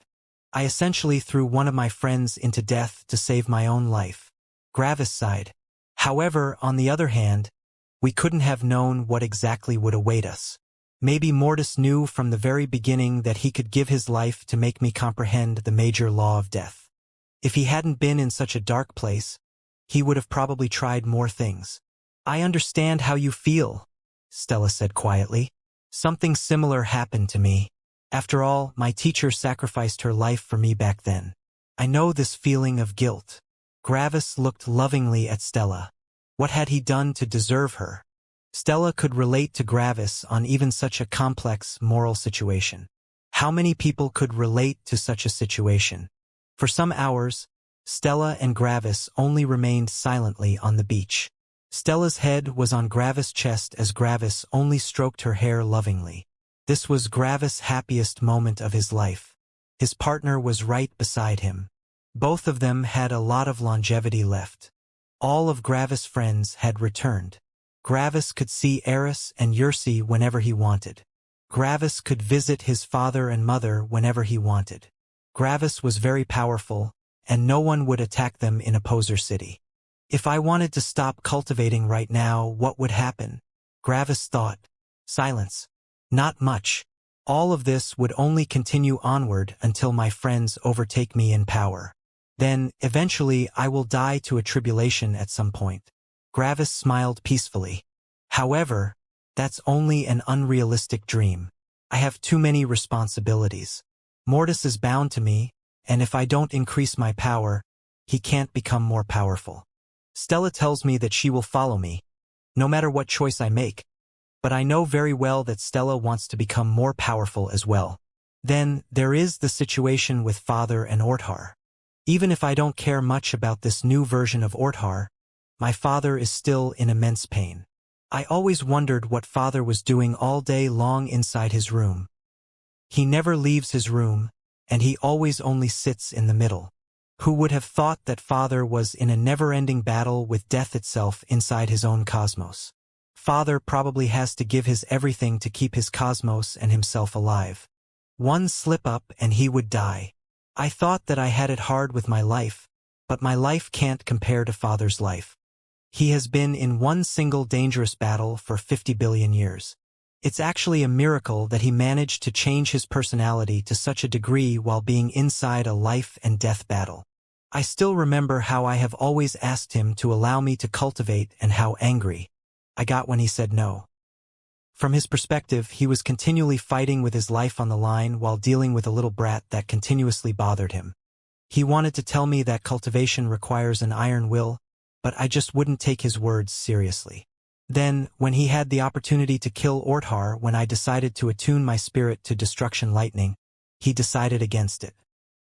I essentially threw one of my friends into death to save my own life. Gravis sighed. However, on the other hand, we couldn't have known what exactly would await us. Maybe Mortis knew from the very beginning that he could give his life to make me comprehend the major law of death. If he hadn't been in such a dark place, he would have probably tried more things. I understand how you feel, Stella said quietly. Something similar happened to me. After all, my teacher sacrificed her life for me back then. I know this feeling of guilt. Gravis looked lovingly at Stella. What had he done to deserve her? Stella could relate to Gravis on even such a complex moral situation. How many people could relate to such a situation? For some hours, Stella and Gravis only remained silently on the beach. Stella's head was on Gravis' chest as Gravis only stroked her hair lovingly. This was Gravis' happiest moment of his life. His partner was right beside him. Both of them had a lot of longevity left. All of Gravis' friends had returned. Gravis could see Eris and Xianxia whenever he wanted. Gravis could visit his father and mother whenever he wanted. Gravis was very powerful, and no one would attack them in Opposer City. If I wanted to stop cultivating right now, what would happen? Gravis thought. Silence. Not much. All of this would only continue onward until my friends overtake me in power. Then, eventually, I will die to a tribulation at some point. Gravis smiled peacefully. However, that's only an unrealistic dream. I have too many responsibilities. Mortis is bound to me, and if I don't increase my power, he can't become more powerful. Stella tells me that she will follow me, no matter what choice I make. But I know very well that Stella wants to become more powerful as well. Then, there is the situation with Father and Orthar. Even if I don't care much about this new version of Orthar, my father is still in immense pain. I always wondered what Father was doing all day long inside his room. He never leaves his room, and he always only sits in the middle. Who would have thought that Father was in a never-ending battle with death itself inside his own cosmos? Father probably has to give his everything to keep his cosmos and himself alive. One slip-up and he would die. I thought that I had it hard with my life, but my life can't compare to Father's life. He has been in one single dangerous battle for 50 billion years. It's actually a miracle that he managed to change his personality to such a degree while being inside a life and death battle. I still remember how I have always asked him to allow me to cultivate and how angry I got when he said no. From his perspective, he was continually fighting with his life on the line while dealing with a little brat that continuously bothered him. He wanted to tell me that cultivation requires an iron will, but I just wouldn't take his words seriously. Then, when he had the opportunity to kill Orthar when I decided to attune my spirit to destruction lightning, he decided against it.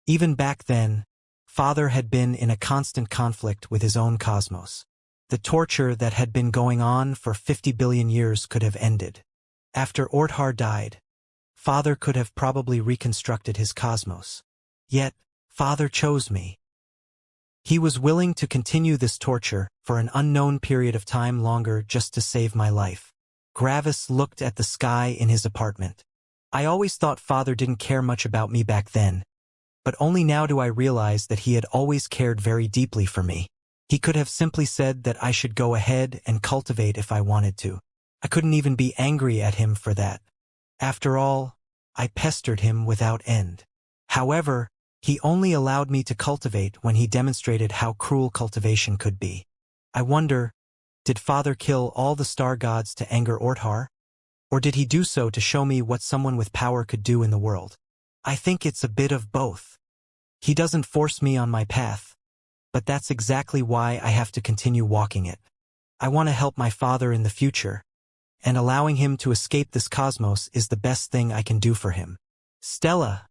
Even back then, Father had been in a constant conflict with his own cosmos. The torture that had been going on for 50 billion years could have ended. After Orthar died, Father could have probably reconstructed his cosmos. Yet, Father chose me. He was willing to continue this torture for an unknown period of time longer just to save my life. Gravis looked at the sky in his apartment. I always thought Father didn't care much about me back then, but only now do I realize that he had always cared very deeply for me. He could have simply said that I should go ahead and cultivate if I wanted to. I couldn't even be angry at him for that. After all, I pestered him without end. However, he only allowed me to cultivate when he demonstrated how cruel cultivation could be. I wonder, did Father kill all the star gods to anger Orthar? Or did he do so to show me what someone with power could do in the world? I think it's a bit of both. He doesn't force me on my path, but that's exactly why I have to continue walking it. I want to help my father in the future, and allowing him to escape this cosmos is the best thing I can do for him. Stella,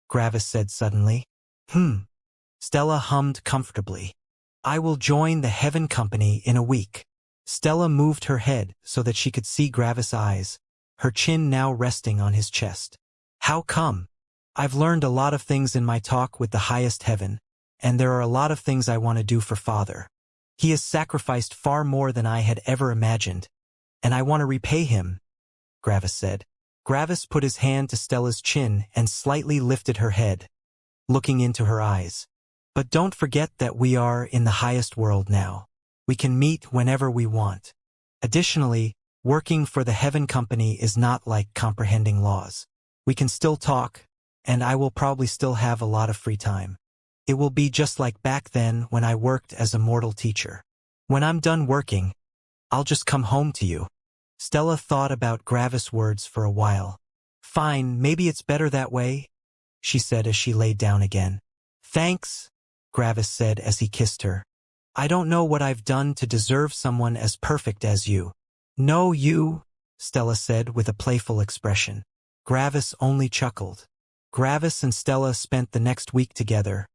Gravis said suddenly. Stella hummed comfortably. I will join the Heaven Company in a week. Stella moved her head so that she could see Gravis' eyes, her chin now resting on his chest. How come? I've learned a lot of things in my talk with the highest heaven, and there are a lot of things I want to do for Father. He has sacrificed far more than I had ever imagined, and I want to repay him, Gravis said. Gravis put his hand to Stella's chin and slightly lifted her head, looking into her eyes. But don't forget that we are in the highest world now. We can meet whenever we want. Additionally, working for the Heaven Company is not like comprehending laws. We can still talk, and I will probably still have a lot of free time. It will be just like back then when I worked as a mortal teacher. When I'm done working, I'll just come home to you. Stella thought about Gravis' words for a while. Fine, maybe it's better that way, she said as she laid down again. Thanks, Gravis said as he kissed her. I don't know what I've done to deserve someone as perfect as you. No, you, Stella said with a playful expression. Gravis only chuckled. Gravis and Stella spent the next week together,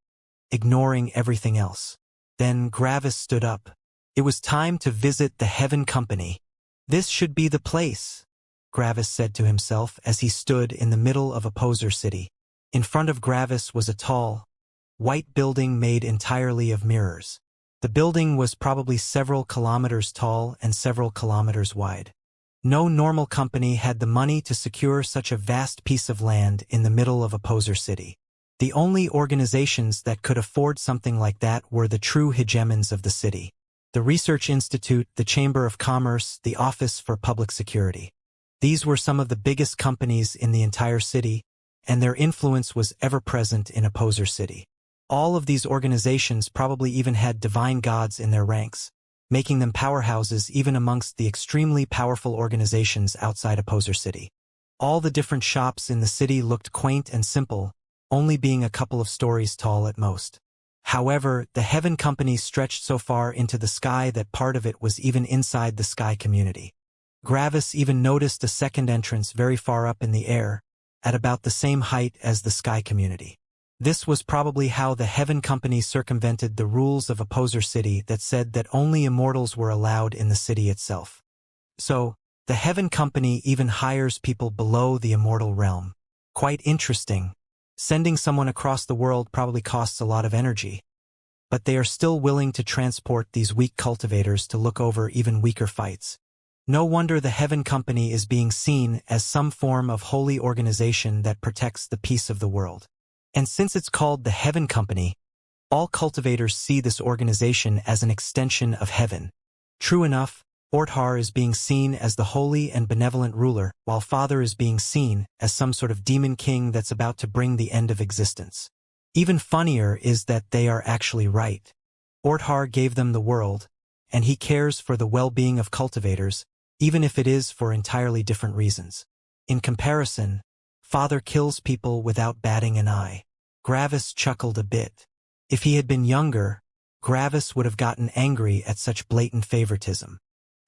ignoring everything else. Then Gravis stood up. It was time to visit the Heaven Company. This should be the place, Gravis said to himself as he stood in the middle of a poser city. In front of Gravis was a tall, white building made entirely of mirrors. The building was probably several kilometers tall and several kilometers wide. No normal company had the money to secure such a vast piece of land in the middle of a poser city. The only organizations that could afford something like that were the true hegemons of the city. The Research Institute, the Chamber of Commerce, the Office for Public Security. These were some of the biggest companies in the entire city, and their influence was ever present in a poser city. All of these organizations probably even had divine gods in their ranks, making them powerhouses even amongst the extremely powerful organizations outside a poser city. All the different shops in the city looked quaint and simple, only being a couple of stories tall at most. However, the Heaven Company stretched so far into the sky that part of it was even inside the sky community. Gravis even noticed a second entrance very far up in the air, at about the same height as the sky community. This was probably how the Heaven Company circumvented the rules of a poser city that said that only immortals were allowed in the city itself. So, the Heaven Company even hires people below the immortal realm. Quite interesting. Sending someone across the world probably costs a lot of energy. But they are still willing to transport these weak cultivators to look over even weaker fights. No wonder the Heaven Company is being seen as some form of holy organization that protects the peace of the world. And since it's called the Heaven Company, all cultivators see this organization as an extension of heaven. True enough, Orthar is being seen as the holy and benevolent ruler, while Father is being seen as some sort of demon king that's about to bring the end of existence. Even funnier is that they are actually right. Orthar gave them the world, and he cares for the well-being of cultivators, even if it is for entirely different reasons. In comparison, Father kills people without batting an eye. Gravis chuckled a bit. If he had been younger, Gravis would have gotten angry at such blatant favoritism.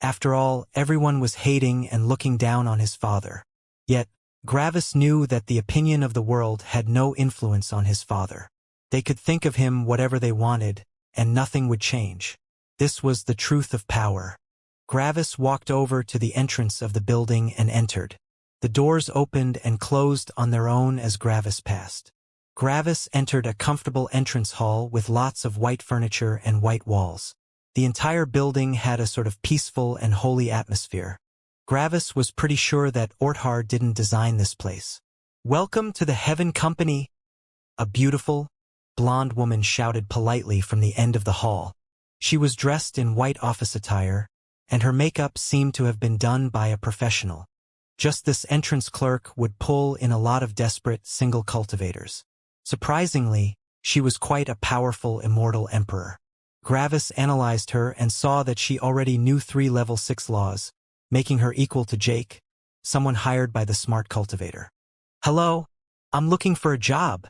After all, everyone was hating and looking down on his father. Yet, Gravis knew that the opinion of the world had no influence on his father. They could think of him whatever they wanted, and nothing would change. This was the truth of power. Gravis walked over to the entrance of the building and entered. The doors opened and closed on their own as Gravis passed. Gravis entered a comfortable entrance hall with lots of white furniture and white walls. The entire building had a sort of peaceful and holy atmosphere. Gravis was pretty sure that Orthar didn't design this place. "Welcome to the Heaven Company," a beautiful, blonde woman shouted politely from the end of the hall. She was dressed in white office attire, and her makeup seemed to have been done by a professional. Just this entrance clerk would pull in a lot of desperate single cultivators. Surprisingly, she was quite a powerful immortal emperor. Gravis analyzed her and saw that she already knew 3 level 6 laws, making her equal to Jake, someone hired by the smart cultivator. "Hello, I'm looking for a job,"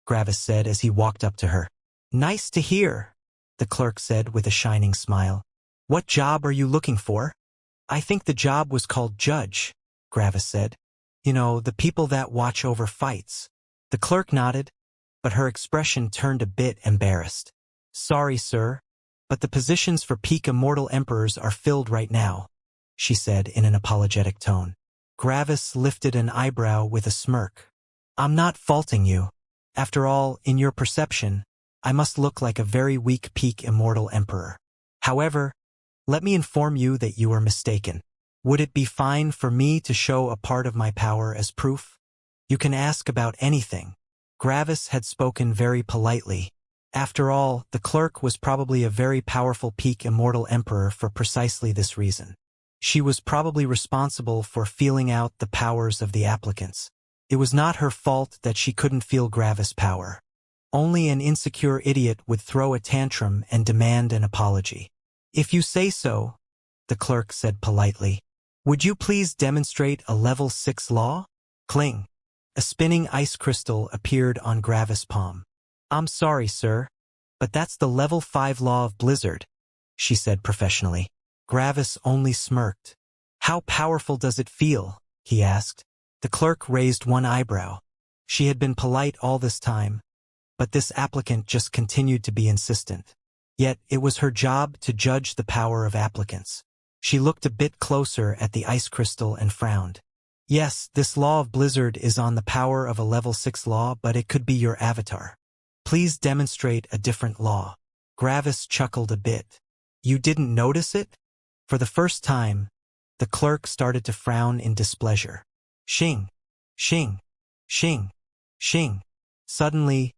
Gravis said as he walked up to her. "Nice to hear," the clerk said with a shining smile. "What job are you looking for?" "I think the job was called judge," Gravis said. "You know, the people that watch over fights." The clerk nodded, but her expression turned a bit embarrassed. "Sorry, sir, but the positions for peak immortal emperors are filled right now," she said in an apologetic tone. Gravis lifted an eyebrow with a smirk. "I'm not faulting you. After all, in your perception, I must look like a very weak peak immortal emperor. However, let me inform you that you are mistaken. Would it be fine for me to show a part of my power as proof? You can ask about anything." Gravis had spoken very politely. After all, the clerk was probably a very powerful peak immortal emperor for precisely this reason. She was probably responsible for feeling out the powers of the applicants. It was not her fault that she couldn't feel Gravis' power. Only an insecure idiot would throw a tantrum and demand an apology. "If you say so," the clerk said politely. "Would you please demonstrate a level 6 law?" Cling. A spinning ice crystal appeared on Gravis' palm. "I'm sorry, sir, but that's the level 5 law of Blizzard," she said professionally. Gravis only smirked. "How powerful does it feel?" he asked. The clerk raised one eyebrow. She had been polite all this time, but this applicant just continued to be insistent. Yet it was her job to judge the power of applicants. She looked a bit closer at the ice crystal and frowned. "Yes, this law of Blizzard is on the power of a level 6 law, but it could be your avatar. Please demonstrate a different law." Gravis chuckled a bit. "You didn't notice it?" For the first time, the clerk started to frown in displeasure. Shing, shing, shing, shing. Suddenly,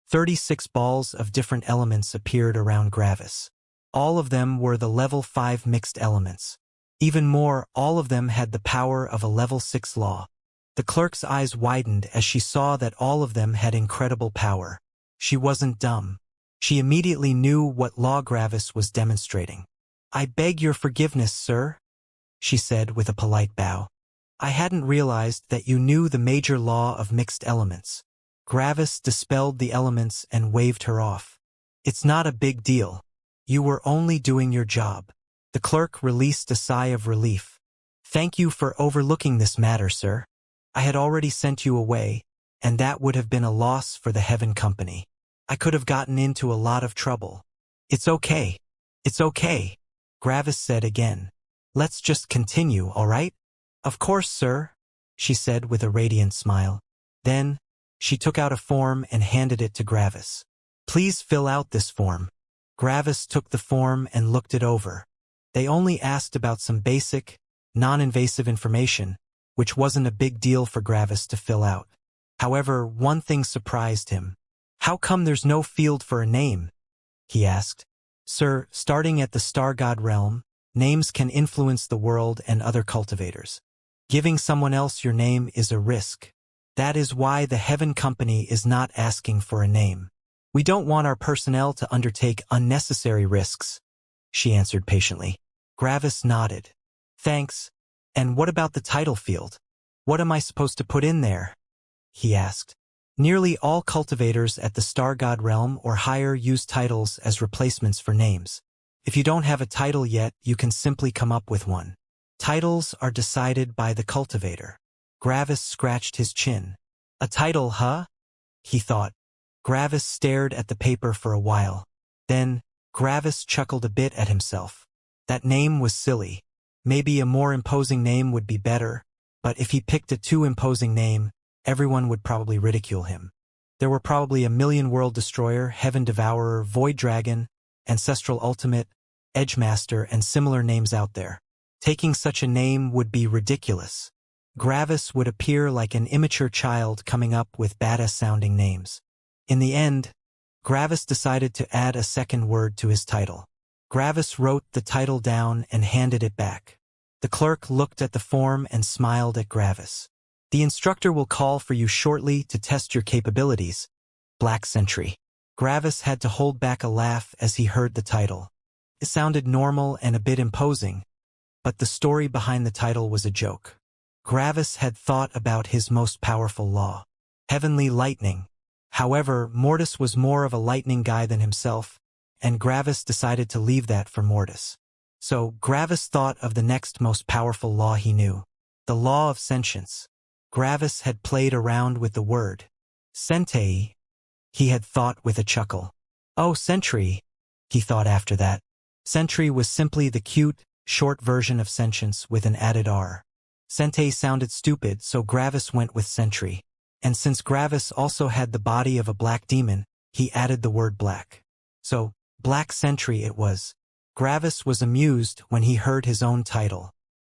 36 balls of different elements appeared around Gravis. All of them were the level 5 mixed elements. Even more, all of them had the power of a level 6 law. The clerk's eyes widened as she saw that all of them had incredible power. She wasn't dumb. She immediately knew what law Gravis was demonstrating. "I beg your forgiveness, sir," she said with a polite bow. "I hadn't realized that you knew the major law of mixed elements." Gravis dispelled the elements and waved her off. "It's not a big deal. You were only doing your job." The clerk released a sigh of relief. "Thank you for overlooking this matter, sir. I had already sent you away, and that would have been a loss for the Heaven Company. I could have gotten into a lot of trouble." "It's okay. It's okay," Gravis said again. "Let's just continue, all right?" "Of course, sir," she said with a radiant smile. Then, she took out a form and handed it to Gravis. "Please fill out this form." Gravis took the form and looked it over. They only asked about some basic, non-invasive information, which wasn't a big deal for Gravis to fill out. However, one thing surprised him. "How come there's no field for a name?" he asked. "Sir, starting at the Star God realm, names can influence the world and other cultivators. Giving someone else your name is a risk. That is why the Heaven Company is not asking for a name. We don't want our personnel to undertake unnecessary risks," she answered patiently. Gravis nodded. "Thanks. And what about the title field? What am I supposed to put in there?" he asked. Nearly all cultivators at the Star God realm or higher use titles as replacements for names. If you don't have a title yet, you can simply come up with one. Titles are decided by the cultivator. Gravis scratched his chin. "A title, huh?" he thought. Gravis stared at the paper for a while. Then, Gravis chuckled a bit at himself. That name was silly. Maybe a more imposing name would be better, but if he picked a too imposing name, everyone would probably ridicule him. There were probably a million World Destroyer, Heaven Devourer, Void Dragon, Ancestral Ultimate, Edgemaster, and similar names out there. Taking such a name would be ridiculous. Gravis would appear like an immature child coming up with badass-sounding names. In the end, Gravis decided to add a second word to his title. Gravis wrote the title down and handed it back. The clerk looked at the form and smiled at Gravis. "The instructor will call for you shortly to test your capabilities, Black Sentry." Gravis had to hold back a laugh as he heard the title. It sounded normal and a bit imposing, but the story behind the title was a joke. Gravis had thought about his most powerful law, Heavenly Lightning. However, Mortis was more of a lightning guy than himself, and Gravis decided to leave that for Mortis. So, Gravis thought of the next most powerful law he knew, the law of sentience. Gravis had played around with the word Sentei, he had thought with a chuckle. "Oh, Sentry," he thought after that. Sentry was simply the cute, short version of sentience with an added R. Sentei sounded stupid, so Gravis went with Sentry. And since Gravis also had the body of a black demon, he added the word black. So, Black Sentry it was. Gravis was amused when he heard his own title.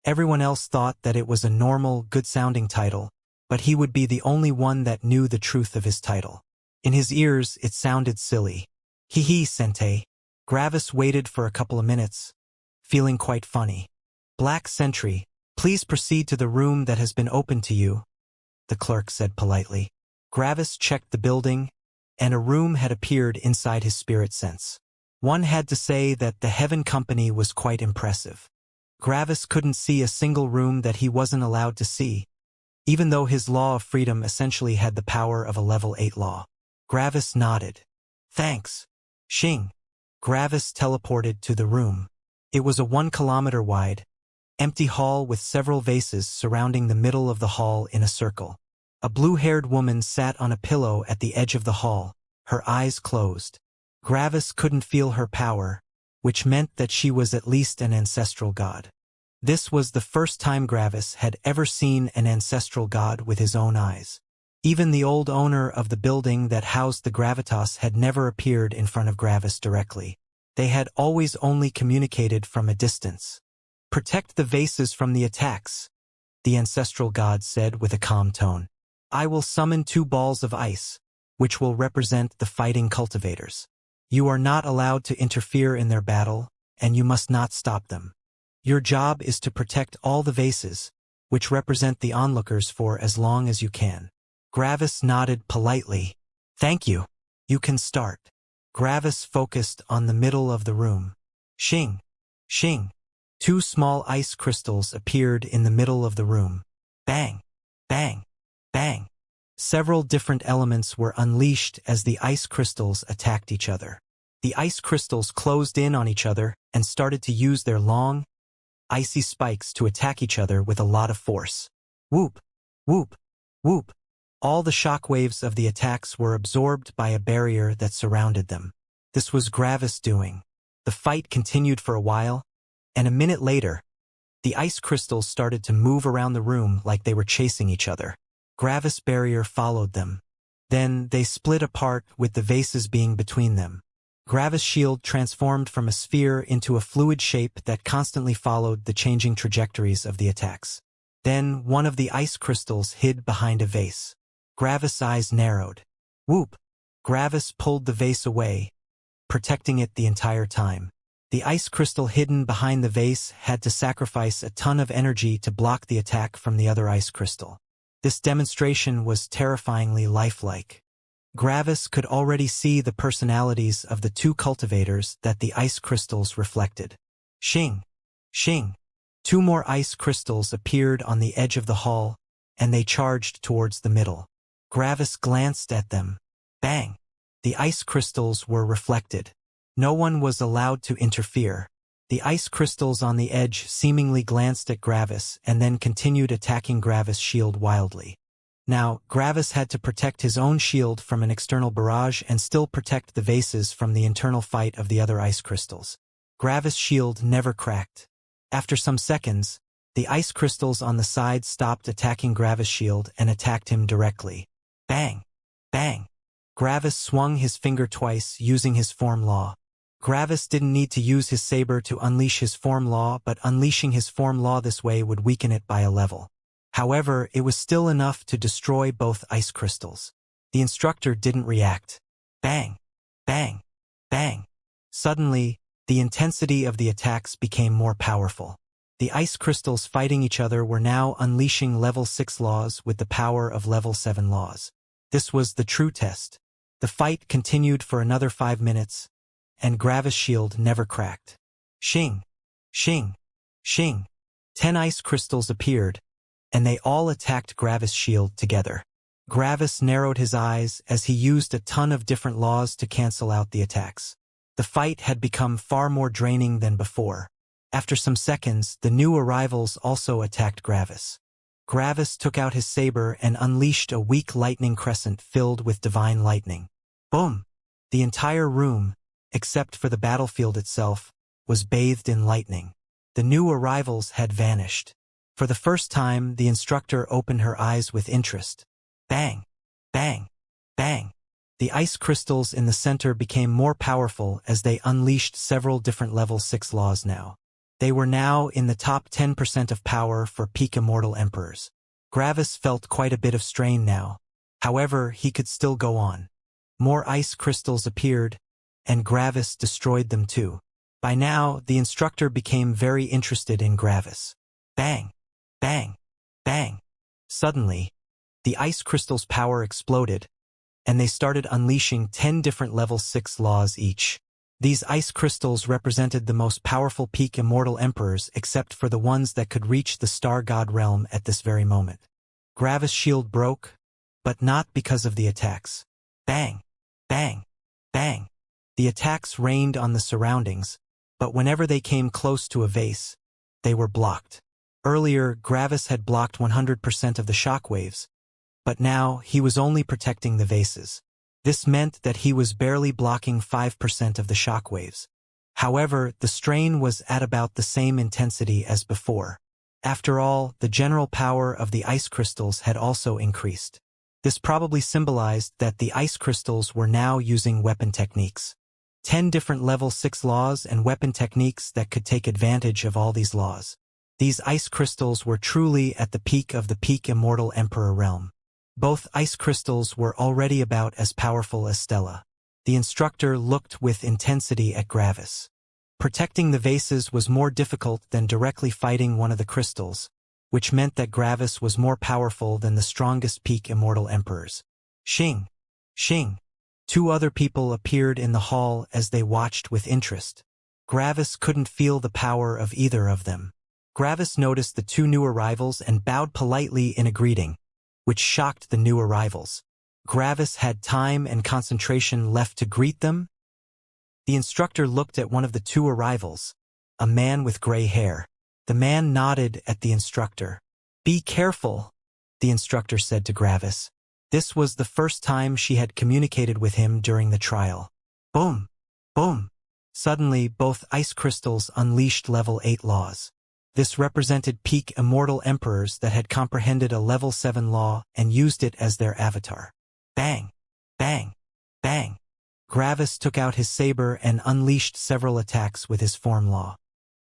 Everyone else thought that it was a normal, good-sounding title, but he would be the only one that knew the truth of his title. In his ears, it sounded silly. "Hee Sentei." Gravis waited for a couple of minutes, feeling quite funny. "Black Sentry, please proceed to the room that has been opened to you," the clerk said politely. Gravis checked the building, and a room had appeared inside his spirit sense. One had to say that the Heaven Company was quite impressive. Gravis couldn't see a single room that he wasn't allowed to see, even though his law of freedom essentially had the power of a level 8 law. Gravis nodded. "Thanks, Xing." Gravis teleported to the room. It was a 1-kilometer wide, empty hall with several vases surrounding the middle of the hall in a circle. A blue-haired woman sat on a pillow at the edge of the hall, her eyes closed. Gravis couldn't feel her power, which meant that she was at least an ancestral god. This was the first time Gravis had ever seen an ancestral god with his own eyes. Even the old owner of the building that housed the Gravitas had never appeared in front of Gravis directly. They had always only communicated from a distance. "Protect the vases from the attacks," the ancestral god said with a calm tone. "I will summon 2 balls of ice, which will represent the fighting cultivators. You are not allowed to interfere in their battle, and you must not stop them. Your job is to protect all the vases, which represent the onlookers, for as long as you can." Gravis nodded politely. "Thank you. You can start." Gravis focused on the middle of the room. Xing, Xing. 2 small ice crystals appeared in the middle of the room. Bang, bang, bang. Several different elements were unleashed as the ice crystals attacked each other. The ice crystals closed in on each other and started to use their long, icy spikes to attack each other with a lot of force. Whoop, whoop, whoop. All the shockwaves of the attacks were absorbed by a barrier that surrounded them. This was Gravis doing. The fight continued for a while, and a minute later, the ice crystals started to move around the room like they were chasing each other. Gravis barrier followed them. Then they split apart with the vases being between them. Gravis shield transformed from a sphere into a fluid shape that constantly followed the changing trajectories of the attacks. Then one of the ice crystals hid behind a vase. Gravis' eyes narrowed. Whoop! Gravis pulled the vase away, protecting it the entire time. The ice crystal hidden behind the vase had to sacrifice a ton of energy to block the attack from the other ice crystal. This demonstration was terrifyingly lifelike. Gravis could already see the personalities of the two cultivators that the ice crystals reflected. Xing! Xing! Two more ice crystals appeared on the edge of the hall, and they charged towards the middle. Gravis glanced at them. Bang! The ice crystals were reflected. No one was allowed to interfere. The ice crystals on the edge seemingly glanced at Gravis and then continued attacking Gravis' shield wildly. Now, Gravis had to protect his own shield from an external barrage and still protect the vases from the internal fight of the other ice crystals. Gravis' shield never cracked. After some seconds, the ice crystals on the side stopped attacking Gravis' shield and attacked him directly. Bang! Bang! Gravis swung his finger twice using his form law. Gravis didn't need to use his saber to unleash his form law, but unleashing his form law this way would weaken it by a level. However, it was still enough to destroy both ice crystals. The instructor didn't react. Bang! Bang! Bang! Suddenly, the intensity of the attacks became more powerful. The ice crystals fighting each other were now unleashing level 6 laws with the power of level 7 laws. This was the true test. The fight continued for another 5 minutes, and Gravis' shield never cracked. Xing! Xing! Xing! 10 ice crystals appeared, and they all attacked Gravis' shield together. Gravis narrowed his eyes as he used a ton of different laws to cancel out the attacks. The fight had become far more draining than before. After some seconds, the new arrivals also attacked Gravis. Gravis took out his saber and unleashed a weak lightning crescent filled with divine lightning. Boom! The entire room, except for the battlefield itself, was bathed in lightning. The new arrivals had vanished. For the first time, the instructor opened her eyes with interest. Bang! Bang! Bang! The ice crystals in the center became more powerful as they unleashed several different level 6 laws now. They were now in the top 10% of power for peak Immortal Emperors. Gravis felt quite a bit of strain now. However, he could still go on. More ice crystals appeared, and Gravis destroyed them too. By now, the instructor became very interested in Gravis. Bang! Bang! Bang! Suddenly, the ice crystals' power exploded, and they started unleashing 10 different level 6 laws each. These ice crystals represented the most powerful peak Immortal Emperors except for the ones that could reach the Star God realm at this very moment. Gravis' shield broke, but not because of the attacks. Bang! Bang! Bang! The attacks rained on the surroundings, but whenever they came close to a vase, they were blocked. Earlier, Gravis had blocked 100% of the shockwaves, but now he was only protecting the vases. This meant that he was barely blocking 5% of the shockwaves. However, the strain was at about the same intensity as before. After all, the general power of the ice crystals had also increased. This probably symbolized that the ice crystals were now using weapon techniques. 10 different level 6 laws and weapon techniques that could take advantage of all these laws. These ice crystals were truly at the peak of the peak Immortal Emperor realm. Both ice crystals were already about as powerful as Stella. The instructor looked with intensity at Gravis. Protecting the vases was more difficult than directly fighting one of the crystals, which meant that Gravis was more powerful than the strongest peak Immortal Emperors. Xing! Xing! 2 other people appeared in the hall as they watched with interest. Gravis couldn't feel the power of either of them. Gravis noticed the 2 new arrivals and bowed politely in a greeting, which shocked the new arrivals. Gravis had time and concentration left to greet them. The instructor looked at one of the 2 arrivals, a man with gray hair. The man nodded at the instructor. "Be careful," the instructor said to Gravis. This was the first time she had communicated with him during the trial. Boom! Boom! Suddenly, both ice crystals unleashed level 8 laws. This represented peak immortal emperors that had comprehended a level 7 law and used it as their avatar. Bang! Bang! Bang! Gravis took out his saber and unleashed several attacks with his form law.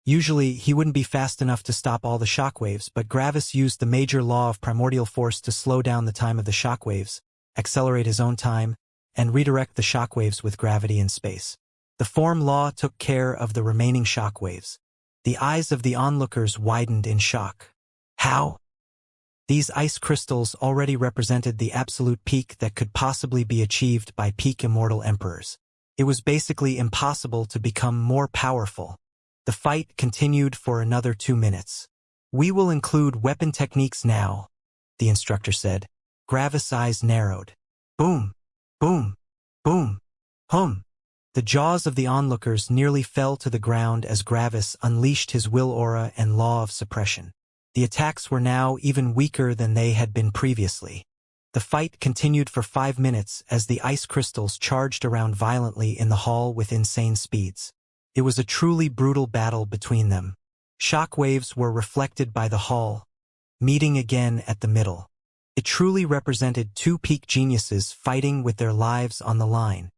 Usually, he wouldn't be fast enough to stop all the shockwaves, but Gravis used the major law of primordial force to slow down the time of the shockwaves, accelerate his own time, and redirect the shockwaves with gravity and space. The form law took care of the remaining shockwaves. The eyes of the onlookers widened in shock. How? These ice crystals already represented the absolute peak that could possibly be achieved by peak immortal emperors. It was basically impossible to become more powerful. The fight continued for another 2 minutes. We will include weapon techniques now, the instructor said. Gravis' eyes narrowed. Boom! Boom! Boom! Hum! The jaws of the onlookers nearly fell to the ground as Gravis unleashed his will aura and law of suppression. The attacks were now even weaker than they had been previously. The fight continued for 5 minutes as the ice crystals charged around violently in the hall with insane speeds. It was a truly brutal battle between them. Shock waves were reflected by the hall, meeting again at the middle. It truly represented two peak geniuses fighting with their lives on the line.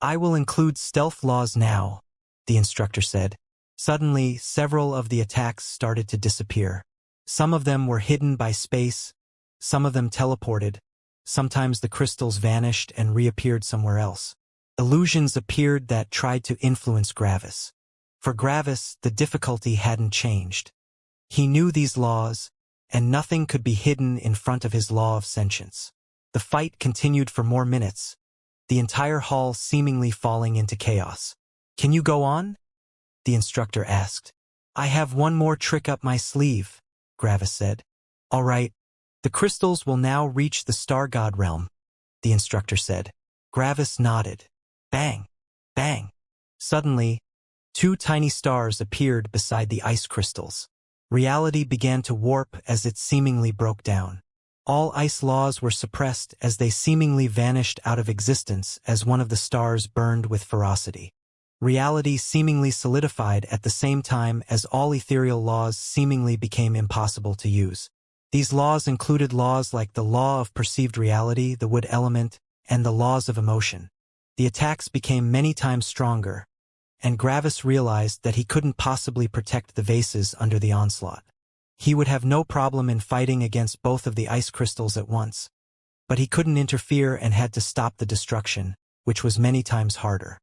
I will include stealth laws now, the instructor said. Suddenly, several of the attacks started to disappear. Some of them were hidden by space, some of them teleported, sometimes the crystals vanished and reappeared somewhere else. Illusions appeared that tried to influence Gravis. For Gravis, the difficulty hadn't changed. He knew these laws, and nothing could be hidden in front of his law of sentience. The fight continued for more minutes, the entire hall seemingly falling into chaos. Can you go on? The instructor asked. I have one more trick up my sleeve, Gravis said. All right. The crystals will now reach the star god realm, the instructor said. Gravis nodded. Bang! Bang! Suddenly, 2 tiny stars appeared beside the ice crystals. Reality began to warp as it seemingly broke down. All ice laws were suppressed as they seemingly vanished out of existence as one of the stars burned with ferocity. Reality seemingly solidified at the same time as all ethereal laws seemingly became impossible to use. These laws included laws like the law of perceived reality, the wood element, and the laws of emotion. The attacks became many times stronger, and Gravis realized that he couldn't possibly protect the vases under the onslaught. He would have no problem in fighting against both of the ice crystals at once, but he couldn't interfere and had to stop the destruction, which was many times harder.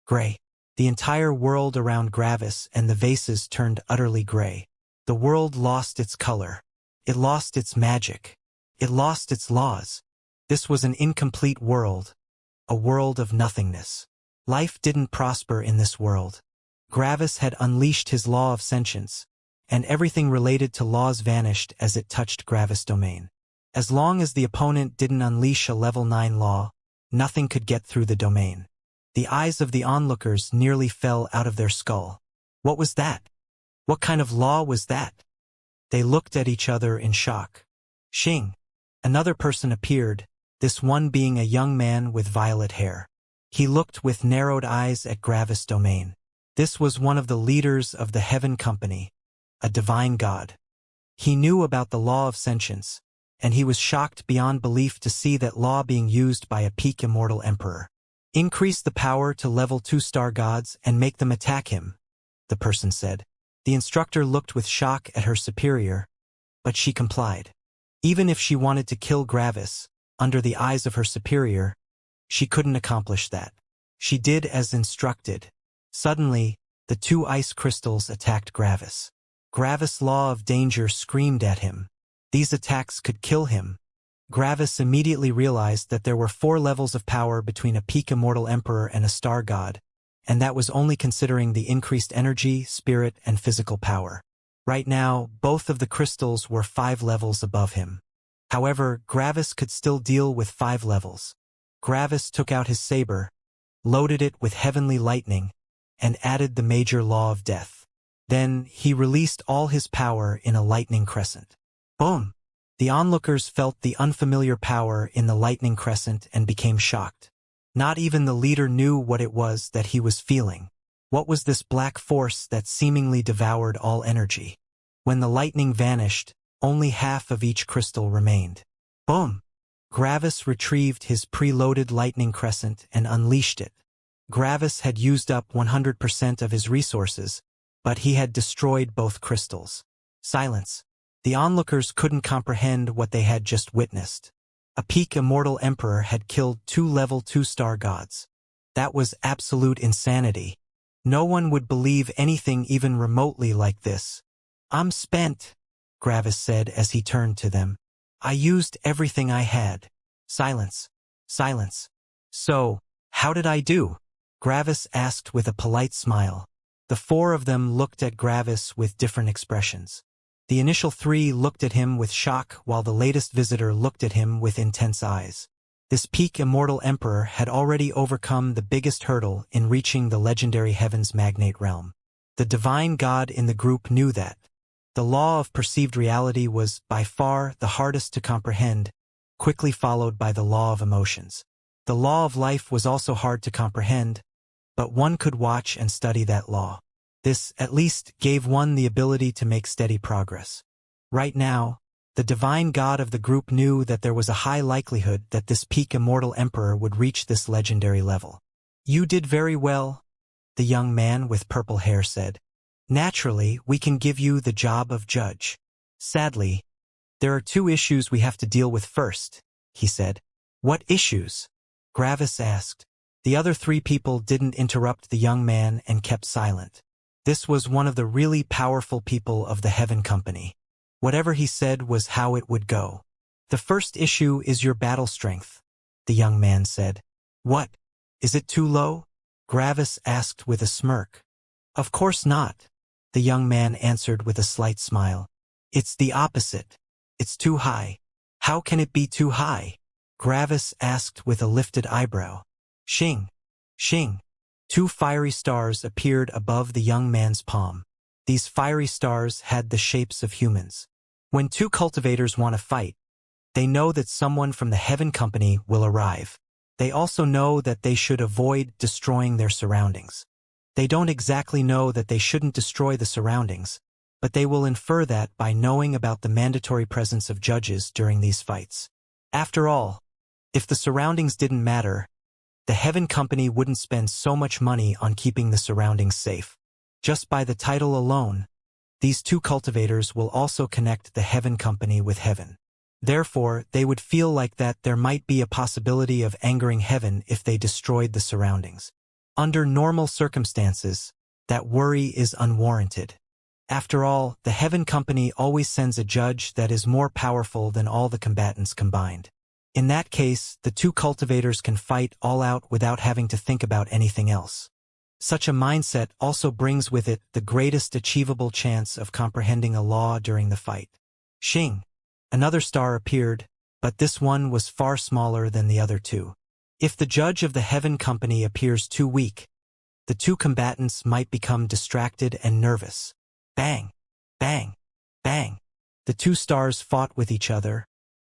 Gray. The entire world around Gravis and the vases turned utterly gray. The world lost its color. It lost its magic. It lost its laws. This was an incomplete world, a world of nothingness. Life didn't prosper in this world. Gravis had unleashed his law of sentience, and everything related to laws vanished as it touched Gravis' domain. As long as the opponent didn't unleash a level 9 law, nothing could get through the domain. The eyes of the onlookers nearly fell out of their skull. What was that? What kind of law was that? They looked at each other in shock. Xing. Another person appeared, this one being a young man with violet hair. He looked with narrowed eyes at Gravis' domain. This was one of the leaders of the Heaven Company, a divine god. He knew about the law of sentience, and he was shocked beyond belief to see that law being used by a peak immortal emperor. Increase the power to level 2 star gods and make them attack him, the person said. The instructor looked with shock at her superior, but she complied. Even if she wanted to kill Gravis, under the eyes of her superior, she couldn't accomplish that. She did as instructed. Suddenly, the 2 ice crystals attacked Gravis. Gravis' law of danger screamed at him. These attacks could kill him. Gravis immediately realized that there were 4 levels of power between a peak immortal emperor and a star god, and that was only considering the increased energy, spirit, and physical power. Right now, both of the crystals were 5 levels above him. However, Gravis could still deal with 5 levels. Gravis took out his saber, loaded it with heavenly lightning, and added the major law of death. Then, he released all his power in a lightning crescent. Boom! The onlookers felt the unfamiliar power in the lightning crescent and became shocked. Not even the leader knew what it was that he was feeling. What was this black force that seemingly devoured all energy? When the lightning vanished, only half of each crystal remained. Boom! Gravis retrieved his preloaded lightning crescent and unleashed it. Gravis had used up 100% of his resources, but he had destroyed both crystals. Silence. The onlookers couldn't comprehend what they had just witnessed. A peak immortal emperor had killed 2 level 2-star gods. That was absolute insanity. No one would believe anything even remotely like this. I'm spent, Gravis said as he turned to them. I used everything I had. Silence. Silence. So, how did I do? Gravis asked with a polite smile. The 4 of them looked at Gravis with different expressions. The initial 3 looked at him with shock while the latest visitor looked at him with intense eyes. This peak immortal emperor had already overcome the biggest hurdle in reaching the legendary Heaven's Magnate realm. The divine god in the group knew that. The law of perceived reality was, by far, the hardest to comprehend, quickly followed by the law of emotions. The law of life was also hard to comprehend, but one could watch and study that law. This, at least, gave one the ability to make steady progress. Right now, the divine god of the group knew that there was a high likelihood that this peak immortal emperor would reach this legendary level. You did very well, the young man with purple hair said. Naturally, we can give you the job of judge. Sadly, there are 2 issues we have to deal with first, he said. What issues? Gravis asked. The other 3 people didn't interrupt the young man and kept silent. This was one of the really powerful people of the Heaven Company. Whatever he said was how it would go. The first issue is your battle strength, the young man said. What? Is it too low? Gravis asked with a smirk. Of course not, the young man answered with a slight smile. It's the opposite. It's too high. How can it be too high? Gravis asked with a lifted eyebrow. Xing. Xing. 2 fiery stars appeared above the young man's palm. These fiery stars had the shapes of humans. When 2 cultivators want to fight, they know that someone from the Heaven Company will arrive. They also know that they should avoid destroying their surroundings. They don't exactly know that they shouldn't destroy the surroundings, but they will infer that by knowing about the mandatory presence of judges during these fights. After all, if the surroundings didn't matter, the Heaven Company wouldn't spend so much money on keeping the surroundings safe. Just by the title alone, these 2 cultivators will also connect the Heaven Company with Heaven. Therefore, they would feel like that there might be a possibility of angering Heaven if they destroyed the surroundings. Under normal circumstances, that worry is unwarranted. After all, the Heaven Company always sends a judge that is more powerful than all the combatants combined. In that case, the 2 cultivators can fight all out without having to think about anything else. Such a mindset also brings with it the greatest achievable chance of comprehending a law during the fight. Xing. Another star appeared, but this one was far smaller than the other 2. If the judge of the Heaven Company appears too weak, the 2 combatants might become distracted and nervous. Bang! Bang! Bang! The 2 stars fought with each other,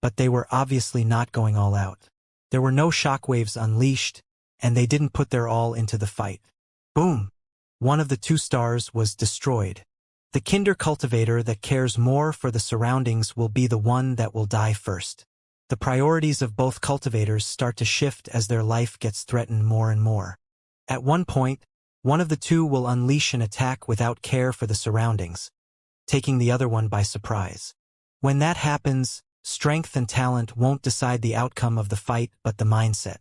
but they were obviously not going all out. There were no shockwaves unleashed, and they didn't put their all into the fight. Boom! One of the 2 stars was destroyed. The Kinder cultivator that cares more for the surroundings will be the one that will die first. The priorities of both cultivators start to shift as their life gets threatened more and more. At one point, one of the 2 will unleash an attack without care for the surroundings, taking the other one by surprise. When that happens, strength and talent won't decide the outcome of the fight but the mindset.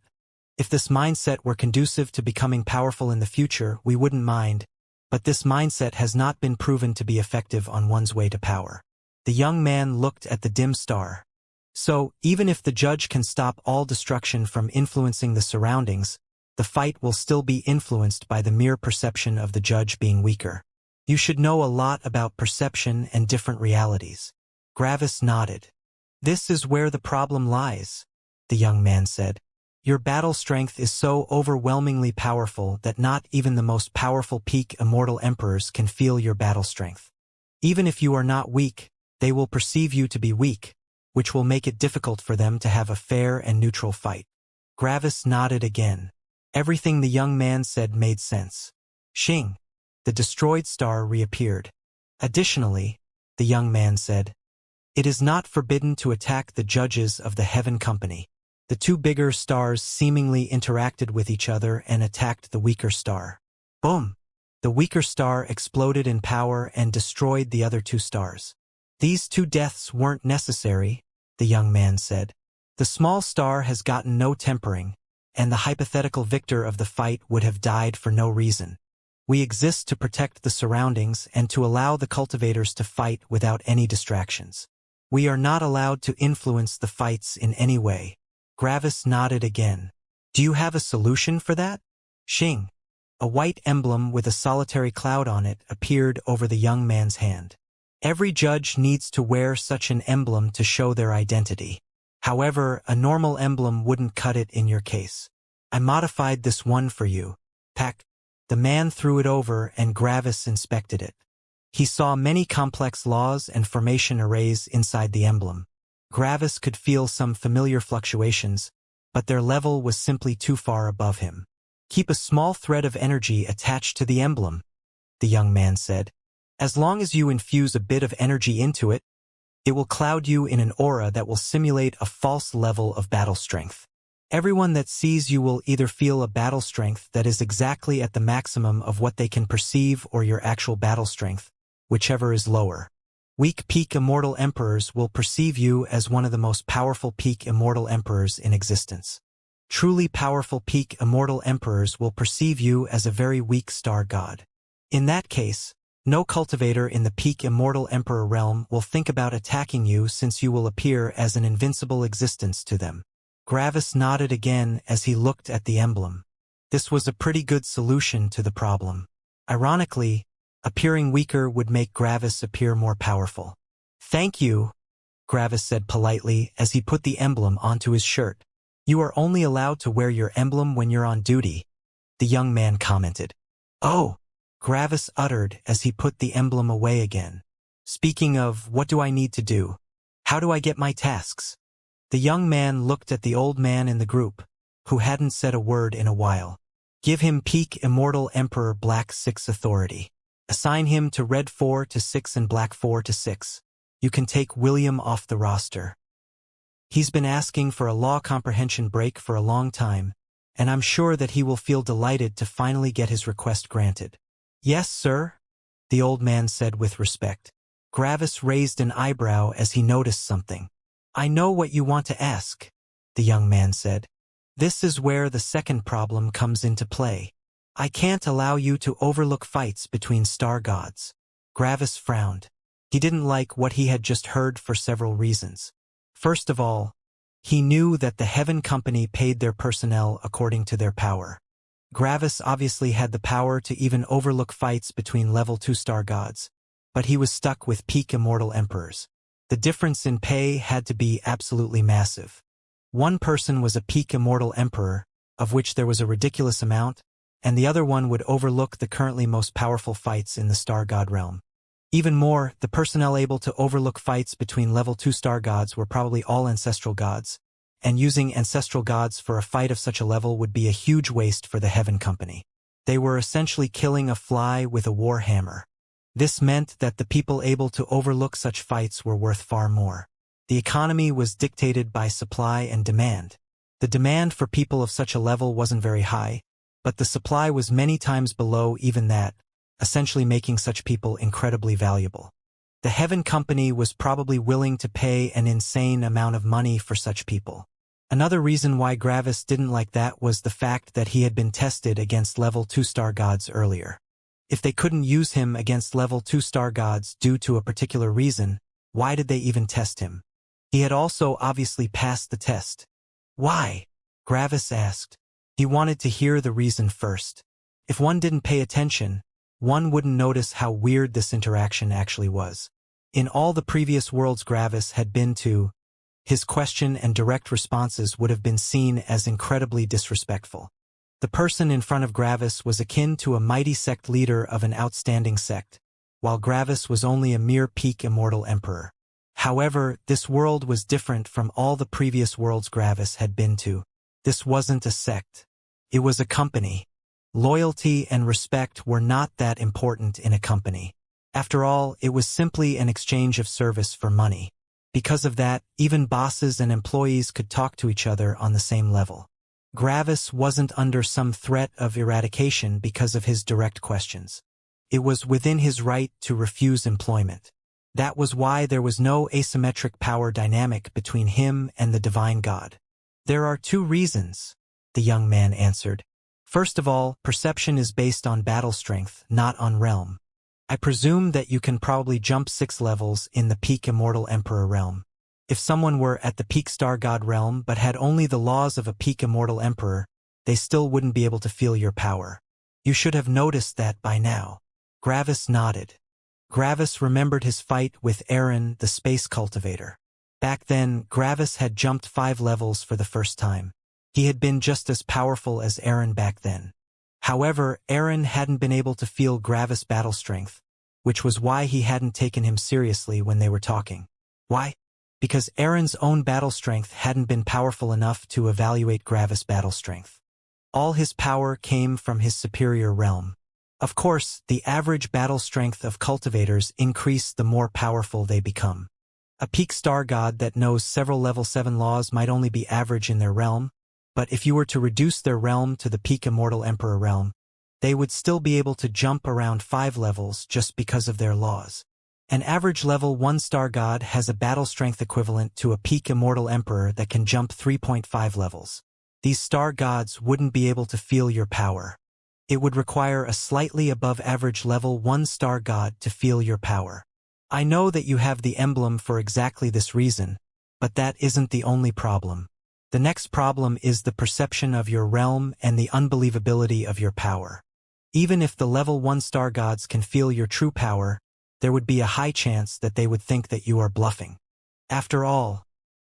If this mindset were conducive to becoming powerful in the future, we wouldn't mind, but this mindset has not been proven to be effective on one's way to power. The young man looked at the dim star. So, even if the judge can stop all destruction from influencing the surroundings, the fight will still be influenced by the mere perception of the judge being weaker. You should know a lot about perception and different realities. Gravis nodded. This is where the problem lies, the young man said. Your battle strength is so overwhelmingly powerful that not even the most powerful peak immortal emperors can feel your battle strength. Even if you are not weak, they will perceive you to be weak, which will make it difficult for them to have a fair and neutral fight. Gravis nodded again. Everything the young man said made sense. Xing. The destroyed star reappeared. Additionally, the young man said, it is not forbidden to attack the judges of the Heaven Company. The two bigger stars seemingly interacted with each other and attacked the weaker star. Boom! The weaker star exploded in power and destroyed the other two stars. These two deaths weren't necessary, the young man said. The small star has gotten no tempering, and the hypothetical victor of the fight would have died for no reason. We exist to protect the surroundings and to allow the cultivators to fight without any distractions. We are not allowed to influence the fights in any way. Gravis nodded again. Do you have a solution for that? Xing. A white emblem with a solitary cloud on it appeared over the young man's hand. Every judge needs to wear such an emblem to show their identity. However, a normal emblem wouldn't cut it in your case. I modified this one for you. Pack. The man threw it over and Gravis inspected it. He saw many complex laws and formation arrays inside the emblem. Gravis could feel some familiar fluctuations, but their level was simply too far above him. Keep a small thread of energy attached to the emblem, the young man said. As long as you infuse a bit of energy into it, it will cloud you in an aura that will simulate a false level of battle strength. Everyone that sees you will either feel a battle strength that is exactly at the maximum of what they can perceive or your actual battle strength, whichever is lower. Weak peak immortal emperors will perceive you as one of the most powerful peak immortal emperors in existence. Truly powerful peak immortal emperors will perceive you as a very weak star god. In that case, no cultivator in the peak immortal emperor realm will think about attacking you since you will appear as an invincible existence to them. Gravis nodded again as he looked at the emblem. This was a pretty good solution to the problem. Ironically, appearing weaker would make Gravis appear more powerful. Thank you, Gravis said politely as he put the emblem onto his shirt. You are only allowed to wear your emblem when you're on duty, the young man commented. Oh, Gravis uttered as he put the emblem away again. Speaking of, what do I need to do? How do I get my tasks? The young man looked at the old man in the group, who hadn't said a word in a while. Give him peak immortal emperor black 6 authority. Assign him to red 4 to 6 and black 4 to 6. You can take William off the roster. He's been asking for a law comprehension break for a long time, and I'm sure that he will feel delighted to finally get his request granted. Yes, sir, the old man said with respect. Gravis raised an eyebrow as he noticed something. I know what you want to ask, the young man said. This is where the second problem comes into play. I can't allow you to overlook fights between star gods. Gravis frowned. He didn't like what he had just heard for several reasons. First of all, he knew that the Heaven Company paid their personnel according to their power. Gravis obviously had the power to even overlook fights between level 2 star gods, but he was stuck with peak immortal emperors. The difference in pay had to be absolutely massive. One person was a peak immortal emperor, of which there was a ridiculous amount, and the other one would overlook the currently most powerful fights in the star god realm. Even more, the personnel able to overlook fights between level 2 star gods were probably all ancestral gods, and using ancestral gods for a fight of such a level would be a huge waste for the Heaven Company. They were essentially killing a fly with a war hammer. This meant that the people able to overlook such fights were worth far more. The economy was dictated by supply and demand. The demand for people of such a level wasn't very high, but the supply was many times below even that, essentially making such people incredibly valuable. The Heaven Company was probably willing to pay an insane amount of money for such people. Another reason why Gravis didn't like that was the fact that he had been tested against level 2 star gods earlier. If they couldn't use him against level 2 star gods due to a particular reason, why did they even test him? He had also obviously passed the test. Why? Gravis asked. He wanted to hear the reason first. If one didn't pay attention, one wouldn't notice how weird this interaction actually was. In all the previous worlds Gravis had been to, his question and direct responses would have been seen as incredibly disrespectful. The person in front of Gravis was akin to a mighty sect leader of an outstanding sect, while Gravis was only a mere peak immortal emperor. However, this world was different from all the previous worlds Gravis had been to. This wasn't a sect. It was a company. Loyalty and respect were not that important in a company. After all, it was simply an exchange of service for money. Because of that, even bosses and employees could talk to each other on the same level. Gravis wasn't under some threat of eradication because of his direct questions. It was within his right to refuse employment. That was why there was no asymmetric power dynamic between him and the divine god. There are two reasons, the young man answered. First of all, perception is based on battle strength, not on realm. I presume that you can probably jump 6 levels in the peak Immortal Emperor realm. If someone were at the peak Star God realm but had only the laws of a peak Immortal Emperor, they still wouldn't be able to feel your power. You should have noticed that by now. Gravis nodded. Gravis remembered his fight with Aaron, the space cultivator. Back then, Gravis had jumped 5 levels for the first time. He had been just as powerful as Aaron back then. However, Aaron hadn't been able to feel Gravis' battle strength, which was why he hadn't taken him seriously when they were talking. Why? Because Aaron's own battle strength hadn't been powerful enough to evaluate Gravis' battle strength. All his power came from his superior realm. Of course, the average battle strength of cultivators increase the more powerful they become. A peak star god that knows several level 7 laws might only be average in their realm, but if you were to reduce their realm to the peak Immortal Emperor realm, they would still be able to jump around 5 levels just because of their laws. An average level 1 star god has a battle strength equivalent to a peak Immortal Emperor that can jump 3.5 levels. These star gods wouldn't be able to feel your power. It would require a slightly above average level 1 star god to feel your power. I know that you have the emblem for exactly this reason, but that isn't the only problem. The next problem is the perception of your realm and the unbelievability of your power. Even if the level 1 star gods can feel your true power, there would be a high chance that they would think that you are bluffing. After all,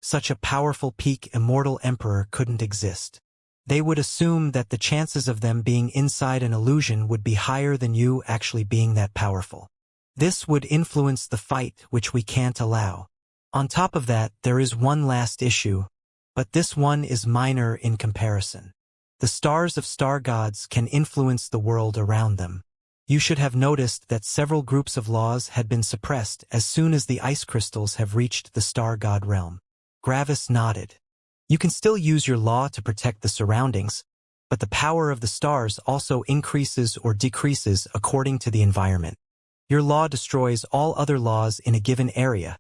such a powerful peak Immortal Emperor couldn't exist. They would assume that the chances of them being inside an illusion would be higher than you actually being that powerful. This would influence the fight, which we can't allow. On top of that, there is one last issue, but this one is minor in comparison. The stars of star gods can influence the world around them. You should have noticed that several groups of laws had been suppressed as soon as the ice crystals have reached the star god realm. Gravis nodded. You can still use your law to protect the surroundings, but the power of the stars also increases or decreases according to the environment. Your law destroys all other laws in a given area,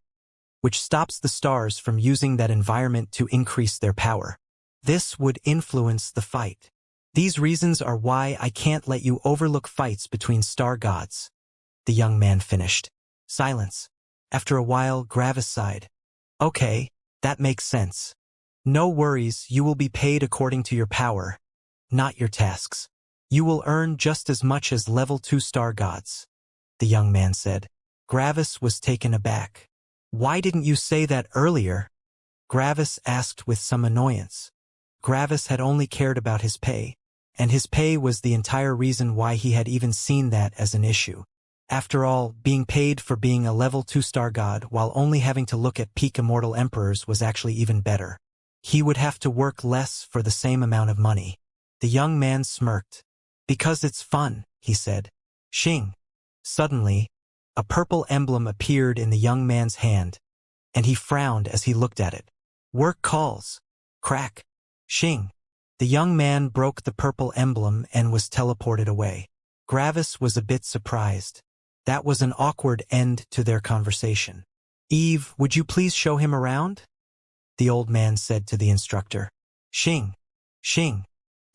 which stops the stars from using that environment to increase their power. This would influence the fight. These reasons are why I can't let you overlook fights between star gods. The young man finished. Silence. After a while, Gravis sighed. Okay, that makes sense. No worries, you will be paid according to your power, not your tasks. You will earn just as much as level 2 star gods, the young man said. Gravis was taken aback. Why didn't you say that earlier? Gravis asked with some annoyance. Gravis had only cared about his pay, and his pay was the entire reason why he had even seen that as an issue. After all, being paid for being a level 2 star god while only having to look at peak Immortal Emperors was actually even better. He would have to work less for the same amount of money. The young man smirked. Because it's fun, he said. Xing. Suddenly, a purple emblem appeared in the young man's hand, and he frowned as he looked at it. Work calls. Crack. Xing. The young man broke the purple emblem and was teleported away. Gravis was a bit surprised. That was an awkward end to their conversation. Eve, would you please show him around? The old man said to the instructor. Xing. Xing.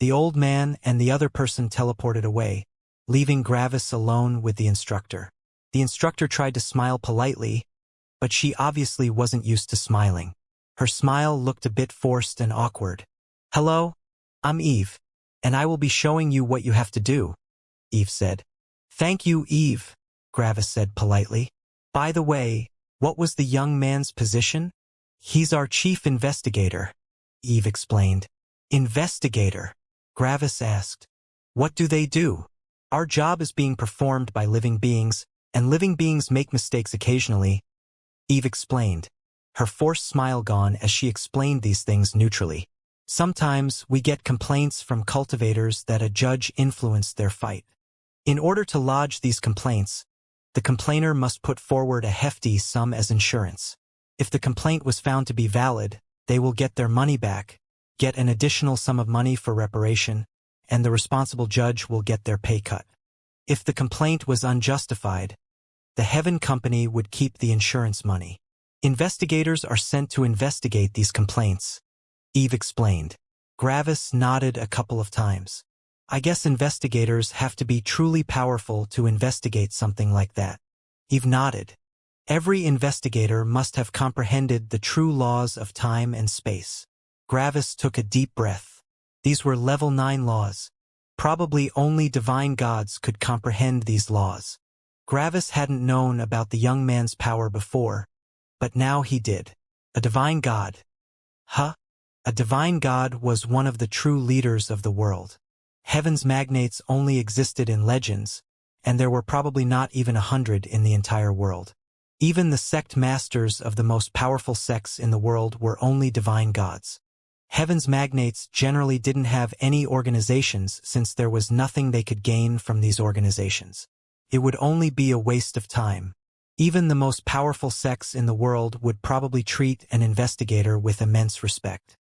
The old man and the other person teleported away, leaving Gravis alone with the instructor. The instructor tried to smile politely, but she obviously wasn't used to smiling. Her smile looked a bit forced and awkward. Hello, I'm Eve, and I will be showing you what you have to do, Eve said. Thank you, Eve, Gravis said politely. By the way, what was the young man's position? He's our chief investigator, Eve explained. Investigator? Gravis asked. What do they do? Our job is being performed by living beings, and living beings make mistakes occasionally, Eve explained, her forced smile gone as she explained these things neutrally. Sometimes we get complaints from cultivators that a judge influenced their fight. In order to lodge these complaints, the complainer must put forward a hefty sum as insurance. If the complaint was found to be valid, they will get their money back, get an additional sum of money for reparation, and the responsible judge will get their pay cut. If the complaint was unjustified, the Heaven Company would keep the insurance money. Investigators are sent to investigate these complaints, Eve explained. Gravis nodded a couple of times. I guess investigators have to be truly powerful to investigate something like that. Eve nodded. Every investigator must have comprehended the true laws of time and space. Gravis took a deep breath. These were level 9 laws. Probably only divine gods could comprehend these laws. Gravis hadn't known about the young man's power before, but now he did. A divine god. Huh? A divine god was one of the true leaders of the world. Heaven's magnates only existed in legends, and there were probably not even 100 in the entire world. Even the sect masters of the most powerful sects in the world were only divine gods. Heaven's magnates generally didn't have any organizations since there was nothing they could gain from these organizations. It would only be a waste of time. Even the most powerful sects in the world would probably treat an investigator with immense respect.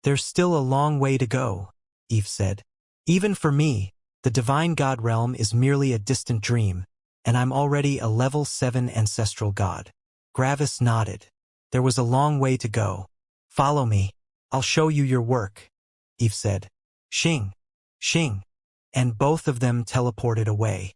There's still a long way to go, Eve said. Even for me, the divine god realm is merely a distant dream, and I'm already a level 7 ancestral god. Gravis nodded. There was a long way to go. Follow me. I'll show you your work, Eve said. Xing. And both of them teleported away.